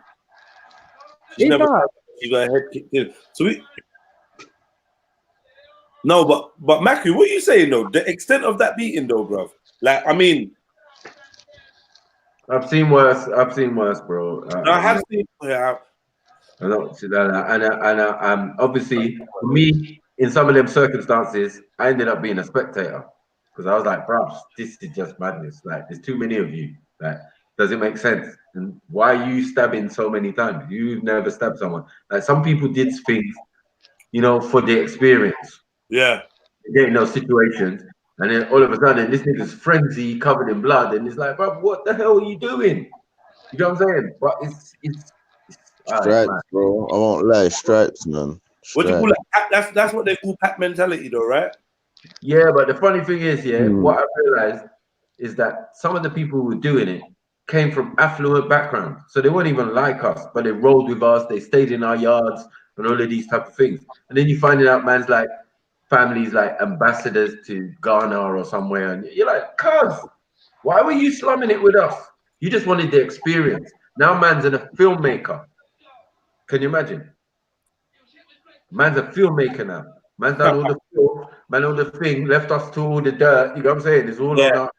She got her head kicked in. So no, but Maku, what are you saying though? The extent of that beating though, bruv. Like, I mean, I've seen worse, bro. I have seen. Yeah. I don't see that, and obviously for me, in some of them circumstances, I ended up being a spectator because I was like, bro, this is just madness. Like, there's too many of you. Like, does it make sense? And why are you stabbing so many times? You've never stabbed someone. Like, some people did things, you know, for the experience. Yeah. Get in those situations, and then all of a sudden, this nigga's frenzy covered in blood, and it's like, bro, what the hell are you doing? You know what I'm saying? But it's stripes, bro. I won't lie, stripes, man. What do you call it? That's what they call pack mentality, though, right? Yeah, but the funny thing is, what I realized is that some of the people who were doing it came from affluent backgrounds, so they weren't even like us, but they rolled with us, they stayed in our yards, and all of these type of things. And then you find out man's like families like ambassadors to Ghana or somewhere, and you're like, cuz, why were you slumming it with us? You just wanted the experience. Now man's a filmmaker. Can you imagine? Man's a filmmaker now. Man's done all the film, man, all the thing, left us to all the dirt. You know what I'm saying? It's all on us.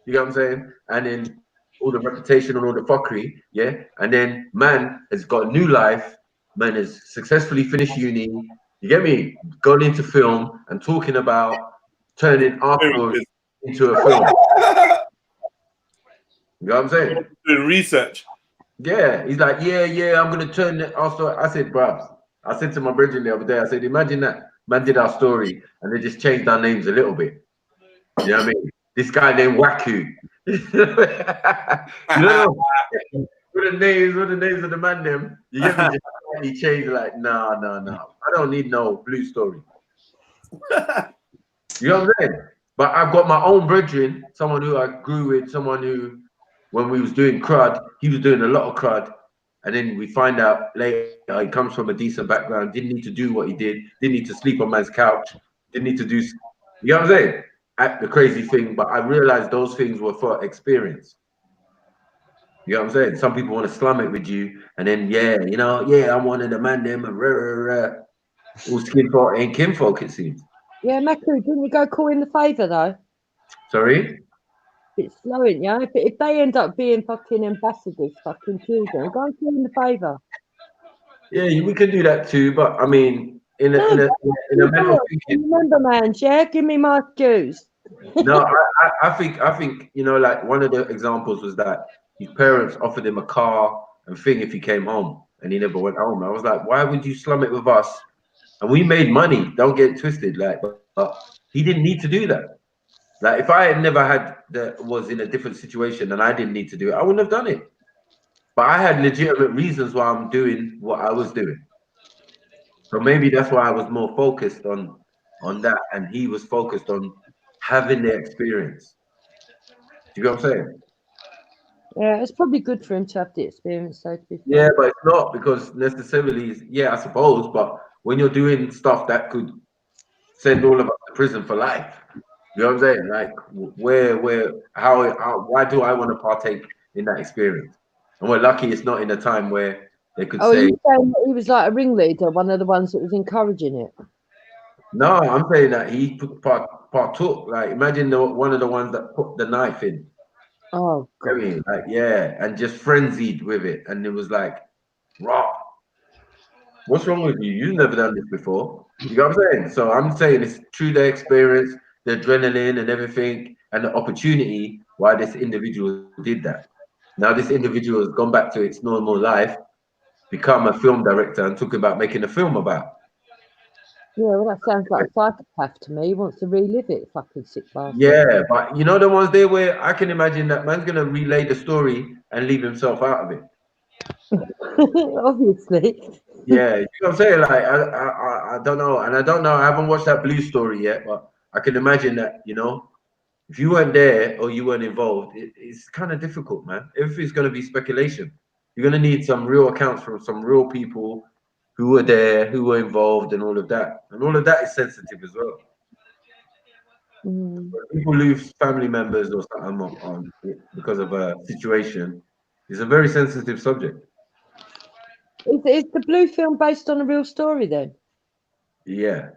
You know what I'm saying? And then all the reputation and all the fuckery, yeah. And then man has got a new life. Man has successfully finished uni. You get me? Gone into film and talking about turning our story into a film. You know what I'm saying? Doing research. Yeah, he's like, yeah, I'm gonna turn it also. I said, bruv, I said to my brethren the other day, I said, imagine that man did our story and they just changed our names a little bit. You know what I mean? This guy named Waku. You know what the names of the man them? You get me? Just slightly changed, like, no. I don't need no blue story. You know what I'm saying? But I've got my own brethren, someone who I grew with, someone who, when we was doing crud, he was doing a lot of crud. And then we find out later he comes from a decent background, didn't need to do what he did, didn't need to sleep on man's couch, didn't need to do, you know what I'm saying? Act the crazy thing, but I realized those things were for experience. You know what I'm saying? Some people want to slum it with you, and then I'm one of the man them and rah, rah, rah. All skinfolk ain't kinfolk, it seems. Yeah, Maku, didn't you go call in the favour though? Sorry? Bit slow, ain't you? If they end up being fucking ambassadors, fucking children, go and call in the favour. Yeah, we could do that too, but I mean, in a mental thinking. Remember, man, yeah, give me my dues. No, I think like one of the examples was that his parents offered him a car and thing if he came home, and he never went home. I was like, why would you slum it with us? And we made money. Don't get it twisted. Like, but he didn't need to do that. Like, if I had never was in a different situation and I didn't need to do it, I wouldn't have done it. But I had legitimate reasons why I'm doing what I was doing. So maybe that's why I was more focused on that, and he was focused on having the experience. Do you get what I'm saying? Yeah, it's probably good for him to have the experience, so to be fair. Yeah, but it's not because necessarily, I suppose, but when you're doing stuff that could send all of us to prison for life, you know what I'm saying? Like, why do I want to partake in that experience? And we're lucky it's not in a time where they could Oh, are say, you saying that he was like a ringleader, one of the ones that was encouraging it? no, I'm saying that he partook. Like, imagine one of the ones that put the knife in. Oh, God. I mean, like, yeah, and just frenzied with it. And it was like, raw. What's wrong with you? You've never done this before. You know what I'm saying? So I'm saying it's through the experience, the adrenaline and everything, and the opportunity why this individual did that. Now this individual has gone back to its normal life, become a film director, and talking about making a film about. Yeah, well, that sounds like a psychopath to me. He wants to relive it, fucking sick bastard. Yeah, but you know the ones there where I can imagine that man's gonna relay the story and leave himself out of it. Obviously. Yeah, you know what I'm saying? Like I don't know, and I don't know. I haven't watched that Blue story yet, but I can imagine that if you weren't there or you weren't involved, it's kind of difficult, man. Everything's going to be speculation. You're going to need some real accounts from some real people who were there, who were involved, and all of that. And all of that is sensitive as well. When people lose family members or something because of a situation, it's a very sensitive subject. Is the Blue film based on a real story then? Yeah,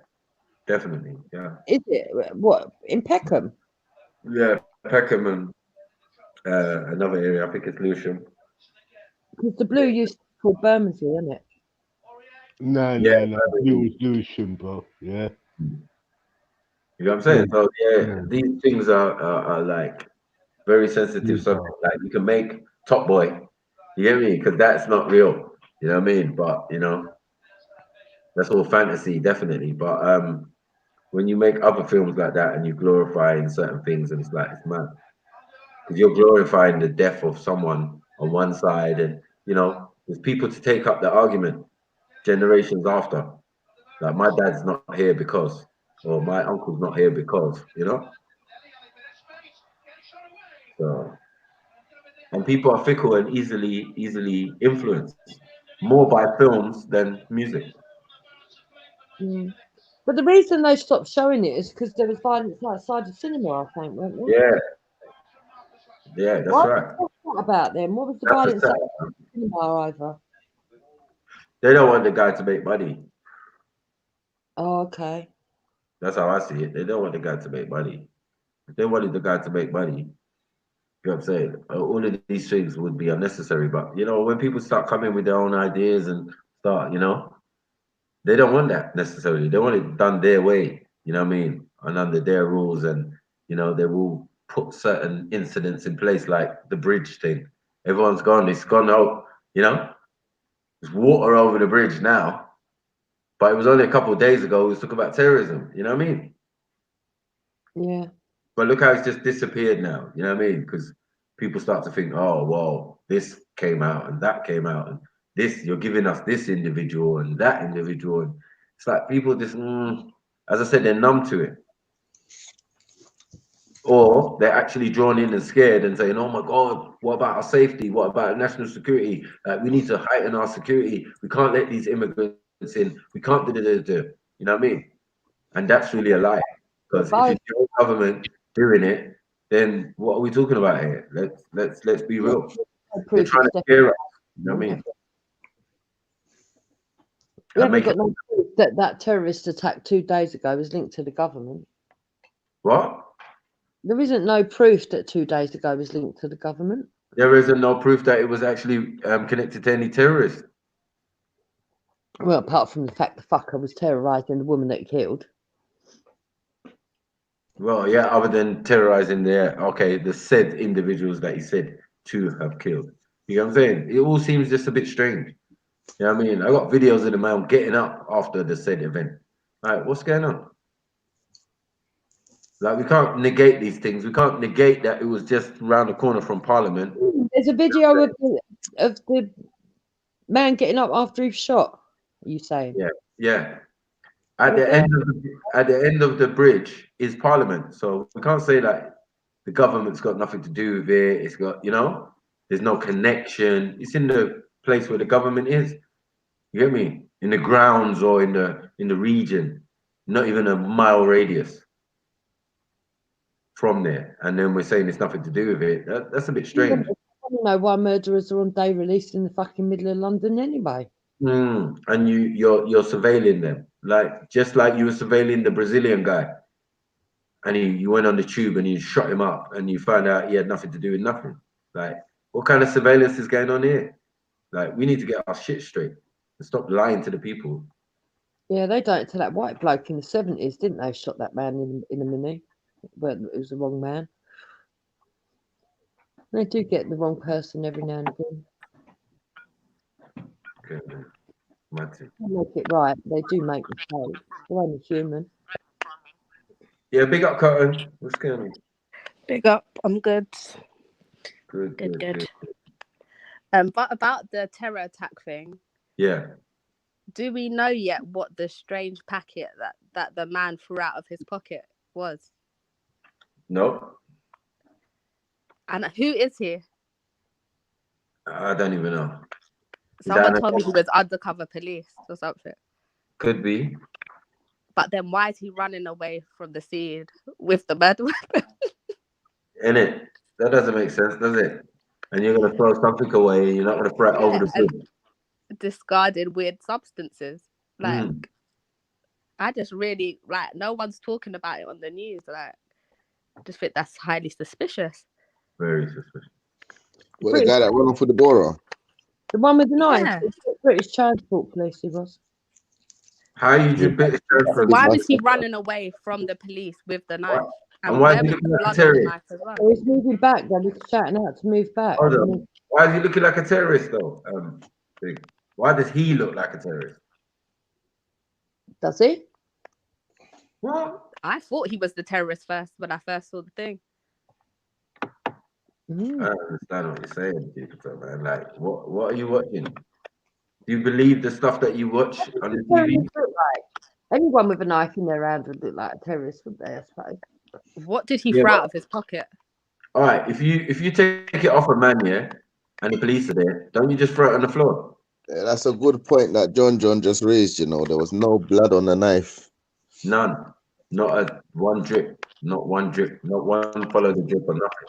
definitely. Yeah. Is it? What, in Peckham? Yeah, Peckham and another area. I think it's Lewisham. Because the Blue used to be called Bermondsey, isn't it? No, Yeah, Blue was Lewisham, bro. Yeah. You know what I'm saying? So these things are like very sensitive subject. Like you can make Top Boy, you get me? Because that's not real. You know what I mean? But that's all fantasy, definitely. But when you make other films like that and you glorify certain things, and it's like it's mad. Because you're glorifying the death of someone on one side, and there's people to take up the argument generations after. Like my dad's not here because, or my uncle's not here because, So, and people are fickle and easily influenced more by films than music. But the reason they stopped showing it is because there was violence outside the cinema, I think, weren't there? Yeah, that's What right. was that about then? What was the That's violence the outside sad. the cinema over? They don't want the guy to make money. Oh, okay. That's how I see it. They don't want the guy to make money. If they wanted the guy to make money, you know what I'm saying? All of these things would be unnecessary. But when people start coming with their own ideas and start, they don't want that necessarily. They want it done their way, you know what I mean? And under their rules, and they will put certain incidents in place like the bridge thing. Everyone's gone, it's gone out, there's water over the bridge now. But it was only a couple of days ago we was talking about terrorism, you know what I mean? Yeah. But look how it's just disappeared now, you know what I mean? Because people start to think, oh, well, this came out and that came out, and this, you're giving us this individual and that individual. And it's like people just, as I said, they're numb to it. or they're actually drawn in and scared and saying, "Oh my God, what about our safety? What about national security? We need to heighten our security. We can't let these immigrants in. We can't do." You know what I mean? And that's really a lie. Because if it's your government doing it, then what are we talking about here? Let's be real. They're trying to scare us. You know what I mean? We haven't got no proof that that terrorist attack 2 days ago was linked to the government. What? There isn't no proof that 2 days ago was linked to the government. There isn't no proof that it was actually connected to any terrorists. Well, apart from the fact the fucker was terrorising the woman that he killed. Well, yeah, other than terrorizing the said individuals that he said to have killed. You know what I'm saying? It all seems just a bit strange. You know what I mean? I got videos of the man getting up after the said event. Like, what's going on? Like, we can't negate these things. We can't negate that it was just around the corner from Parliament. There's a video of the man getting up after he's shot. Are you saying? Yeah, yeah. At the end of the bridge is Parliament, so we can't say that the government's got nothing to do with it. It's got, there's no connection. It's in the place where the government is. You get me? In the grounds or in the region, not even a mile radius from there. And then we're saying it's nothing to do with it. That's a bit strange. I don't know why murderers are on day release in the fucking middle of London anyway. And you're surveilling them, just like you were surveilling the Brazilian guy, and you went on the tube and you shot him up, and you found out he had nothing to do with nothing. Like, what kind of surveillance is going on here? Like, we need to get our shit straight and stop lying to the people. Yeah, they done it to that white bloke in the 70s, didn't they? Shot that man in a mini, but it was the wrong man. They do get the wrong person every now and again. Okay, They make it right. They do make mistakes. They're only human. Yeah, big up, Cotton. What's going on? Big up. I'm good. Good. But about the terror attack thing, Yeah. do we know yet what the strange packet that the man threw out of his pocket was? No, And who is he? I don't even know. Someone told me he was undercover police or something. Could be. But then why is he running away from the scene with the murder weapon? Innit? That doesn't make sense, does it? And you're gonna throw something away, and you're not gonna throw it over the bridge. Discarded weird substances. Like, I just really, no one's talking about it on the news. Like, I just think that's highly suspicious. Very suspicious. Well, the guy that went off with the Bora. The one with the knife. British Transport Police, he was. How you do British Transport? Why was he running away from the police with the knife? And why is he looking like a terrorist? He was moving back. They were shouting out to move back. Hold on. Why is he looking like a terrorist, though? Why does he look like a terrorist? Does he? What? I thought he was the terrorist first when I first saw the thing. I don't understand what you're saying, Jupiter, man. Like, what are you watching? Do you believe the stuff that you watch on the TV? Anyone with a knife in their hand would look like a terrorist, wouldn't they? I suppose. What did he throw out of his pocket? All right, if you take it off a man, and the police are there, don't you just throw it on the floor? Yeah, that's a good point that John just raised. There was no blood on the knife. None. Not one drip. Not one follow the drip or nothing.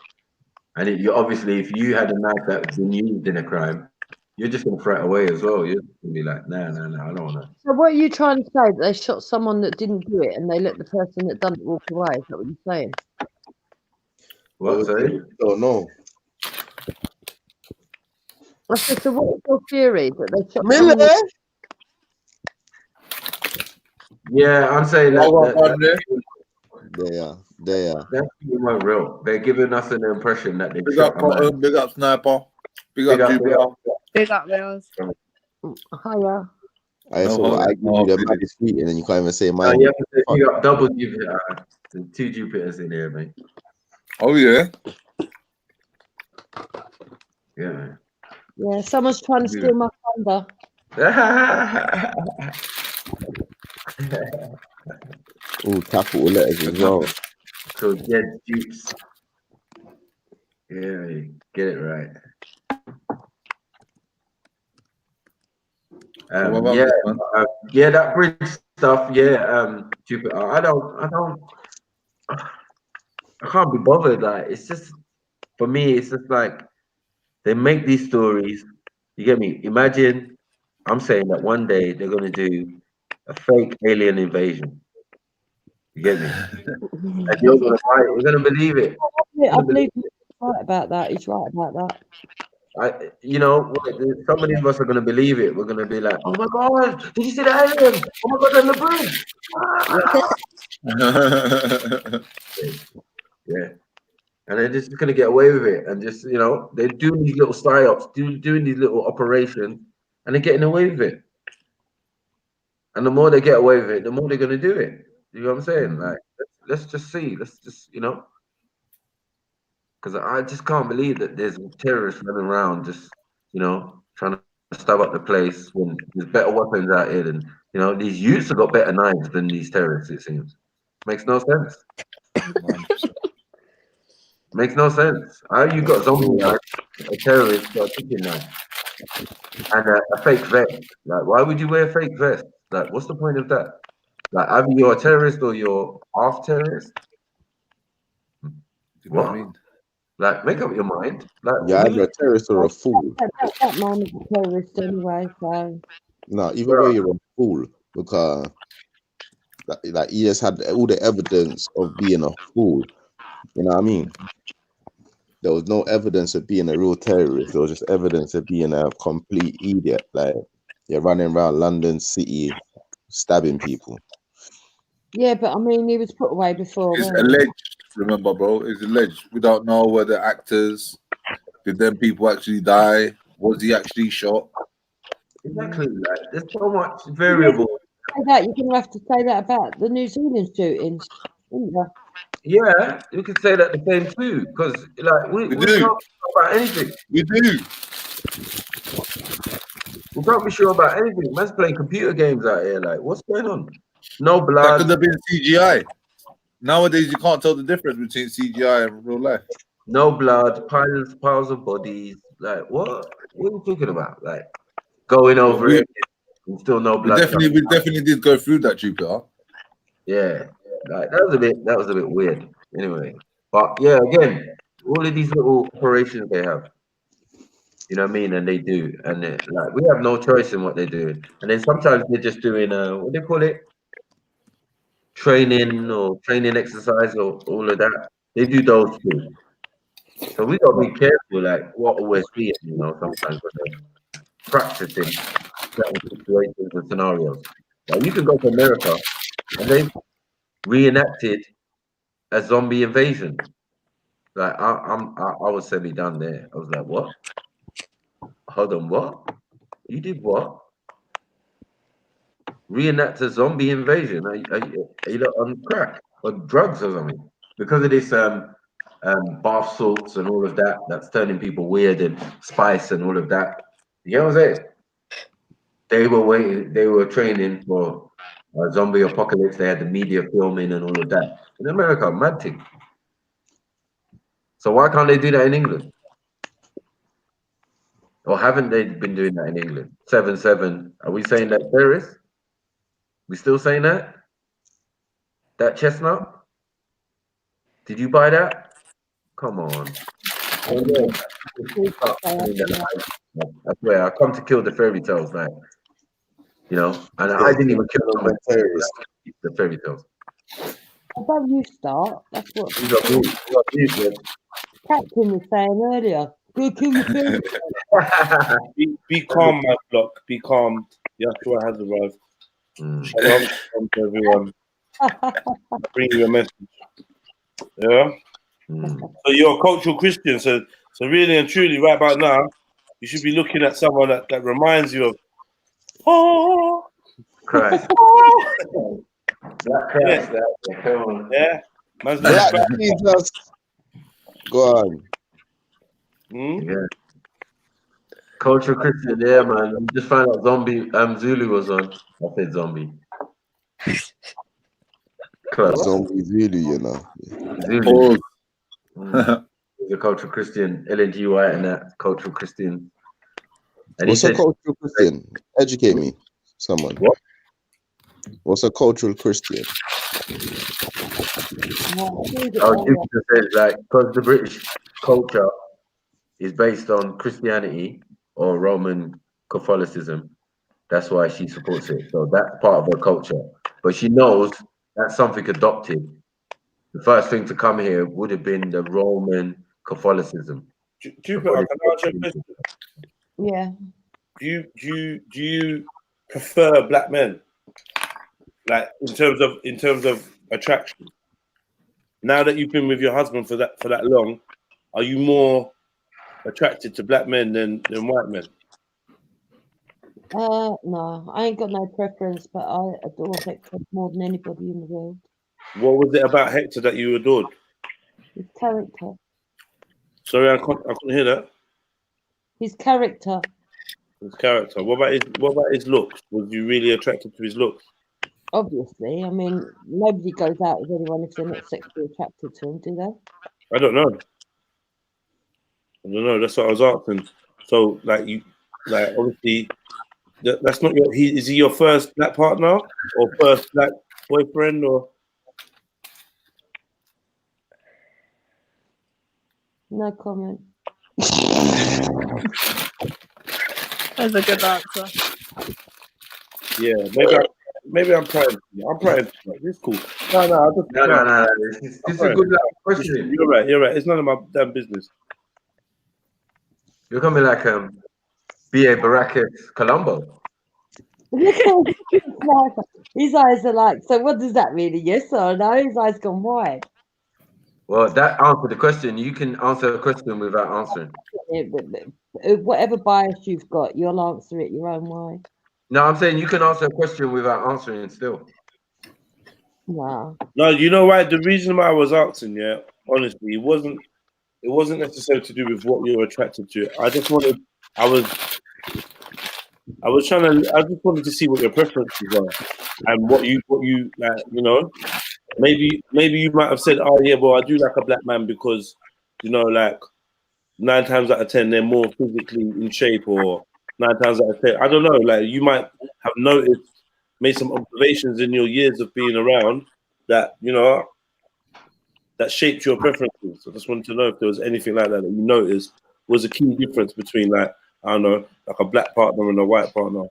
And you obviously, if you had a knife that's been used in a crime, you're just gonna throw it away as well. You're gonna be like, nah, I don't wanna. So what are you trying to say? That they shot someone that didn't do it and they let the person that done it walk away? Is that what you're saying? What, sorry? Don't know. I said, so what is your theory? That they shot Really? Yeah, I'm saying that. They are. That's not real. They're giving us an impression that they Big up Cotton, big up Sniper, big up Jupiter. Big up Mills. Hiya. I give you the maddest tweet and then you can't even say mine. Yeah, you got double Jupiter. 2 Jupiters in here, mate. Oh yeah. Yeah. Yeah, someone's trying to steal my thunder. Oh, capital letters as well. Cool. Dead Dukes. Yeah, you get it right. So what about Yeah, this one? yeah, that bridge stuff. Yeah, Jupiter. I can't be bothered. Like, it's just for me. It's just like they make these stories. You get me? Imagine I'm saying that one day they're gonna do a fake alien invasion. You get me? And you're gonna buy it. You're gonna believe it. I believe he's right about that. He's right about that. You know, so many of us are gonna believe it. We're gonna be like, "Oh my God, did you see the alien? Oh my God, on the bridge!" Yeah, and they're just gonna get away with it, and just they're doing these little psyops, doing these little operations, and they're getting away with it. And the more they get away with it, the more they're gonna do it. You know what I'm saying? Like, let's just see. Let's just because I just can't believe that there's terrorists running around just trying to stab up the place when there's better weapons out here than these youths have got better knives than these terrorists. It seems makes no sense. Makes no sense. How you got zombie knife, a terrorist got a chicken knife, and a fake vest? Like, why would you wear a fake vest? Like, what's the point of that? Like, either you're a terrorist or you're half terrorist. You know what I mean? Like, make up your mind. Like, You're either a terrorist or a fool. That man is a terrorist anyway, so. No, either way, you're a fool because like he just had all the evidence of being a fool. You know what I mean? There was no evidence of being a real terrorist. There was just evidence of being a complete idiot. Like you're running around London City stabbing people. Yeah, but I mean, he was put away before. It's wasn't he? alleged. Remember, bro. It's alleged. We don't know whether actors did them people actually die. Was he actually shot? Exactly. Like, there's so much variable. You're going to have to say that about the New Zealand shootings, isn't you? Yeah, you could say that the same too, because like we do. can't be sure about anything. We do. We can't be sure about anything. Man's playing computer games out here. Like, what's going on? No That blood. could have been CGI. Nowadays, you can't tell the difference between CGI and real life. No blood. Piles of bodies. Like, what? What are you talking about? Like, going over it and still no We blood. definitely did go through that, Jupiter. Yeah, like, that was a bit weird. Anyway, but yeah, again, all of these little operations they have, you know what I mean, and they do, and like we have no choice in what they're doing. And then sometimes they're just doing what do they call it, training exercise or all of that. They do those too. So we gotta be careful, like what we're seeing, sometimes when they're practicing certain situations and scenarios. Like you can go to America and they reenacted a zombie invasion. Like I was semi-done there. I was like, what? Hold on, what? You did what? Reenact a zombie invasion? Are you lot on crack or drugs or something? Because of this bath salts and all of that, that's turning people weird, and spice and all of that. You know what I'm saying? They were training for a zombie apocalypse. They had the media filming and all of that. In America, mad thing. So why can't they do that in England? Or haven't they been doing that in England? 7-7. Are we saying that terrorist? We still saying that? That chestnut? Did you buy that? Come on. I swear, I come to kill the fairy tales, man. And I didn't even kill them when terrorists. The fairy tales. How about you start? That's what You got me, Captain was saying earlier. Go kill your fairy. Be calm, my flock. Be calm. Yeshua has arrived. Shalom, shalom to everyone. Bring you a message. Yeah. So you're a cultural Christian. So really and truly, right about now, you should be looking at someone that reminds you of. Oh, Christ. Yeah. Man's Black Jesus. Go on. Yeah. Cultural Christian, yeah, man. I just found out Zulu was on. I said zombie. Close. Zombie Zulu, you know. Zulu. He's a cultural Christian. LNG White and that cultural Christian. And What's a cultural Christian? Educate me, someone. What? What's a cultural Christian? Christian says like because the British culture is based on Christianity or Roman Catholicism, that's why she supports it. So that's part of her culture. But she knows that's something adopted. The first thing to come here would have been the Roman Catholicism. Jupiter, I can ask you a question. Yeah. Do you prefer black men? Like in terms of attraction? Now that you've been with your husband for that long, are you more attracted to black men than white men? No, I ain't got no preference, but I adore Hector more than anybody in the world. What was it about Hector that you adored? His character. Sorry, I couldn't hear that. His character. His character. What about his looks? Was you really attracted to his looks? Obviously, I mean, nobody goes out with anyone if they're not sexually attracted to him, do they? I don't know. That's what I was asking. So, obviously, that's not your. Is he your first black partner or first black boyfriend or? No comment. That's a good answer. Yeah, maybe I'm trying. I'm trying. It's cool. No. This is a good question. You're right. It's none of my damn business. You're coming like B.A. Baracus Colombo. His eyes are like, so what does that mean? Yes or no? His eyes gone wide. Well, that answered the question. You can answer a question without answering. Whatever bias you've got, you'll answer it your own way. No, I'm saying you can answer a question without answering still. Wow. No, you know why? The reason why I was asking, honestly, it wasn't necessarily to do with what you're attracted to. I just wanted to see what your preferences are and what you like, maybe you might have said, oh yeah, well I do like a black man because, like 9 times out of 10 they're more physically in shape, or 9 times out of 10, I don't know, like you might have made some observations in your years of being around that, that shaped your preferences. I just wanted to know if there was anything like that you noticed was a key difference between, like, I don't know, like a black partner and a white partner.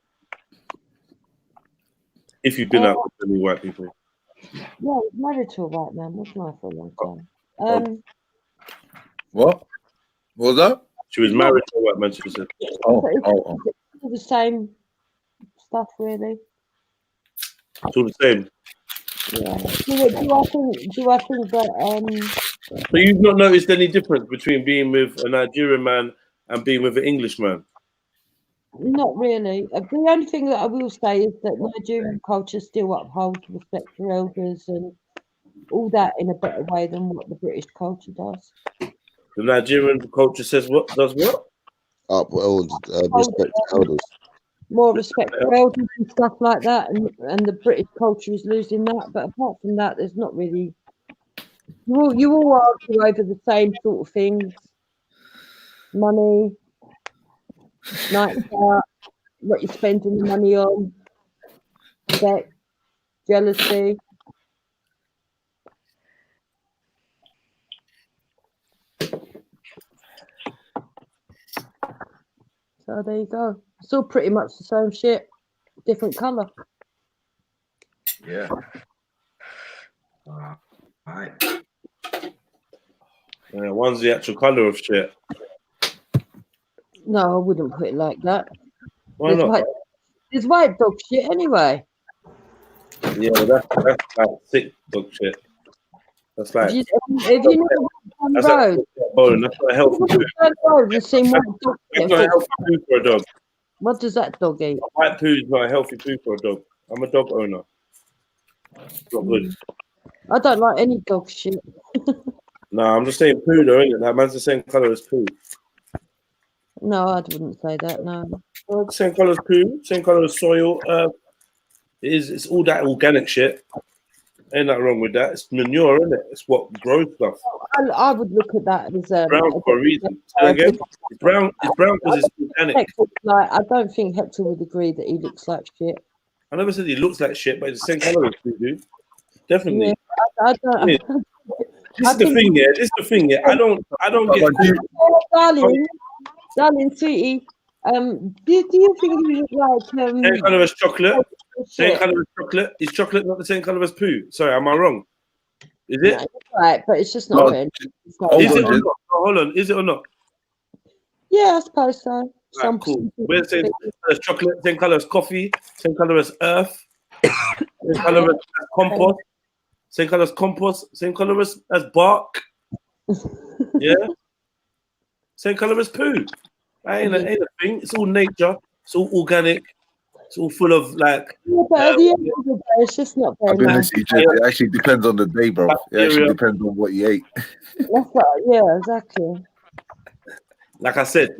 If you've been out with any white people. Yeah, I was married to a white man, wasn't I, for a long time? What? What was that? She was married to a white man, she said. It's the same stuff, really. It's all the same. Yeah. Do I think that So you've not noticed any difference between being with a Nigerian man and being with an English man? not really. The only thing that I will say is that Nigerian culture still upholds respect for elders and all that in a better way than what the British culture does. The Nigerian culture says what? Does what? Uphold respect to elders. More respect for elders and stuff like that, and the British culture is losing that. But apart from that, there's not really. You all argue over the same sort of things: money, nights out, what you're spending the money on, sex, jealousy. So there you go. It's all pretty much the same shit, different colour. Yeah. Right. Yeah, one's the actual colour of shit. No, I wouldn't put it like that. Why not? There's white dog shit anyway. Yeah, but that's like sick dog shit. That's like. If you never walked down the road, That's not a healthy food. down the road and seen white dog That's shit, not a healthy food for a dog. what does that dog eat? White poo is not a healthy food for a dog. I'm a dog owner. It's not good. I don't like any dog shit. No, I'm just saying poo though, isn't it? That man's the same colour as poo. No, I wouldn't say that. No. Well, same colour as poo, same colour as soil. It's all that organic shit. Ain't nothing wrong with that. It's manure, isn't it? It's what grows stuff. I would look at that as Brown for a reason. So again, it's brown because it's organic. Like, I don't think Hector would agree that he looks like shit. I never said he looks like shit, but it's the same colour as you do. Definitely. Yeah, I don't. Yeah. This is the thing, yeah. This is the thing, yeah. I don't get. Darling, sweetie. Do you think he look like Same colour as chocolate. Same colour as chocolate. Is chocolate not the same colour as poo? Sorry, am I wrong? Is it? No, right, but it's just not very. Is it or not? Oh, hold on. Is it or not? Yeah, I suppose so. Right, cool. We're saying as chocolate, same colour as coffee, same colour as earth, same colour as compost, same colour as compost, same colour as bark. Yeah. Same colour as poo. Ain't a thing. It's all nature. It's all organic. It's all full of like. Yeah, but at the end of the day, it's just not I'll very be nice. honest, it actually depends on the day, bro. It actually depends on what you ate. That's right. Yeah, exactly. Like I said,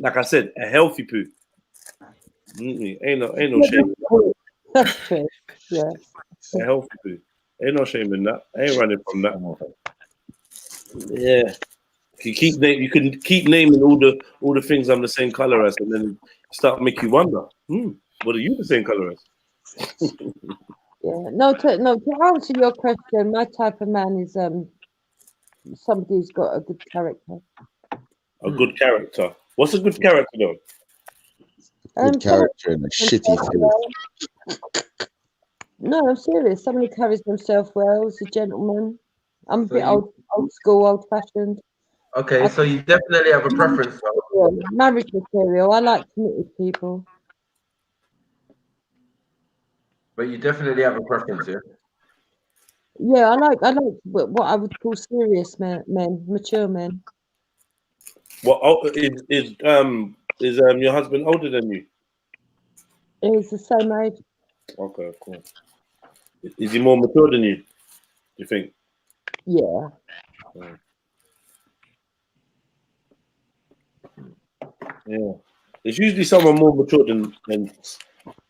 a healthy poo. Ain't no shame. That's true. Yeah. A healthy poo. Ain't no shame in that. I ain't running from that. Yeah. You can keep naming all the things I'm the same color as, and then start make you wonder. What are you the same color as? Yeah. No. To answer your question, my type of man is somebody who's got a good character. A good character. What's a good character though? Good character and a shitty face. No, I'm serious. Somebody carries themselves well, is a gentleman. I'm a bit old school, old fashioned. Okay, so you definitely have a preference. Marriage material. I like committed people. But you definitely have a preference, yeah? Yeah, I like what I would call serious men, mature men. What is your husband older than you? He's the same age. Okay, cool. Is he more mature than you? Do you think? Yeah. Yeah. There's usually someone more mature than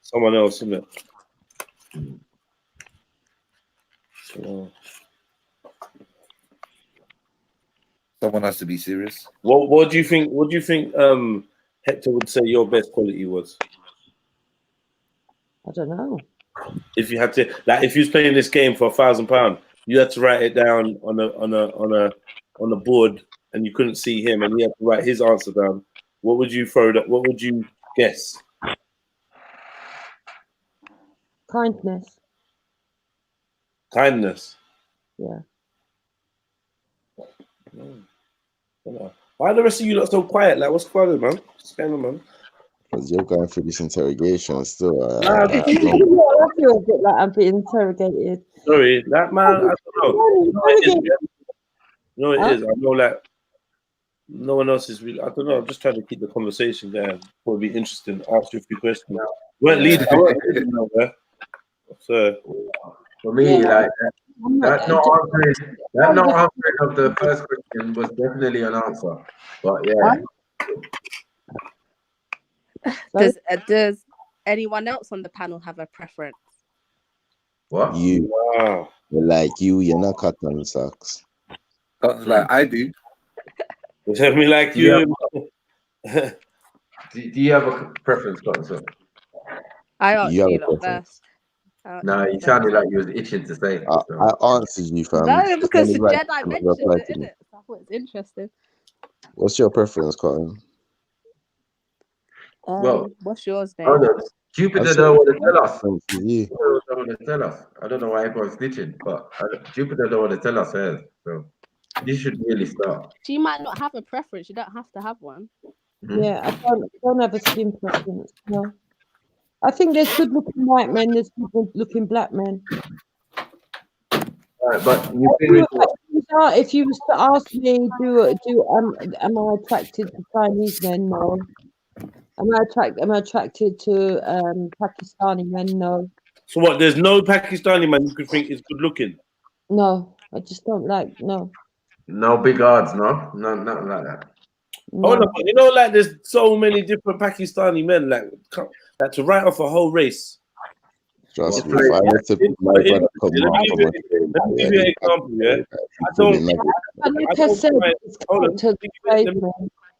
someone else, isn't it? So, Someone has to be serious. what do you think? What do you think? Hector would say your best quality was. I don't know. If you had to, like, if you was playing this game for £1,000, you had to write it down on a board, and you couldn't see him, and you had to write his answer down. What would you throw? What would you guess? Kindness. Kindness. Yeah. Why are the rest of you lot so quiet? Like, what's going on, man? What's going on, man? Because you're going through this interrogation still. I feel a bit like I'm being interrogated. Sorry, that man. I don't know. No, it is. I know, like, no one else is really. I don't know. I'm just trying to keep the conversation there. Probably be interesting. Ask you a few questions. Weren't leading nowhere. So for me, like that not answering of the first question was definitely an answer. But yeah. Does anyone else on the panel have a preference? What? You. Wow. Like you're not cotton socks. Like I do. Does that mean like you? Do you have a preference, Cotton Sock? I asked you lot first. No, you sounded like you was itching to say it. I answered you, fam. No, because the Jedi mentioned it, innit? So I thought it's interesting. What's your preference, Cotton? Well, what's yours then? Hold on. Jupiter don't want to tell us. Yeah. Jupiter don't want to tell us. I don't know why everyone's snitching, but Jupiter don't want to tell us hers. So you should really start. She might not have a preference. You don't have to have one. Yeah, I don't have a skin preference. No. I think there's good looking white men, there's good looking black men. But if you was to ask me, am I attracted to Chinese men? No. Am I attracted to Pakistani men? No. So what? There's no Pakistani man you could think is good looking. No, I just don't like. No. No big odds, no, nothing like that. No. Oh no, you know, like there's so many different Pakistani men, like to write off a whole race. Trust me, if I had to put my brother come out from Let me give you an example. Yeah, I don't. Like I I don't said, find, it's hold on. character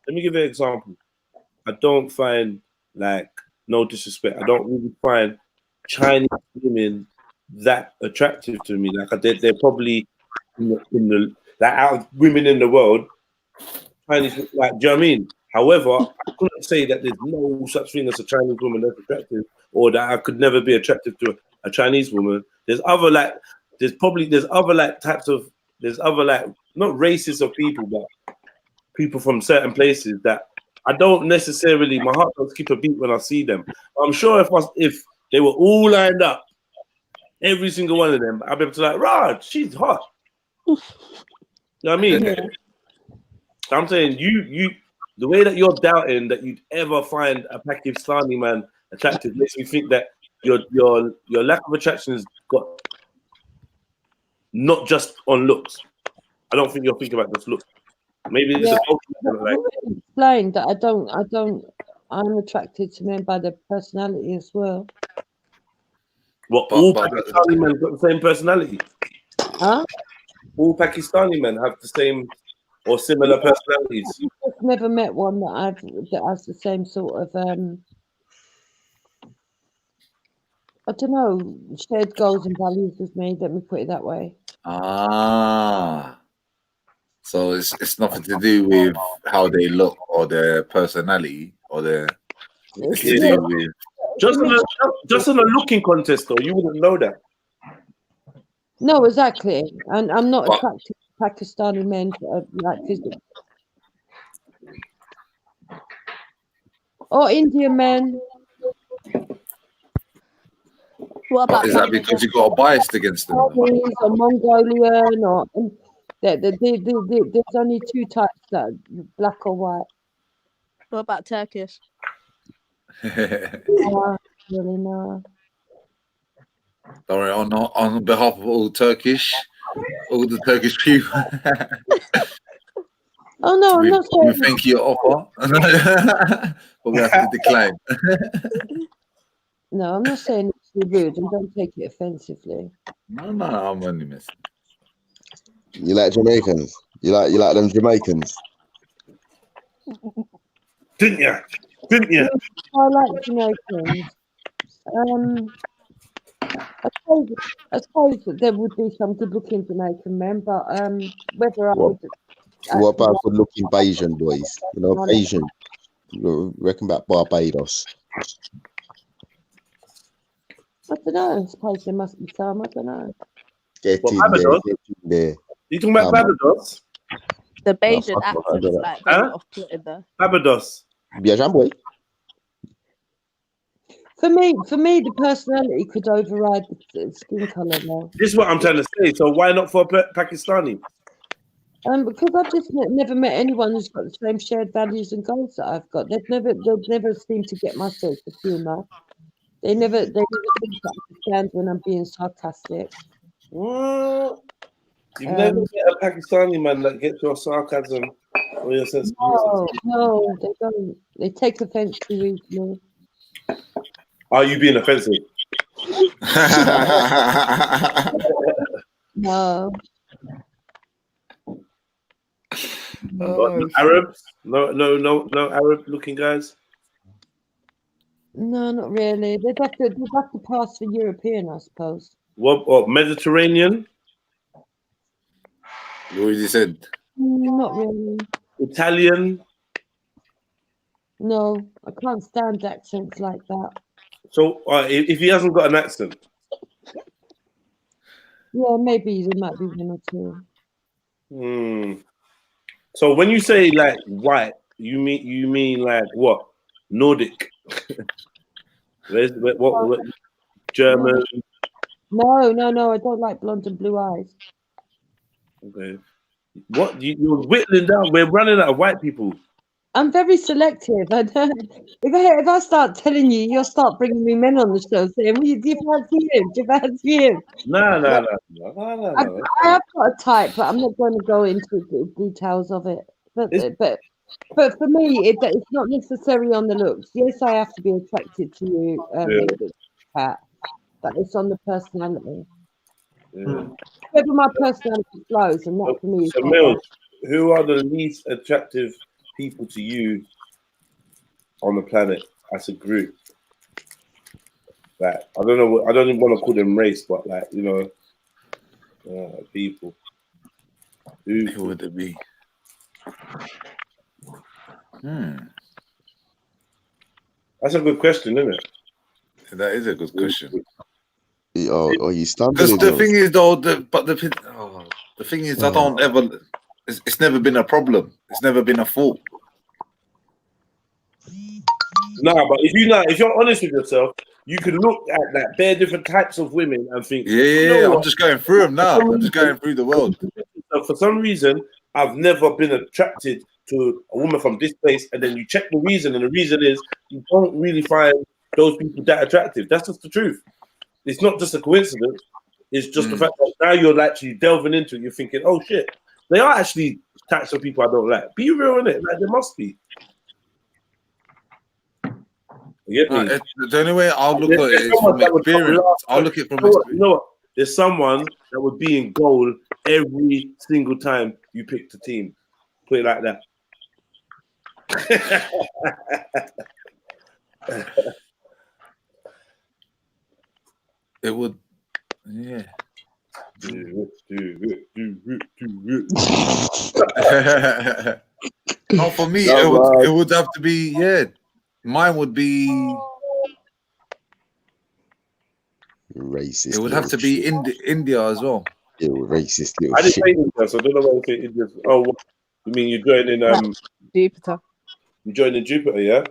Let me give you an example. I don't find like no disrespect. I don't really find Chinese women that attractive to me. Like they're probably in the like out of women in the world, Chinese like. Do you know what I mean? However, I couldn't say that there's no such thing as a Chinese woman that's attractive, or that I could never be attractive to a Chinese woman. There's other like there's other like types of there's other like not races of people, but people from certain places that I don't necessarily my heart don't skip a beat when I see them. I'm sure if they were all lined up, every single one of them, I'd be able to like, Raj, she's hot. You know what I mean? Yeah. I'm saying you the way that you're doubting that you'd ever find a Pakistani man attractive makes me think that your lack of attraction has got not just on looks. I don't think you're thinking about just looks. Maybe it's Yeah, like explained that I'm attracted to men by their personality as well. what all Pakistani men got the same personality. Huh? All Pakistani men have the same or similar personalities. I've never met one that has the same sort of I don't know, shared goals and values as me. Let me put it that way. Ah, so it's nothing to do with how they look or their personality or their. It's to do with just on a looking contest, though. You wouldn't know that. No, exactly. And I'm not attracted to Pakistani men like physics. Or Indian men. What about is that because you got a bias against them? Chinese or Mongolian or there's only two types, that black or white. What about Turkish? Really no. All right, on behalf of all the Turkish people. Oh no, I'm not saying. We thank you your offer, but we have to decline. No, I'm not saying it's rude, and don't take it offensively. No, I'm only messing. You like Jamaicans? You like them Jamaicans? Didn't you? I like Jamaicans. I suppose that there would be some good-looking Jamaican men, but whether I would. What about good-looking Bayesian boys? You know, Bayesian. You reckon about Barbados? I don't know. I suppose there must be some. I don't know. Get in there. You talking about Barbados? The Bayesian accent is like very off-putting though. Barbados. Bien boy. For me, the personality could override the skin color. Though. This is what I'm trying to say. So why not for Pakistani? Because I've just never met anyone who's got the same shared values and goals that I've got. They've never seemed to get my sense of humour. They never seem to understand when I'm being sarcastic. What? You've never met a Pakistani man that gets your sarcasm or your sense of humor? No, they don't. They take offence too easily. Are you being offensive? No. Arabs? No Arab looking guys? No, not really. They'd have to pass for European, I suppose. What Mediterranean? You already said. Not really. Italian? No, I can't stand accents like that. So if he hasn't got an accent? Yeah, maybe there might be one or two. So when you say like white, you mean like what? Nordic? what German? No, I don't like blonde and blue eyes. Okay. What you're whittling down? We're running out of white people. I'm very selective. I don't. If I start telling you, you'll start bringing me men on the show saying, "Well, do you fancy him? Do you fancy him?" No. I have got a type, but I'm not going to go into the details of it. But for me, it's not necessarily on the looks. Yes, I have to be attracted to you, Pat, but it's on the personality. Yeah. Wherever my personality flows, and that for me is So, not Mills, who are the least attractive people to you on the planet as a group? Like, I don't know. I don't even want to call them race, but like, you know, people. Who would it be? That's a good question, isn't it? That is a good question. Oh, you stumped Because it, the Mills. thing is, though, the thing is, I don't ever. It's never been a problem. It's never been a fault. Nah, but if you're honest with yourself, you can look at that bare different types of women and think, Yeah, you know I'm what? just going through them now. I'm just going through the world. For some reason, I've never been attracted to a woman from this place, and then you check the reason, and the reason is you don't really find those people that attractive. That's just the truth. It's not just a coincidence. It's just the fact that now you're actually delving into it. You're thinking, oh shit, they are actually types of people I don't like. Be real, innit? Like there must be. You get me? The only way I'll look at it There's is someone from that would come experience. last. I'll look at it from You know what? experience. You know what? There's someone that would be in goal every single time you picked a team. Put it like that. It would, yeah. No, for me, it would have to be, yeah. Mine would be. Racist. It would have to be India as well. Yeah, racist little I didn't shit. say India, so I don't know why you say India. Oh, what? You mean you're joining Jupiter? You joining Jupiter, yeah?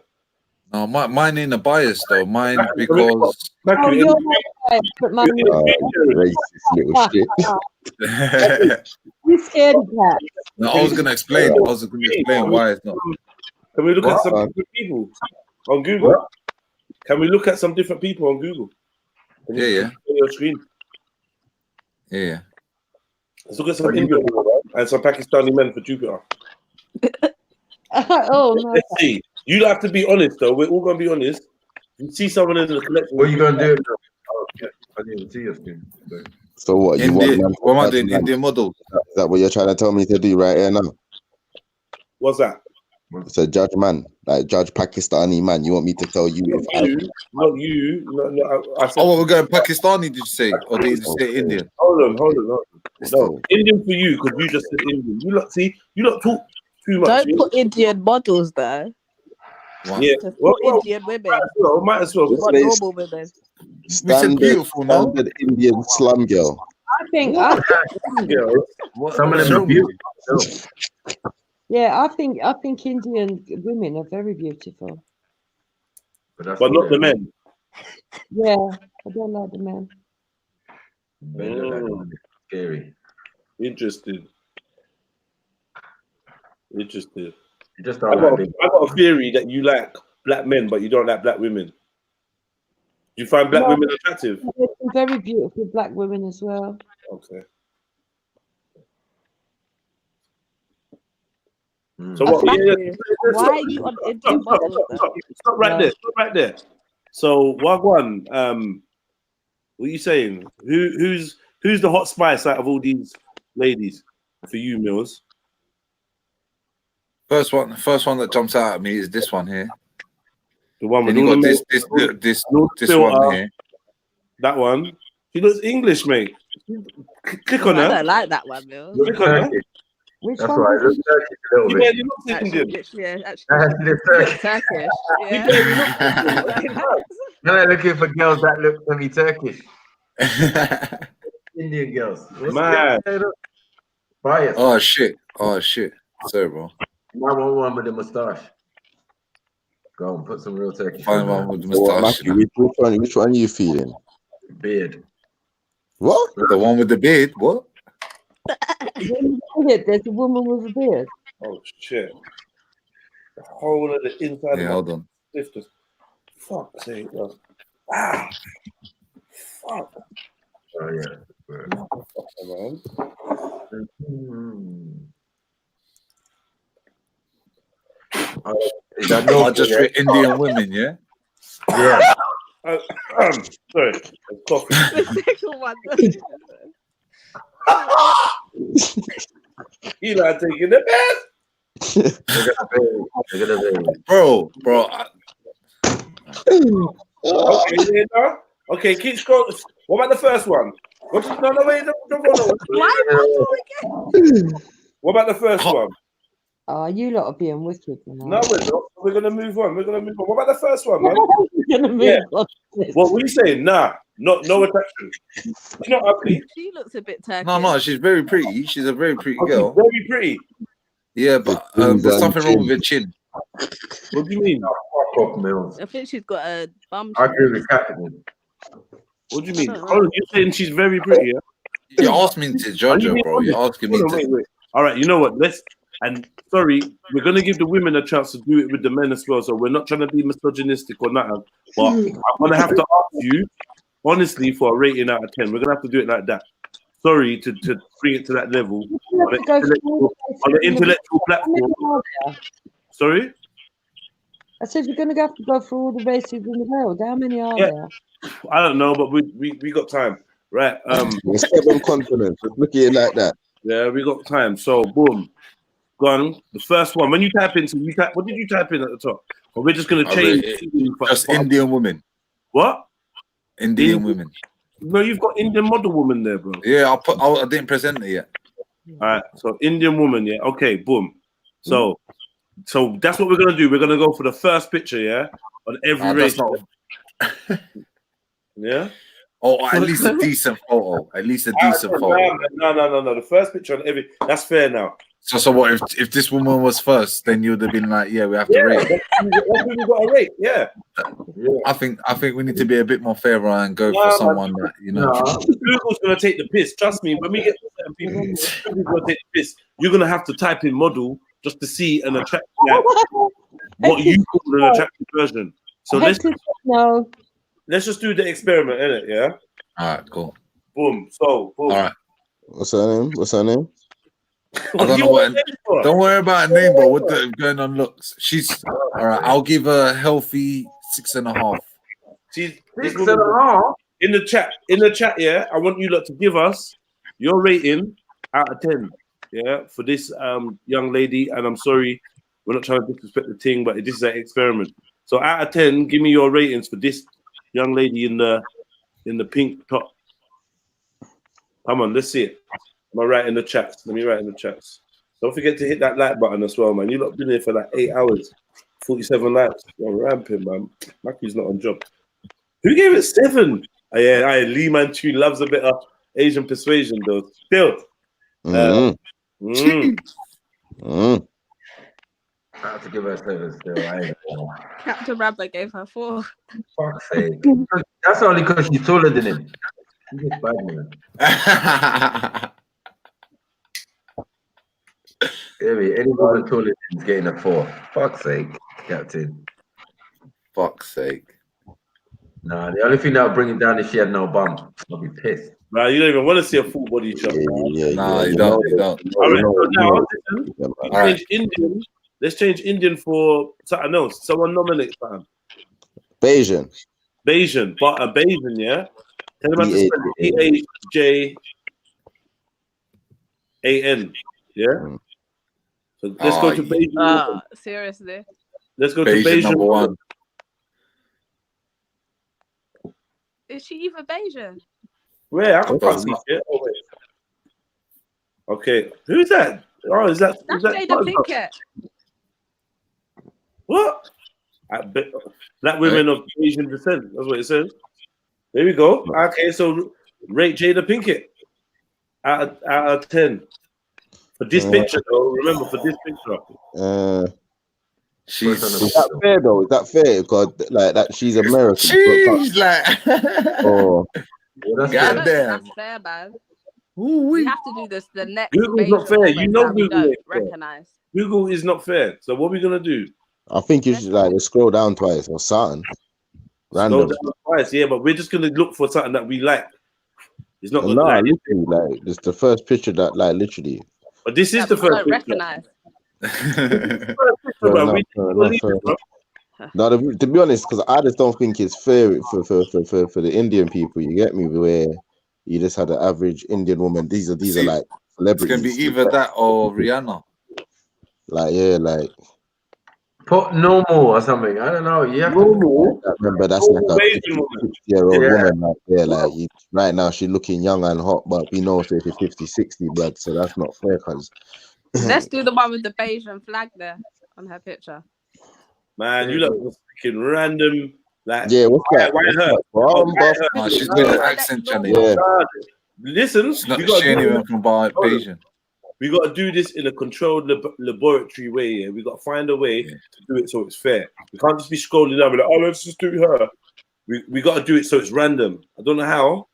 No, mine ain't a bias though. Mine because Oh, you're not right, but mine racist little shit. You scared of that? No, I was gonna explain. I was gonna explain why it's not. Can we look What? at some different people on Google? What? Can we look at some different people on Google? Can you Yeah. on your screen? Yeah. Let's look at some Indian people, right? And some Pakistani men for Jupiter. Oh no. Let's see. You don't have to be honest though. We're all gonna be honest. You see someone in the collection. What are you gonna do? Oh, okay. I didn't even see your screen. So what? You India, want what am I man doing? to Indian model. Is that what you're trying to tell me to do right here now? What's that? So judge man, like judge Pakistani man. You want me to tell you if Not you. I said, Oh, we're going Pakistani, did you say? Or did you say Indian? Hold on. No, Indian for you because you just said Indian. You lot see, you lot talk too much. Don't put Indian models there. Yeah, Just put Indian women. Might as well. Not normal women. Standard Indian slum girl. I think Some of them are beautiful. yeah, I think Indian women are very beautiful. But not the men. Yeah, I don't like the men. They look like they're scary. Interesting. You just I don't like got a theory that you like black men, but you don't like black women. Do you find black women attractive? There's some very beautiful black women as well. Okay. So what? Why are you on Indian models? Stop right there. Stop right there. So Wagwan, what are you saying? Who's the hot spice out of all these ladies for you, Mills? First one that jumps out at me is this one here. The one with you all got the this filter. one here. That one. She looks English, mate. Click on I her. don't like that one, Mills. Click on her. Which That's one? why it looks Turkish a little You bit. barely look Indian. Yeah, Actually, it's Turkish. Turkish. You Yeah. barely look Now they're looking for girls that look to me Turkish. Indian girls. Man. Bias. Oh shit. Sorry, bro. I want one with a moustache. Go and put some real Turkish. Find one with the So what, moustache. Matthew, which one are you feeling? Beard. What? The one with the beard. What? There's a woman with a beard. Oh shit. The whole of the inside Yeah, of hold on. Just fuck's sake, man. Ah, fuck. Oh yeah. Man. Is that I just for Indian women, yeah? Yeah. Sorry, coffee. The second one. You know, taking the best. Look at the bro. Okay, yeah, no. Okay, keep scrolling. What about the first one? Wait, don't go nowhere. What about the first one? Oh, you lot are being wicked. You know? No, we're not. We're gonna move on. What about the first one, man? We're gonna move on. What were you saying? Nah, no attraction. She's not ugly. She looks a bit turkey. No, she's very pretty. She's a very pretty girl. Very pretty. Yeah, but there's something wrong with her chin. What do you mean? I think she's got a bum. I agree with Captain. What do you mean? Oh, you're saying she's very pretty, yeah? You asked me to judge her, bro. You're asking me to. Wait. All right, you know what? Sorry, we're gonna give the women a chance to do it with the men as well. So we're not trying to be misogynistic or nothing. But I'm gonna have to ask you, honestly, for a rating out of 10. We're gonna have to do it like that. Sorry to bring it to that level on the intellectual platform. Sorry? I said you're going to have to go through all the races in the world. How many are there? I don't know, but we got time, right? 7 continents. Let's look at it like that. Yeah, we got time. So boom, gone. The first one. When you type into what did you type in at the top? Or we're just gonna change. Just Indian women. What? Indian women. No, you've got Indian model woman there, bro. Yeah, I didn't present it yet. All right, so Indian woman, yeah. Okay, boom. So that's what we're gonna do. We're gonna go for the first picture, yeah, on every race. Yeah. Oh, at least a decent photo. At least a decent photo. No. The first picture on every. That's fair now. So what if this woman was first, then you'd have been like, yeah, we have to rate. That's when you got to rate. Yeah. I think we need to be a bit more fairer and go for someone that Google's gonna take the piss. Trust me. When we get to certain people, Google's gonna take the piss. You're gonna have to type in model just to see an attractive, what you call an attractive version. So let's just do the experiment, innit? Yeah. All right. Cool. Boom. So. Boom. All right. What's her name? I don't know don't worry about her name, but what going on looks. She's all right. I'll give her a healthy 6.5. She's 6.5 in the chat. In the chat, yeah. I want you lot to give us your rating out of 10. Yeah, for this young lady. And I'm sorry, we're not trying to disrespect the thing, but this is an experiment. So out of 10, give me your ratings for this young lady in the pink top. Come on, let's see it. Am I right in the chats? Let me write in the chats. Don't forget to hit that like button as well, man. You lot been here for like 8 hours, 47 likes. You're ramping, man. Maki's not on job. Who gave it 7? Oh, yeah, Lee Manchu loves a bit of Asian persuasion, though. Still. I have to give her 7 still. Captain Rabba gave her 4. Fuck's sake. That's only because she's taller than him. He's just bad, man. Any woman taller than him is getting a 4. Fuck's sake, Captain. Fuck's sake. Nah, the only thing that would bring him down is she had no bum. I'll be pissed. Nah, you don't even want to see a full body shot. Nah, you don't. All right, so now change Indian. Let's change Indian for something else. Someone nominate something. Bayesian, but a Bayesian, yeah. Tell them to spell BHJAN. Yeah. So let's go to Bayesian. Seriously. Let's go to Bayesian Bayesian number 1. Is she even Bayesian? Where? I can't see it. Oh, wait. Okay. Who's that? Oh, is that Jada Pinkett. What? Black women of Asian descent. That's what it says. There we go. Okay, so rate Jada Pinkett out of 10 for this picture, though. Remember, for this picture. Is that fair though? Is that fair? Because like that, she's American. She's like, oh, goddamn. That's fair, man. We have to do this. The next. Google's not fair. You know we Google don't is fair. recognize. Google is not fair. So what are we gonna do? I think you should like scroll down twice or something. Scroll Random. down twice, yeah, but we're just gonna look for something that we like. It's not No, like, literally, like it's the first picture that, like, literally. but this is the We first don't picture. recognize. No, to be honest, because I just don't think it's fair for the Indian people. You get me? Where you just had an average Indian woman. These are See, like It's celebrities. gonna be either that or Rihanna. Like, yeah, like Put normal or something. I don't know. You have Normal. remember that's like Normal a Asian woman. 50-year-old Yeah. woman right there. Like right now she's looking young and hot, but we know if it's 50, 60 blood, so that's not fair, cause Let's do the one with the Bayesian flag there on her picture. Man, you look freaking random. Like, yeah, what's that? Why What's her? that? Oh, Bomb why buff. her? No, she's No, doing an but accent, that's Johnny. Yeah. God. Listen, She's not, we got she ain't even from Bayesian. We got to do this in a controlled laboratory way. Yeah, we got to find a way to do it so it's fair. We can't just be scrolling down and be like, oh, let's just do her. We got to do it so it's random. I don't know how,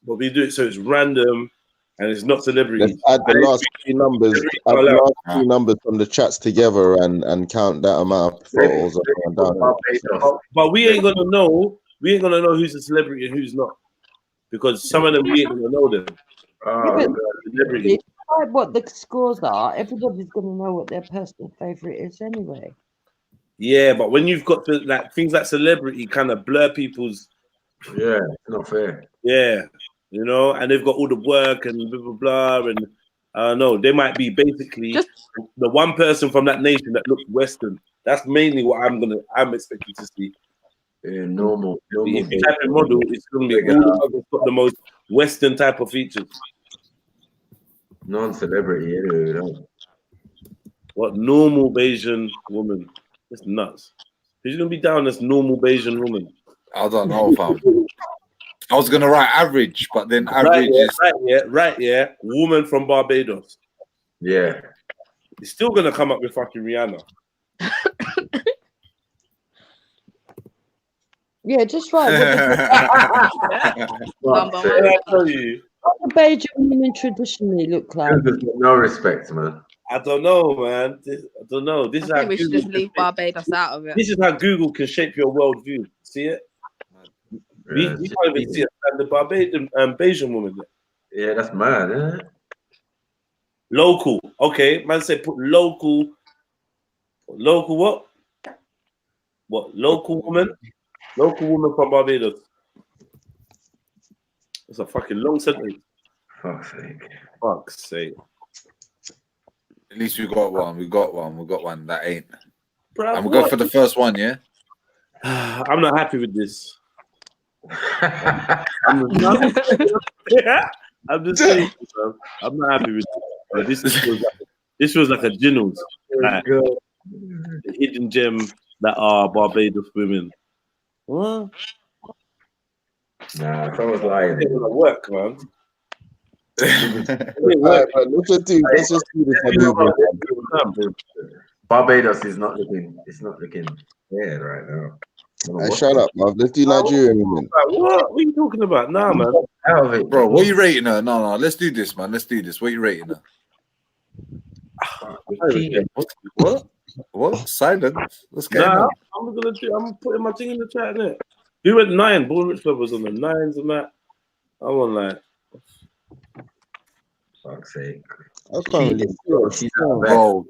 but we do it so it's random and it's not celebrities. Let's add the last three numbers. Add the last three numbers from the chats together and count that amount of photos up and down. But we ain't gonna know. We ain't gonna know who's a celebrity and who's not, because some of them we ain't gonna know them. Celebrities. Like what the scores are, everybody's going to know what their personal favorite is anyway. Yeah, but when you've got to, like, things like celebrity kind of blur people's. Yeah, it's not fair. Yeah, you know, and they've got all the work and blah blah blah, and I don't know. They might be basically the one person from that nation that looks Western. That's mainly what I'm expecting to see. Yeah, normal. If you type in model, it's going to be all the others got the most Western type of features. Non-celebrity, anyway. No. What normal Bayesian woman? That's nuts. Who's gonna be down as normal Bayesian woman? I don't know if I was gonna write average, but then average is right. Woman from Barbados. Yeah. It's still gonna come up with fucking Rihanna. Yeah, just right. What What did I tell you? the Bayesian women traditionally look like? No respect, man. I don't know, man. I don't know. This is I how think we should Google just leave Barbados out of it. This is how Google can shape your worldview. See it? We can't even see the Barbadian Bayesian woman. Yeah, that's mad, isn't it? Local. Okay, man said put local. Local what? What? Local woman? Local woman from Barbados. That's a fucking long sentence. Fuck's sake. Fuck's sake. at least we got one. We got one that ain't. Bruh, and we'll go for the first one, yeah? I'm not happy with this. I'm just saying, bro. I'm not happy with this. This feels like a Ginnels. Like, the hidden gem that are Barbados women. What? Nah, if I was lying, it would work, man. Let's just do this. Barbados is not looking. It's not looking bad right now. Shut up, man. Let's do Nigerian women. What are you talking about? Nah, man. Bro, what are you rating her? No, let's do this, man. Let's do this. What are you rating her? What? Silence? What's going on? I'm putting my thing in the chat, innit? We went 9. Born Rich Club was on the 9s and that. I won like. Fuck's sake. I can't really She's bro.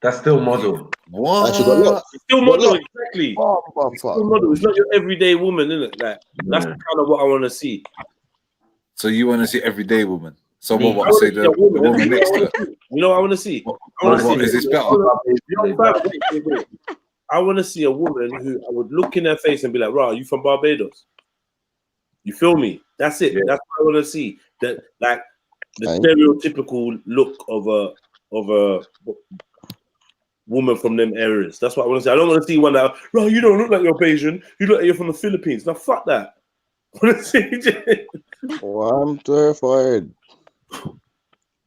That's still model. What? It's still model, exactly. It's still model. It's not your everyday woman, innit? Like, that's kind of what I want to see. So you want to see everyday woman? So what? Say the woman next to her. You know what I want to see? What is this better? Wait. I want to see a woman who I would look in her face and be like, "Rah, you from Barbados?" You feel me? That's it. Yeah. That's what I want to see. That, like, the stereotypical look of a woman from them areas. That's what I want to see. I don't want to see one that, "Rah, you don't look like you're Asian. You look like you're from the Philippines." Now, fuck that. I want to see. Oh, I'm terrified.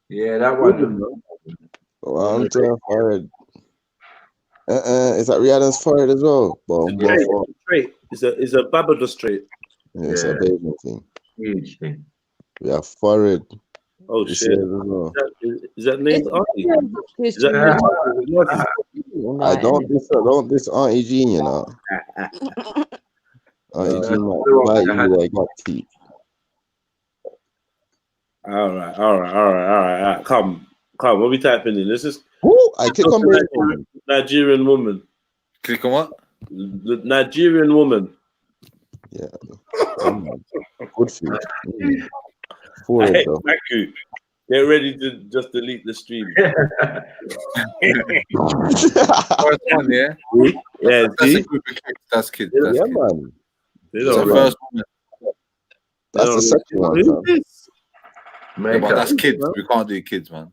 Yeah, that one. Oh, I'm terrified. Is that Rihanna's forehead as well? Straight. It's a Barbados straight. Yeah, it's a baby thing. Huge thing. We have forehead. Oh shit! Is that named Auntie? Is that I don't this Auntie Jean, you know. Auntie Jean might you like got teeth. All right. Come. What we typing in? Let's just. I click on Nigerian woman. Click on what? The Nigerian woman. Yeah. Good food. For Hey, it though. thank you. Get ready to just delete the stream. First one, yeah. Yeah, That's see? a group of kids. That's kids. Yeah, That's kids. man. They It's don't the know. first one. That's the second one, Who's fam. this? Yeah, but that's kids. We can't do kids, man.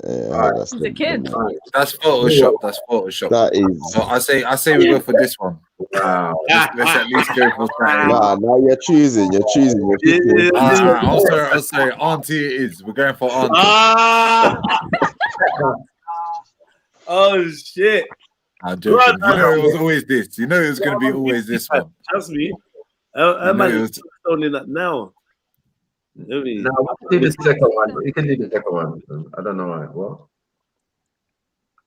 Yeah, that's He's a kid. That's Photoshop. That's Photoshop. That is. So I say we go for this one. Wow. Let's at least go for something. Nah, now you're choosing. You're picking. I'm sorry. Auntie it is. We're going for auntie. Ah! Oh shit! I'm joking. You know it was always this. You know it was going to be always this one. Trust me. You know it was- only that now. No, we can do the second one. We can do the second one. I don't know why. What?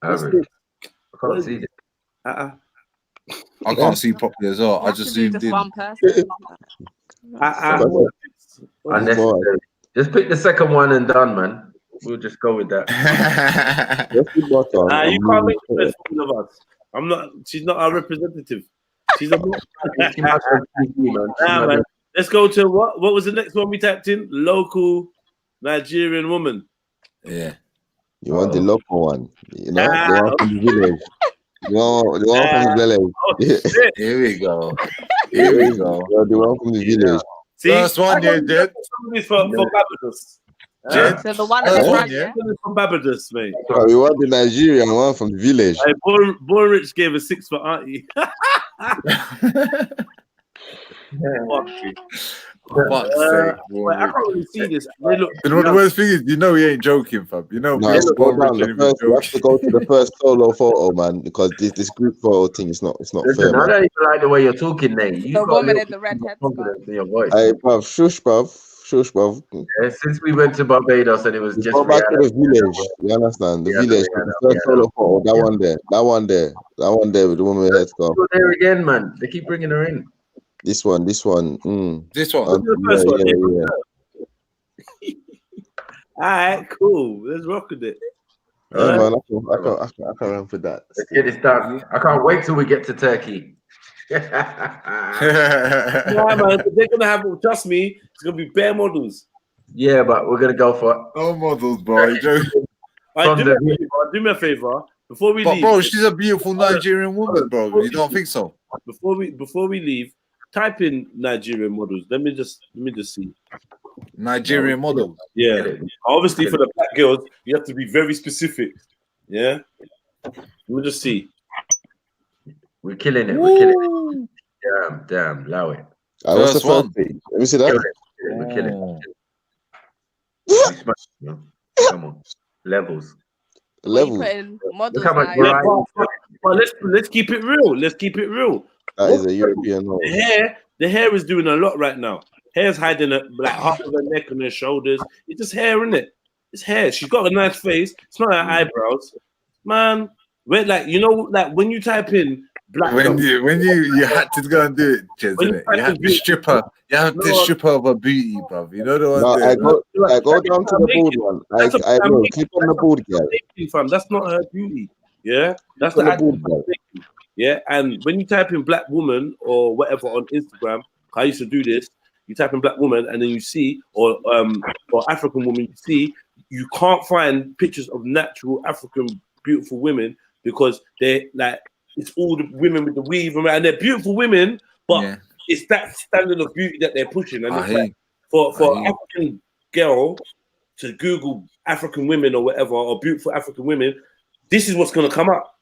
Average. I can't see it. I can't see properly as well. I just zoomed in. One person. Unnecessary. Just pick the second one and done, man. We'll just go with that. You can't make the best one of us. I'm not. She's not our representative. She's a. Nah, man. Let's go to what? What was the next one we tapped in? Local Nigerian woman. Yeah. You want the local one? You know, the one from the village. No, the one from the village. Here we go. Here we go. Yeah, the one from the village. See, first one, yeah, Jed. For Barbados. Jed. So the one at the front, yeah. From Barbados, mate. We want the Nigerian one from the village. Hey, Born Rich gave a 6 for Auntie. Fuck's sake, I can't really see this. They look, you know the worst thing is, you know he ain't joking, fam. You know, No, let's go down. We have to go to the first solo photo, man, because this group photo thing is not fair. Listen, I Man. don't even like the way you're talking, Nate. The woman in the red head. Confidence in your voice. Hey, bruv, shush, bruv. Yeah, since we went to Barbados and it was just Go back to the village. You understand? The village. The first solo photo. That one there with the woman with the headscarf. Go there again, man. They keep bringing her in. This one. This one. Yeah. All right, cool. Let's rock with it. Yeah, man, I can run for that. Let's get this done. I can't wait till we get to Turkey. Yeah, man, they're gonna have. Trust me, it's gonna be bare models. Yeah, but we're gonna go for no models, bro. Do me a favor. Before we leave, bro, she's a beautiful Nigerian woman, bro. You don't think so? Before we leave, type in Nigerian models. Let me just see. Nigerian models. Yeah. Obviously, for the black girls, you have to be very specific. Yeah. Let me just see. We're killing it. We're killing it. Damn, allow it. What's the first page? Let me see that. We're killing it. Come on. Levels. Models. But let's keep it real. Let's keep it real. That is a European home. The hair is doing a lot right now. Hair's hiding like half of her neck and her shoulders. It's just hair, isn't it? It's hair. She's got a nice face. It's not her eyebrows, man. Like when you type in black, when you had to go and do it, Jez, you had to strip her. You have to strip her of her beauty, bruv. You know the one. No, I go down to the board one. I go click on the board, guy. That's not her beauty. Yeah, that's the board, yeah. And when you type in black woman or whatever on Instagram, I used to do this. You type in black woman and then you see, or African woman, you can't find pictures of natural African beautiful women because they're like, it's all the women with the weave and they're beautiful women, but it's that standard of beauty that they're pushing. And it's like for an African girl to Google African women or whatever, or beautiful African women, this is what's gonna come up.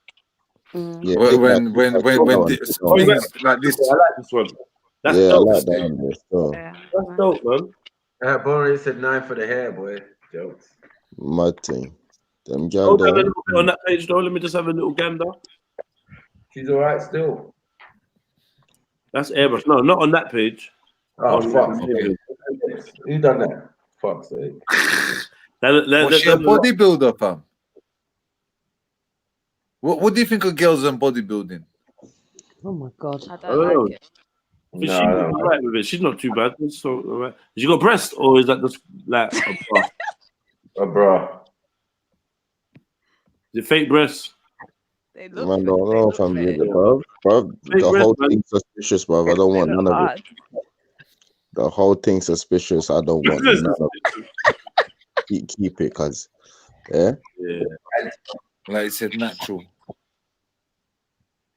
Yeah, when things like this, I like this one. That's dope. I like that one. That's dope, man. Boris said 9 for the hair, boy. Jokes. Mad thing. Them Hold on a girl little bit on that page, though. Let me just have a little gander. She's all right still. That's airbrush. No, not on that page. Oh, fuck. Who done that? Fuck's sake. What's she a bodybuilder, fam? What do you think of girls and bodybuilding? Oh my god. I don't like it. She's all right with it. She's not too bad. It's all right. Has she got breast or is that just like a bra? A bra. Is it fake breasts? They Man, look don't know if I'm doing it, bro. Big The red, whole man. thing's suspicious, bro. I don't they want look none of it. hard. The whole thing's suspicious. I don't want none of it. Keep it, cuz. Yeah? Yeah. Like you said, natural.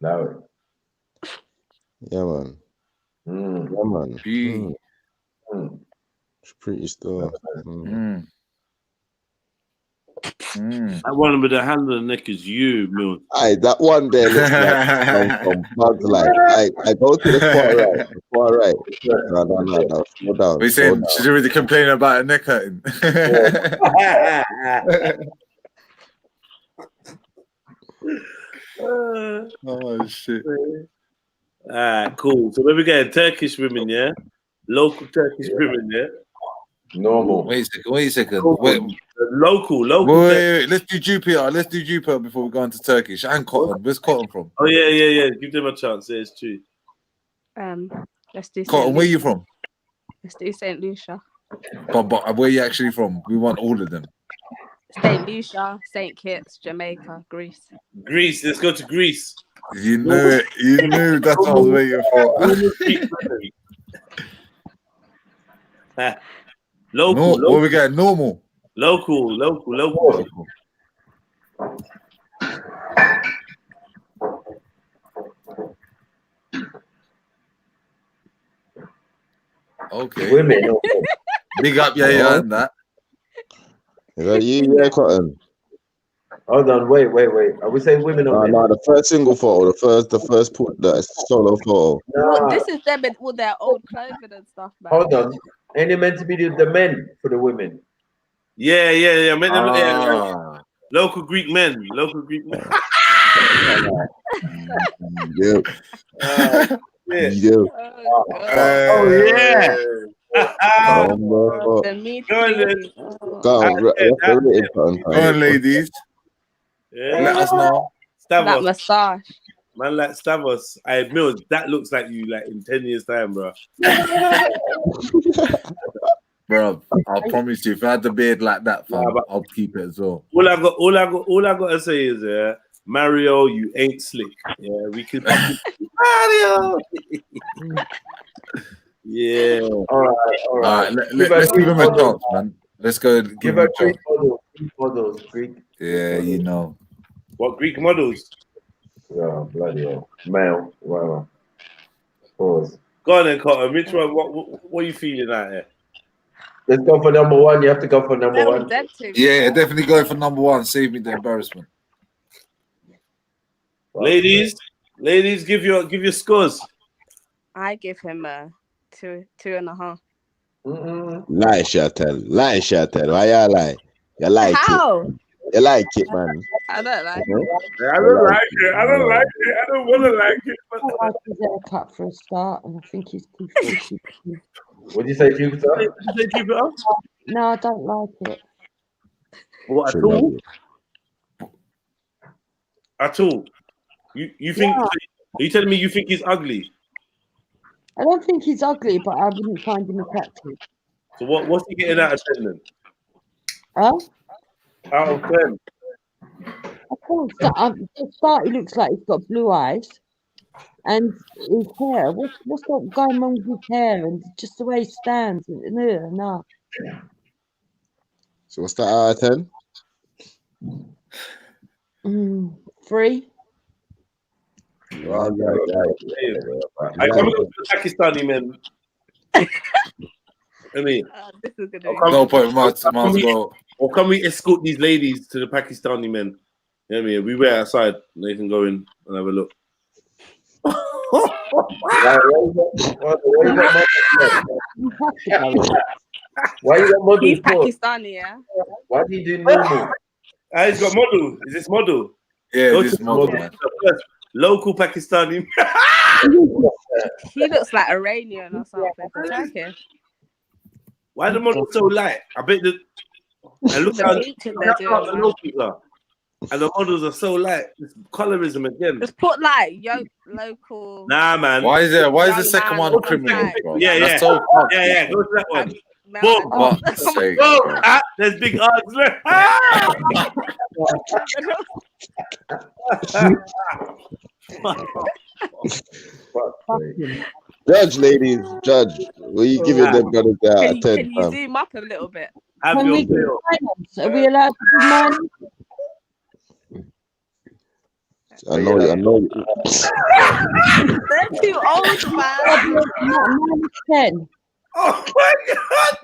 No. Yeah, man. Mm. Yeah, man. Beauty. Mm. It's pretty stuff. Mm. Mm. That one with the hand on the neck is you, Mills. Aye, that one there looks like some bug like. I go to the far right. The far right. No. Slow down. We saying she's already complaining about her neck hurting. Oh shit. Cool. So where we getting? Turkish women, yeah? Local Turkish women, yeah? Normal. Wait a second. Wait. Local. Wait. Let's do Jupiter before we go into Turkish. And Cotton. Where's Cotton from? Oh yeah. Give them a chance. Yeah, it's true. Let's do Cotton, Saint where you Lucia. from? Let's do Saint Lucia. But where you actually from? We want all of them. Saint Lucia, Saint Kitts, Jamaica, Greece. Greece. Let's go to Greece. You knew it. You knew that's what I was waiting for. Local. Where we got normal. Local. Okay. Women. Big up, yeah, and that. Is that you, yeah, Cotton? Hold on, wait. Are we saying women or men? No, the first single photo, the first put the solo photo. Well, this is them in all their old clothing and stuff, man. Hold on. Ain't it meant to be the men for the women? Yeah. Yeah. Local Greek men. Yep. Yeah. Oh yeah. Go on, ladies. Yeah. Let us know. That Stavros. moustache. Man, like Stavros. Mills, that looks like you like in 10 years' time, bro. Bro, I promise you, if I had the beard like that, fam, I'll keep it as well. All I got to say is, Mario, you ain't slick. Yeah, we can. Mario. Yeah. All right. Let's give him a chance, man. Let's go. Give him a chance. Greek models. Yeah, you know. What Greek models? Yeah, bloody hell. Male, whatever. Pause. Go on then, Cotton. Which one? What are you feeling out here? Let's go for number one. You have to go for number one. Yeah, definitely go for number one. Save me the embarrassment. Ladies, give your scores. I give him a 2.5. Lie, Shatel. Why you lie? You like How? it. You like it, man. I don't like it. I don't like it. I don't want to like it. I don't like his haircut for a start, and I think he's too freaky. What did you say, Jupiter? Did you say Jupiter? No, I don't like it. What at all? At all? You think? Yeah. Are you telling me you think he's ugly? I don't think he's ugly, but I wouldn't find him attractive. So what's he getting out of 10 then? Huh? Out of 10? Of course, the start he looks like he's got blue eyes, and his hair. What's not going on with his hair and just the way he stands? No. So what's that out of 10? 3. I come to the Pakistani men. I mean, this is gonna no point, Mars go. Or can we escort these ladies to the Pakistani men? You know what I mean? We wait outside and they can go in and have a look. Why you got models? He's Pakistani, yeah. Why do you do normal? He's got model. Is this model? Yeah, Go this to model, the man. Local Pakistani. He looks like Iranian or something. Turkish. Why the model so light? I bet the. And look The how bleaching they're doing, the man. locals are. And the models are so light. It's colorism again. Just put like local. Nah, man. Why is the Young second man one looking criminal, like- bro? Yeah, That's yeah. so Yeah, go to that one. Boom. Boom. Fuck's sake, Boom. bro. There's big odds. Judge, ladies, judge. Will you give your dead brothers out of 10, Can you fam? zoom up a little bit? Have Can your we give bill. minors? Are we allowed to give minors? I know. They're too old, man. Minus 10. Oh my god!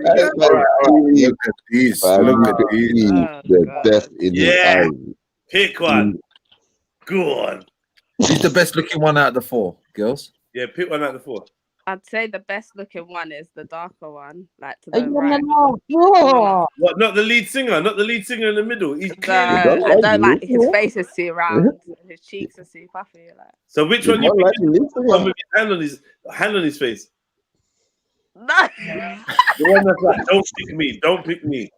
Look at these. Look at these. The death in his Yeah. eyes. Pick one. Go on. Who's the best looking one out of the four, girls? Yeah, pick one out of the four. I'd say the best looking one is the darker one, like to Are the you right. on the law? What? Not the lead singer. Not the lead singer in the middle. He's No, clearly. I don't like his face is too round, his cheeks are too puffy. Like, So which You one you don't like pick? the lead The one singer? with his hand on his face. no, The one that's like, don't pick me. Don't pick me.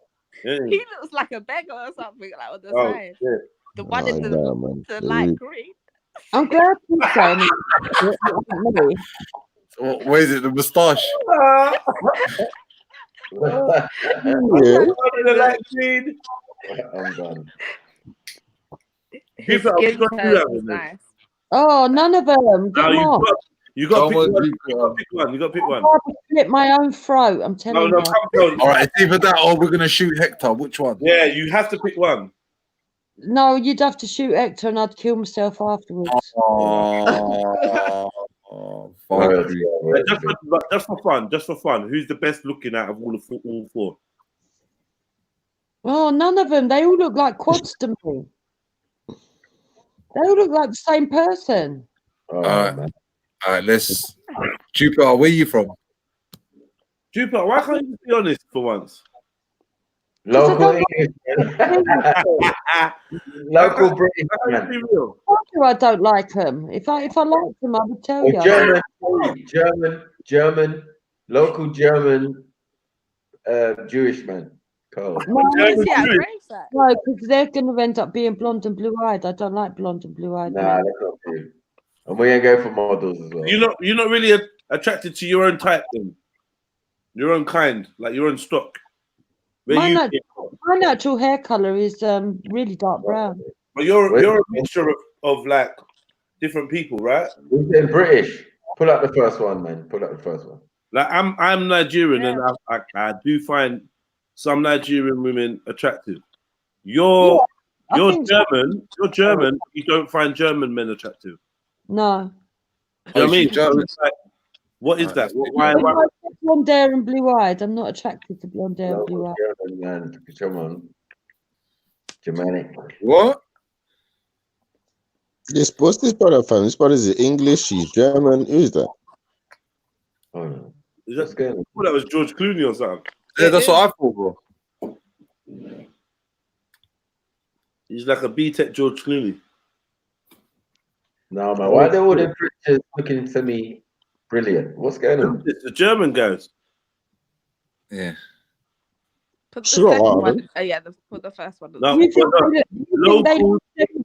Yeah. he looks like a beggar or something like on the Oh, side. yeah. The one Oh, in the, no, man. the light green. I'm glad you're saying it. Where is it? The moustache? Yeah. The light green. I'm done. His Keep it up. skin Which one do you tone have is in there? nice. Oh, none of them. Get No, them off. you got to pick Someone one. do- You got to pick one. You got to pick I'd one. rather slit my own throat. I'm No, telling no, you. come on. All right, it's either that or we're gonna shoot Hector. Which one? Yeah, you have to pick one. No, you'd have to shoot Hector and I'd kill myself afterwards. Fuck Just you. just for fun. Who's the best looking out of all four? Oh, none of them. They all look like quads to me. They all look like the same person. All right, let's. Jupiter, where are you from? Jupiter, why can't you be honest for once? Local English, man. Local British, man. Be real. Why do I don't like them? If I liked them, I would tell you. German, local German, Jewish man. Carl. No, because they're going to end up being blonde and blue-eyed. I don't like blonde and blue-eyed. Nah, that's not true. And we ain't going for models as well. You're not really attracted to your own type then, your own kind, like your own stock. My natural hair color is really dark brown. But you're a mixture of like different people, right? We're saying British. Pull out the first one, man. Pull out the first one. Like I'm Nigerian, and I do find some Nigerian women attractive. You're German. You're German. You don't find German men attractive. No. You know what I mean? So it's like, what is that? Why? Blonde hair and blue-eyed. I'm not attracted to blonde hair and blue-eyed. Man, come on. Germanic. What? What's this brother from? This brother is English, he's German. Who's that? Oh, no. Is that good? Oh, that was George Clooney or something. Yeah, that's what I thought, bro. He's like a B-Tech George Clooney. No, man. Why are they all the British looking to me brilliant? What's going on? It's the German guys. Yeah. Put the second one. Put the first one. No, local.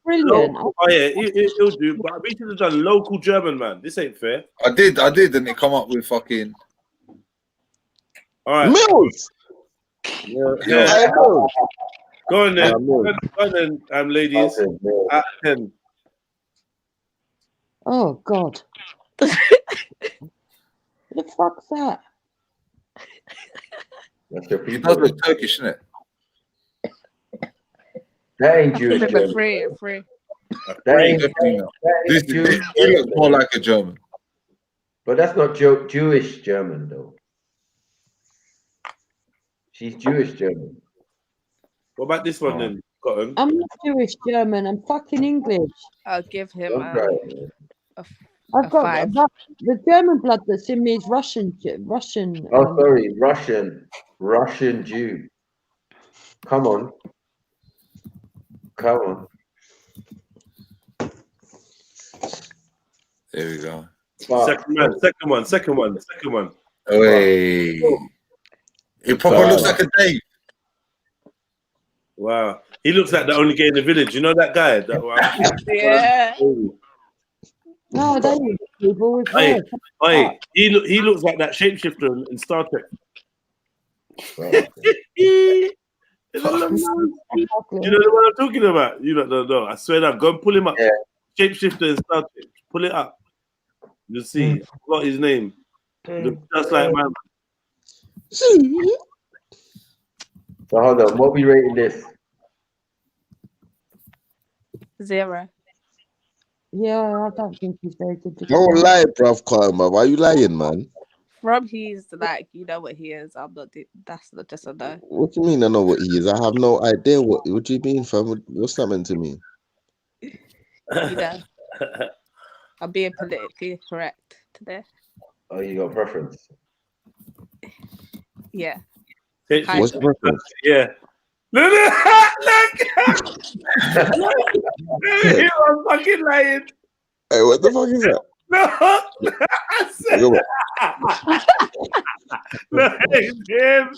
Brilliant. Oh yeah, it'll do. But we should have done local German, man. This ain't fair. I did, and it come up with fucking. All right. Mills. Yeah. Go on then. Go on then, ladies. At 10. Oh God. What the fuck's that? He does look Turkish, isn't it? That ain't Jewish. Free. That ain't definitely not. This Jewish. he looks more like a German. But that's not Jewish German though. She's Jewish German. What about this one then, Cotton? I'm not Jewish German. I'm fucking English. I'll give him I've got the German blood that's in me is Russian. Oh, sorry, Russian Jew. Come on. There we go. Second one. Hey. It probably looks like a Dave. Wow. He looks like the only gay in the village. You know that guy? Yeah. No, they people with hair. Hey, he looks like that shapeshifter in Star Trek. You know the one I'm talking about? You don't know. I swear that. Go and pull him up. Shapeshifter and Star Trek. Pull it up. You'll see. I forgot his name. Looks just like my man. So hold on, what we rating this? 0. Yeah, I don't think he's very good. Don't lie, bruv, Karma. Why are you lying, man? From he's like, you know what he is. I'm not. That's not just a no. What do you mean I know what he is? I have no idea what do you mean, fam? What's that meant to me? You know, I'm being politically correct today. Oh, you got preference? Yeah. What's the preference? Yeah. Look! I'm fucking lying. Hey, what the fuck is that? No, I said no, it's him.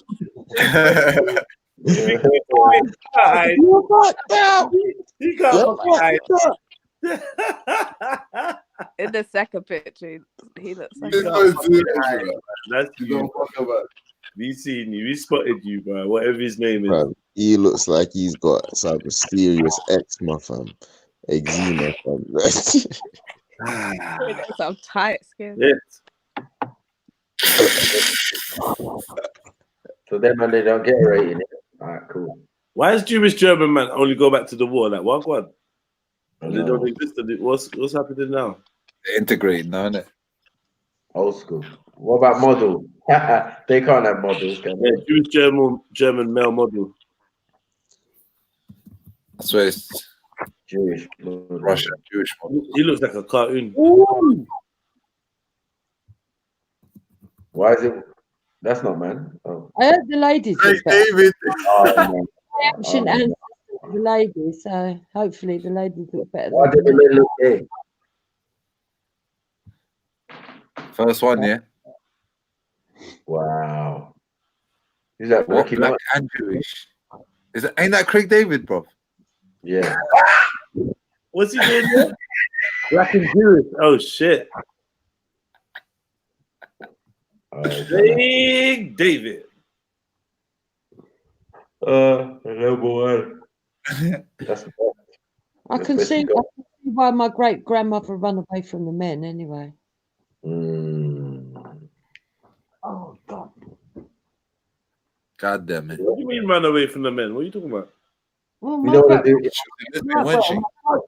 You're fucked up. He can't hide. In the second picture, he looks like That's you. We seen you. We spotted you, bro. Whatever his name is. Fam, he looks like he's got some mysterious eczema, fam. Eczema, fam. some tight skin. So then, man, they don't get a rating. All right, cool. Why is Jewish German man only go back to the war? Like what? They don't exist. What's happening now? They're integrating now, innit? Old school. What about model? They can't have models, can they? Jewish German male model. I swear it's Jewish. Russian Jewish model. He looks like a cartoon. Why is it? That's not man. Oh. I heard the ladies. Great David. Action and the ladies, so hopefully the ladies look better. Why did they look gay? First one, yeah. Wow. Is that what? Black and Jewish? Ain't that Craig David, bro? Yeah. What's he doing there? Black and Jewish. Oh shit. Craig David. Number one. That's the best. I can see why my great grandmother ran away from the men anyway. Oh God. God damn it. What do you mean run away from the men? What are you talking about? Well, You know what they do? my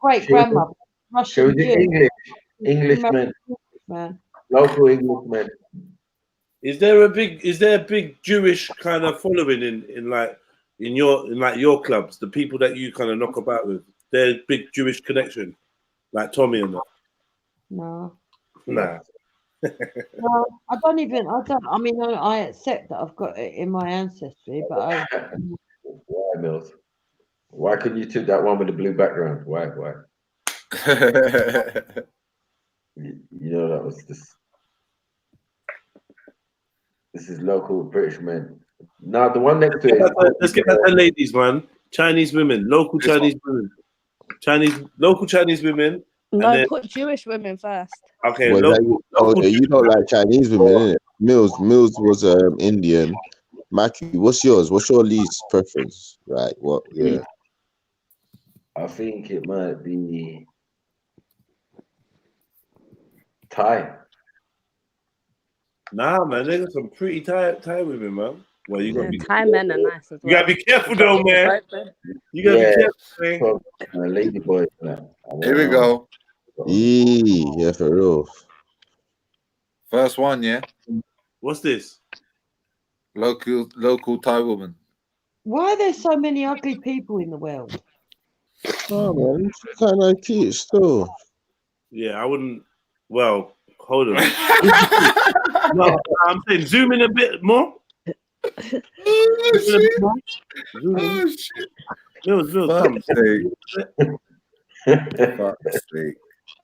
great grandmother, She was Russian Englishman. Local Englishmen. Is there a big Jewish kind of following in your clubs? The people that you kind of knock about with, there's big Jewish connection, like Tommy and that. No. Nah. No, I mean, I accept that I've got it in my ancestry, but Why, Mills? Why couldn't you take that one with the blue background? Why? You know that was this. This is local British men. Now the one next to it. Let's get back to ladies, man. Chinese women, local Chinese women, local Chinese women. No, put Jewish women first. Okay. Well, you don't like Chinese women, innit? Mills was Indian. Maki, what's yours? What's your least preference? Right. What? Yeah. I think it might be Thai. Nah, man, they got some pretty Thai women, man. Well, you gotta be Thai men are nice as well. You gotta be careful though, man. You gotta be careful, man. Lady boy. Here we go. Yeah, for real. First one, yeah. What's this? Local Thai woman. why are there so many ugly people in the world? Oh man, it's kind of cute still. Yeah, I wouldn't. Well, hold on. No, I'm saying zoom in a bit more. Zoom in a bit more. Zoom in. Come.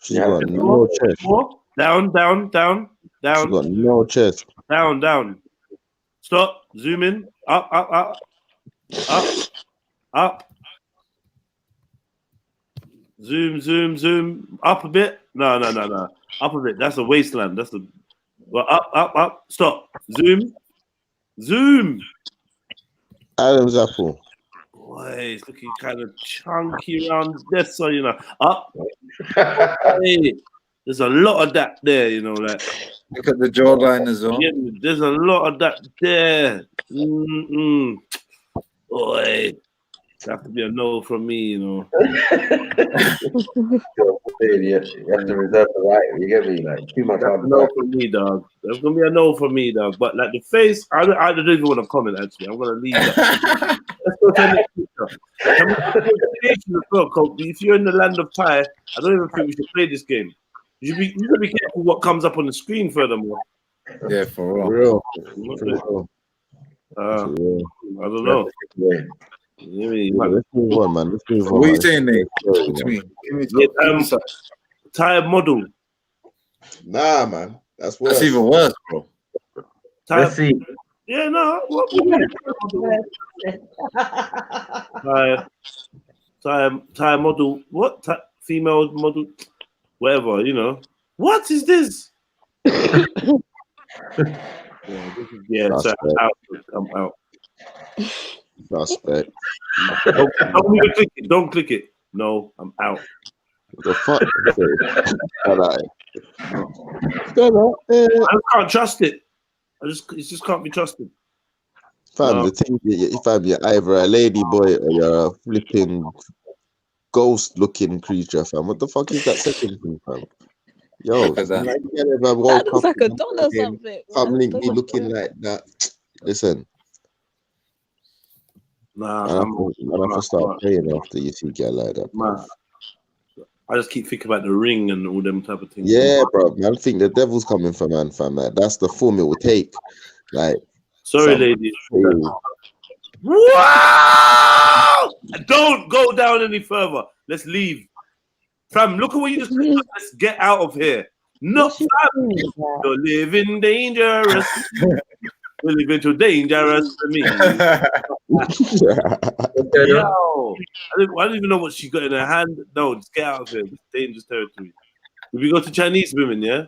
She's got no chest. Down. She got no chest. Down. Stop. Zoom in. Up. Zoom. Up a bit. No. Up a bit. That's a wasteland. Well, up. Stop. Zoom. Adam's apple. Boy, it's looking kind of chunky around this, so you know. Up. Hey, there's a lot of that there, you know, like. Look at the jawline as well. Yeah, there's a lot of that there. Boy, it have to be a no from me, you know. You have to reserve the right. You get me? Like too much That's hard a no work. for me, dog. That's gonna be a no for me, dog. But like the face, I don't even want to comment. Actually, I'm gonna leave that. Let's go to the next picture. Can we do a variation as well, Coach? If you're in the land of Thai, I don't even think we should play this game. You should be careful what comes up on the screen. Furthermore, Yeah, for real. I don't know. Let's move on, man. Let's move on. What are you man. saying, Nate? Sorry, Talk to man. me. Thai model. Nah, man. That's worse. That's even worse, bro. Let's see. Yeah, no. Thai model. What? Female model. Whatever, you know. What is this? I'm out. Suspect. Don't even click it. Don't click it. No, I'm out. What the fuck? I can't trust it. It just can't be trusted. Fam, the thing, fam, you're either a lady boy or you're a flipping ghost-looking creature, fam. What the fuck is that second thing, fam? Yo, Look at that. That looks like a doll or something. Come link me looking like that. Listen. Nah, I have to start praying after you see girl like that. Man. I just keep thinking about the ring and all them type of things. Yeah, bro. Man, I think the devil's coming for man, fam. Like, that's the form it will take. Like, sorry, ladies. Wow! Don't go down any further. Let's leave. Fam, look at what you just did. Let's get out of here. No, fam. You're living dangerous. You're living too dangerous for me. Yo, I don't even know what she got in her hand. No, just get out of here. It's dangerous territory. If we go to Chinese women, yeah?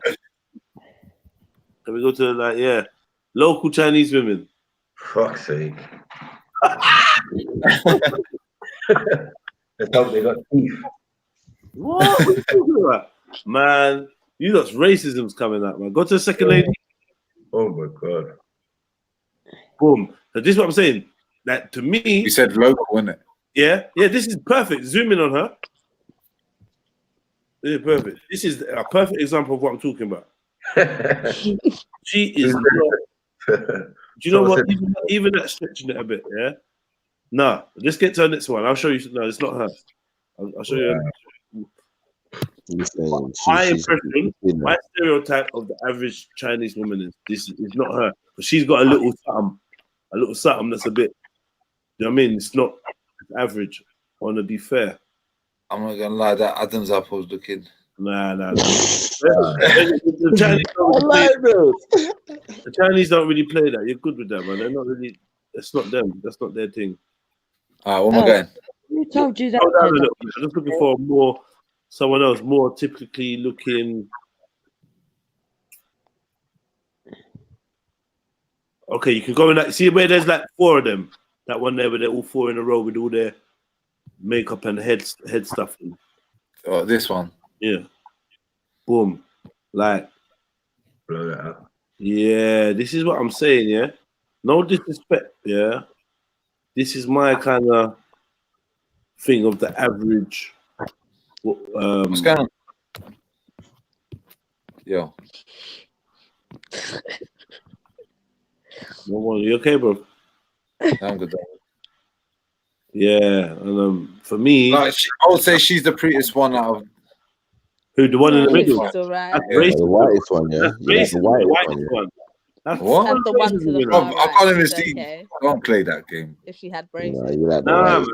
Can we go to local Chinese women? Fuck's sake. Let's hope they got teeth. What? What are you talking about? Man, you lot's racism's coming out, man. Go to the second lady. Oh my god. Boom. So this is what I'm saying. That to me, You said local, wasn't it? yeah, this is perfect. Zoom in on her. This is perfect. This is a perfect example of what I'm talking about. She is. Do you know what? Even that stretching it a bit, yeah. No, let's get to her next one. I'll show you. No, it's not her. I'll show you. My impression, my stereotype of the average Chinese woman is this is not her, but she's got a little something that's a bit. You know what I mean? It's not average. I want to be fair. I'm not gonna lie, that Adam's apple was looking. Nah. The Chinese don't really play that. You're good with that, man. They're not really. It's not them. That's not their thing. Alright, what am I going? Who told you that? Hold on a little bit. I'm just looking for someone else, more typically looking. Okay, you can go in that. See where there's like four of them. That one there where they're all four in a row with all their makeup and head stuff. Oh, this one. Yeah. Boom. Like. Blow that up. Yeah, this is what I'm saying, yeah? No disrespect, yeah? This is my kind of thing of the average. What's going on? Yo. You okay, bro? I'm good. Yeah, and for me... Like, I would say she's the prettiest one out of... Who, the one in the middle? She's alright. That's Yeah, racist. the whitest one, yeah. That's Yeah, racist. the whitest Whitest one, one. That's What? And the one to the Bro, far I can't even right, see. okay. Don't play that game. If she had braces. Yeah, you like the Nah, whitest.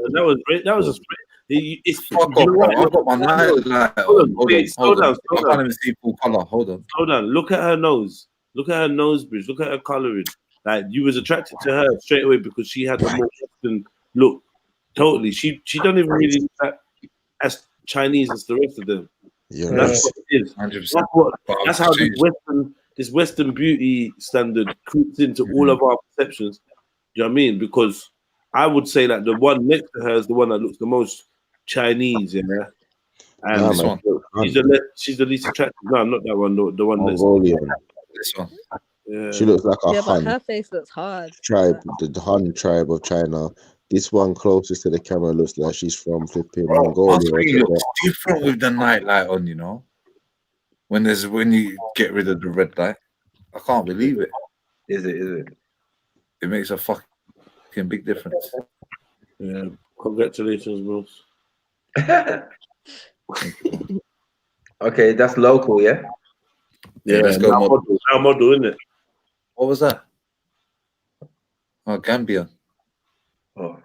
man, that was just... It's Fuck you off, know bro. what? I've got my night light on. Hold on, Hold wait, on, slow hold down, on. slow I down. can't even see full color. Hold on. Hold on. Look at her nose. Look at her nose bridge. Look at her coloring. Like you was attracted to her straight away because she had the more Western look. Totally. She don't even really look that as Chinese as the rest of them. You're That's right. what it is. 100%. That's how this Western beauty standard creeps into all of our perceptions. Do you know what I mean? Because I would say that the one next to her is the one that looks the most Chinese, and Nah, This man, one. she's the least attractive. No, not that one. The one that's Mongolian. This one. She looks like a Yeah, but Han her face looks hard. tribe, the Han tribe of China. This one closest to the camera looks like she's from flipping Bro, my Mongolia. screen looks different with the night light on, you know. When you get rid of the red light. I can't believe it. Is it? It makes a fucking big difference. Yeah. Congratulations, bro. Okay, that's local, yeah? Yeah, let's go model. Now model, isn't it? What was that? Oh, Gambia. Oh.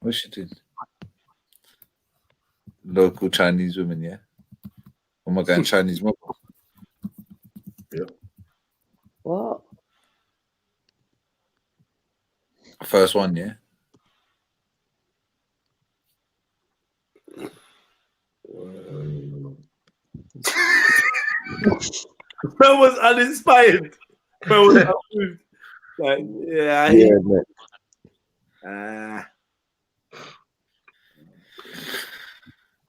What's she doing? Local Chinese women, yeah? Oh my god, Chinese model. Yep. What? First one, yeah? Bro was uninspired. Bro was unmoved. Like, yeah, man.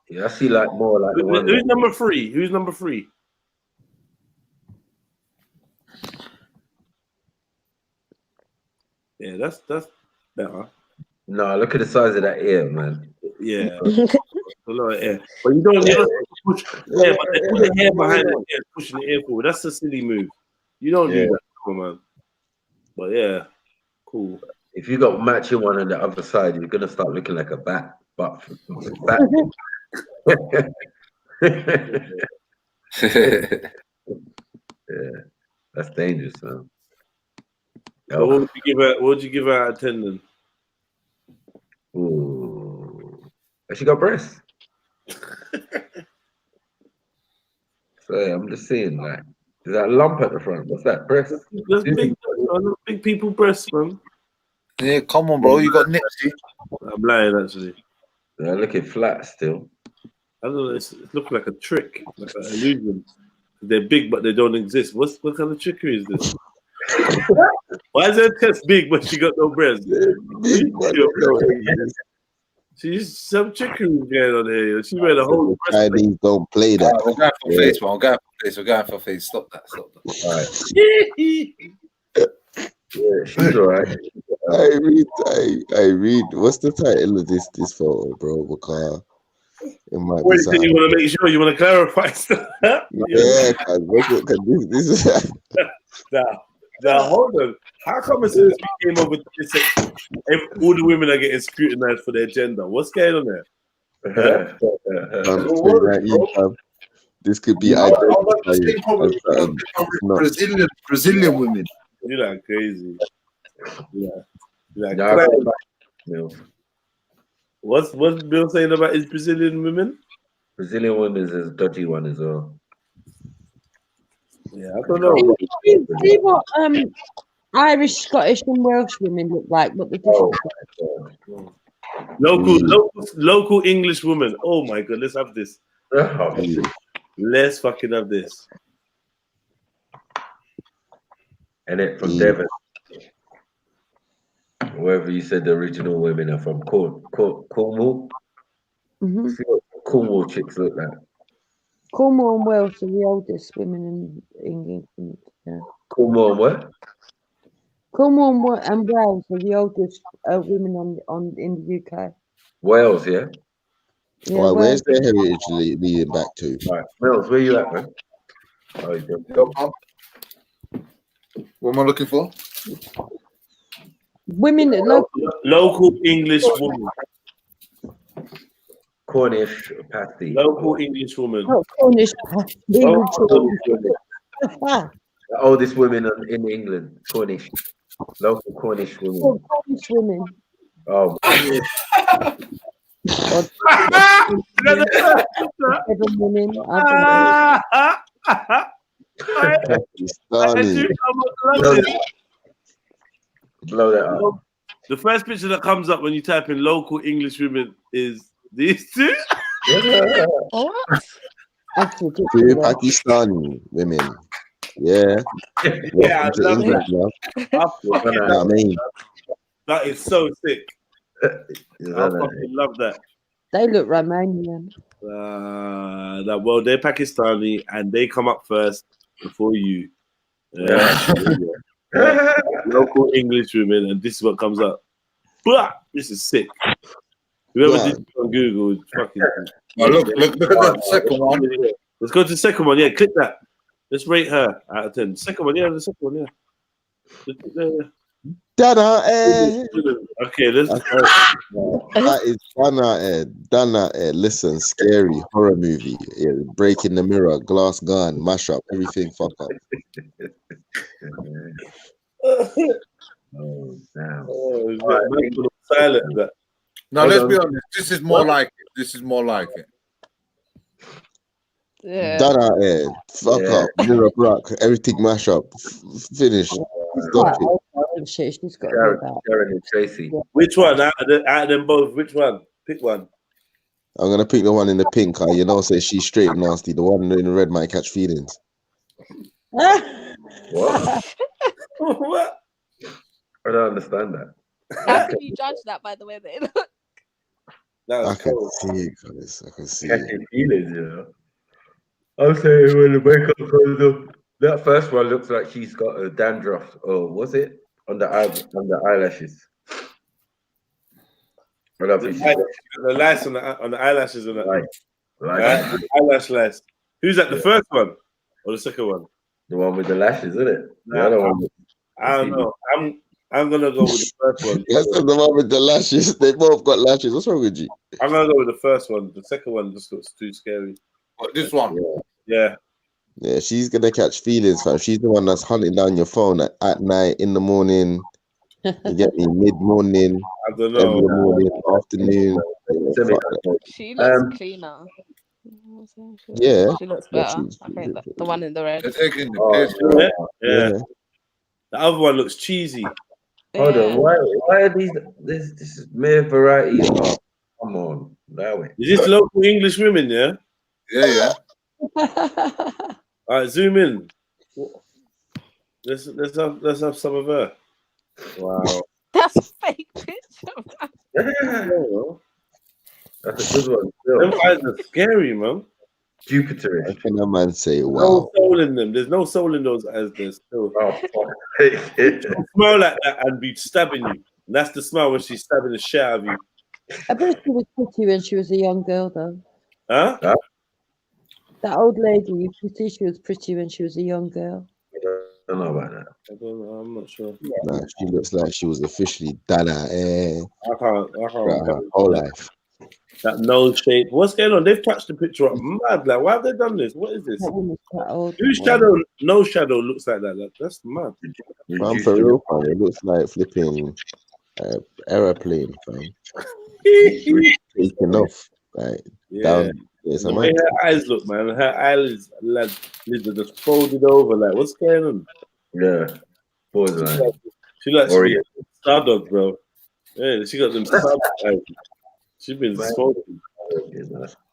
Yeah, I see like more like the one. Who's number 3? Who's number 3? Yeah, that's better. No, look at the size of that ear, man. Yeah. A lot of air. But you don't push hair, but they put the hair behind the ear, pushing the ear forward. That's a silly move. You don't do that, come on, man. But yeah, cool. If you got matching one on the other side, you're gonna start looking like a bat. But yeah, that's dangerous, man. So what would you give her out of 10 then? Ooh. Has she got breasts? So yeah, I'm just seeing like, is that a lump at the front? What's that? Breast? That's big people breasts, man. Yeah, come on, bro. You got Nipsey. I'm lying, actually. They're looking flat still. I don't know. It looks like a trick, like an illusion. They're big, but they don't exist. What kind of trickery is this? Why is her chest big, but she got no breasts? She's some trickery going on here. She made a whole. Chinese don't play that. We're going for face, man. We're going for face. Stop that. All right. Yeah, she's all right. I read. What's the title of this photo, bro? Because it might be. You want to make sure you want to clarify stuff. Yeah, because this is. Now, hold on. How come as soon as we came over to this, all the women are getting scrutinized for their gender? What's going on there? This could be Brazilian women. You're like crazy. Yeah. What's Bill saying about his Brazilian women? Brazilian women is a dodgy one as well. Yeah, I don't know. See what Irish, Scottish, and Welsh women look like? What the difference? Local English woman. Oh my god, let's have this. Let's fucking have this. And it from Devon. Wherever you said the original women are from, Cornwall. Mm-hmm. See what Cornwall chicks look like. Cornwall and Wales are the oldest women in England. Yeah. Cornwall and what? Cornwall and Wales are the oldest women in the UK. Wales, yeah. Yeah, well, where's their heritage leading back to? All right, Mills, where you at, man? Oh, you don't. What am I looking for? Women, local English woman. Cornish pasty. Local English woman. Oh, Cornish pasty. The oldest women in England, Cornish. Local Cornish women. Oh, Cornish women. Oh, Seven women. Blow that up. The first picture that comes up when you type in local English women is these two. Two Pakistani women. Yeah. Yeah, I love England, that. I mean, That is so sick. I that fucking love that. They look Romanian. Well, they're Pakistani and they come up first before you. Local English women, and this is what comes up. Blah! This is sick. Whoever did it on Google is fucking. Oh, look at the second one. Let's go to the second one. Yeah, click that. Let's rate her out of 10. Second one, yeah, the second one, yeah. Dana, eh? Okay, let's. That is Dana, eh? Listen, scary horror movie. Yeah, breaking the mirror, glass gun, mash up, everything. Fuck up. Oh, damn. Silent. No, let's be honest. This is more like it. This is more like it. Yeah. Dana, eh? Fuck up, mirror rock, everything mash up. Finish. Stop it. She's got Sharon and Tracy. Which one? Out of them both, which one? Pick one. I'm gonna pick the one in the pink. You know, say she's straight and nasty. The one in the red might catch feelings. What? What? I don't understand that. How can you judge that, by the way? They look. I can see it, guys. I can see it. Catching feelings, you know. I'm saying when the makeup goes up, that first one looks like she's got a dandruff. Oh, was it on the eyelashes? I don't think The lights on the eyelashes and that. Light. Eyelash lights. Who's that? The first one or the second one? The one with the lashes, isn't it? The other one. I don't know. I'm gonna go with the first one. Yes, the one with the lashes. They both got lashes. What's wrong with you? I'm gonna go with the first one. The second one just looks too scary. What, this one? Yeah. Yeah, she's gonna catch feelings, fam. She's the one that's hunting down your phone at night, in the morning. You get me? Mid-morning, I don't know. every morning, afternoon. She looks cleaner. Yeah. She looks better. I think the one in the red. They're taking the piss. Yeah. The other one looks cheesy. Hold on, why are these? This is mere variety. Oh, come on, allow it. Is this local English women? Yeah. Yeah. All right, zoom in. Let's have some of her. Wow. That's a fake picture. That's a good one. Them eyes are scary, man. Jupiter. How can a man say, No wow? soul in them. There's no soul in those eyes. There's still. Oh, Smell like that and be stabbing you. And that's the smell when she's stabbing the shit out of you. I bet she was pretty when she was a young girl, though. Huh? That old lady, you could see she was pretty when she was a young girl. I don't know about that. I don't know. I'm not sure. Nah, she looks like she was officially Dana, eh? I can't. Throughout her whole life. That nose shape. What's going on? They've touched the picture up mad. Like, why have they done this? What is this? Whose shadow? No shadow looks like that. That's mad. Man, for real, fam, it looks like flipping aeroplane, fam. Taking off, like down. Yes, The way her eyes look, man. Her eyelids are just folded over. Like, what's going on? Yeah. She likes Stardog, bro. Yeah, she got them Stardog eyes. She's been smoking.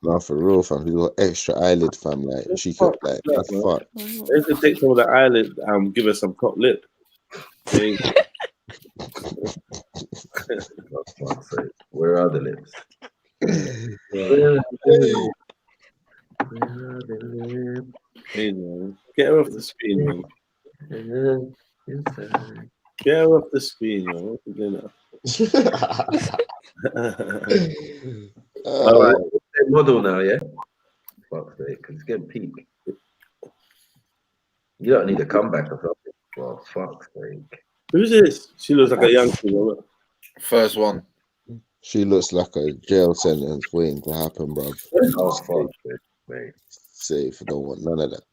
No, for real, fam. She got extra eyelid, fam. Like she could, like that's fuck. They could take some of the eyelid and give her some top lip. Where are the lips? Hey, man. Get her off the screen, man. Get her off the screen, man. What you doing now? All right, model now, yeah. Fuck's sake, because it's getting peak. You don't need a comeback or something. Well, fuck's sake. Who's this? She looks like a young girl. First one. She looks like a jail sentence waiting to happen, bro. Oh, fuck's sake, mate. Safe. Don't want none of that.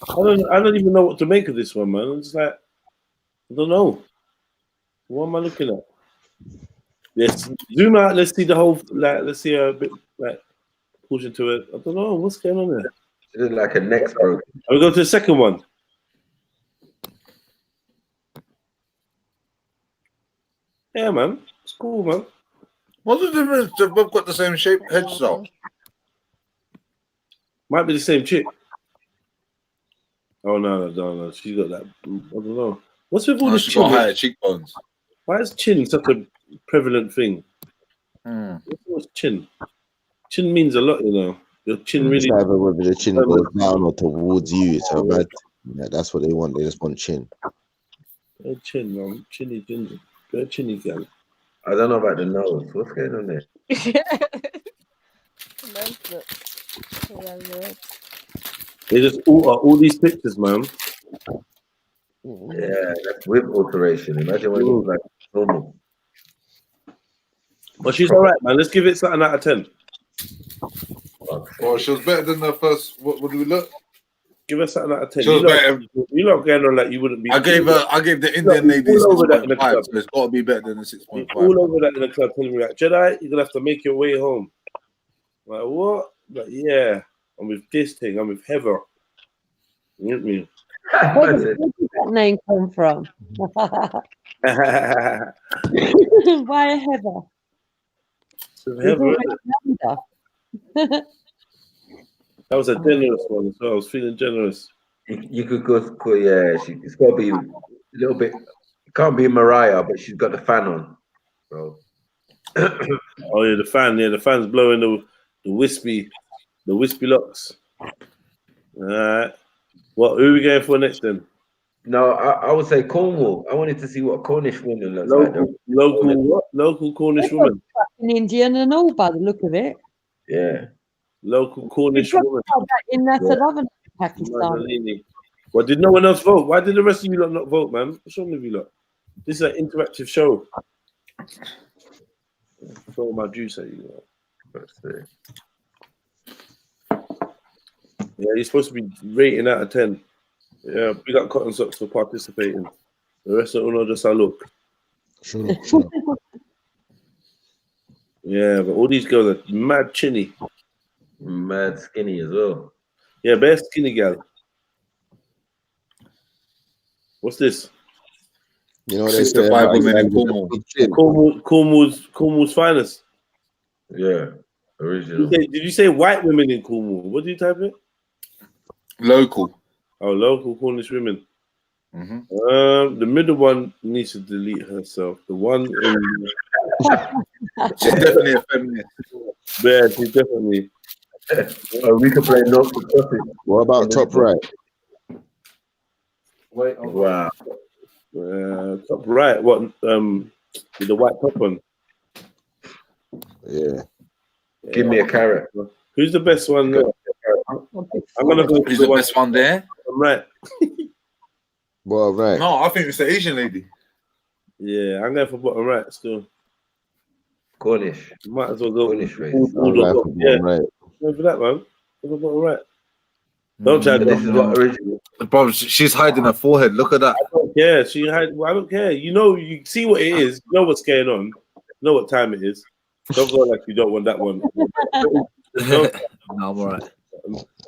I don't even know what to make of this one, man. I'm just like, I don't know. What am I looking at? Let's zoom out. Let's see the whole. Like, let's see a bit. Like, push into it. I don't know what's going on there. She looks like a neck's broken. I'll go to the second one. Yeah, man. It's cool, man. What's the difference? They've both got the same shape headstyle. Might be the same chick. Oh no. She's got that. I don't know. What's with all Oh, this she got higher chin? cheekbones. Why is chin such a prevalent thing? Mm. What's chin? Chin means a lot, you know. Your chin It's really. either whether the chin goes down or towards you. It's a bad. Yeah, that's what they want. They just want chin. Chin, man. Chinny ginger. Go chinny girl. I don't know about the nose. What's going on there? They just all these pictures, man. Yeah, that's with alteration. Imagine what it looks like normal. But she's all right, man. Let's give it something out of 10. Oh, she was better than the first. What do we look? Give us something out of 10. She was better. You're not going on like you wouldn't be. I gave the Indian lady all over that in the 6.5, club. so it's got to be better than the 6.5. All over that in the club, telling me like, Jedi, you're gonna have to make your way home. Like what? Like yeah, I'm with this thing. I'm with Heather. You get me? Where did that name come from? Why Heather? Heather, that was a generous one as well. I was feeling generous. You could go, yeah. It's got to be a little bit. It can't be Mariah, but she's got the fan on, bro. Oh yeah, the fan. Yeah, the fan's blowing the wispy locks. All right. Who are we going for next then? No, I would say Cornwall. I wanted to see what Cornish woman looks like. Local Cornish woman. An Indian and all by the look of it. Yeah. Local Cornish woman. In that another Pakistan. Well, did no one else vote? Why did the rest of you lot not vote, man? What's wrong with you lot? This is an interactive show. Throw my juice at you. Let's see. Yeah, you're supposed to be rating out of 10. Yeah, we got Cotton Socks for participating. The rest of them just a look. Sure. Yeah, but all these girls are mad chinny. Mad skinny as well. Yeah, best skinny gal. What's this? You know what they say about women in Cornwall. Cornwall's finest. Yeah, original. Did you say white women in Cornwall? What do you type it? Local. Oh, local Cornish women. Mm-hmm. The middle one needs to delete herself. The one in she's definitely a feminist. Yeah, she's definitely. We could play no. What about top right? Wow. Top right. What? With the white top on. Yeah. Give me a carrot. Who's the best one? I'm gonna go. Who's the best one there? I'm right. Well, right. No, I think it's the Asian lady. Yeah, I'm going for bottom right still. Cornish. Might as well go. Cornish race. Yeah, right. go for that, man. Go for bottom right. Don't try. This is what original. Bro, she's hiding her forehead. Look at that. I don't care. I don't care. You know, you see what it is. You know what's going on. You know what time it is. Don't go like you don't want that one. No, I'm alright.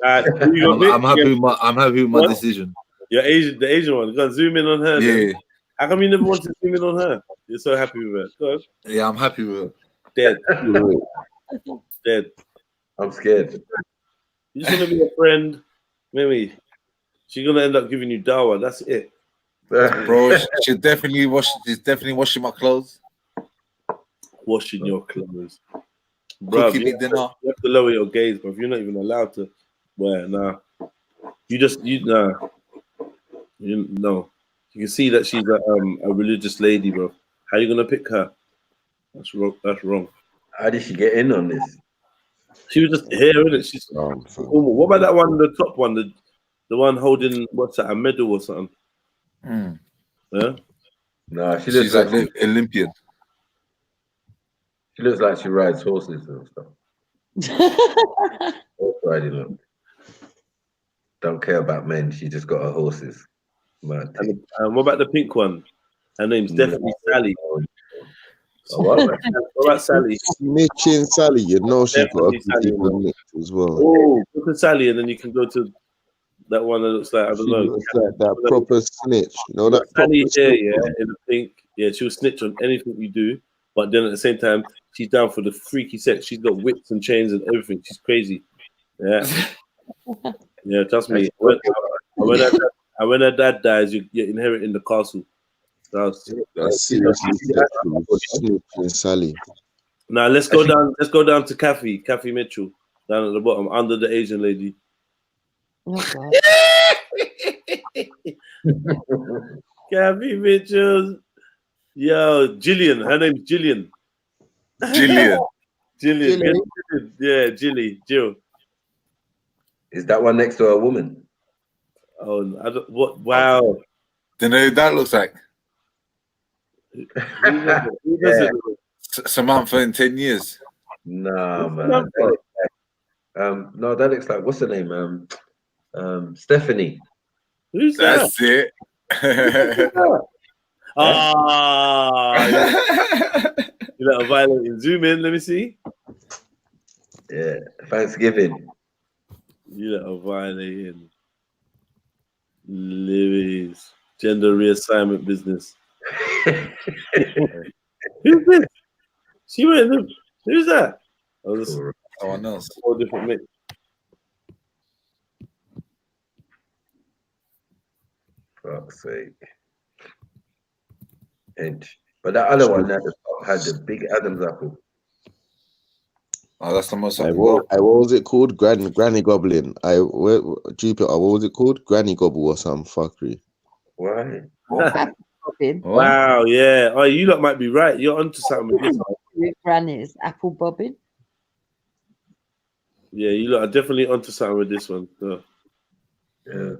I'm happy with my decision. The Asian one. Go on, zoom in on her. Yeah. How come you never want to zoom in on her? You're so happy with her. Go on. Yeah, I'm happy with her. Dead. Dead. I'm scared. You just want to be a friend. Maybe she's gonna end up giving you dawa. That's it. Bro, she's definitely washing my clothes. Washing your clothes. Bro, Cooking me dinner. You have to lower your gaze, bro. You're not even allowed to wear. Nah. You know. You can see that she's a religious lady, bro. How you gonna pick her? That's wrong. That's wrong. How did she get in on this? She was just here, isn't it? She's what about that one, the top one, the one holding what's that, a medal or something? Yeah. No, she's like an Olympian. She looks like she rides horses and stuff. Riding them. Don't care about men. She just got her horses. And what about the pink one? Her name's definitely Sally. What about Sally? Mitch and Sally, you know she's got a good Mitch as well. Oh, look at Sally, and then you can go to that one that looks like, I don't know. Looks like that proper snitch. You know that Sally proper here, yeah, in the pink. Yeah, she'll snitch on anything you do, but then at the same time, she's down for the freaky sex. She's got whips and chains and everything. She's crazy. Yeah. Yeah, trust me. I And when her dad dies, you're inheriting the castle. That's seriously sexual. Snitching Sally. Now let's go down. Let's go down to Kathy Mitchell, down at the bottom, under the Asian lady. Oh, Kathy Mitchell. Yo, Gillian. Her name's Gillian. Gillian. Gillian. Yeah, Jill. Is that one next to a woman? Oh, I don't, what? Wow. Do you know who that looks like? Who does it look? Samantha in 10 years. No, man. No, that looks like, what's her name? Stephanie. Who's That's that? it. You know, violating. Zoom in. Let me see. Yeah, Thanksgiving. You know, violating. Liberties. Gender reassignment business. Who's this? She went. Who's that? Oh, this someone else. All different mix. Fuck's sake. But that other one had the big Adam's apple. Oh, that's the most. What was it called? Granny Goblin. Jupiter. What was it called? Granny Gobble or some fuckery. Why? Wow, yeah. Oh, you lot might be right. You're onto something with this one. With Granny's apple bobbing. Yeah, you lot are definitely onto something with this one. So. Yeah.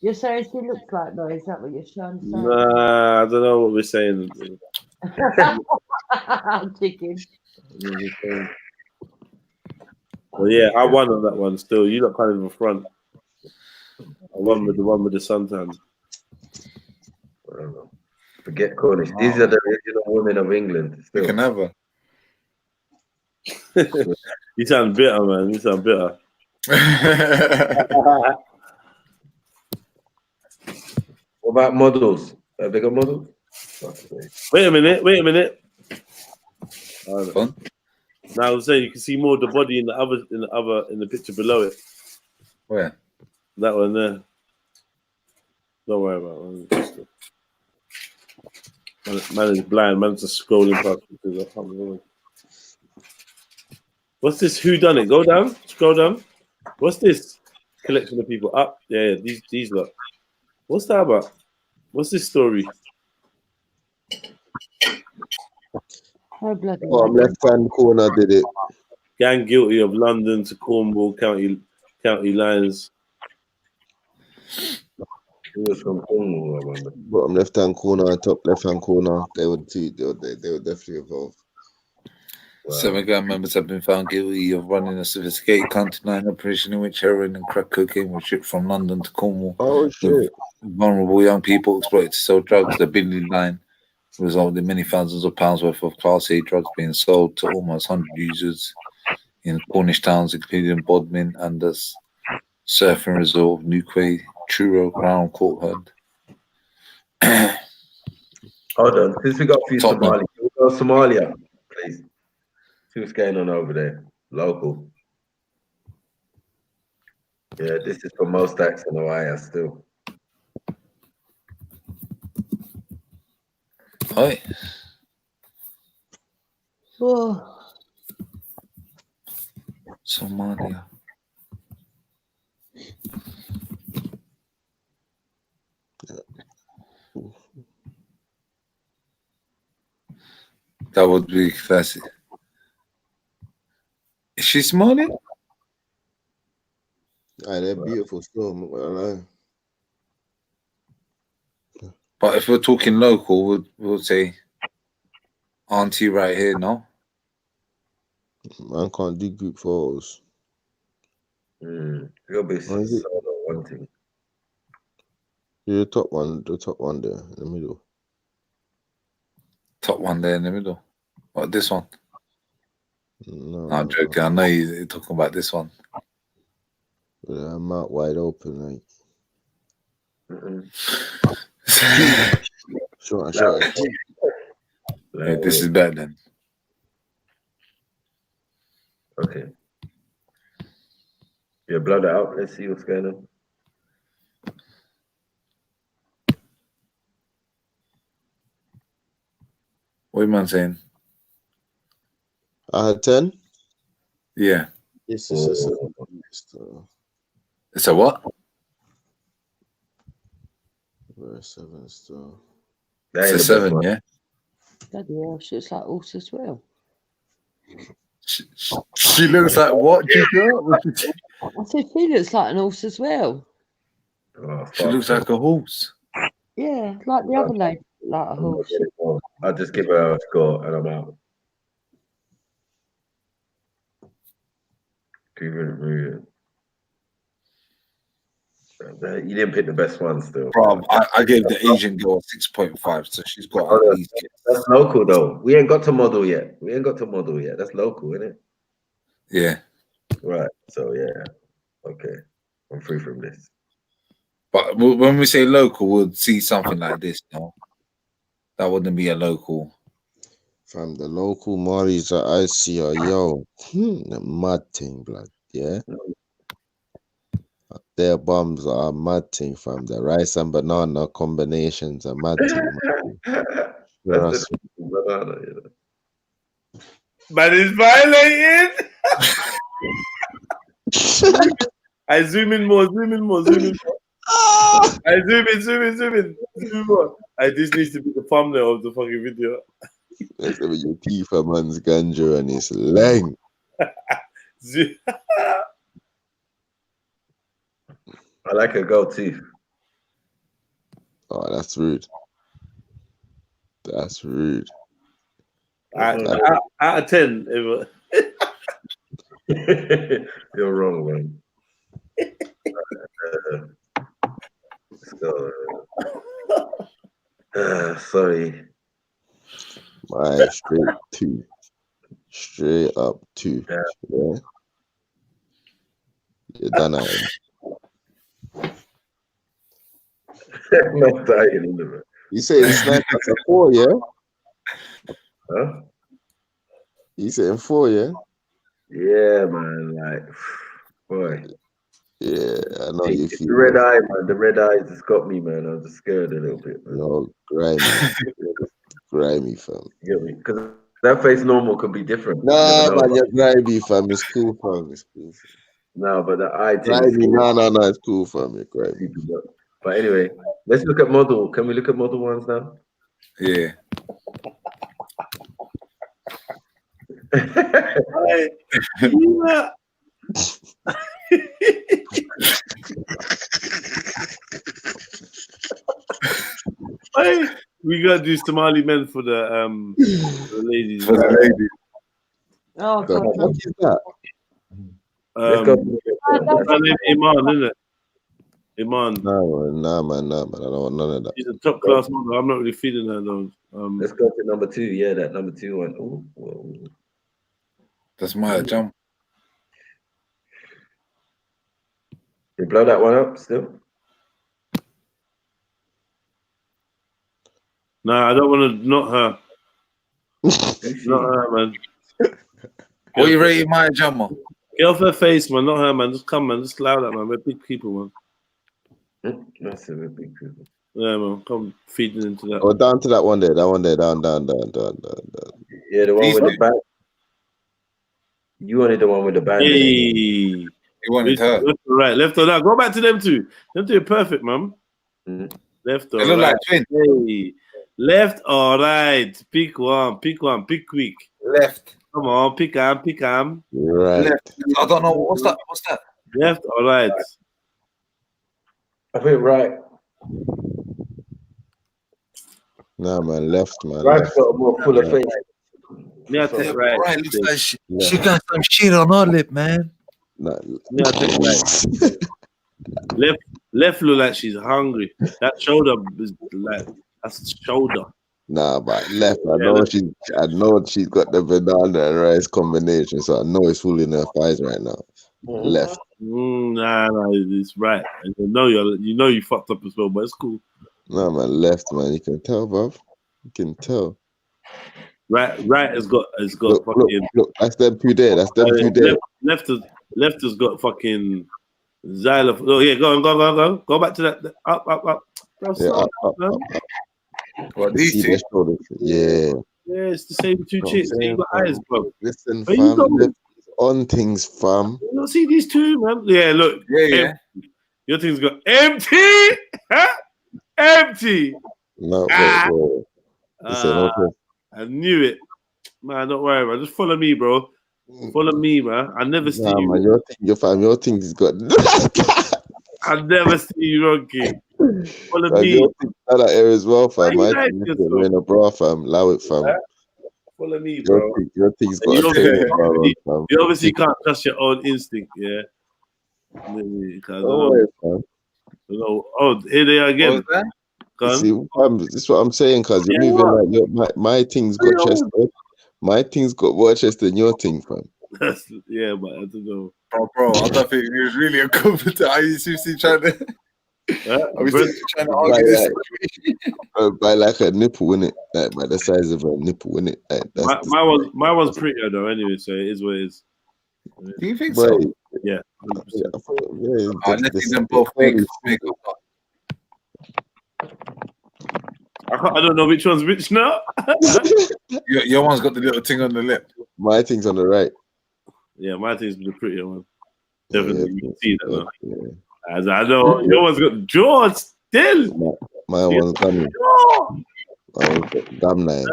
You're saying she looks like though? Is that what you're trying to say? Nah, I don't know what we're saying. I'm thinking. Well, yeah, I won on that one still. You look kind of in front. I won with the one with the suntan. I don't know. Forget Cornish. These are the original women of England. Still. You can have her. You sound bitter, man. You sound bitter. What about models? Have they got models? Wait a minute. Now I was saying you can see more of the body in the picture below it. Where? That one there. Don't worry about it. Man is blind. Man's just scrolling past because I can't remember. What's this? Who done it? Go down. Scroll down. What's this? Collection of people up. Yeah, these lot. What's that about? What's this story? Bottom left-hand corner did it. Gang guilty of London to Cornwall county lines. He was from Cornwall, I remember. Bottom left-hand corner, top left-hand corner. They would definitely involved. Wow. 7 gang members have been found guilty of running a sophisticated county line operation in which heroin and crack cocaine were shipped from London to Cornwall. Oh shit! Vulnerable young people exploited to sell drugs. The Billy line resulted in many thousands of pounds worth of Class A drugs being sold to almost 100 users in Cornish towns, including Bodmin and the surfing resort of Newquay, Truro, Crown, Courthead. Hold on, since we got a few Tottenham. Somali, can we go Somalia, please? See what's going on over there. Local. Yeah, this is for most acts in Hawaii still. Hi. Oh. Somalia. That would be classic. Is she Somali? They're beautiful still. I'm not gonna lie. But if we're talking local, we'll say auntie right here, no? Man can't do group photos. You'll be solo one thing. Yeah, the top one there in the middle. Top one there in the middle. What, this one? No, I'm joking. I know you're talking about this one. With her mouth wide open, like. Sure. Yeah, this is better then. Okay. Yeah, blow that out. Let's see what's going on. What am I saying? I had 10. Yeah. It's It's a what? Verse 7 still. It's a 7, yeah. Bloody hell, she looks like horse as well. She looks like what, Jigger? I said she looks like an horse as well. Oh, She looks like a horse. Yeah, like the other lady, like a horse. I'll just give her a score and I'm out. You didn't pick the best one still. Bro, I gave the Asian girl a 6.5, so she's got at least. That's local though. We ain't got to model yet. That's local, isn't it? Yeah. Right. So yeah. Okay. I'm free from this. But when we say local, we'll see something like this, no? That wouldn't be a local. Fam, the local Maris that I see are the mad thing, blood. Yeah. Their bums are a mad thing, fam. The rice and banana combinations are mad thing, man. That's the banana, you know. Man is violated. I zoom in more. I zoom in more. This needs to be the thumbnail of the fucking video. That's with your teeth, a man's ganja and his length. I like a gold teeth. Oh, that's rude. That's rude. Out of 10. You're wrong, man. Let's go. Sorry. My straight 2. Straight up 2. Yeah. You're done at it. Not dying, either. You say it's like a 4, yeah? Huh? You saying 4, yeah? Yeah, man. Like, boy. Yeah, I know you feel the red eye, man. The red eyes just got me, man. I was just scared a little bit, man. No, grimy, fam. You get me? Because that face normal could be different. Nah, man, you're grimy, fam. It's cool, fam. It's cool. No, but the eye thing. Grimy, no, it's cool, fam. You're grimy. But anyway, let's look at model. Can we look at model ones now? Yeah. We gotta do Somali men for the ladies. For the ladies. Oh, God. What is that? Iman, isn't it? Iman. Nah, man. I don't want none of that. She's a top class model. I'm not really feeling her though. Let's go to number 2. Yeah, that number 2 one. Ooh, whoa. That's my jump. You blow that one up still? Nah, I don't want to. Not her. Not her, man. What you rating my jumper? Get off her face, man. Not her, man. Just come, man. Just allow that, man. We're big people, man. That's a big people. Yeah, man. Come feeding into that. Oh, down to that one there. Down. Yeah, the one with the band. You wanted the one with the band. Hey. You wanted her. Left or right. Left or right. Go back to them two. Them two are perfect, man. Left or They right. look like twins. Hey. Left or right. Pick one. Pick quick. Left. Come on. Pick them. Right. Left. I don't know. What's that? Left or right? I think right. Nah, man, left, man. Right's got a more fuller face. Yeah, I take right. Right looks like she got some shit on her lip, man. Nah. Yeah, I take right. Left look like she's hungry. That shoulder is like that's shoulder. Nah, but left, I know she's got the banana and rice combination, so I know it's fooling her thighs right now. Left. Nah, it's right. And you know you fucked up as well, but it's cool. Nah, man, left, man. You can tell, bruv. You can tell. Right has got look, fucking. Look, that's them two there. Left has got fucking Xylophone. Oh yeah, go back to that. Up. Bro, Yeah, slow down, man. What, You these see two? their shoulders. Yeah. Yeah, it's the same two Know what I'm chicks. You saying, got fam? eyes, bro. Listen, Where you fam. going? Left on things, fam. You don't see these two, man. Yeah, look. Yeah. Your thing's got empty. Huh? Empty. No, wait. Listen, okay. I knew it. Man, don't worry, man. Just follow me, bro. Follow me, man. I never see Nah, you. man, your thing's got. I never see you wrong, Follow Fam, me. your thing's got that air as well, Why fam. you My like thing's yourself? wearing a bra, fam. Allow it, fam. Huh? Follow me, bro. Your thing's And got a table bra on, fam. you obviously can't trust your own instinct, yeah. Don't worry, fam. Oh, here they are again. What was that? See, this is what I'm saying, cause you're moving like my thing's got chest. My thing's got more chest than your thing, fam. Yeah, but I don't know. Bro, I don't think it was really a compliment. I used to see trying to. I was trying to argue this situation. By like a nipple, innit? Like by the size of a nipple, innit? Like that's My one's prettier though, anyway. So it is what it is. Do you think so? Yeah. Let's see them both make up. I don't know which one's which now. Your one's got the little thing on the lip. My thing's on the right. Yeah, my thing's the prettier one. Definitely, you can see that now. Yeah. As I know, your one's got jaw still. My one's gummy. My one's got gummy.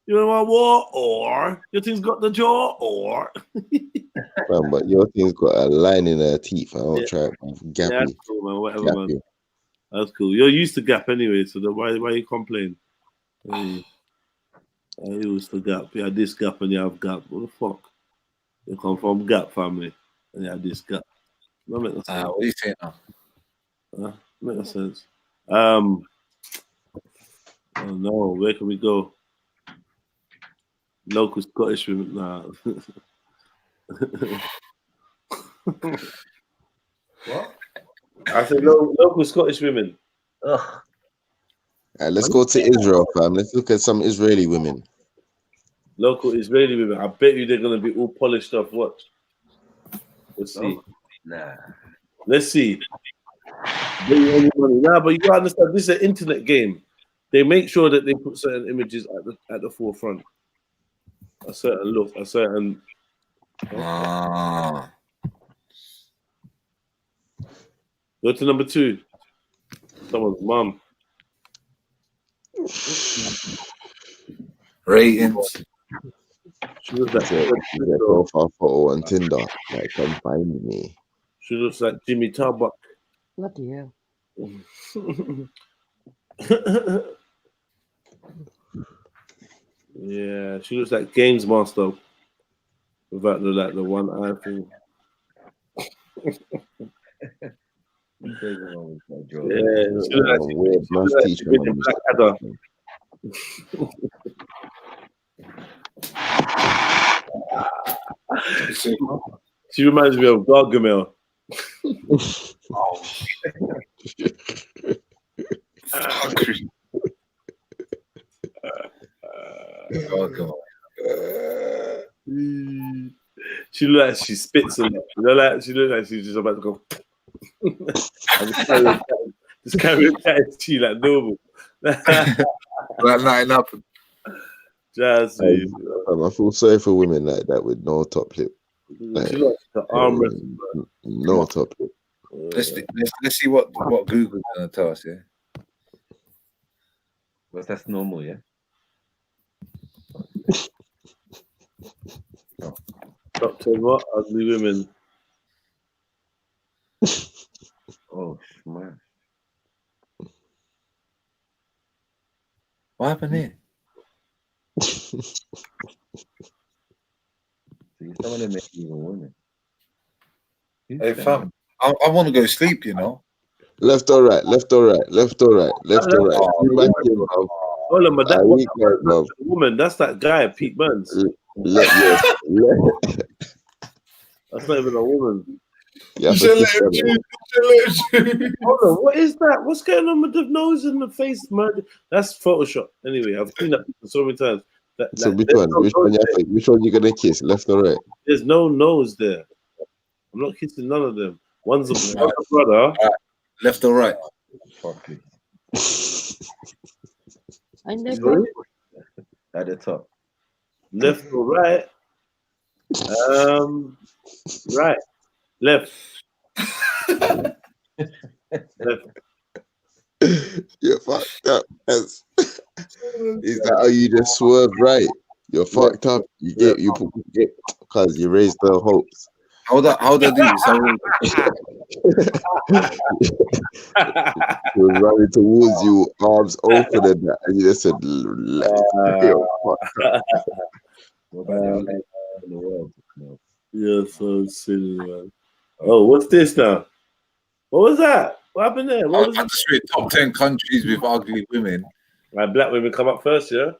You know what? What? Or your thing's got the jaw, or. Fam, but your thing's got a line in her teeth. I don't try gappy. Yeah, that's cool, man. Whatever, Gappy. man. That's cool. You're used to gap anyway, so why you complain? I used to gap. You have this gap and you have gap. What the fuck? You come from gap family and you have this gap. That makes no sense. What do you think now? Make no sense. Oh no, where can we go? Local Scottish women. Nah. What? I said local Scottish women. Alright, let's go to Israel, fam. Let's look at some Israeli women. Local Israeli women. I bet you they're gonna be all polished off. Watch. Let's see. Nah. Let's see. Nah, but you gotta understand, this is an internet game. They make sure that they put certain images at the forefront. A certain look, a certain. Go to number 2. Someone's mum. Ratings. She looks like a profile photo on Tinder. Like, come find me. She looks like Jimmy Tarbuck. Bloody hell. Yeah, she looks like Games Master without the one eye thing. Yeah, she looks like weird math teacher. She reminds me of Gargamel. She look like she spits on it. She look like she's just about to go. Just carry it like normal. That nothing happened. I feel sorry for women like that with no top lip. Like, no top lip. Let's see what Google's gonna tell us. Yeah. Well, that's normal, yeah. Top 10 what? Ugly women. Oh, man. What happened here? See, some of them make even women. Hey, fam, I want to go sleep, you know. Left or right, left or right, left or right, left or right. Hold on, but that woman, that's that guy, Pete Burns. Yes. That's not even a woman. Yeah, hold on, what is that? What's going on with the nose and the face? Murder? That's Photoshop. Anyway, I've seen that so many times. So which one? Which one you gonna kiss? Left or right? There's no nose there. I'm not kissing none of them. One's a brother. Left or right? Fuck it. And they're Sorry? At the top. Left or right? Right. Left. Left. You're fucked up. Is that how you just swerve right? You're fucked up. You get because you raised the hopes. How do I do this? He was running towards you, arms open, and you just said left. You're fucked up. What about the left in the world? No. You're so silly, man. Oh, what's this now? What was that? What happened there? What was I just read top 10 countries with ugly women. Like black women come up first, yeah?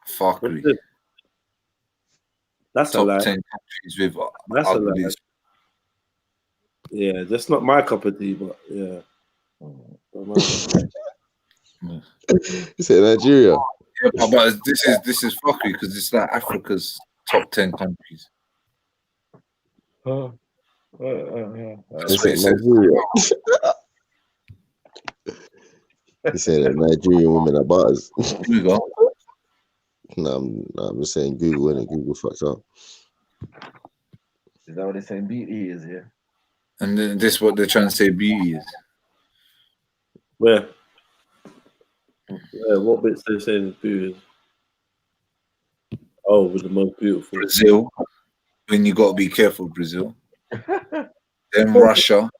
Fuckery. That's top a lie. 10 countries with That's a ugly. lie. Yeah, that's not my cup of tea, but yeah. You said Nigeria. Yeah, but this is fuckery because it's like Africa's top 10 countries. You said Nigeria. You said that Nigerian women are butters. Here we go. No, I'm just saying Google, and Google fucked up. Is that what they're saying beauty is, yeah? And then this is what they're trying to say beauty is. Where? Yeah, what bits they're saying is beauty? Oh, with the most beautiful. Brazil. When you got to be careful, Brazil. Then Russia.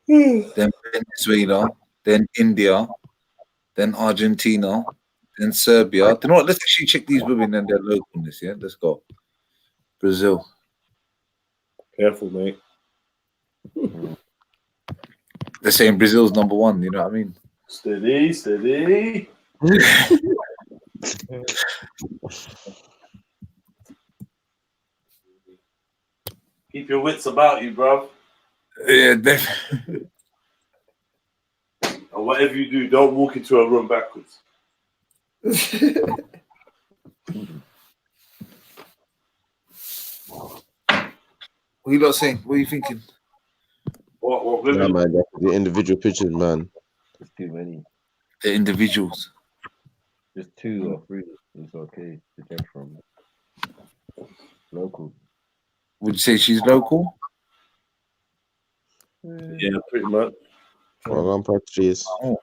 Then Venezuela. Then India. Then Argentina. Then Serbia. You know what? Let's actually check these women and their localness, yeah? Let's go. Brazil. Careful, mate. They're saying Brazil's number one, you know what I mean? Steady, steady. Keep your wits about you, bro. Yeah, definitely. And whatever you do, don't walk into a room backwards. What you lot saying? What are you thinking? What Nah, women? man, that's the individual pictures, man. There's too many. The individuals. Just 2 or 3 is okay to get from. Local. Would you say she's local? Yeah, pretty much. Well, I'm patches. Oh.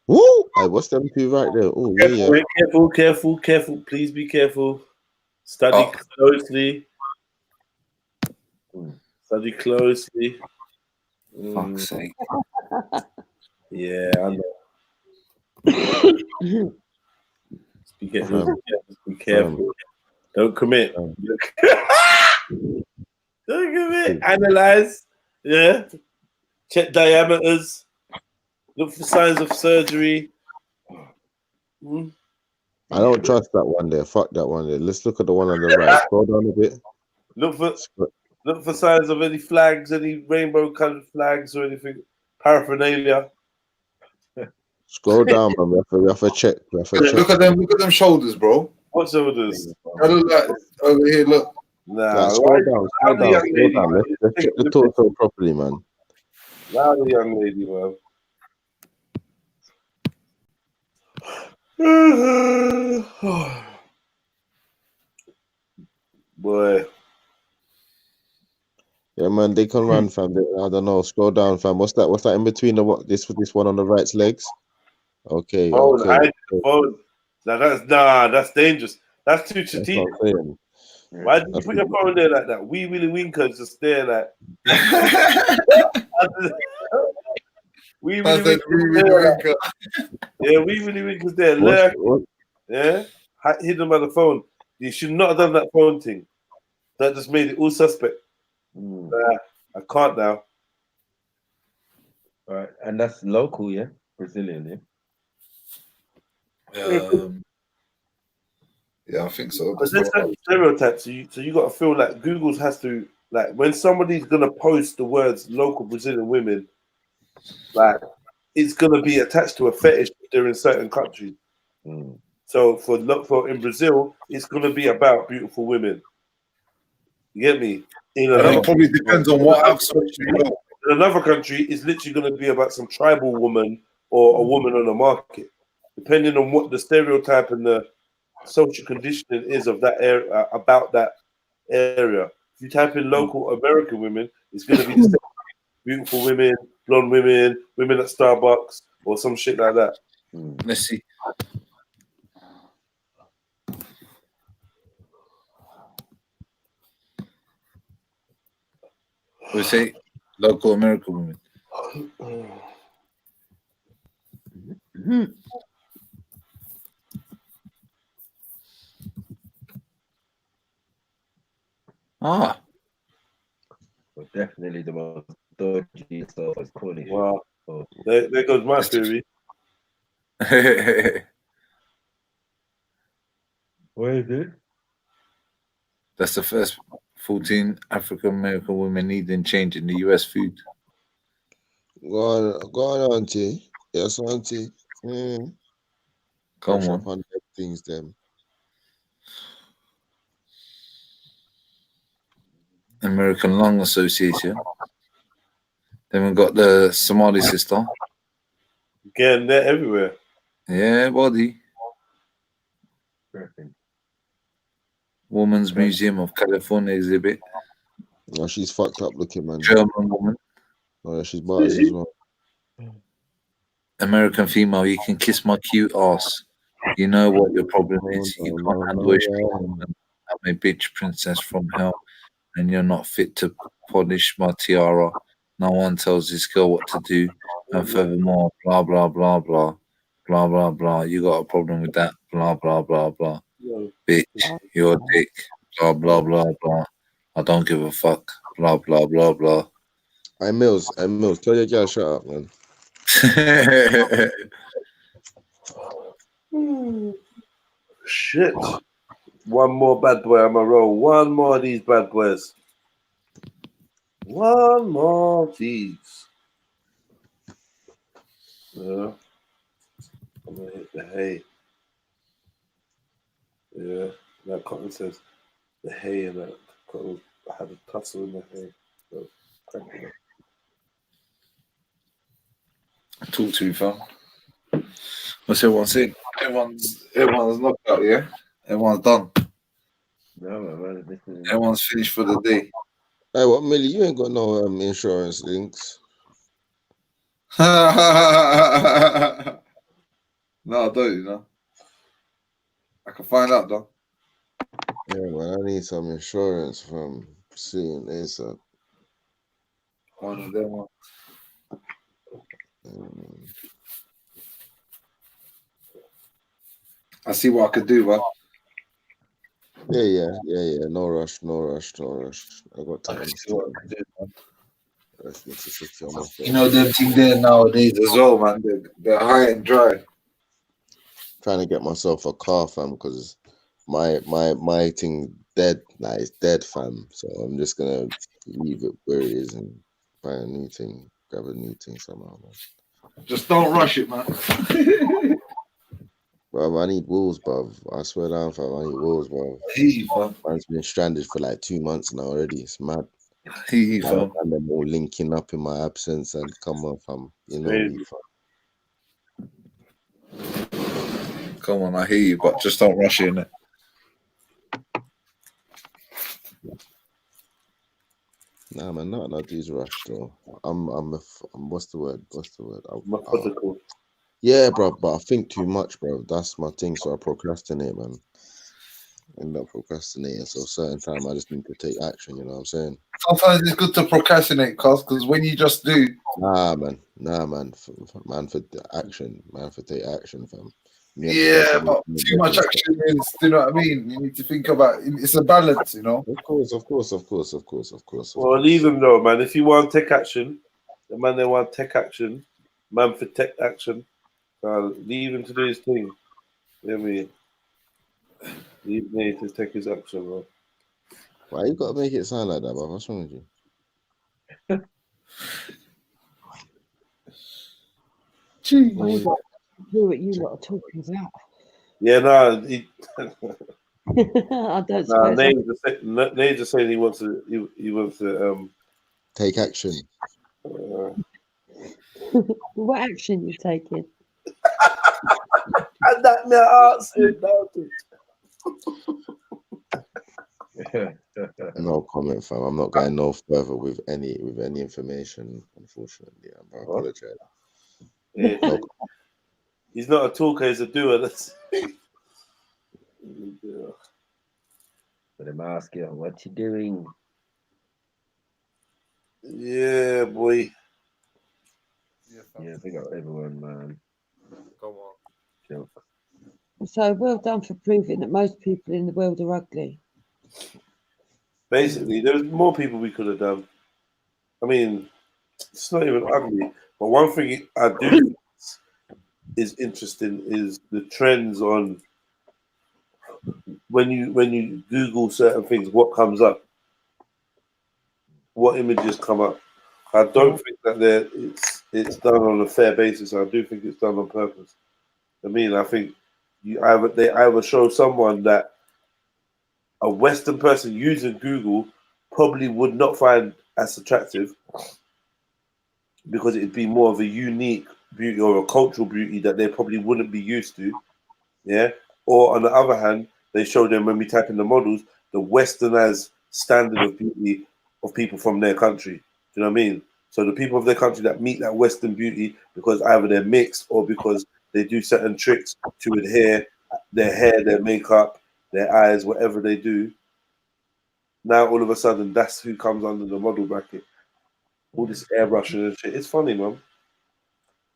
Woo! Hey, what's them two right there? Oh, yeah, Careful, yeah. careful, careful, careful. Please be careful. Study closely. Study closely. Fuck's sake. Yeah, I know. Be careful. Be careful. Don't commit. Don't commit. Analyze. Yeah. Check diameters. Look for signs of surgery. I don't trust that one there. Fuck that one there. Let's look at the one on the right. Scroll down a bit. Look for signs of any flags, any rainbow colored flags or anything. Paraphernalia. Scroll down, man. We have to check. We have to check. Look at them shoulders, bro. What shoulders? I look like over here, look. Nah, scroll down, scroll down, scroll down. Let's check the torso properly, man. Now the young lady, man. Boy. Yeah, man, they can run, fam. I don't know. Scroll down, fam. What's that? What's that in between the what? This one on the right's legs? Okay. Oh, Okay. That's dangerous. That's too strategic. Why did you put your phone there like that? Wee Willy Winker's just there like. Wee Willy Winker. Yeah, Wee Willy Winker's there. Lurking. Yeah, hidden by the phone. You should not have done that phone thing. That just made it all suspect. I can't now. All right, and that's local, yeah, Brazilian, yeah. Yeah, I think so. But there's certain stereotypes, so you got to feel like Google has to, like, when somebody's gonna post the words "local Brazilian women," like it's gonna be attached to a fetish if they're in certain countries. So for in Brazil, it's gonna be about beautiful women. You get me? In I think it probably depends on what household you go. In another country, it's literally going to be about some tribal woman or a woman on the market, depending on what the stereotype and the social conditioning is of that area about that area. If you type in local American women, it's going to be the same. Beautiful women, blonde women, women at Starbucks, or some shit like that. Let's see. We say local American women. Ah. But definitely the most dodgy stuff is Cornish. Wow. Oh. There goes my theory. Where is it? That's the first 14 African American women needing change in the US food. Go on, auntie. Yes, auntie. Come Brush on. up on them things, them. American Lung Association. Then we've got the Somali sister. Getting there everywhere. Yeah, body. Women's Museum of California exhibit. Oh, she's fucked up looking, man. German woman. Oh, yeah, she's bars as well. American female, you can kiss my cute ass. You know what your problem is. You can't handle a strong woman. I'm a bitch princess from hell, and you're not fit to polish my tiara. No one tells this girl what to do, and furthermore, blah blah blah blah, blah blah blah. You got a problem with that? Blah blah blah blah. Bitch, you're a dick. Blah blah blah blah. I don't give a fuck. Blah blah blah blah. Hey Mills, tell your girl shut up, man. Shit. One more bad boy, I'm a roll. One more of these bad boys. One more of these. Yeah. I'm gonna hit the hay. Yeah. That cotton says the hay and that cotton. I had a tussle in the hay. So, cracking it. Talk to me, fam. What's everyone saying? Everyone's knocked out, yeah? Everyone's done. No, man. Everyone's finished for the day. Hey, what, Millie? You ain't got no insurance links. No, I don't, you know. I can find out, though. Yeah, man, I need some insurance from seeing ASAP. One of them ones. I see what I could do, man. Yeah. No rush. I got time. I see what I could do, man. I just need to secure myself. You know, them things there nowadays as well, man. They're high and dry. Trying to get myself a car, fam, because my thing dead. Nah, it's dead, fam. So I'm just gonna leave it where it is and buy a new thing, grab a new thing somehow, man. Just don't rush it, man. Bro, I need wolves, bruv. I swear down, fam. I need wolves, bro. Man's been stranded for like 2 months now already. It's mad. And them all linking up in my absence and come on, fam. You know me, fam. Come on, I hear you, but just don't rush it, innit? Nah, man, not these rush though. I'm what's the word? Methodical. Yeah, bro, but I think too much, bro. That's my thing. So I procrastinate, man. End up procrastinating. So certain time I just need to take action. You know what I'm saying? Sometimes it's good to procrastinate, because when you just do. Nah, man. Man for the action. Man for take action, fam. Yeah, but too much action is, do you know what I mean? You need to think about it. It's a balance, you know? Of course. Well, leave them though, man. If you want tech action, the man they want tech action, man for tech action, leave him to do his thing. Let me leave me to take his action, bro. Why you gotta make it sound like that, bro? What's wrong with you? Who are you lot are talking about? Yeah, no. I don't Nah, suppose. Names just saying he wants to. He wants to. Take action. What action you taking? And that me answer about it. No comment, fam. I'm not going no further with any information. Unfortunately, I apologize. Yeah. No, He's not a talker; he's a doer. That's But I'm asking, what you doing? yeah, boy. Yeah, big up everyone, man. Go on. Jokes. So well done for proving that most people in the world are ugly. Basically, there's more people we could have done. I mean, it's not even ugly. But one thing I do think is interesting is the trends on when you Google certain things, what comes up, what images come up. I don't think that it's done on a fair basis. I do think it's done on purpose. I think they either show someone that a Western person using Google probably would not find as attractive because it'd be more of a unique beauty or a cultural beauty that they probably wouldn't be used to. Yeah. Or on the other hand, they show them when we type in the models, the westernized standard of beauty of people from their country. Do you know what I mean? So the people of their country that meet that Western beauty because either they're mixed or because they do certain tricks to adhere their hair, their makeup, their eyes, whatever they do. Now all of a sudden, that's who comes under the model bracket. All this airbrushing and shit. It's funny, man.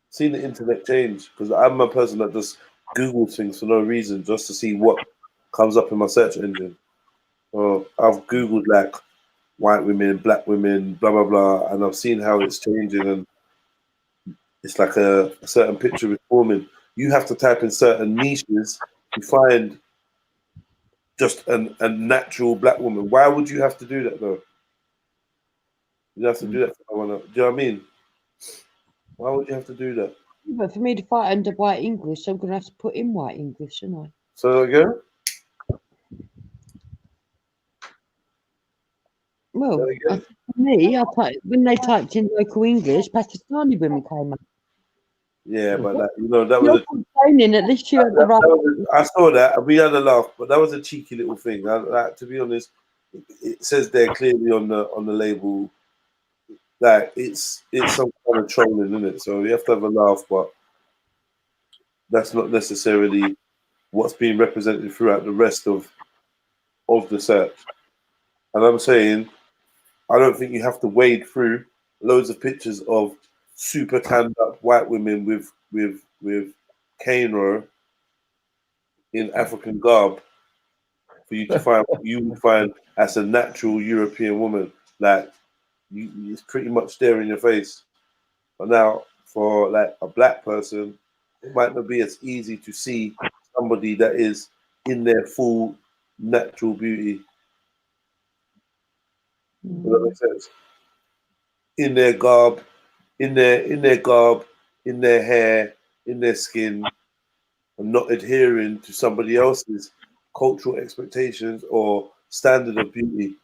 Seen the internet change because I'm a person that just Googles things for no reason, just to see what comes up in my search engine. I've Googled like white women, black women, blah blah blah, and I've seen how it's changing, and it's like a certain picture is forming. You have to type in certain niches to find just a natural black woman. Why would you have to do that though? You have to do that for no one else. Do you know what I mean? Why would you have to do that? But for me to fight under white English, I'm going to have to put in white English, shouldn't I? So again? Well, for me, when they typed in local English, Pakistani women came up. Yeah, but that was You're complaining, at least you had the right. I saw that and we had a laugh, but that was a cheeky little thing. To be honest, it says there clearly on the label that it's some kind of trolling, isn't it? So you have to have a laugh, but that's not necessarily what's being represented throughout the rest of the search. And I'm saying, I don't think you have to wade through loads of pictures of super tanned up white women with cane in African garb for you to find what you would find as a natural European woman. Like it's pretty much there in your face. But now for like a black person, it might not be as easy to see somebody that is in their full natural beauty. Does that make sense? In their garb, in their hair, in their skin, and not adhering to somebody else's cultural expectations or standard of beauty.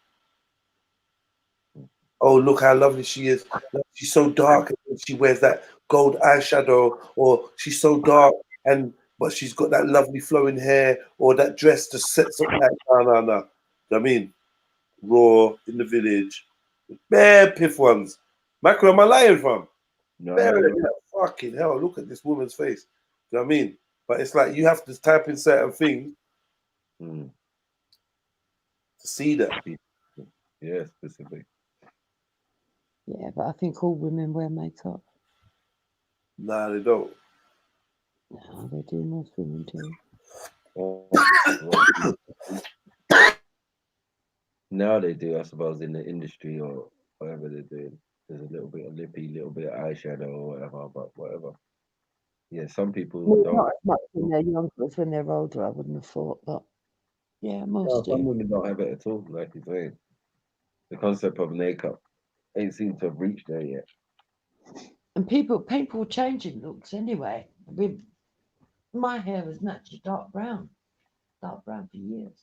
Oh, look how lovely she is. She's so dark and she wears that gold eyeshadow, or she's so dark but she's got that lovely flowing hair, or that dress just sets up like no. Do you know what I mean? Raw in the village. Bare piff ones. Macro, am I lying, fam? No, Fucking hell, look at this woman's face. Do you know what I mean? But it's like you have to type in certain things to see that. Yeah, specific. Yeah, but I think all women wear makeup. Nah, they don't. No, they do. Most women do. Now they do, I suppose, in the industry or whatever they're doing. There's a little bit of lippy, little bit of eyeshadow or whatever, but whatever. Yeah, some people Well, don't. not as much when they're younger as when they're older, I wouldn't have thought, but yeah, most Some do. women don't have it at all, like you're saying. The concept of makeup ain't seemed to have reached there yet. And people changing looks anyway. My hair was naturally dark brown for years.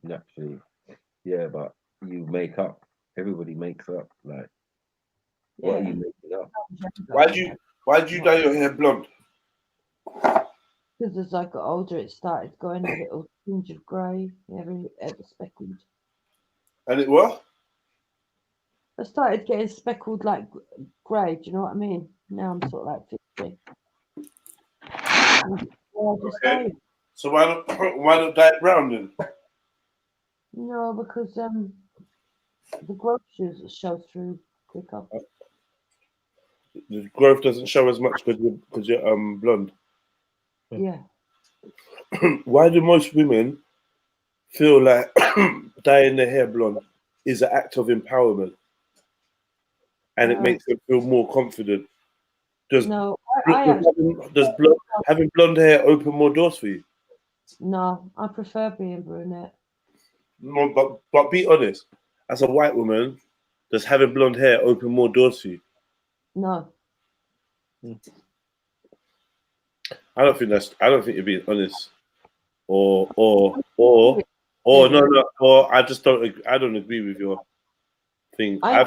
naturally. Yeah, but you make up. Everybody makes up. Like, what are you making up? Why'd you dye your hair blonde? Because as I got older, it started going a little tinge of grey, every speckled. And it what? I started getting speckled like grey. Do you know what I mean? Now I'm sort of like 50. Okay. So why not dye it brown then? No, because the growth shows through quicker. The growth doesn't show as much because you're blonde. Yeah. Why do most women feel like dyeing their hair blonde is an act of empowerment, and it makes them feel more confident? Does having blonde hair open more doors for you? No, I prefer being brunette. No, but be honest. As a white woman, does having blonde hair open more doors for you? No. I don't think you're being honest. Or no. Or I just don't. I don't agree with your thing. I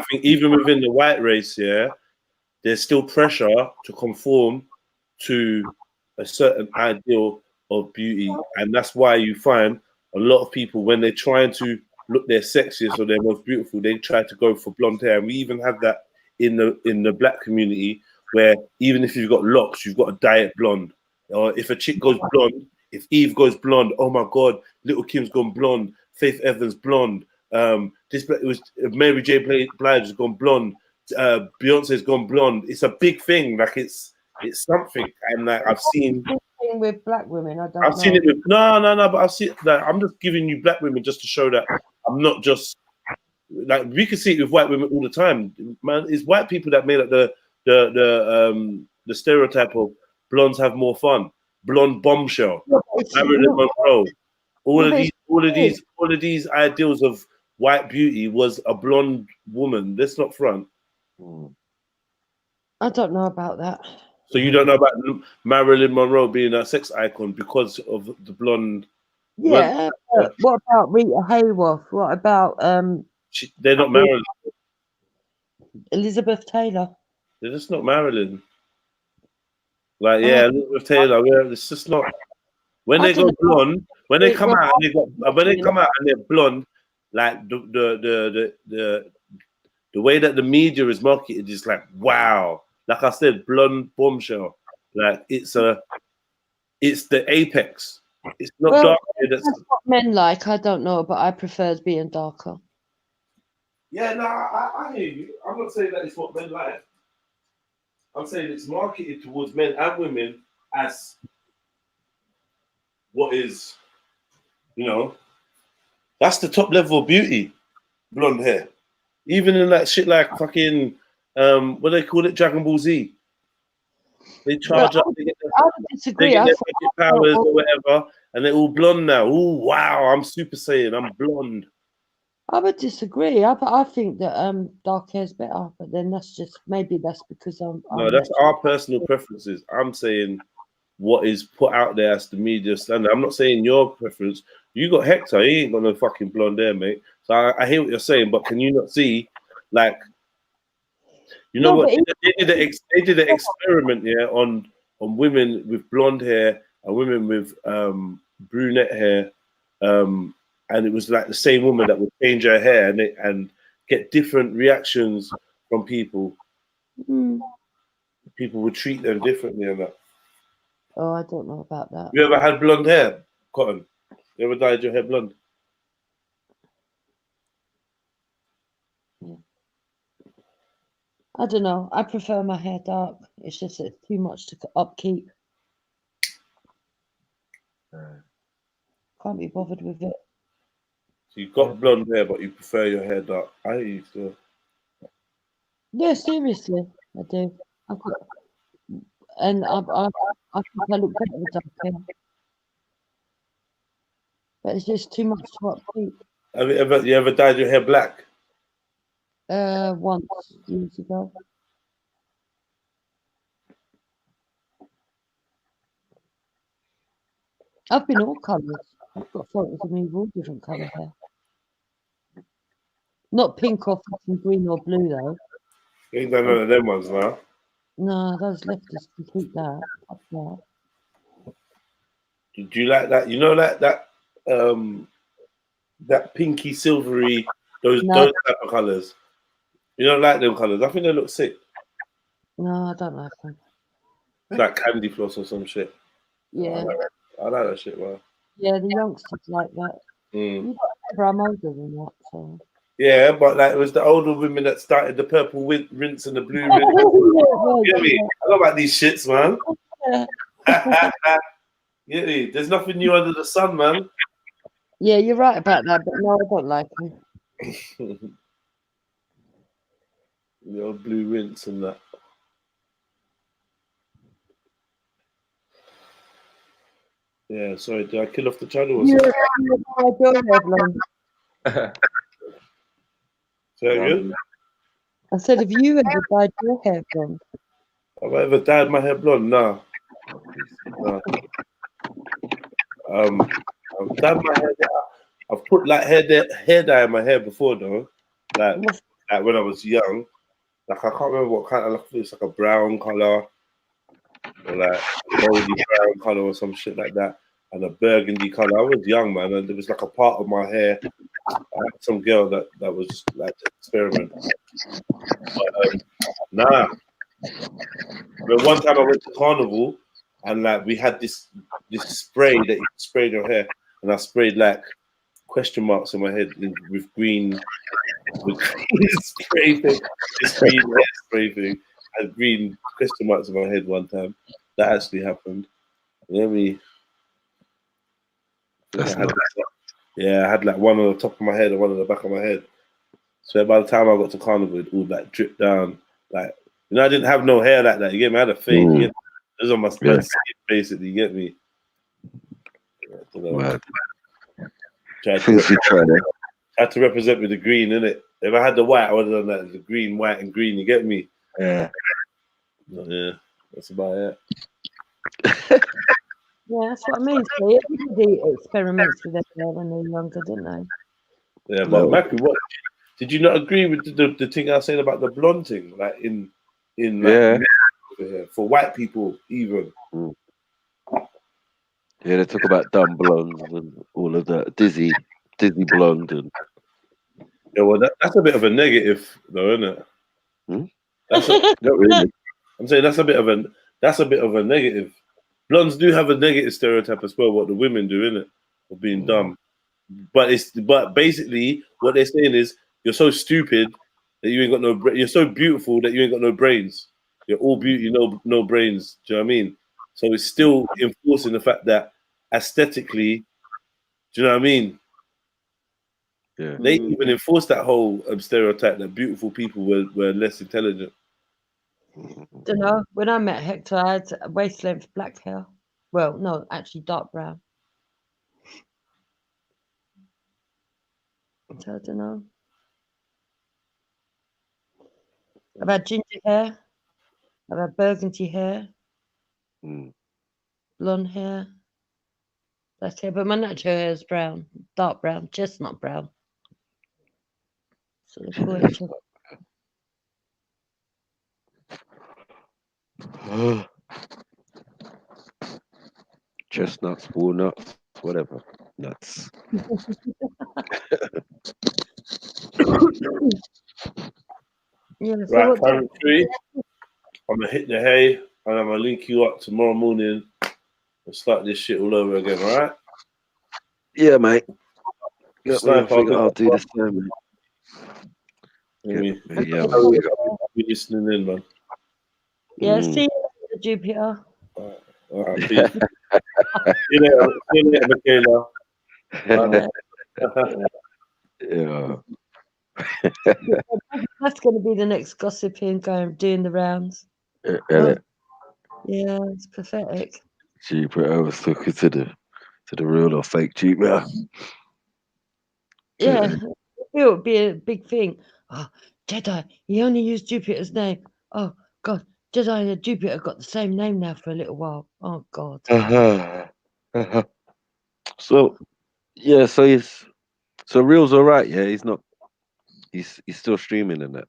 think even within the white race, yeah, there's still pressure to conform to a certain ideal of beauty, and that's why you find a lot of people when they're trying to look their sexiest or their most beautiful, they try to go for blonde hair. And we even have that in the black community, where even if you've got locks, you've got to dye it blonde. Or if a chick goes blonde, if Eve goes blonde, oh my God, Little Kim's gone blonde, Faith Evans blonde. It was Mary J. Blige has gone blonde. Beyonce's gone blonde. It's a big thing. Like it's something, and like I've seen. With black women, I've seen it with no, but I've seen that. I'm just giving you black women just to show that I'm not just like we can see it with white women all the time. Man, it's white people that made up the stereotype of blondes have more fun. Blonde bombshell, Marilyn Monroe. All of these ideals of white beauty was a blonde woman. Let's not front. I don't know about that. So you don't know about Marilyn Monroe being a sex icon because of the blonde? Yeah. What about Rita Hayworth? What about they're not Marilyn. Elizabeth Taylor? They're just not Marilyn. Like Elizabeth Taylor. It's just not. When they go blonde, when they come out and they're blonde, like the way that the media is marketed is like wow. Like I said, blonde bombshell. Like it's the apex. It's not dark. That's what men like. I don't know, but I prefer being darker. Yeah, no, I hear you. I'm not saying that it's what men like. I'm saying it's marketed towards men and women as what is, that's the top level of beauty, blonde hair. Even in that shit like fucking, what they call it, Dragon Ball Z. They charge up, they get their powers or whatever, and they're all blonde now. Oh wow, I'm Super Saiyan, I'm blonde. I would disagree. I think that dark hair is better, but then maybe that's because I'm no, that's our personal preferences. I'm saying what is put out there as the media standard. I'm not saying your preference. You got Hector, he ain't got no fucking blonde hair, mate. So I hear what you're saying, but can you not see, like, what? They did an experiment, on women with blonde hair and women with brunette hair, and it was like the same woman that would change her hair and get different reactions from people. People would treat them differently and that. Oh, I don't know about that. You ever had blonde hair, Cotton? You ever dyed your hair blonde? Yeah. I don't know. I prefer my hair dark. It's just it's too much to upkeep. Can't be bothered with it. So you've got blonde hair, but you prefer your hair dark. I used to. Yeah, seriously, I do. I've got, and I think I look better with dark hair. But it's just too much to upkeep. Have you ever dyed your hair black? Once years ago. I've been all colours. I've got photos of me with all different colour hair. Not pink or fucking green or blue though. You ain't done none of them ones now. No, those lefties can keep that. Fuck that. Do you like that? You know, like that pinky silvery, those type of colours. You don't like them colours? I think they look sick. No, I don't like them. Like candy floss or some shit. Yeah. I like that shit, man. Yeah, the youngsters like that. Mm. You got I'm older than that, so. Yeah, but like it was the older women that started the purple rinse and the blue rinse. You get me? I know about these shits, man. You get me? There's nothing new under the sun, man. Yeah, you're right about that, but no, I don't like them. The old blue rinse and that. Yeah, sorry, did I kill off the channel or something? Say again? I said, have you ever dyed your hair blonde? Have I ever dyed my hair blonde? No. No. I've dyed my hair. I've put like hair dye in my hair before though. Like when I was young. Like I can't remember what kind of like it's like a brown colour or like goldy brown colour or some shit like that. And a burgundy colour. I was young, man, and there was like a part of my hair. I had some girl that was just like to experiment. But, nah. But one time I went to carnival and like we had this spray that you sprayed your hair, and I sprayed like question marks on my head with green spray thing, this green hair spray thing, and green question marks on my head one time. That actually happened. You know me. I had like one on the top of my head and one on the back of my head. So by the time I got to carnival, it all like dripped down. Like, you know, I didn't have no hair like that. You get me? I had a fade. You get me? It was on my skin, basically. You get me? Tried to represent with the green, innit? If I had the white, I would have done that. The green, white, and green. You get me? Yeah. Yeah, that's about it. Yeah, that's what I mean. So everybody experiments with their hair when they're younger, don't they? Yeah, but Mackie, what did you not agree with the thing I was saying about the blonde thing? Like in like for white people even. Yeah, they talk about dumb blondes and all of that. Dizzy blonde and yeah, well that's a bit of a negative though, isn't it? Not really. I'm saying that's a bit of a negative. Blondes do have a negative stereotype as well, what the women do, innit? Of being dumb. But basically what they're saying is you're so stupid that you ain't got no you're so beautiful that you ain't got no brains. You're all beauty, no brains. Do you know what I mean? So it's still enforcing the fact that aesthetically, do you know what I mean? Yeah. They even enforced that whole stereotype that beautiful people were less intelligent. Don't know. When I met Hector, I had waist length black hair. Well, no, actually dark brown. So I don't know. I've had ginger hair. I've had burgundy hair. Blonde hair. That's hair, but my natural hair is brown, dark brown, chestnut brown. So they call it chestnuts, walnuts, whatever. Nuts. Yeah, so Right, Karen 3. I'm gonna hit the hay and I'm gonna link you up tomorrow morning and start this shit all over again, alright? Yeah, mate. I Sniper, think I'll do the same. I'll be listening in, man. Yeah, see you later, Jupiter. All right, peace. See you later, Michaela. Yeah. That's going to be the next gossiping doing the rounds. Yeah, it's pathetic. Jupiter, I was talking to the real or fake Jupiter. Yeah, it would be a big thing. Oh, Jedi, he only used Jupiter's name. Oh, God, Jedi and Jupiter got the same name now for a little while. Oh, God. So, Yeah, so Real's all right. Yeah, he's not. He's still streaming in it.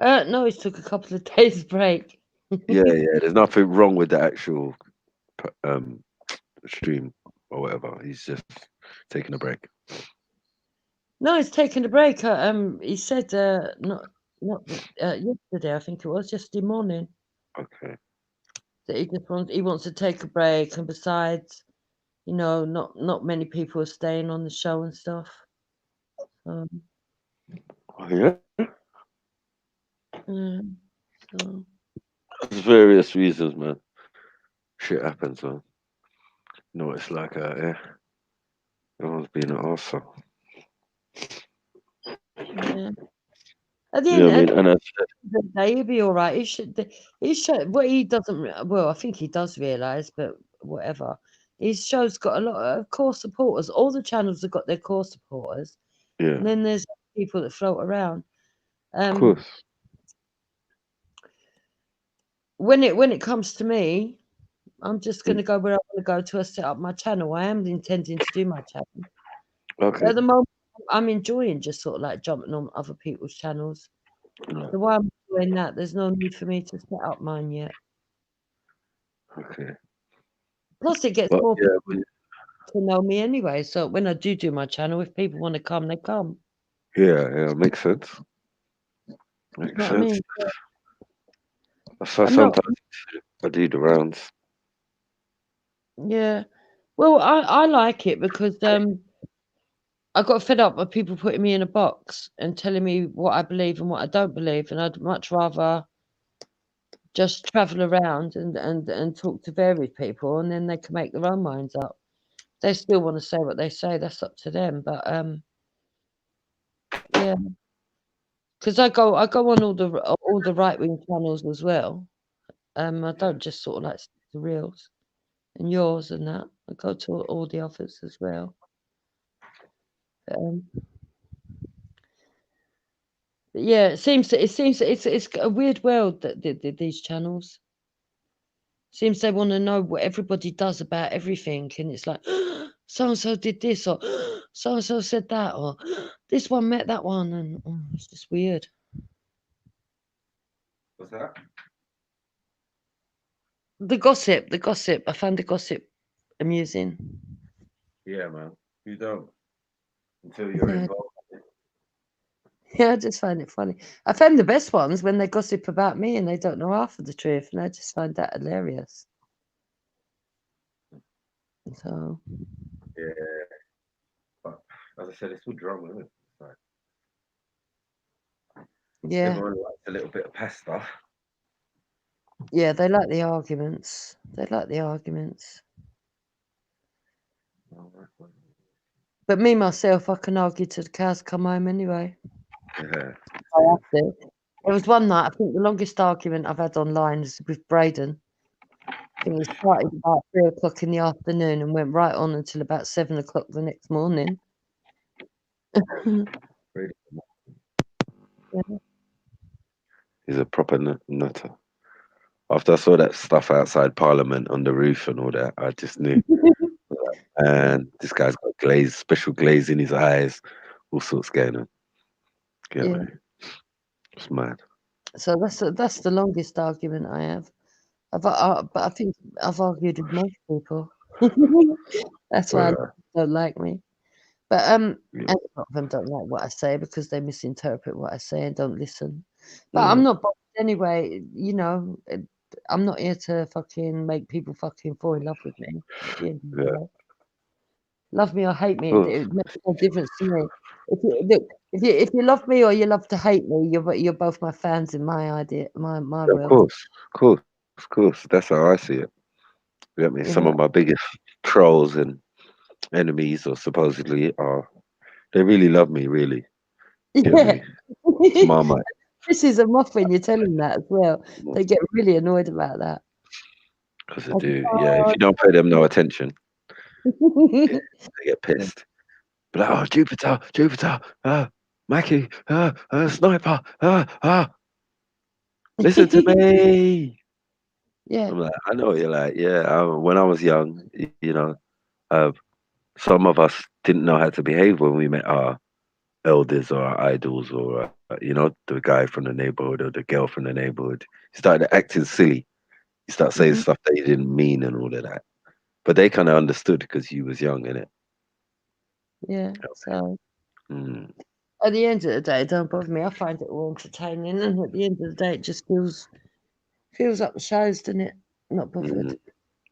No, he took a couple of days break. Yeah, yeah. There's nothing wrong with the actual um stream or whatever. He's just taking a break. No, he's taking a break. He said not yesterday. I think it was yesterday morning Okay. that he wants to take a break, and besides, not many people are staying on the show and stuff. Oh, yeah. So. There's various reasons, man. Shit happens, man. You know what it's like out here. Everyone's being an arsehole. Yeah. At the You know end, what I mean? And of the day, he'll be all right. He should. What he doesn't. Well, I think he does realize, but whatever. His show's got a lot of core supporters. All the channels have got their core supporters, yeah, and then there's people that float around. of course. When it comes to me, I'm just going to go where I want to go to set up my channel. I am intending to do my channel. Okay. But at the moment, I'm enjoying just sort of like jumping on other people's channels. So while I'm doing that, there's no need for me to set up mine yet. Okay. Plus, it gets more people to know me anyway. So when I do my channel, if people want to come, they come. Yeah, makes sense. Makes You know sense. what I mean? So I'm not. sometimes I do the rounds. Yeah. Well, I like it because I got fed up with people putting me in a box and telling me what I believe and what I don't believe, and I'd much rather just travel around and talk to various people, and then they can make their own minds up. They still want to say what they say. That's up to them. But yeah, because I go on all the right wing channels as well. I don't just sort of like stick to Reels and yours and that. I go to all the others as well. But yeah, it seems it's a weird world that these channels. Seems they want to know what everybody does about everything, and it's like so and so did this, or so and so said that, or this one met that one, and it's just weird. What's that? The gossip. I found the gossip amusing. Yeah, man. You don't until you're Yeah. involved. Yeah, I just find it funny. I find the best ones when they gossip about me and they don't know half of the truth, and I just find that hilarious. So. Yeah. But as I said, it's all drama, isn't it? It's like, yeah. Everyone likes a little bit of pasta. Yeah, they like the arguments. But me, myself, I can argue till the cows come home anyway. Yeah. I have to. There was one night, I think the longest argument I've had online is with Braden. I think it started about 3 o'clock in the afternoon and went right on until about 7 o'clock the next morning. Yeah. He's a proper nutter. After I saw that stuff outside Parliament on the roof and all that, I just knew. And this guy's got special glaze in his eyes, all sorts going on. Get Yeah. me? It's mad. So that's the longest argument I have. But I think I've argued with most people. That's why they don't like me. But and a lot of them don't like what I say because they misinterpret what I say and don't listen. But I'm not bothered anyway. I'm not here to fucking make people fucking fall in love with me. At the end of the day. Love me or hate me, it makes no difference to me. If you love me or you love to hate me, you're both my fans in my idea, my Of world. course. That's how I see it. You get me? You Some know? of my biggest trolls and enemies, or supposedly, they really love me, really. You get Yeah. me? It's Marmite. This is a moth when you tell them that as well. They get really annoyed about that. Because I do. Yeah, if you don't pay them no attention, they get pissed. But like, oh, Jupiter, Mackie, Sniper, listen to me. Yeah. I'm like, I know what you're like. Yeah, when I was young, some of us didn't know how to behave when we met our elders or our idols or the guy from the neighborhood or the girl from the neighborhood. You started acting silly. You start saying Mhm. stuff that you didn't mean and all of that. But they kind of understood because you was young, innit? Yeah. So Mm. at the end of the day, it don't bother me. I find it all entertaining, and at the end of the day, it just feels up the shows, doesn't it? Not bothered. Mm.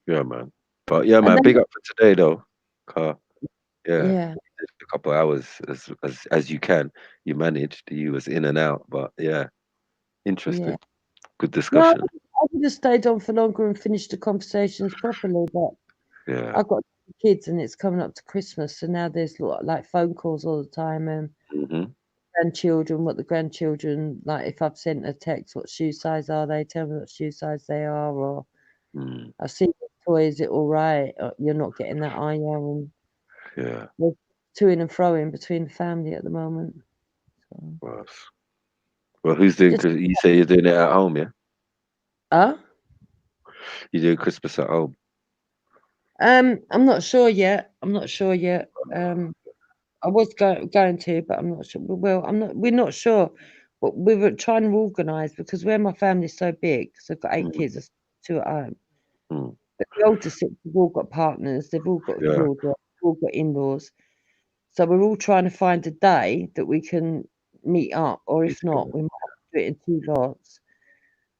Yeah, man. But yeah, And man. then Big up for today, though. Car. Yeah, yeah, just a couple hours as you can. You managed. You was in and out, but yeah, yeah. interesting. Good No, discussion. I could have stayed on for longer and finished the conversations properly, but Yeah. I've got kids and it's coming up to Christmas, so now there's like phone calls all the time and Hmm. grandchildren, what the grandchildren like. If I've sent a text, what shoe size are they? Tell me what shoe size they are, or Mm. I see your toy. Is it all right? Or, you're not getting that, are you? And Yeah. there's to-ing and fro-ing between the family at the moment. So. Well, who's doing? Just You say you're doing it at home, yeah? huh? You doing Christmas at home? I'm not sure yet. I'm not sure yet. I was going to, but I'm not sure. Well, I'm not. We're not sure. But we were trying to organise because where my family's so big, so I've got 8 kids, there's 2 at home. Mm. But the older 6 have all got partners. They've all got Yeah. children. They've all got in-laws. So we're all trying to find a day that we can meet up, or if not, we might have to do it in 2 lots.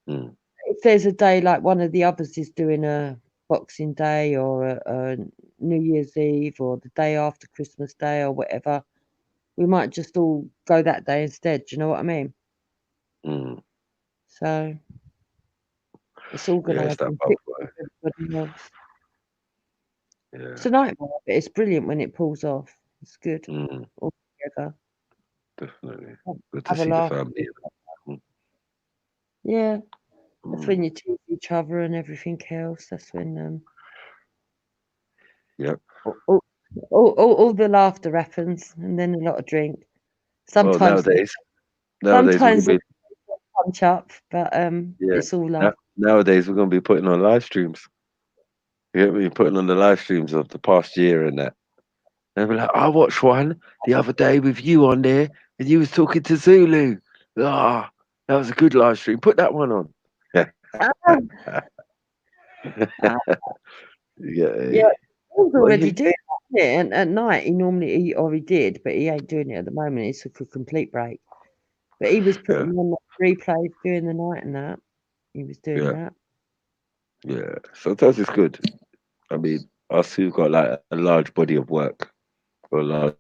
Mm. If there's a day like one of the others is doing a Boxing Day or a New Year's Eve or the day after Christmas Day or whatever, we might just all go that day instead. Do you know what I mean? Mm. So it's Yeah, it's that organising both pictures way. of everybody else. It's Yeah. a nightmare, but it's brilliant when it pulls off. It's good Mm. all together. Definitely. Good to Have a see the laugh. family. Mm. Yeah, that's Mm. when you tease each other and everything else. That's when Yep. all the laughter happens, and then a lot of drink. Well, Sometimes nowadays we're sometimes gonna there's be a punch up, but yeah. it's all love. Nowadays we're gonna be putting on live streams. You get me? Putting on the live streams of the past year and that. And be like, I watched one the other day with you on there, and you was talking to Zulu. Ah, that was a good live stream. Put that one on. Um, uh, Yeah. yeah, he's What already you? doing that, isn't it? And at night, he did, but he ain't doing it at the moment. He took a complete break. But he was Yeah. putting on replays during the night and that. He was doing Yeah. that. Yeah. Sometimes it's good. I mean, us who've got like a large body of work or a large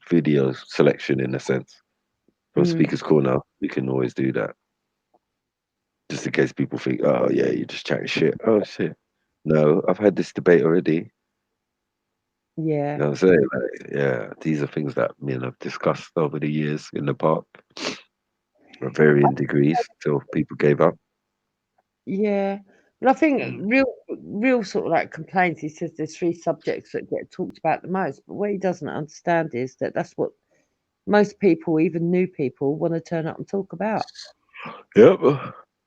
video selection in a sense. From Mm. Speaker's Corner, we can always do that. Just in case people think, oh yeah, you're just chatting shit. Oh shit. No, I've had this debate already. Yeah. You know what I'm saying? Like, yeah, these are things that me and I've discussed over the years in the park at varying degrees till people gave up. Yeah. But I think Mm. real sort of like complaints, he says there's 3 subjects that get talked about the most. But what he doesn't understand is that that's what most people, even new people, want to turn up and talk about. Yep.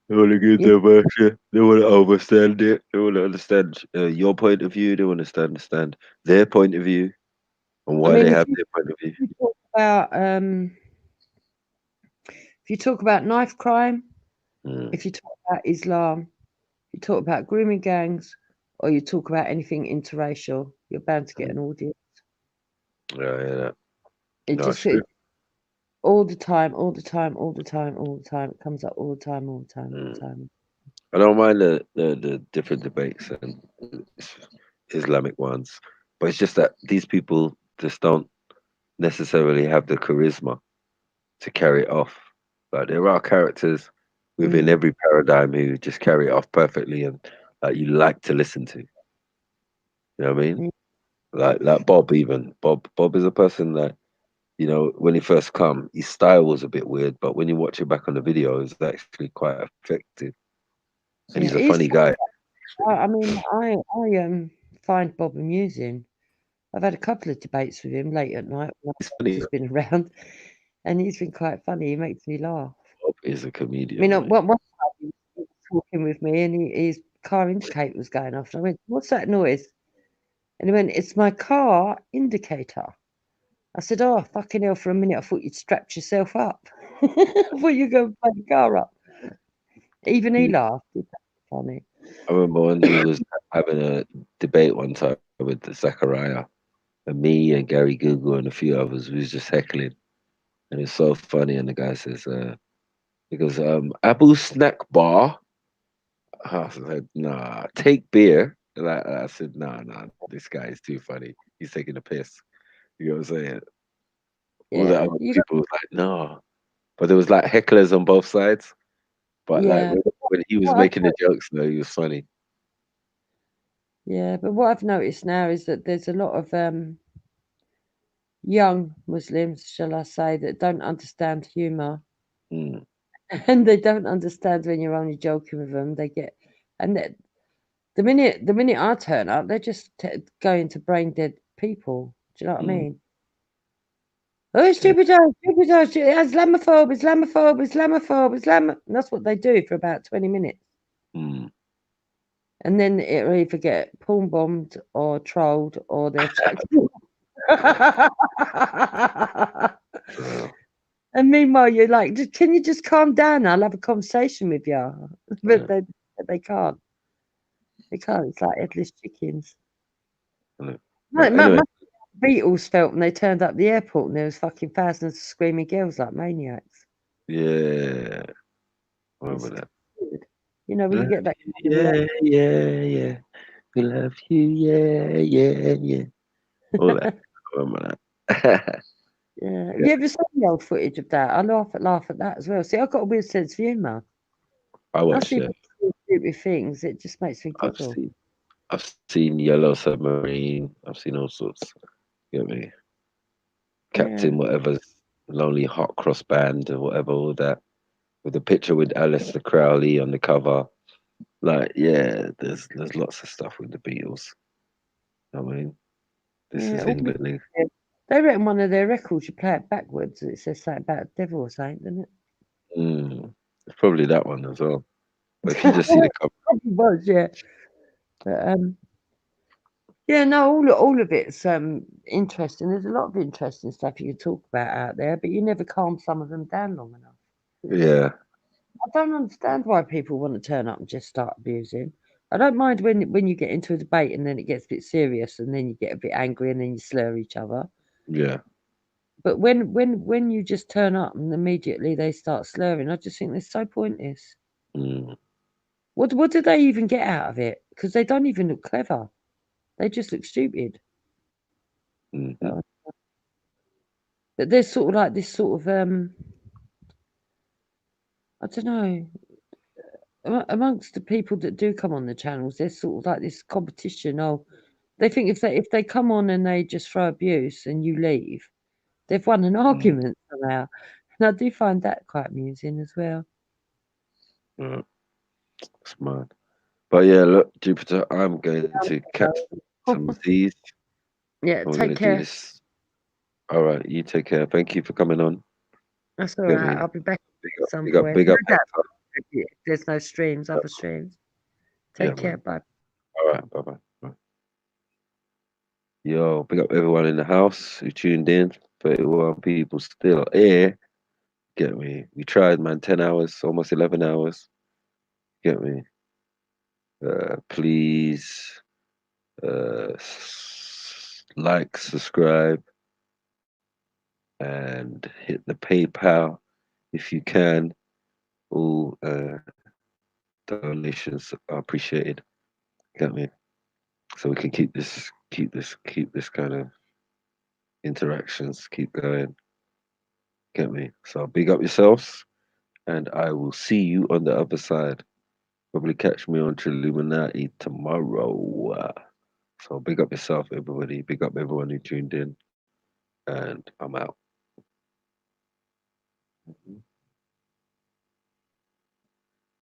They want to give Yeah. their version. They want to understand it. They want to understand your point of view. They want to understand their point of view and I why mean, they if have you, their point of view. if you talk about if you talk about knife crime, Mm. if you talk about Islam, you talk about grooming gangs, or you talk about anything interracial, you're bound to get an audience. Yeah, yeah. It No, it's just true. all the time, all the time, all the time, all the time. It comes up all the time, all the time, all the Mm. time. I don't mind the different debates and Islamic ones, but it's just that these people just don't necessarily have the charisma to carry it off. Like there are characters within Mm. every paradigm who just carry it off perfectly and you like to listen to. You know what I mean? Mm. Like Bob even. Bob is a person that, when he first come, his style was a bit weird, but when you watch it back on the video, it's actually quite effective. And Yeah, he's a funny guy. I mean, I find Bob amusing. I've had a couple of debates with him late at night when He's I've funny. just been around, and he's been quite funny. He makes me laugh. Bob is a I comedian, mean, mate. one time he was talking with me, and his car indicator was going off, and I went, "What's that noise?" And he went, "It's my car indicator." I said, "Oh, fucking hell, for a minute I thought you'd strapped yourself up." I thought you were going to plug the car up. Even he laughed. It was funny. I remember when he was having a debate one time with the Zachariah, and me and Gary Google and a few others, we was just heckling. And it's so funny. And the guy says, he goes, Abu Snack Bar. I said, nah, take beer. And I said, nah, this guy is too funny. He's taking a piss. You know what I'm saying? All the Yeah, other people was like, no. But there was like hecklers on both sides. But like yeah. when he was What I've making the jokes, though, he was funny. Yeah, but what I've noticed now is that there's a lot of young Muslims, shall I say, that don't understand humour, Mm. and they don't understand when you're only joking with them. They get, and the minute I turn up, they're just going to brain dead people. Do you know what I mean? Oh, stupid, Islamophobe, Islamophobe, Islamophobe, Islam. That's what they do for about 20 minutes. Mm. And then it'll either get porn bombed or trolled or they'll chuck. And meanwhile, you're like, can you just calm down? I'll have a conversation with you. But they can't. They can't. It's like headless chickens. Anyway. Beatles felt when they turned up the airport and there was fucking thousands of screaming girls like maniacs. Yeah. I remember that. You know, when you get that. Yeah. We love you, yeah. All that. I remember that. Yeah. Have you ever seen the old footage of that? I laugh at that as well. See, I've got a weird sense of humour. I watched it. Stupid things. It just makes me giggle. I've seen Yellow Submarine. I've seen all sorts. You get me? Captain whatever's Lonely Hot Cross Band or whatever, all that. With the picture with Alistair Crowley on the cover. Like, yeah, there's lots of stuff with the Beatles. I mean, this is England. They reckon one of their records, you play it backwards, and it says something about a devil or something, doesn't it? It's probably that one as well. But if you just see the cover. Probably was, yeah. But yeah, no, all of it's interesting. There's a lot of interesting stuff you can talk about out there, but you never calm some of them down long enough. Yeah. I don't understand why people want to turn up and just start abusing. I don't mind when you get into a debate and then it gets a bit serious and then you get a bit angry and then you slur each other. Yeah. But when you just turn up and immediately they start slurring, I just think they're so pointless. What do they even get out of it? Because they don't even look clever. They just look stupid. But there's sort of like this sort of I don't know. Amongst the people that do come on the channels, there's sort of like this competition. Oh, they think if they come on and they just throw abuse and you leave, they've won an argument somehow. And I do find that quite amusing as well. Yeah. Smart. But yeah, look, Jupiter, I'm going to catch some of these. Yeah, We're take going to care. do this. All right, you take care. Thank you for coming on. That's all right. I'll be back at some point. Big up. There's no streams, other streams. Take care. Bye. All right, bye. Yo, big up everyone in the house who tuned in. 31 people still here. Get me? We tried, man. 10 hours, almost 11 hours. Get me? Please like, subscribe, and hit the PayPal if you can. All donations are appreciated. Get me? So we can keep this kind of interactions keep going. Get me? So big up yourselves, and I will see you on the other side. Probably catch me on Triluminati tomorrow. So big up yourself, everybody. Big up everyone who tuned in, and I'm out.